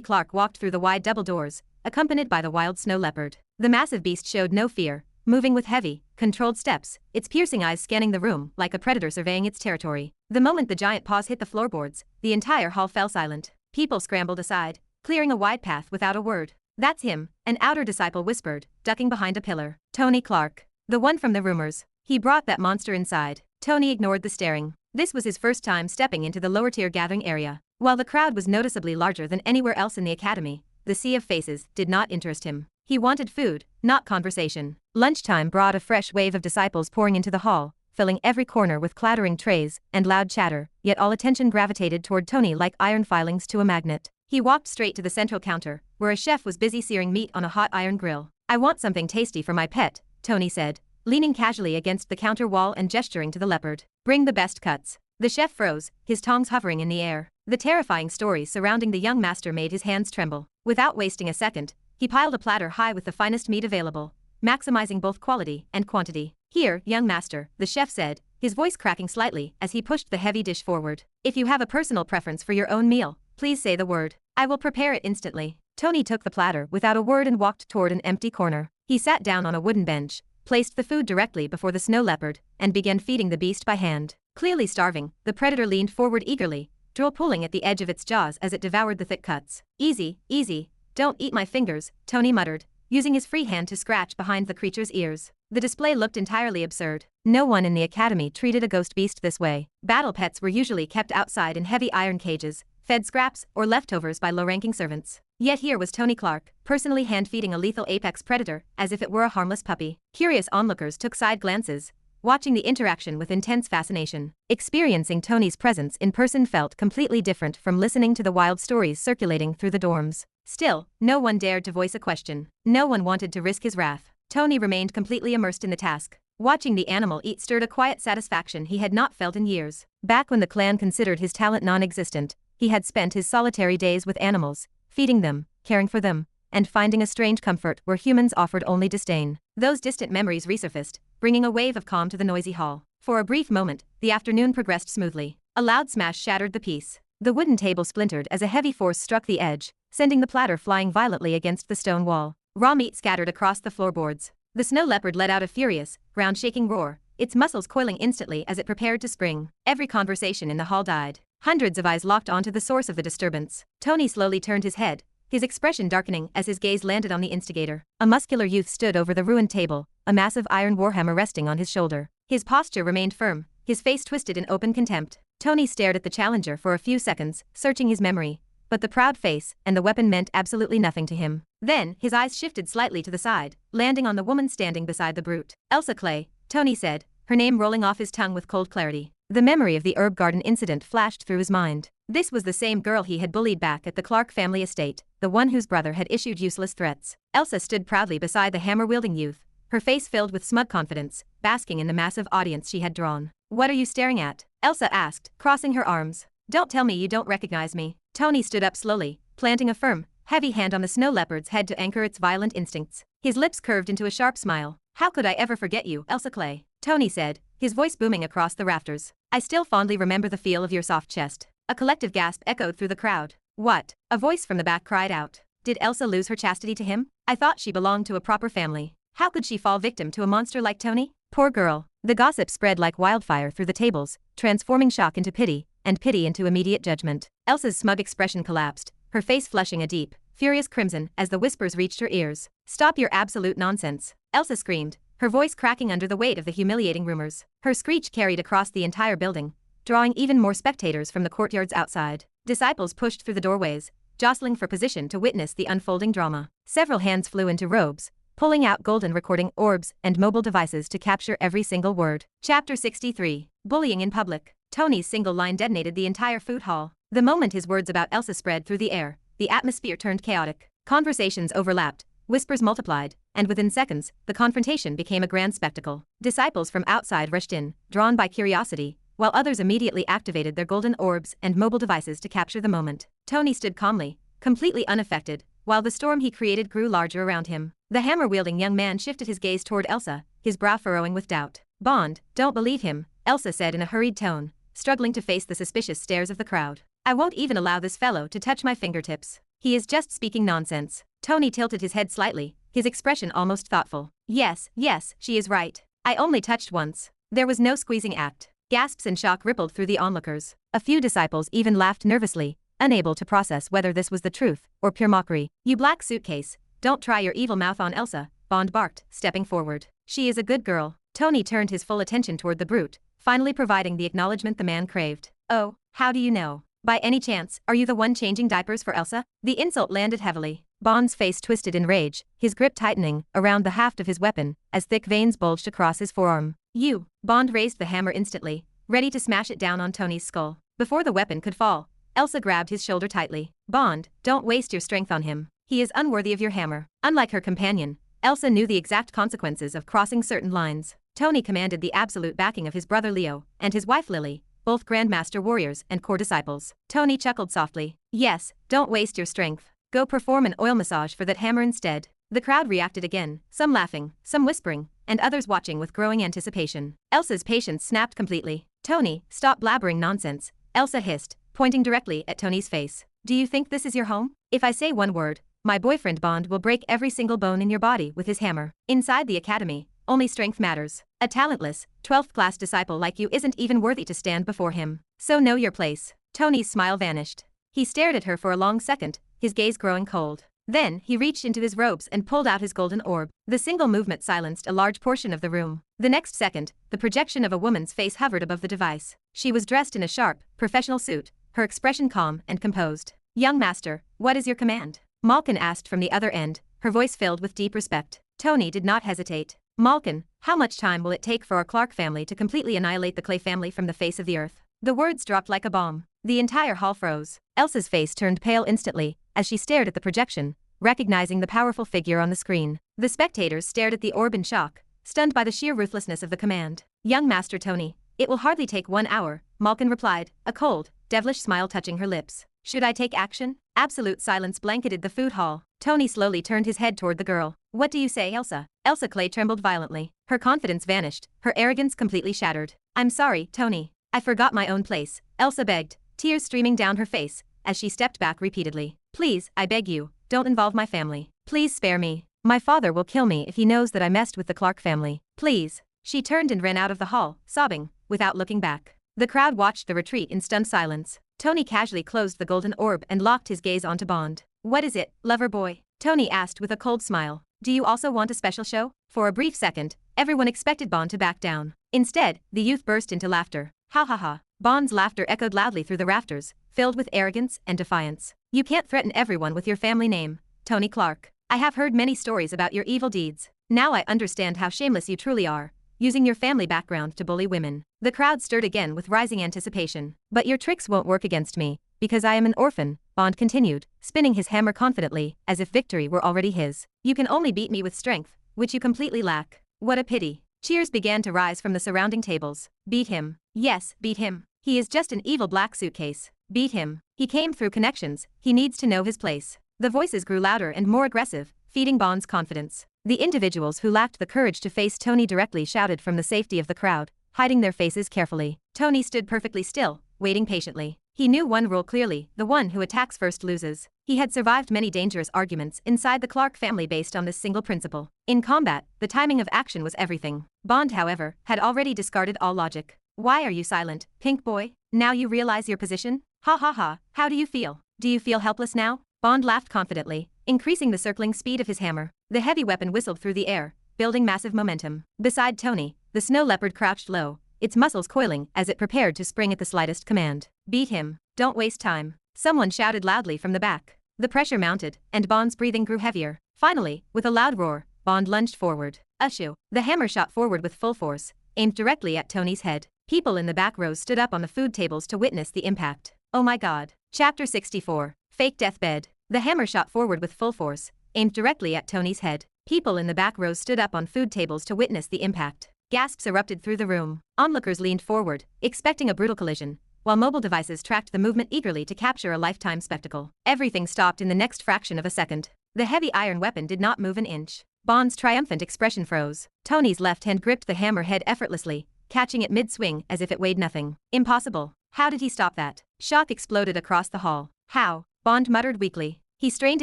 S1: Clark walked through the wide double doors, accompanied by the wild snow leopard. The massive beast showed no fear, moving with heavy, controlled steps, its piercing eyes scanning the room like a predator surveying its territory. The moment the giant paws hit the floorboards, the entire hall fell silent. People scrambled aside, clearing a wide path without a word. "That's him," an outer disciple whispered, ducking behind a pillar. "Tony Clark. The one from the rumors. He brought that monster inside." Tony ignored the staring. This was his first time stepping into the lower-tier gathering area. While the crowd was noticeably larger than anywhere else in the academy, the sea of faces did not interest him. He wanted food, not conversation. Lunchtime brought a fresh wave of disciples pouring into the hall, filling every corner with clattering trays and loud chatter, yet all attention gravitated toward Tony like iron filings to a magnet. He walked straight to the central counter, where a chef was busy searing meat on a hot iron grill. "I want something tasty for my pet," Tony said, leaning casually against the counter wall and gesturing to the leopard. "Bring the best cuts." The chef froze, his tongs hovering in the air. The terrifying stories surrounding the young master made his hands tremble. Without wasting a second, he piled a platter high with the finest meat available, maximizing both quality and quantity. "Here, young master," the chef said, his voice cracking slightly as he pushed the heavy dish forward. "If you have a personal preference for your own meal, please say the word. I will prepare it instantly." Tony took the platter without a word and walked toward an empty corner. He sat down on a wooden bench, placed the food directly before the snow leopard, and began feeding the beast by hand. Clearly starving, the predator leaned forward eagerly, drool pulling at the edge of its jaws as it devoured the thick cuts. "Easy, easy. Don't eat my fingers," Tony muttered, using his free hand to scratch behind the creature's ears. The display looked entirely absurd. No one in the academy treated a ghost beast this way. Battle pets were usually kept outside in heavy iron cages, fed scraps or leftovers by low-ranking servants. Yet here was Tony Clark, personally hand-feeding a lethal apex predator as if it were a harmless puppy. Curious onlookers took side glances, watching the interaction with intense fascination. Experiencing Tony's presence in person felt completely different from listening to the wild stories circulating through the dorms. Still, no one dared to voice a question. No one wanted to risk his wrath. Tony remained completely immersed in the task. Watching the animal eat stirred a quiet satisfaction he had not felt in years. Back when the clan considered his talent non-existent, he had spent his solitary days with animals, feeding them, caring for them, and finding a strange comfort where humans offered only disdain. Those distant memories resurfaced, bringing a wave of calm to the noisy hall. For a brief moment, the afternoon progressed smoothly. A loud smash shattered the peace. The wooden table splintered as a heavy force struck the edge, sending the platter flying violently against the stone wall. Raw meat scattered across the floorboards. The snow leopard let out a furious, ground-shaking roar, its muscles coiling instantly as it prepared to spring. Every conversation in the hall died. Hundreds of eyes locked onto the source of the disturbance. Tony slowly turned his head, his expression darkening as his gaze landed on the instigator. A muscular youth stood over the ruined table, a massive iron warhammer resting on his shoulder. His posture remained firm, his face twisted in open contempt. Tony stared at the challenger for a few seconds, searching his memory, but the proud face and the weapon meant absolutely nothing to him. Then, his eyes shifted slightly to the side, landing on the woman standing beside the brute. "Elsa Clay," Tony said, her name rolling off his tongue with cold clarity. The memory of the herb garden incident flashed through his mind. This was the same girl he had bullied back at the Clark family estate, the one whose brother had issued useless threats. Elsa stood proudly beside the hammer-wielding youth, her face filled with smug confidence, basking in the massive audience she had drawn. "What are you staring at?" Elsa asked, crossing her arms. "Don't tell me you don't recognize me." Tony stood up slowly, planting a firm, heavy hand on the snow leopard's head to anchor its violent instincts. His lips curved into a sharp smile. "How could I ever forget you, Elsa Clay?" Tony said, his voice booming across the rafters. "I still fondly remember the feel of your soft chest." A collective gasp echoed through the crowd. "What?" A voice from the back cried out. "Did Elsa lose her chastity to him? I thought she belonged to a proper family. How could she fall victim to a monster like Tony? Poor girl." The gossip spread like wildfire through the tables, transforming shock into pity, and pity into immediate judgment. Elsa's smug expression collapsed, her face flushing a deep, furious crimson as the whispers reached her ears. "Stop your absolute nonsense," Elsa screamed, her voice cracking under the weight of the humiliating rumors. Her screech carried across the entire building, drawing even more spectators from the courtyards outside. Disciples pushed through the doorways, jostling for position to witness the unfolding drama. Several hands flew into robes, pulling out golden recording orbs and mobile devices to capture every single word. Chapter 63. Bullying in Public. Tony's single line detonated the entire food hall. The moment his words about Elsa spread through the air, the atmosphere turned chaotic. Conversations overlapped, whispers multiplied, and within seconds, the confrontation became a grand spectacle. Disciples from outside rushed in, drawn by curiosity, while others immediately activated their golden orbs and mobile devices to capture the moment. Tony stood calmly, completely unaffected, while the storm he created grew larger around him. The hammer-wielding young man shifted his gaze toward Elsa, his brow furrowing with doubt. "Bond, don't believe him," Elsa said in a hurried tone, struggling to face the suspicious stares of the crowd. "I won't even allow this fellow to touch my fingertips. He is just speaking nonsense." Tony tilted his head slightly, his expression almost thoughtful. Yes, she is right. I only touched once. There was no squeezing act." Gasps and shock rippled through the onlookers. A few disciples even laughed nervously, unable to process whether this was the truth or pure mockery. "You black suitcase, don't try your evil mouth on Elsa," Bond barked, stepping forward. "She is a good girl." Tony turned his full attention toward the brute, finally providing the acknowledgement the man craved. "Oh, how do you know? By any chance, are you the one changing diapers for Elsa?" The insult landed heavily. Bond's face twisted in rage, his grip tightening around the haft of his weapon as thick veins bulged across his forearm. "You!" Bond raised the hammer instantly, ready to smash it down on Tony's skull. Before the weapon could fall, Elsa grabbed his shoulder tightly. "Bond, don't waste your strength on him. He is unworthy of your hammer." Unlike her companion, Elsa knew the exact consequences of crossing certain lines. Tony commanded the absolute backing of his brother Leo and his wife Lily, both Grandmaster warriors and core disciples. Tony chuckled softly. "Yes, don't waste your strength. Go perform an oil massage for that hammer instead." The crowd reacted again, some laughing, some whispering, and others watching with growing anticipation. Elsa's patience snapped completely. "Tony, stop blabbering nonsense," Elsa hissed, pointing directly at Tony's face. "Do you think this is your home? If I say one word, my boyfriend Bond will break every single bone in your body with his hammer. Inside the academy, only strength matters. A talentless, 12th class disciple like you isn't even worthy to stand before him. So know your place." Tony's smile vanished. He stared at her for a long second, his gaze growing cold. Then, he reached into his robes and pulled out his golden orb. The single movement silenced a large portion of the room. The next second, the projection of a woman's face hovered above the device. She was dressed in a sharp, professional suit, her expression calm and composed. "Young master, what is your command?" Malkin asked from the other end, her voice filled with deep respect. Tony did not hesitate. "Malkin, how much time will it take for our Clark family to completely annihilate the Clay family from the face of the earth?" The words dropped like a bomb. The entire hall froze. Elsa's face turned pale instantly, as she stared at the projection, recognizing the powerful figure on the screen. The spectators stared at the orb in shock, stunned by the sheer ruthlessness of the command. "Young Master Tony, it will hardly take 1 hour," Malkin replied, a cold, devilish smile touching her lips. "Should I take action?" Absolute silence blanketed the food hall. Tony slowly turned his head toward the girl. "What do you say, Elsa?" Elsa Clay trembled violently. Her confidence vanished, her arrogance completely shattered. "I'm sorry, Tony. I forgot my own place," Elsa begged, tears streaming down her face, as she stepped back repeatedly. "Please, I beg you, don't involve my family. Please spare me. My father will kill me if he knows that I messed with the Clark family. Please." She turned and ran out of the hall, sobbing, without looking back. The crowd watched the retreat in stunned silence. Tony casually closed the golden orb and locked his gaze onto Bond. "What is it, lover boy?" Tony asked with a cold smile. "Do you also want a special show?" For a brief second, everyone expected Bond to back down. Instead, the youth burst into laughter. "Ha ha ha." Bond's laughter echoed loudly through the rafters, filled with arrogance and defiance. "You can't threaten everyone with your family name, Tony Clark. I have heard many stories about your evil deeds. Now I understand how shameless you truly are, using your family background to bully women." The crowd stirred again with rising anticipation. "But your tricks won't work against me, because I am an orphan," Bond continued, spinning his hammer confidently, as if victory were already his. "You can only beat me with strength, which you completely lack." "What a pity." Cheers began to rise from the surrounding tables. "Beat him. Yes, beat him. He is just an evil black suitcase. Beat him. He came through connections, he needs to know his place." The voices grew louder and more aggressive, feeding Bond's confidence. The individuals who lacked the courage to face Tony directly shouted from the safety of the crowd, hiding their faces carefully. Tony stood perfectly still, waiting patiently. He knew one rule clearly: the one who attacks first loses. He had survived many dangerous arguments inside the Clark family based on this single principle. In combat, the timing of action was everything. Bond, however, had already discarded all logic. "Why are you silent, pink boy? Now you realize your position? Ha ha ha, how do you feel? Do you feel helpless now?" Bond laughed confidently, increasing the circling speed of his hammer. The heavy weapon whistled through the air, building massive momentum. Beside Tony, the snow leopard crouched low, its muscles coiling as it prepared to spring at the slightest command. "Beat him, don't waste time," someone shouted loudly from the back. The pressure mounted, and Bond's breathing grew heavier. Finally, with a loud roar, Bond lunged forward. Ushu. The hammer shot forward with full force, aimed directly at Tony's head. People in the back rows stood up on the food tables to witness the impact. Oh my god. Chapter 64. Fake deathbed. The hammer shot forward with full force, aimed directly at Tony's head. People in the back rows stood up on food tables to witness the impact. Gasps erupted through the room. Onlookers leaned forward, expecting a brutal collision, while mobile devices tracked the movement eagerly to capture a lifetime spectacle. Everything stopped in the next fraction of a second. The heavy iron weapon did not move an inch. Bond's triumphant expression froze. Tony's left hand gripped the hammerhead effortlessly, catching it mid-swing as if it weighed nothing. Impossible. How did he stop that? Shock exploded across the hall. How? Bond muttered weakly. He strained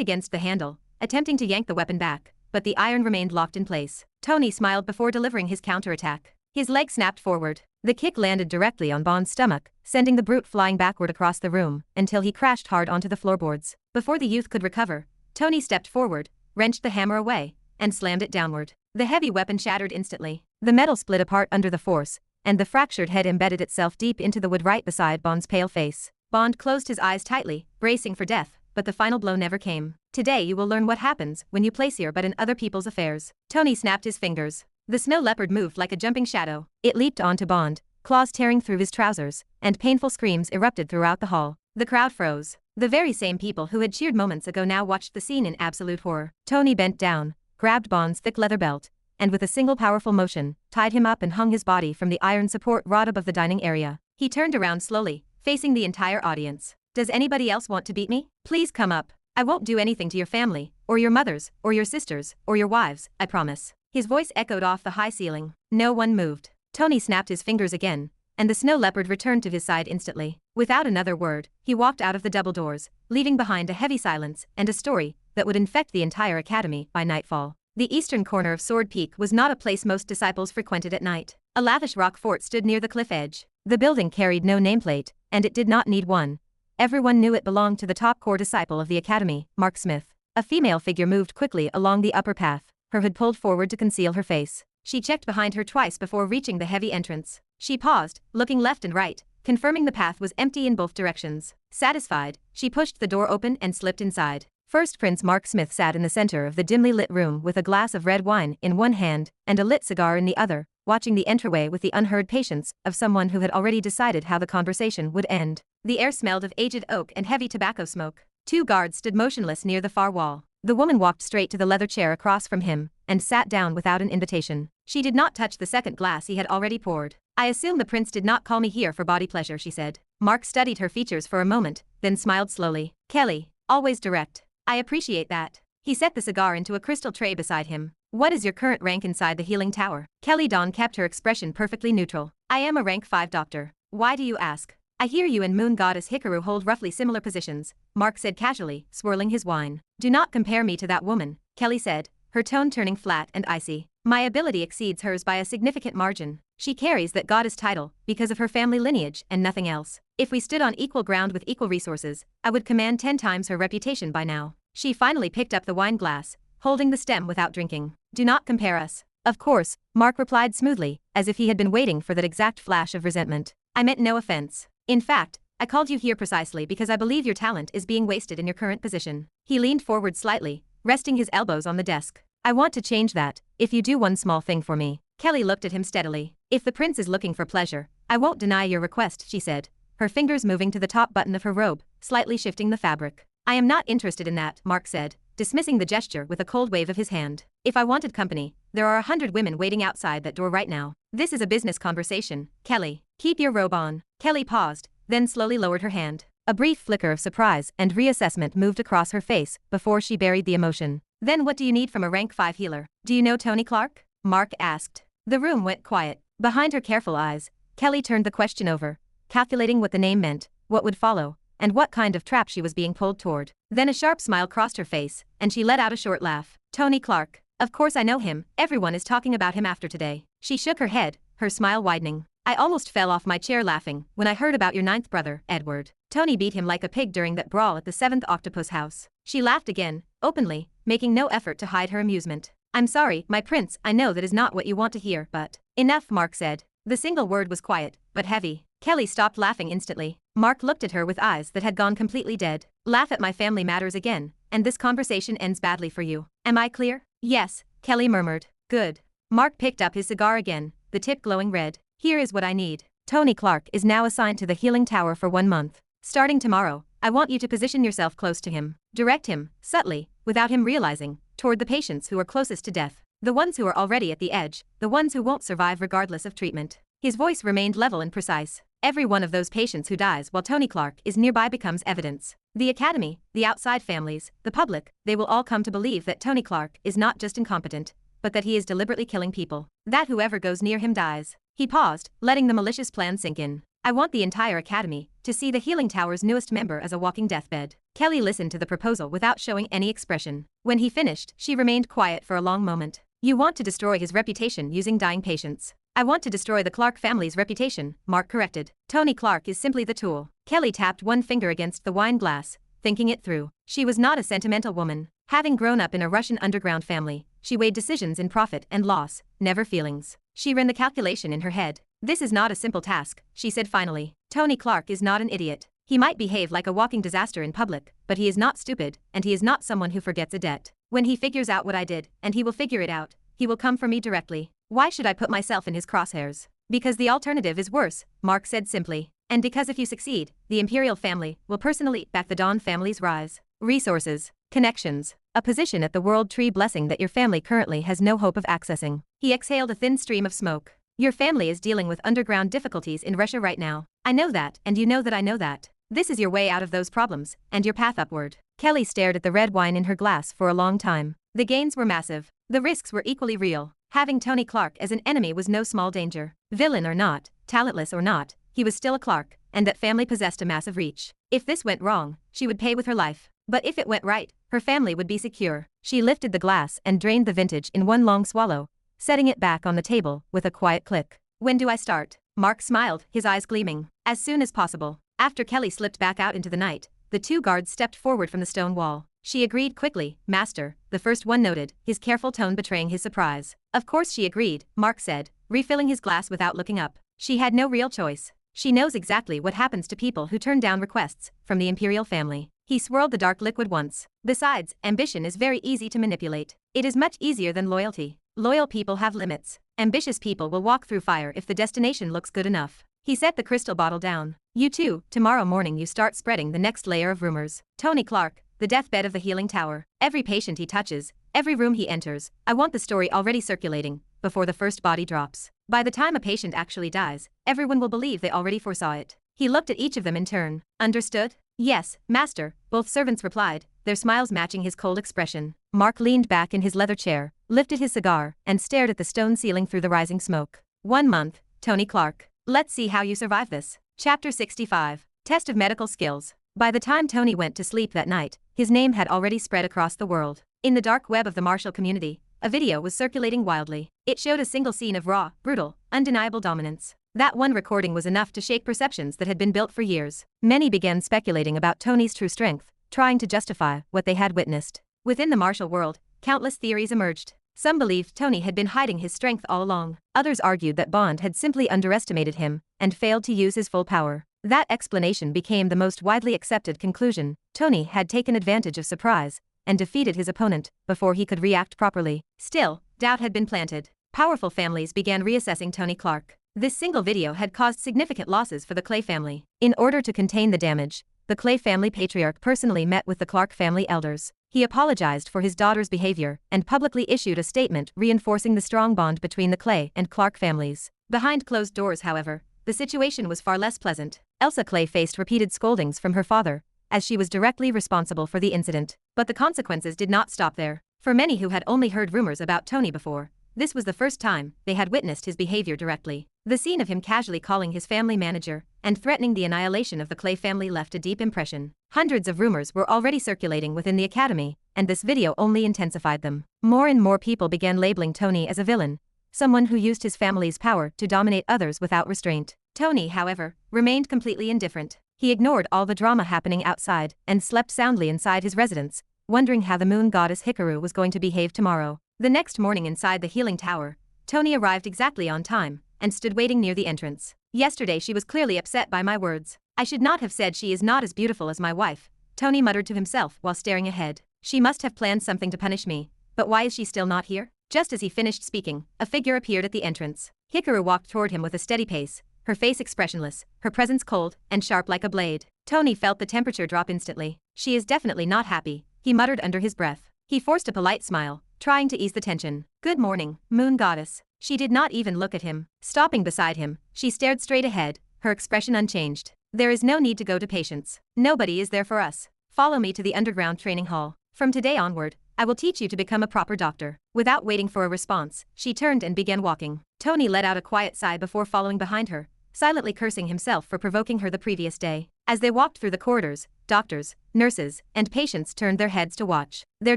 S1: against the handle, attempting to yank the weapon back, but the iron remained locked in place. Tony smiled before delivering his counterattack. His leg snapped forward. The kick landed directly on Bond's stomach, sending the brute flying backward across the room until he crashed hard onto the floorboards. Before the youth could recover, Tony stepped forward, wrenched the hammer away, and slammed it downward. The heavy weapon shattered instantly. The metal split apart under the force, and the fractured head embedded itself deep into the wood right beside Bond's pale face. Bond closed his eyes tightly, bracing for death, but the final blow never came. Today you will learn what happens when you place your butt in other people's affairs. Tony snapped his fingers. The snow leopard moved like a jumping shadow. It leaped onto Bond, claws tearing through his trousers, and painful screams erupted throughout the hall. The crowd froze. The very same people who had cheered moments ago now watched the scene in absolute horror. Tony bent down, grabbed Bond's thick leather belt, and with a single powerful motion, tied him up and hung his body from the iron support rod above the dining area. He turned around slowly, facing the entire audience. Does anybody else want to beat me? Please come up. I won't do anything to your family, or your mothers, or your sisters, or your wives, I promise. His voice echoed off the high ceiling. No one moved. Tony snapped his fingers again, and the snow leopard returned to his side instantly. Without another word, he walked out of the double doors, leaving behind a heavy silence and a story that would infect the entire academy by nightfall. The eastern corner of Sword Peak was not a place most disciples frequented at night. A lavish rock fort stood near the cliff edge. The building carried no nameplate, and it did not need one. Everyone knew it belonged to the top core disciple of the academy, Mark Smith. A female figure moved quickly along the upper path, her hood pulled forward to conceal her face. She checked behind her twice before reaching the heavy entrance. She paused, looking left and right, confirming the path was empty in both directions. Satisfied, she pushed the door open and slipped inside. First Prince Mark Smith sat in the center of the dimly lit room with a glass of red wine in one hand and a lit cigar in the other, watching the entryway with the unheard patience of someone who had already decided how the conversation would end. The air smelled of aged oak and heavy tobacco smoke. Two guards stood motionless near the far wall. The woman walked straight to the leather chair across from him and sat down without an invitation. She did not touch the second glass he had already poured. I assume the prince did not call me here for body pleasure, she said. Mark studied her features for a moment, then smiled slowly. Kelly, always direct. I appreciate that. He set the cigar into a crystal tray beside him. What is your current rank inside the healing tower? Kelly Dawn kept her expression perfectly neutral. I am a rank 5 doctor. Why do you ask? I hear you and Moon Goddess Hikaru hold roughly similar positions, Mark said casually, swirling his wine. Do not compare me to that woman, Kelly said, her tone turning flat and icy. My ability exceeds hers by a significant margin. She carries that goddess title because of her family lineage and nothing else. If we stood on equal ground with equal resources, I would command 10 times her reputation by now. She finally picked up the wine glass, holding the stem without drinking. Do not compare us. Of course, Mark replied smoothly, as if he had been waiting for that exact flash of resentment. I meant no offense. In fact, I called you here precisely because I believe your talent is being wasted in your current position. He leaned forward slightly, resting his elbows on the desk. I want to change that, if you do one small thing for me. Kelly looked at him steadily. If the prince is looking for pleasure, I won't deny your request, she said, her fingers moving to the top button of her robe, slightly shifting the fabric. I am not interested in that, Mark said, dismissing the gesture with a cold wave of his hand. If I wanted company, there are 100 women waiting outside that door right now. This is a business conversation, Kelly. Keep your robe on. Kelly paused, then slowly lowered her hand. A brief flicker of surprise and reassessment moved across her face before she buried the emotion. Then what do you need from a rank 5 healer? Do you know Tony Clark? Mark asked. The room went quiet. Behind her careful eyes, Kelly turned the question over, calculating what the name meant, what would follow, and what kind of trap she was being pulled toward. Then a sharp smile crossed her face, and she let out a short laugh. Tony Clark. Of course I know him, everyone is talking about him after today. She shook her head, her smile widening. I almost fell off my chair laughing when I heard about your 9th brother, Edward. Tony beat him like a pig during that brawl at the 7th Octopus House. She laughed again, openly, making no effort to hide her amusement. I'm sorry, my prince, I know that is not what you want to hear, but... Enough, Mark said. The single word was quiet, but heavy. Kelly stopped laughing instantly. Mark looked at her with eyes that had gone completely dead. Laugh at my family matters again, and this conversation ends badly for you. Am I clear? Yes, Kelly murmured. Good. Mark picked up his cigar again, the tip glowing red. Here is what I need. Tony Clark is now assigned to the healing tower for 1 month. Starting tomorrow, I want you to position yourself close to him. Direct him, subtly, without him realizing, toward the patients who are closest to death. The ones who are already at the edge, the ones who won't survive regardless of treatment. His voice remained level and precise. Every one of those patients who dies while Tony Clark is nearby becomes evidence. The academy, the outside families, the public, they will all come to believe that Tony Clark is not just incompetent, but that he is deliberately killing people. That whoever goes near him dies. He paused, letting the malicious plan sink in. I want the entire academy to see the Healing Tower's newest member as a walking deathbed. Kelly listened to the proposal without showing any expression. When he finished, she remained quiet for a long moment. You want to destroy his reputation using dying patients. I want to destroy the Clark family's reputation, Mark corrected. Tony Clark is simply the tool. Kelly tapped one finger against the wine glass, thinking it through. She was not a sentimental woman. Having grown up in a Russian underground family, she weighed decisions in profit and loss, never feelings. She ran the calculation in her head. This is not a simple task, she said finally. Tony Clark is not an idiot. He might behave like a walking disaster in public, but he is not stupid, and he is not someone who forgets a debt. When he figures out what I did, and he will figure it out, he will come for me directly. Why should I put myself in his crosshairs? Because the alternative is worse, Mark said simply. And because if you succeed, the Imperial family will personally back the Dawn family's rise. Resources, connections, a position at the World Tree blessing that your family currently has no hope of accessing. He exhaled a thin stream of smoke. Your family is dealing with underground difficulties in Russia right now. I know that, and you know that I know that. This is your way out of those problems, and your path upward. Kelly stared at the red wine in her glass for a long time. The gains were massive. The risks were equally real. Having Tony Clark as an enemy was no small danger. Villain or not, talentless or not, he was still a Clark, and that family possessed a massive reach. If this went wrong, she would pay with her life. But if it went right, her family would be secure. She lifted the glass and drained the vintage in one long swallow, setting it back on the table with a quiet click. When do I start? Mark smiled, his eyes gleaming. As soon as possible. After Kelly slipped back out into the night, the two guards stepped forward from the stone wall. She agreed quickly, Master, the first one noted, his careful tone betraying his surprise. Of course she agreed, Mark said, refilling his glass without looking up. She had no real choice. She knows exactly what happens to people who turn down requests from the Imperial family. He swirled the dark liquid once. Besides, ambition is very easy to manipulate. It is much easier than loyalty. Loyal people have limits. Ambitious people will walk through fire if the destination looks good enough. He set the crystal bottle down. You too, tomorrow morning you start spreading the next layer of rumors. Tony Clark, the deathbed of the Healing Tower. Every patient he touches, every room he enters, I want the story already circulating, before the first body drops. By the time a patient actually dies, everyone will believe they already foresaw it. He looked at each of them in turn. Understood? Yes, Master, both servants replied, their smiles matching his cold expression. Mark leaned back in his leather chair, lifted his cigar, and stared at the stone ceiling through the rising smoke. 1 month, Tony Clark. Let's see how you survive this. Chapter 65. Test of Medical Skills. By the time Tony went to sleep that night, his name had already spread across the world. In the dark web of the martial community, a video was circulating wildly. It showed a single scene of raw, brutal, undeniable dominance. That one recording was enough to shake perceptions that had been built for years. Many began speculating about Tony's true strength, trying to justify what they had witnessed. Within the martial world, countless theories emerged. Some believed Tony had been hiding his strength all along. Others argued that Bond had simply underestimated him and failed to use his full power. That explanation became the most widely accepted conclusion. Tony had taken advantage of surprise and defeated his opponent before he could react properly. Still, doubt had been planted. Powerful families began reassessing Tony Clark. This single video had caused significant losses for the Clay family. In order to contain the damage, the Clay family patriarch personally met with the Clark family elders. He apologized for his daughter's behavior and publicly issued a statement reinforcing the strong bond between the Clay and Clark families. Behind closed doors, however, the situation was far less pleasant. Elsa Clay faced repeated scoldings from her father, as she was directly responsible for the incident. But the consequences did not stop there. For many who had only heard rumors about Tony before, this was the first time they had witnessed his behavior directly. The scene of him casually calling his family manager and threatening the annihilation of the Clay family left a deep impression. Hundreds of rumors were already circulating within the academy, and this video only intensified them. More and more people began labeling Tony as a villain, someone who used his family's power to dominate others without restraint. Tony, however, remained completely indifferent. He ignored all the drama happening outside and slept soundly inside his residence, wondering how the moon goddess Hikaru was going to behave tomorrow. The next morning inside the Healing Tower, Tony arrived exactly on time and stood waiting near the entrance. Yesterday she was clearly upset by my words. I should not have said she is not as beautiful as my wife, Tony muttered to himself while staring ahead. She must have planned something to punish me, but why is she still not here? Just as he finished speaking, a figure appeared at the entrance. Hikaru walked toward him with a steady pace, her face expressionless, her presence cold and sharp like a blade. Tony felt the temperature drop instantly. She is definitely not happy, he muttered under his breath. He forced a polite smile, trying to ease the tension. "Good morning, Moon Goddess." She did not even look at him. Stopping beside him, she stared straight ahead, her expression unchanged. "There is no need to go to patients. Nobody is there for us. Follow me to the underground training hall. From today onward, I will teach you to become a proper doctor." Without waiting for a response, she turned and began walking. Tony let out a quiet sigh before following behind her, silently cursing himself for provoking her the previous day. As they walked through the corridors, doctors, nurses, and patients turned their heads to watch. Their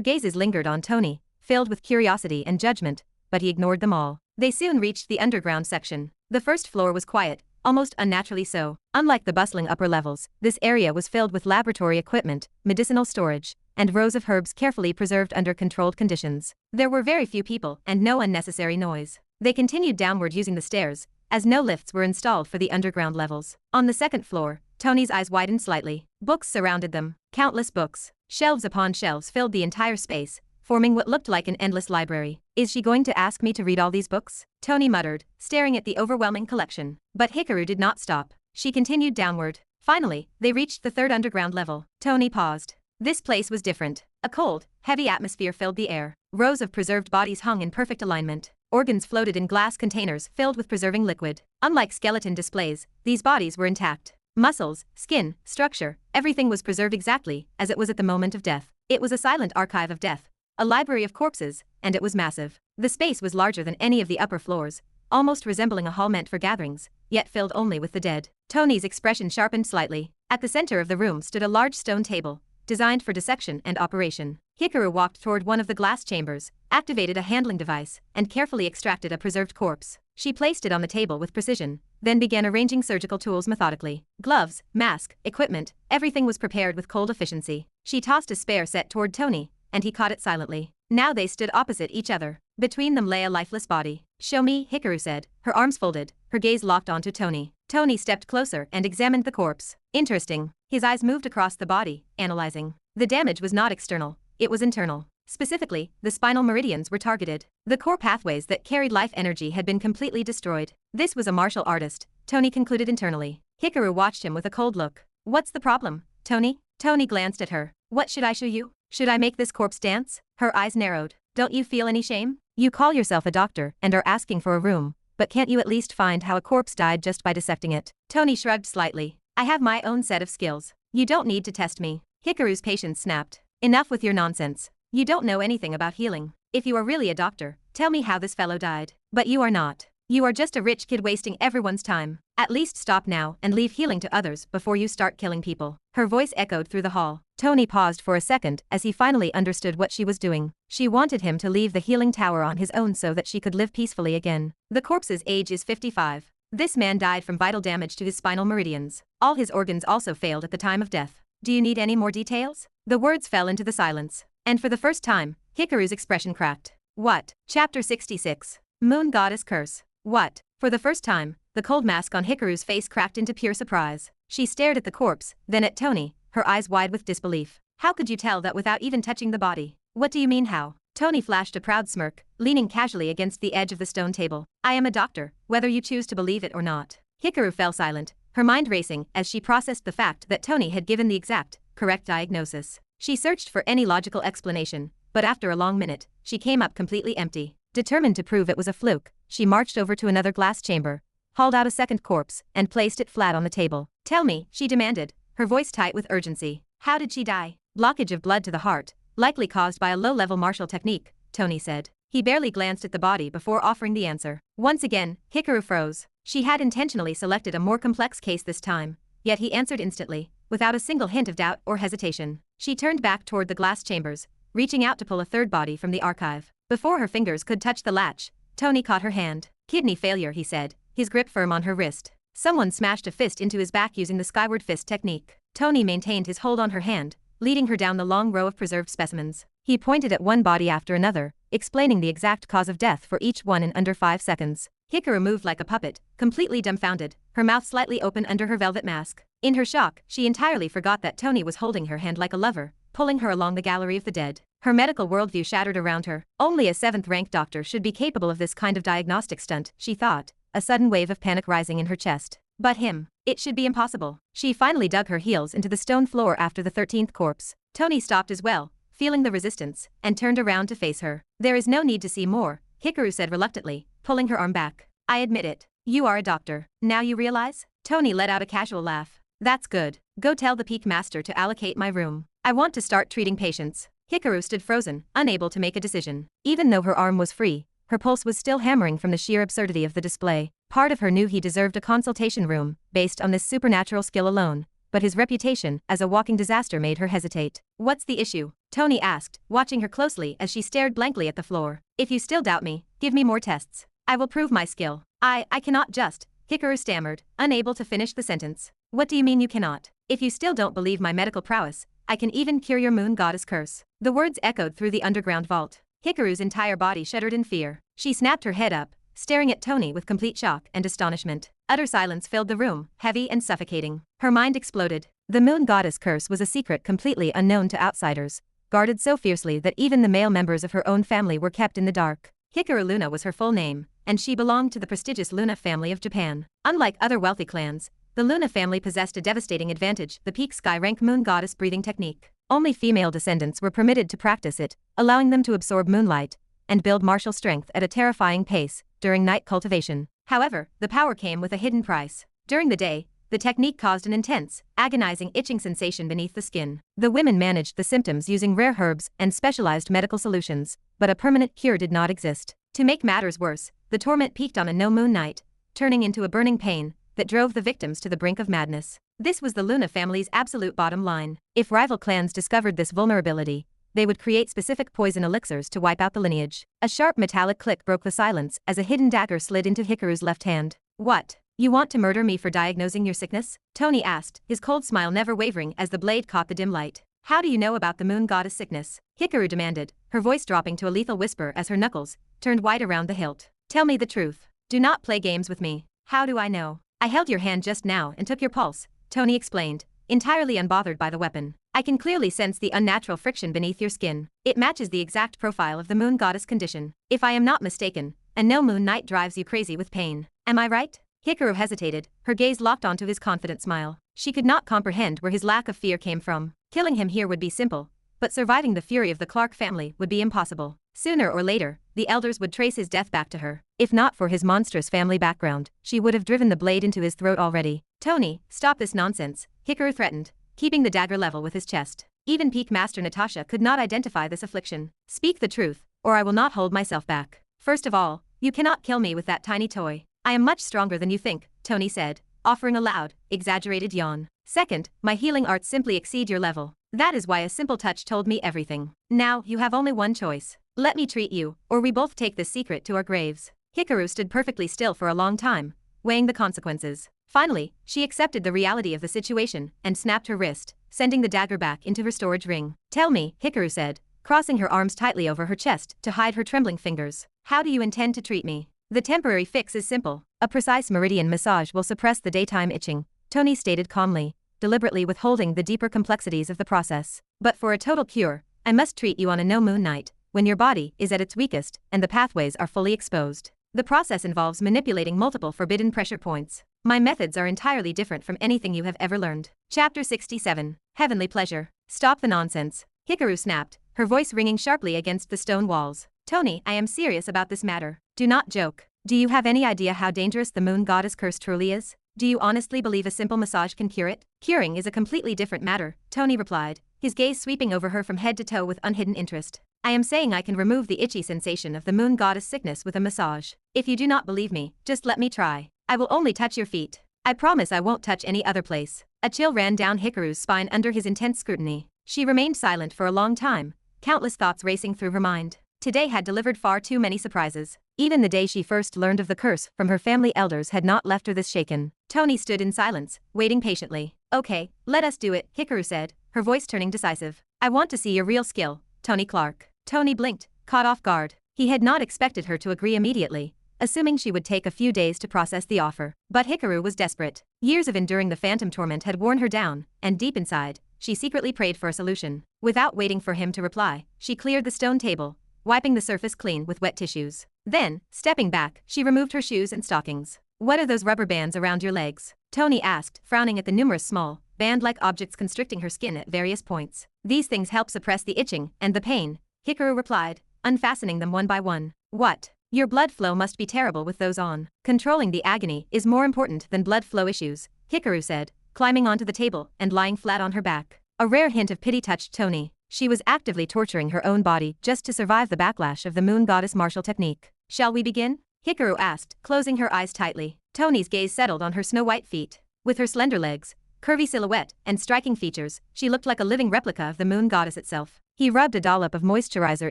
S1: gazes lingered on Tony, filled with curiosity and judgment, but he ignored them all. They soon reached the underground section. The first floor was quiet, almost unnaturally so. Unlike the bustling upper levels, this area was filled with laboratory equipment, medicinal storage, and rows of herbs carefully preserved under controlled conditions. There were very few people and no unnecessary noise. They continued downward using the stairs, as no lifts were installed for the underground levels. On the second floor, Tony's eyes widened slightly. Books surrounded them, countless books. Shelves upon shelves filled the entire space, forming what looked like an endless library. "Is she going to ask me to read all these books?" Tony muttered, staring at the overwhelming collection. But Hikaru did not stop. She continued downward. Finally, they reached the third underground level. Tony paused. This place was different. A cold, heavy atmosphere filled the air. Rows of preserved bodies hung in perfect alignment. Organs floated in glass containers filled with preserving liquid. Unlike skeleton displays, these bodies were intact. Muscles, skin, structure, everything was preserved exactly as it was at the moment of death. It was a silent archive of death, a library of corpses, and it was massive. The space was larger than any of the upper floors, almost resembling a hall meant for gatherings, yet filled only with the dead. Tony's expression sharpened slightly. At the center of the room stood a large stone table, designed for dissection and operation. Hikaru walked toward one of the glass chambers, activated a handling device, and carefully extracted a preserved corpse. She placed it on the table with precision, then began arranging surgical tools methodically. Gloves, mask, equipment, everything was prepared with cold efficiency. She tossed a spare set toward Tony, and he caught it silently. Now they stood opposite each other. Between them lay a lifeless body. "Show me," Hikaru said, her arms folded, her gaze locked onto Tony. Tony stepped closer and examined the corpse. Interesting. His eyes moved across the body, analyzing. The damage was not external, it was internal. Specifically, the spinal meridians were targeted. The core pathways that carried life energy had been completely destroyed. This was a martial artist, Tony concluded internally. Hikaru watched him with a cold look. "What's the problem, Tony?" Tony glanced at her. "What should I show you? Should I make this corpse dance?" Her eyes narrowed. "Don't you feel any shame? You call yourself a doctor and are asking for a room, but can't you at least find how a corpse died just by dissecting it?" Tony shrugged slightly. "I have my own set of skills. You don't need to test me." Hikaru's patience snapped. "Enough with your nonsense. You don't know anything about healing. If you are really a doctor, tell me how this fellow died. But you are not. You are just a rich kid wasting everyone's time. At least stop now and leave healing to others before you start killing people." Her voice echoed through the hall. Tony paused for a second as he finally understood what she was doing. She wanted him to leave the healing tower on his own so that she could live peacefully again. The corpse's age is 55. This man died from vital damage to his spinal meridians. All his organs also failed at the time of death. "Do you need any more details?" The words fell into the silence. And for the first time, Hikaru's expression cracked. "What?" Chapter 66. Moon Goddess Curse. "What?" For the first time, the cold mask on Hikaru's face cracked into pure surprise. She stared at the corpse, then at Tony, her eyes wide with disbelief. "How could you tell that without even touching the body?" "What do you mean how?" Tony flashed a proud smirk, leaning casually against the edge of the stone table. "I am a doctor, whether you choose to believe it or not." Hikaru fell silent, her mind racing as she processed the fact that Tony had given the exact, correct diagnosis. She searched for any logical explanation, but after a long minute, she came up completely empty. Determined to prove it was a fluke, she marched over to another glass chamber, hauled out a second corpse, and placed it flat on the table. "Tell me," she demanded, her voice tight with urgency. "How did she die?" "Blockage of blood to the heart, likely caused by a low-level martial technique," Tony said. He barely glanced at the body before offering the answer. Once again, Hikaru froze. She had intentionally selected a more complex case this time, yet he answered instantly, without a single hint of doubt or hesitation. She turned back toward the glass chambers, reaching out to pull a third body from the archive. Before her fingers could touch the latch, Tony caught her hand. "Kidney failure," he said, his grip firm on her wrist. Someone smashed a fist into his back using the skyward fist technique. Tony maintained his hold on her hand, leading her down the long row of preserved specimens. He pointed at one body after another, explaining the exact cause of death for each one in under 5 seconds. Hikaru moved like a puppet, completely dumbfounded, her mouth slightly open under her velvet mask. In her shock, she entirely forgot that Tony was holding her hand like a lover, pulling her along the gallery of the dead. Her medical worldview shattered around her. Only a 7th-ranked doctor should be capable of this kind of diagnostic stunt, she thought, a sudden wave of panic rising in her chest. But him. It should be impossible. She finally dug her heels into the stone floor after the 13th corpse. Tony stopped as well, feeling the resistance, and turned around to face her. There is no need to see more, Hikaru said reluctantly, pulling her arm back. I admit it. You are a doctor. Now you realize? Tony let out a casual laugh. That's good. Go tell the Peak Master to allocate my room. I want to start treating patients. Hikaru stood frozen, unable to make a decision. Even though her arm was free, her pulse was still hammering from the sheer absurdity of the display. Part of her knew he deserved a consultation room, based on this supernatural skill alone, but his reputation as a walking disaster made her hesitate. What's the issue? Tony asked, watching her closely as she stared blankly at the floor. If you still doubt me, give me more tests. I will prove my skill. I cannot just, Hikaru stammered, unable to finish the sentence. What do you mean you cannot? If you still don't believe my medical prowess, I can even cure your moon goddess curse. The words echoed through the underground vault. Hikaru's entire body shuddered in fear. She snapped her head up, staring at Tony with complete shock and astonishment. Utter silence filled the room, heavy and suffocating. Her mind exploded. The moon goddess curse was a secret completely unknown to outsiders, guarded so fiercely that even the male members of her own family were kept in the dark. Hikaru Luna was her full name, and she belonged to the prestigious Luna family of Japan. Unlike other wealthy clans, the Luna family possessed a devastating advantage: the peak sky rank moon goddess breathing technique. Only female descendants were permitted to practice it, allowing them to absorb moonlight and build martial strength at a terrifying pace during night cultivation. However, the power came with a hidden price. During the day, the technique caused an intense, agonizing itching sensation beneath the skin. The women managed the symptoms using rare herbs and specialized medical solutions, but a permanent cure did not exist. To make matters worse, the torment peaked on a no-moon night, turning into a burning pain that drove the victims to the brink of madness. This was the Luna family's absolute bottom line. If rival clans discovered this vulnerability, they would create specific poison elixirs to wipe out the lineage. A sharp metallic click broke the silence as a hidden dagger slid into Hikaru's left hand. What? You want to murder me for diagnosing your sickness? Tony asked, his cold smile never wavering as the blade caught the dim light. How do you know about the moon goddess sickness? Hikaru demanded, her voice dropping to a lethal whisper as her knuckles turned white around the hilt. Tell me the truth. Do not play games with me. How do I know? I held your hand just now and took your pulse, Tony explained, entirely unbothered by the weapon. I can clearly sense the unnatural friction beneath your skin. It matches the exact profile of the moon goddess condition. If I am not mistaken, a no-moon night drives you crazy with pain. Am I right? Hikaru hesitated, her gaze locked onto his confident smile. She could not comprehend where his lack of fear came from. Killing him here would be simple, but surviving the fury of the Clark family would be impossible. Sooner or later, the elders would trace his death back to her. If not for his monstrous family background, she would have driven the blade into his throat already. Tony, stop this nonsense, Hikaru threatened, keeping the dagger level with his chest. Even Peak Master Natasha could not identify this affliction. Speak the truth, or I will not hold myself back. First of all, you cannot kill me with that tiny toy. I am much stronger than you think, Tony said, offering a loud, exaggerated yawn. Second, my healing arts simply exceed your level. That is why a simple touch told me everything. Now, you have only one choice. Let me treat you, or we both take this secret to our graves. Hikaru stood perfectly still for a long time, weighing the consequences. Finally, she accepted the reality of the situation and snapped her wrist, sending the dagger back into her storage ring. Tell me, Hikaru said, crossing her arms tightly over her chest to hide her trembling fingers. How do you intend to treat me? The temporary fix is simple. A precise meridian massage will suppress the daytime itching, Tony stated calmly, deliberately withholding the deeper complexities of the process. But for a total cure, I must treat you on a no-moon night, when your body is at its weakest and the pathways are fully exposed. The process involves manipulating multiple forbidden pressure points. My methods are entirely different from anything you have ever learned. Chapter 67. Heavenly Pleasure. Stop the nonsense. Hikaru snapped, her voice ringing sharply against the stone walls. Tony, I am serious about this matter. Do not joke. Do you have any idea how dangerous the moon goddess curse truly is? Do you honestly believe a simple massage can cure it? Curing is a completely different matter, Tony replied, his gaze sweeping over her from head to toe with unhidden interest. I am saying I can remove the itchy sensation of the moon goddess sickness with a massage. If you do not believe me, just let me try. I will only touch your feet. I promise I won't touch any other place. A chill ran down Hikaru's spine under his intense scrutiny. She remained silent for a long time, countless thoughts racing through her mind. Today had delivered far too many surprises. Even the day she first learned of the curse from her family elders had not left her this shaken. Tony stood in silence, waiting patiently. Okay, let us do it, Hikaru said, her voice turning decisive. I want to see your real skill, Tony Clark. Tony blinked, caught off guard. He had not expected her to agree immediately, assuming she would take a few days to process the offer. But Hikaru was desperate. Years of enduring the phantom torment had worn her down, and deep inside, she secretly prayed for a solution. Without waiting for him to reply, she cleared the stone table, wiping the surface clean with wet tissues. Then, stepping back, she removed her shoes and stockings. What are those rubber bands around your legs? Tony asked, frowning at the numerous small, band-like objects constricting her skin at various points. These things help suppress the itching and the pain, Hikaru replied, unfastening them one by one. What? Your blood flow must be terrible with those on. Controlling the agony is more important than blood flow issues, Hikaru said, climbing onto the table and lying flat on her back. A rare hint of pity touched Tony. She was actively torturing her own body just to survive the backlash of the moon goddess martial technique. Shall we begin? Hikaru asked, closing her eyes tightly. Tony's gaze settled on her snow-white feet. With her slender legs, curvy silhouette, and striking features, she looked like a living replica of the moon goddess itself. He rubbed a dollop of moisturizer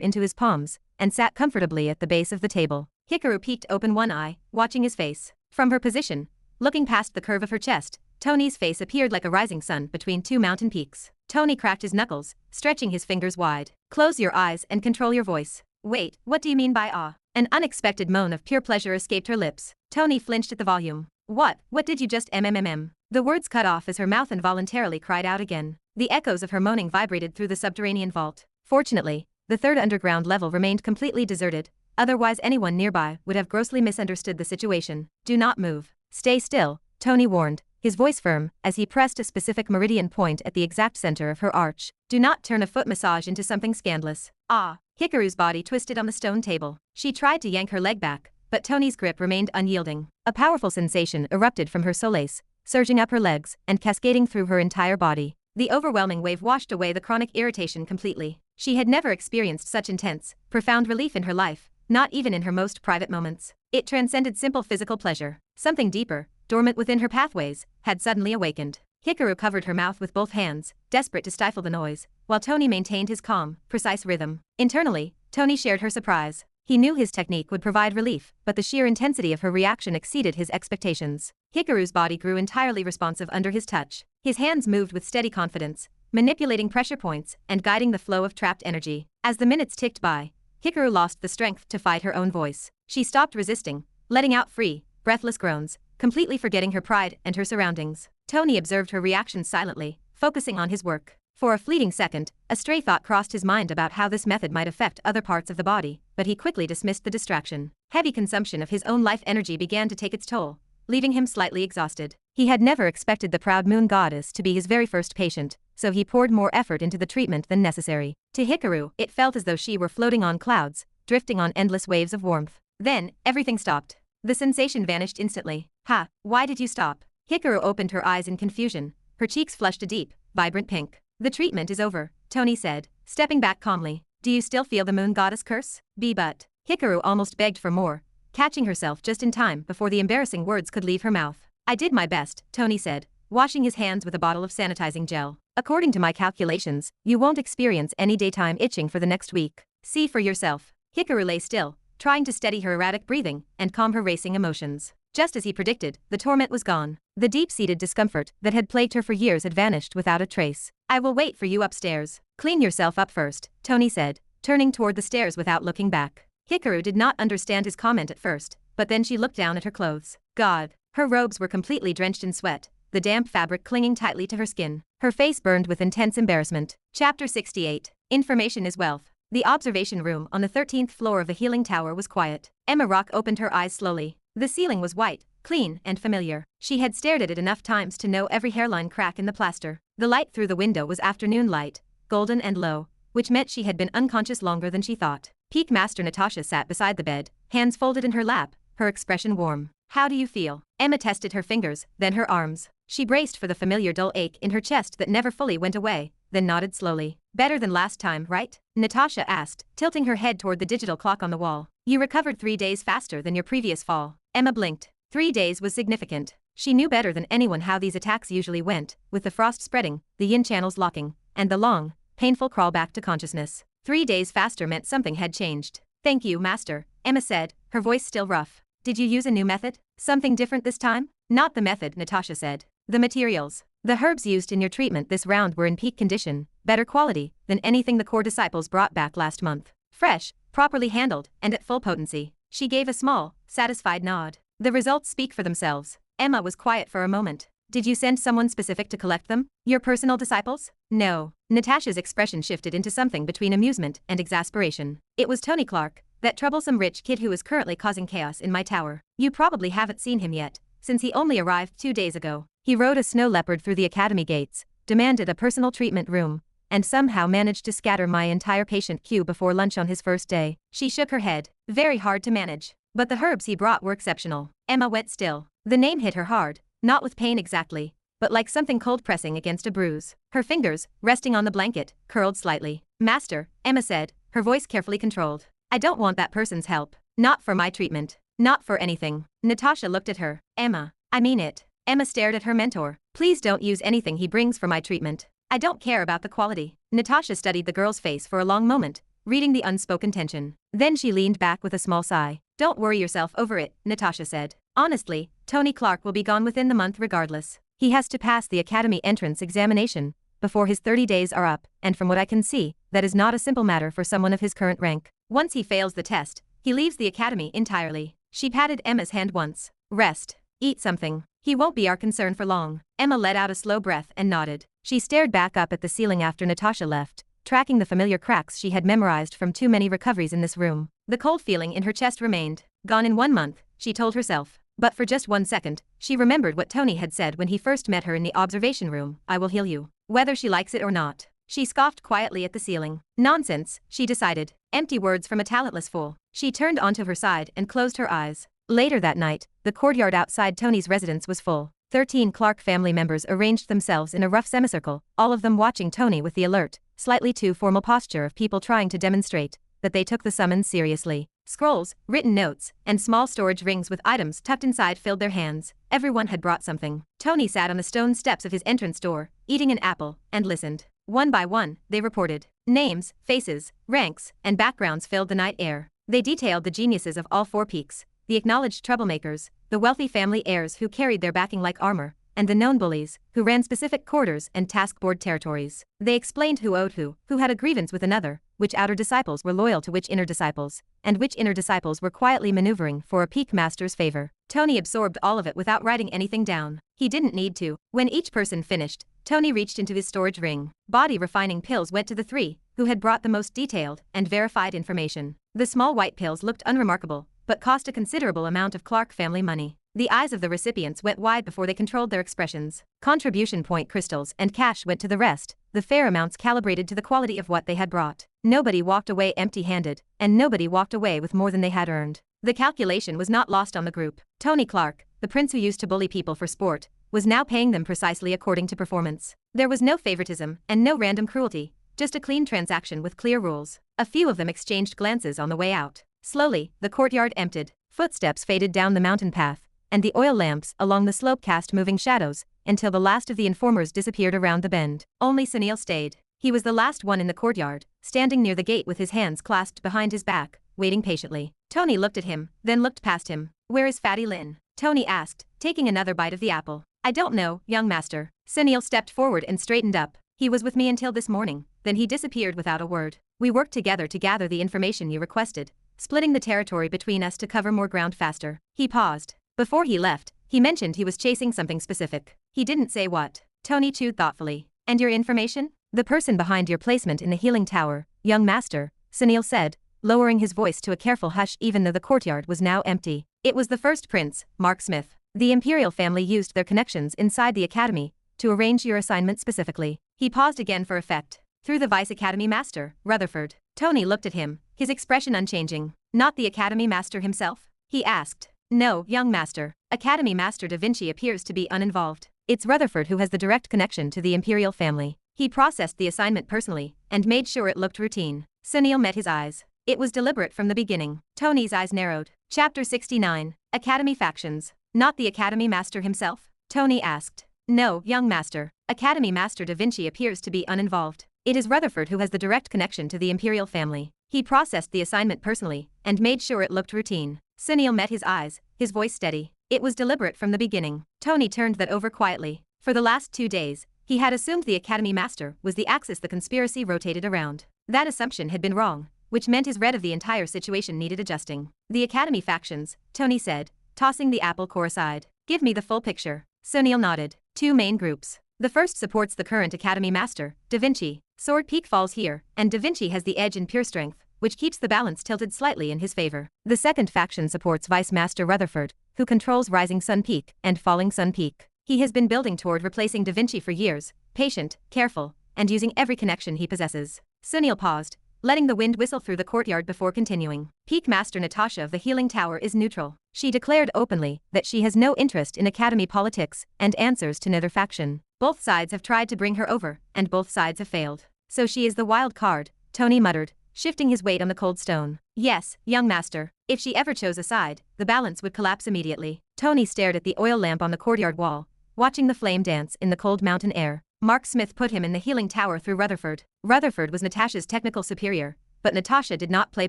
S1: into his palms and sat comfortably at the base of the table. Hikaru peeked open one eye, watching his face. From her position, looking past the curve of her chest, Tony's face appeared like a rising sun between two mountain peaks. Tony cracked his knuckles, stretching his fingers wide. Close your eyes and control your voice. Wait, what do you mean by ah? An unexpected moan of pure pleasure escaped her lips. Tony flinched at the volume. What did you just mmm? The words cut off as her mouth involuntarily cried out again. The echoes of her moaning vibrated through the subterranean vault. Fortunately, the third underground level remained completely deserted, otherwise anyone nearby would have grossly misunderstood the situation. Do not move. Stay still, Tony warned, his voice firm, as he pressed a specific meridian point at the exact center of her arch. Do not turn a foot massage into something scandalous. Ah. Hikaru's body twisted on the stone table. She tried to yank her leg back, but Tony's grip remained unyielding. A powerful sensation erupted from her solace, surging up her legs and cascading through her entire body. The overwhelming wave washed away the chronic irritation completely. She had never experienced such intense, profound relief in her life, not even in her most private moments. It transcended simple physical pleasure. Something deeper, dormant within her pathways, had suddenly awakened. Hikaru covered her mouth with both hands, desperate to stifle the noise, while Tony maintained his calm, precise rhythm. Internally, Tony shared her surprise. He knew his technique would provide relief, but the sheer intensity of her reaction exceeded his expectations. Hikaru's body grew entirely responsive under his touch. His hands moved with steady confidence, manipulating pressure points and guiding the flow of trapped energy. As the minutes ticked by, Hikaru lost the strength to fight her own voice. She stopped resisting, letting out free, breathless groans, completely forgetting her pride and her surroundings. Tony observed her reactions silently, focusing on his work. For a fleeting second, a stray thought crossed his mind about how this method might affect other parts of the body, but he quickly dismissed the distraction. Heavy consumption of his own life energy began to take its toll, leaving him slightly exhausted. He had never expected the proud moon goddess to be his very first patient, so he poured more effort into the treatment than necessary. To Hikaru, it felt as though she were floating on clouds, drifting on endless waves of warmth. Then, everything stopped. The sensation vanished instantly. Ha, why did you stop? Hikaru opened her eyes in confusion, her cheeks flushed a deep, vibrant pink. The treatment is over, Tony said, stepping back calmly. Do you still feel the moon goddess curse? But. Hikaru almost begged for more, catching herself just in time before the embarrassing words could leave her mouth. I did my best, Tony said, washing his hands with a bottle of sanitizing gel. According to my calculations, you won't experience any daytime itching for the next week. See for yourself. Hikaru lay still, trying to steady her erratic breathing and calm her racing emotions. Just as he predicted, the torment was gone. The deep-seated discomfort that had plagued her for years had vanished without a trace. I will wait for you upstairs. Clean yourself up first, Tony said, turning toward the stairs without looking back. Hikaru did not understand his comment at first, but then she looked down at her clothes. God. Her robes were completely drenched in sweat, the damp fabric clinging tightly to her skin. Her face burned with intense embarrassment. Chapter 68. Information is wealth. The observation room on the 13th floor of the healing tower was quiet. Emma Rock opened her eyes slowly. The ceiling was white, clean, and familiar. She had stared at it enough times to know every hairline crack in the plaster. The light through the window was afternoon light, golden and low, which meant she had been unconscious longer than she thought. Peak Master Natasha sat beside the bed, hands folded in her lap, her expression warm. How do you feel? Emma tested her fingers, then her arms. She braced for the familiar dull ache in her chest that never fully went away, then nodded slowly. Better than last time, right? Natasha asked, tilting her head toward the digital clock on the wall. You recovered 3 days faster than your previous fall. Emma blinked. 3 days was significant. She knew better than anyone how these attacks usually went, with the frost spreading, the yin channels locking, and the long, painful crawl back to consciousness. 3 days faster meant something had changed. Thank you, Master, Emma said, her voice still rough. Did you use a new method? Something different this time? Not the method, Natasha said. The materials. The herbs used in your treatment this round were in peak condition, better quality than anything the core disciples brought back last month. Fresh, properly handled, and at full potency. She gave a small, satisfied nod. The results speak for themselves. Emma was quiet for a moment. Did you send someone specific to collect them? Your personal disciples? No. Natasha's expression shifted into something between amusement and exasperation. It was Tony Clark, that troublesome rich kid who is currently causing chaos in my tower. You probably haven't seen him yet, since he only arrived 2 days ago. He rode a snow leopard through the academy gates, demanded a personal treatment room, and somehow managed to scatter my entire patient queue before lunch on his first day. She shook her head. Very hard to manage. But the herbs he brought were exceptional. Emma went still. The name hit her hard, not with pain exactly, but like something cold pressing against a bruise. Her fingers, resting on the blanket, curled slightly. Master, Emma said, her voice carefully controlled. I don't want that person's help. Not for my treatment. Not for anything. Natasha looked at her. Emma, I mean it. Emma stared at her mentor. Please don't use anything he brings for my treatment. I don't care about the quality. Natasha studied the girl's face for a long moment, reading the unspoken tension. Then she leaned back with a small sigh. Don't worry yourself over it, Natasha said. Honestly, Tony Clark will be gone within the month regardless. He has to pass the academy entrance examination before his 30 days are up, and from what I can see, that is not a simple matter for someone of his current rank. Once he fails the test, he leaves the academy entirely. She patted Emma's hand once. Rest. Eat something. He won't be our concern for long. Emma let out a slow breath and nodded. She stared back up at the ceiling after Natasha left, tracking the familiar cracks she had memorized from too many recoveries in this room. The cold feeling in her chest remained. Gone in 1 month, she told herself. But for just 1 second, she remembered what Tony had said when he first met her in the observation room. I will heal you. Whether she likes it or not. She scoffed quietly at the ceiling. Nonsense, she decided. Empty words from a talentless fool. She turned onto her side and closed her eyes. Later that night, the courtyard outside Tony's residence was full. 13 Clark family members arranged themselves in a rough semicircle, all of them watching Tony with the alert, slightly too formal posture of people trying to demonstrate that they took the summons seriously. Scrolls, written notes, and small storage rings with items tucked inside filled their hands. Everyone had brought something. Tony sat on the stone steps of his entrance door, eating an apple, and listened. One by one, they reported. Names, faces, ranks, and backgrounds filled the night air. They detailed the geniuses of all 4 peaks, the acknowledged troublemakers, the wealthy family heirs who carried their backing like armor, and the known bullies, who ran specific quarters and task board territories. They explained who owed who had a grievance with another, which outer disciples were loyal to which inner disciples, and which inner disciples were quietly maneuvering for a Peak Master's favor. Tony absorbed all of it without writing anything down. He didn't need to. When each person finished, Tony reached into his storage ring. Body refining pills went to the 3 who had brought the most detailed and verified information. The small white pills looked unremarkable, but cost a considerable amount of Clark family money. The eyes of the recipients went wide before they controlled their expressions. Contribution point crystals and cash went to the rest, the fair amounts calibrated to the quality of what they had brought. Nobody walked away empty-handed, and nobody walked away with more than they had earned. The calculation was not lost on the group. Tony Clark, the prince who used to bully people for sport, was now paying them precisely according to performance. There was no favoritism and no random cruelty, just a clean transaction with clear rules. A few of them exchanged glances on the way out. Slowly, the courtyard emptied. Footsteps faded down the mountain path, and the oil lamps along the slope cast moving shadows, until the last of the informers disappeared around the bend. Only Sunil stayed. He was the last one in the courtyard, standing near the gate with his hands clasped behind his back, waiting patiently. Tony looked at him, then looked past him. Where is Fatty Lin? Tony asked, taking another bite of the apple. I don't know, young master. Sunil stepped forward and straightened up. He was with me until this morning, then he disappeared without a word. We worked together to gather the information you requested, splitting the territory between us to cover more ground faster. He paused. Before he left, he mentioned he was chasing something specific. He didn't say what. Tony chewed thoughtfully. And your information? The person behind your placement in the healing tower, young master, Sunil said, lowering his voice to a careful hush even though the courtyard was now empty. It was the first prince, Mark Smith. The imperial family used their connections inside the academy to arrange your assignment specifically. He paused again for effect. Through the vice academy master, Rutherford. Tony looked at him, his expression unchanging. Not the academy master himself? He asked. No, young master. Academy Master Da Vinci appears to be uninvolved. It's Rutherford who has the direct connection to the imperial family. He processed the assignment personally and made sure it looked routine. Sunil met his eyes. It was deliberate from the beginning. Tony's eyes narrowed. Chapter 69. Academy Factions. Not the Academy Master himself? Tony asked. No, young master. Academy Master Da Vinci appears to be uninvolved. It is Rutherford who has the direct connection to the imperial family. He processed the assignment personally and made sure it looked routine. Sunil met his eyes, his voice steady. It was deliberate from the beginning. Tony turned that over quietly. For the last 2 days, he had assumed the Academy Master was the axis the conspiracy rotated around. That assumption had been wrong, which meant his read of the entire situation needed adjusting. The Academy factions, Tony said, tossing the apple core aside. Give me the full picture. Sunil nodded. 2 main groups. The first supports the current Academy Master, Da Vinci. Sword Peak falls here, and Da Vinci has the edge in pure strength, which keeps the balance tilted slightly in his favor. The second faction supports Vice Master Rutherford, who controls Rising Sun Peak and Falling Sun Peak. He has been building toward replacing Da Vinci for years, patient, careful, and using every connection he possesses. Sunil paused, letting the wind whistle through the courtyard before continuing. Peak Master Natasha of the Healing Tower is neutral. She declared openly that she has no interest in academy politics and answers to neither faction. Both sides have tried to bring her over, and both sides have failed. So she is the wild card, Tony muttered, shifting his weight on the cold stone. Yes, young master, if she ever chose a side, the balance would collapse immediately. Tony stared at the oil lamp on the courtyard wall, watching the flame dance in the cold mountain air. Mark Smith put him in the healing tower through Rutherford. Rutherford was Natasha's technical superior, but Natasha did not play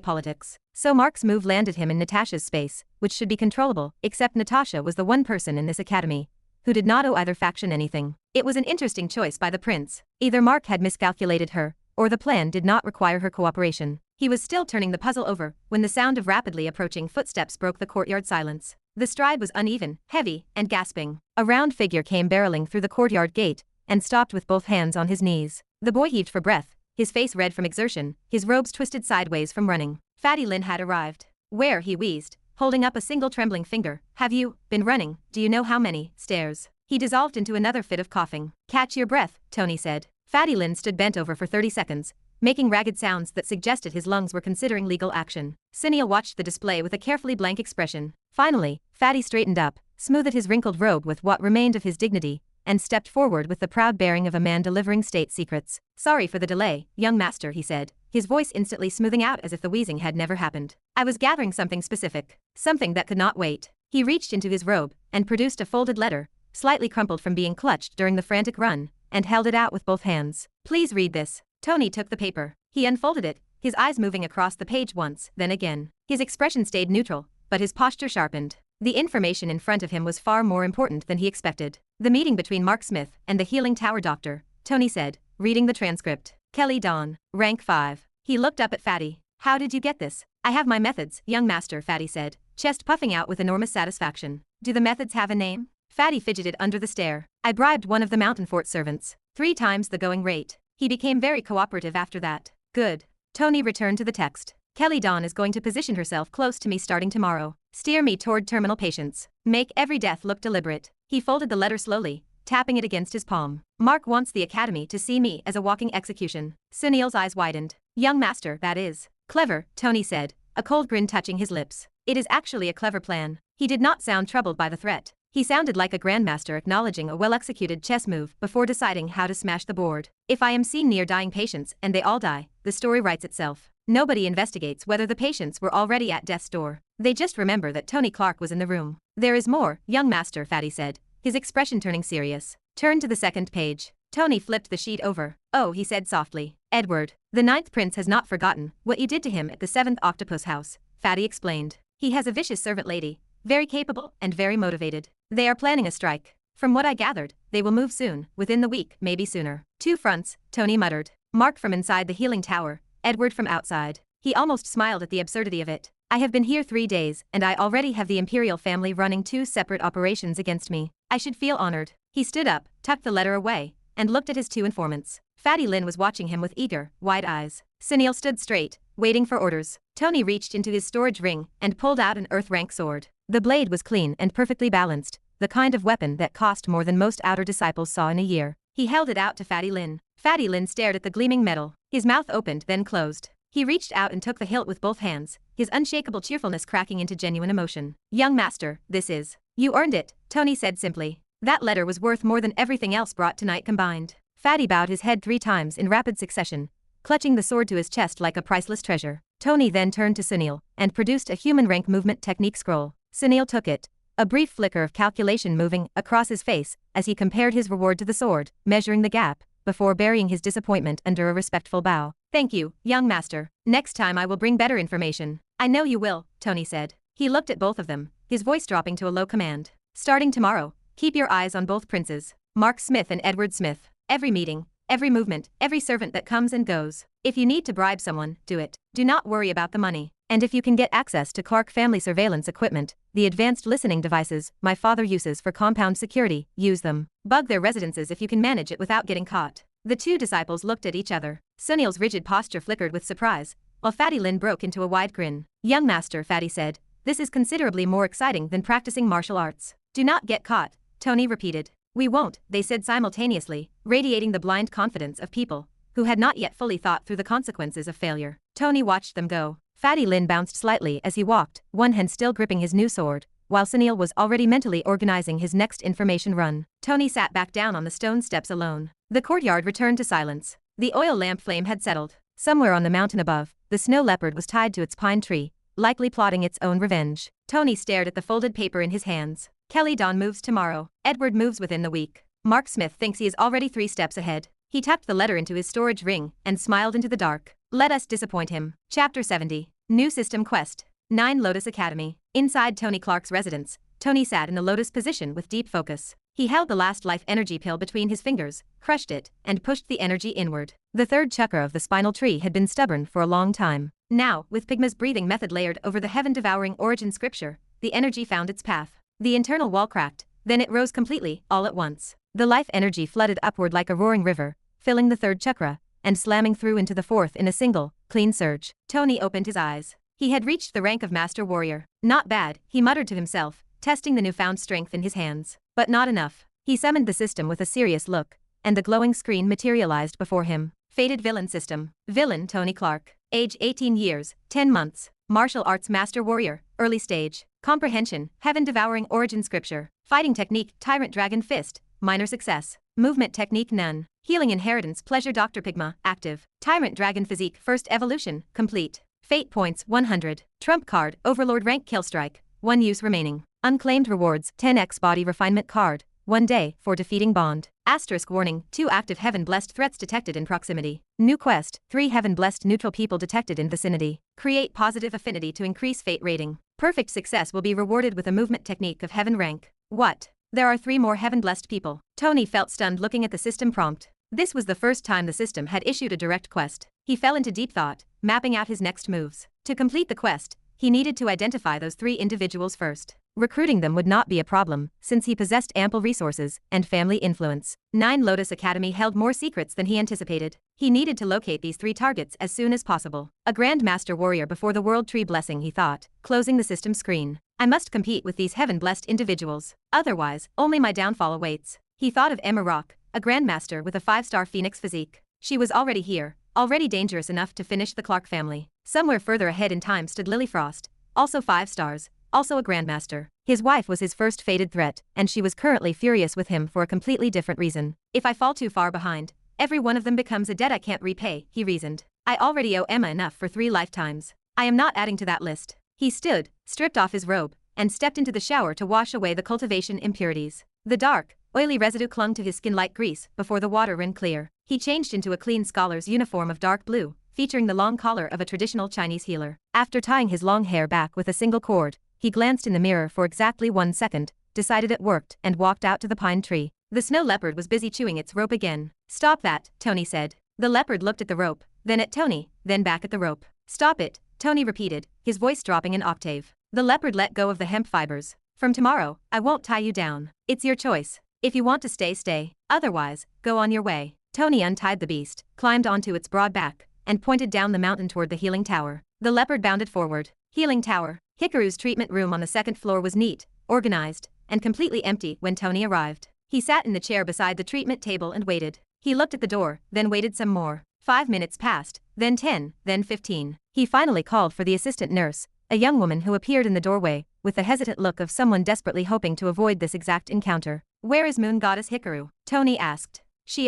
S1: politics. So Mark's move landed him in Natasha's space, which should be controllable, except Natasha was the one person in this academy who did not owe either faction anything. It was an interesting choice by the prince. Either Mark had miscalculated her, or the plan did not require her cooperation. He was still turning the puzzle over when the sound of rapidly approaching footsteps broke the courtyard silence. The stride was uneven, heavy, and gasping. A round figure came barreling through the courtyard gate and stopped with both hands on his knees. The boy heaved for breath, his face red from exertion, his robes twisted sideways from running. Fatty Lin had arrived. Where, he wheezed, holding up a single trembling finger. Have you been running? Do you know how many stairs? He dissolved into another fit of coughing. Catch your breath, Tony said. Fatty Lin stood bent over for 30 seconds, making ragged sounds that suggested his lungs were considering legal action. Sunil watched the display with a carefully blank expression. Finally, Fatty straightened up, smoothed his wrinkled robe with what remained of his dignity, and stepped forward with the proud bearing of a man delivering state secrets. Sorry for the delay, young master, he said, his voice instantly smoothing out as if the wheezing had never happened. I was gathering something specific, something that could not wait. He reached into his robe and produced a folded letter, slightly crumpled from being clutched during the frantic run, and held it out with both hands. Please read this. Tony took the paper. He unfolded it, his eyes moving across the page once, then again. His expression stayed neutral, but his posture sharpened. The information in front of him was far more important than he expected. The meeting between Mark Smith and the Healing Tower doctor, Tony said, reading the transcript. Kelly Dawn, rank 5. He looked up at Fatty. How did you get this? I have my methods, young master, Fatty said, chest puffing out with enormous satisfaction. Do the methods have a name? Fatty fidgeted under the stare. I bribed one of the mountain fort servants. 3 times the going rate. He became very cooperative after that. Good. Tony returned to the text. Kelly Dawn is going to position herself close to me starting tomorrow. Steer me toward terminal patients. Make every death look deliberate. He folded the letter slowly, tapping it against his palm. Mark wants the academy to see me as a walking execution. Sunil's eyes widened. Young master, that is. Clever, Tony said, a cold grin touching his lips. It is actually a clever plan. He did not sound troubled by the threat. He sounded like a grandmaster acknowledging a well-executed chess move before deciding how to smash the board. If I am seen near dying patients and they all die, the story writes itself. Nobody investigates whether the patients were already at death's door. They just remember that Tony Clark was in the room. There is more, young master, Fatty said, his expression turning serious. Turn to the second page. Tony flipped the sheet over. Oh, he said softly. Edward, the 9th prince has not forgotten what you did to him at the 7th octopus house, Fatty explained. He has a vicious servant lady, very capable and very motivated. They are planning a strike. From what I gathered, they will move soon, within the week, maybe sooner. 2 fronts, Tony muttered. Mark from inside the healing tower, Edward from outside. He almost smiled at the absurdity of it. I have been here 3 days and I already have the imperial family running 2 separate operations against me. I should feel honored. He stood up, tucked the letter away, and looked at his 2 informants. Fatty Lin was watching him with eager, wide eyes. Sunil stood straight, waiting for orders. Tony reached into his storage ring and pulled out an earth-rank sword. The blade was clean and perfectly balanced, the kind of weapon that cost more than most outer disciples saw in a year. He held it out to Fatty Lin. Fatty Lin stared at the gleaming metal. His mouth opened then closed. He reached out and took the hilt with both hands, his unshakable cheerfulness cracking into genuine emotion. Young master, this is. You earned it, Tony said simply. That letter was worth more than everything else brought tonight combined. Fatty bowed his head 3 times in rapid succession, clutching the sword to his chest like a priceless treasure. Tony then turned to Sunil and produced a human rank movement technique scroll. Sunil took it, a brief flicker of calculation moving across his face as he compared his reward to the sword, measuring the gap, before burying his disappointment under a respectful bow. Thank you, young master. Next time I will bring better information. I know you will, Tony said. He looked at both of them, his voice dropping to a low command. Starting tomorrow, keep your eyes on both princes, Mark Smith and Edward Smith. Every meeting, every movement, every servant that comes and goes. If you need to bribe someone, do it. Do not worry about the money. And if you can get access to Clark family surveillance equipment, the advanced listening devices my father uses for compound security, use them. Bug their residences if you can manage it without getting caught. The 2 disciples looked at each other. Sunil's rigid posture flickered with surprise, while Fatty Lin broke into a wide grin. Young master, Fatty said, this is considerably more exciting than practicing martial arts. Do not get caught, Tony repeated. We won't, they said simultaneously, radiating the blind confidence of people who had not yet fully thought through the consequences of failure. Tony watched them go. Fatty Lin bounced slightly as he walked, one hand still gripping his new sword, while Sunil was already mentally organizing his next information run. Tony sat back down on the stone steps alone. The courtyard returned to silence. The oil lamp flame had settled. Somewhere on the mountain above, the snow leopard was tied to its pine tree, likely plotting its own revenge. Tony stared at the folded paper in his hands. Kelly Dawn moves tomorrow. Edward moves within the week. Mark Smith thinks he is already 3 steps ahead. He tucked the letter into his storage ring and smiled into the dark. Let us disappoint him. Chapter 70. New System Quest. 9 Lotus Academy. Inside Tony Clark's residence, Tony sat in the lotus position with deep focus. He held the last life energy pill between his fingers, crushed it, and pushed the energy inward. The third chakra of the spinal tree had been stubborn for a long time. Now, with Pygma's breathing method layered over the heaven-devouring origin scripture, the energy found its path. The internal wall cracked, then it rose completely, all at once. The life energy flooded upward like a roaring river, filling the third chakra, and slamming through into the fourth in a single, clean surge. Tony opened his eyes. He had reached the rank of Master Warrior. Not bad, he muttered to himself, testing the newfound strength in his hands. But not enough. He summoned the system with a serious look, and the glowing screen materialized before him. Fated Villain System. Villain Tony Clark. Age 18 years, 10 months. Martial Arts Master Warrior. Early stage. Comprehension. Heaven-devouring origin scripture. Fighting technique. Tyrant Dragon Fist. Minor success. Movement technique. None. Healing inheritance. Pleasure Dr. Pygma. Active. Tyrant Dragon Physique. First evolution. Complete. Fate points 100. Trump card. Overlord rank. Kill strike. 1 use remaining. Unclaimed rewards. 10x body refinement card. 1 day for defeating Bond. Asterisk warning. 2 active heaven-blessed threats detected in proximity. New quest. 3 heaven-blessed neutral people detected in vicinity. Create positive affinity to increase fate rating. Perfect success will be rewarded with a movement technique of heaven rank. What? There are 3 more heaven-blessed people. Tony felt stunned looking at the system prompt. This was the first time the system had issued a direct quest. He fell into deep thought, mapping out his next moves. To complete the quest, he needed to identify those 3 individuals first. Recruiting them would not be a problem, since he possessed ample resources and family influence. 9 Lotus Academy held more secrets than he anticipated. He needed to locate these 3 targets as soon as possible. A Grand Master Warrior before the World Tree blessing, he thought, closing the system screen. I must compete with these heaven-blessed individuals. Otherwise, only my downfall awaits. He thought of Emma Rock, a Grandmaster with a 5-star Phoenix physique. She was already here, already dangerous enough to finish the Clark family. Somewhere further ahead in time stood Lily Frost, also 5 stars. Also a Grandmaster. His wife was his first fated threat, and she was currently furious with him for a completely different reason. If I fall too far behind, every one of them becomes a debt I can't repay, he reasoned. I already owe Emma enough for 3 lifetimes. I am not adding to that list. He stood, stripped off his robe, and stepped into the shower to wash away the cultivation impurities. The dark, oily residue clung to his skin like grease before the water ran clear. He changed into a clean scholar's uniform of dark blue, featuring the long collar of a traditional Chinese healer. After tying his long hair back with a single cord, he glanced in the mirror for exactly 1 second, decided it worked, and walked out to the pine tree. The snow leopard was busy chewing its rope again. Stop that, Tony said. The leopard looked at the rope, then at Tony, then back at the rope. Stop it, Tony repeated, his voice dropping an octave. The leopard let go of the hemp fibers. From tomorrow, I won't tie you down. It's your choice. If you want to stay, stay. Otherwise, go on your way. Tony untied the beast, climbed onto its broad back, and pointed down the mountain toward the healing tower. The leopard bounded forward. Healing tower. Hikaru's treatment room on the 2nd floor was neat, organized, and completely empty when Tony arrived. He sat in the chair beside the treatment table and waited. He looked at the door, then waited some more. 5 minutes passed, then 10, then 15. He finally called for the assistant nurse, a young woman who appeared in the doorway, with the hesitant look of someone desperately hoping to avoid this exact encounter. Where is Moon Goddess Hikaru? Tony asked.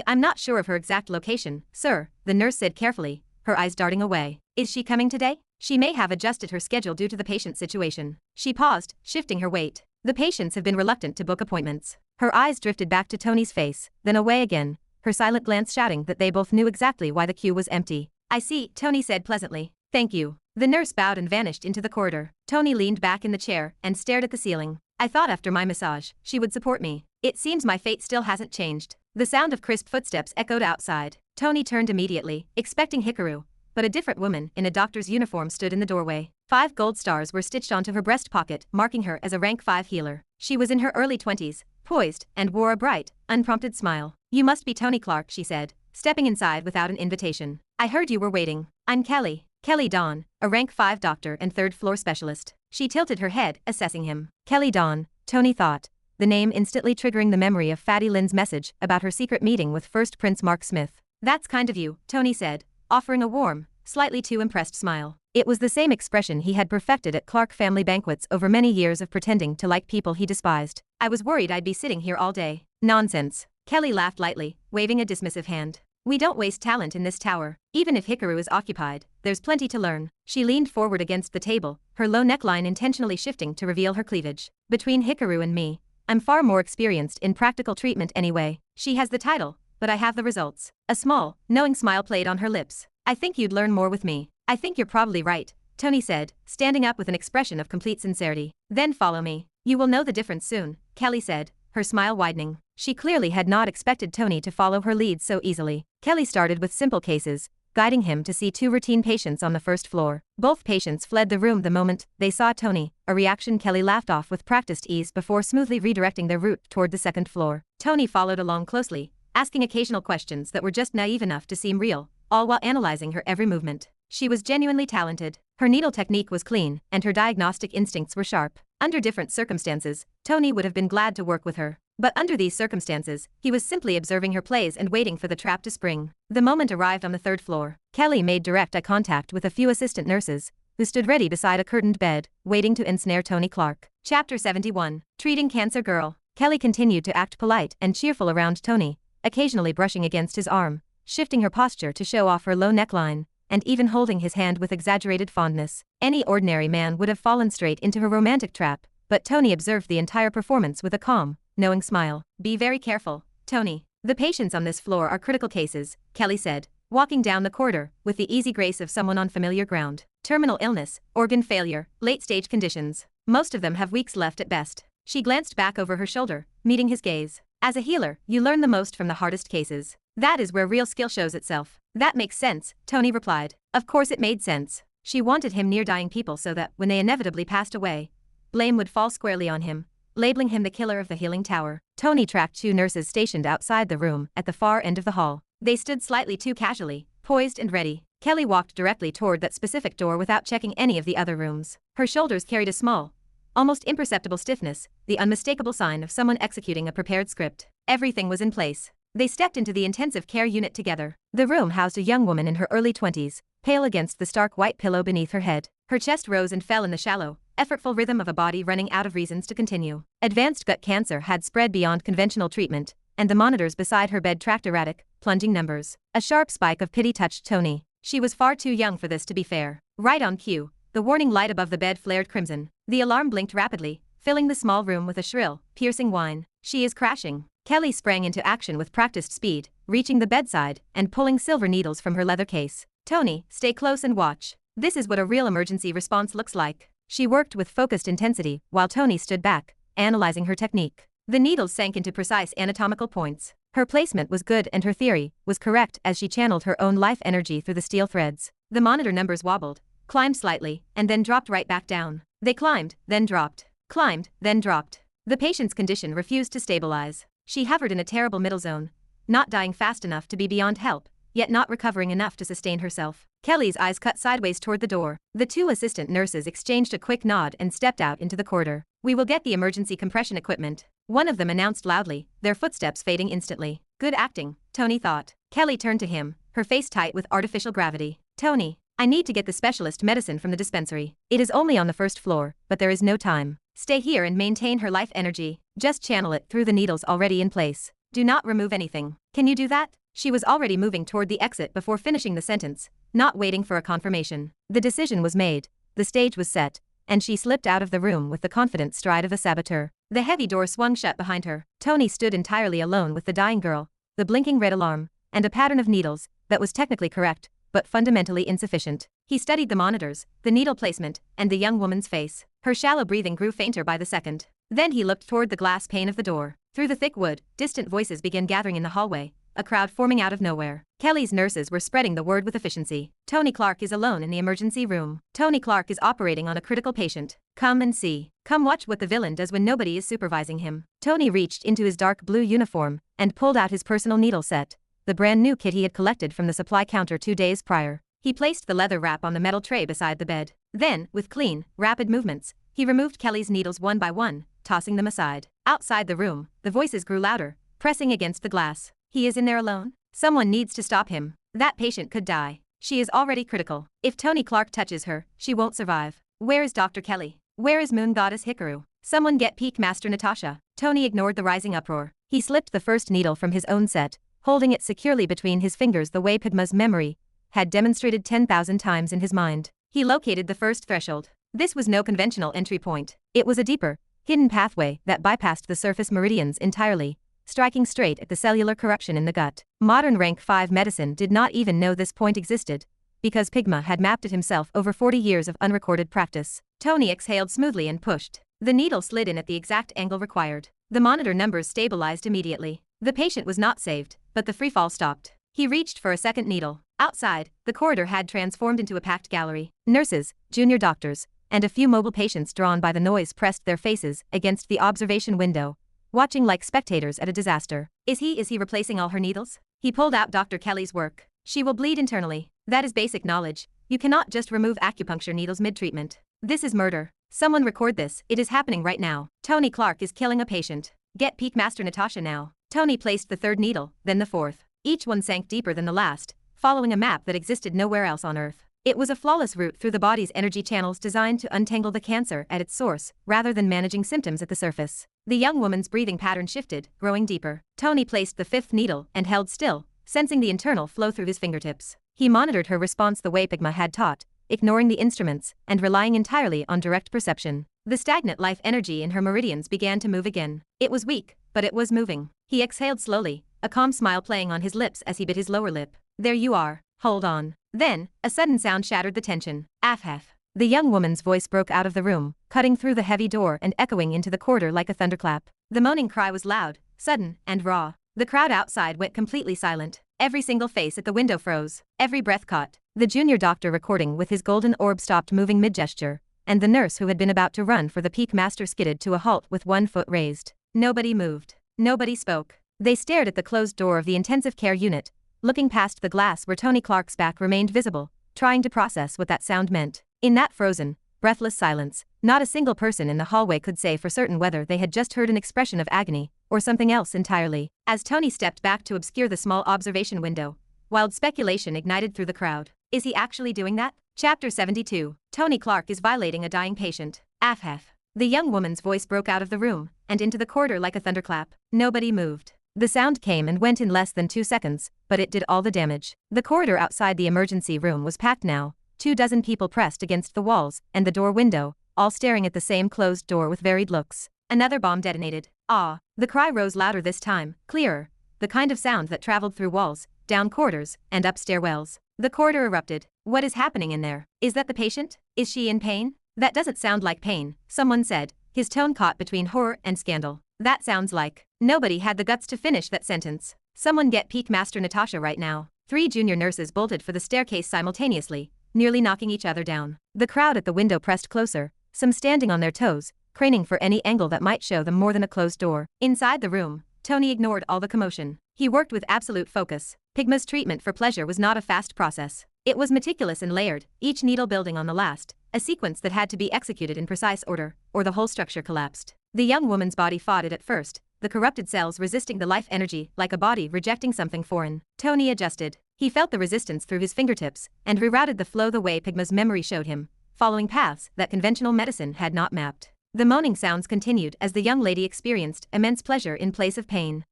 S1: I'm not sure of her exact location, sir, the nurse said carefully, her eyes darting away. Is she coming today? She may have adjusted her schedule due to the patient situation. She paused, shifting her weight. The patients have been reluctant to book appointments. Her eyes drifted back to Tony's face, then away again, her silent glance shouting that they both knew exactly why the queue was empty. I see, Tony said pleasantly. Thank you. The nurse bowed and vanished into the corridor. Tony leaned back in the chair and stared at the ceiling. I thought after my massage, she would support me. It seems my fate still hasn't changed. The sound of crisp footsteps echoed outside. Tony turned immediately, expecting Hikaru, but a different woman in a doctor's uniform stood in the doorway. 5 gold stars were stitched onto her breast pocket, marking her as a rank 5 healer. She was in her early 20s, poised, and wore a bright, unprompted smile. You must be Tony Clark, she said, stepping inside without an invitation. I heard you were waiting. I'm Kelly Dawn, a rank 5 doctor and 3rd floor specialist. She tilted her head, assessing him. Kelly Dawn, Tony thought, the name instantly triggering the memory of Fatty Lynn's message about her secret meeting with First Prince Mark Smith. "That's kind of you," Tony said, offering a warm, slightly too impressed smile. It was the same expression he had perfected at Clark family banquets over many years of pretending to like people he despised. "I was worried I'd be sitting here all day." "Nonsense." Kelly laughed lightly, waving a dismissive hand. "We don't waste talent in this tower. Even if Hikaru is occupied, there's plenty to learn." She leaned forward against the table, her low neckline intentionally shifting to reveal her cleavage. "Between Hikaru and me, I'm far more experienced in practical treatment anyway. She has the title, but I have the results." A small, knowing smile played on her lips. "I think you'd learn more with me." "I think you're probably right," Tony said, standing up with an expression of complete sincerity. "Then follow me. You will know the difference soon," Kelly said, her smile widening. She clearly had not expected Tony to follow her lead so easily. Kelly started with simple cases, guiding him to see 2 routine patients on the first floor. Both patients fled the room the moment they saw Tony, a reaction Kelly laughed off with practiced ease before smoothly redirecting their route toward the second floor. Tony followed along closely, asking occasional questions that were just naive enough to seem real, all while analyzing her every movement. She was genuinely talented. Her needle technique was clean, and her diagnostic instincts were sharp. Under different circumstances, Tony would have been glad to work with her. But under these circumstances, he was simply observing her plays and waiting for the trap to spring. The moment arrived on the third floor. Kelly made direct eye contact with a few assistant nurses, who stood ready beside a curtained bed, waiting to ensnare Tony Clark. Chapter 71. Treating Cancer Girl. Kelly continued to act polite and cheerful around Tony, occasionally brushing against his arm, shifting her posture to show off her low neckline, and even holding his hand with exaggerated fondness. Any ordinary man would have fallen straight into her romantic trap, but Tony observed the entire performance with a calm, knowing smile. "Be very careful, Tony. The patients on this floor are critical cases," Kelly said, walking down the corridor with the easy grace of someone on familiar ground. "Terminal illness, organ failure, late-stage conditions. Most of them have weeks left at best." She glanced back over her shoulder, meeting his gaze. "As a healer, you learn the most from the hardest cases. That is where real skill shows itself." "That makes sense," Tony replied. Of course it made sense. She wanted him near dying people so that, when they inevitably passed away, blame would fall squarely on him, labeling him the killer of the healing tower. Tony tracked 2 nurses stationed outside the room at the far end of the hall. They stood slightly too casually, poised and ready. Kelly walked directly toward that specific door without checking any of the other rooms. Her shoulders carried a small, almost imperceptible stiffness, the unmistakable sign of someone executing a prepared script. Everything was in place. They stepped into the intensive care unit together. The room housed a young woman in her early 20s, pale against the stark white pillow beneath her head. Her chest rose and fell in the shallow, effortful rhythm of a body running out of reasons to continue. Advanced gut cancer had spread beyond conventional treatment, and the monitors beside her bed tracked erratic, plunging numbers. A sharp spike of pity touched Tony. She was far too young for this to be fair. Right on cue, the warning light above the bed flared crimson. The alarm blinked rapidly, filling the small room with a shrill, piercing whine. "She is crashing." Kelly sprang into action with practiced speed, reaching the bedside and pulling silver needles from her leather case. "Tony, stay close and watch. This is what a real emergency response looks like." She worked with focused intensity while Tony stood back, analyzing her technique. The needles sank into precise anatomical points. Her placement was good and her theory was correct as she channeled her own life energy through the steel threads. The monitor numbers wobbled, climbed slightly, and then dropped right back down. They climbed, then dropped. Climbed, then dropped. The patient's condition refused to stabilize. She hovered in a terrible middle zone, not dying fast enough to be beyond help, yet not recovering enough to sustain herself. Kelly's eyes cut sideways toward the door. The 2 assistant nurses exchanged a quick nod and stepped out into the corridor. "We will get the emergency compression equipment," one of them announced loudly, their footsteps fading instantly. "Good acting," Tony thought. Kelly turned to him, her face tight with artificial gravity. "Tony, I need to get the specialist medicine from the dispensary. It is only on the first floor, but there is no time. Stay here and maintain her life energy. Just channel it through the needles already in place. Do not remove anything. Can you do that?" She was already moving toward the exit before finishing the sentence, not waiting for a confirmation. The decision was made, the stage was set, and she slipped out of the room with the confident stride of a saboteur. The heavy door swung shut behind her. Tony stood entirely alone with the dying girl, the blinking red alarm, and a pattern of needles that was technically correct, but fundamentally insufficient. He studied the monitors, the needle placement, and the young woman's face. Her shallow breathing grew fainter by the second. Then he looked toward the glass pane of the door. Through the thick wood, distant voices began gathering in the hallway, a crowd forming out of nowhere. Kelly's nurses were spreading the word with efficiency. "Tony Clark is alone in the emergency room. Tony Clark is operating on a critical patient. Come and see. Come watch what the villain does when nobody is supervising him." Tony reached into his dark blue uniform and pulled out his personal needle set, the brand new kit he had collected from the supply counter 2 days prior. He placed the leather wrap on the metal tray beside the bed. Then, with clean, rapid movements, he removed Kelly's needles one by one, tossing them aside. Outside the room, the voices grew louder, pressing against the glass. He is in there alone? Someone needs to stop him. That patient could die. She is already critical. If Tony Clark touches her, she won't survive. Where is Dr. Kelly? Where is Moon Goddess Hikaru? Someone get Peak Master Natasha. Tony ignored the rising uproar. He slipped the first needle from his own set, holding it securely between his fingers the way Pygma's memory had demonstrated 10,000 times in his mind. He located the first threshold. This was no conventional entry point. It was a deeper, hidden pathway that bypassed the surface meridians entirely, striking straight at the cellular corruption in the gut. Modern rank 5 medicine did not even know this point existed, because Pygma had mapped it himself over 40 years of unrecorded practice. Tony exhaled smoothly and pushed. The needle slid in at the exact angle required. The monitor numbers stabilized immediately. The patient was not saved, but the freefall stopped. He reached for a second needle. Outside, the corridor had transformed into a packed gallery. Nurses, junior doctors, and a few mobile patients drawn by the noise pressed their faces against the observation window, watching like spectators at a disaster. Is he replacing all her needles? He pulled out Dr. Kelly's work. She will bleed internally. That is basic knowledge. You cannot just remove acupuncture needles mid-treatment. This is murder. Someone record this. It is happening right now. Tony Clark is killing a patient. Get Peak Master Natasha now. Tony placed the third needle, then the fourth. Each one sank deeper than the last, following a map that existed nowhere else on Earth. It was a flawless route through the body's energy channels designed to untangle the cancer at its source, rather than managing symptoms at the surface. The young woman's breathing pattern shifted, growing deeper. Tony placed the fifth needle and held still, sensing the internal flow through his fingertips. He monitored her response the way Pygma had taught, ignoring the instruments and relying entirely on direct perception. The stagnant life energy in her meridians began to move again. It was weak, but it was moving. He exhaled slowly, a calm smile playing on his lips as he bit his lower lip. There you are. Hold on. Then, a sudden sound shattered the tension. Afhef. The young woman's voice broke out of the room, cutting through the heavy door and echoing into the corridor like a thunderclap. The moaning cry was loud, sudden, and raw. The crowd outside went completely silent. Every single face at the window froze. Every breath caught. The junior doctor recording with his golden orb stopped moving mid-gesture, and the nurse who had been about to run for the Peak Master skidded to a halt with one foot raised. Nobody moved. Nobody spoke. They stared at the closed door of the intensive care unit, looking past the glass where Tony Clark's back remained visible, trying to process what that sound meant. In that frozen, breathless silence, not a single person in the hallway could say for certain whether they had just heard an expression of agony, or something else entirely. As Tony stepped back to obscure the small observation window, wild speculation ignited through the crowd. Is he actually doing that? Chapter 72. Tony Clark is violating a dying patient. Afhef. The young woman's voice broke out of the room, and into the corridor like a thunderclap. Nobody moved. The sound came and went in less than 2 seconds, but it did all the damage. The corridor outside the emergency room was packed now, 24 people pressed against the walls and the door window, all staring at the same closed door with varied looks. Another bomb detonated. Ah! The cry rose louder this time, clearer, the kind of sound that traveled through walls, down corridors, and up stairwells. The corridor erupted. What is happening in there? Is that the patient? Is she in pain? That doesn't sound like pain, someone said, his tone caught between horror and scandal. That sounds like. Nobody had the guts to finish that sentence. Someone get Peak Master Natasha right now. 3 junior nurses bolted for the staircase simultaneously, nearly knocking each other down. The crowd at the window pressed closer, some standing on their toes, craning for any angle that might show them more than a closed door. Inside the room, Tony ignored all the commotion. He worked with absolute focus. Pygma's treatment for pleasure was not a fast process. It was meticulous and layered, each needle building on the last, a sequence that had to be executed in precise order, or the whole structure collapsed. The young woman's body fought it at first, the corrupted cells resisting the life energy like a body rejecting something foreign. Tony adjusted. He felt the resistance through his fingertips and rerouted the flow the way Pygma's memory showed him, following paths that conventional medicine had not mapped. The moaning sounds continued as the young lady experienced immense pleasure in place of pain.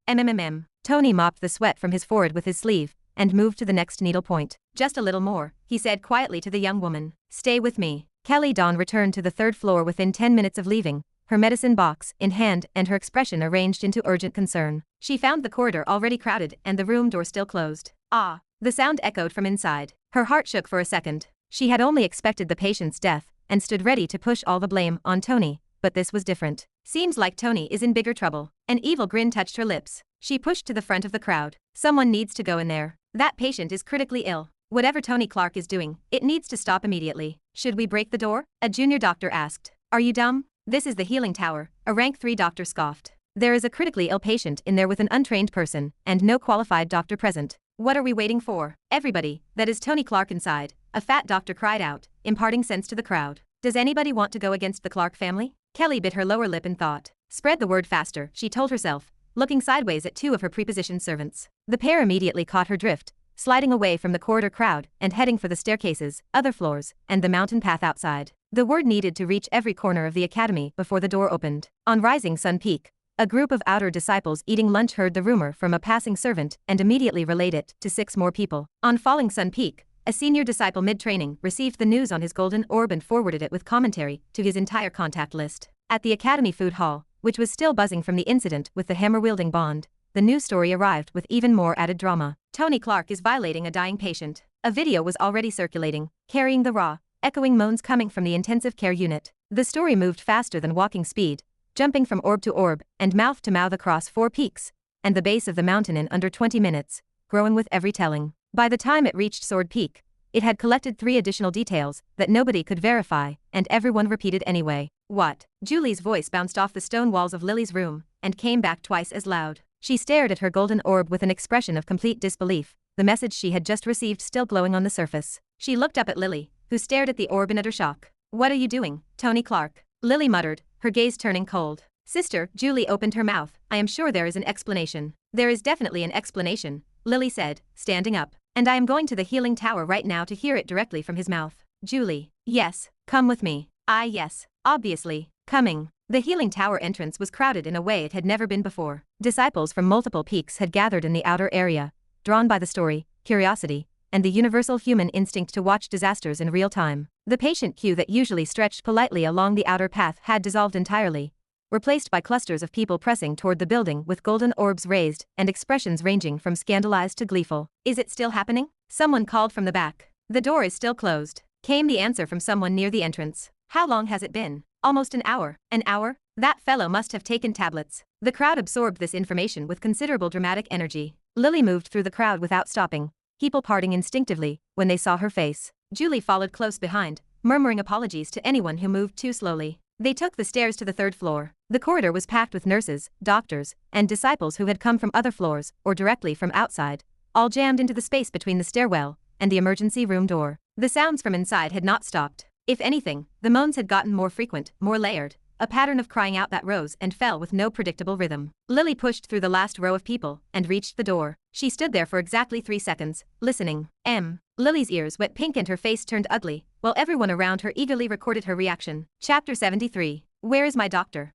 S1: Tony mopped the sweat from his forehead with his sleeve and moved to the next needle point. Just a little more, he said quietly to the young woman. Stay with me. Kelly Dawn returned to the 3rd floor within 10 minutes of leaving, her medicine box in hand and her expression arranged into urgent concern. She found the corridor already crowded and the room door still closed. Ah! The sound echoed from inside. Her heart shook for a second. She had only expected the patient's death and stood ready to push all the blame on Tony, but this was different. Seems like Tony is in bigger trouble. An evil grin touched her lips. She pushed to the front of the crowd. Someone needs to go in there. That patient is critically ill. Whatever Tony Clark is doing, it needs to stop immediately. Should we break the door? A junior doctor asked. Are you dumb? This is the healing tower, a rank 3 doctor scoffed. There is a critically ill patient in there with an untrained person, and no qualified doctor present. What are we waiting for? Everybody, that is Tony Clark inside, a fat doctor cried out, imparting sense to the crowd. Does anybody want to go against the Clark family? Kelly bit her lower lip in thought. Spread the word faster, she told herself, looking sideways at two of her prepositioned servants. The pair immediately caught her drift, sliding away from the corridor crowd and heading for the staircases, other floors, and the mountain path outside. The word needed to reach every corner of the academy before the door opened. On Rising Sun Peak, a group of outer disciples eating lunch heard the rumor from a passing servant and immediately relayed it to 6 more people. On Falling Sun Peak, a senior disciple mid-training received the news on his golden orb and forwarded it with commentary to his entire contact list. At the academy food hall, which was still buzzing from the incident with the hammer-wielding Bond, the news story arrived with even more added drama. Tony Clark is violating a dying patient. A video was already circulating, carrying the raw, echoing moans coming from the intensive care unit. The story moved faster than walking speed, jumping from orb to orb and mouth to mouth across 4 peaks and the base of the mountain in under 20 minutes, growing with every telling. By the time it reached Sword Peak, it had collected 3 additional details that nobody could verify, and everyone repeated anyway. What? Julie's voice bounced off the stone walls of Lily's room and came back twice as loud. She stared at her golden orb with an expression of complete disbelief, the message she had just received still glowing on the surface. She looked up at Lily, who stared at the orb in utter shock. What are you doing, Tony Clark? Lily muttered, her gaze turning cold. Sister, Julie opened her mouth. I am sure there is an explanation. There is definitely an explanation, Lily said, standing up. And I am going to the healing tower right now to hear it directly from his mouth. Julie. Yes, come with me. Yes, obviously, coming. The healing tower entrance was crowded in a way it had never been before. Disciples from multiple peaks had gathered in the outer area, drawn by the story, curiosity, and the universal human instinct to watch disasters in real time. The patient queue that usually stretched politely along the outer path had dissolved entirely, replaced by clusters of people pressing toward the building with golden orbs raised and expressions ranging from scandalized to gleeful. Is it still happening? Someone called from the back. The door is still closed, came the answer from someone near the entrance. How long has it been? Almost an hour. An hour? That fellow must have taken tablets. The crowd absorbed this information with considerable dramatic energy. Lily moved through the crowd without stopping, people parting instinctively when they saw her face. Julie followed close behind, murmuring apologies to anyone who moved too slowly. They took the stairs to the 3rd floor. The corridor was packed with nurses, doctors, and disciples who had come from other floors or directly from outside, all jammed into the space between the stairwell and the emergency room door. The sounds from inside had not stopped. If anything, the moans had gotten more frequent, more layered, a pattern of crying out that rose and fell with no predictable rhythm. Lily pushed through the last row of people and reached the door. She stood there for exactly 3 seconds, listening. Lily's ears went pink and her face turned ugly, while everyone around her eagerly recorded her reaction. Chapter 73. Where is my doctor?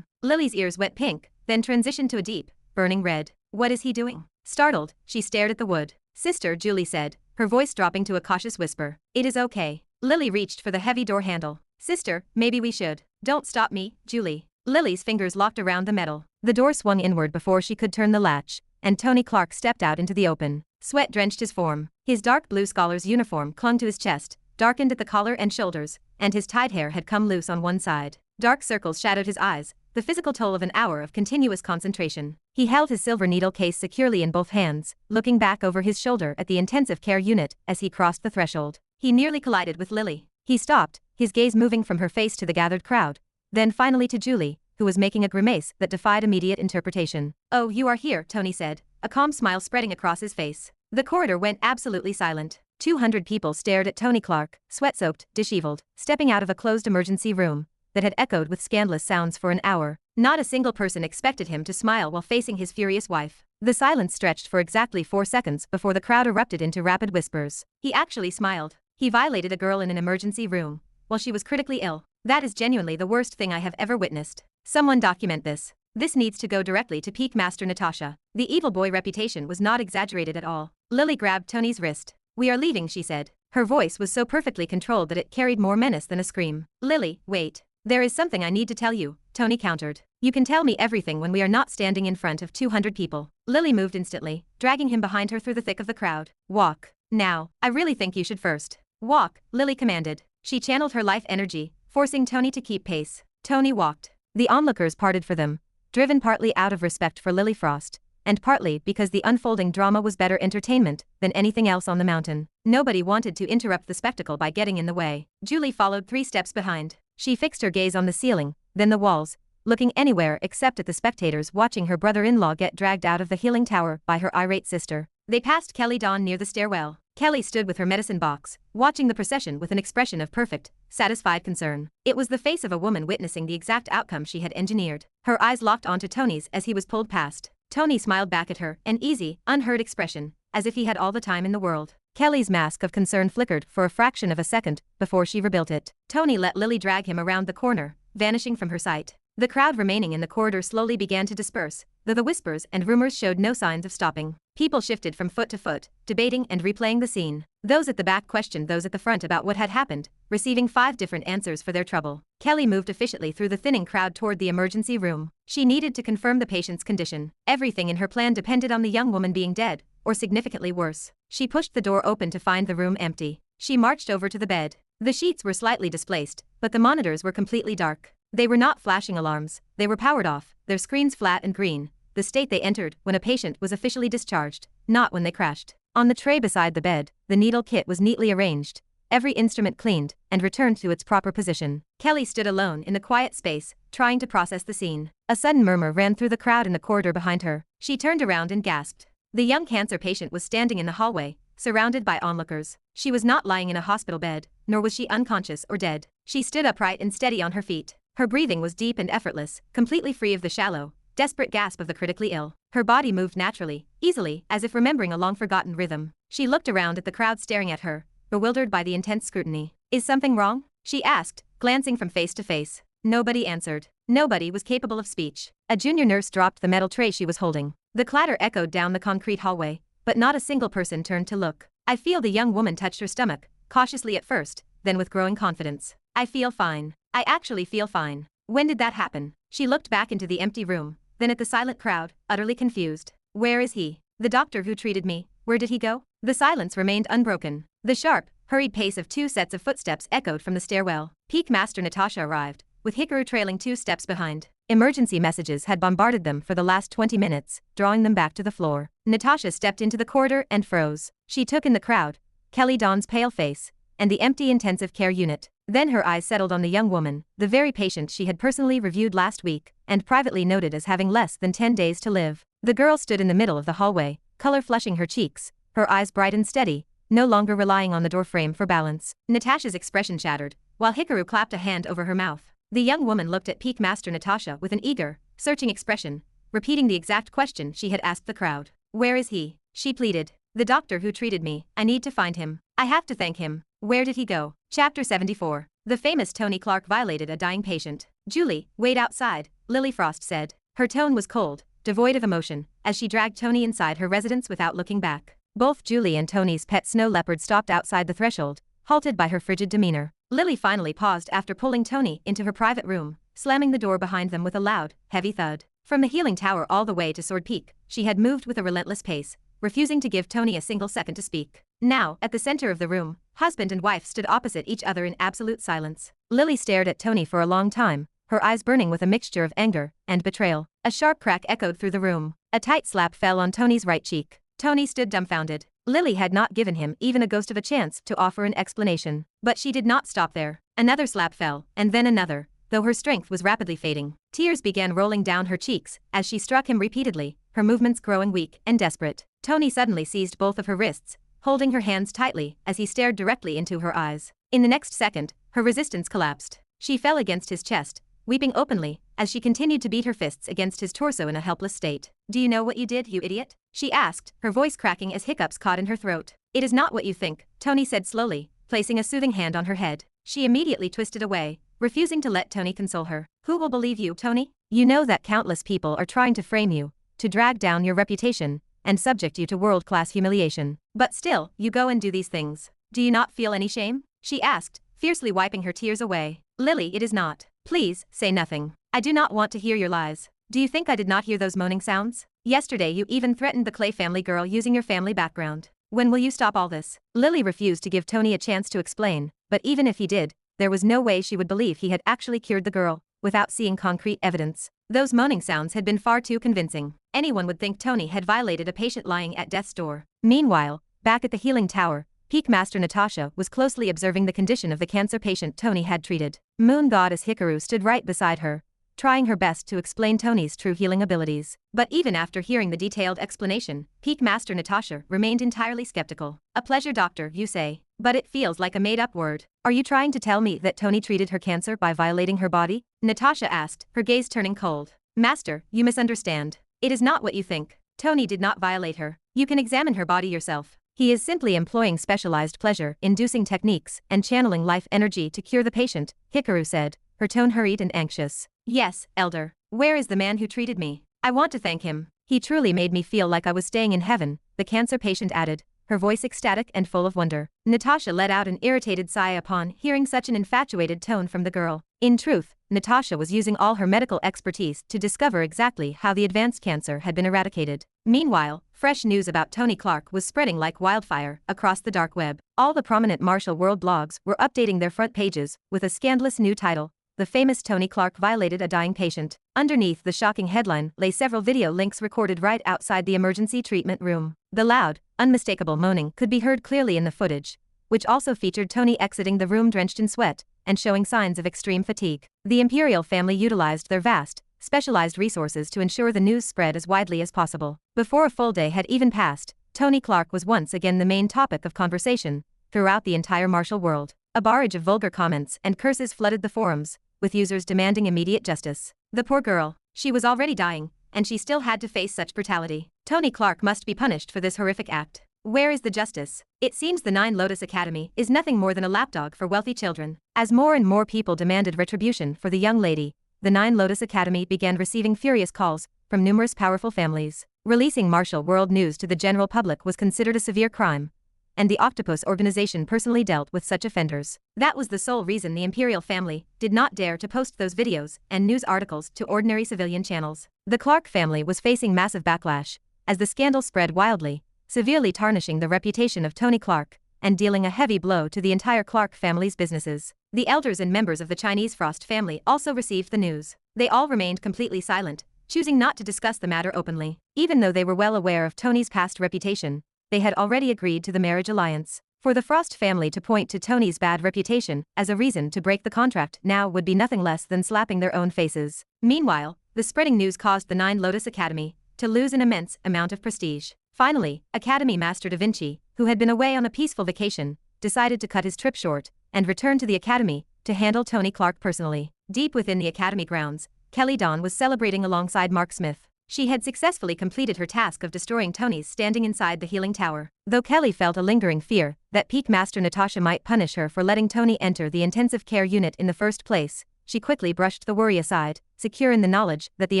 S1: Lily's ears went pink, then transitioned to a deep, burning red. What is he doing? Startled, she stared at the wood. Sister, Julie said, her voice dropping to a cautious whisper. It is okay. Lily reached for the heavy door handle. Sister, maybe we should. Don't stop me, Julie. Lily's fingers locked around the metal. The door swung inward before she could turn the latch, and Tony Clark stepped out into the open. Sweat drenched his form. His dark blue scholar's uniform clung to his chest, darkened at the collar and shoulders, and his tied hair had come loose on one side. Dark circles shadowed his eyes, the physical toll of an hour of continuous concentration. He held his silver needle case securely in both hands, looking back over his shoulder at the intensive care unit as he crossed the threshold. He nearly collided with Lily. He stopped, his gaze moving from her face to the gathered crowd, then finally to Julie, who was making a grimace that defied immediate interpretation. Oh, you are here, Tony said, a calm smile spreading across his face. The corridor went absolutely silent. 200 people stared at Tony Clark, sweat-soaked, disheveled, stepping out of a closed emergency room that had echoed with scandalous sounds for an hour. Not a single person expected him to smile while facing his furious wife. The silence stretched for exactly 4 seconds before the crowd erupted into rapid whispers. He actually smiled. He violated a girl in an emergency room while she was critically ill. That is genuinely the worst thing I have ever witnessed. Someone document this. This needs to go directly to Peak Master Natasha. The evil boy reputation was not exaggerated at all. Lily grabbed Tony's wrist. We are leaving, she said. Her voice was so perfectly controlled that it carried more menace than a scream. Lily, wait. There is something I need to tell you, Tony countered. You can tell me everything when we are not standing in front of 200 people. Lily moved instantly, dragging him behind her through the thick of the crowd. Walk. Now, I really think you should first. Walk, Lily commanded. She channeled her life energy, forcing Tony to keep pace. Tony walked. The onlookers parted for them, driven partly out of respect for Lily Frost, and partly because the unfolding drama was better entertainment than anything else on the mountain. Nobody wanted to interrupt the spectacle by getting in the way. Julie followed 3 steps behind. She fixed her gaze on the ceiling, then the walls, looking anywhere except at the spectators watching her brother-in-law get dragged out of the healing tower by her irate sister. They passed Kelly Dawn near the stairwell. Kelly stood with her medicine box, watching the procession with an expression of perfect, satisfied concern. It was the face of a woman witnessing the exact outcome she had engineered. Her eyes locked onto Tony's as he was pulled past. Tony smiled back at her, an easy, unhurt expression, as if he had all the time in the world. Kelly's mask of concern flickered for a fraction of a second before she rebuilt it. Tony let Lily drag him around the corner, vanishing from her sight. The crowd remaining in the corridor slowly began to disperse, though the whispers and rumors showed no signs of stopping. People shifted from foot to foot, debating and replaying the scene. Those at the back questioned those at the front about what had happened, receiving 5 different answers for their trouble. Kelly moved efficiently through the thinning crowd toward the emergency room. She needed to confirm the patient's condition. Everything in her plan depended on the young woman being dead, or significantly worse. She pushed the door open to find the room empty. She marched over to the bed. The sheets were slightly displaced, but the monitors were completely dark. They were not flashing alarms, they were powered off, their screens flat and green, the state they entered when a patient was officially discharged, not when they crashed. On the tray beside the bed, the needle kit was neatly arranged, every instrument cleaned and returned to its proper position. Kelly stood alone in the quiet space, trying to process the scene. A sudden murmur ran through the crowd in the corridor behind her. She turned around and gasped. The young cancer patient was standing in the hallway, surrounded by onlookers. She was not lying in a hospital bed, nor was she unconscious or dead. She stood upright and steady on her feet. Her breathing was deep and effortless, completely free of the shallow, desperate gasp of the critically ill. Her body moved naturally, easily, as if remembering a long-forgotten rhythm. She looked around at the crowd staring at her, bewildered by the intense scrutiny. "Is something wrong?" she asked, glancing from face to face. Nobody answered. Nobody was capable of speech. A junior nurse dropped the metal tray she was holding. The clatter echoed down the concrete hallway, but not a single person turned to look. "I feel," the young woman touched her stomach, cautiously at first, then with growing confidence. "I feel fine. I actually feel fine." "When did that happen?" She looked back into the empty room, then at the silent crowd, utterly confused. "Where is he? The doctor who treated me, where did he go?" The silence remained unbroken. The sharp, hurried pace of 2 sets of footsteps echoed from the stairwell. Peak Master Natasha arrived, with Hikaru trailing 2 steps behind. Emergency messages had bombarded them for the last 20 minutes, drawing them back to the floor. Natasha stepped into the corridor and froze. She took in the crowd, Kelly Dawn's pale face, and the empty intensive care unit. Then her eyes settled on the young woman, the very patient she had personally reviewed last week, and privately noted as having less than 10 days to live. The girl stood in the middle of the hallway, color flushing her cheeks, her eyes bright and steady, no longer relying on the doorframe for balance. Natasha's expression shattered, while Hikaru clapped a hand over her mouth. The young woman looked at Peak Master Natasha with an eager, searching expression, repeating the exact question she had asked the crowd. "Where is he?" she pleaded. "The doctor who treated me. I need to find him. I have to thank him. Where did he go?" Chapter 74. The famous Tony Clark violated a dying patient. "Julie, wait outside," Lily Frost said. Her tone was cold, devoid of emotion, as she dragged Tony inside her residence without looking back. Both Julie and Tony's pet snow leopard stopped outside the threshold, halted by her frigid demeanor. Lily finally paused after pulling Tony into her private room, slamming the door behind them with a loud, heavy thud. From the healing tower all the way to Sword Peak, she had moved with a relentless pace, refusing to give Tony a single second to speak. Now, at the center of the room, husband and wife stood opposite each other in absolute silence. Lily stared at Tony for a long time, her eyes burning with a mixture of anger and betrayal. A sharp crack echoed through the room. A tight slap fell on Tony's right cheek. Tony stood dumbfounded. Lily had not given him even a ghost of a chance to offer an explanation. But she did not stop there. Another slap fell, and then another, though her strength was rapidly fading. Tears began rolling down her cheeks as she struck him repeatedly, her movements growing weak and desperate. Tony suddenly seized both of her wrists, holding her hands tightly as he stared directly into her eyes. In the next second, her resistance collapsed. She fell against his chest, weeping openly, as she continued to beat her fists against his torso in a helpless state. "Do you know what you did, you idiot?" she asked, her voice cracking as hiccups caught in her throat. "It is not what you think," Tony said slowly, placing a soothing hand on her head. She immediately twisted away, refusing to let Tony console her. "Who will believe you, Tony? You know that countless people are trying to frame you, to drag down your reputation, and subject you to world-class humiliation. But still, you go and do these things. Do you not feel any shame?" she asked, fiercely wiping her tears away. "Lily, it is not. Please, say nothing. I do not want to hear your lies. Do you think I did not hear those moaning sounds? Yesterday you even threatened the Clay family girl using your family background. When will you stop all this?" Lily refused to give Tony a chance to explain, but even if he did, there was no way she would believe he had actually cured the girl, without seeing concrete evidence. Those moaning sounds had been far too convincing. Anyone would think Tony had violated a patient lying at death's door. Meanwhile, back at the healing tower, Peak Master Natasha was closely observing the condition of the cancer patient Tony had treated. Moon Goddess Hikaru stood right beside her, trying her best to explain Tony's true healing abilities. But even after hearing the detailed explanation, Peak Master Natasha remained entirely skeptical. A pleasure, doctor, you say? But it feels like a made-up word. Are you trying to tell me that Tony treated her cancer by violating her body? Natasha asked, her gaze turning cold. Master, you misunderstand. It is not what you think. Tony did not violate her. You can examine her body yourself. He is simply employing specialized pleasure-inducing techniques and channeling life energy to cure the patient, Hikaru said, her tone hurried and anxious. Yes, Elder. Where is the man who treated me? I want to thank him. He truly made me feel like I was staying in heaven, the cancer patient added, her voice ecstatic and full of wonder. Natasha let out an irritated sigh upon hearing such an infatuated tone from the girl. In truth, Natasha was using all her medical expertise to discover exactly how the advanced cancer had been eradicated. Meanwhile, fresh news about Tony Clark was spreading like wildfire across the dark web. All the prominent martial world blogs were updating their front pages with a scandalous new title. The famous Tony Clark violated a dying patient. Underneath the shocking headline lay several video links recorded right outside the emergency treatment room. The loud, unmistakable moaning could be heard clearly in the footage, which also featured Tony exiting the room drenched in sweat and showing signs of extreme fatigue. The imperial family utilized their vast, specialized resources to ensure the news spread as widely as possible. Before a full day had even passed, Tony Clark was once again the main topic of conversation throughout the entire martial world. A barrage of vulgar comments and curses flooded the forums, with users demanding immediate justice. The poor girl, she was already dying, and she still had to face such brutality. Tony Clark must be punished for this horrific act. Where is the justice? It seems the Nine Lotus Academy is nothing more than a lapdog for wealthy children. As more and more people demanded retribution for the young lady, the Nine Lotus Academy began receiving furious calls from numerous powerful families. Releasing martial world news to the general public was considered a severe crime, and the Octopus organization personally dealt with such offenders. That was the sole reason the imperial family did not dare to post those videos and news articles to ordinary civilian channels. The Clark family was facing massive backlash as the scandal spread wildly, severely tarnishing the reputation of Tony Clark and dealing a heavy blow to the entire Clark family's businesses. The elders and members of the Chinese Frost family also received the news. They all remained completely silent, choosing not to discuss the matter openly. Even though they were well aware of Tony's past reputation, they had already agreed to the marriage alliance. For the Frost family to point to Tony's bad reputation as a reason to break the contract now would be nothing less than slapping their own faces. Meanwhile, the spreading news caused the Nine Lotus Academy to lose an immense amount of prestige. Finally, Academy Master Da Vinci, who had been away on a peaceful vacation, decided to cut his trip short and return to the Academy to handle Tony Clark personally. Deep within the Academy grounds, Kelly Dawn was celebrating alongside Mark Smith. She had successfully completed her task of destroying Tony's standing inside the healing tower. Though Kelly felt a lingering fear that Peak Master Natasha might punish her for letting Tony enter the intensive care unit in the first place, she quickly brushed the worry aside, secure in the knowledge that the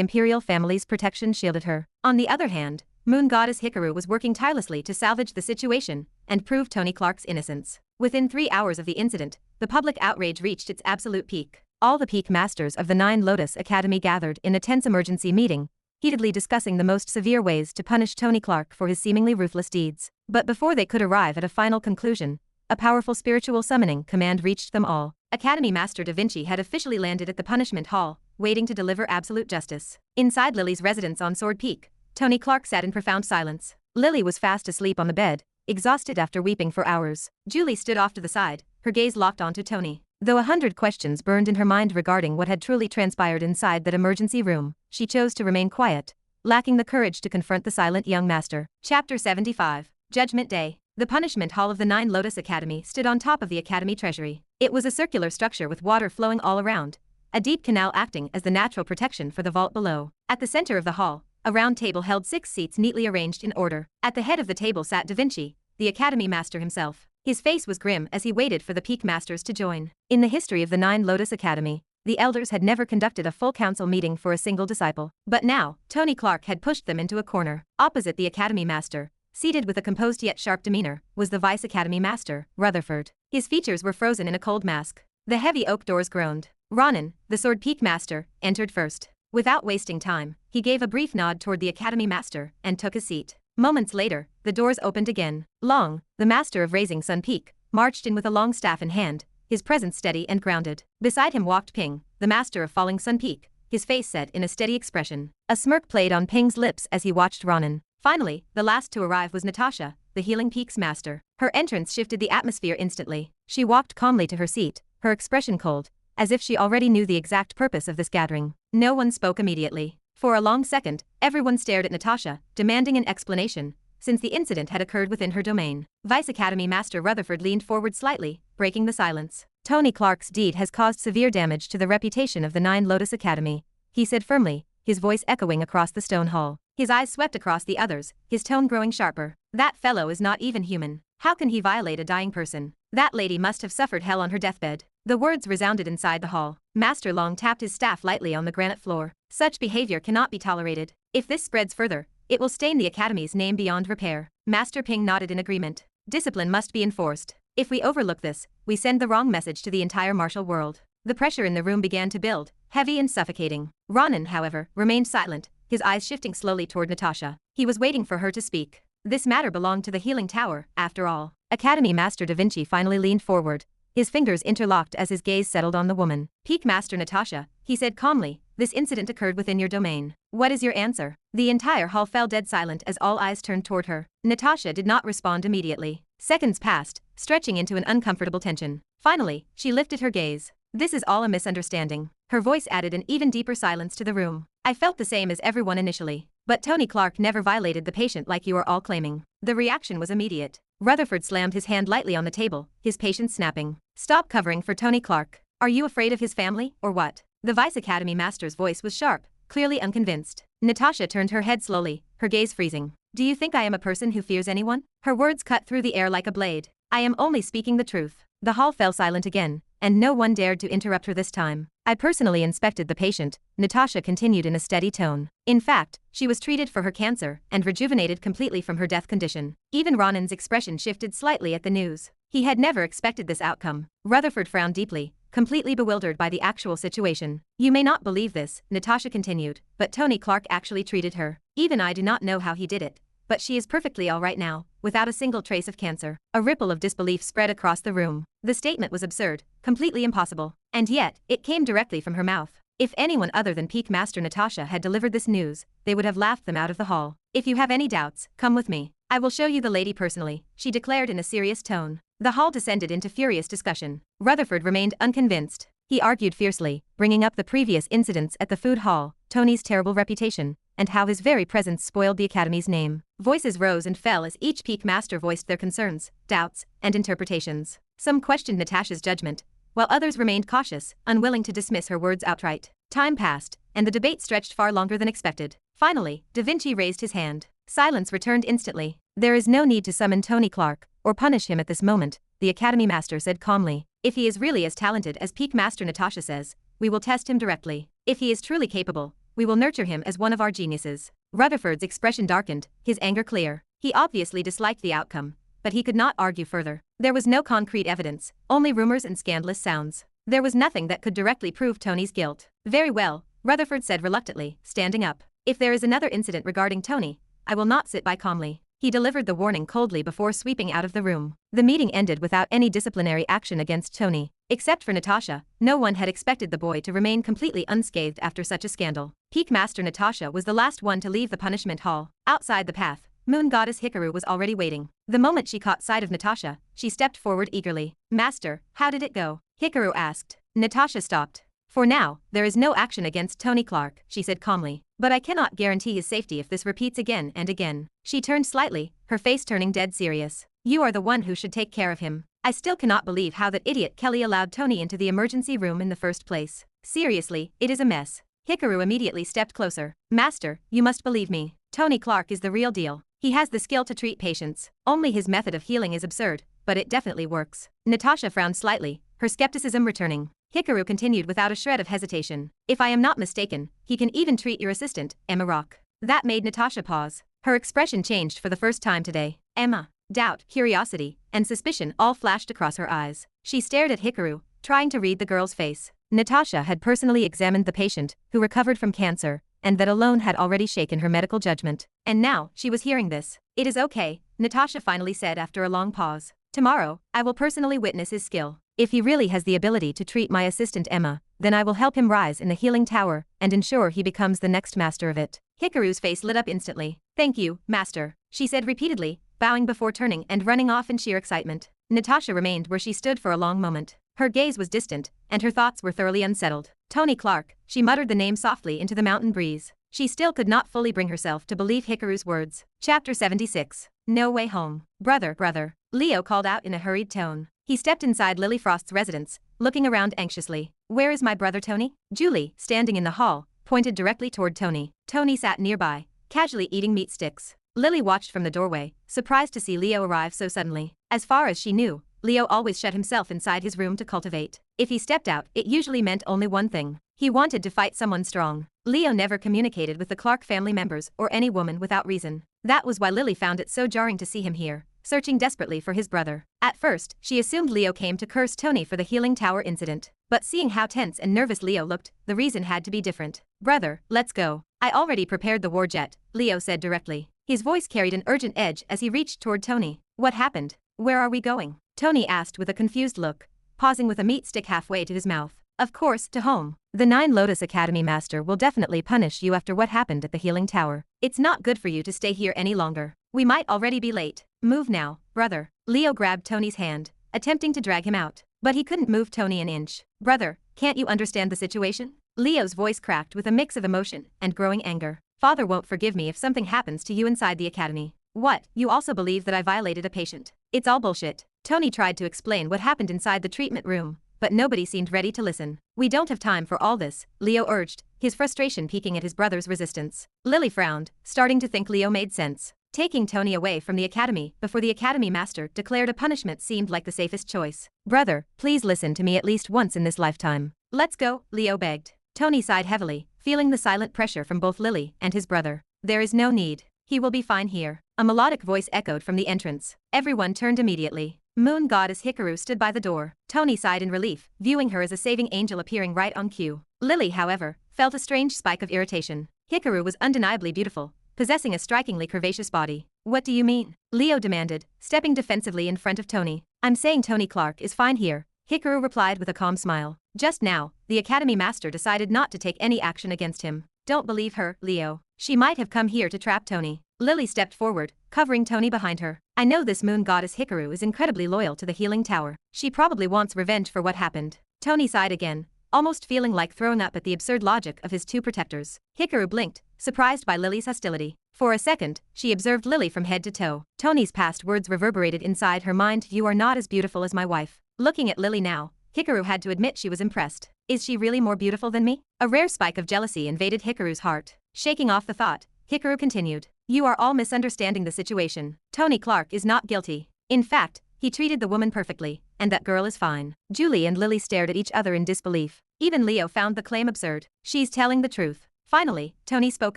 S1: imperial family's protection shielded her. On the other hand, Moon Goddess Hikaru was working tirelessly to salvage the situation and prove Tony Clark's innocence. Within 3 hours of the incident, the public outrage reached its absolute peak. All the Peak Masters of the Nine Lotus Academy gathered in a tense emergency meeting, heatedly discussing the most severe ways to punish Tony Clark for his seemingly ruthless deeds. But before they could arrive at a final conclusion, a powerful spiritual summoning command reached them all. Academy Master Da Vinci had officially landed at the punishment hall, waiting to deliver absolute justice. Inside Lily's residence on Sword Peak, Tony Clark sat in profound silence. Lily was fast asleep on the bed, exhausted after weeping for hours. Julie stood off to the side, her gaze locked onto Tony. Though 100 questions burned in her mind regarding what had truly transpired inside that emergency room, she chose to remain quiet, lacking the courage to confront the silent young master. Chapter 75. Judgment Day. The punishment hall of the Nine Lotus Academy stood on top of the Academy treasury. It was a circular structure with water flowing all around, a deep canal acting as the natural protection for the vault below. At the center of the hall, a round table held 6 seats neatly arranged in order. At the head of the table sat Da Vinci, the Academy Master himself. His face was grim as he waited for the Peak Masters to join. In the history of the Nine Lotus Academy, the elders had never conducted a full council meeting for a single disciple. But now, Tony Clark had pushed them into a corner. Opposite the Academy Master, seated with a composed yet sharp demeanor, was the Vice Academy Master, Rutherford. His features were frozen in a cold mask. The heavy oak doors groaned. Ronan, the Sword Peak Master, entered first. Without wasting time, he gave a brief nod toward the Academy Master and took his seat. Moments later, the doors opened again. Long, the master of Raising Sun Peak, marched in with a long staff in hand, his presence steady and grounded. Beside him walked Ping, the master of Falling Sun Peak, his face set in a steady expression. A smirk played on Ping's lips as he watched Ronan. Finally, the last to arrive was Natasha, the Healing Peak's master. Her entrance shifted the atmosphere instantly. She walked calmly to her seat, her expression cold, as if she already knew the exact purpose of this gathering. No one spoke immediately. For a long second, everyone stared at Natasha, demanding an explanation, since the incident had occurred within her domain. Vice Academy Master Rutherford leaned forward slightly, breaking the silence. Tony Clark's deed has caused severe damage to the reputation of the Nine Lotus Academy, he said firmly, his voice echoing across the stone hall. His eyes swept across the others, his tone growing sharper. That fellow is not even human. How can he violate a dying person? That lady must have suffered hell on her deathbed. The words resounded inside the hall. Master Long tapped his staff lightly on the granite floor. Such behavior cannot be tolerated. If this spreads further, it will stain the Academy's name beyond repair. Master Ping nodded in agreement. Discipline must be enforced. If we overlook this, we send the wrong message to the entire martial world. The pressure in the room began to build, heavy and suffocating. Ronan, however, remained silent, his eyes shifting slowly toward Natasha. He was waiting for her to speak. This matter belonged to the healing tower, after all. Academy Master Da Vinci finally leaned forward, his fingers interlocked as his gaze settled on the woman. Peak Master Natasha, he said calmly, this incident occurred within your domain. What is your answer? The entire hall fell dead silent as all eyes turned toward her. Natasha did not respond immediately. Seconds passed, stretching into an uncomfortable tension. Finally, she lifted her gaze. This is all a misunderstanding. Her voice added an even deeper silence to the room. I felt the same as everyone initially. But Tony Clark never violated the patient like you are all claiming. The reaction was immediate. Rutherford slammed his hand lightly on the table, his patience snapping. Stop covering for Tony Clark. Are you afraid of his family, or what? The Vice Academy Master's voice was sharp, clearly unconvinced. Natasha turned her head slowly, her gaze freezing. Do you think I am a person who fears anyone? Her words cut through the air like a blade. I am only speaking the truth. The hall fell silent again, and no one dared to interrupt her this time. I personally inspected the patient, Natasha continued in a steady tone. In fact, she was treated for her cancer and rejuvenated completely from her death condition. Even Ronan's expression shifted slightly at the news. He had never expected this outcome. Rutherford frowned deeply, completely bewildered by the actual situation. You may not believe this, Natasha continued, but Tony Clark actually treated her. Even I do not know how he did it. But she is perfectly all right now, without a single trace of cancer. A ripple of disbelief spread across the room. The statement was absurd, completely impossible. And yet, it came directly from her mouth. If anyone other than Peak Master Natasha had delivered this news, they would have laughed them out of the hall. If you have any doubts, come with me. I will show you the lady personally, she declared in a serious tone. The hall descended into furious discussion. Rutherford remained unconvinced. He argued fiercely, bringing up the previous incidents at the food hall, Tony's terrible reputation, and how his very presence spoiled the Academy's name. Voices rose and fell as each Peak Master voiced their concerns, doubts, and interpretations. Some questioned Natasha's judgment, while others remained cautious, unwilling to dismiss her words outright. Time passed, and the debate stretched far longer than expected. Finally, Da Vinci raised his hand. Silence returned instantly. There is no need to summon Tony Clark, or punish him at this moment, the Academy Master said calmly. If he is really as talented as Peak Master Natasha says, we will test him directly. If he is truly capable, we will nurture him as one of our geniuses. Rutherford's expression darkened, his anger clear. He obviously disliked the outcome, but he could not argue further. There was no concrete evidence, only rumors and scandalous sounds. There was nothing that could directly prove Tony's guilt. Very well, Rutherford said reluctantly, standing up. If there is another incident regarding Tony, I will not sit by calmly. He delivered the warning coldly before sweeping out of the room. The meeting ended without any disciplinary action against Tony. Except for Natasha, no one had expected the boy to remain completely unscathed after such a scandal. Peak Master Natasha was the last one to leave the punishment hall. Outside the path, Moon Goddess Hikaru was already waiting. The moment she caught sight of Natasha, she stepped forward eagerly. Master, how did it go? Hikaru asked. Natasha stopped. For now, there is no action against Tony Clark, she said calmly. But I cannot guarantee his safety if this repeats again and again. She turned slightly, her face turning dead serious. You are the one who should take care of him. I still cannot believe how that idiot Kelly allowed Tony into the emergency room in the first place. Seriously, it is a mess. Hikaru immediately stepped closer. Master, you must believe me. Tony Clark is the real deal. He has the skill to treat patients. Only his method of healing is absurd, but it definitely works. Natasha frowned slightly, her skepticism returning. Hikaru continued without a shred of hesitation. If I am not mistaken, he can even treat your assistant, Emma Rock. That made Natasha pause. Her expression changed for the first time today. Emma. Doubt, curiosity, and suspicion all flashed across her eyes. She stared at Hikaru, trying to read the girl's face. Natasha had personally examined the patient, who recovered from cancer, and that alone had already shaken her medical judgment. And now, she was hearing this. It is okay, Natasha finally said after a long pause. Tomorrow, I will personally witness his skill. If he really has the ability to treat my assistant Emma, then I will help him rise in the healing tower and ensure he becomes the next master of it. Hikaru's face lit up instantly. Thank you, master, she said repeatedly, bowing before turning and running off in sheer excitement. Natasha remained where she stood for a long moment. Her gaze was distant, and her thoughts were thoroughly unsettled. Tony Clark, she muttered the name softly into the mountain breeze. She still could not fully bring herself to believe Hikaru's words. Chapter 76. No way home. Brother, Leo called out in a hurried tone. He stepped inside Lily Frost's residence, looking around anxiously. Where is my brother Tony? Julie, standing in the hall, pointed directly toward Tony. Tony sat nearby, casually eating meat sticks. Lily watched from the doorway, surprised to see Leo arrive so suddenly. As far as she knew, Leo always shut himself inside his room to cultivate. If he stepped out, it usually meant only one thing. He wanted to fight someone strong. Leo never communicated with the Clark family members or any woman without reason. That was why Lily found it so jarring to see him here, searching desperately for his brother. At first, she assumed Leo came to curse Tony for the healing tower incident. But seeing how tense and nervous Leo looked, the reason had to be different. Brother, let's go. I already prepared the war jet, Leo said directly. His voice carried an urgent edge as he reached toward Tony. What happened? Where are we going? Tony asked with a confused look, pausing with a meat stick halfway to his mouth. Of course, to home. The 9 Lotus Academy Master will definitely punish you after what happened at the healing tower. It's not good for you to stay here any longer. We might already be late. Move now, brother. Leo grabbed Tony's hand, attempting to drag him out. But he couldn't move Tony an inch. Brother, can't you understand the situation? Leo's voice cracked with a mix of emotion and growing anger. Father won't forgive me if something happens to you inside the academy. What, you also believe that I violated a patient? It's all bullshit. Tony tried to explain what happened inside the treatment room, but nobody seemed ready to listen. We don't have time for all this, Leo urged, his frustration peaking at his brother's resistance. Lily frowned, starting to think Leo made sense. Taking Tony away from the academy before the academy master declared a punishment seemed like the safest choice. Brother, please listen to me at least once in this lifetime. Let's go, Leo begged. Tony sighed heavily, feeling the silent pressure from both Lily and his brother. There is no need. He will be fine here. A melodic voice echoed from the entrance. Everyone turned immediately. Moon goddess Hikaru stood by the door. Tony sighed in relief, viewing her as a saving angel appearing right on cue. Lily, however, felt a strange spike of irritation. Hikaru was undeniably beautiful, possessing a strikingly curvaceous body. What do you mean? Leo demanded, stepping defensively in front of Tony. I'm saying Tony Clark is fine here, Hikaru replied with a calm smile. Just now, the Academy Master decided not to take any action against him. Don't believe her, Leo. She might have come here to trap Tony. Lily stepped forward, covering Tony behind her. I know this moon goddess Hikaru is incredibly loyal to the healing tower. She probably wants revenge for what happened. Tony sighed again, almost feeling like throwing up at the absurd logic of his two protectors. Hikaru blinked, surprised by Lily's hostility. For a second, she observed Lily from head to toe. Tony's past words reverberated inside her mind. You are not as beautiful as my wife. Looking at Lily now, Hikaru had to admit she was impressed. Is she really more beautiful than me? A rare spike of jealousy invaded Hikaru's heart. Shaking off the thought, Hikaru continued. You are all misunderstanding the situation. Tony Clark is not guilty. In fact, he treated the woman perfectly, and that girl is fine. Julie and Lily stared at each other in disbelief. Even Leo found the claim absurd. She's telling the truth. Finally, Tony spoke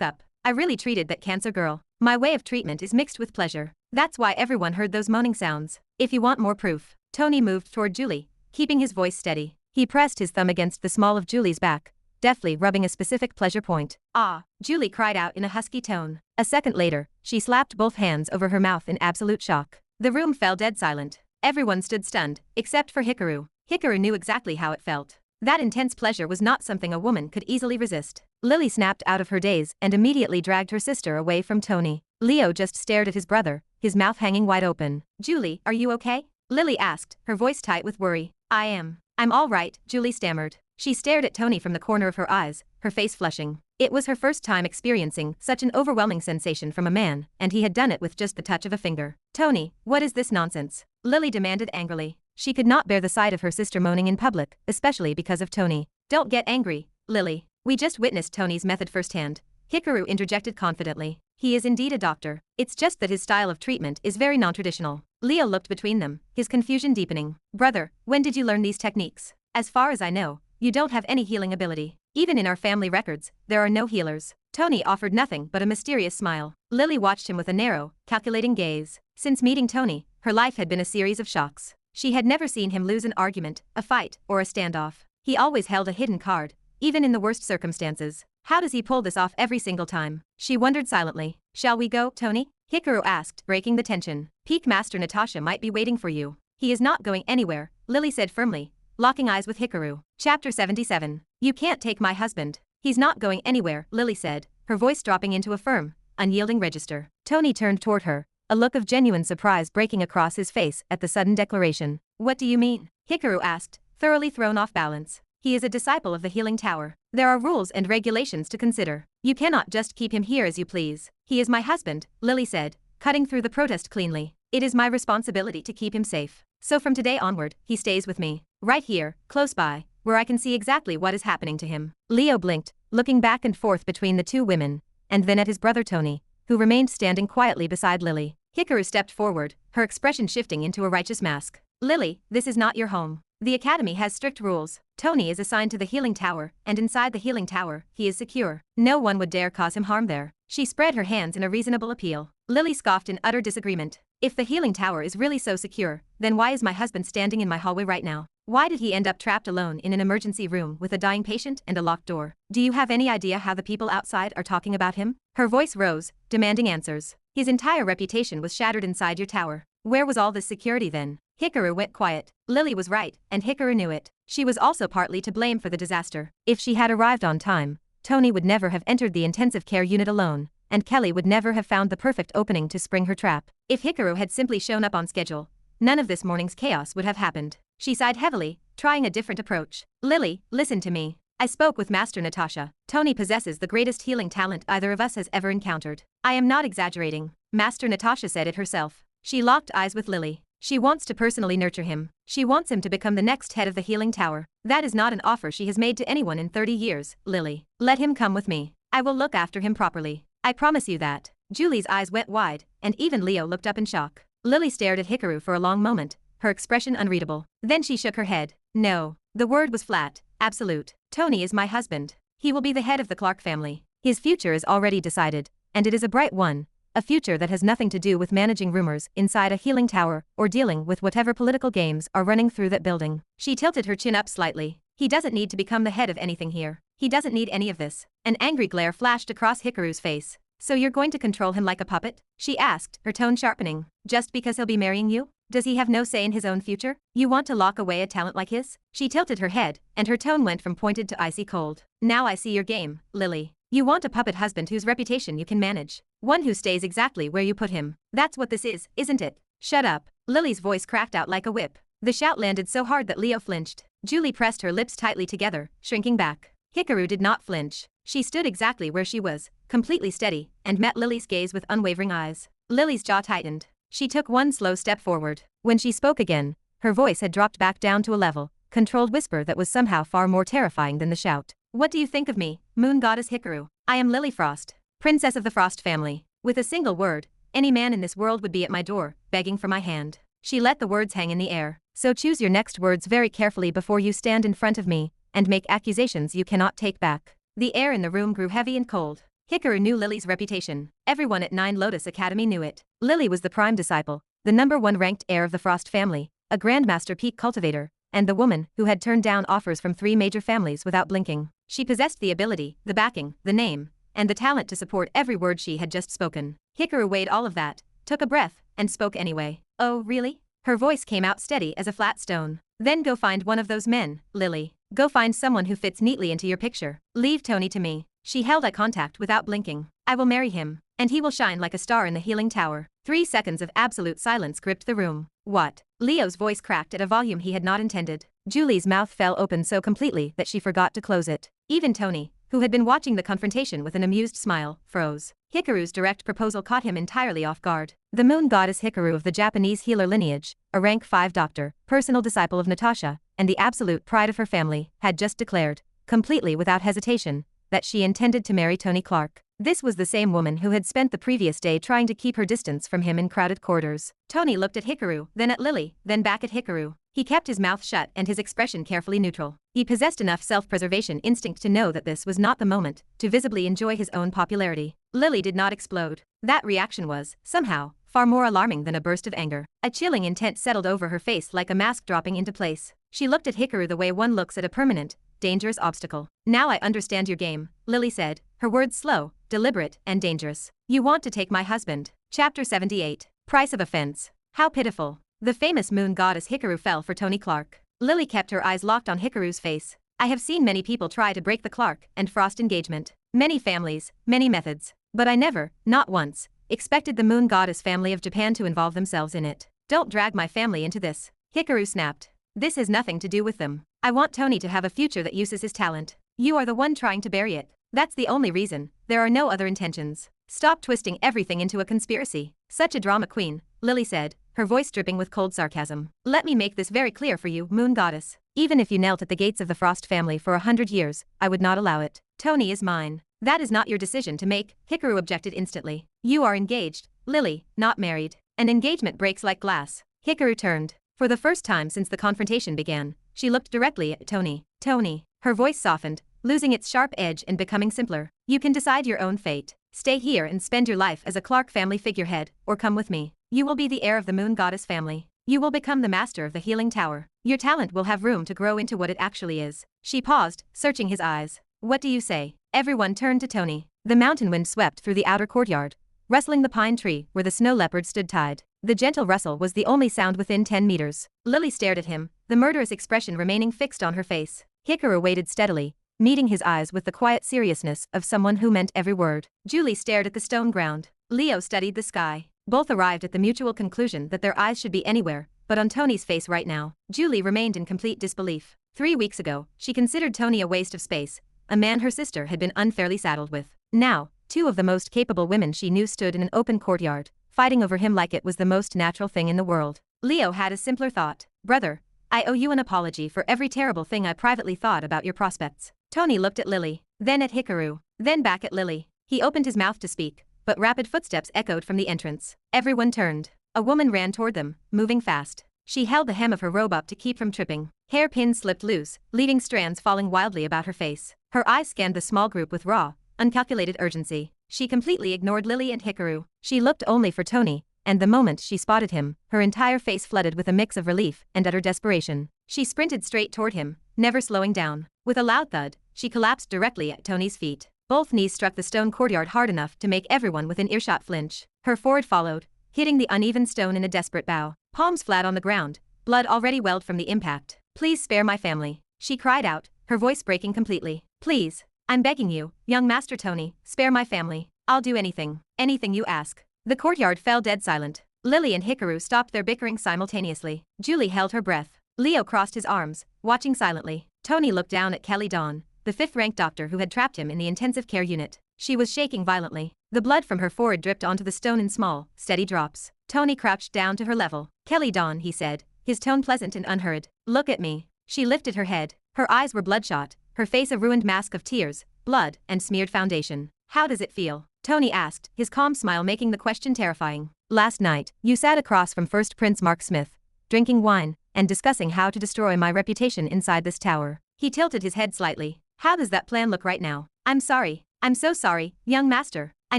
S1: up. I really treated that cancer girl. My way of treatment is mixed with pleasure. That's why everyone heard those moaning sounds. If you want more proof. Tony moved toward Julie, keeping his voice steady. He pressed his thumb against the small of Julie's back, deftly rubbing a specific pleasure point. Ah, Julie cried out in a husky tone. A second later, she slapped both hands over her mouth in absolute shock. The room fell dead silent. Everyone stood stunned, except for Hikaru. Hikaru knew exactly how it felt. That intense pleasure was not something a woman could easily resist. Lily snapped out of her daze and immediately dragged her sister away from Tony. Leo just stared at his brother, his mouth hanging wide open. Julie, are you okay? Lily asked, her voice tight with worry. I'm all right, Julie stammered. She stared at Tony from the corner of her eyes, her face flushing. It was her first time experiencing such an overwhelming sensation from a man, and he had done it with just the touch of a finger. Tony, what is this nonsense? Lily demanded angrily. She could not bear the sight of her sister moaning in public, especially because of Tony. Don't get angry, Lily. We just witnessed Tony's method firsthand. Hikaru interjected confidently. He is indeed a doctor. It's just that his style of treatment is very non-traditional. Leo looked between them, his confusion deepening. Brother, when did you learn these techniques? As far as I know, you don't have any healing ability. Even in our family records, there are no healers. Tony offered nothing but a mysterious smile. Lily watched him with a narrow, calculating gaze. Since meeting Tony, her life had been a series of shocks. She had never seen him lose an argument, a fight, or a standoff. He always held a hidden card, even in the worst circumstances. How does he pull this off every single time? She wondered silently. Shall we go, Tony? Hikaru asked, breaking the tension. Peak Master Natasha might be waiting for you. He is not going anywhere, Lily said firmly, locking eyes with Hikaru. Chapter 77. You can't take my husband. He's not going anywhere, Lily said, her voice dropping into a firm, unyielding register. Tony turned toward her, a look of genuine surprise breaking across his face at the sudden declaration. What do you mean? Hikaru asked, thoroughly thrown off balance. He is a disciple of the healing tower. There are rules and regulations to consider. You cannot just keep him here as you please. He is my husband, Lily said, cutting through the protest cleanly. It is my responsibility to keep him safe. So from today onward, he stays with me. Right here, close by, where I can see exactly what is happening to him. Leo blinked, looking back and forth between the two women, and then at his brother Tony, who remained standing quietly beside Lily. Hikaru stepped forward, her expression shifting into a righteous mask. Lily, this is not your home. The academy has strict rules. Tony is assigned to the healing tower, and inside the healing tower, he is secure. No one would dare cause him harm there. She spread her hands in a reasonable appeal. Lily scoffed in utter disagreement. If the healing tower is really so secure, then why is my husband standing in my hallway right now? Why did he end up trapped alone in an emergency room with a dying patient and a locked door? Do you have any idea how the people outside are talking about him? Her voice rose, demanding answers. His entire reputation was shattered inside your tower. Where was all this security then? Hikaru went quiet. Lily was right, and Hikaru knew it. She was also partly to blame for the disaster. If she had arrived on time, Tony would never have entered the intensive care unit alone, and Kelly would never have found the perfect opening to spring her trap. If Hikaru had simply shown up on schedule, none of this morning's chaos would have happened. She sighed heavily, trying a different approach. Lily, listen to me. I spoke with Master Natasha. Tony possesses the greatest healing talent either of us has ever encountered. I am not exaggerating. Master Natasha said it herself. She locked eyes with Lily. She wants to personally nurture him. She wants him to become the next head of the healing tower. That is not an offer she has made to anyone in 30 years, Lily. Let him come with me. I will look after him properly. I promise you that. Julie's eyes went wide, and even Leo looked up in shock. Lily stared at Hikaru for a long moment, her expression unreadable. Then she shook her head. No. The word was flat, absolute. Tony is my husband. He will be the head of the Clark family. His future is already decided, and it is a bright one. A future that has nothing to do with managing rumors inside a healing tower or dealing with whatever political games are running through that building. She tilted her chin up slightly. He doesn't need to become the head of anything here. He doesn't need any of this. An angry glare flashed across Hikaru's face. So you're going to control him like a puppet? She asked, her tone sharpening. Just because he'll be marrying you? Does he have no say in his own future? You want to lock away a talent like his? She tilted her head, and her tone went from pointed to icy cold. Now I see your game, Lily. You want a puppet husband whose reputation you can manage. One who stays exactly where you put him. That's what this is, isn't it? Shut up. Lily's voice cracked out like a whip. The shout landed so hard that Leo flinched. Julie pressed her lips tightly together, shrinking back. Hikaru did not flinch. She stood exactly where she was, completely steady, and met Lily's gaze with unwavering eyes. Lily's jaw tightened. She took one slow step forward. When she spoke again, her voice had dropped back down to a level, controlled whisper that was somehow far more terrifying than the shout. What do you think of me, Moon Goddess Hikaru? I am Lily Frost, Princess of the Frost family. With a single word, any man in this world would be at my door, begging for my hand. She let the words hang in the air. So choose your next words very carefully before you stand in front of me, and make accusations you cannot take back. The air in the room grew heavy and cold. Hikaru knew Lily's reputation. Everyone at Nine Lotus Academy knew it. Lily was the prime disciple, the #1 ranked heir of the Frost family, a Grandmaster Peak cultivator, and the woman who had turned down offers from 3 major families without blinking. She possessed the ability, the backing, the name, and the talent to support every word she had just spoken. Hikaru weighed all of that, took a breath, and spoke anyway. Oh, really? Her voice came out steady as a flat stone. Then go find one of those men, Lily. Go find someone who fits neatly into your picture. Leave Tony to me. She held eye contact without blinking. I will marry him, and he will shine like a star in the healing tower. 3 seconds of absolute silence gripped the room. What? Leo's voice cracked at a volume he had not intended. Julie's mouth fell open so completely that she forgot to close it. Even Tony, who had been watching the confrontation with an amused smile, froze. Hikaru's direct proposal caught him entirely off guard. The moon goddess Hikaru of the Japanese healer lineage, a rank 5 doctor, personal disciple of Natasha, and the absolute pride of her family, had just declared, completely without hesitation, that she intended to marry Tony Clark. This was the same woman who had spent the previous day trying to keep her distance from him in crowded corridors. Tony looked at Hikaru, then at Lily, then back at Hikaru. He kept his mouth shut and his expression carefully neutral. He possessed enough self-preservation instinct to know that this was not the moment to visibly enjoy his own popularity. Lily did not explode. That reaction was, somehow, far more alarming than a burst of anger. A chilling intent settled over her face like a mask dropping into place. She looked at Hikaru the way one looks at a permanent, dangerous obstacle. Now I understand your game, Lily said, her words slow, deliberate, and dangerous. You want to take my husband. Chapter 78. Price of Offense. How pitiful. The famous moon goddess Hikaru fell for Tony Clark. Lily kept her eyes locked on Hikaru's face. I have seen many people try to break the Clark and Frost engagement. Many families, many methods. But I never, not once, expected the moon goddess family of Japan to involve themselves in it. Don't drag my family into this. Hikaru snapped. This has nothing to do with them. I want Tony to have a future that uses his talent. You are the one trying to bury it. That's the only reason. There are no other intentions. Stop twisting everything into a conspiracy. Such a drama queen, Lily said, her voice dripping with cold sarcasm. Let me make this very clear for you, Moon Goddess. Even if you knelt at the gates of the Frost family for 100 years, I would not allow it. Tony is mine. That is not your decision to make, Hikaru objected instantly. You are engaged, Lily, not married. An engagement breaks like glass. Hikaru turned. For the first time since the confrontation began, she looked directly at Tony. Tony. Her voice softened, losing its sharp edge and becoming simpler. You can decide your own fate. Stay here and spend your life as a Clark family figurehead, or come with me. You will be the heir of the Moon Goddess family. You will become the master of the Healing Tower. Your talent will have room to grow into what it actually is. She paused, searching his eyes. What do you say? Everyone turned to Tony. The mountain wind swept through the outer courtyard, rustling the pine tree where the snow leopard stood tied. The gentle rustle was the only sound within 10 meters. Lily stared at him, the murderous expression remaining fixed on her face. Hikaru waited steadily, meeting his eyes with the quiet seriousness of someone who meant every word. Julie stared at the stone ground. Leo studied the sky. Both arrived at the mutual conclusion that their eyes should be anywhere but on Tony's face right now. Julie remained in complete disbelief. 3 weeks ago, she considered Tony a waste of space, a man her sister had been unfairly saddled with. Now, two of the most capable women she knew stood in an open courtyard, fighting over him like it was the most natural thing in the world. Leo had a simpler thought. Brother, I owe you an apology for every terrible thing I privately thought about your prospects. Tony looked at Lily, then at Hikaru, then back at Lily. He opened his mouth to speak, but rapid footsteps echoed from the entrance. Everyone turned. A woman ran toward them, moving fast. She held the hem of her robe up to keep from tripping. Hairpins slipped loose, leaving strands falling wildly about her face. Her eyes scanned the small group with raw, uncalculated urgency. She completely ignored Lily and Hikaru. She looked only for Tony, and the moment she spotted him, her entire face flooded with a mix of relief and utter desperation. She sprinted straight toward him, never slowing down. With a loud thud, she collapsed directly at Tony's feet. Both knees struck the stone courtyard hard enough to make everyone within earshot flinch. Her forward followed, hitting the uneven stone in a desperate bow. Palms flat on the ground, blood already welled from the impact. Please spare my family, she cried out, her voice breaking completely. Please, I'm begging you, young Master Tony, spare my family. I'll do anything, anything you ask. The courtyard fell dead silent. Lily and Hikaru stopped their bickering simultaneously. Julie held her breath. Leo crossed his arms, watching silently. Tony looked down at Kelly Dawn, the 5th-ranked doctor who had trapped him in the intensive care unit. She was shaking violently. The blood from her forehead dripped onto the stone in small, steady drops. Tony crouched down to her level. Kelly Dawn, he said, his tone pleasant and unhurried. Look at me. She lifted her head. Her eyes were bloodshot, her face a ruined mask of tears, blood, and smeared foundation. How does it feel? Tony asked, his calm smile making the question terrifying. Last night, you sat across from First Prince Mark Smith, drinking wine, and discussing how to destroy my reputation inside this tower. He tilted his head slightly. How does that plan look right now? I'm sorry. I'm so sorry, young master. I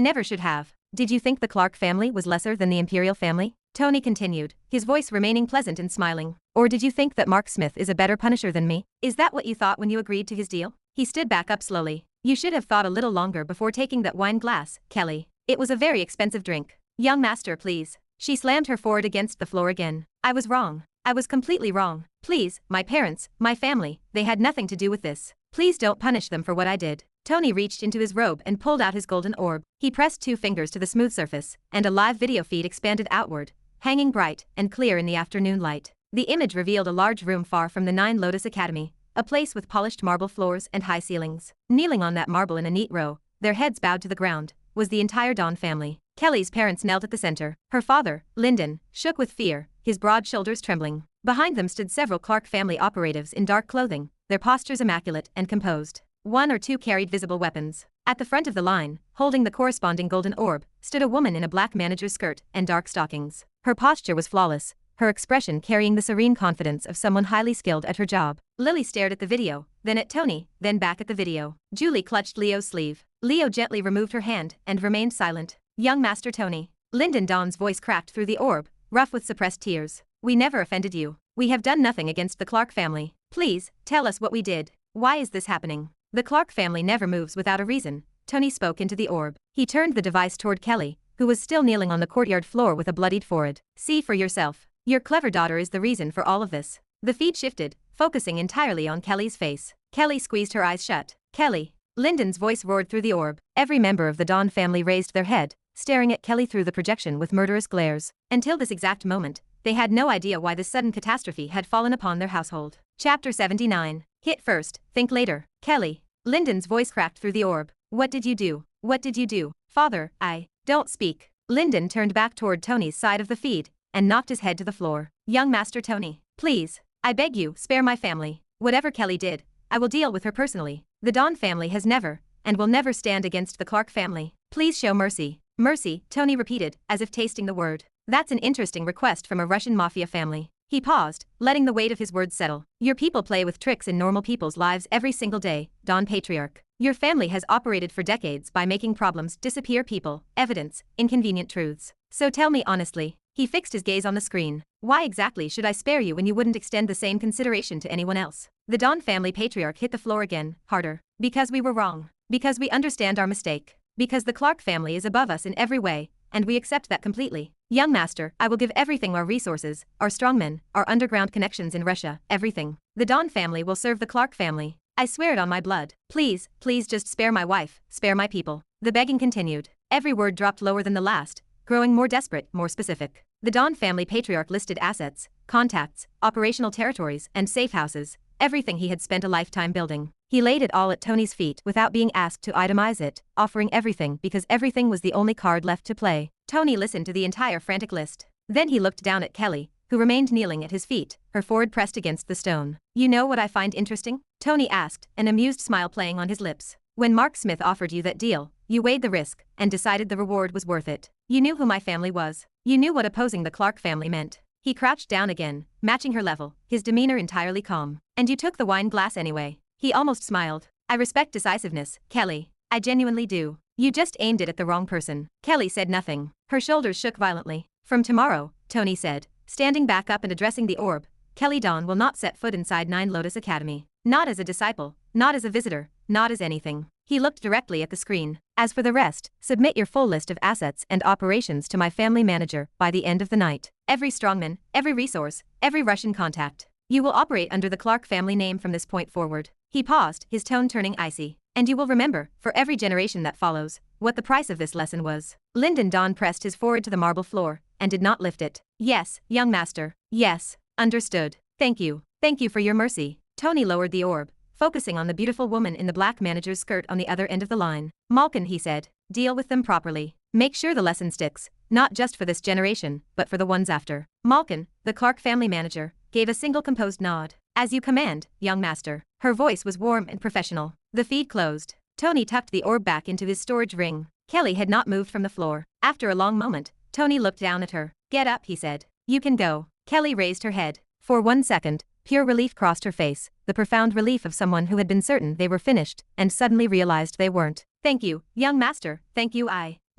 S1: never should have. Did you think the Clark family was lesser than the Imperial family? Tony continued, his voice remaining pleasant and smiling. Or did you think that Mark Smith is a better punisher than me? Is that what you thought when you agreed to his deal? He stood back up slowly. You should have thought a little longer before taking that wine glass, Kelly. It was a very expensive drink. Young master, please. She slammed her forehead against the floor again. I was wrong. I was completely wrong. Please, my parents, my family, they had nothing to do with this. Please don't punish them for what I did. Tony reached into his robe and pulled out his golden orb. He pressed 2 fingers to the smooth surface, and a live video feed expanded outward, hanging bright and clear in the afternoon light. The image revealed a large room far from the 9 Lotus Academy, a place with polished marble floors and high ceilings. Kneeling on that marble in a neat row, their heads bowed to the ground, was the entire Dawn family. Kelly's parents knelt at the center. Her father, Lyndon, shook with fear, his broad shoulders trembling. Behind them stood several Clark family operatives in dark clothing, their postures immaculate and composed. 1 or 2 carried visible weapons. At the front of the line, holding the corresponding golden orb, stood a woman in a black manager's skirt and dark stockings. Her posture was flawless, her expression carrying the serene confidence of someone highly skilled at her job. Lily stared at the video, then at Tony, then back at the video. Julie clutched Leo's sleeve. Leo gently removed her hand and remained silent. Young Master Tony. Lyndon Dawn's voice cracked through the orb, rough with suppressed tears. We never offended you. We have done nothing against the Clark family. Please, tell us what we did. Why is this happening? The Clark family never moves without a reason. Tony spoke into the orb. He turned the device toward Kelly, who was still kneeling on the courtyard floor with a bloodied forehead. See for yourself. Your clever daughter is the reason for all of this. The feed shifted, focusing entirely on Kelly's face. Kelly squeezed her eyes shut. Kelly. Lyndon's voice roared through the orb. Every member of the Dawn family raised their head, staring at Kelly through the projection with murderous glares. Until this exact moment, They had no idea why this sudden catastrophe had fallen upon their household. Chapter 79. Hit first, think later. Kelly. Lyndon's voice cracked through the orb. What did you do? What did you do? Father, don't speak. Lyndon turned back toward Tony's side of the feed and knocked his head to the floor. Young Master Tony, please. I beg you, spare my family. Whatever Kelly did, I will deal with her personally. The Dawn family has never, and will never stand against the Clark family. Please show mercy. Mercy, Tony repeated, as if tasting the word. That's an interesting request from a Russian mafia family. He paused, letting the weight of his words settle. Your people play with tricks in normal people's lives every single day, Dawn Patriarch. Your family has operated for decades by making problems disappear people, evidence, inconvenient truths. So tell me honestly. He fixed his gaze on the screen. Why exactly should I spare you when you wouldn't extend the same consideration to anyone else? The Dawn family patriarch hit the floor again, harder. Because we were wrong. Because we understand our mistake. Because the Clark family is above us in every way, and we accept that completely. Young Master, I will give everything, our resources, our strongmen, our underground connections in Russia, everything. The Dawn family will serve the Clark family. I swear it on my blood. Please, please just spare my wife, spare my people. The begging continued. Every word dropped lower than the last, growing more desperate, more specific. The Dawn family patriarch listed assets, contacts, operational territories, and safe houses, everything he had spent a lifetime building. He laid it all at Tony's feet without being asked to itemize it, offering everything because everything was the only card left to play. Tony listened to the entire frantic list. Then he looked down at Kelly, who remained kneeling at his feet, her forehead pressed against the stone. You know what I find interesting? Tony asked, an amused smile playing on his lips. When Mark Smith offered you that deal, you weighed the risk and decided the reward was worth it. You knew who my family was. You knew what opposing the Clark family meant. He crouched down again, matching her level, his demeanor entirely calm. And you took the wine glass anyway. He almost smiled. I respect decisiveness, Kelly. I genuinely do. You just aimed it at the wrong person. Kelly said nothing. Her shoulders shook violently. From tomorrow, Tony said, standing back up and addressing the orb, Kelly Dawn will not set foot inside Nine Lotus Academy. Not as a disciple, not as a visitor, not as anything. He looked directly at the screen. As for the rest, submit your full list of assets and operations to my family manager by the end of the night. Every strongman, every resource, every Russian contact. You will operate under the Clark family name from this point forward. He paused, his tone turning icy. And you will remember, for every generation that follows, what the price of this lesson was. Lyndon Dawn pressed his forehead to the marble floor, and did not lift it. Yes, young master. Yes. Understood. Thank you. Thank you for your mercy. Tony lowered the orb, focusing on the beautiful woman in the black manager's skirt on the other end of the line. Malkin, he said, deal with them properly. Make sure the lesson sticks, not just for this generation, but for the ones after. Malkin, the Clark family manager, gave a single composed nod. As you command, young master. Her voice was warm and professional. The feed closed. Tony tucked the orb back into his storage ring. Kelly had not moved from the floor. After a long moment, Tony looked down at her. Get up, he said. You can go. Kelly raised her head. For 1 second, pure relief crossed her face, the profound relief of someone who had been certain they were finished, and suddenly realized they weren't. Thank you, young master, thank you.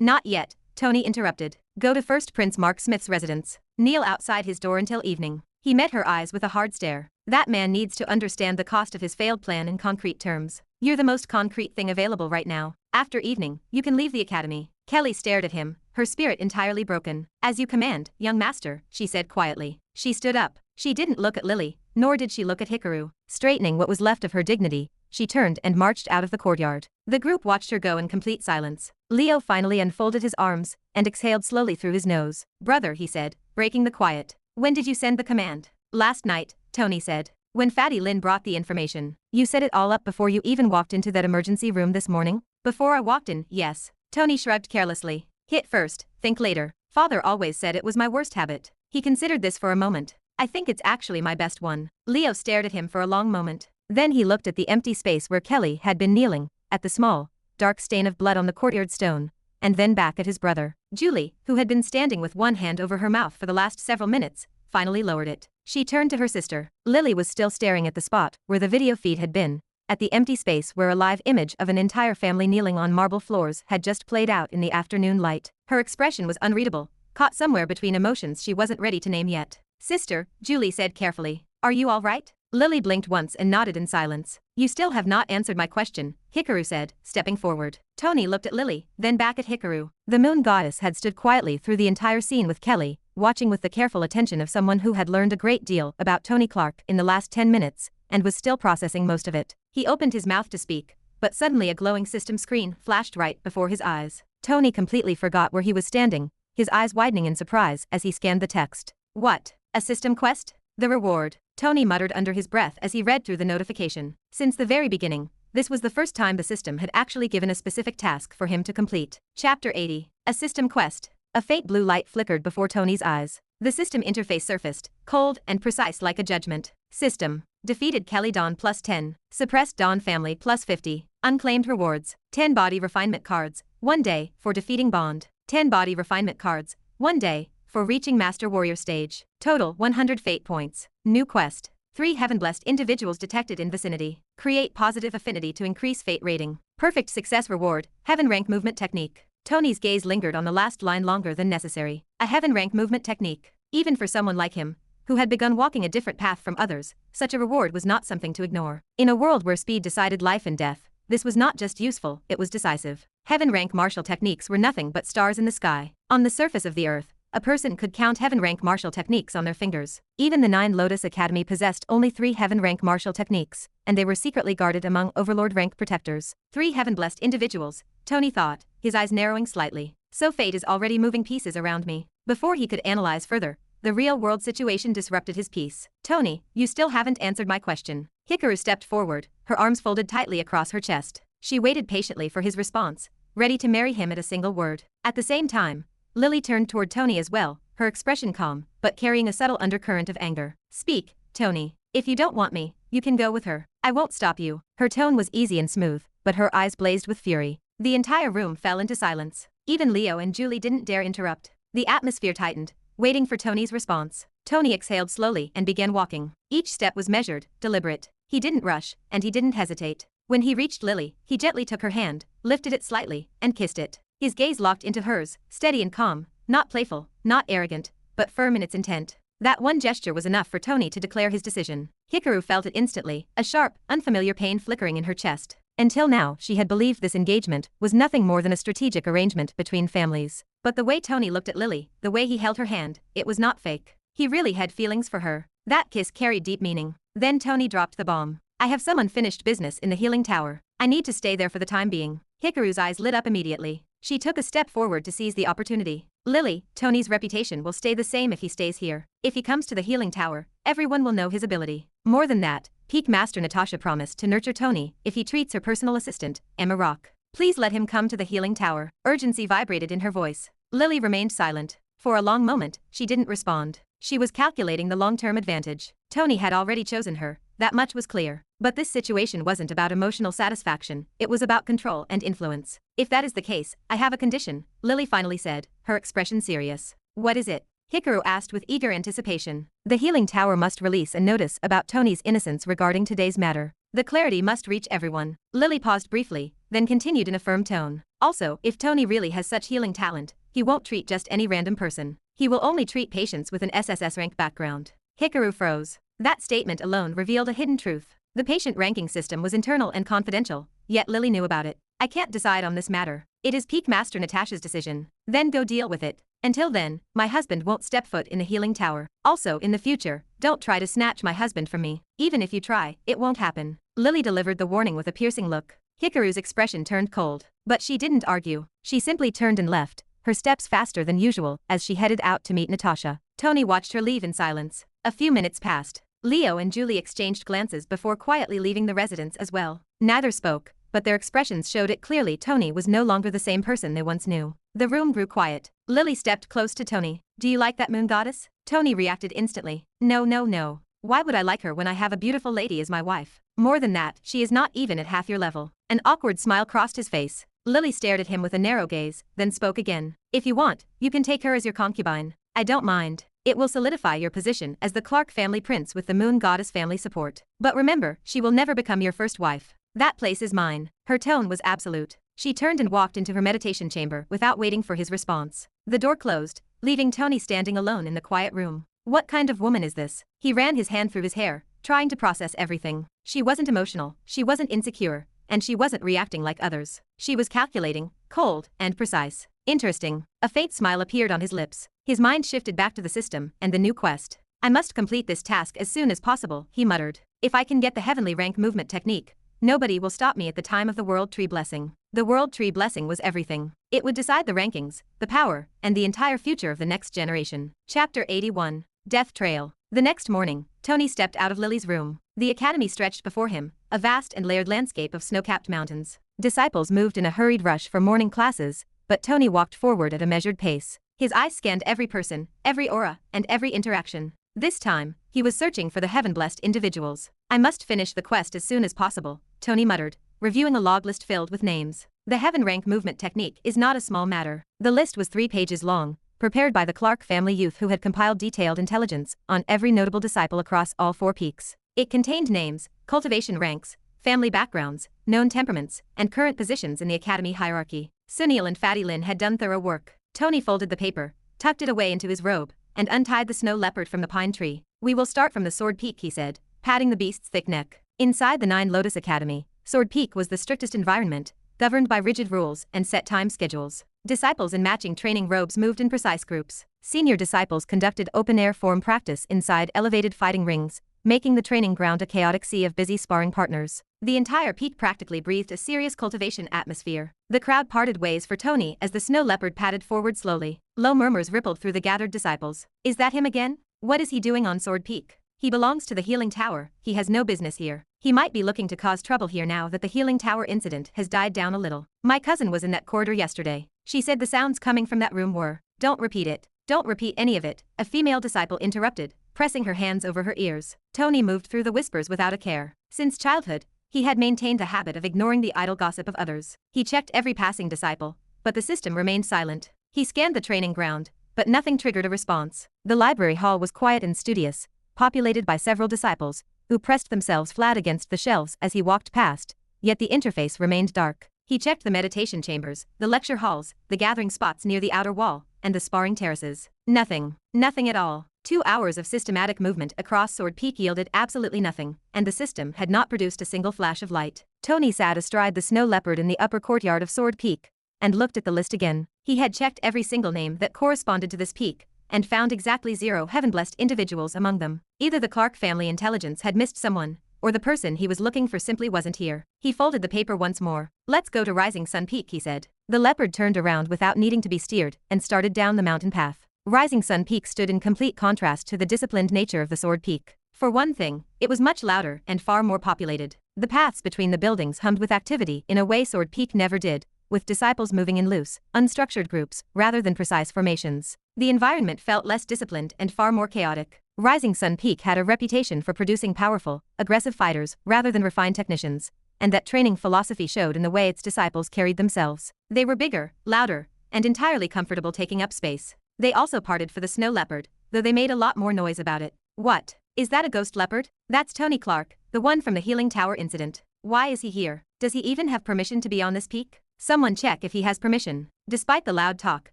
S1: Not yet, Tony interrupted. Go to First Prince Mark Smith's residence. Kneel outside his door until evening. He met her eyes with a hard stare. That man needs to understand the cost of his failed plan in concrete terms. You're the most concrete thing available right now. After evening, you can leave the academy. Kelly stared at him, her spirit entirely broken. As you command, young master, she said quietly. She stood up. She didn't look at Lily, nor did she look at Hikaru. Straightening what was left of her dignity, she turned and marched out of the courtyard. The group watched her go in complete silence. Leo finally unfolded his arms and exhaled slowly through his nose. Brother, he said, breaking the quiet. When did you send the command? Last night, Tony said. When Fatty Lynn brought the information. You set it all up before you even walked into that emergency room this morning? Before I walked in, yes. Tony shrugged carelessly. Hit first, think later. Father always said it was my worst habit. He considered this for a moment. I think it's actually my best one. Leo stared at him for a long moment. Then he looked at the empty space where Kelly had been kneeling, at the small, dark stain of blood on the courtyard stone, and then back at his brother. Julie, who had been standing with one hand over her mouth for the last several minutes, finally lowered it. She turned to her sister. Lily was still staring at the spot where the video feed had been, at the empty space where a live image of an entire family kneeling on marble floors had just played out in the afternoon light. Her expression was unreadable, caught somewhere between emotions she wasn't ready to name yet. Sister, Julie said carefully, are you all right? Lily blinked once and nodded in silence. You still have not answered my question, Hikaru said, stepping forward. Tony looked at Lily, then back at Hikaru. The moon goddess had stood quietly through the entire scene with Kelly, watching with the careful attention of someone who had learned a great deal about Tony Clark in the last 10 minutes, and was still processing most of it. He opened his mouth to speak, but suddenly a glowing system screen flashed right before his eyes. Tony completely forgot where he was standing, his eyes widening in surprise as he scanned the text. What? A system quest? The reward, Tony muttered under his breath as he read through the notification. Since the very beginning, this was the first time the system had actually given a specific task for him to complete. Chapter 80. A system quest. A faint blue light flickered before Tony's eyes. The system interface surfaced, cold and precise like a judgment. System. Defeated Kelly Dawn plus 10. Suppressed Dawn family plus 50. Unclaimed rewards. 10 body refinement cards. 1 day for defeating Bond. 10 body refinement cards. 1 day for reaching Master Warrior stage. Total 100 fate points. New quest. 3 heaven-blessed individuals detected in vicinity. Create positive affinity to increase fate rating. Perfect success reward. Heaven rank movement technique. Tony's gaze lingered on the last line longer than necessary. A heaven rank movement technique. Even for someone like him, who had begun walking a different path from others, such a reward was not something to ignore. In a world where speed decided life and death, this was not just useful, it was decisive. Heaven rank martial techniques were nothing but stars in the sky. On the surface of the earth, a person could count heaven rank martial techniques on their fingers. Even the 9 Lotus Academy possessed only 3 heaven rank martial techniques, and they were secretly guarded among overlord rank protectors. 3 heaven blessed individuals, Tony thought, his eyes narrowing slightly. So fate is already moving pieces around me. Before he could analyze further, the real-world situation disrupted his peace. Tony, you still haven't answered my question. Hikaru stepped forward, her arms folded tightly across her chest. She waited patiently for his response, ready to marry him at a single word. At the same time, Lily turned toward Tony as well, her expression calm, but carrying a subtle undercurrent of anger. Speak, Tony. If you don't want me, you can go with her. I won't stop you. Her tone was easy and smooth, but her eyes blazed with fury. The entire room fell into silence. Even Leo and Julie didn't dare interrupt. The atmosphere tightened, waiting for Tony's response. Tony exhaled slowly and began walking. Each step was measured, deliberate. He didn't rush, and he didn't hesitate. When he reached Lily, he gently took her hand, lifted it slightly, and kissed it. His gaze locked into hers, steady and calm, not playful, not arrogant, but firm in its intent. That one gesture was enough for Tony to declare his decision. Hikaru felt it instantly, a sharp, unfamiliar pain flickering in her chest. Until now, she had believed this engagement was nothing more than a strategic arrangement between families. But the way Tony looked at Lily, the way he held her hand, it was not fake. He really had feelings for her. That kiss carried deep meaning. Then Tony dropped the bomb. I have some unfinished business in the healing tower. I need to stay there for the time being. Hikaru's eyes lit up immediately. She took a step forward to seize the opportunity. Lily, Tony's reputation will stay the same if he stays here. If he comes to the healing tower, everyone will know his ability. More than that, Peak Master Natasha promised to nurture Tony if he treats her personal assistant, Emma Rock. Please let him come to the healing tower. Urgency vibrated in her voice. Lily remained silent. For a long moment, she didn't respond. She was calculating the long-term advantage. Tony had already chosen her, that much was clear. But this situation wasn't about emotional satisfaction, it was about control and influence. If that is the case, I have a condition, Lily finally said, her expression serious. What is it? Hikaru asked with eager anticipation. The healing tower must release a notice about Tony's innocence regarding today's matter. The clarity must reach everyone. Lily paused briefly, then continued in a firm tone. Also, if Tony really has such healing talent, he won't treat just any random person. He will only treat patients with an SSS rank background. Hikaru froze. That statement alone revealed a hidden truth. The patient ranking system was internal and confidential, yet Lily knew about it. I can't decide on this matter. It is Peak Master Natasha's decision. Then go deal with it. Until then, my husband won't step foot in the healing tower. Also, in the future, don't try to snatch my husband from me. Even if you try, it won't happen. Lily delivered the warning with a piercing look. Hikaru's expression turned cold. But she didn't argue. She simply turned and left, her steps faster than usual as she headed out to meet Natasha. Tony watched her leave in silence. A few minutes passed. Leo and Julie exchanged glances before quietly leaving the residence as well. Neither spoke, but their expressions showed it clearly Tony was no longer the same person they once knew. The room grew quiet. Lily stepped close to Tony. Do you like that moon goddess? Tony reacted instantly. No, no, no. Why would I like her when I have a beautiful lady as my wife? More than that, she is not even at half your level. An awkward smile crossed his face. Lily stared at him with a narrow gaze, then spoke again. If you want, you can take her as your concubine. I don't mind. It will solidify your position as the Clark family prince with the moon goddess family support. But remember, she will never become your first wife. That place is mine. Her tone was absolute. She turned and walked into her meditation chamber without waiting for his response. The door closed, leaving Tony standing alone in the quiet room. What kind of woman is this? He ran his hand through his hair, trying to process everything. She wasn't emotional, she wasn't insecure, and she wasn't reacting like others. She was calculating, cold, and precise. Interesting. A faint smile appeared on his lips. His mind shifted back to the system and the new quest. I must complete this task as soon as possible, he muttered. If I can get the heavenly rank movement technique, nobody will stop me at the time of the World Tree Blessing. The World Tree Blessing was everything. It would decide the rankings, the power, and the entire future of the next generation. Chapter 81. Death Trail. The next morning, Tony stepped out of Lily's room. The academy stretched before him, a vast and layered landscape of snow-capped mountains. Disciples moved in a hurried rush for morning classes, but Tony walked forward at a measured pace. His eyes scanned every person, every aura, and every interaction. This time, he was searching for the heaven-blessed individuals. I must finish the quest as soon as possible, Tony muttered, reviewing a log list filled with names. The heaven rank movement technique is not a small matter. The list was 3 pages long, prepared by the Clark family youth who had compiled detailed intelligence on every notable disciple across all 4 peaks. It contained names, cultivation ranks, family backgrounds, known temperaments, and current positions in the academy hierarchy. Sunil and Fatty Lin had done thorough work. Tony folded the paper, tucked it away into his robe, and untied the snow leopard from the pine tree. We will start from the Sword Peak, he said, patting the beast's thick neck. Inside the 9 Lotus Academy, Sword Peak was the strictest environment, governed by rigid rules and set time schedules. Disciples in matching training robes moved in precise groups. Senior disciples conducted open-air form practice inside elevated fighting rings, making the training ground a chaotic sea of busy sparring partners. The entire peak practically breathed a serious cultivation atmosphere. The crowd parted ways for Tony as the snow leopard padded forward slowly. Low murmurs rippled through the gathered disciples. Is that him again? What is he doing on Sword Peak? He belongs to the Healing Tower, he has no business here. He might be looking to cause trouble here now that the Healing Tower incident has died down a little. My cousin was in that corridor yesterday. She said the sounds coming from that room were. Don't repeat it. Don't repeat any of it, a female disciple interrupted, pressing her hands over her ears. Tony moved through the whispers without a care. Since childhood, he had maintained the habit of ignoring the idle gossip of others. He checked every passing disciple, but the system remained silent. He scanned the training ground, but nothing triggered a response. The library hall was quiet and studious, populated by several disciples, who pressed themselves flat against the shelves as he walked past, yet the interface remained dark. He checked the meditation chambers, the lecture halls, the gathering spots near the outer wall, and the sparring terraces. Nothing. Nothing at all. 2 hours of systematic movement across Sword Peak yielded absolutely nothing, and the system had not produced a single flash of light. Tony sat astride the snow leopard in the upper courtyard of Sword Peak, and looked at the list again. He had checked every single name that corresponded to this peak, and found exactly 0 heaven-blessed individuals among them. Either the Clark family intelligence had missed someone, or the person he was looking for simply wasn't here. He folded the paper once more. Let's go to Rising Sun Peak, he said. The leopard turned around without needing to be steered, and started down the mountain path. Rising Sun Peak stood in complete contrast to the disciplined nature of the Sword Peak. For one thing, it was much louder and far more populated. The paths between the buildings hummed with activity in a way Sword Peak never did, with disciples moving in loose, unstructured groups, rather than precise formations. The environment felt less disciplined and far more chaotic. Rising Sun Peak had a reputation for producing powerful, aggressive fighters rather than refined technicians, and that training philosophy showed in the way its disciples carried themselves. They were bigger, louder, and entirely comfortable taking up space. They also parted for the snow leopard, though they made a lot more noise about it. What? Is that a ghost leopard? That's Tony Clark, the one from the Healing Tower incident. Why is he here? Does he even have permission to be on this peak? Someone check if he has permission. Despite the loud talk,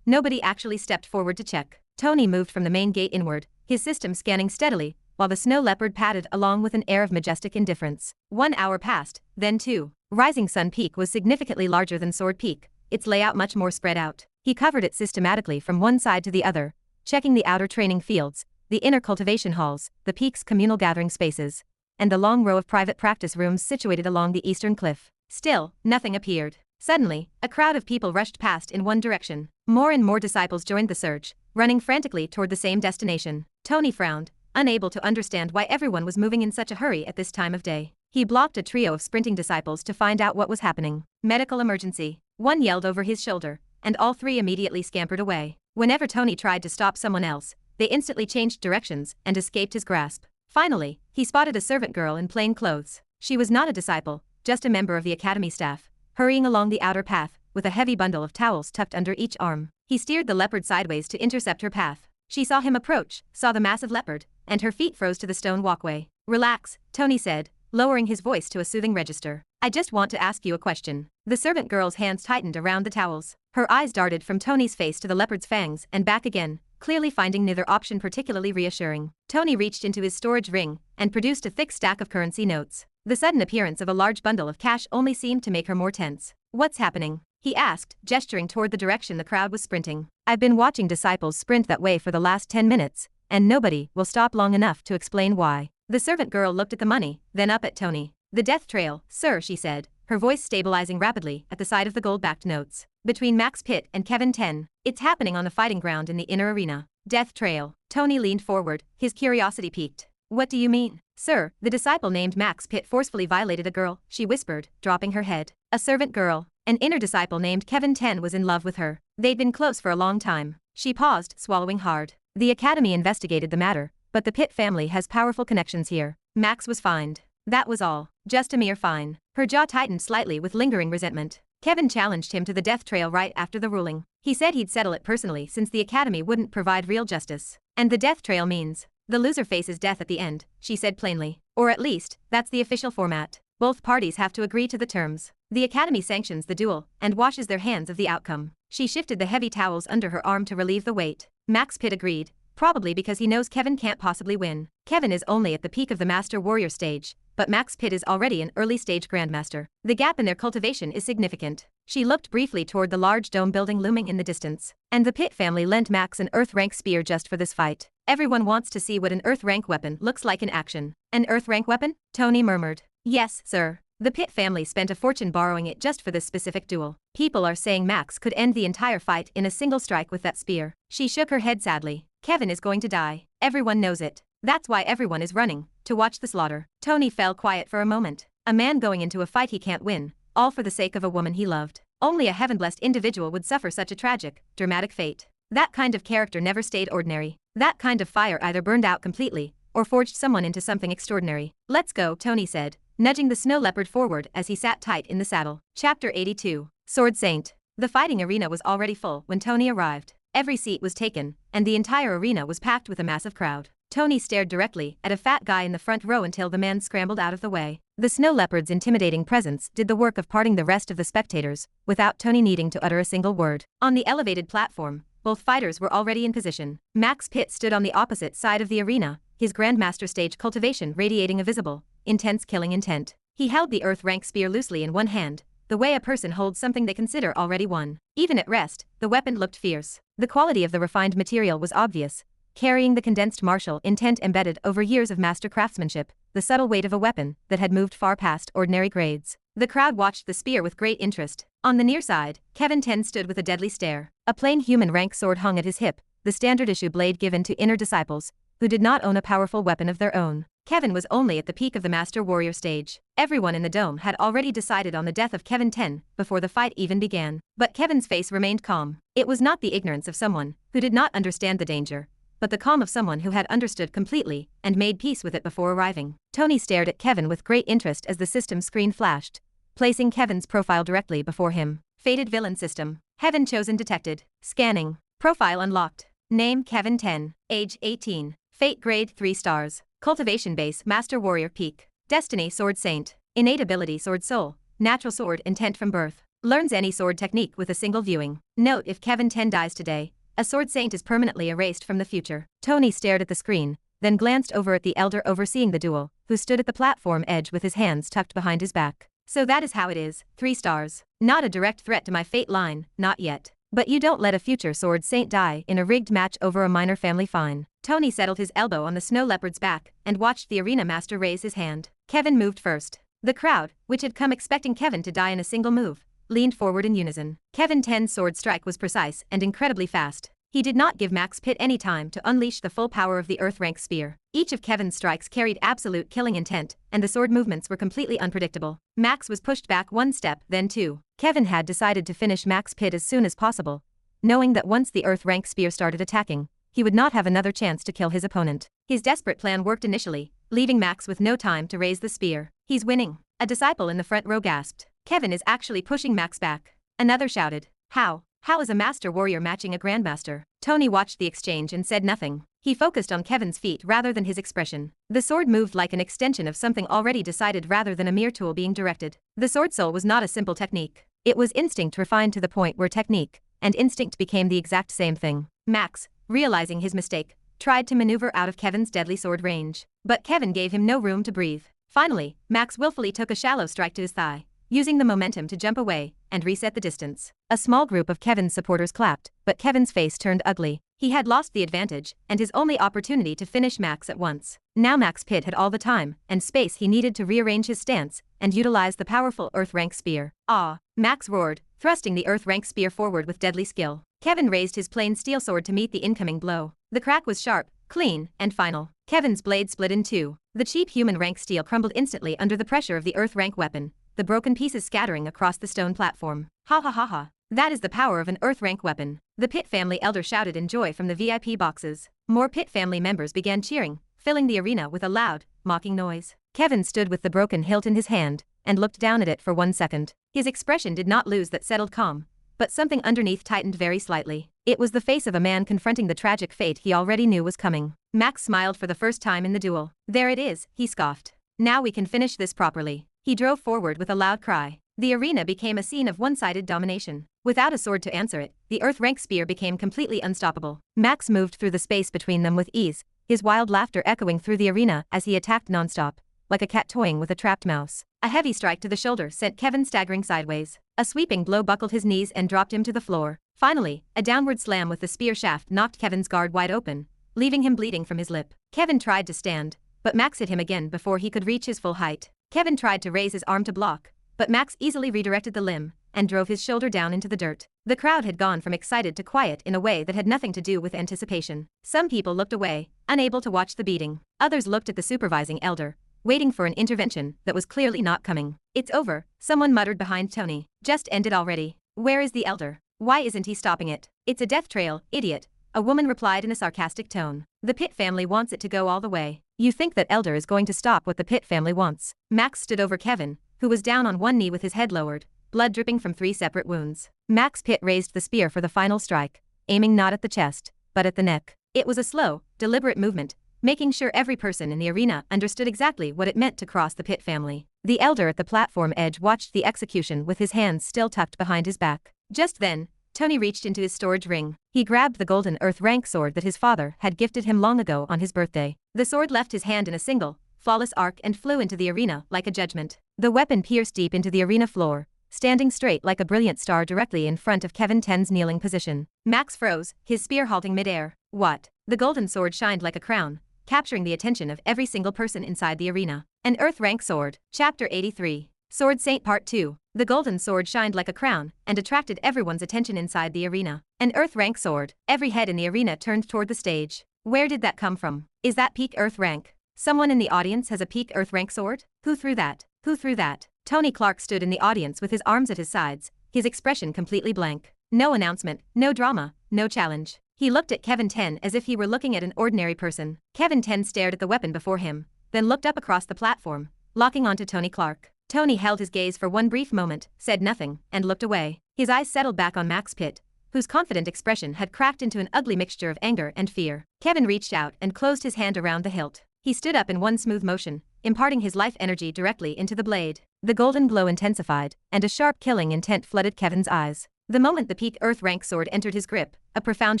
S1: nobody actually stepped forward to check. Tony moved from the main gate inward, his system scanning steadily, while the snow leopard padded along with an air of majestic indifference. 1 hour passed, then 2. Rising Sun Peak was significantly larger than Sword Peak, its layout much more spread out. He covered it systematically from one side to the other, checking the outer training fields, the inner cultivation halls, the peak's communal gathering spaces, and the long row of private practice rooms situated along the eastern cliff. Still, nothing appeared. Suddenly, a crowd of people rushed past in one direction. More and more disciples joined the search, running frantically toward the same destination. Tony frowned, unable to understand why everyone was moving in such a hurry at this time of day. He blocked a trio of sprinting disciples to find out what was happening. Medical emergency. One yelled over his shoulder, and all 3 immediately scampered away. Whenever Tony tried to stop someone else, they instantly changed directions and escaped his grasp. Finally, he spotted a servant girl in plain clothes. She was not a disciple, just a member of the academy staff, hurrying along the outer path, with a heavy bundle of towels tucked under each arm. He steered the leopard sideways to intercept her path. She saw him approach, saw the massive leopard, and her feet froze to the stone walkway. Relax, Tony said, lowering his voice to a soothing register. I just want to ask you a question. The servant girl's hands tightened around the towels. Her eyes darted from Tony's face to the leopard's fangs and back again, clearly finding neither option particularly reassuring. Tony reached into his storage ring and produced a thick stack of currency notes. The sudden appearance of a large bundle of cash only seemed to make her more tense. What's happening? He asked, gesturing toward the direction the crowd was sprinting. I've been watching disciples sprint that way for the last 10 minutes, and nobody will stop long enough to explain why. The servant girl looked at the money, then up at Tony. The death trail, sir, she said, her voice stabilizing rapidly at the sight of the gold-backed notes. Between Max Pitt and Kevin 10, it's happening on the fighting ground in the inner arena. Death trail. Tony leaned forward, his curiosity piqued. What do you mean? Sir, the disciple named Max Pitt forcefully violated a girl, she whispered, dropping her head. A servant girl. An inner disciple named Kevin 10 was in love with her. They'd been close for a long time. She paused, swallowing hard. The academy investigated the matter, but the Pitt family has powerful connections here. Max was fined. That was all. Just a mere fine. Her jaw tightened slightly with lingering resentment. Kevin challenged him to the death trail right after the ruling. He said he'd settle it personally since the academy wouldn't provide real justice. And the death trail means the loser faces death at the end, she said plainly. Or at least, that's the official format. Both parties have to agree to the terms. The academy sanctions the duel and washes their hands of the outcome. She shifted the heavy towels under her arm to relieve the weight. Max Pitt agreed, probably because he knows Kevin can't possibly win. Kevin is only at the peak of the Master Warrior stage, but Max Pitt is already an early-stage Grandmaster. The gap in their cultivation is significant. She looked briefly toward the large dome building looming in the distance. And the Pitt family lent Max an Earth-rank spear just for this fight. Everyone wants to see what an Earth-rank weapon looks like in action. An Earth-rank weapon? Tony murmured. Yes, sir. The Pitt family spent a fortune borrowing it just for this specific duel. People are saying Max could end the entire fight in a single strike with that spear. She shook her head sadly. Kevin is going to die. Everyone knows it. That's why everyone is running, to watch the slaughter. Tony fell quiet for a moment. A man going into a fight he can't win, all for the sake of a woman he loved. Only a heaven-blessed individual would suffer such a tragic, dramatic fate. That kind of character never stayed ordinary. That kind of fire either burned out completely, or forged someone into something extraordinary. Let's go, Tony said, nudging the snow leopard forward as he sat tight in the saddle. Chapter 82. Sword Saint. The fighting arena was already full when Tony arrived. Every seat was taken, and the entire arena was packed with a massive crowd. Tony stared directly at a fat guy in the front row until the man scrambled out of the way. The snow leopard's intimidating presence did the work of parting the rest of the spectators, without Tony needing to utter a single word. On the elevated platform, both fighters were already in position. Max Pitt stood on the opposite side of the arena, his Grandmaster stage cultivation radiating a visible, intense killing intent. He held the Earth-rank spear loosely in one hand, the way a person holds something they consider already won. Even at rest, the weapon looked fierce. The quality of the refined material was obvious, carrying the condensed martial intent embedded over years of master craftsmanship, the subtle weight of a weapon that had moved far past ordinary grades. The crowd watched the spear with great interest. On the near side, Kevin 10 stood with a deadly stare. A plain human rank sword hung at his hip, the standard issue blade given to inner disciples, who did not own a powerful weapon of their own. Kevin was only at the peak of the Master Warrior stage. Everyone in the dome had already decided on the death of Kevin 10 before the fight even began. But Kevin's face remained calm. It was not the ignorance of someone who did not understand the danger, but the calm of someone who had understood completely and made peace with it before arriving. Tony stared at Kevin with great interest as the system screen flashed, placing Kevin's profile directly before him. Fated villain system. Heaven chosen detected. Scanning. Profile unlocked. Name Kevin 10. Age 18. Fate grade 3 stars. Cultivation base Master Warrior Peak. Destiny Sword Saint. Innate ability Sword Soul. Natural sword intent from birth. Learns any sword technique with a single viewing. Note: if Kevin 10 dies today, a Sword Saint is permanently erased from the future. Tony stared at the screen, then glanced over at the elder overseeing the duel, who stood at the platform edge with his hands tucked behind his back. So that is how it is. 3 stars. Not a direct threat to my fate line, not yet. But you don't let a future Sword Saint die in a rigged match over a minor family fine. Tony settled his elbow on the snow leopard's back and watched the arena master raise his hand. Kevin moved first. The crowd, which had come expecting Kevin to die in a single move, leaned forward in unison. Kevin 10's sword strike was precise and incredibly fast. He did not give Max Pitt any time to unleash the full power of the Earth-rank spear. Each of Kevin's strikes carried absolute killing intent, and the sword movements were completely unpredictable. Max was pushed back one step, then two. Kevin had decided to finish Max Pitt as soon as possible, knowing that once the Earth-rank spear started attacking, he would not have another chance to kill his opponent. His desperate plan worked initially, leaving Max with no time to raise the spear. He's winning. A disciple in the front row gasped. Kevin is actually pushing Max back. Another shouted. How? How is a Master Warrior matching a Grandmaster? Tony watched the exchange and said nothing. He focused on Kevin's feet rather than his expression. The sword moved like an extension of something already decided rather than a mere tool being directed. The sword soul was not a simple technique. It was instinct refined to the point where technique and instinct became the exact same thing. Max, realizing his mistake, tried to maneuver out of Kevin's deadly sword range. But Kevin gave him no room to breathe. Finally, Max willfully took a shallow strike to his thigh, using the momentum to jump away and reset the distance. A small group of Kevin's supporters clapped, but Kevin's face turned ugly. He had lost the advantage and his only opportunity to finish Max at once. Now Max Pitt had all the time and space he needed to rearrange his stance and utilize the powerful Earth-rank spear. Ah! Max roared, thrusting the Earth-rank spear forward with deadly skill. Kevin raised his plain steel sword to meet the incoming blow. The crack was sharp, clean, and final. Kevin's blade split in two. The cheap human rank steel crumbled instantly under the pressure of the earth rank weapon, the broken pieces scattering across the stone platform. Ha ha ha ha. That is the power of an earth rank weapon. The Pitt family elder shouted in joy from the VIP boxes. More Pitt family members began cheering, filling the arena with a loud, mocking noise. Kevin stood with the broken hilt in his hand and looked down at it for 1 second. His expression did not lose that settled calm, but something underneath tightened very slightly. It was the face of a man confronting the tragic fate he already knew was coming. Max smiled for the first time in the duel. There it is, he scoffed. Now we can finish this properly. He drove forward with a loud cry. The arena became a scene of one-sided domination. Without a sword to answer it, the earth rank spear became completely unstoppable. Max moved through the space between them with ease, his wild laughter echoing through the arena as he attacked nonstop, like a cat toying with a trapped mouse. A heavy strike to the shoulder sent Kevin staggering sideways. A sweeping blow buckled his knees and dropped him to the floor. Finally, a downward slam with the spear shaft knocked Kevin's guard wide open, leaving him bleeding from his lip. Kevin tried to stand, but Max hit him again before he could reach his full height. Kevin tried to raise his arm to block, but Max easily redirected the limb and drove his shoulder down into the dirt. The crowd had gone from excited to quiet in a way that had nothing to do with anticipation. Some people looked away, unable to watch the beating. Others looked at the supervising elder, waiting for an intervention that was clearly not coming. It's over, someone muttered behind Tony. Just ended already. Where is the elder? Why isn't he stopping it? It's a death trail, idiot, a woman replied in a sarcastic tone. The Pitt family wants it to go all the way. You think that elder is going to stop what the Pitt family wants? Max stood over Kevin, who was down on one knee with his head lowered, blood dripping from 3 separate wounds. Max Pitt raised the spear for the final strike, aiming not at the chest, but at the neck. It was a slow, deliberate movement, making sure every person in the arena understood exactly what it meant to cross the Pitt family. The elder at the platform edge watched the execution with his hands still tucked behind his back. Just then, Tony reached into his storage ring. He grabbed the golden earth rank sword that his father had gifted him long ago on his birthday. The sword left his hand in a single, flawless arc and flew into the arena like a judgment. The weapon pierced deep into the arena floor, standing straight like a brilliant star directly in front of Kevin 10's kneeling position. Max froze, his spear halting midair. What? The golden sword shined like a crown, capturing the attention of every single person inside the arena. An earth rank sword. Chapter 83. Sword Saint Part 2. The golden sword shined like a crown and attracted everyone's attention inside the arena. An earth rank sword. Every head in the arena turned toward the stage. Where did that come from? Is that peak earth rank? Someone in the audience has a peak earth rank sword? Who threw that? Who threw that? Tony Clark stood in the audience with his arms at his sides, his expression completely blank. No announcement, no drama, no challenge. He looked at Kevin 10 as if he were looking at an ordinary person. Kevin 10 stared at the weapon before him, then looked up across the platform, locking onto Tony Clark. Tony held his gaze for one brief moment, said nothing, and looked away. His eyes settled back on Max Pitt, whose confident expression had cracked into an ugly mixture of anger and fear. Kevin reached out and closed his hand around the hilt. He stood up in one smooth motion, imparting his life energy directly into the blade. The golden glow intensified, and a sharp killing intent flooded Kevin's eyes. The moment the peak earth rank sword entered his grip, a profound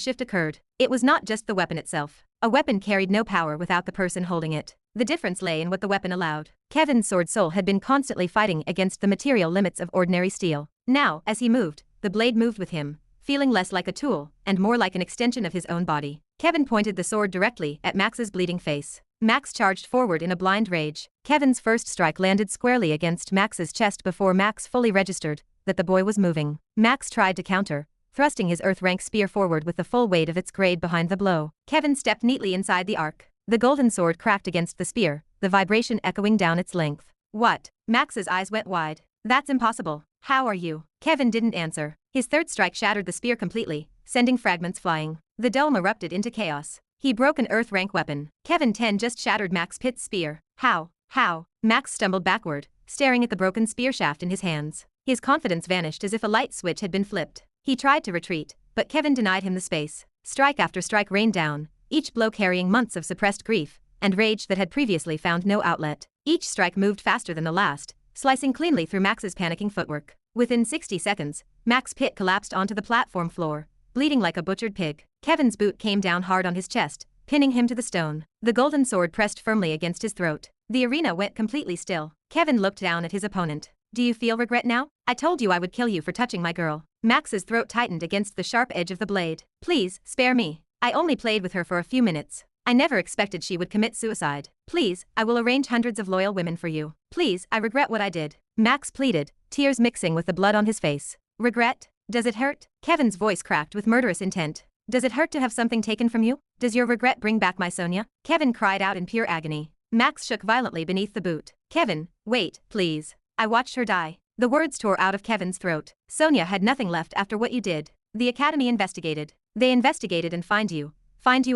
S1: shift occurred. It was not just the weapon itself. A weapon carried no power without the person holding it. The difference lay in what the weapon allowed. Kevin's sword soul had been constantly fighting against the material limits of ordinary steel. Now, as he moved, the blade moved with him, feeling less like a tool and more like an extension of his own body. Kevin pointed the sword directly at Max's bleeding face. Max charged forward in a blind rage. Kevin's first strike landed squarely against Max's chest before Max fully registered that the boy was moving. Max tried to counter, thrusting his earth rank spear forward with the full weight of its grade behind the blow. Kevin stepped neatly inside the arc. The golden sword cracked against the spear, the vibration echoing down its length. What? Max's eyes went wide. That's impossible. How are you? Kevin didn't answer. His third strike shattered the spear completely, sending fragments flying. The dome erupted into chaos. He broke an earth rank weapon. Kevin 10 just shattered Max Pitt's spear. How? How? Max stumbled backward, staring at the broken spear shaft in his hands. His confidence vanished as if a light switch had been flipped. He tried to retreat, but Kevin denied him the space. Strike after strike rained down, each blow carrying months of suppressed grief and rage that had previously found no outlet. Each strike moved faster than the last, slicing cleanly through Max's panicking footwork. Within 60 seconds, Max Pitt collapsed onto the platform floor, bleeding like a butchered pig. Kevin's boot came down hard on his chest, pinning him to the stone. The golden sword pressed firmly against his throat. The arena went completely still. Kevin looked down at his opponent. Do you feel regret now? I told you I would kill you for touching my girl. Max's throat tightened against the sharp edge of the blade. Please, spare me. I only played with her for a few minutes. I never expected she would commit suicide. Please, I will arrange hundreds of loyal women for you. Please, I regret what I did. Max pleaded, tears mixing with the blood on his face. Regret? Does it hurt? Kevin's voice cracked with murderous intent. Does it hurt to have something taken from you? Does your regret bring back my Sonia? Kevin cried out in pure agony. Max shook violently beneath the boot. Kevin, wait, please. I watched her die. The words tore out of Kevin's throat. Sonia had nothing left after what you did. The Academy investigated. They investigated and find you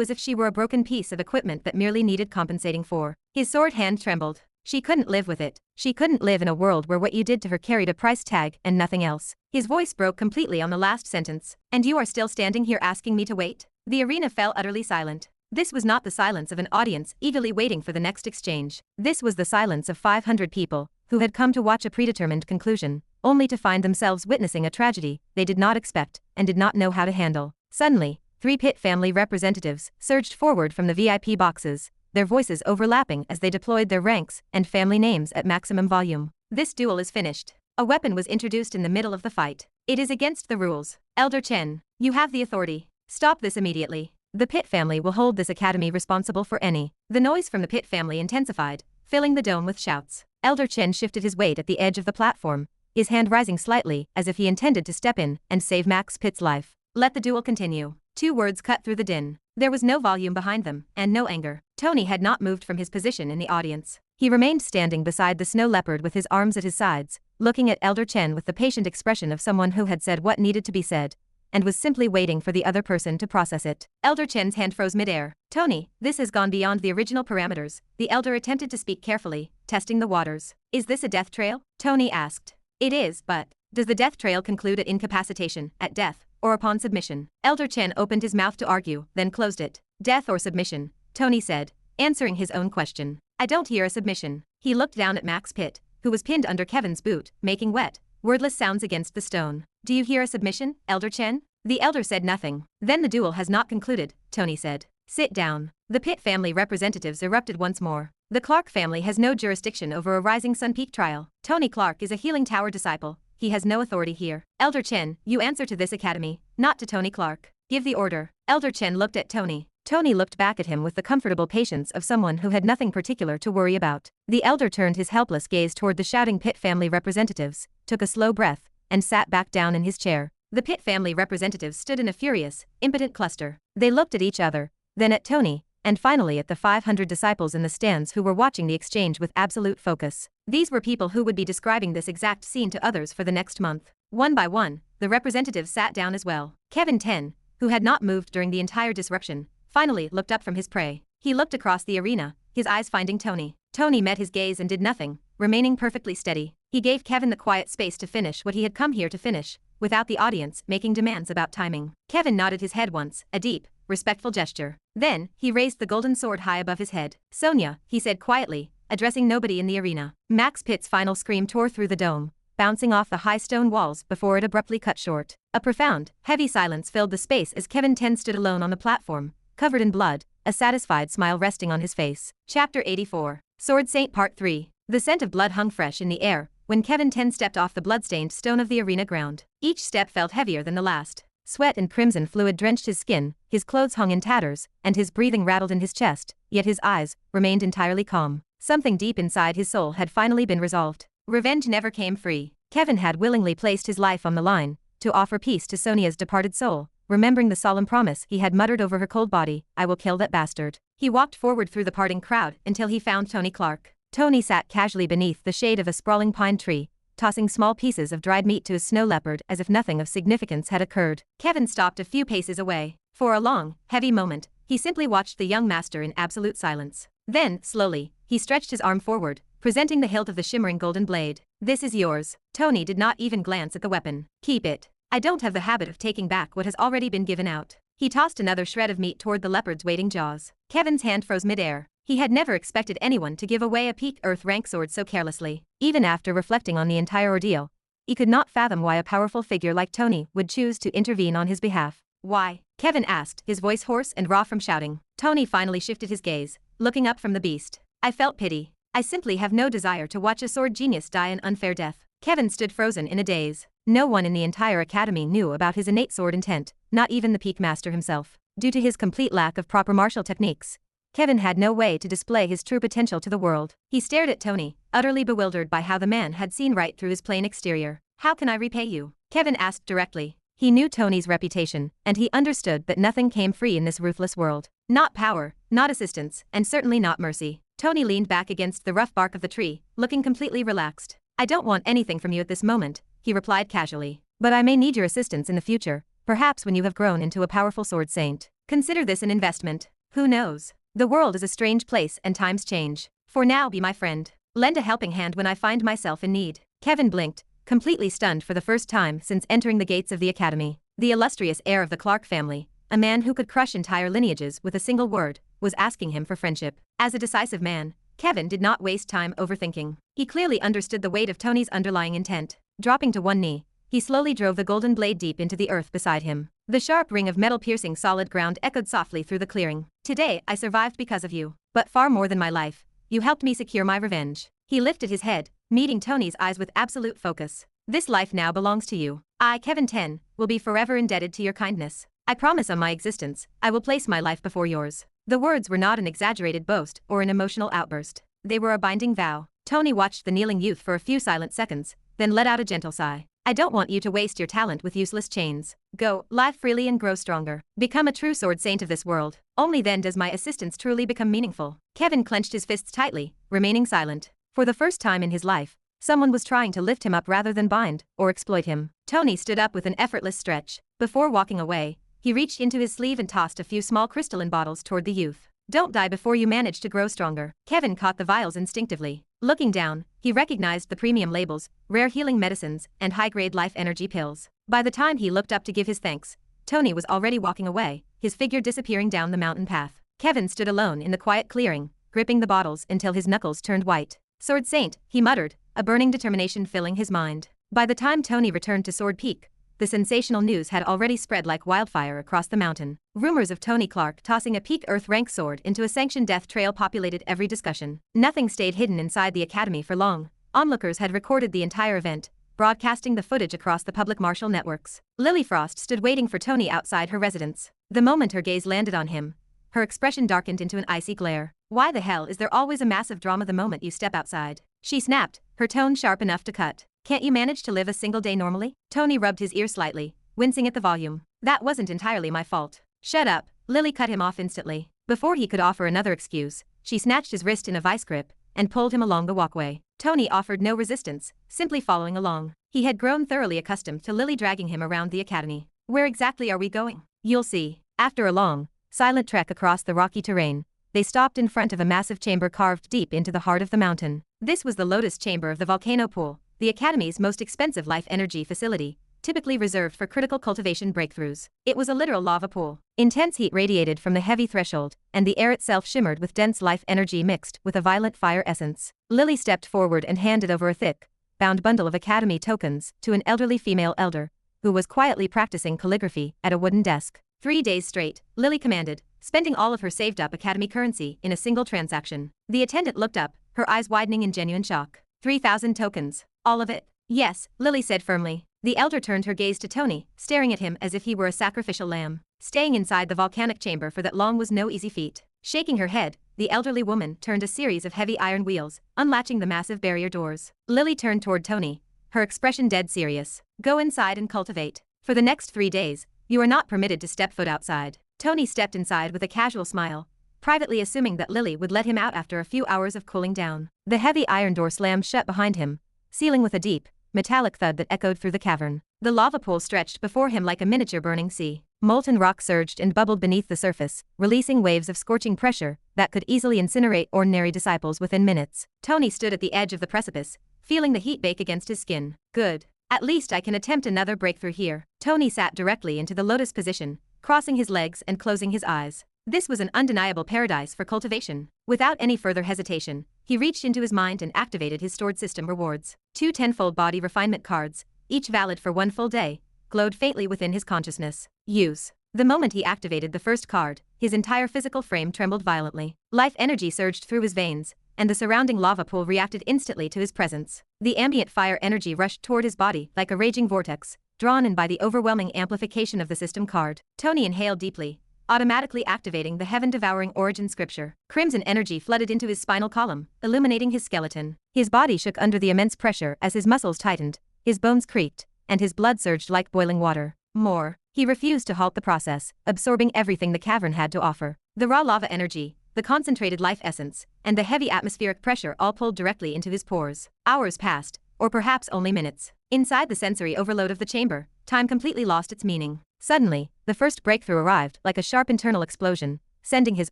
S1: as if she were a broken piece of equipment that merely needed compensating for. His sword hand trembled. She couldn't live with it. She couldn't live in a world where what you did to her carried a price tag and nothing else. His voice broke completely on the last sentence. And you are still standing here asking me to wait? The arena fell utterly silent. This was not the silence of an audience eagerly waiting for the next exchange. This was the silence of 500 people who had come to watch a predetermined conclusion, only to find themselves witnessing a tragedy they did not expect and did not know how to handle. Suddenly, 3 Pit family representatives surged forward from the VIP boxes, their voices overlapping as they deployed their ranks and family names at maximum volume. This duel is finished. A weapon was introduced in the middle of the fight. It is against the rules. Elder Chen, you have the authority. Stop this immediately. The Pit family will hold this academy responsible for any. The noise from the Pit family intensified, filling the dome with shouts. Elder Chen shifted his weight at the edge of the platform, his hand rising slightly as if he intended to step in and save Max Pitt's life. Let the duel continue. 2 words cut through the din. There was no volume behind them, and no anger. Tony had not moved from his position in the audience. He remained standing beside the snow leopard with his arms at his sides, looking at Elder Chen with the patient expression of someone who had said what needed to be said, and was simply waiting for the other person to process it. Elder Chen's hand froze midair. Tony, this has gone beyond the original parameters. The elder attempted to speak carefully, testing the waters. Is this a death trail? Tony asked. It is, but does the death trail conclude at incapacitation, at death, or upon submission? Elder Chen opened his mouth to argue, then closed it. Death or submission, Tony said, answering his own question. I don't hear a submission. He looked down at Max Pitt, who was pinned under Kevin's boot, making wet, wordless sounds against the stone. Do you hear a submission, Elder Chen? The elder said nothing. Then the duel has not concluded, Tony said. Sit down. The Pitt family representatives erupted once more. The Clark family has no jurisdiction over a Rising Sun Peak trial. Tony Clark is a Healing Tower disciple. He has no authority here. Elder Chen, you answer to this academy, not to Tony Clark. Give the order. Elder Chen looked at Tony. Tony looked back at him with the comfortable patience of someone who had nothing particular to worry about. The elder turned his helpless gaze toward the shouting Pitt family representatives, took a slow breath, and sat back down in his chair. The Pitt family representatives stood in a furious, impotent cluster. They looked at each other, then at Tony, and finally at the 500 disciples in the stands who were watching the exchange with absolute focus. These were people who would be describing this exact scene to others for the next month. One by one, the representatives sat down as well. Kevin 10, who had not moved during the entire disruption, finally looked up from his prey. He looked across the arena, his eyes finding Tony. Tony met his gaze and did nothing, remaining perfectly steady. He gave Kevin the quiet space to finish what he had come here to finish, without the audience making demands about timing. Kevin nodded his head once, a deep, respectful gesture. Then, he raised the golden sword high above his head. Sonia, he said quietly, addressing nobody in the arena. Max Pitt's final scream tore through the dome, bouncing off the high stone walls before it abruptly cut short. A profound, heavy silence filled the space as Kevin 10 stood alone on the platform, covered in blood, a satisfied smile resting on his face. Chapter 84. Sword Saint Part 3. The scent of blood hung fresh in the air when Kevin 10 stepped off the bloodstained stone of the arena ground. Each step felt heavier than the last. Sweat and crimson fluid drenched his skin, his clothes hung in tatters, and his breathing rattled in his chest, yet his eyes remained entirely calm. Something deep inside his soul had finally been resolved. Revenge never came free. Kevin had willingly placed his life on the line to offer peace to Sonia's departed soul, remembering the solemn promise he had muttered over her cold body, I will kill that bastard. He walked forward through the parting crowd until he found Tony Clark. Tony sat casually beneath the shade of a sprawling pine tree, tossing small pieces of dried meat to his snow leopard as if nothing of significance had occurred. Kevin stopped a few paces away. For a long, heavy moment, he simply watched the young master in absolute silence. Then, slowly, he stretched his arm forward, presenting the hilt of the shimmering golden blade. This is yours. Tony did not even glance at the weapon. Keep it. I don't have the habit of taking back what has already been given out. He tossed another shred of meat toward the leopard's waiting jaws. Kevin's hand froze midair. He had never expected anyone to give away a peak Earth rank sword so carelessly. Even after reflecting on the entire ordeal, he could not fathom why a powerful figure like Tony would choose to intervene on his behalf. Why? Kevin asked, his voice hoarse and raw from shouting. Tony finally shifted his gaze, looking up from the beast. I felt pity. I simply have no desire to watch a sword genius die an unfair death. Kevin stood frozen in a daze. No one in the entire academy knew about his innate sword intent, not even the Peak Master himself. Due to his complete lack of proper martial techniques, Kevin had no way to display his true potential to the world. He stared at Tony, utterly bewildered by how the man had seen right through his plain exterior. How can I repay you? Kevin asked directly. He knew Tony's reputation, and he understood that nothing came free in this ruthless world. Not power, not assistance, and certainly not mercy. Tony leaned back against the rough bark of the tree, looking completely relaxed. I don't want anything from you at this moment, he replied casually. But I may need your assistance in the future, perhaps when you have grown into a powerful sword saint. Consider this an investment. Who knows? The world is a strange place and times change. For now, be my friend. Lend a helping hand when I find myself in need. Kevin blinked, completely stunned for the first time since entering the gates of the academy. The illustrious heir of the Clark family, a man who could crush entire lineages with a single word, was asking him for friendship. As a decisive man, Kevin did not waste time overthinking. He clearly understood the weight of Tony's underlying intent. Dropping to one knee, he slowly drove the golden blade deep into the earth beside him. The sharp ring of metal piercing solid ground echoed softly through the clearing. Today, I survived because of you. But far more than my life, you helped me secure my revenge. He lifted his head, meeting Tony's eyes with absolute focus. This life now belongs to you. I, Kevin 10, will be forever indebted to your kindness. I promise on my existence, I will place my life before yours. The words were not an exaggerated boast or an emotional outburst. They were a binding vow. Tony watched the kneeling youth for a few silent seconds, then let out a gentle sigh. I don't want you to waste your talent with useless chains. Go, live freely and grow stronger. Become a true sword saint of this world. Only then does my assistance truly become meaningful. Kevin clenched his fists tightly, remaining silent. For the first time in his life, someone was trying to lift him up rather than bind or exploit him. Tony stood up with an effortless stretch. Before walking away, he reached into his sleeve and tossed a few small crystalline bottles toward the youth. Don't die before you manage to grow stronger. Kevin caught the vials instinctively. Looking down, he recognized the premium labels, rare healing medicines, and high-grade life energy pills. By the time he looked up to give his thanks, Tony was already walking away, his figure disappearing down the mountain path. Kevin stood alone in the quiet clearing, gripping the bottles until his knuckles turned white. Sword Saint, he muttered, a burning determination filling his mind. By the time Tony returned to Sword Peak, the sensational news had already spread like wildfire across the mountain. Rumors of Tony Clark tossing a peak Earth rank sword into a sanctioned death trail populated every discussion. Nothing stayed hidden inside the academy for long. Onlookers had recorded the entire event, broadcasting the footage across the public martial networks. Lily Frost stood waiting for Tony outside her residence. The moment her gaze landed on him, her expression darkened into an icy glare. Why the hell is there always a massive drama the moment you step outside? She snapped, her tone sharp enough to cut. Can't you manage to live a single day normally? Tony rubbed his ear slightly, wincing at the volume. That wasn't entirely my fault. Shut up, Lily cut him off instantly. Before he could offer another excuse, she snatched his wrist in a vice grip and pulled him along the walkway. Tony offered no resistance, simply following along. He had grown thoroughly accustomed to Lily dragging him around the academy. Where exactly are we going? You'll see. After a long, silent trek across the rocky terrain, they stopped in front of a massive chamber carved deep into the heart of the mountain. This was the Lotus Chamber of the Volcano Pool, the Academy's most expensive life energy facility, typically reserved for critical cultivation breakthroughs. It was a literal lava pool. Intense heat radiated from the heavy threshold, and the air itself shimmered with dense life energy mixed with a violent fire essence. Lily stepped forward and handed over a thick, bound bundle of Academy tokens to an elderly female elder, who was quietly practicing calligraphy at a wooden desk. 3 days straight, Lily commanded, spending all of her saved-up Academy currency in a single transaction. The attendant looked up, her eyes widening in genuine shock. 3,000 tokens. All of it? Yes, Lily said firmly. The elder turned her gaze to Tony, staring at him as if he were a sacrificial lamb. Staying inside the volcanic chamber for that long was no easy feat. Shaking her head, the elderly woman turned a series of heavy iron wheels, unlatching the massive barrier doors. Lily turned toward Tony, her expression dead serious. Go inside and cultivate. For the next 3 days, you are not permitted to step foot outside. Tony stepped inside with a casual smile, privately assuming that Lily would let him out after a few hours of cooling down. The heavy iron door slammed shut behind him, sealing with a deep, metallic thud that echoed through the cavern. The lava pool stretched before him like a miniature burning sea. Molten rock surged and bubbled beneath the surface, releasing waves of scorching pressure that could easily incinerate ordinary disciples within minutes. Tony stood at the edge of the precipice, feeling the heat bake against his skin. Good. At least I can attempt another breakthrough here. Tony sat directly into the lotus position, crossing his legs and closing his eyes. This was an undeniable paradise for cultivation. Without any further hesitation, he reached into his mind and activated his stored system rewards. 2 tenfold body refinement cards, each valid for 1 full day, glowed faintly within his consciousness. Use. The moment he activated the first card, his entire physical frame trembled violently. Life energy surged through his veins, and the surrounding lava pool reacted instantly to his presence. The ambient fire energy rushed toward his body like a raging vortex, drawn in by the overwhelming amplification of the system card. Tony inhaled deeply, automatically activating the heaven-devouring origin scripture. Crimson energy flooded into his spinal column, illuminating his skeleton. His body shook under the immense pressure as his muscles tightened, his bones creaked, and his blood surged like boiling water. More. He refused to halt the process, absorbing everything the cavern had to offer. The raw lava energy, the concentrated life essence, and the heavy atmospheric pressure all pulled directly into his pores. Hours passed, or perhaps only minutes. Inside the sensory overload of the chamber, time completely lost its meaning. Suddenly, the first breakthrough arrived like a sharp internal explosion, sending his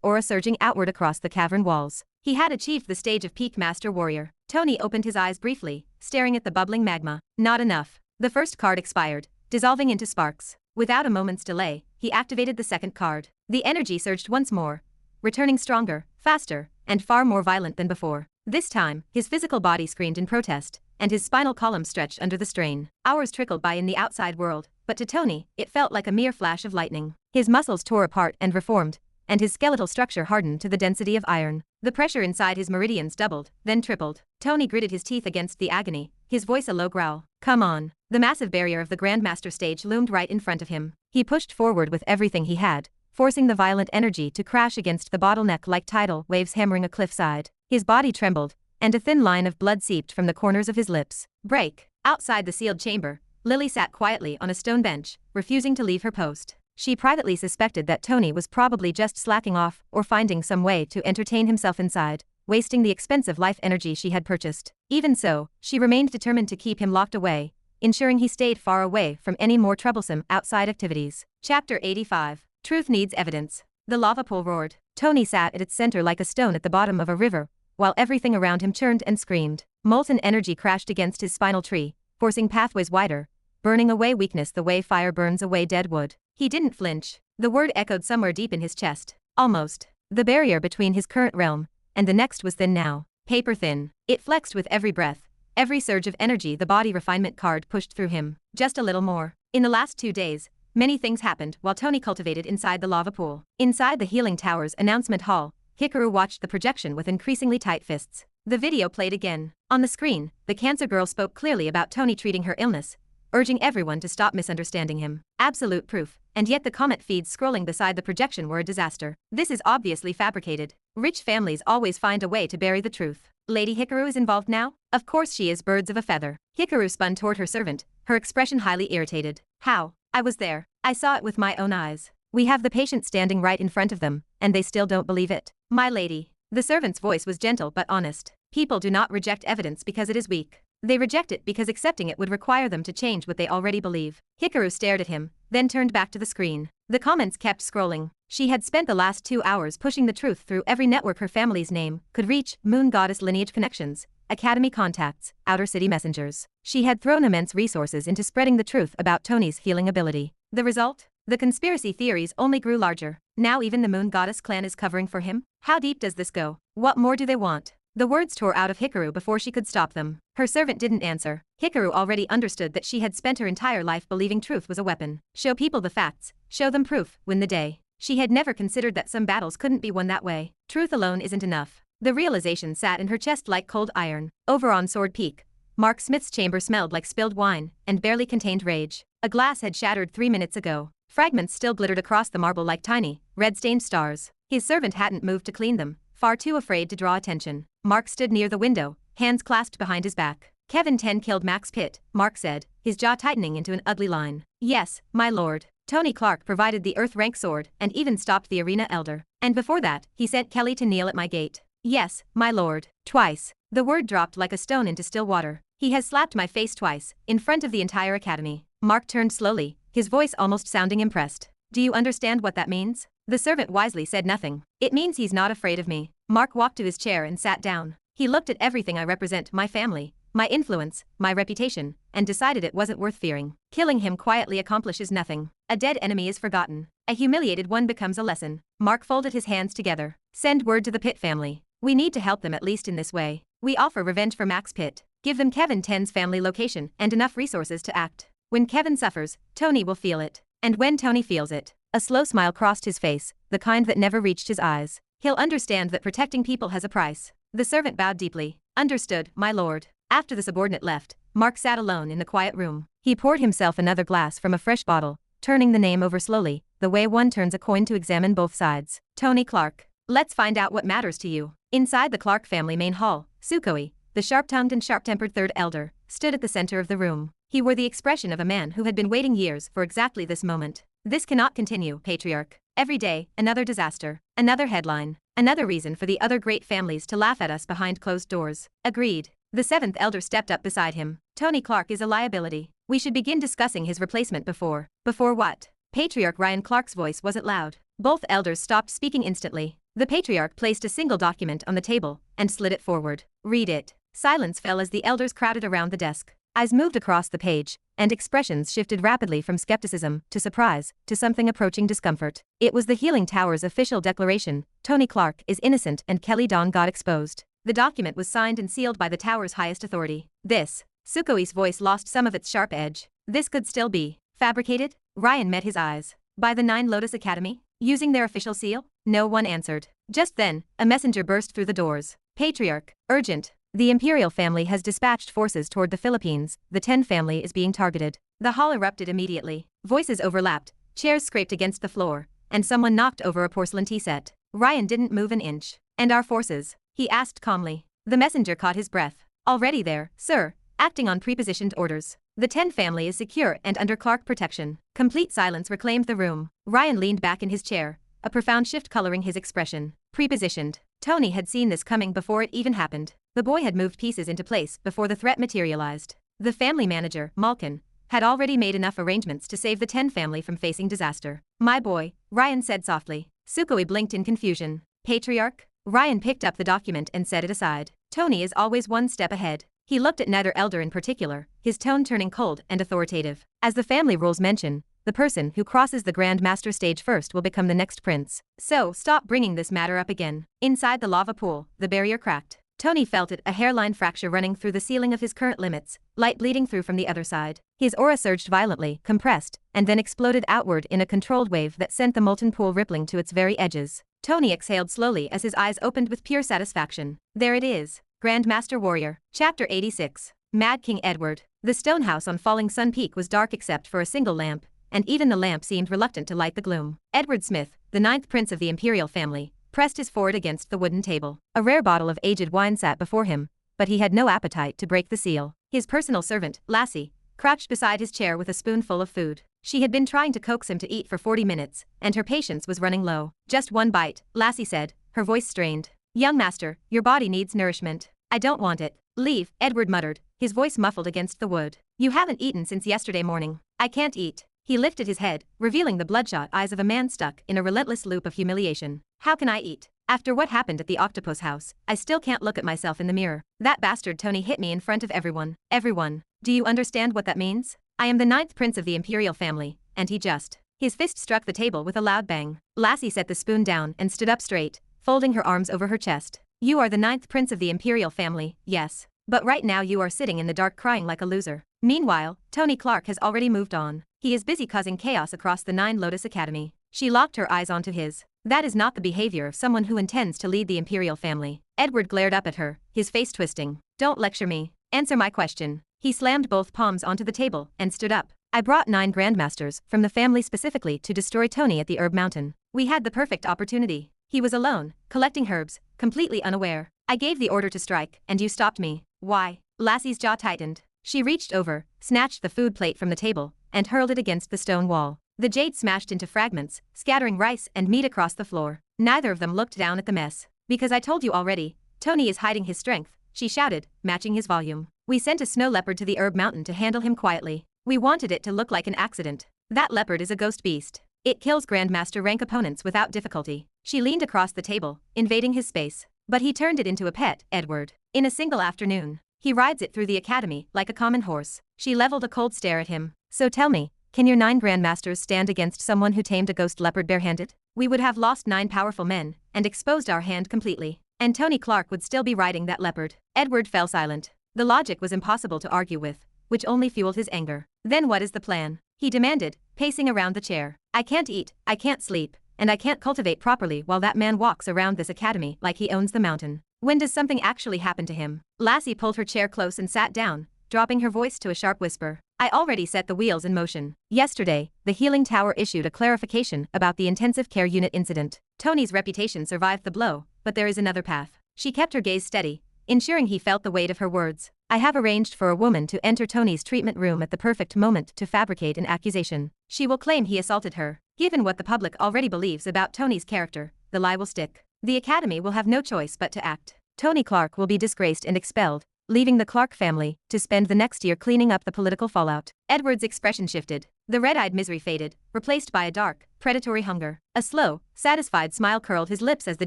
S1: aura surging outward across the cavern walls. He had achieved the stage of Peak Master Warrior. Tony opened his eyes briefly, staring at the bubbling magma. Not enough. The first card expired, dissolving into sparks. Without a moment's delay, he activated the second card. The energy surged once more, returning stronger, faster, and far more violent than before. This time, his physical body screamed in protest, and his spinal column stretched under the strain. Hours trickled by in the outside world, but to Tony, it felt like a mere flash of lightning. His muscles tore apart and reformed, and his skeletal structure hardened to the density of iron. The pressure inside his meridians doubled, then tripled. Tony gritted his teeth against the agony, his voice a low growl. Come on. The massive barrier of the Grandmaster stage loomed right in front of him. He pushed forward with everything he had, forcing the violent energy to crash against the bottleneck like tidal waves hammering a cliffside. His body trembled, and a thin line of blood seeped from the corners of his lips. Break. Outside the sealed chamber, Lily sat quietly on a stone bench, refusing to leave her post. She privately suspected that Tony was probably just slacking off or finding some way to entertain himself inside, wasting the expensive life energy she had purchased. Even so, she remained determined to keep him locked away, ensuring he stayed far away from any more troublesome outside activities. Chapter 85. Truth Needs Evidence. The lava pool roared. Tony sat at its center like a stone at the bottom of a river, while everything around him churned and screamed. Molten energy crashed against his spinal tree, forcing pathways wider, burning away weakness the way fire burns away dead wood. He didn't flinch. The word echoed somewhere deep in his chest. Almost. The barrier between his current realm and the next was thin now. Paper thin. It flexed with every breath, every surge of energy the body refinement card pushed through him. Just a little more. In the last 2 days, many things happened while Tony cultivated inside the lava pool. Inside the Healing Tower's announcement hall, Hikaru watched the projection with increasingly tight fists. The video played again. On the screen, the cancer girl spoke clearly about Tony treating her illness, urging everyone to stop misunderstanding him. Absolute proof, and yet the comment feeds scrolling beside the projection were a disaster. This is obviously fabricated. Rich families always find a way to bury the truth. Lady Hikaru is involved now? Of course she is, birds of a feather. Hikaru spun toward her servant, her expression highly irritated. How? I was there. I saw it with my own eyes. We have the patient standing right in front of them, and they still don't believe it. My lady. The servant's voice was gentle but honest. People do not reject evidence because it is weak. They reject it because accepting it would require them to change what they already believe. Hikaru stared at him, then turned back to the screen. The comments kept scrolling. She had spent the last 2 hours pushing the truth through every network her family's name could reach: Moon Goddess lineage connections, Academy contacts, Outer City messengers. She had thrown immense resources into spreading the truth about Tony's healing ability. The result? The conspiracy theories only grew larger. Now even the Moon Goddess clan is covering for him? How deep does this go? What more do they want? The words tore out of Hikaru before she could stop them. Her servant didn't answer. Hikaru already understood that she had spent her entire life believing truth was a weapon. Show people the facts, show them proof, win the day. She had never considered that some battles couldn't be won that way. Truth alone isn't enough. The realization sat in her chest like cold iron. Over on Sword Peak, Mark Smith's chamber smelled like spilled wine and barely contained rage. A glass had shattered 3 minutes ago. Fragments still glittered across the marble like tiny, red-stained stars. His servant hadn't moved to clean them, far too afraid to draw attention. Mark stood near the window, hands clasped behind his back. Kevin 10 killed Max Pitt, Mark said, his jaw tightening into an ugly line. Yes, my lord. Tony Clark provided the Earth rank sword and even stopped the arena elder. And before that, he sent Kelly to kneel at my gate. Yes, my lord. Twice. The word dropped like a stone into still water. He has slapped my face twice, in front of the entire academy. Mark turned slowly, his voice almost sounding impressed. Do you understand what that means? The servant wisely said nothing. It means he's not afraid of me. Mark walked to his chair and sat down. He looked at everything I represent: my family, my influence, my reputation, and decided it wasn't worth fearing. Killing him quietly accomplishes nothing. A dead enemy is forgotten. A humiliated one becomes a lesson. Mark folded his hands together. Send word to the Pitt family. We need to help them at least in this way. We offer revenge for Max Pitt. Give them Kevin 10's family location and enough resources to act. When Kevin suffers, Tony will feel it. And when Tony feels it, a slow smile crossed his face, the kind that never reached his eyes. He'll understand that protecting people has a price. The servant bowed deeply. Understood, my lord. After the subordinate left, Mark sat alone in the quiet room. He poured himself another glass from a fresh bottle, turning the name over slowly, the way one turns a coin to examine both sides. Tony Clark. Let's find out what matters to you. Inside the Clark family main hall, Sukoi, the sharp-tongued and sharp-tempered third elder, stood at the center of the room. He wore the expression of a man who had been waiting years for exactly this moment. This cannot continue, patriarch. Every day, another disaster, another headline, another reason for the other great families to laugh at us behind closed doors. Agreed. The seventh elder stepped up beside him. Tony Clark is a liability. We should begin discussing his replacement before. Before what? Patriarch Ryan Clark's voice wasn't loud. Both elders stopped speaking instantly. The patriarch placed a single document on the table and slid it forward. Read it. Silence fell as the elders crowded around the desk. Eyes moved across the page, and expressions shifted rapidly from skepticism to surprise to something approaching discomfort. It was the Healing Tower's official declaration: Tony Clark is innocent and Kelly Dawn got exposed. The document was signed and sealed by the Tower's highest authority. This. Sukoi's voice lost some of its sharp edge. This could still be fabricated? Ryan met his eyes. By the Nine Lotus Academy? Using their official seal? No one answered. Just then, a messenger burst through the doors. Patriarch, urgent. The Imperial family has dispatched forces toward the Philippines. The Ten family is being targeted. The hall erupted immediately. Voices overlapped, chairs scraped against the floor, and someone knocked over a porcelain tea set. Ryan didn't move an inch. And our forces? He asked calmly. The messenger caught his breath. Already there, sir, acting on prepositioned orders. The Ten family is secure and under Clark protection. Complete silence reclaimed the room. Ryan leaned back in his chair, a profound shift coloring his expression. Prepositioned. Tony had seen this coming before it even happened. The boy had moved pieces into place before the threat materialized. The family manager, Malkin, had already made enough arrangements to save the Ten family from facing disaster. My boy, Ryan said softly. Sukoi blinked in confusion. Patriarch? Ryan picked up the document and set it aside. Tony is always one step ahead. He looked at neither elder in particular, his tone turning cold and authoritative. As the family rules mention, the person who crosses the Grand Master stage first will become the next prince. So, stop bringing this matter up again. Inside the lava pool, the barrier cracked. Tony felt it, a hairline fracture running through the ceiling of his current limits, light bleeding through from the other side. His aura surged violently, compressed, and then exploded outward in a controlled wave that sent the molten pool rippling to its very edges. Tony exhaled slowly as his eyes opened with pure satisfaction. There it is. Grand Master Warrior. Chapter 86. Mad King Edward. The stone house on Falling Sun Peak was dark except for a single lamp, and even the lamp seemed reluctant to light the gloom. Edward Smith, the ninth prince of the Imperial family, pressed his forehead against the wooden table. A rare bottle of aged wine sat before him, but he had no appetite to break the seal. His personal servant, Lassie, crouched beside his chair with a spoonful of food. She had been trying to coax him to eat for 40 minutes, and her patience was running low. Just one bite, Lassie said, her voice strained. Young master, your body needs nourishment. I don't want it. Leave, Edward muttered, his voice muffled against the wood. You haven't eaten since yesterday morning. I can't eat. He lifted his head, revealing the bloodshot eyes of a man stuck in a relentless loop of humiliation. How can I eat? After what happened at the octopus house, I still can't look at myself in the mirror. That bastard Tony hit me in front of everyone. Everyone. Do you understand what that means? I am the ninth prince of the Imperial family, and he just. His fist struck the table with a loud bang. Lassie set the spoon down and stood up straight, folding her arms over her chest. You are the ninth prince of the Imperial family, yes. But right now you are sitting in the dark crying like a loser. Meanwhile, Tony Clark has already moved on. He is busy causing chaos across the Nine Lotus Academy. She locked her eyes onto his. That is not the behavior of someone who intends to lead the Imperial family. Edward glared up at her, his face twisting. Don't lecture me. Answer my question. He slammed both palms onto the table and stood up. I brought 9 grandmasters from the family specifically to destroy Tony at the Herb Mountain. We had the perfect opportunity. He was alone, collecting herbs, completely unaware. I gave the order to strike, and you stopped me. Why? Lassie's jaw tightened. She reached over, snatched the food plate from the table, and hurled it against the stone wall. The jade smashed into fragments, scattering rice and meat across the floor. Neither of them looked down at the mess. Because I told you already, Tony is hiding his strength, she shouted, matching his volume. We sent a snow leopard to the Herb Mountain to handle him quietly. We wanted it to look like an accident. That leopard is a ghost beast. It kills Grandmaster rank opponents without difficulty. She leaned across the table, invading his space. But he turned it into a pet, Edward. In a single afternoon. He rides it through the academy like a common horse. She leveled a cold stare at him. So tell me, can your 9 grandmasters stand against someone who tamed a ghost leopard barehanded? We would have lost 9 powerful men, and exposed our hand completely. And Tony Clark would still be riding that leopard. Edward fell silent. The logic was impossible to argue with, which only fueled his anger. Then what is the plan? He demanded, pacing around the chair. I can't eat, I can't sleep, and I can't cultivate properly while that man walks around this academy like he owns the mountain. When does something actually happen to him? Lassie pulled her chair close and sat down, dropping her voice to a sharp whisper. I already set the wheels in motion. Yesterday, the Healing Tower issued a clarification about the intensive care unit incident. Tony's reputation survived the blow, but there is another path. She kept her gaze steady, ensuring he felt the weight of her words. I have arranged for a woman to enter Tony's treatment room at the perfect moment to fabricate an accusation. She will claim he assaulted her. Given what the public already believes about Tony's character, the lie will stick. The Academy will have no choice but to act. Tony Clark will be disgraced and expelled, leaving the Clark family to spend the next year cleaning up the political fallout. Edward's expression shifted. The red-eyed misery faded, replaced by a dark, predatory hunger. A slow, satisfied smile curled his lips as the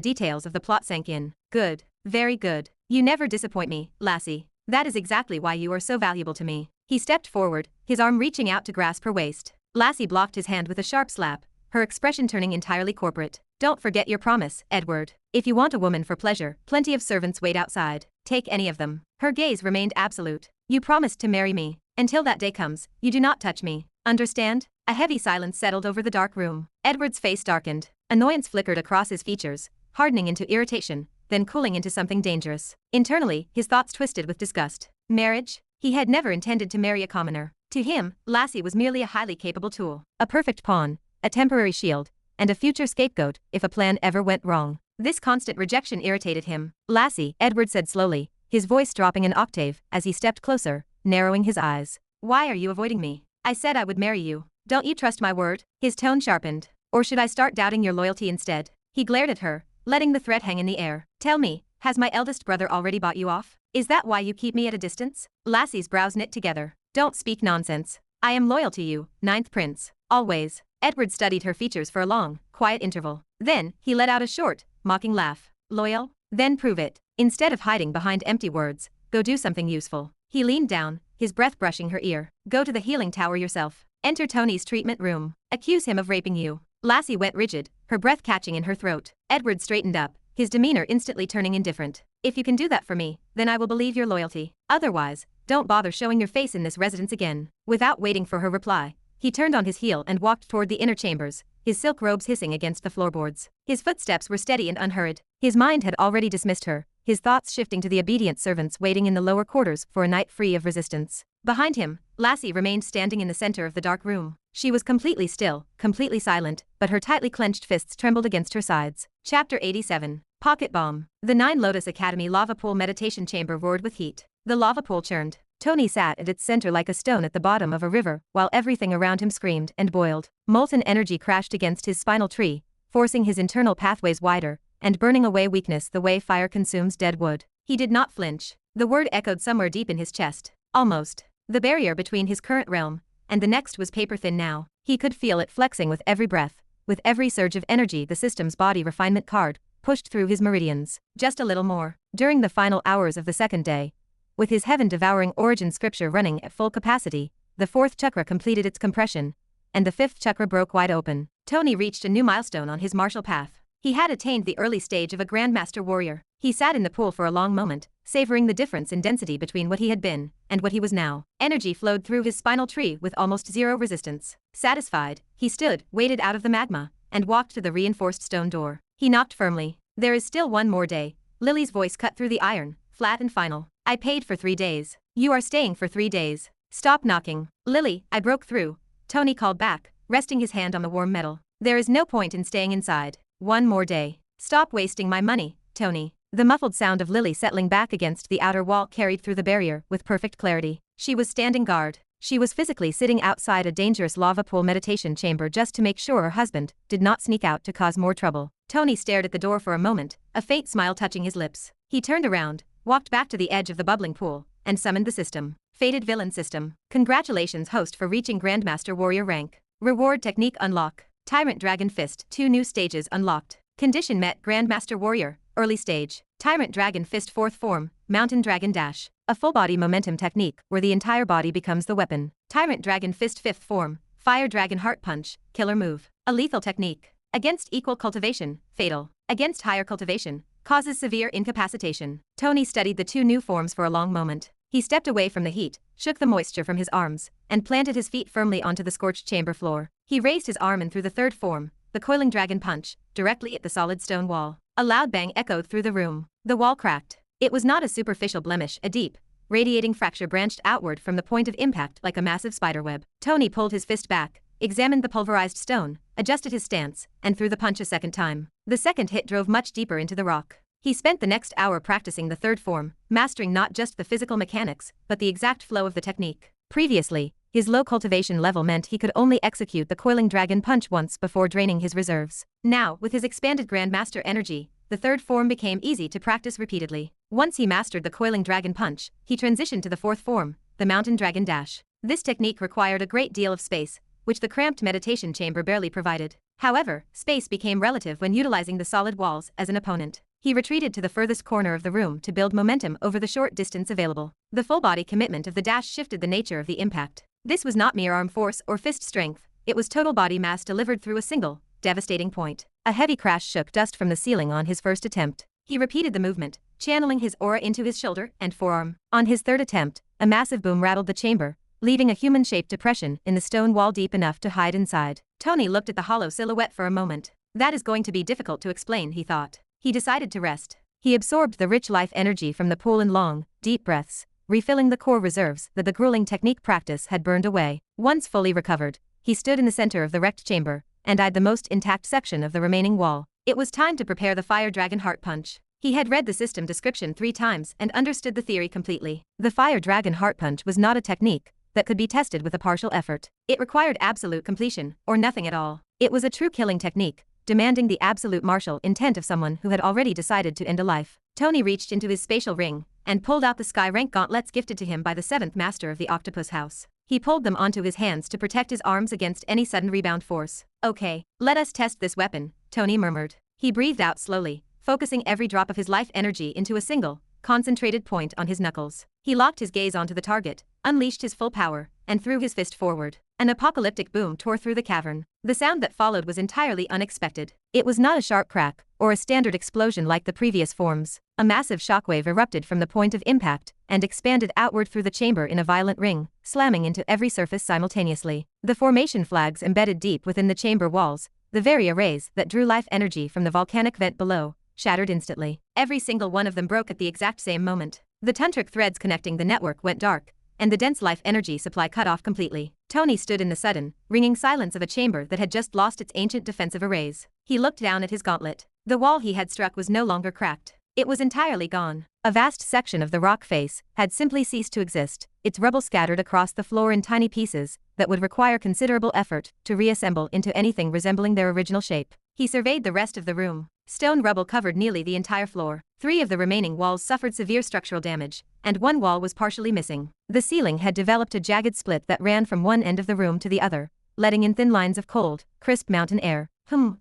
S1: details of the plot sank in. Good. Very good. You never disappoint me, lassie. That is exactly why you are so valuable to me. He stepped forward, his arm reaching out to grasp her waist. Lassie blocked his hand with a sharp slap, her expression turning entirely corporate. Don't forget your promise, Edward. If you want a woman for pleasure, plenty of servants wait outside. Take any of them. Her gaze remained absolute. You promised to marry me. Until that day comes, you do not touch me. Understand? A heavy silence settled over the dark room. Edward's face darkened. Annoyance flickered across his features, hardening into irritation, then cooling into something dangerous. Internally, his thoughts twisted with disgust. Marriage? He had never intended to marry a commoner. To him, Lassie was merely a highly capable tool. A perfect pawn, a temporary shield, and a future scapegoat if a plan ever went wrong. This constant rejection irritated him. Lassie, Edward said slowly, his voice dropping an octave as he stepped closer, narrowing his eyes. Why are you avoiding me? I said I would marry you. Don't you trust my word? His tone sharpened. Or should I start doubting your loyalty instead? He glared at her, letting the threat hang in the air. Tell me, has my eldest brother already bought you off? Is that why you keep me at a distance? Lassie's brows knit together. Don't speak nonsense. I am loyal to you, ninth prince. Always. Edward studied her features for a long, quiet interval. Then, he let out a short, mocking laugh. Loyal? Then prove it. Instead of hiding behind empty words, go do something useful. He leaned down, his breath brushing her ear. Go to the healing tower yourself. Enter Tony's treatment room. Accuse him of raping you. Lassie went rigid, her breath catching in her throat. Edward straightened up, his demeanor instantly turning indifferent. If you can do that for me, then I will believe your loyalty. Otherwise, don't bother showing your face in this residence again. Without waiting for her reply, he turned on his heel and walked toward the inner chambers, his silk robes hissing against the floorboards. His footsteps were steady and unhurried. His mind had already dismissed her, his thoughts shifting to the obedient servants waiting in the lower quarters for a night free of resistance. Behind him, Lassie remained standing in the center of the dark room. She was completely still, completely silent, but her tightly clenched fists trembled against her sides. Chapter 87. Pocket Bomb. The Nine Lotus Academy lava pool meditation chamber roared with heat. The lava pool churned. Tony sat at its center like a stone at the bottom of a river, while everything around him screamed and boiled. Molten energy crashed against his spinal tree, forcing his internal pathways wider, and burning away weakness the way fire consumes dead wood. He did not flinch. The word echoed somewhere deep in his chest. Almost. The barrier between his current realm and the next was paper-thin now. He could feel it flexing with every breath, with every surge of energy the system's body refinement card pushed through his meridians. Just a little more. During the final hours of the second day, with his heaven-devouring origin scripture running at full capacity, the fourth chakra completed its compression, and the fifth chakra broke wide open. Tony reached a new milestone on his martial path. He had attained the early stage of a Grandmaster warrior. He sat in the pool for a long moment, savoring the difference in density between what he had been and what he was now. Energy flowed through his spinal tree with almost zero resistance. Satisfied, he stood, waded out of the magma, and walked to the reinforced stone door. He knocked firmly. There is still one more day. Lily's voice cut through the iron, flat and final. I paid for 3 days. You are staying for 3 days. Stop knocking. Lily, I broke through. Tony called back, resting his hand on the warm metal. There is no point in staying inside. 1 more day. Stop wasting my money, Tony. The muffled sound of Lily settling back against the outer wall carried through the barrier with perfect clarity. She was standing guard. She was physically sitting outside a dangerous lava pool meditation chamber just to make sure her husband did not sneak out to cause more trouble. Tony stared at the door for a moment, a faint smile touching his lips. He turned around, walked back to the edge of the bubbling pool, and summoned the system. Fated Villain System. Congratulations host for reaching Grandmaster Warrior rank. Reward technique unlock. Tyrant Dragon Fist 2 new stages unlocked. Condition met Grandmaster Warrior, early stage. Tyrant Dragon Fist 4th form, Mountain Dragon Dash. A full body momentum technique where the entire body becomes the weapon. Tyrant Dragon Fist 5th form, Fire Dragon Heart Punch, killer move. A lethal technique. Against equal cultivation, fatal. Against higher cultivation, causes severe incapacitation. Tony studied the 2 new forms for a long moment. He stepped away from the heat, shook the moisture from his arms, and planted his feet firmly onto the scorched chamber floor. He raised his arm and threw the 3rd form, the Coiling Dragon Punch, directly at the solid stone wall. A loud bang echoed through the room. The wall cracked. It was not a superficial blemish, a deep, radiating fracture branched outward from the point of impact like a massive spiderweb. Tony pulled his fist back, examined the pulverized stone, adjusted his stance, and threw the punch a second time. The second hit drove much deeper into the rock. He spent the next hour practicing the third form, mastering not just the physical mechanics, but the exact flow of the technique. Previously, his low cultivation level meant he could only execute the coiling dragon punch once before draining his reserves. Now, with his expanded grandmaster energy, the third form became easy to practice repeatedly. Once he mastered the coiling dragon punch, he transitioned to the fourth form, the mountain dragon dash. This technique required a great deal of space, which the cramped meditation chamber barely provided. However, space became relative when utilizing the solid walls as an opponent. He retreated to the furthest corner of the room to build momentum over the short distance available. The full-body commitment of the dash shifted the nature of the impact. This was not mere arm force or fist strength, it was total body mass delivered through a single, devastating point. A heavy crash shook dust from the ceiling on his first attempt. He repeated the movement, channeling his aura into his shoulder and forearm. On his third attempt, a massive boom rattled the chamber, leaving a human-shaped depression in the stone wall deep enough to hide inside. Tony looked at the hollow silhouette for a moment. That is going to be difficult to explain, he thought. He decided to rest. He absorbed the rich life energy from the pool in long, deep breaths, refilling the core reserves that the grueling technique practice had burned away. Once fully recovered, he stood in the center of the wrecked chamber and eyed the most intact section of the remaining wall. It was time to prepare the Fire Dragon Heart Punch. He had read the system description 3 times and understood the theory completely. The Fire Dragon Heart Punch was not a technique that could be tested with a partial effort. It required absolute completion, or nothing at all. It was a true killing technique, demanding the absolute martial intent of someone who had already decided to end a life. Tony reached into his spatial ring and pulled out the sky rank gauntlets gifted to him by the 7th master of the Octopus House. He pulled them onto his hands to protect his arms against any sudden rebound force. Okay, let us test this weapon, Tony murmured. He breathed out slowly, focusing every drop of his life energy into a single, concentrated point on his knuckles. He locked his gaze onto the target, unleashed his full power, and threw his fist forward. An apocalyptic boom tore through the cavern. The sound that followed was entirely unexpected. It was not a sharp crack, or a standard explosion like the previous forms. A massive shockwave erupted from the point of impact, and expanded outward through the chamber in a violent ring, slamming into every surface simultaneously. The formation flags embedded deep within the chamber walls, the very arrays that drew life energy from the volcanic vent below, shattered instantly. Every single one of them broke at the exact same moment. The tantric threads connecting the network went dark, and the dense life energy supply cut off completely. Tony stood in the sudden, ringing silence of a chamber that had just lost its ancient defensive arrays. He looked down at his gauntlet. The wall he had struck was no longer cracked. It was entirely gone. A vast section of the rock face had simply ceased to exist, its rubble scattered across the floor in tiny pieces that would require considerable effort to reassemble into anything resembling their original shape. He surveyed the rest of the room. Stone rubble covered nearly the entire floor. 3 of the remaining walls suffered severe structural damage, and 1 wall was partially missing. The ceiling had developed a jagged split that ran from one end of the room to the other, letting in thin lines of cold, crisp mountain air.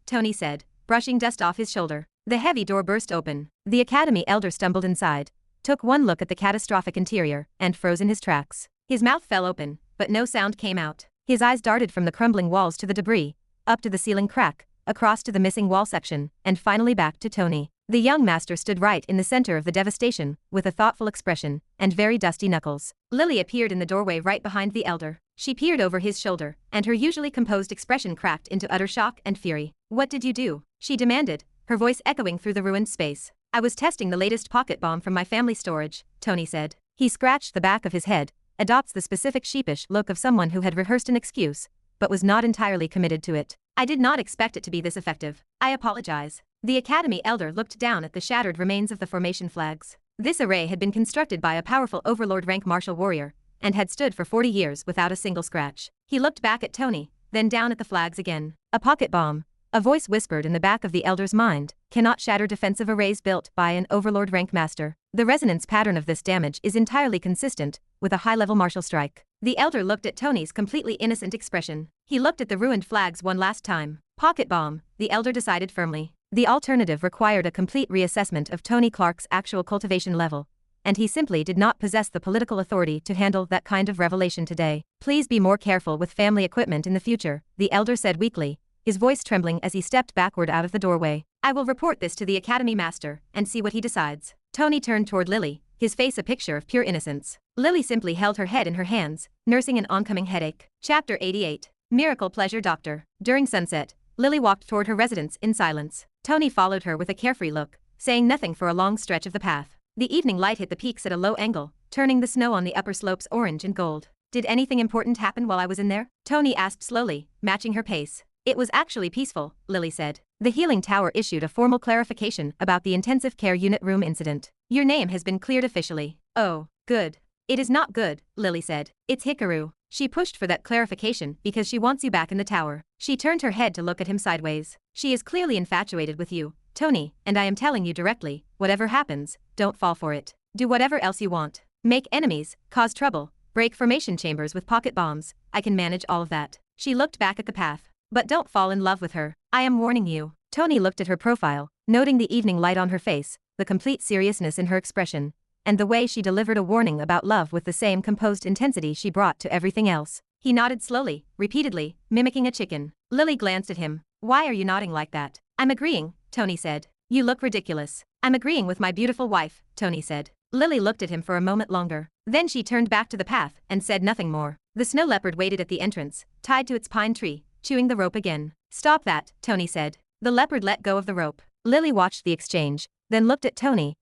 S1: Tony said, brushing dust off his shoulder. The heavy door burst open. The Academy elder stumbled inside, took one look at the catastrophic interior, and froze in his tracks. His mouth fell open, but no sound came out. His eyes darted from the crumbling walls to the debris, up to the ceiling crack, across to the missing wall section, and finally back to Tony. The young master stood right in the center of the devastation, with a thoughtful expression, and very dusty knuckles. Lily appeared in the doorway right behind the elder. She peered over his shoulder, and her usually composed expression cracked into utter shock and fury. "What did you do?" she demanded, her voice echoing through the ruined space. "I was testing the latest pocket bomb from my family storage," Tony said. He scratched the back of his head, adopts the specific sheepish look of someone who had rehearsed an excuse, but was not entirely committed to it. "I did not expect it to be this effective. I apologize." The Academy elder looked down at the shattered remains of the formation flags. This array had been constructed by a powerful overlord rank martial warrior, and had stood for 40 years without a single scratch. He looked back at Tony, then down at the flags again. "A pocket bomb," a voice whispered in the back of the elder's mind, "cannot shatter defensive arrays built by an overlord rank master. The resonance pattern of this damage is entirely consistent with a high-level martial strike." The elder looked at Tony's completely innocent expression. He looked at the ruined flags one last time. "Pocket bomb," the elder decided firmly. The alternative required a complete reassessment of Tony Clark's actual cultivation level, and he simply did not possess the political authority to handle that kind of revelation today. "Please be more careful with family equipment in the future," the elder said weakly, his voice trembling as he stepped backward out of the doorway. "I will report this to the Academy Master and see what he decides." Tony turned toward Lily, his face a picture of pure innocence. Lily simply held her head in her hands, nursing an oncoming headache. Chapter 88. Miracle Pleasure Doctor. During sunset, Lily walked toward her residence in silence. Tony followed her with a carefree look, saying nothing for a long stretch of the path. The evening light hit the peaks at a low angle, turning the snow on the upper slopes orange and gold. "Did anything important happen while I was in there?" Tony asked slowly, matching her pace. It was actually peaceful, Lily said. The healing tower issued a formal clarification about the intensive care unit room incident. Your name has been cleared officially. Oh, good. It is not good, Lily said. It's Hikaru. She pushed for that clarification because she wants you back in the tower. She turned her head to look at him sideways. She is clearly infatuated with you, Tony, and I am telling you directly, whatever happens, don't fall for it. Do whatever else you want. Make enemies, cause trouble, break formation chambers with pocket bombs. I can manage all of that. She looked back at the path. But don't fall in love with her. I am warning you. Tony looked at her profile, noting the evening light on her face, the complete seriousness in her expression, and the way she delivered a warning about love with the same composed intensity she brought to everything else. He nodded slowly, repeatedly, mimicking a chicken. Lily glanced at him. Why are you nodding like that? I'm agreeing, Tony said. You look ridiculous. I'm agreeing with my beautiful wife, Tony said. Lily looked at him for a moment longer. Then she turned back to the path and said nothing more. The snow leopard waited at the entrance, tied to its pine tree, chewing the rope again. Stop that, Tony said. The leopard let go of the rope. Lily watched the exchange, then looked at Tony,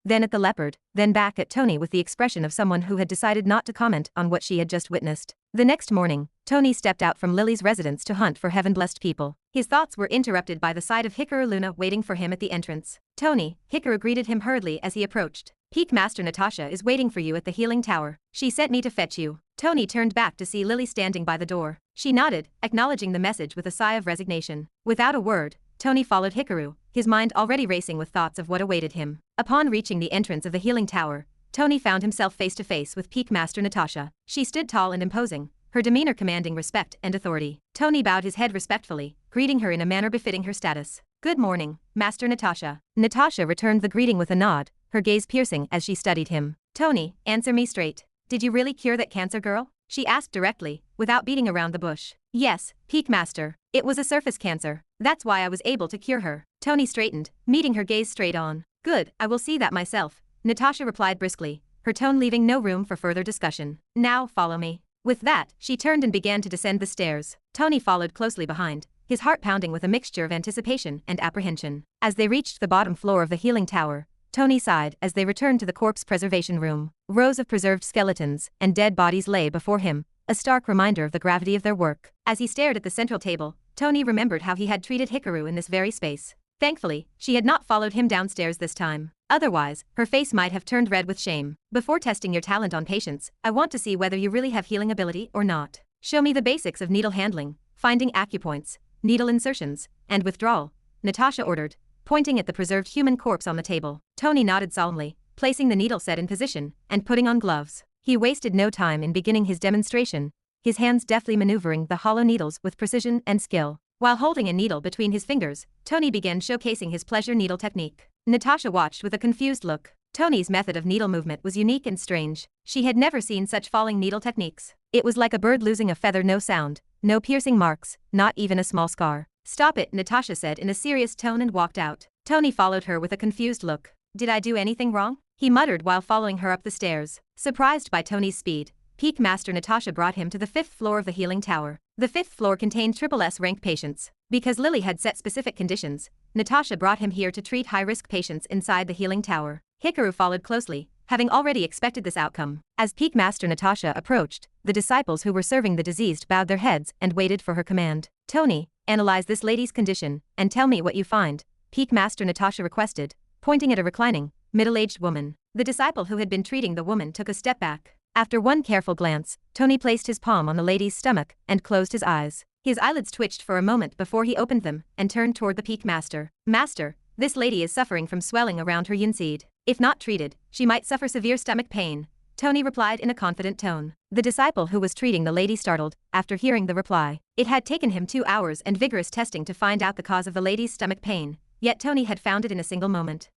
S1: then at the leopard, then back at Tony with the expression of someone who had decided not to comment on what she had just witnessed. The next morning, Tony stepped out from Lily's residence to hunt for heaven-blessed people. His thoughts were interrupted by the sight of Hikaru Luna waiting for him at the entrance. Tony, Hikaru greeted him hurriedly as he approached. Peak Master Natasha is waiting for you at the healing tower. She sent me to fetch you. Tony turned back to see Lily standing by the door. She nodded, acknowledging the message with a sigh of resignation. Without a word, Tony followed Hikaru, his mind already racing with thoughts of what awaited him. Upon reaching the entrance of the healing tower, Tony found himself face to face with Peak Master Natasha. She stood tall and imposing, her demeanor commanding respect and authority. Tony bowed his head respectfully, greeting her in a manner befitting her status. Good morning, Master Natasha. Natasha returned the greeting with a nod, her gaze piercing as she studied him. Tony, answer me straight. Did you really cure that cancer girl? She asked directly, without beating around the bush. Yes, Peak Master. It was a surface cancer. That's why I was able to cure her. Tony straightened, meeting her gaze straight on. Good, I will see that myself, Natasha replied briskly, her tone leaving no room for further discussion. Now follow me. With that, she turned and began to descend the stairs. Tony followed closely behind, his heart pounding with a mixture of anticipation and apprehension. As they reached the bottom floor of the healing tower, Tony sighed as they returned to the corpse preservation room. Rows of preserved skeletons and dead bodies lay before him, a stark reminder of the gravity of their work. As he stared at the central table, Tony remembered how he had treated Hikaru in this very space. Thankfully, she had not followed him downstairs this time. Otherwise, her face might have turned red with shame. Before testing your talent on patients, I want to see whether you really have healing ability or not. Show me the basics of needle handling, finding acupoints, needle insertions, and withdrawal, Natasha ordered, pointing at the preserved human corpse on the table. Tony nodded solemnly, placing the needle set in position, and putting on gloves. He wasted no time in beginning his demonstration, his hands deftly maneuvering the hollow needles with precision and skill. While holding a needle between his fingers, Tony began showcasing his pleasure needle technique. Natasha watched with a confused look. Tony's method of needle movement was unique and strange. She had never seen such falling needle techniques. It was like a bird losing a feather, no sound, no piercing marks, not even a small scar. Stop it, Natasha said in a serious tone and walked out. Tony followed her with a confused look. Did I do anything wrong? He muttered while following her up the stairs. Surprised by Tony's speed, Peak Master Natasha brought him to the 5th floor of the healing tower. The 5th floor contained SSS rank patients. Because Lily had set specific conditions, Natasha brought him here to treat high-risk patients inside the healing tower. Hikaru followed closely, having already expected this outcome. As Peak Master Natasha approached, the disciples who were serving the diseased bowed their heads and waited for her command. Tony, analyze this lady's condition, and tell me what you find, Peak Master Natasha requested, pointing at a reclining, middle-aged woman. The disciple who had been treating the woman took a step back. After one careful glance, Tony placed his palm on the lady's stomach and closed his eyes. His eyelids twitched for a moment before he opened them and turned toward the Peak Master. Master, this lady is suffering from swelling around her yinseed. If not treated, she might suffer severe stomach pain, Tony replied in a confident tone. The disciple who was treating the lady startled after hearing the reply. It had taken him 2 hours and vigorous testing to find out the cause of the lady's stomach pain, yet Tony had found it in a single moment.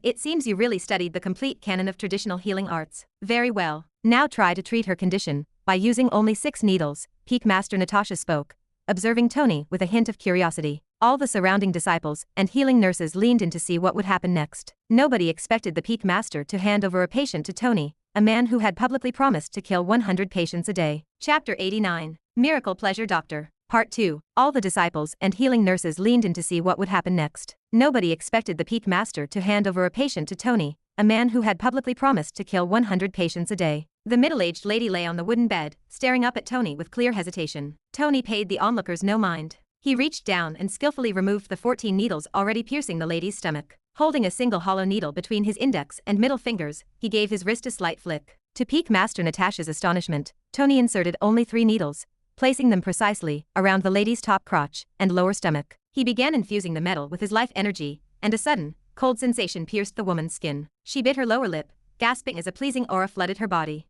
S1: It seems you really studied the complete canon of traditional healing arts. Very well. Now try to treat her condition by using only 6 needles, Peak Master Natasha spoke, observing Tony with a hint of curiosity. All the surrounding disciples and healing nurses leaned in to see what would happen next. Nobody expected the Peak Master to hand over a patient to Tony, a man who had publicly promised to kill 100 patients a day. Chapter 89. Miracle Pleasure Doctor. Part 2. All the disciples and healing nurses leaned in to see what would happen next. Nobody expected the Peak Master to hand over a patient to Tony, a man who had publicly promised to kill 100 patients a day. The middle-aged lady lay on the wooden bed, staring up at Tony with clear hesitation. Tony paid the onlookers no mind. He reached down and skillfully removed the 14 needles already piercing the lady's stomach. Holding a single hollow needle between his index and middle fingers, he gave his wrist a slight flick. To Peak Master Natasha's astonishment, Tony inserted only 3 needles, placing them precisely around the lady's top crotch and lower stomach. He began infusing the metal with his life energy, and a sudden, cold sensation pierced the woman's skin. She bit her lower lip, gasping as a pleasing aura flooded her body.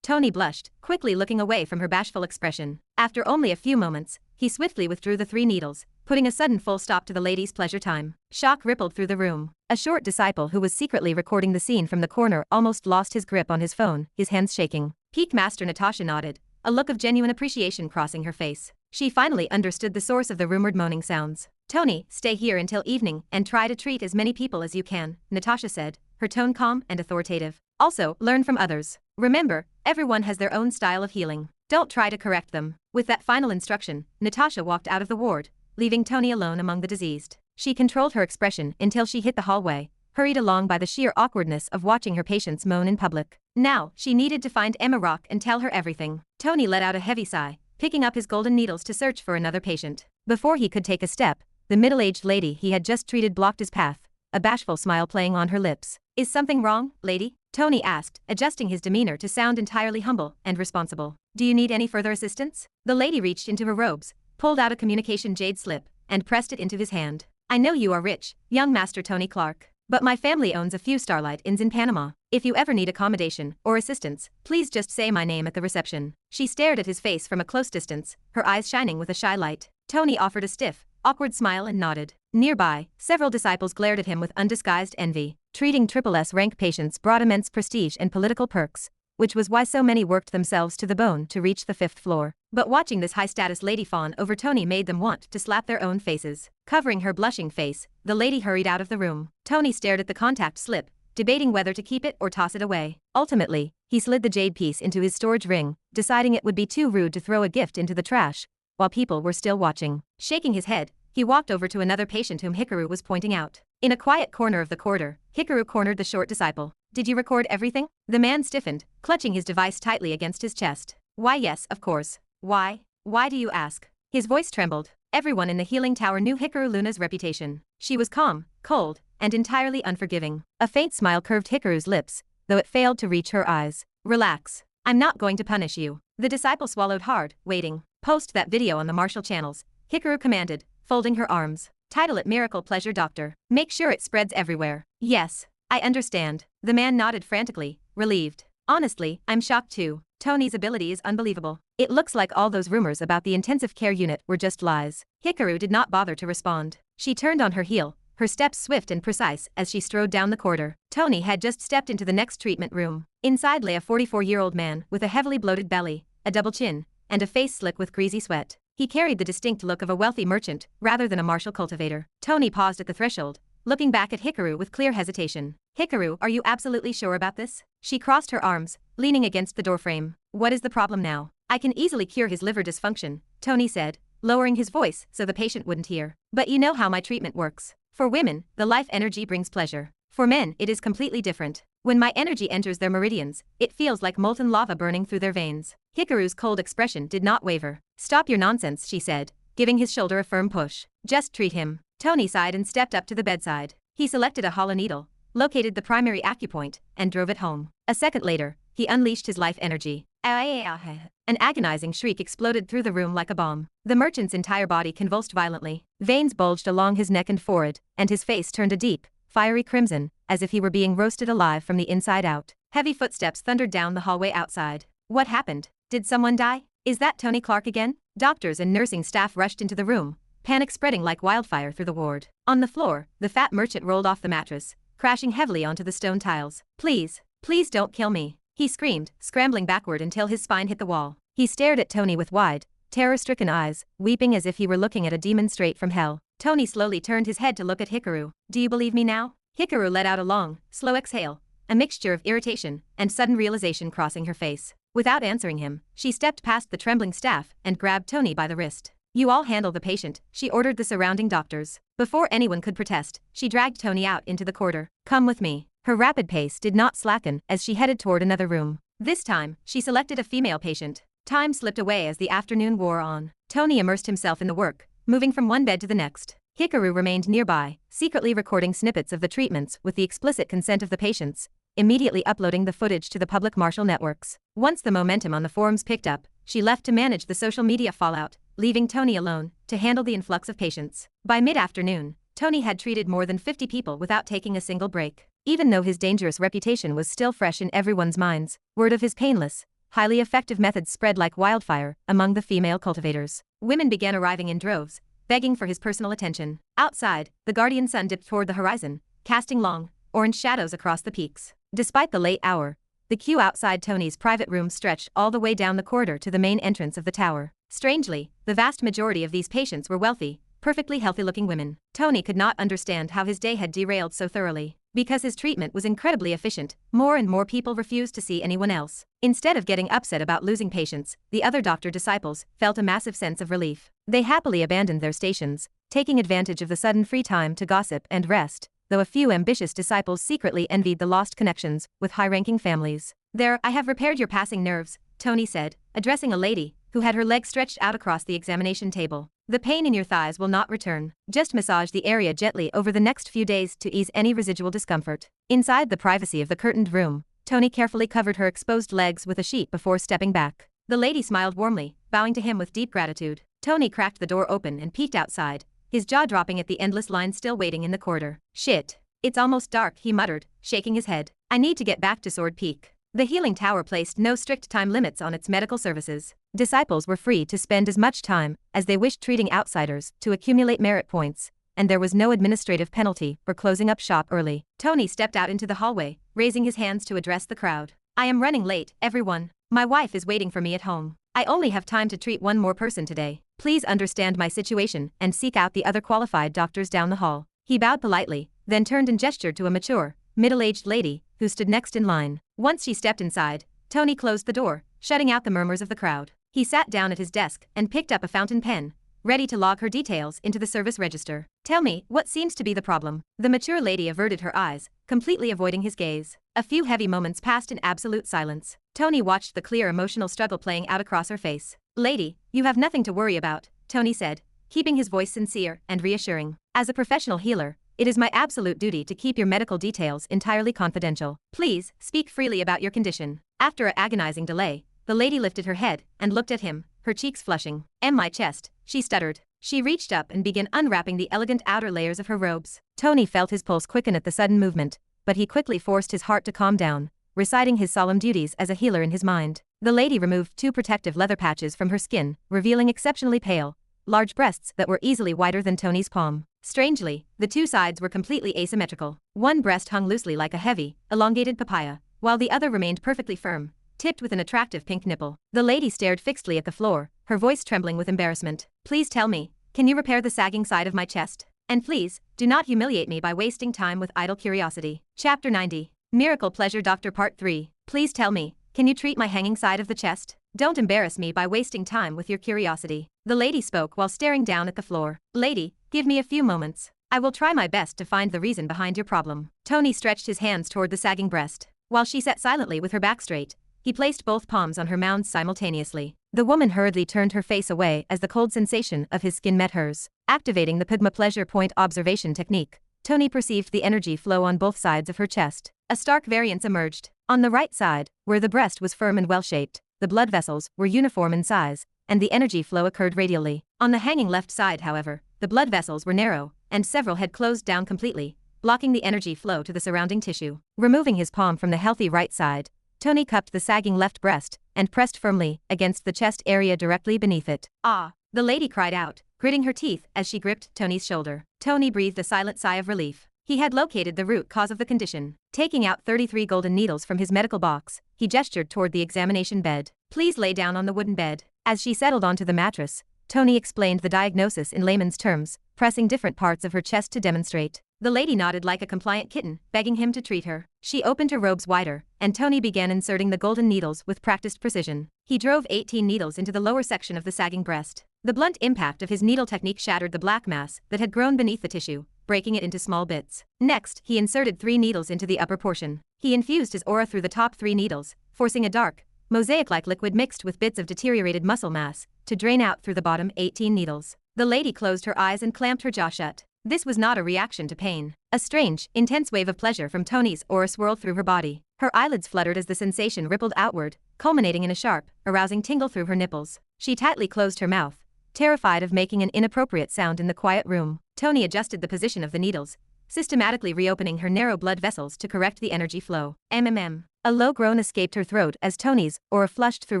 S1: Tony blushed, quickly looking away from her bashful expression. After only a few moments, he swiftly withdrew the 3 needles, putting a sudden full stop to the lady's pleasure time. Shock rippled through the room. A short disciple who was secretly recording the scene from the corner almost lost his grip on his phone, his hands shaking. Peak Master Natasha nodded, a look of genuine appreciation crossing her face. She finally understood the source of the rumored moaning sounds. Tony, stay here until evening and try to treat as many people as you can, Natasha said, her tone calm and authoritative. Also, learn from others. Remember, everyone has their own style of healing. Don't try to correct them. With that final instruction, Natasha walked out of the ward, leaving Tony alone among the diseased. She controlled her expression until she hit the hallway, hurried along by the sheer awkwardness of watching her patients moan in public. Now, she needed to find Emma Rock and tell her everything. Tony let out a heavy sigh, picking up his golden needles to search for another patient. Before he could take a step, the middle-aged lady he had just treated blocked his path, a bashful smile playing on her lips. Is something wrong, lady? Tony asked, adjusting his demeanor to sound entirely humble and responsible. Do you need any further assistance? The lady reached into her robes, pulled out a communication jade slip, and pressed it into his hand. I know you are rich, young Master Tony Clark, but my family owns a few Starlight Inns in Panama. If you ever need accommodation or assistance, please just say my name at the reception. She stared at his face from a close distance, her eyes shining with a shy light. Tony offered a stiff, awkward smile and nodded. Nearby, several disciples glared at him with undisguised envy. Treating Triple S rank patients brought immense prestige and political perks, which was why so many worked themselves to the bone to reach the 5th floor. But watching this high-status lady fawn over Tony made them want to slap their own faces. Covering her blushing face, the lady hurried out of the room. Tony stared at the contact slip, debating whether to keep it or toss it away. Ultimately, he slid the jade piece into his storage ring, deciding it would be too rude to throw a gift into the trash, while people were still watching. Shaking his head, he walked over to another patient whom Hikaru was pointing out. In a quiet corner of the corridor, Hikaru cornered the short disciple. Did you record everything? The man stiffened, clutching his device tightly against his chest. Why yes, of course. Why? Why do you ask? His voice trembled. Everyone in the healing tower knew Hikaru Luna's reputation. She was calm, cold, and entirely unforgiving. A faint smile curved Hikaru's lips, though it failed to reach her eyes. Relax. I'm not going to punish you. The disciple swallowed hard, waiting. Post that video on the Marshall channels, Hikaru commanded, folding her arms. Title it Miracle Pleasure Doctor. Make sure it spreads everywhere. Yes, I understand. The man nodded frantically, relieved. Honestly, I'm shocked too. Tony's ability is unbelievable. It looks like all those rumors about the intensive care unit were just lies. Hikaru did not bother to respond. She turned on her heel, her steps swift and precise as she strode down the corridor. Tony had just stepped into the next treatment room. Inside lay a 44-year-old man with a heavily bloated belly, a double chin, and a face slick with greasy sweat. He carried the distinct look of a wealthy merchant rather than a martial cultivator. Tony paused at the threshold, looking back at Hikaru with clear hesitation. Hikaru, are you absolutely sure about this? She crossed her arms, leaning against the doorframe. What is the problem now? I can easily cure his liver dysfunction, Tony said, lowering his voice so the patient wouldn't hear. But you know how my treatment works. For women, the life energy brings pleasure. For men, it is completely different. When my energy enters their meridians, it feels like molten lava burning through their veins. Hikaru's cold expression did not waver. Stop your nonsense, she said, giving his shoulder a firm push. Just treat him. Tony sighed and stepped up to the bedside. He selected a hollow needle, located the primary acupoint, and drove it home. A second later, he unleashed his life energy. An agonizing shriek exploded through the room like a bomb. The merchant's entire body convulsed violently. Veins bulged along his neck and forehead, and his face turned a deep, fiery crimson, as if he were being roasted alive from the inside out. Heavy footsteps thundered down the hallway outside. What happened? Did someone die? Is that Tony Clark again? Doctors and nursing staff rushed into the room, panic spreading like wildfire through the ward. On the floor, the fat merchant rolled off the mattress, crashing heavily onto the stone tiles. Please, please don't kill me, he screamed, scrambling backward until his spine hit the wall. He stared at Tony with wide, terror-stricken eyes, weeping as if he were looking at a demon straight from hell. Tony slowly turned his head to look at Hikaru. Do you believe me now? Hikaru let out a long, slow exhale, a mixture of irritation and sudden realization crossing her face. Without answering him, she stepped past the trembling staff and grabbed Tony by the wrist. You all handle the patient, she ordered the surrounding doctors. Before anyone could protest, she dragged Tony out into the corridor. Come with me. Her rapid pace did not slacken as she headed toward another room. This time, she selected a female patient. Time slipped away as the afternoon wore on. Tony immersed himself in the work, moving from one bed to the next. Hikaru remained nearby, secretly recording snippets of the treatments with the explicit consent of the patients, immediately uploading the footage to the public martial networks. Once the momentum on the forums picked up, she left to manage the social media fallout, leaving Tony alone to handle the influx of patients. By mid-afternoon, Tony had treated more than 50 people without taking a single break. Even though his dangerous reputation was still fresh in everyone's minds, word of his painless, highly effective methods spread like wildfire among the female cultivators. Women began arriving in droves, begging for his personal attention. Outside, the guardian sun dipped toward the horizon, casting long, orange shadows across the peaks. Despite the late hour, the queue outside Tony's private room stretched all the way down the corridor to the main entrance of the tower. Strangely, the vast majority of these patients were wealthy, perfectly healthy-looking women. Tony could not understand how his day had derailed so thoroughly. Because his treatment was incredibly efficient, more and more people refused to see anyone else. Instead of getting upset about losing patients, the other doctor disciples felt a massive sense of relief. They happily abandoned their stations, taking advantage of the sudden free time to gossip and rest, though a few ambitious disciples secretly envied the lost connections with high-ranking families. "There, I have repaired your passing nerves," Tony said, addressing a lady who had her legs stretched out across the examination table. "The pain in your thighs will not return. Just massage the area gently over the next few days to ease any residual discomfort." Inside the privacy of the curtained room, Tony carefully covered her exposed legs with a sheet before stepping back. The lady smiled warmly, bowing to him with deep gratitude. Tony cracked the door open and peeked outside, his jaw dropping at the endless line still waiting in the corridor. "Shit. It's almost dark," he muttered, shaking his head. "I need to get back to Sword Peak." The healing tower placed no strict time limits on its medical services. Disciples were free to spend as much time as they wished treating outsiders to accumulate merit points, and there was no administrative penalty for closing up shop early. Tony stepped out into the hallway, raising his hands to address the crowd. "I am running late, everyone. My wife is waiting for me at home. I only have time to treat one more person today. Please understand my situation and seek out the other qualified doctors down the hall." He bowed politely, then turned and gestured to a mature, middle-aged lady who stood next in line. Once she stepped inside, Tony closed the door, shutting out the murmurs of the crowd. He sat down at his desk and picked up a fountain pen, ready to log her details into the service register. "Tell me, what seems to be the problem?" The mature lady averted her eyes, completely avoiding his gaze. A few heavy moments passed in absolute silence. Tony watched the clear emotional struggle playing out across her face. "Lady, you have nothing to worry about," Tony said, keeping his voice sincere and reassuring. "As a professional healer, it is my absolute duty to keep your medical details entirely confidential. Please, speak freely about your condition." After an agonizing delay, the lady lifted her head and looked at him, her cheeks flushing. My chest," she stuttered. She reached up and began unwrapping the elegant outer layers of her robes. Tony felt his pulse quicken at the sudden movement, but he quickly forced his heart to calm down, reciting his solemn duties as a healer in his mind. The lady removed 2 protective leather patches from her skin, revealing exceptionally pale, large breasts that were easily wider than Tony's palm. Strangely, the 2 sides were completely asymmetrical. One breast hung loosely like a heavy, elongated papaya, while the other remained perfectly firm, tipped with an attractive pink nipple. The lady stared fixedly at the floor, her voice trembling with embarrassment. "Please tell me, can you repair the sagging side of my chest? And please, do not humiliate me by wasting time with idle curiosity." Chapter 90. Miracle Pleasure Doctor Part 3. "Please tell me, can you treat my hanging side of the chest? Don't embarrass me by wasting time with your curiosity." The lady spoke while staring down at the floor. "Lady, give me a few moments. I will try my best to find the reason behind your problem." Tony stretched his hands toward the sagging breast. While she sat silently with her back straight, he placed both palms on her mounds simultaneously. The woman hurriedly turned her face away as the cold sensation of his skin met hers. Activating the Pigma Pleasure Point observation technique, Tony perceived the energy flow on both sides of her chest. A stark variance emerged. On the right side, where the breast was firm and well-shaped, the blood vessels were uniform in size, and the energy flow occurred radially. On the hanging left side, however, the blood vessels were narrow, and several had closed down completely, blocking the energy flow to the surrounding tissue. Removing his palm from the healthy right side, Tony cupped the sagging left breast and pressed firmly against the chest area directly beneath it. "Ah!" the lady cried out, gritting her teeth as she gripped Tony's shoulder. Tony breathed a silent sigh of relief. He had located the root cause of the condition. Taking out 33 golden needles from his medical box, he gestured toward the examination bed. "Please lay down on the wooden bed." As she settled onto the mattress, Tony explained the diagnosis in layman's terms, pressing different parts of her chest to demonstrate. The lady nodded like a compliant kitten, begging him to treat her. She opened her robes wider, and Tony began inserting the golden needles with practiced precision. He drove 18 needles into the lower section of the sagging breast. The blunt impact of his needle technique shattered the black mass that had grown beneath the tissue, breaking it into small bits. Next, he inserted 3 needles into the upper portion. He infused his aura through the top 3 needles, forcing a dark, mosaic-like liquid mixed with bits of deteriorated muscle mass to drain out through the bottom 18 needles. The lady closed her eyes and clamped her jaw shut. This was not a reaction to pain. A strange, intense wave of pleasure from Tony's aura swirled through her body. Her eyelids fluttered as the sensation rippled outward, culminating in a sharp, arousing tingle through her nipples. She tightly closed her mouth, terrified of making an inappropriate sound in the quiet room. Tony adjusted the position of the needles, systematically reopening her narrow blood vessels to correct the energy flow. A low groan escaped her throat as Tony's aura flushed through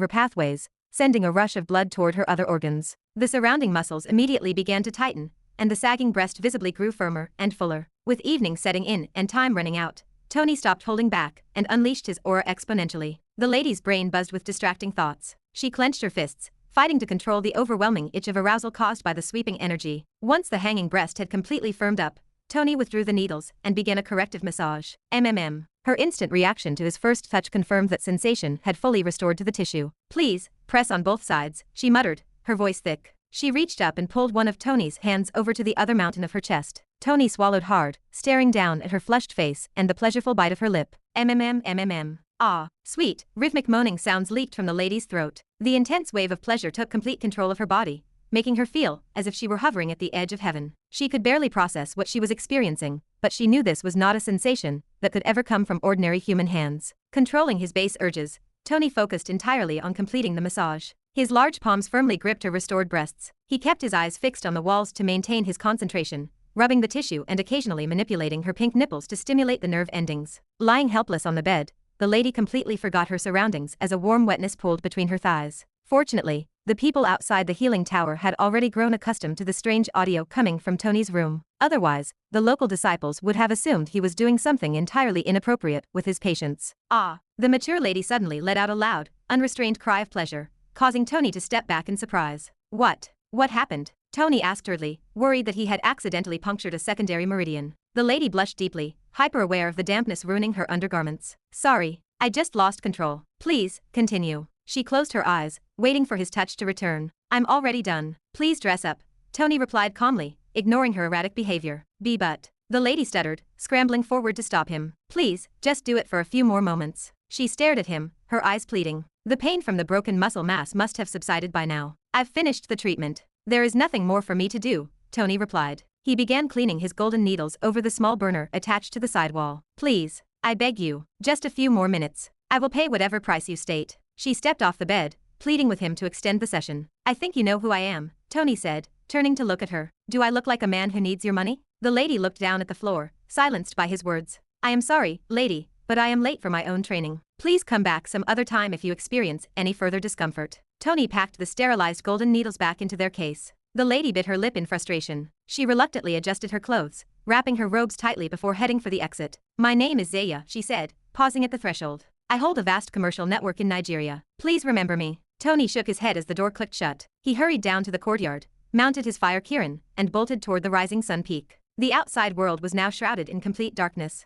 S1: her pathways, sending a rush of blood toward her other organs. The surrounding muscles immediately began to tighten, and the sagging breast visibly grew firmer and fuller. With evening setting in and time running out, Tony stopped holding back and unleashed his aura exponentially. The lady's brain buzzed with distracting thoughts. She clenched her fists, fighting to control the overwhelming itch of arousal caused by the sweeping energy. Once the hanging breast had completely firmed up, Tony withdrew the needles and began a corrective massage. Her instant reaction to his first touch confirmed that sensation had fully restored to the tissue. "Please, press on both sides," she muttered, her voice thick. She reached up and pulled one of Tony's hands over to the other mountain of her chest. Tony swallowed hard, staring down at her flushed face and the pleasureful bite of her lip. Ah, sweet, rhythmic moaning sounds leaped from the lady's throat. The intense wave of pleasure took complete control of her body, making her feel as if she were hovering at the edge of heaven. She could barely process what she was experiencing, but she knew this was not a sensation that could ever come from ordinary human hands. Controlling his base urges, Tony focused entirely on completing the massage. His large palms firmly gripped her restored breasts. He kept his eyes fixed on the walls to maintain his concentration, rubbing the tissue and occasionally manipulating her pink nipples to stimulate the nerve endings. Lying helpless on the bed, the lady completely forgot her surroundings as a warm wetness pulled between her thighs. Fortunately, the people outside the healing tower had already grown accustomed to the strange audio coming from Tony's room. Otherwise, the local disciples would have assumed he was doing something entirely inappropriate with his patients. Ah! The mature lady suddenly let out a loud, unrestrained cry of pleasure, causing Tony to step back in surprise. What happened? Tony asked hurriedly, worried that he had accidentally punctured a secondary meridian. The lady blushed deeply, hyper-aware of the dampness ruining her undergarments. "Sorry, I just lost control. Please, continue." She closed her eyes, waiting for his touch to return. "I'm already done. Please dress up," Tony replied calmly, ignoring her erratic behavior. But the lady stuttered, scrambling forward to stop him. "Please, just do it for a few more moments." She stared at him, her eyes pleading. The pain from the broken muscle mass must have subsided by now. "I've finished the treatment. There is nothing more for me to do," Tony replied. He began cleaning his golden needles over the small burner attached to the sidewall. "Please, I beg you, just a few more minutes. I will pay whatever price you state." She stepped off the bed, pleading with him to extend the session. "I think you know who I am," Tony said, turning to look at her. "Do I look like a man who needs your money?" The lady looked down at the floor, silenced by his words. "I am sorry, lady, but I am late for my own training. Please come back some other time if you experience any further discomfort." Tony packed the sterilized golden needles back into their case. The lady bit her lip in frustration. She reluctantly adjusted her clothes, wrapping her robes tightly before heading for the exit. "My name is Zaya," she said, pausing at the threshold. "I hold a vast commercial network in Nigeria. Please remember me." Tony shook his head as the door clicked shut. He hurried down to the courtyard, mounted his fire Kirin, and bolted toward the rising sun peak. The outside world was now shrouded in complete darkness.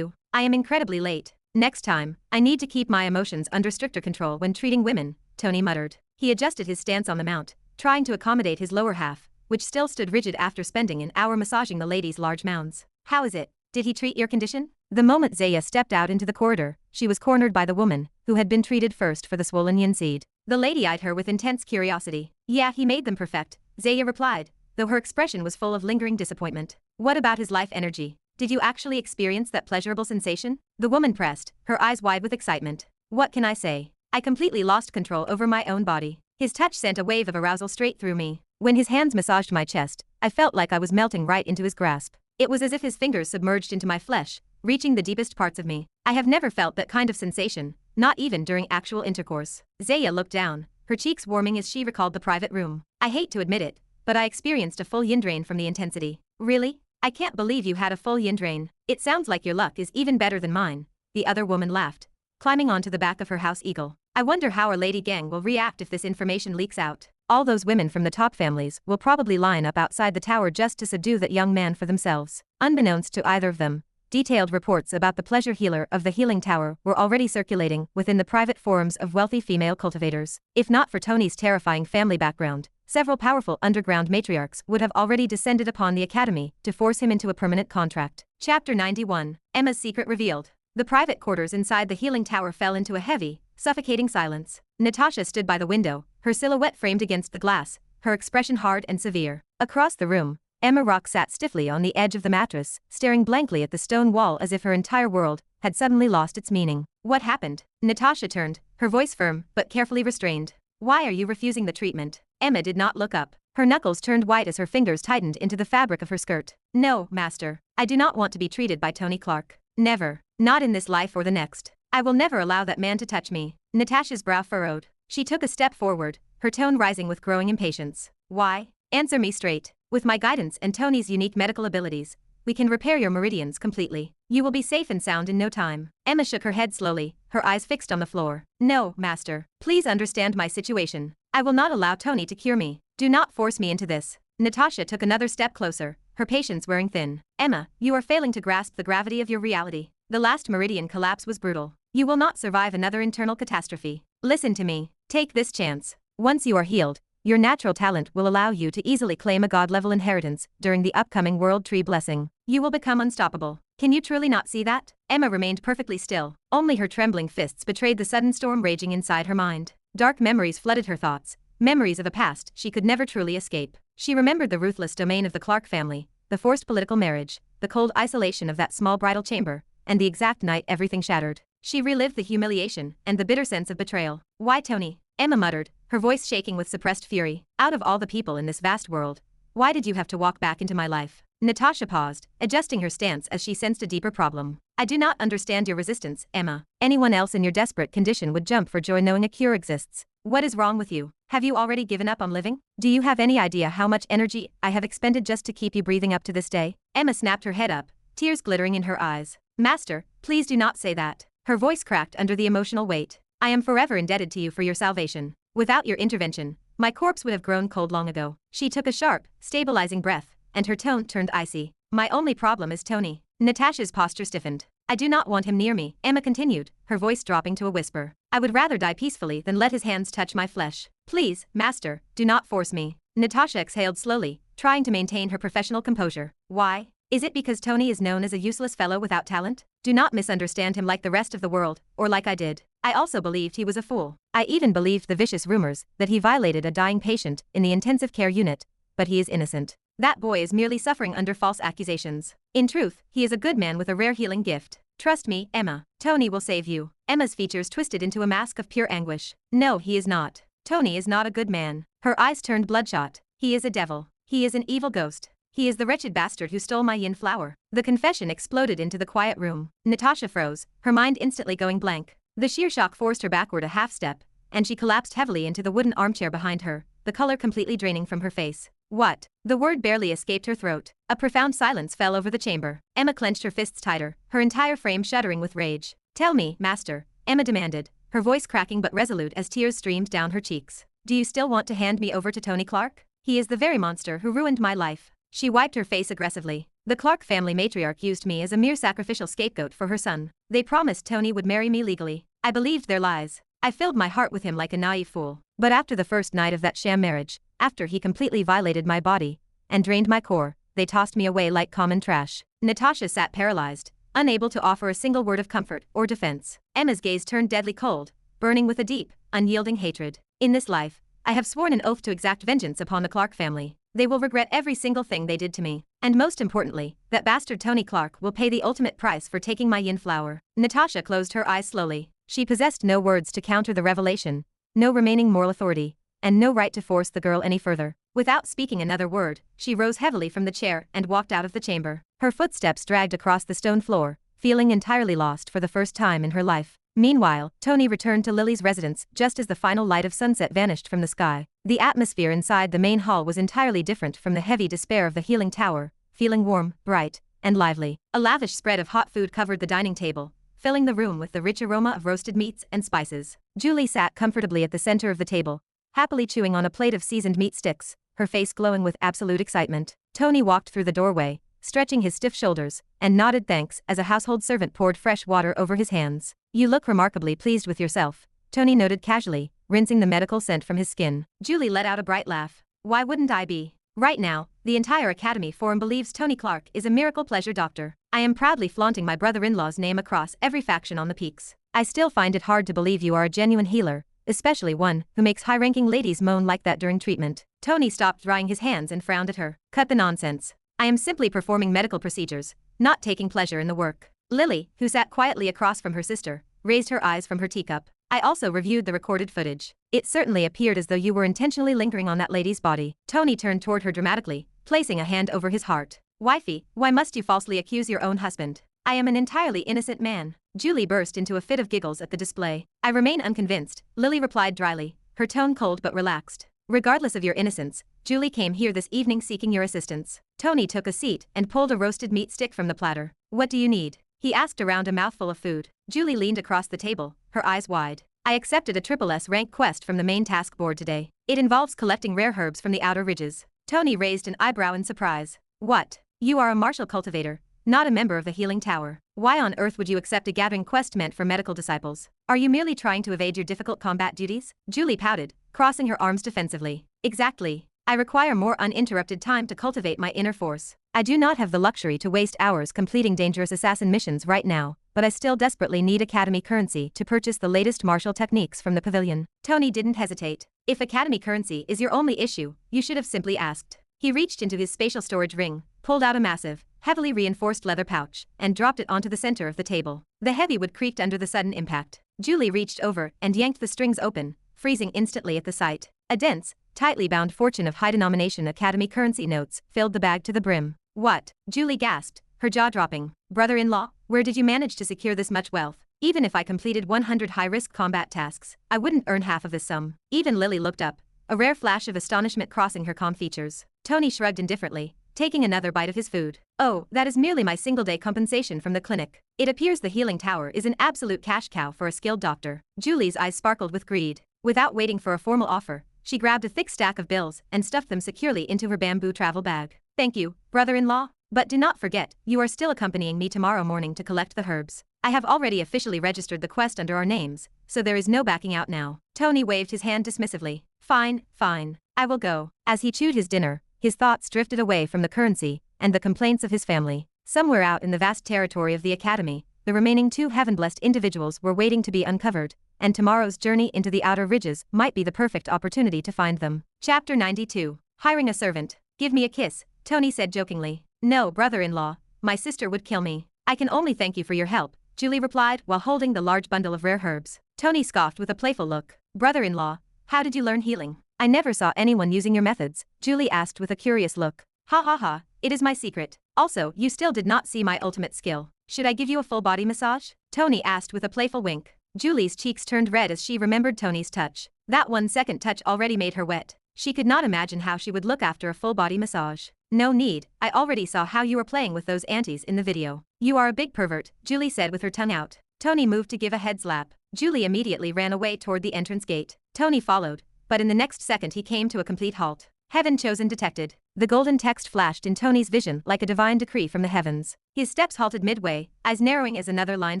S1: I am incredibly late. Next time, I need to keep my emotions under stricter control when treating women," Tony muttered. He adjusted his stance on the mount, trying to accommodate his lower half, which still stood rigid after spending an hour massaging the lady's large mounds. "How is it? Did he treat your condition?" The moment Zaya stepped out into the corridor, she was cornered by the woman, who had been treated first for the swollen yin seed. The lady eyed her with intense curiosity. "Yeah, he made them perfect," Zaya replied, though her expression was full of lingering disappointment. "What about his life energy? Did you actually experience that pleasurable sensation?" The woman pressed, her eyes wide with excitement. "What can I say? I completely lost control over my own body. His touch sent a wave of arousal straight through me. When his hands massaged my chest, I felt like I was melting right into his grasp. It was as if his fingers submerged into my flesh, reaching the deepest parts of me. I have never felt that kind of sensation, not even during actual intercourse." Zaya looked down, her cheeks warming as she recalled the private room. "I hate to admit it, but I experienced a full yin drain from the intensity." "Really? I can't believe you had a full yin drain. It sounds like your luck is even better than mine," the other woman laughed, climbing onto the back of her house eagle. "I wonder how our lady gang will react if this information leaks out. All those women from the top families will probably line up outside the tower just to subdue that young man for themselves." Unbeknownst to either of them, detailed reports about the pleasure healer of the healing tower were already circulating within the private forums of wealthy female cultivators. If not for Tony's terrifying family background, several powerful underground matriarchs would have already descended upon the academy to force him into a permanent contract. Chapter 91. Emma's secret revealed. The private quarters inside the healing tower fell into a heavy, suffocating silence. Natasha stood by the window, her silhouette framed against the glass, her expression hard and severe. Across the room, Emma Rock sat stiffly on the edge of the mattress, staring blankly at the stone wall as if her entire world had suddenly lost its meaning. What happened? Natasha turned, her voice firm but carefully restrained. Why are you refusing the treatment? Emma did not look up. Her knuckles turned white as her fingers tightened into the fabric of her skirt. No, master. I do not want to be treated by Tony Clark. Never. Not in this life or the next. I will never allow that man to touch me. Natasha's brow furrowed. She took a step forward, her tone rising with growing impatience. Why? Answer me straight. With my guidance and Tony's unique medical abilities, we can repair your meridians completely. You will be safe and sound in no time. Emma shook her head slowly, her eyes fixed on the floor. No, master. Please understand my situation. I will not allow Tony to cure me. Do not force me into this. Natasha took another step closer, her patience wearing thin. Emma, you are failing to grasp the gravity of your reality. The last meridian collapse was brutal. You will not survive another internal catastrophe. Listen to me. Take this chance. Once you are healed, your natural talent will allow you to easily claim a god-level inheritance during the upcoming World Tree Blessing. You will become unstoppable. Can you truly not see that? Emma remained perfectly still. Only her trembling fists betrayed the sudden storm raging inside her mind. Dark memories flooded her thoughts, memories of a past she could never truly escape. She remembered the ruthless domain of the Clark family, the forced political marriage, the cold isolation of that small bridal chamber, and the exact night everything shattered. She relived the humiliation and the bitter sense of betrayal. Why Tony? Emma muttered, her voice shaking with suppressed fury. Out of all the people in this vast world, why did you have to walk back into my life? Natasha paused, adjusting her stance as she sensed a deeper problem. I do not understand your resistance, Emma. Anyone else in your desperate condition would jump for joy knowing a cure exists. What is wrong with you? Have you already given up on living? Do you have any idea how much energy I have expended just to keep you breathing up to this day? Emma snapped her head up, tears glittering in her eyes. Master, please do not say that. Her voice cracked under the emotional weight. I am forever indebted to you for your salvation. Without your intervention, my corpse would have grown cold long ago. She took a sharp, stabilizing breath, and her tone turned icy. My only problem is Tony. Natasha's posture stiffened. I do not want him near me, Emma continued, her voice dropping to a whisper. I would rather die peacefully than let his hands touch my flesh. Please, master, do not force me. Natasha exhaled slowly, trying to maintain her professional composure. Why? Is it because Tony is known as a useless fellow without talent? Do not misunderstand him like the rest of the world, or like I did. I also believed he was a fool. I even believed the vicious rumors that he violated a dying patient in the intensive care unit, but he is innocent. That boy is merely suffering under false accusations. In truth, he is a good man with a rare healing gift. Trust me, Emma. Tony will save you. Emma's features twisted into a mask of pure anguish. No, he is not. Tony is not a good man. Her eyes turned bloodshot. He is a devil. He is an evil ghost. He is the wretched bastard who stole my yin flower. The confession exploded into the quiet room. Natasha froze, her mind instantly going blank. The sheer shock forced her backward a half step, and she collapsed heavily into the wooden armchair behind her, the color completely draining from her face. What? The word barely escaped her throat. A profound silence fell over the chamber. Emma clenched her fists tighter, her entire frame shuddering with rage. Tell me, master, Emma demanded, her voice cracking but resolute as tears streamed down her cheeks. Do you still want to hand me over to Tony Clark? He is the very monster who ruined my life. She wiped her face aggressively. The Clark family matriarch used me as a mere sacrificial scapegoat for her son. They promised Tony would marry me legally. I believed their lies. I filled my heart with him like a naive fool. But after the first night of that sham marriage, after he completely violated my body and drained my core, they tossed me away like common trash. Natasha sat paralyzed, unable to offer a single word of comfort or defense. Emma's gaze turned deadly cold, burning with a deep, unyielding hatred. In this life, I have sworn an oath to exact vengeance upon the Clark family. They will regret every single thing they did to me. And most importantly, that bastard Tony Clark will pay the ultimate price for taking my yin flower. Natasha closed her eyes slowly. She possessed no words to counter the revelation, no remaining moral authority, and no right to force the girl any further. Without speaking another word, she rose heavily from the chair and walked out of the chamber. Her footsteps dragged across the stone floor, feeling entirely lost for the first time in her life. Meanwhile, Tony returned to Lily's residence just as the final light of sunset vanished from the sky. The atmosphere inside the main hall was entirely different from the heavy despair of the healing tower, feeling warm, bright, and lively. A lavish spread of hot food covered the dining table, filling the room with the rich aroma of roasted meats and spices. Julie sat comfortably at the center of the table, happily chewing on a plate of seasoned meat sticks, her face glowing with absolute excitement. Tony walked through the doorway, stretching his stiff shoulders, and nodded thanks as a household servant poured fresh water over his hands. You look remarkably pleased with yourself, Tony noted casually, rinsing the medical scent from his skin. Julie let out a bright laugh. Why wouldn't I be? Right now, the entire Academy Forum believes Tony Clark is a miracle pleasure doctor. I am proudly flaunting my brother-in-law's name across every faction on the peaks. I still find it hard to believe you are a genuine healer, especially one who makes high-ranking ladies moan like that during treatment. Tony stopped drying his hands and frowned at her. Cut the nonsense. I am simply performing medical procedures, not taking pleasure in the work. Lily, who sat quietly across from her sister, raised her eyes from her teacup. I also reviewed the recorded footage. It certainly appeared as though you were intentionally lingering on that lady's body. Tony turned toward her dramatically, placing a hand over his heart. Wifey, why must you falsely accuse your own husband? I am an entirely innocent man. Julie burst into a fit of giggles at the display. I remain unconvinced, Lily replied dryly, her tone cold but relaxed. Regardless of your innocence, Julie came here this evening seeking your assistance. Tony took a seat and pulled a roasted meat stick from the platter. What do you need? He asked around a mouthful of food. Julie leaned across the table, her eyes wide. I accepted a SSS rank quest from the main task board today. It involves collecting rare herbs from the outer ridges. Tony raised an eyebrow in surprise. What? You are a martial cultivator, not a member of the healing tower. Why on earth would you accept a gathering quest meant for medical disciples? Are you merely trying to evade your difficult combat duties? Julie pouted, crossing her arms defensively. Exactly. I require more uninterrupted time to cultivate my inner force. I do not have the luxury to waste hours completing dangerous assassin missions right now, but I still desperately need academy currency to purchase the latest martial techniques from the pavilion. Tony didn't hesitate. If academy currency is your only issue, you should have simply asked. He reached into his spatial storage ring, pulled out a massive, heavily reinforced leather pouch, and dropped it onto the center of the table. The heavy wood creaked under the sudden impact. Julie reached over and yanked the strings open, freezing instantly at the sight. A dense, tightly bound fortune of high-denomination academy currency notes filled the bag to the brim. What? Julie gasped, her jaw dropping. Brother-in-law, where did you manage to secure this much wealth? Even if I completed 100 high-risk combat tasks, I wouldn't earn half of this sum. Even Lily looked up, a rare flash of astonishment crossing her calm features. Tony shrugged indifferently, taking another bite of his food. Oh, that is merely my single-day compensation from the clinic. It appears the healing tower is an absolute cash cow for a skilled doctor. Julie's eyes sparkled with greed. Without waiting for a formal offer, she grabbed a thick stack of bills and stuffed them securely into her bamboo travel bag. Thank you, brother-in-law. But do not forget, you are still accompanying me tomorrow morning to collect the herbs. I have already officially registered the quest under our names, so there is no backing out now. Tony waved his hand dismissively. Fine, fine. I will go. As he chewed his dinner, his thoughts drifted away from the currency and the complaints of his family. Somewhere out in the vast territory of the academy, the remaining two heaven-blessed individuals were waiting to be uncovered, and tomorrow's journey into the outer ridges might be the perfect opportunity to find them. Chapter 92. Hiring a servant. Give me a kiss, Tony said jokingly. No, brother-in-law, my sister would kill me. I can only thank you for your help, Julie replied while holding the large bundle of rare herbs. Tony scoffed with a playful look. Brother-in-law, how did you learn healing? I never saw anyone using your methods, Julie asked with a curious look. Ha ha ha, it is my secret. Also, you still did not see my ultimate skill. Should I give you a full body massage? Tony asked with a playful wink. Julie's cheeks turned red as she remembered Tony's touch. That 1-second touch already made her wet. She could not imagine how she would look after a full body massage. No need, I already saw how you were playing with those aunties in the video. You are a big pervert, Julie said with her tongue out. Tony moved to give a head slap. Julie immediately ran away toward the entrance gate. Tony followed, but in the next second he came to a complete halt. Heaven chosen detected. The golden text flashed in Tony's vision like a divine decree from the heavens. His steps halted midway, eyes narrowing as another line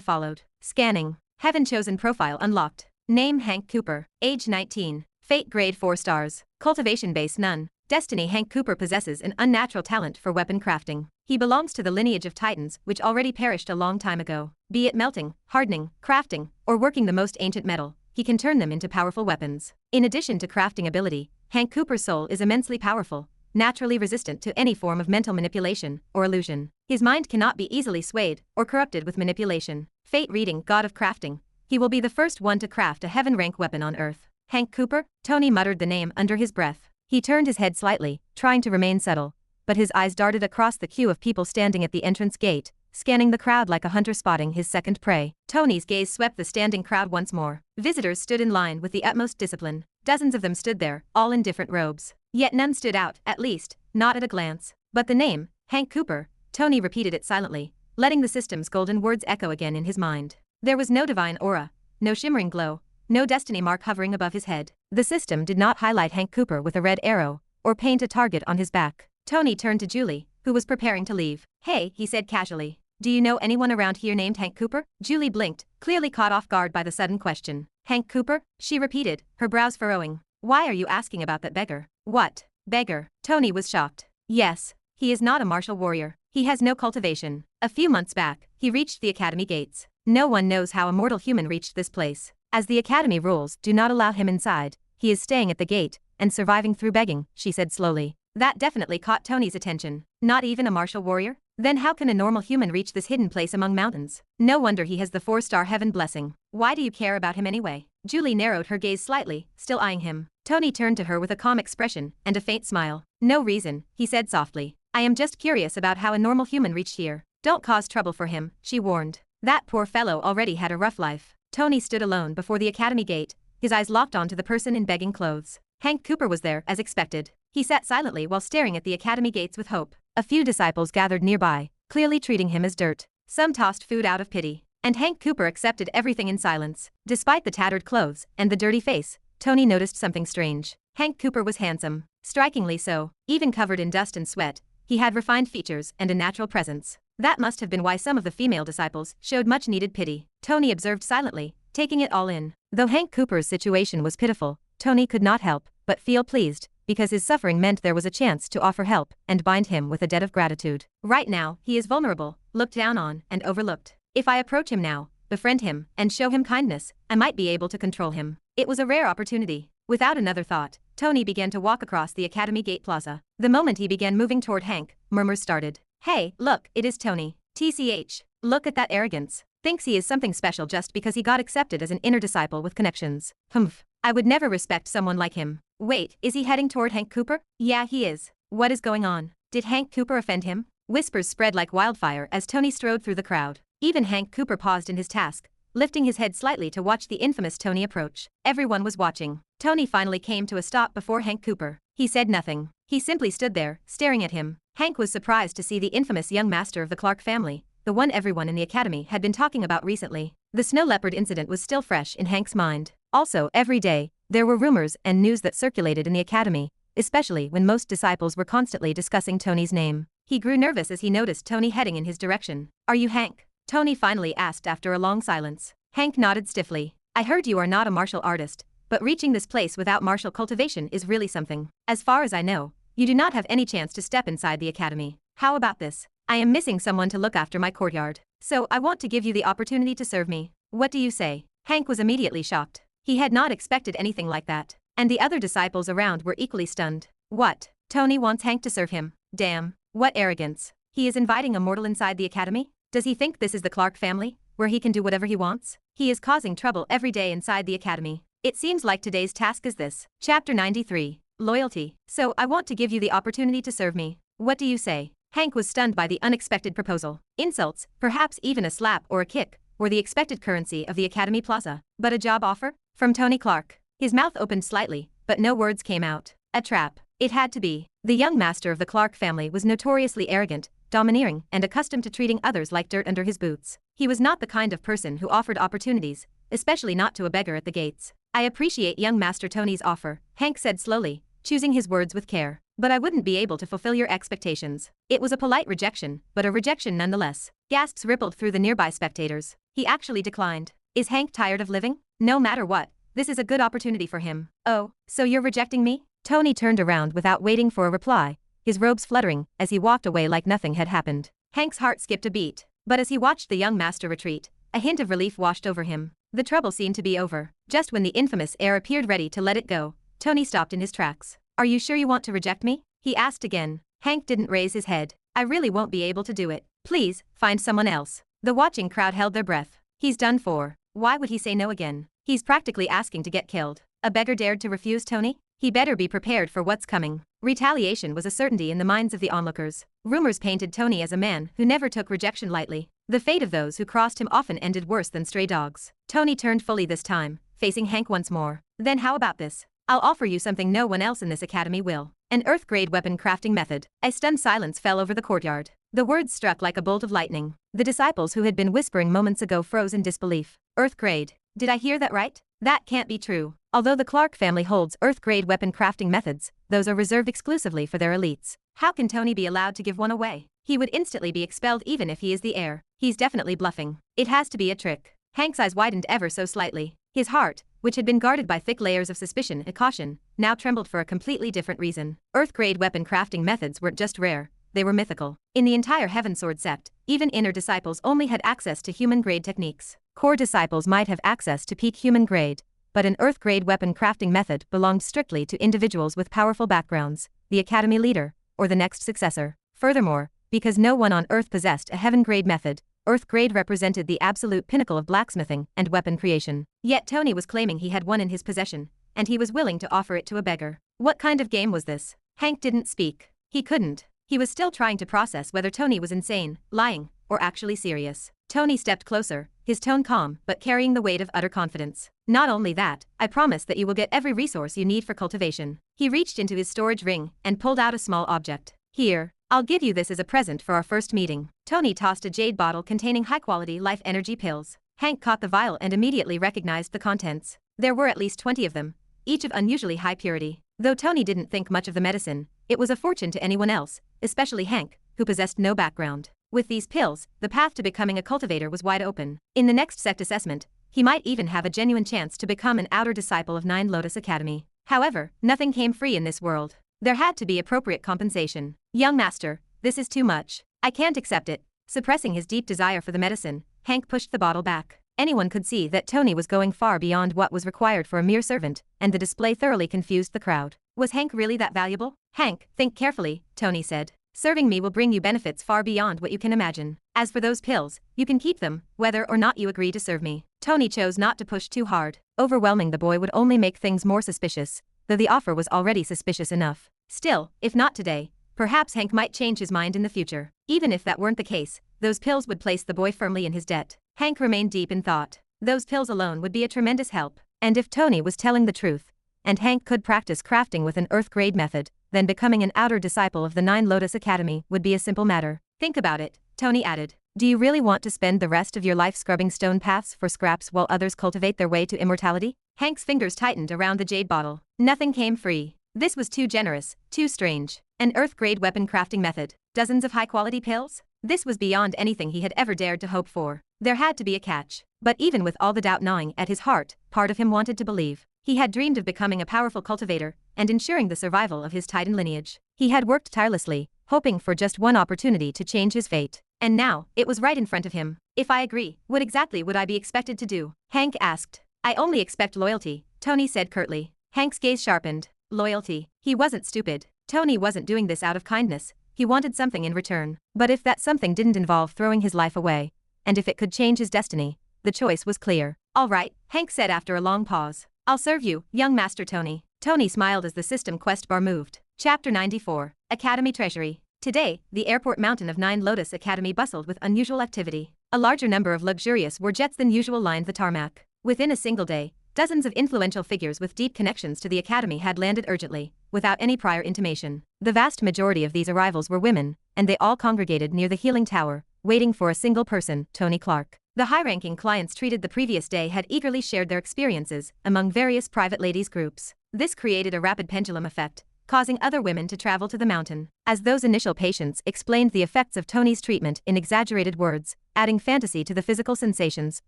S1: followed. Scanning. Heaven chosen profile unlocked. Name Hank Cooper. Age 19. Fate grade 4 stars. Cultivation base none. Destiny Hank Cooper possesses an unnatural talent for weapon crafting. He belongs to the lineage of titans which already perished a long time ago. Be it melting, hardening, crafting, or working the most ancient metal, he can turn them into powerful weapons. In addition to crafting ability, Hank Cooper's soul is immensely powerful, naturally resistant to any form of mental manipulation or illusion. His mind cannot be easily swayed or corrupted with manipulation. Fate reading, God of crafting. He will be the first one to craft a heaven-rank weapon on Earth. Hank Cooper? Tony muttered the name under his breath. He turned his head slightly, trying to remain subtle, but his eyes darted across the queue of people standing at the entrance gate, scanning the crowd like a hunter spotting his second prey. Tony's gaze swept the standing crowd once more. Visitors stood in line with the utmost discipline. Dozens of them stood there, all in different robes. Yet none stood out, at least, not at a glance. But the name, Hank Cooper, Tony repeated it silently, letting the system's golden words echo again in his mind. There was no divine aura, no shimmering glow, no destiny mark hovering above his head. The system did not highlight Hank Cooper with a red arrow, or paint a target on his back. Tony turned to Julie, who was preparing to leave. Hey, he said casually. Do you know anyone around here named Hank Cooper? Julie blinked, clearly caught off guard by the sudden question. Hank Cooper? She repeated, her brows furrowing. Why are you asking about that beggar? What? Beggar? Tony was shocked. Yes, he is not a martial warrior. He has no cultivation. A few months back, he reached the academy gates. No one knows how a mortal human reached this place. As the academy rules do not allow him inside, he is staying at the gate and surviving through begging, she said slowly. That definitely caught Tony's attention. Not even a martial warrior? Then how can a normal human reach this hidden place among mountains? No wonder he has the 4-star heaven blessing. Why do you care about him anyway? Julie narrowed her gaze slightly, still eyeing him. Tony turned to her with a calm expression and a faint smile. No reason, he said softly. I am just curious about how a normal human reached here. Don't cause trouble for him, she warned. That poor fellow already had a rough life. Tony stood alone before the academy gate, his eyes locked onto the person in begging clothes. Hank Cooper was there, as expected. He sat silently while staring at the academy gates with hope. A few disciples gathered nearby, clearly treating him as dirt. Some tossed food out of pity. And Hank Cooper accepted everything in silence. Despite the tattered clothes and the dirty face, Tony noticed something strange. Hank Cooper was handsome. Strikingly so. Even covered in dust and sweat, he had refined features and a natural presence. That must have been why some of the female disciples showed much-needed pity. Tony observed silently, taking it all in. Though Hank Cooper's situation was pitiful, Tony could not help but feel pleased, because his suffering meant there was a chance to offer help and bind him with a debt of gratitude. Right now, he is vulnerable, looked down on, and overlooked. If I approach him now, befriend him, and show him kindness, I might be able to control him. It was a rare opportunity. Without another thought, Tony began to walk across the academy gate plaza. The moment he began moving toward Hank, murmurs started. Hey, look, it is Tony. TCH. Look at that arrogance. Thinks he is something special just because he got accepted as an inner disciple with connections. Humph. I would never respect someone like him. Wait, is he heading toward Hank Cooper? Yeah, he is. What is going on? Did Hank Cooper offend him? Whispers spread like wildfire as Tony strode through the crowd. Even Hank Cooper paused in his task, lifting his head slightly to watch the infamous Tony approach. Everyone was watching. Tony finally came to a stop before Hank Cooper. He said nothing. He simply stood there, staring at him. Hank was surprised to see the infamous young master of the Clark family, the one everyone in the academy had been talking about recently. The snow leopard incident was still fresh in Hank's mind. Also, every day, there were rumors and news that circulated in the academy, especially when most disciples were constantly discussing Tony's name. He grew nervous as he noticed Tony heading in his direction. Are you Hank? Tony finally asked after a long silence. Hank nodded stiffly. I heard you are not a martial artist, but reaching this place without martial cultivation is really something. As far as I know, you do not have any chance to step inside the academy. How about this? I am missing someone to look after my courtyard, so I want to give you the opportunity to serve me. What do you say? Hank was immediately shocked. He had not expected anything like that, and the other disciples around were equally stunned. What? Tony wants Hank to serve him? Damn, what arrogance. He is inviting a mortal inside the academy? Does he think this is the Clark family, where he can do whatever he wants? He is causing trouble every day inside the academy. It seems like today's task is this. Chapter 93. Loyalty. So I want to give you the opportunity to serve me. What do you say? Hank was stunned by the unexpected proposal. Insults, perhaps even a slap or a kick, were the expected currency of the academy plaza. But a job offer? From Tony Clark. His mouth opened slightly, but no words came out. A trap. It had to be. The young master of the Clark family was notoriously arrogant, domineering, and accustomed to treating others like dirt under his boots. He was not the kind of person who offered opportunities, especially not to a beggar at the gates. I appreciate young Master Tony's offer, Hank said slowly, choosing his words with care. But I wouldn't be able to fulfill your expectations. It was a polite rejection, but a rejection nonetheless. Gasps rippled through the nearby spectators. He actually declined. Is Hank tired of living? No matter what, this is a good opportunity for him. Oh, so you're rejecting me? Tony turned around without waiting for a reply, his robes fluttering as he walked away like nothing had happened. Hank's heart skipped a beat, but as he watched the young master retreat, a hint of relief washed over him. The trouble seemed to be over. Just when the infamous heir appeared ready to let it go, Tony stopped in his tracks. Are you sure you want to reject me? He asked again. Hank didn't raise his head. I really won't be able to do it. Please, find someone else. The watching crowd held their breath. He's done for. Why would he say no again? He's practically asking to get killed. A beggar dared to refuse Tony? He better be prepared for what's coming. Retaliation was a certainty in the minds of the onlookers. Rumors painted Tony as a man who never took rejection lightly. The fate of those who crossed him often ended worse than stray dogs. Tony turned fully this time, facing Hank once more. Then how about this? I'll offer you something no one else in this academy will. An Earth-grade weapon crafting method. A stunned silence fell over the courtyard. The words struck like a bolt of lightning. The disciples who had been whispering moments ago froze in disbelief. Earth-grade. Did I hear that right? That can't be true. Although the Clark family holds Earth-grade weapon crafting methods, those are reserved exclusively for their elites. How can Tony be allowed to give one away? He would instantly be expelled even if he is the heir. He's definitely bluffing. It has to be a trick. Hank's eyes widened ever so slightly. His heart, which had been guarded by thick layers of suspicion and caution, now trembled for a completely different reason. Earth-grade weapon crafting methods weren't just rare, they were mythical. In the entire Heavensword Sept, even inner disciples only had access to human-grade techniques. Core disciples might have access to peak human grade, but an Earth-grade weapon crafting method belonged strictly to individuals with powerful backgrounds, the academy leader, or the next successor. Furthermore, because no one on Earth possessed a heaven-grade method, Earth-grade represented the absolute pinnacle of blacksmithing and weapon creation. Yet Tony was claiming he had one in his possession, and he was willing to offer it to a beggar. What kind of game was this? Hank didn't speak. He couldn't. He was still trying to process whether Tony was insane, lying, or actually serious. Tony stepped closer, his tone calm but carrying the weight of utter confidence. Not only that, I promise that you will get every resource you need for cultivation. He reached into his storage ring and pulled out a small object. Here, I'll give you this as a present for our first meeting. Tony tossed a jade bottle containing high-quality life energy pills. Hank caught the vial and immediately recognized the contents. There were at least 20 of them, each of unusually high purity. Though Tony didn't think much of the medicine, it was a fortune to anyone else, especially Hank, who possessed no background. With these pills, the path to becoming a cultivator was wide open. In the next sect assessment, he might even have a genuine chance to become an outer disciple of Nine Lotus Academy. However, nothing came free in this world. There had to be appropriate compensation. Young master, this is too much. I can't accept it. Suppressing his deep desire for the medicine, Hank pushed the bottle back. Anyone could see that Tony was going far beyond what was required for a mere servant, and the display thoroughly confused the crowd. Was Hank really that valuable? Hank, think carefully, Tony said. Serving me will bring you benefits far beyond what you can imagine. As for those pills, you can keep them, whether or not you agree to serve me. Tony chose not to push too hard. Overwhelming the boy would only make things more suspicious, though the offer was already suspicious enough. Still, if not today, perhaps Hank might change his mind in the future. Even if that weren't the case, those pills would place the boy firmly in his debt. Hank remained deep in thought. Those pills alone would be a tremendous help. And if Tony was telling the truth, and Hank could practice crafting with an Earth-grade method, then becoming an outer disciple of the Nine Lotus Academy would be a simple matter. Think about it, Tony added. Do you really want to spend the rest of your life scrubbing stone paths for scraps while others cultivate their way to immortality? Hank's fingers tightened around the jade bottle. Nothing came free. This was too generous, too strange. An Earth-grade weapon crafting method. Dozens of high-quality pills? This was beyond anything he had ever dared to hope for. There had to be a catch. But even with all the doubt gnawing at his heart, part of him wanted to believe. He had dreamed of becoming a powerful cultivator and ensuring the survival of his Titan lineage. He had worked tirelessly, hoping for just one opportunity to change his fate. And now, it was right in front of him. If I agree, what exactly would I be expected to do? Hank asked. I only expect loyalty, Tony said curtly. Hank's gaze sharpened. Loyalty. He wasn't stupid. Tony wasn't doing this out of kindness. He wanted something in return. But if that something didn't involve throwing his life away, and if it could change his destiny, the choice was clear. All right, Hank said after a long pause. I'll serve you, young Master Tony. Tony smiled as the system quest bar moved. Chapter 94. Academy Treasury. Today, the airport mountain of Nine Lotus Academy bustled with unusual activity. A larger number of luxurious warjets than usual lined the tarmac. Within a single day, dozens of influential figures with deep connections to the academy had landed urgently, without any prior intimation. The vast majority of these arrivals were women, and they all congregated near the healing tower, waiting for a single person, Tony Clark. The high-ranking clients treated the previous day had eagerly shared their experiences among various private ladies groups. This created a rapid pendulum effect, causing other women to travel to the mountain. As those initial patients explained the effects of Tony's treatment in exaggerated words, adding fantasy to the physical sensations,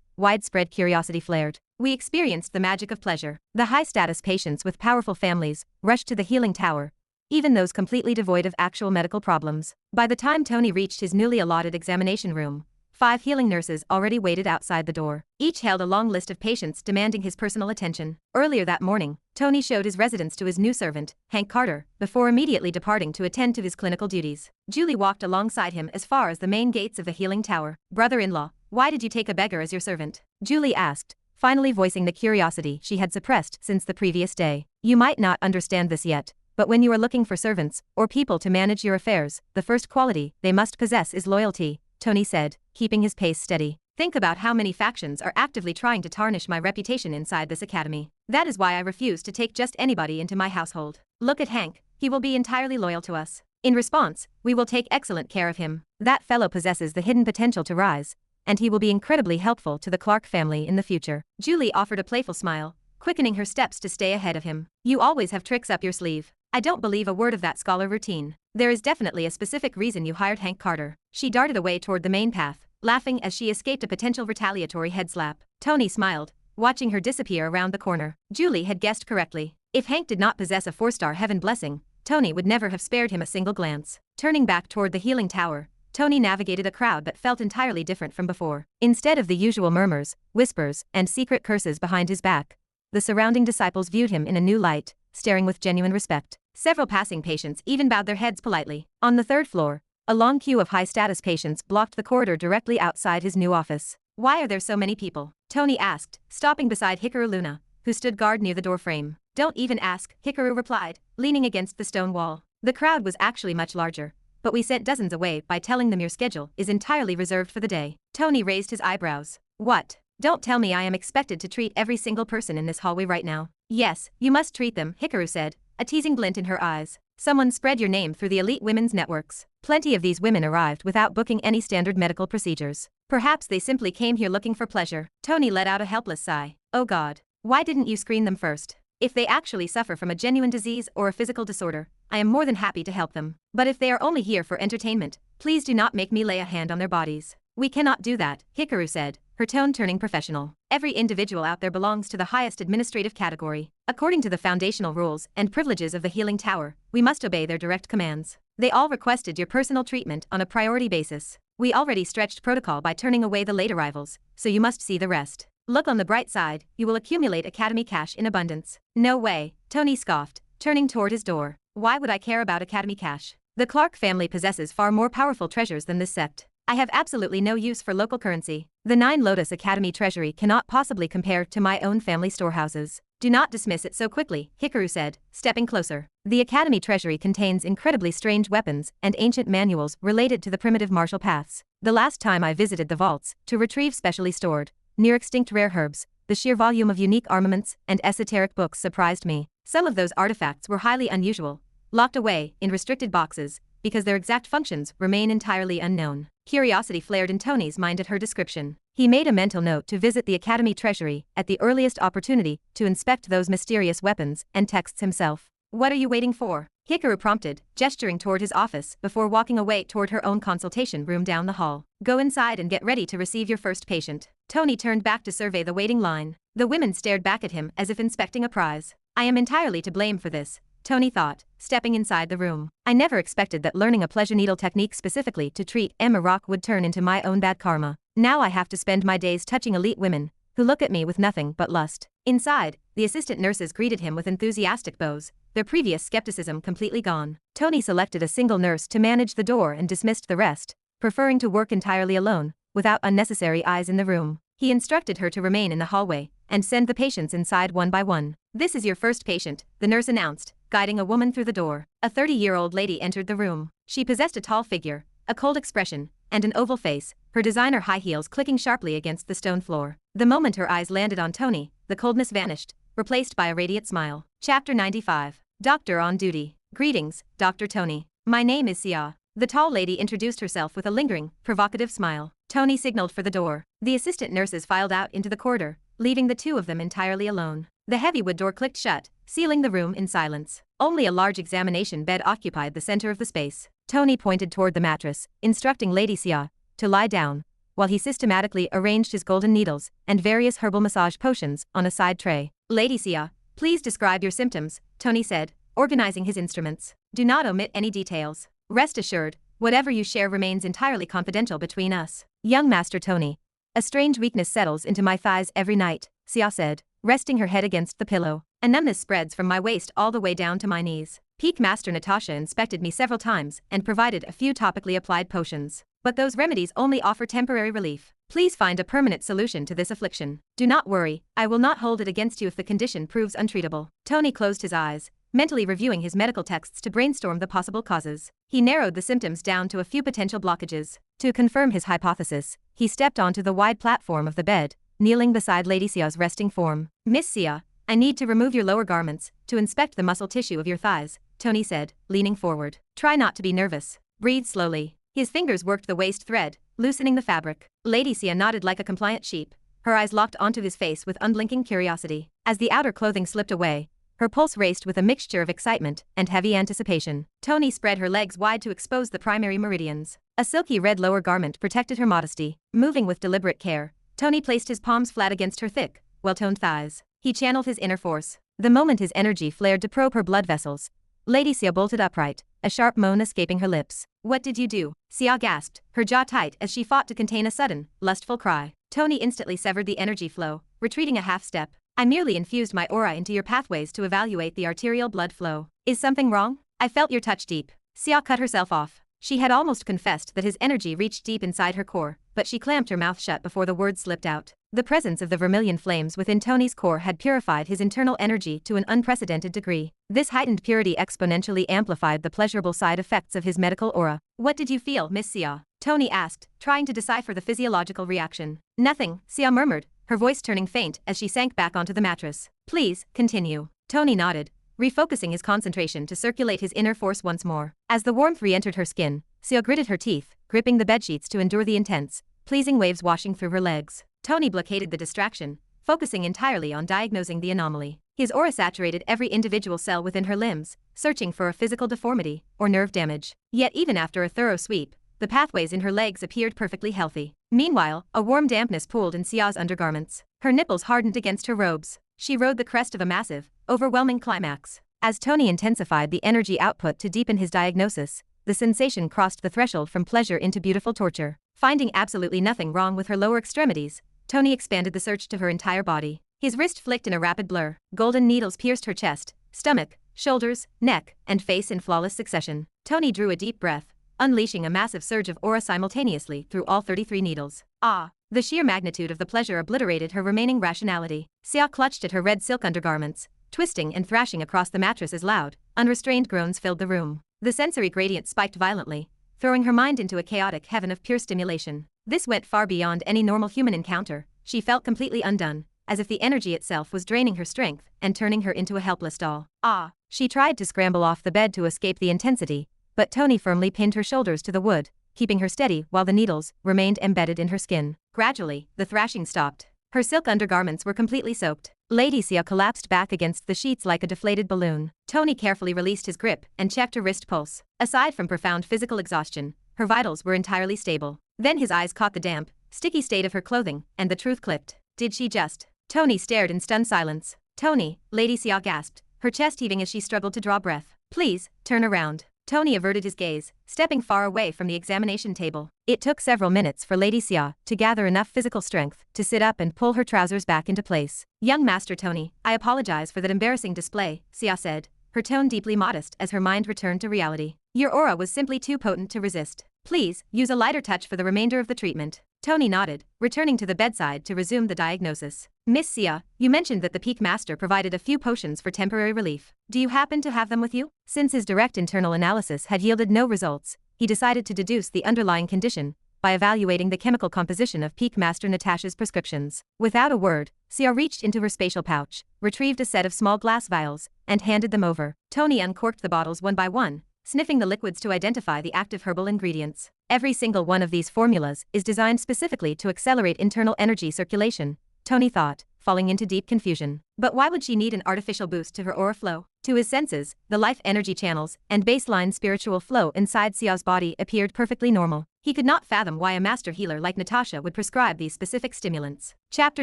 S1: widespread curiosity flared. We experienced the magic of pleasure. The high-status patients with powerful families rushed to the healing tower, even those completely devoid of actual medical problems. By the time Tony reached his newly allotted examination room, 5 healing nurses already waited outside the door. Each held a long list of patients demanding his personal attention. Earlier that morning, Tony showed his residence to his new servant, Hank Carter, before immediately departing to attend to his clinical duties. Julie walked alongside him as far as the main gates of the healing tower. Brother-in-law, why did you take a beggar as your servant? Julie asked, finally voicing the curiosity she had suppressed since the previous day. You might not understand this yet, but when you are looking for servants, or people to manage your affairs, the first quality they must possess is loyalty, Tony said, keeping his pace steady. Think about how many factions are actively trying to tarnish my reputation inside this academy. That is why I refuse to take just anybody into my household. Look at Hank, he will be entirely loyal to us. In response, we will take excellent care of him. That fellow possesses the hidden potential to rise, and he will be incredibly helpful to the Clark family in the future. Julie offered a playful smile, quickening her steps to stay ahead of him. You always have tricks up your sleeve. I don't believe a word of that scholar routine. There is definitely a specific reason you hired Hank Carter. She darted away toward the main path, laughing as she escaped a potential retaliatory head slap. Tony smiled, watching her disappear around the corner. Julie had guessed correctly. If Hank did not possess a 4-star heaven blessing, Tony would never have spared him a single glance. Turning back toward the healing tower, Tony navigated a crowd that felt entirely different from before. Instead of the usual murmurs, whispers, and secret curses behind his back, the surrounding disciples viewed him in a new light, staring with genuine respect. Several passing patients even bowed their heads politely. On the third floor, a long queue of high-status patients blocked the corridor directly outside his new office. "Why are there so many people?" Tony asked, stopping beside Hikaru Luna, who stood guard near the doorframe. "Don't even ask," Hikaru replied, leaning against the stone wall. The crowd was actually much larger, but we sent dozens away by telling them your schedule is entirely reserved for the day. Tony raised his eyebrows. "What? Don't tell me I am expected to treat every single person in this hallway right now." "Yes, you must treat them," Hikaru said, a teasing glint in her eyes. "Someone spread your name through the elite women's networks. Plenty of these women arrived without booking any standard medical procedures. Perhaps they simply came here looking for pleasure." Tony let out a helpless sigh. "Oh God. Why didn't you screen them first? If they actually suffer from a genuine disease or a physical disorder, I am more than happy to help them. But if they are only here for entertainment, please do not make me lay a hand on their bodies." "We cannot do that," Hikaru said, her tone turning professional. "Every individual out there belongs to the highest administrative category. According to the foundational rules and privileges of the Healing Tower, we must obey their direct commands. They all requested your personal treatment on a priority basis. We already stretched protocol by turning away the late arrivals, so you must see the rest. Look on the bright side, you will accumulate Academy cash in abundance." "No way," Tony scoffed, turning toward his door. "Why would I care about Academy cash? The Clark family possesses far more powerful treasures than this sect. I have absolutely no use for local currency. The Nine Lotus Academy treasury cannot possibly compare to my own family storehouses." "Do not dismiss it so quickly," Hikaru said, stepping closer. "The Academy treasury contains incredibly strange weapons and ancient manuals related to the primitive martial paths. The last time I visited the vaults to retrieve specially stored, near-extinct rare herbs, the sheer volume of unique armaments and esoteric books surprised me. Some of those artifacts were highly unusual, locked away in restricted boxes, because their exact functions remain entirely unknown." Curiosity flared in Tony's mind at her description. He made a mental note to visit the Academy treasury at the earliest opportunity to inspect those mysterious weapons and texts himself. "What are you waiting for?" Hikaru prompted, gesturing toward his office before walking away toward her own consultation room down the hall. "Go inside and get ready to receive your first patient." Tony turned back to survey the waiting line. The women stared back at him as if inspecting a prize. "I am entirely to blame for this," Tony thought, stepping inside the room. "I never expected that learning a pleasure needle technique specifically to treat Emma Rock would turn into my own bad karma. Now I have to spend my days touching elite women who look at me with nothing but lust." Inside, the assistant nurses greeted him with enthusiastic bows, their previous skepticism completely gone. Tony selected a single nurse to manage the door and dismissed the rest, preferring to work entirely alone, without unnecessary eyes in the room. He instructed her to remain in the hallway and send the patients inside one by one. "This is your first patient," the nurse announced, guiding a woman through the door. A 30-year-old lady entered the room. She possessed a tall figure, a cold expression, and an oval face, her designer high heels clicking sharply against the stone floor. The moment her eyes landed on Tony, the coldness vanished, replaced by a radiant smile. Chapter 95. Doctor on duty. "Greetings, Dr. Tony. My name is Sia." The tall lady introduced herself with a lingering, provocative smile. Tony signaled for the door. The assistant nurses filed out into the corridor, leaving the two of them entirely alone. The heavy wood door clicked shut, sealing the room in silence. Only a large examination bed occupied the center of the space. Tony pointed toward the mattress, instructing Lady Sia to lie down, while he systematically arranged his golden needles and various herbal massage potions on a side tray. "Lady Sia, please describe your symptoms," Tony said, organizing his instruments. "Do not omit any details. Rest assured, whatever you share remains entirely confidential between us." "Young Master Tony, a strange weakness settles into my thighs every night," Sia said, resting her head against the pillow. "A numbness spreads from my waist all the way down to my knees. Peak Master Natasha inspected me several times and provided a few topically applied potions. But those remedies only offer temporary relief. Please find a permanent solution to this affliction. Do not worry, I will not hold it against you if the condition proves untreatable." Tony closed his eyes, mentally reviewing his medical texts to brainstorm the possible causes. He narrowed the symptoms down to a few potential blockages. To confirm his hypothesis, he stepped onto the wide platform of the bed, kneeling beside Lady Sia's resting form. "Miss Sia, I need to remove your lower garments to inspect the muscle tissue of your thighs," Tony said, leaning forward. "Try not to be nervous. Breathe slowly." His fingers worked the waist thread, loosening the fabric. Lady Sia nodded like a compliant sheep, her eyes locked onto his face with unblinking curiosity. As the outer clothing slipped away, her pulse raced with a mixture of excitement and heavy anticipation. Tony spread her legs wide to expose the primary meridians. A silky red lower garment protected her modesty. Moving with deliberate care, Tony placed his palms flat against her thick, well-toned thighs. He channeled his inner force. The moment his energy flared to probe her blood vessels, Lady Sia bolted upright, a sharp moan escaping her lips. What did you do? Xia gasped, her jaw tight as she fought to contain a sudden, lustful cry. Tony instantly severed the energy flow, retreating a half step. I merely infused my aura into your pathways to evaluate the arterial blood flow. Is something wrong? I felt your touch deep. Xia cut herself off. She had almost confessed that his energy reached deep inside her core, but she clamped her mouth shut before the words slipped out. The presence of the vermilion flames within Tony's core had purified his internal energy to an unprecedented degree. This heightened purity exponentially amplified the pleasurable side effects of his medical aura. What did you feel, Miss Xia? Tony asked, trying to decipher the physiological reaction. Nothing, Xia murmured, her voice turning faint as she sank back onto the mattress. Please, continue. Tony nodded, refocusing his concentration to circulate his inner force once more. As the warmth re-entered her skin, Xia gritted her teeth, gripping the bedsheets to endure the intense, pleasing waves washing through her legs. Tony blockaded the distraction, focusing entirely on diagnosing the anomaly. His aura saturated every individual cell within her limbs, searching for a physical deformity or nerve damage. Yet even after a thorough sweep, the pathways in her legs appeared perfectly healthy. Meanwhile, a warm dampness pooled in Xia's undergarments. Her nipples hardened against her robes. She rode the crest of a massive, overwhelming climax. As Tony intensified the energy output to deepen his diagnosis, the sensation crossed the threshold from pleasure into beautiful torture. Finding absolutely nothing wrong with her lower extremities, Tony expanded the search to her entire body. His wrist flicked in a rapid blur. Golden needles pierced her chest, stomach, shoulders, neck, and face in flawless succession. Tony drew a deep breath, unleashing a massive surge of aura simultaneously through all 33 needles. Ah! The sheer magnitude of the pleasure obliterated her remaining rationality. Xia clutched at her red silk undergarments, twisting and thrashing across the mattress as loud, unrestrained groans filled the room. The sensory gradient spiked violently, throwing her mind into a chaotic heaven of pure stimulation. This went far beyond any normal human encounter. She felt completely undone, as if the energy itself was draining her strength and turning her into a helpless doll. Ah! She tried to scramble off the bed to escape the intensity, but Tony firmly pinned her shoulders to the wood, keeping her steady while the needles remained embedded in her skin. Gradually, the thrashing stopped. Her silk undergarments were completely soaked. Lady Xia collapsed back against the sheets like a deflated balloon. Tony carefully released his grip and checked her wrist pulse. Aside from profound physical exhaustion, her vitals were entirely stable. Then his eyes caught the damp, sticky state of her clothing, and the truth clipped. Did she just? Tony stared in stunned silence. Tony, Lady Xia gasped, her chest heaving as she struggled to draw breath. Please, turn around. Tony averted his gaze, stepping far away from the examination table. It took several minutes for Lady Xia to gather enough physical strength to sit up and pull her trousers back into place. Young Master Tony, I apologize for that embarrassing display, Xia said, her tone deeply modest as her mind returned to reality. Your aura was simply too potent to resist. Please, use a lighter touch for the remainder of the treatment. Tony nodded, returning to the bedside to resume the diagnosis. Miss Xia, you mentioned that the Peak Master provided a few potions for temporary relief. Do you happen to have them with you? Since his direct internal analysis had yielded no results, he decided to deduce the underlying condition by evaluating the chemical composition of Peak Master Natasha's prescriptions. Without a word, Xia reached into her spatial pouch, retrieved a set of small glass vials, and handed them over. Tony uncorked the bottles one by one, sniffing the liquids to identify the active herbal ingredients. Every single one of these formulas is designed specifically to accelerate internal energy circulation, Tony thought, falling into deep confusion. But why would she need an artificial boost to her aura flow? To his senses, the life energy channels and baseline spiritual flow inside Xia's body appeared perfectly normal. He could not fathom why a master healer like Natasha would prescribe these specific stimulants. Chapter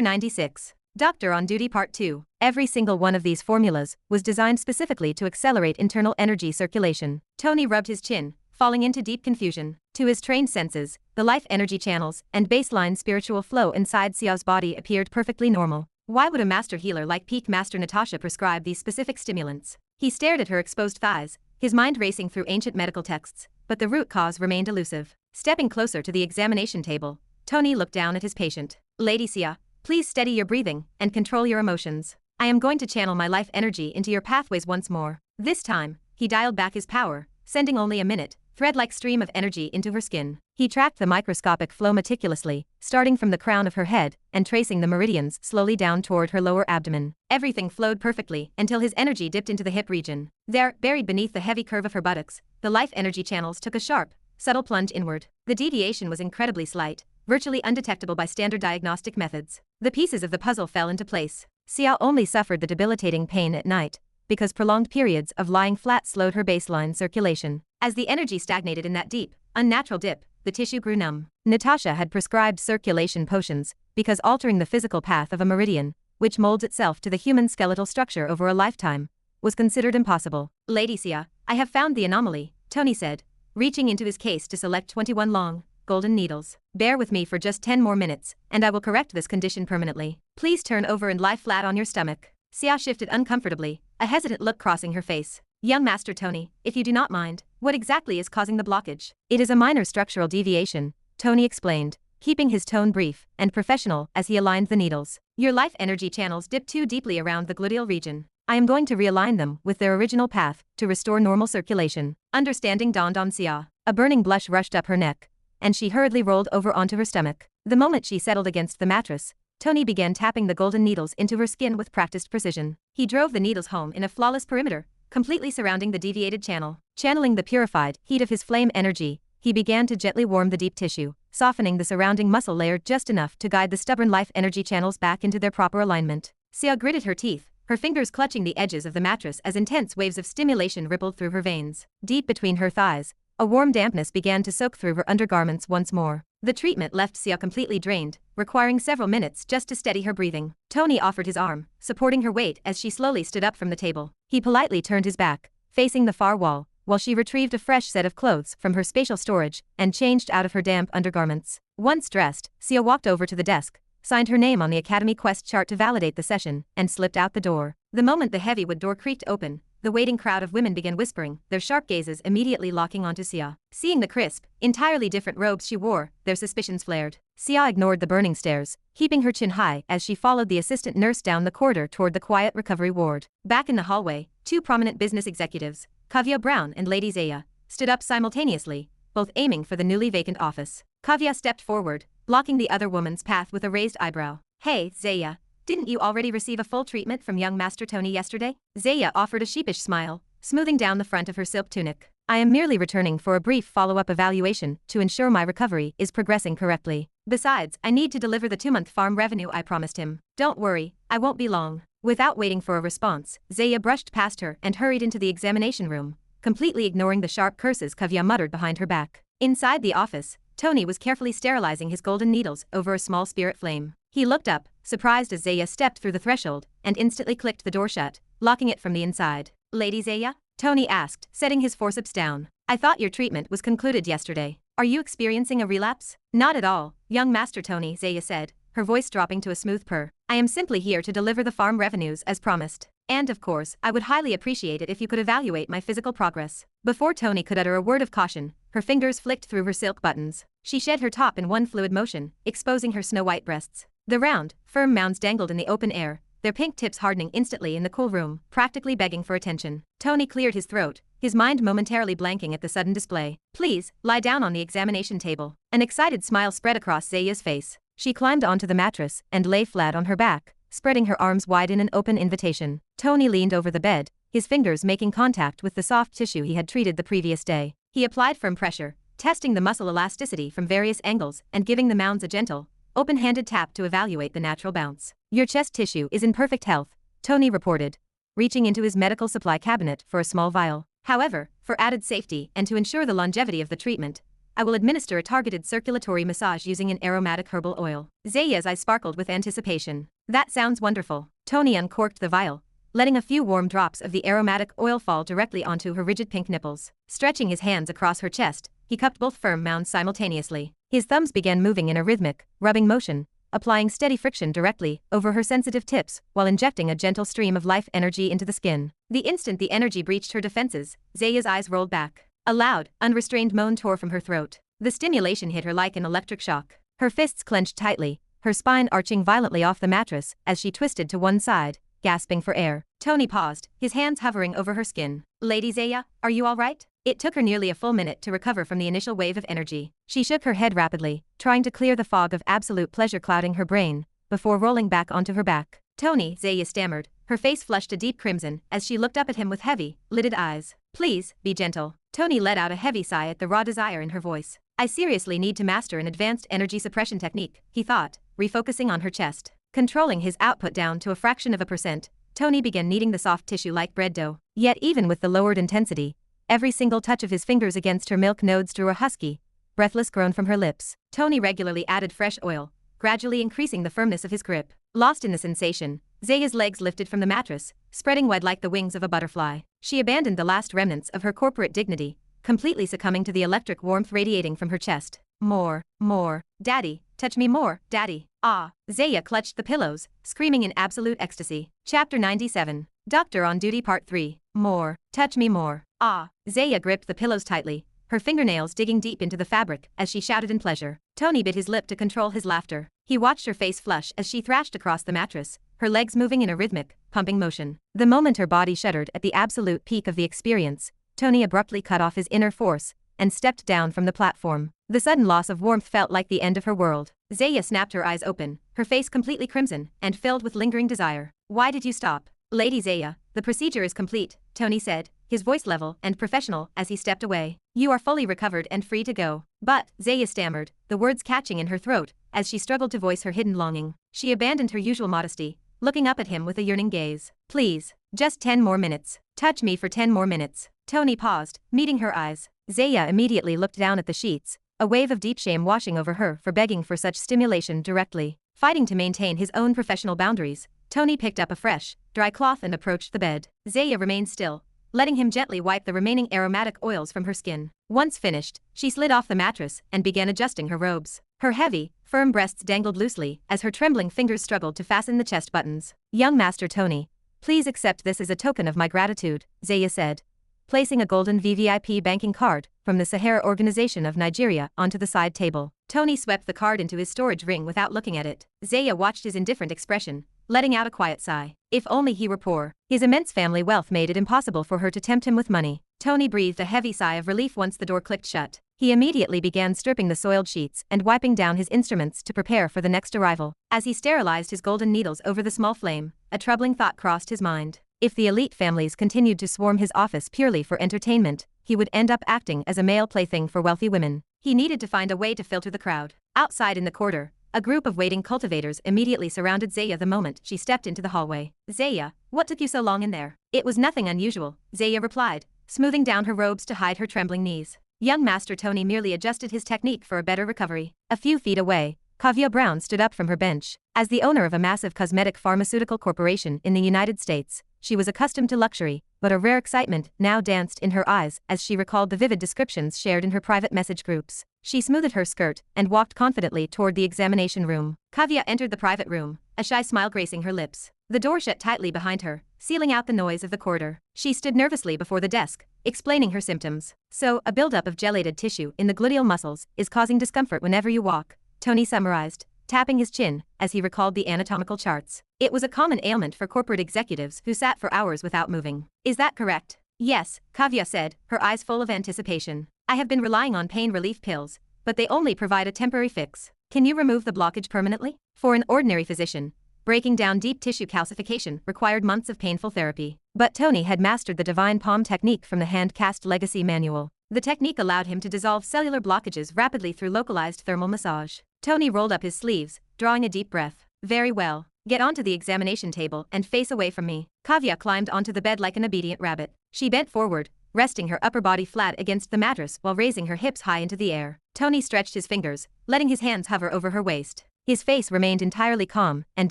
S1: 96. Doctor on Duty Part 2. Every single one of these formulas was designed specifically to accelerate internal energy circulation. Tony rubbed his chin, falling into deep confusion. To his trained senses, the life energy channels and baseline spiritual flow inside Xia's body appeared perfectly normal. Why would a master healer like Peak Master Natasha prescribe these specific stimulants? He stared at her exposed thighs, his mind racing through ancient medical texts, but the root cause remained elusive. Stepping closer to the examination table, Tony looked down at his patient. Lady Xia, please steady your breathing and control your emotions. I am going to channel my life energy into your pathways once more. This time, he dialed back his power, sending only a minute, thread-like stream of energy into her skin. He tracked the microscopic flow meticulously, starting from the crown of her head and tracing the meridians slowly down toward her lower abdomen. Everything flowed perfectly until his energy dipped into the hip region. There, buried beneath the heavy curve of her buttocks, the life energy channels took a sharp, subtle plunge inward. The deviation was incredibly slight, virtually undetectable by standard diagnostic methods. The pieces of the puzzle fell into place. Xia only suffered the debilitating pain at night, because prolonged periods of lying flat slowed her baseline circulation. As the energy stagnated in that deep, unnatural dip, the tissue grew numb. Natasha had prescribed circulation potions, because altering the physical path of a meridian, which molds itself to the human skeletal structure over a lifetime, was considered impossible. Lady Xia, I have found the anomaly, Tony said, reaching into his case to select 21 long, golden needles. Bear with me for just 10 more minutes, and I will correct this condition permanently. Please turn over and lie flat on your stomach. Xia shifted uncomfortably, a hesitant look crossing her face. Young Master Tony, if you do not mind, what exactly is causing the blockage? It is a minor structural deviation, Tony explained, keeping his tone brief and professional as he aligned the needles. Your life energy channels dip too deeply around the gluteal region. I am going to realign them with their original path to restore normal circulation. Understanding dawned on Xia. A burning blush rushed up her neck, and she hurriedly rolled over onto her stomach. The moment she settled against the mattress, Tony began tapping the golden needles into her skin with practiced precision. He drove the needles home in a flawless perimeter, completely surrounding the deviated channel. Channeling the purified heat of his flame energy, he began to gently warm the deep tissue, softening the surrounding muscle layer just enough to guide the stubborn life energy channels back into their proper alignment. Xia gritted her teeth, her fingers clutching the edges of the mattress as intense waves of stimulation rippled through her veins. Deep between her thighs, a warm dampness began to soak through her undergarments once more. The treatment left Xia completely drained, requiring several minutes just to steady her breathing. Tony offered his arm, supporting her weight as she slowly stood up from the table. He politely turned his back, facing the far wall, while she retrieved a fresh set of clothes from her spatial storage and changed out of her damp undergarments. Once dressed, Xia walked over to the desk, signed her name on the Academy quest chart to validate the session, and slipped out the door. The moment the heavy wood door creaked open, the waiting crowd of women began whispering, their sharp gazes immediately locking onto Xia. Seeing the crisp, entirely different robes she wore, their suspicions flared. Xia ignored the burning stares, keeping her chin high as she followed the assistant nurse down the corridor toward the quiet recovery ward. Back in the hallway, two prominent business executives, Kavya Brown and Lady Zaya, stood up simultaneously, both aiming for the newly vacant office. Kavya stepped forward, blocking the other woman's path with a raised eyebrow. Hey, Zaya, didn't you already receive a full treatment from young Master Tony yesterday? Zaya offered a sheepish smile, smoothing down the front of her silk tunic. I am merely returning for a brief follow-up evaluation to ensure my recovery is progressing correctly. Besides, I need to deliver the 2-month farm revenue I promised him. Don't worry, I won't be long. Without waiting for a response, Zaya brushed past her and hurried into the examination room, completely ignoring the sharp curses Kavya muttered behind her back. Inside the office, Tony was carefully sterilizing his golden needles over a small spirit flame. He looked up, surprised as Zaya stepped through the threshold, and instantly clicked the door shut, locking it from the inside. Lady Zaya? Tony asked, setting his forceps down. I thought your treatment was concluded yesterday. Are you experiencing a relapse? Not at all, young Master Tony, Zaya said, her voice dropping to a smooth purr. I am simply here to deliver the farm revenues as promised. And of course, I would highly appreciate it if you could evaluate my physical progress. Before Tony could utter a word of caution, her fingers flicked through her silk buttons. She shed her top in one fluid motion, exposing her snow-white breasts. The round, firm mounds dangled in the open air, their pink tips hardening instantly in the cool room, practically begging for attention. Tony cleared his throat, his mind momentarily blanking at the sudden display. Please, lie down on the examination table. An excited smile spread across Zaya's face. She climbed onto the mattress and lay flat on her back, spreading her arms wide in an open invitation. Tony leaned over the bed, his fingers making contact with the soft tissue he had treated the previous day. He applied firm pressure, testing the muscle elasticity from various angles and giving the mounds a gentle, open-handed tap to evaluate the natural bounce. Your chest tissue is in perfect health, Tony reported, reaching into his medical supply cabinet for a small vial. However, for added safety and to ensure the longevity of the treatment, I will administer a targeted circulatory massage using an aromatic herbal oil. Zaya's eyes sparkled with anticipation. That sounds wonderful. Tony uncorked the vial, letting a few warm drops of the aromatic oil fall directly onto her rigid pink nipples. Stretching his hands across her chest, he cupped both firm mounds simultaneously. His thumbs began moving in a rhythmic, rubbing motion, applying steady friction directly over her sensitive tips while injecting a gentle stream of life energy into the skin. The instant the energy breached her defenses, Zaya's eyes rolled back. A loud, unrestrained moan tore from her throat. The stimulation hit her like an electric shock. Her fists clenched tightly, her spine arching violently off the mattress as she twisted to one side, gasping for air. Tony paused, his hands hovering over her skin. Lady Zaya, are you all right? It took her nearly a full minute to recover from the initial wave of energy. She shook her head rapidly, trying to clear the fog of absolute pleasure clouding her brain, before rolling back onto her back. Tony, Zaya stammered, her face flushed a deep crimson as she looked up at him with heavy, lidded eyes. Please, be gentle. Tony let out a heavy sigh at the raw desire in her voice. I seriously need to master an advanced energy suppression technique, he thought, refocusing on her chest. Controlling his output down to a fraction of a percent, Tony began kneading the soft tissue like bread dough. Yet even with the lowered intensity, every single touch of his fingers against her milk nodes drew a husky, breathless groan from her lips. Tony regularly added fresh oil, gradually increasing the firmness of his grip. Lost in the sensation, Zaya's legs lifted from the mattress, spreading wide like the wings of a butterfly. She abandoned the last remnants of her corporate dignity, completely succumbing to the electric warmth radiating from her chest. More, more, daddy, touch me more, daddy. Ah, Zaya clutched the pillows, screaming in absolute ecstasy. Chapter 97. Doctor on Duty Part 3. More, touch me more. Ah, Zaya gripped the pillows tightly, her fingernails digging deep into the fabric as she shouted in pleasure. Tony bit his lip to control his laughter. He watched her face flush as she thrashed across the mattress, her legs moving in a rhythmic, pumping motion. The moment her body shuddered at the absolute peak of the experience, Tony abruptly cut off his inner force and stepped down from the platform. The sudden loss of warmth felt like the end of her world. Zaya snapped her eyes open, her face completely crimson and filled with lingering desire. Why did you stop? Lady Zaya, the procedure is complete, Tony said, his voice level and professional as he stepped away. You are fully recovered and free to go. But, Zaya stammered, the words catching in her throat as she struggled to voice her hidden longing. She abandoned her usual modesty, looking up at him with a yearning gaze. Please, just 10 more minutes. Touch me for 10 more minutes. Tony paused, meeting her eyes. Zaya immediately looked down at the sheets, a wave of deep shame washing over her for begging for such stimulation directly. Fighting to maintain his own professional boundaries, Tony picked up a fresh, dry cloth and approached the bed. Zaya remained still, letting him gently wipe the remaining aromatic oils from her skin. Once finished, she slid off the mattress and began adjusting her robes. Her heavy, firm breasts dangled loosely as her trembling fingers struggled to fasten the chest buttons. Young Master Tony, please accept this as a token of my gratitude, Zaya said, placing a golden VVIP banking card from the Sahara Organization of Nigeria onto the side table. Tony swept the card into his storage ring without looking at it. Zaya watched his indifferent expression, letting out a quiet sigh. If only he were poor. His immense family wealth made it impossible for her to tempt him with money. Tony breathed a heavy sigh of relief once the door clicked shut. He immediately began stripping the soiled sheets and wiping down his instruments to prepare for the next arrival. As he sterilized his golden needles over the small flame, a troubling thought crossed his mind. If the elite families continued to swarm his office purely for entertainment, he would end up acting as a male plaything for wealthy women. He needed to find a way to filter the crowd. Outside in the corridor, a group of waiting cultivators immediately surrounded Zaya the moment she stepped into the hallway. Zaya, what took you so long in there? It was nothing unusual, Zaya replied, smoothing down her robes to hide her trembling knees. Young Master Tony merely adjusted his technique for a better recovery. A few feet away, Kavya Brown stood up from her bench. As the owner of a massive cosmetic pharmaceutical corporation in the United States, she was accustomed to luxury, but a rare excitement now danced in her eyes as she recalled the vivid descriptions shared in her private message groups. She smoothed her skirt and walked confidently toward the examination room. Kavya entered the private room, a shy smile gracing her lips. The door shut tightly behind her, sealing out the noise of the corridor. She stood nervously before the desk, explaining her symptoms. So, a buildup of gelated tissue in the gluteal muscles is causing discomfort whenever you walk, Tony summarized, tapping his chin as he recalled the anatomical charts. It was a common ailment for corporate executives who sat for hours without moving. Is that correct? Yes, Kavya said, her eyes full of anticipation. I have been relying on pain relief pills, but they only provide a temporary fix. Can you remove the blockage permanently? For an ordinary physician, breaking down deep tissue calcification required months of painful therapy. But Tony had mastered the divine palm technique from the hand-cast legacy manual. The technique allowed him to dissolve cellular blockages rapidly through localized thermal massage. Tony rolled up his sleeves, drawing a deep breath. Very well. Get onto the examination table and face away from me. Kavya climbed onto the bed like an obedient rabbit. She bent forward, resting her upper body flat against the mattress while raising her hips high into the air. Tony stretched his fingers, letting his hands hover over her waist. His face remained entirely calm and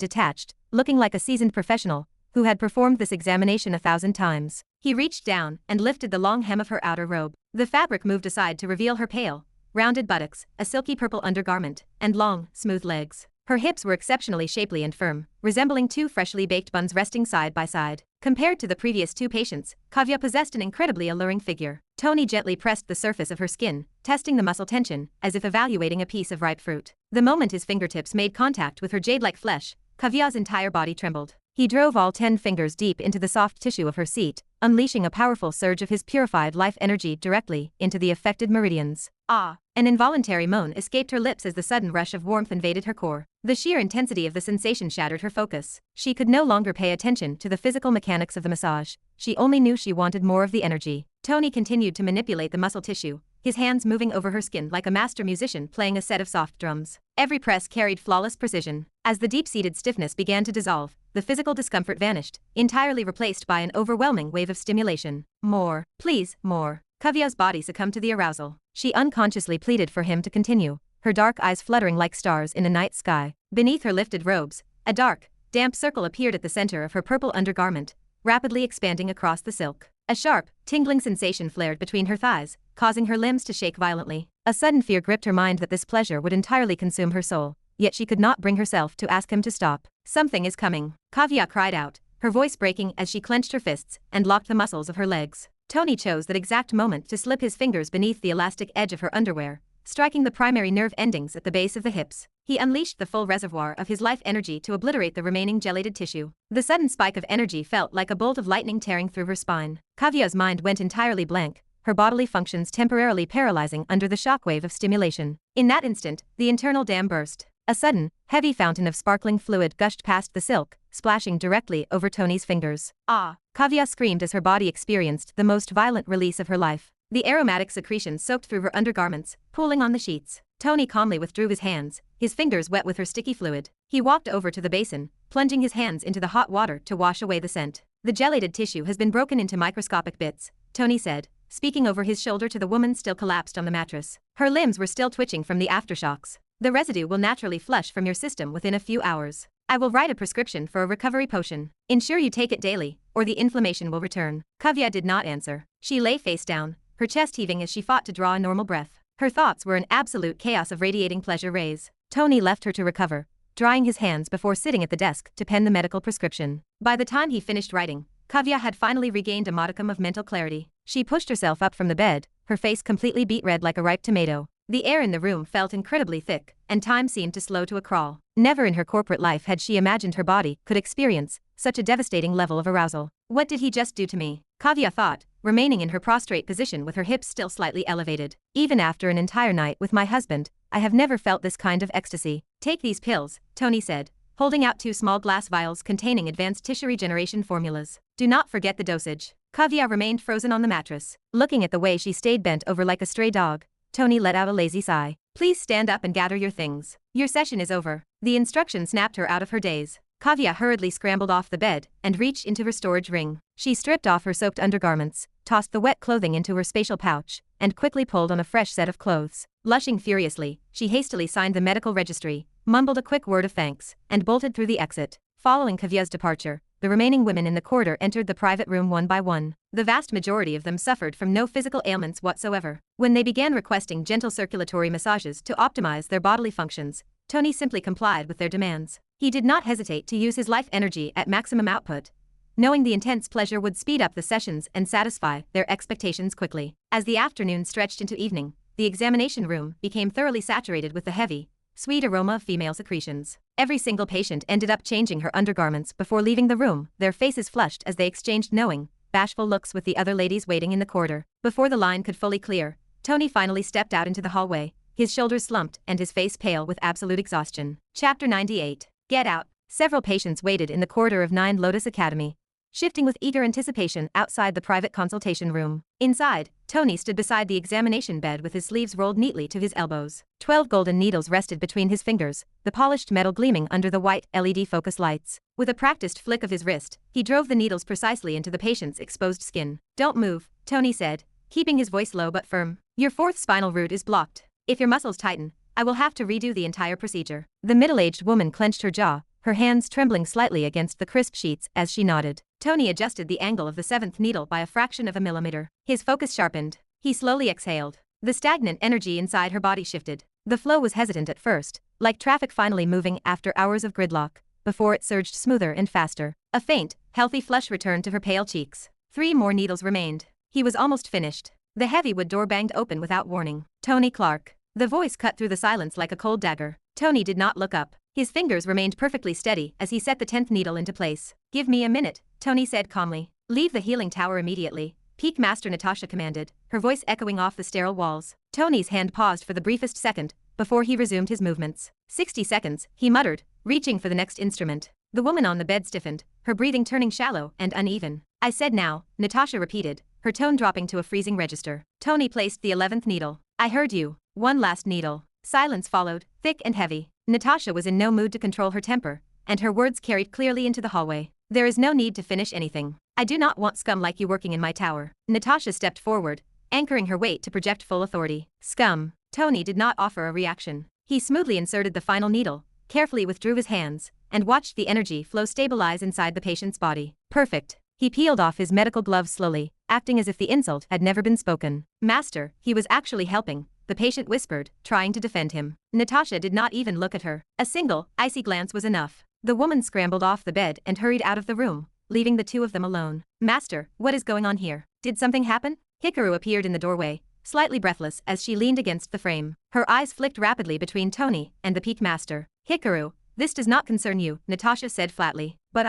S1: detached, looking like a seasoned professional who had performed this examination 1,000 times. He reached down and lifted the long hem of her outer robe. The fabric moved aside to reveal her pale, rounded buttocks, a silky purple undergarment, and long, smooth legs. Her hips were exceptionally shapely and firm, resembling two freshly baked buns resting side by side. Compared to the previous two patients, Kavya possessed an incredibly alluring figure. Tony gently pressed the surface of her skin, testing the muscle tension, as if evaluating a piece of ripe fruit. The moment his fingertips made contact with her jade-like flesh, Kavya's entire body trembled. He drove all 10 fingers deep into the soft tissue of her seat, unleashing a powerful surge of his purified life energy directly into the affected meridians. Ah! An involuntary moan escaped her lips as the sudden rush of warmth invaded her core. The sheer intensity of the sensation shattered her focus. She could no longer pay attention to the physical mechanics of the massage. She only knew she wanted more of the energy. Tony continued to manipulate the muscle tissue, his hands moving over her skin like a master musician playing a set of soft drums. Every press carried flawless precision. As the deep-seated stiffness began to dissolve, the physical discomfort vanished, entirely replaced by an overwhelming wave of stimulation. More. Please, more. Kavya's body succumbed to the arousal. She unconsciously pleaded for him to continue, her dark eyes fluttering like stars in a night sky. Beneath her lifted robes, a dark, damp circle appeared at the center of her purple undergarment, rapidly expanding across the silk. A sharp, tingling sensation flared between her thighs, causing her limbs to shake violently. A sudden fear gripped her mind that this pleasure would entirely consume her soul, yet she could not bring herself to ask him to stop. Something is coming, Kavya cried out, her voice breaking as she clenched her fists and locked the muscles of her legs. Tony chose that exact moment to slip his fingers beneath the elastic edge of her underwear, striking the primary nerve endings at the base of the hips. He unleashed the full reservoir of his life energy to obliterate the remaining gelated tissue. The sudden spike of energy felt like a bolt of lightning tearing through her spine. Kavya's mind went entirely blank, her bodily functions temporarily paralyzing under the shockwave of stimulation. In that instant, the internal dam burst. A sudden, heavy fountain of sparkling fluid gushed past the silk, splashing directly over Tony's fingers. Ah! Kavya screamed as her body experienced the most violent release of her life. The aromatic secretion soaked through her undergarments, pooling on the sheets. Tony calmly withdrew his hands, his fingers wet with her sticky fluid. He walked over to the basin, plunging his hands into the hot water to wash away the scent. The gelated tissue has been broken into microscopic bits, Tony said, speaking over his shoulder to the woman still collapsed on the mattress. Her limbs were still twitching from the aftershocks. The residue will naturally flush from your system within a few hours. I will write a prescription for a recovery potion. Ensure you take it daily, or the inflammation will return. Kavya did not answer. She lay face down, her chest heaving as she fought to draw a normal breath. Her thoughts were an absolute chaos of radiating pleasure rays. Tony left her to recover, drying his hands before sitting at the desk to pen the medical prescription. By the time he finished writing, Kavya had finally regained a modicum of mental clarity. She pushed herself up from the bed, her face completely beet red like a ripe tomato. The air in the room felt incredibly thick, and time seemed to slow to a crawl. Never in her corporate life had she imagined her body could experience such a devastating level of arousal. What did he just do to me? Kavya thought, remaining in her prostrate position with her hips still slightly elevated. Even after an entire night with my husband, I have never felt this kind of ecstasy. Take these pills, Tony said, holding out 2 small glass vials containing advanced tissue regeneration formulas. Do not forget the dosage. Kavya remained frozen on the mattress. Looking at the way she stayed bent over like a stray dog, Tony let out a lazy sigh. Please stand up and gather your things. Your session is over. The instruction snapped her out of her daze. Kavya hurriedly scrambled off the bed and reached into her storage ring. She stripped off her soaked undergarments, tossed the wet clothing into her spatial pouch, and quickly pulled on a fresh set of clothes. Blushing furiously, she hastily signed the medical registry, mumbled a quick word of thanks, and bolted through the exit. Following Kavya's departure, the remaining women in the corridor entered the private room one by one. The vast majority of them suffered from no physical ailments whatsoever. When they began requesting gentle circulatory massages to optimize their bodily functions, Tony simply complied with their demands. He did not hesitate to use his life energy at maximum output, knowing the intense pleasure would speed up the sessions and satisfy their expectations quickly. As the afternoon stretched into evening, the examination room became thoroughly saturated with the heavy, sweet aroma of female secretions. Every single patient ended up changing her undergarments before leaving the room, their faces flushed as they exchanged knowing, bashful looks with the other ladies waiting in the corridor. Before the line could fully clear, Tony finally stepped out into the hallway, his shoulders slumped and his face pale with absolute exhaustion. Chapter 98. Get out. Several patients waited in the corridor of 9 Lotus Academy, shifting with eager anticipation outside the private consultation room. Inside, Tony stood beside the examination bed with his sleeves rolled neatly to his elbows. 12 golden needles rested between his fingers, the polished metal gleaming under the white LED focus lights. With a practiced flick of his wrist, he drove the needles precisely into the patient's exposed skin. Don't move, Tony said, keeping his voice low but firm. Your 4th spinal root is blocked. If your muscles tighten, I will have to redo the entire procedure. The middle-aged woman clenched her jaw, her hands trembling slightly against the crisp sheets as she nodded. Tony adjusted the angle of the 7th needle by a fraction of a millimeter. His focus sharpened. He slowly exhaled. The stagnant energy inside her body shifted. The flow was hesitant at first, like traffic finally moving after hours of gridlock, before it surged smoother and faster. A faint, healthy flush returned to her pale cheeks. 3 more needles remained. He was almost finished. The heavy wood door banged open without warning. Tony Clark. The voice cut through the silence like a cold dagger. Tony did not look up. His fingers remained perfectly steady as he set the 10th needle into place. Give me a minute, Tony said calmly. Leave the healing tower immediately, Peak Master Natasha commanded, her voice echoing off the sterile walls. Tony's hand paused for the briefest second before he resumed his movements. 60 seconds, he muttered, reaching for the next instrument. The woman on the bed stiffened, her breathing turning shallow and uneven. I said now, Natasha repeated, her tone dropping to a freezing register. Tony placed the 11th needle. I heard you. One last needle. Silence followed, thick and heavy. Natasha was in no mood to control her temper, and her words carried clearly into the hallway. There is no need to finish anything. I do not want scum like you working in my tower. Natasha stepped forward, anchoring her weight to project full authority. Scum. Tony did not offer a reaction. He smoothly inserted the final needle, carefully withdrew his hands, and watched the energy flow stabilize inside the patient's body. Perfect. He peeled off his medical gloves slowly, acting as if the insult had never been spoken. Master, he was actually helping, the patient whispered, trying to defend him. Natasha did not even look at her. A single, icy glance was enough. The woman scrambled off the bed and hurried out of the room, leaving the two of them alone. Master, what is going on here? Did something happen? Hikaru appeared in the doorway, slightly breathless as she leaned against the frame. Her eyes flicked rapidly between Tony and the Peak Master. Hikaru, this does not concern you, Natasha said flatly. But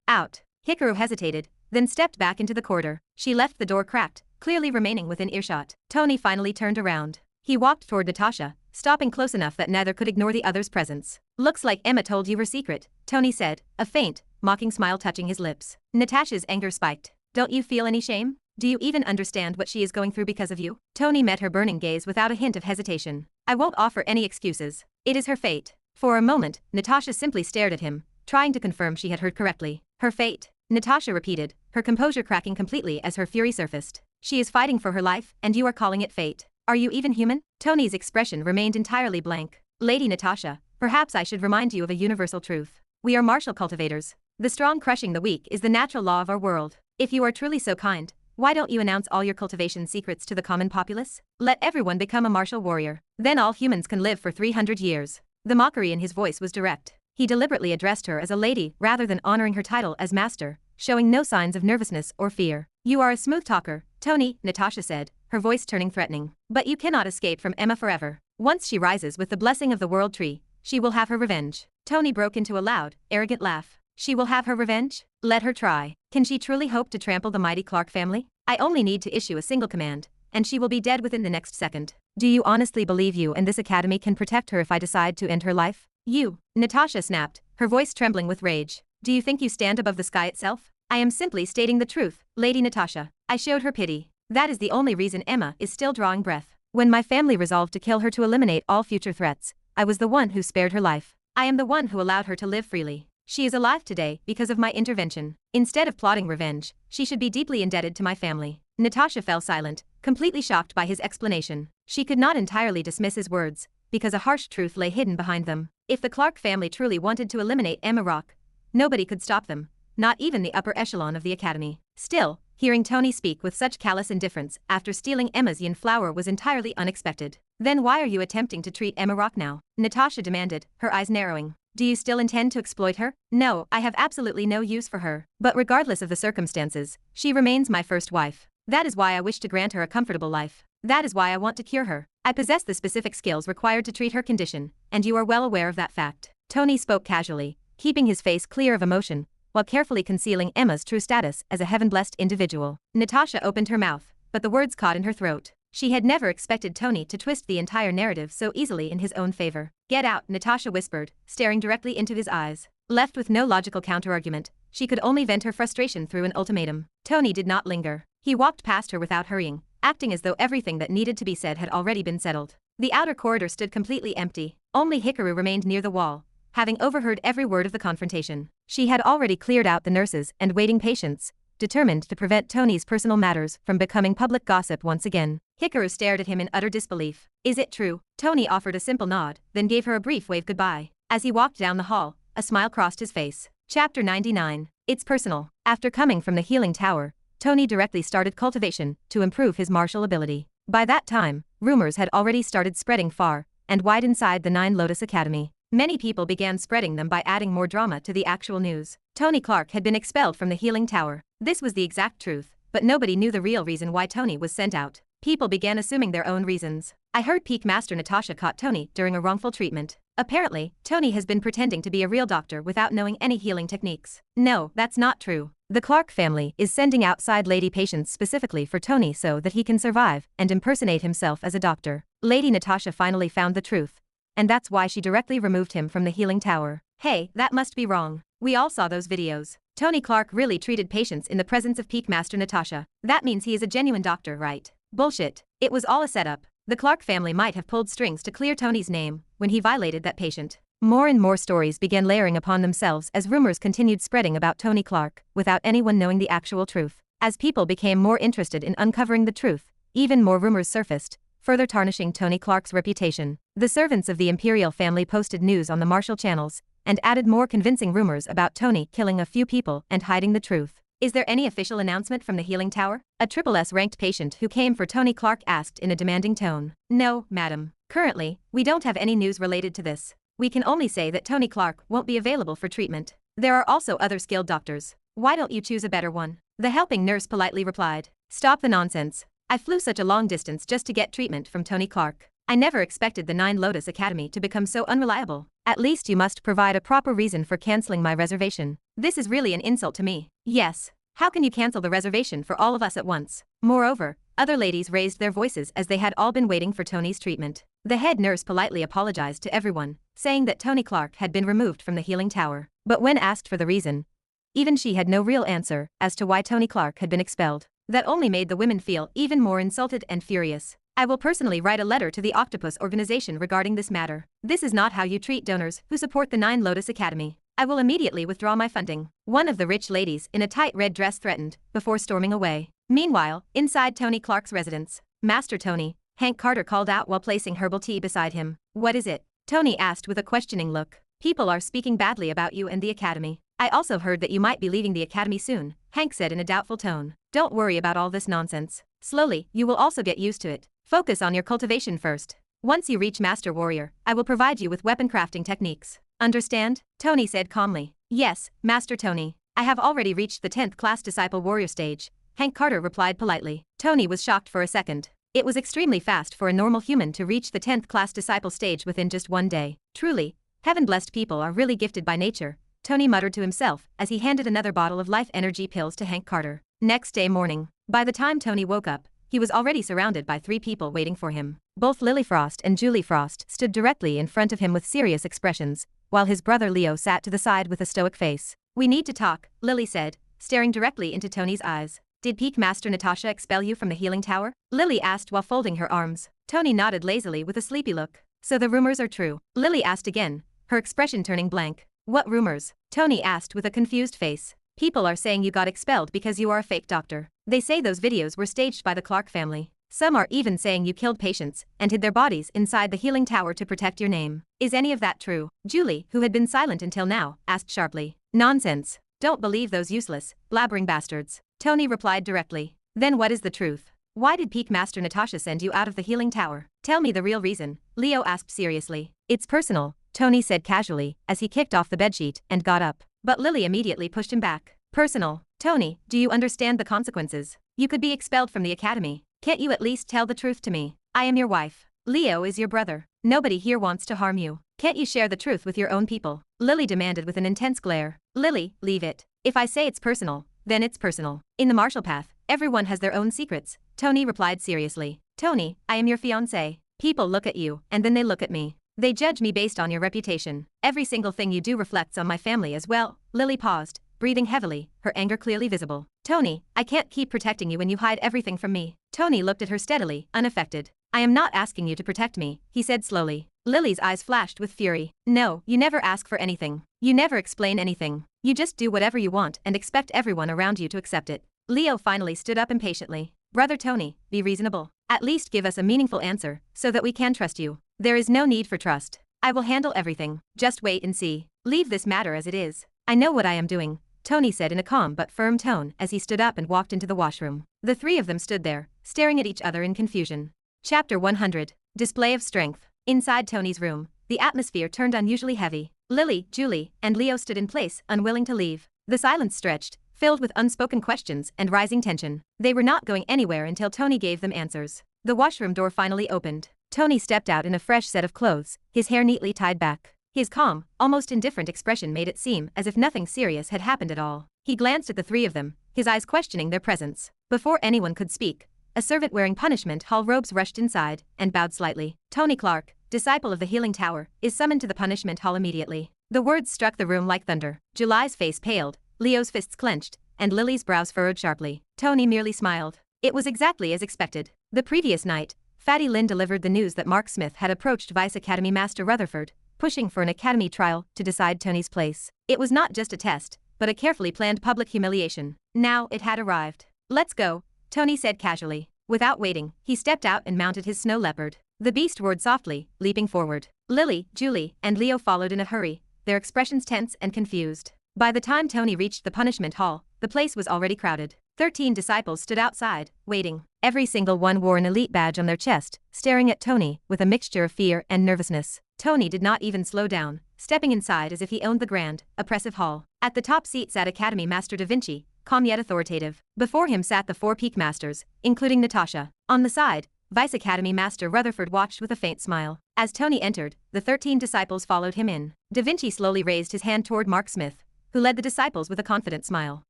S1: out. Hikaru hesitated, then stepped back into the corridor. She left the door cracked, clearly remaining within earshot. Tony finally turned around. He walked toward Natasha, stopping close enough that neither could ignore the other's presence. Looks like Emma told you her secret, Tony said, a faint, mocking smile touching his lips. Natasha's anger spiked. Don't you feel any shame? Do you even understand what she is going through because of you? Tony met her burning gaze without a hint of hesitation. I won't offer any excuses. It is her fate. For a moment, Natasha simply stared at him, trying to confirm she had heard correctly. Her fate, Natasha repeated, her composure cracking completely as her fury surfaced. She is fighting for her life, and you are calling it fate. Are you even human? Tony's expression remained entirely blank. Lady Natasha, perhaps I should remind you of a universal truth. We are martial cultivators. The strong crushing the weak is the natural law of our world. If you are truly so kind, why don't you announce all your cultivation secrets to the common populace? Let everyone become a martial warrior. Then all humans can live for 300 years. The mockery in his voice was direct. He deliberately addressed her as a lady rather than honoring her title as master, showing no signs of nervousness or fear. You are a smooth talker, Tony, Natasha said, her voice turning threatening. But you cannot escape from Emma forever. Once she rises with the blessing of the world tree, she will have her revenge. Tony broke into a loud, arrogant laugh. She will have her revenge? Let her try. Can she truly hope to trample the mighty Clark family? I only need to issue a single command, and she will be dead within the next second. Do you honestly believe you and this academy can protect her if I decide to end her life? You, Natasha snapped, her voice trembling with rage. Do you think you stand above the sky itself? I am simply stating the truth, Lady Natasha. I showed her pity. That is the only reason Emma is still drawing breath. When my family resolved to kill her to eliminate all future threats, I was the one who spared her life. I am the one who allowed her to live freely. She is alive today because of my intervention. Instead of plotting revenge, she should be deeply indebted to my family. Natasha fell silent, completely shocked by his explanation. She could not entirely dismiss his words, because a harsh truth lay hidden behind them. If the Clark family truly wanted to eliminate Emma Rock, nobody could stop them, not even the upper echelon of the academy. Still, hearing Tony speak with such callous indifference after stealing Emma's yin flower was entirely unexpected. Then why are you attempting to treat Emma Rock now? Natasha demanded, her eyes narrowing. Do you still intend to exploit her? No, I have absolutely no use for her. But regardless of the circumstances, she remains my first wife. That is why I wish to grant her a comfortable life. That is why I want to cure her. I possess the specific skills required to treat her condition, and you are well aware of that fact. Tony spoke casually, keeping his face clear of emotion, while carefully concealing Emma's true status as a heaven-blessed individual. Natasha opened her mouth, but the words caught in her throat. She had never expected Tony to twist the entire narrative so easily in his own favor. Get out, Natasha whispered, staring directly into his eyes. Left with no logical counterargument, she could only vent her frustration through an ultimatum. Tony did not linger. He walked past her without hurrying, acting as though everything that needed to be said had already been settled. The outer corridor stood completely empty. Only Hikaru remained near the wall, having overheard every word of the confrontation. She had already cleared out the nurses and waiting patients, determined to prevent Tony's personal matters from becoming public gossip once again. Hikaru stared at him in utter disbelief. Is it true? Tony offered a simple nod, then gave her a brief wave goodbye. As he walked down the hall, a smile crossed his face. Chapter 99. It's personal. After coming from the healing tower, Tony directly started cultivation to improve his martial ability. By that time, rumors had already started spreading far and wide inside the Nine Lotus Academy. Many people began spreading them by adding more drama to the actual news. Tony Clark had been expelled from the healing tower. This was the exact truth, but nobody knew the real reason why Tony was sent out. People began assuming their own reasons. I heard Peak Master Natasha caught Tony during a wrongful treatment. Apparently, Tony has been pretending to be a real doctor without knowing any healing techniques. No, that's not true. The Clark family is sending outside lady patients specifically for Tony so that he can survive and impersonate himself as a doctor. Lady Natasha finally found the truth, and that's why she directly removed him from the healing tower. Hey, that must be wrong. We all saw those videos. Tony Clark really treated patients in the presence of Peak Master Natasha. That means he is a genuine doctor, right? Bullshit. It was all a setup. The Clark family might have pulled strings to clear Tony's name when he violated that patient. More and more stories began layering upon themselves as rumors continued spreading about Tony Clark, without anyone knowing the actual truth. As people became more interested in uncovering the truth, even more rumors surfaced, further tarnishing Tony Clark's reputation. The servants of the Imperial family posted news on the martial channels, and added more convincing rumors about Tony killing a few people and hiding the truth. Is there any official announcement from the healing tower? A triple S ranked patient who came for Tony Clark asked in a demanding tone. No, madam. Currently, we don't have any news related to this. We can only say that Tony Clark won't be available for treatment. There are also other skilled doctors. Why don't you choose a better one? The helping nurse politely replied. Stop the nonsense. I flew such a long distance just to get treatment from Tony Clark. I never expected the Nine Lotus Academy to become so unreliable. At least you must provide a proper reason for canceling my reservation. This is really an insult to me. Yes. How can you cancel the reservation for all of us at once? Moreover, other ladies raised their voices as they had all been waiting for Tony's treatment. The head nurse politely apologized to everyone, saying that Tony Clark had been removed from the healing tower. But when asked for the reason, even she had no real answer as to why Tony Clark had been expelled. That only made the women feel even more insulted and furious. I will personally write a letter to the Octopus organization regarding this matter. This is not how you treat donors who support the Nine Lotus Academy. I will immediately withdraw my funding. One of the rich ladies in a tight red dress threatened, before storming away. Meanwhile, inside Tony Clark's residence, Master Tony, Hank Carter called out while placing herbal tea beside him. What is it? Tony asked with a questioning look. People are speaking badly about you and the academy. I also heard that you might be leaving the academy soon, Hank said in a doubtful tone. Don't worry about all this nonsense. Slowly, you will also get used to it. Focus on your cultivation first. Once you reach Master Warrior, I will provide you with weapon crafting techniques. Understand? Tony said calmly. Yes, Master Tony. I have already reached the 10th class Disciple Warrior stage, Hank Carter replied politely. Tony was shocked for a second. It was extremely fast for a normal human to reach the 10th class Disciple stage within just one day. Truly, heaven-blessed people are really gifted by nature, Tony muttered to himself as he handed another bottle of life energy pills to Hank Carter. Next day morning, by the time Tony woke up, he was already surrounded by 3 people waiting for him. Both Lily Frost and Julie Frost stood directly in front of him with serious expressions, while his brother Leo sat to the side with a stoic face. We need to talk, Lily said, staring directly into Tony's eyes. Did Peak Master Natasha expel you from the healing tower? Lily asked while folding her arms. Tony nodded lazily with a sleepy look. So the rumors are true? Lily asked again, her expression turning blank. What rumors? Tony asked with a confused face. People are saying you got expelled because you are a fake doctor. They say those videos were staged by the Clark family. Some are even saying you killed patients and hid their bodies inside the healing tower to protect your name. Is any of that true? Julie, who had been silent until now, asked sharply. Nonsense. Don't believe those useless, blabbering bastards. Tony replied directly. Then what is the truth? Why did Peak Master Natasha send you out of the healing tower? Tell me the real reason, Leo asked seriously. It's personal, Tony said casually, as he kicked off the bedsheet and got up. But Lily immediately pushed him back. Personal? Tony, do you understand the consequences? You could be expelled from the academy. Can't you at least tell the truth to me? I am your wife. Leo is your brother. Nobody here wants to harm you. Can't you share the truth with your own people? Lily demanded with an intense glare. Lily, leave it. If I say it's personal, then it's personal. In the martial path, everyone has their own secrets, Tony replied seriously. Tony, I am your fiancé. People look at you, and then they look at me. They judge me based on your reputation. Every single thing you do reflects on my family as well. Lily paused, breathing heavily, her anger clearly visible. Tony, I can't keep protecting you when you hide everything from me. Tony looked at her steadily, unaffected. I am not asking you to protect me, he said slowly. Lily's eyes flashed with fury. No, you never ask for anything. You never explain anything. You just do whatever you want and expect everyone around you to accept it. Leo finally stood up impatiently. Brother Tony, be reasonable. At least give us a meaningful answer, so that we can trust you. There is no need for trust. I will handle everything. Just wait and see. Leave this matter as it is. I know what I am doing, Tony said in a calm but firm tone as he stood up and walked into the washroom. The 3 of them stood there, staring at each other in confusion. Chapter 100. Display of Strength. Inside Tony's room, the atmosphere turned unusually heavy. Lily, Julie, and Leo stood in place, unwilling to leave. The silence stretched, filled with unspoken questions and rising tension. They were not going anywhere until Tony gave them answers. The washroom door finally opened. Tony stepped out in a fresh set of clothes, his hair neatly tied back. His calm, almost indifferent expression made it seem as if nothing serious had happened at all. He glanced at the 3 of them, his eyes questioning their presence. Before anyone could speak, a servant wearing punishment hall robes rushed inside and bowed slightly. Tony Clark, disciple of the healing tower, is summoned to the punishment hall immediately. The words struck the room like thunder. July's face paled, Leo's fists clenched, and Lily's brows furrowed sharply. Tony merely smiled. It was exactly as expected. The previous night, Fatty Lynn delivered the news that Mark Smith had approached Vice Academy Master Rutherford, pushing for an academy trial to decide Tony's place. It was not just a test, but a carefully planned public humiliation. Now it had arrived. Let's go, Tony said casually. Without waiting, he stepped out and mounted his snow leopard. The beast roared softly, leaping forward. Lily, Julie, and Leo followed in a hurry, their expressions tense and confused. By the time Tony reached the punishment hall, the place was already crowded. 13 disciples stood outside, waiting. Every single one wore an elite badge on their chest, staring at Tony with a mixture of fear and nervousness. Tony did not even slow down, stepping inside as if he owned the grand, oppressive hall. At the top seat sat Academy Master Da Vinci, calm yet authoritative. Before him sat the 4 Peak Masters, including Natasha. On the side, Vice Academy Master Rutherford watched with a faint smile. As Tony entered, the 13 disciples followed him in. Da Vinci slowly raised his hand toward Mark Smith, who led the disciples with a confident smile.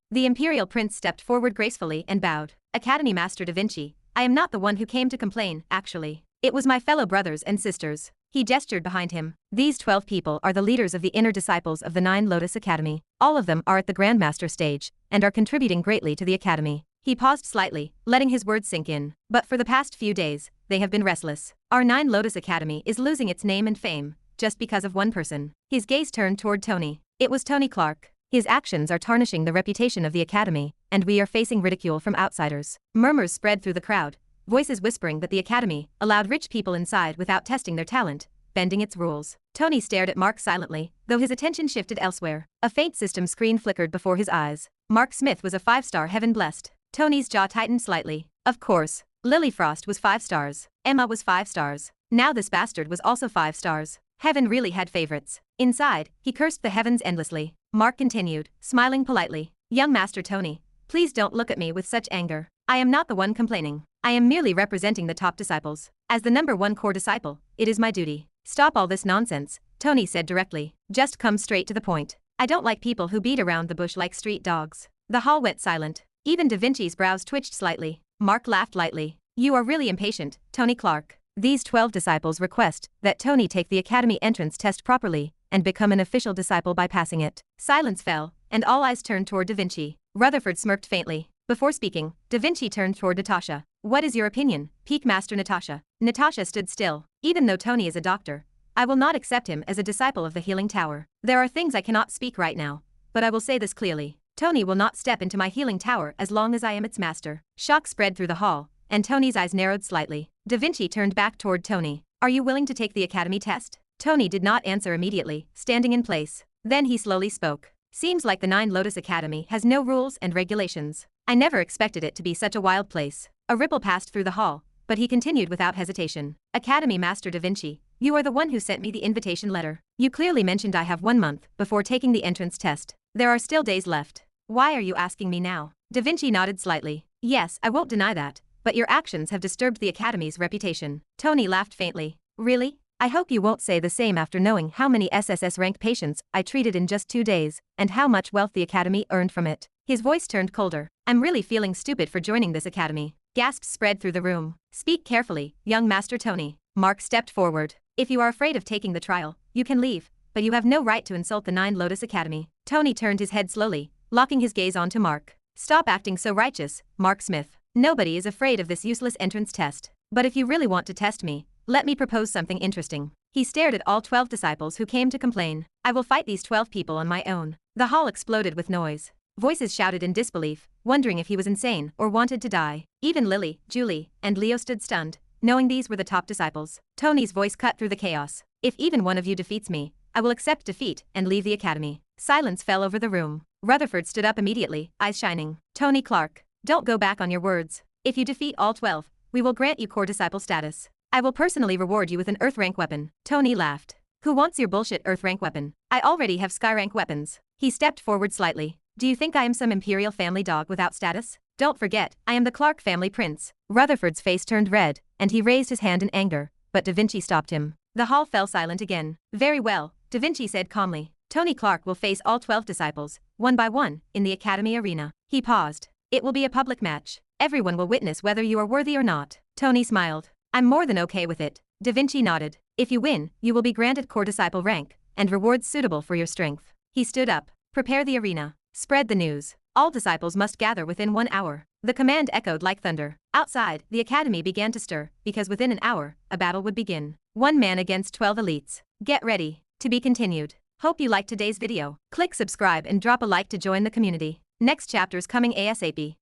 S1: The Imperial Prince stepped forward gracefully and bowed. Academy Master Da Vinci, I am not the one who came to complain, actually. It was my fellow brothers and sisters. He gestured behind him. These 12 people are the leaders of the inner disciples of the 9 Lotus Academy. All of them are at the Grandmaster stage, and are contributing greatly to the Academy. He paused slightly, letting his words sink in. But for the past few days, they have been restless. Our 9 Lotus Academy is losing its name and fame, just because of one person. His gaze turned toward Tony. It was Tony Clark. His actions are tarnishing the reputation of the Academy, and we are facing ridicule from outsiders. Murmurs spread through the crowd, voices whispering that the Academy allowed rich people inside without testing their talent, bending its rules. Tony stared at Mark silently, though his attention shifted elsewhere. A faint system screen flickered before his eyes. Mark Smith was a 5-star heaven blessed. Tony's jaw tightened slightly. Of course, Lily Frost was 5 stars. Emma was 5 stars. Now this bastard was also 5 stars. Heaven really had favorites. Inside, he cursed the heavens endlessly. Mark continued, smiling politely. Young Master Tony, please don't look at me with such anger. I am not the one complaining. I am merely representing the top disciples. As the number 1 core disciple, it is my duty. Stop all this nonsense, Tony said directly. Just come straight to the point. I don't like people who beat around the bush like street dogs. The hall went silent. Even Da Vinci's brows twitched slightly. Mark laughed lightly. You are really impatient, Tony Clark. These 12 disciples request that Tony take the Academy entrance test properly and become an official disciple by passing it. Silence fell, and all eyes turned toward Da Vinci. Rutherford smirked faintly. Before speaking, Da Vinci turned toward Natasha. What is your opinion, Peak Master Natasha? Natasha stood still. Even though Tony is a doctor, I will not accept him as a disciple of the Healing Tower. There are things I cannot speak right now, but I will say this clearly. Tony will not step into my Healing Tower as long as I am its master. Shock spread through the hall, and Tony's eyes narrowed slightly. Da Vinci turned back toward Tony. Are you willing to take the Academy test? Tony did not answer immediately, standing in place. Then he slowly spoke. Seems like the 9 Lotus Academy has no rules and regulations. I never expected it to be such a wild place. A ripple passed through the hall, but he continued without hesitation. Academy Master Da Vinci, you are the one who sent me the invitation letter. You clearly mentioned I have 1 month before taking the entrance test. There are still days left. Why are you asking me now? Da Vinci nodded slightly. Yes, I won't deny that, but your actions have disturbed the Academy's reputation. Tony laughed faintly. Really? I hope you won't say the same after knowing how many SSS rank patients I treated in just 2 days, and how much wealth the Academy earned from it. His voice turned colder. I'm really feeling stupid for joining this Academy. Gasps spread through the room. Speak carefully, young Master Tony. Mark stepped forward. If you are afraid of taking the trial, you can leave, but you have no right to insult the 9 Lotus Academy. Tony turned his head slowly, locking his gaze onto Mark. Stop acting so righteous, Mark Smith. Nobody is afraid of this useless entrance test. But if you really want to test me, let me propose something interesting. He stared at all 12 disciples who came to complain. I will fight these 12 people on my own. The hall exploded with noise. Voices shouted in disbelief, wondering if he was insane or wanted to die. Even Lily, Julie, and Leo stood stunned, knowing these were the top disciples. Tony's voice cut through the chaos. If even one of you defeats me, I will accept defeat and leave the Academy. Silence fell over the room. Rutherford stood up immediately, eyes shining. Tony Clark, don't go back on your words. If you defeat all 12, we will grant you core disciple status. I will personally reward you with an Earth rank weapon. Tony laughed. Who wants your bullshit Earth rank weapon? I already have Sky rank weapons. He stepped forward slightly. Do you think I am some Imperial family dog without status? Don't forget, I am the Clark family prince. Rutherford's face turned red, and he raised his hand in anger, but Da Vinci stopped him. The hall fell silent again. Very well, Da Vinci said calmly. Tony Clark will face all 12 disciples, one by one, in the Academy arena. He paused. It will be a public match. Everyone will witness whether you are worthy or not. Tony smiled. I'm more than okay with it. Da Vinci nodded. If you win, you will be granted core disciple rank, and rewards suitable for your strength. He stood up. Prepare the arena. Spread the news. All disciples must gather within 1 hour. The command echoed like thunder. Outside, the Academy began to stir, because within an hour, a battle would begin. 1 man against 12 elites. Get ready. To be continued. Hope you liked today's video. Click subscribe and drop a like to join the community. Next chapter's coming ASAP.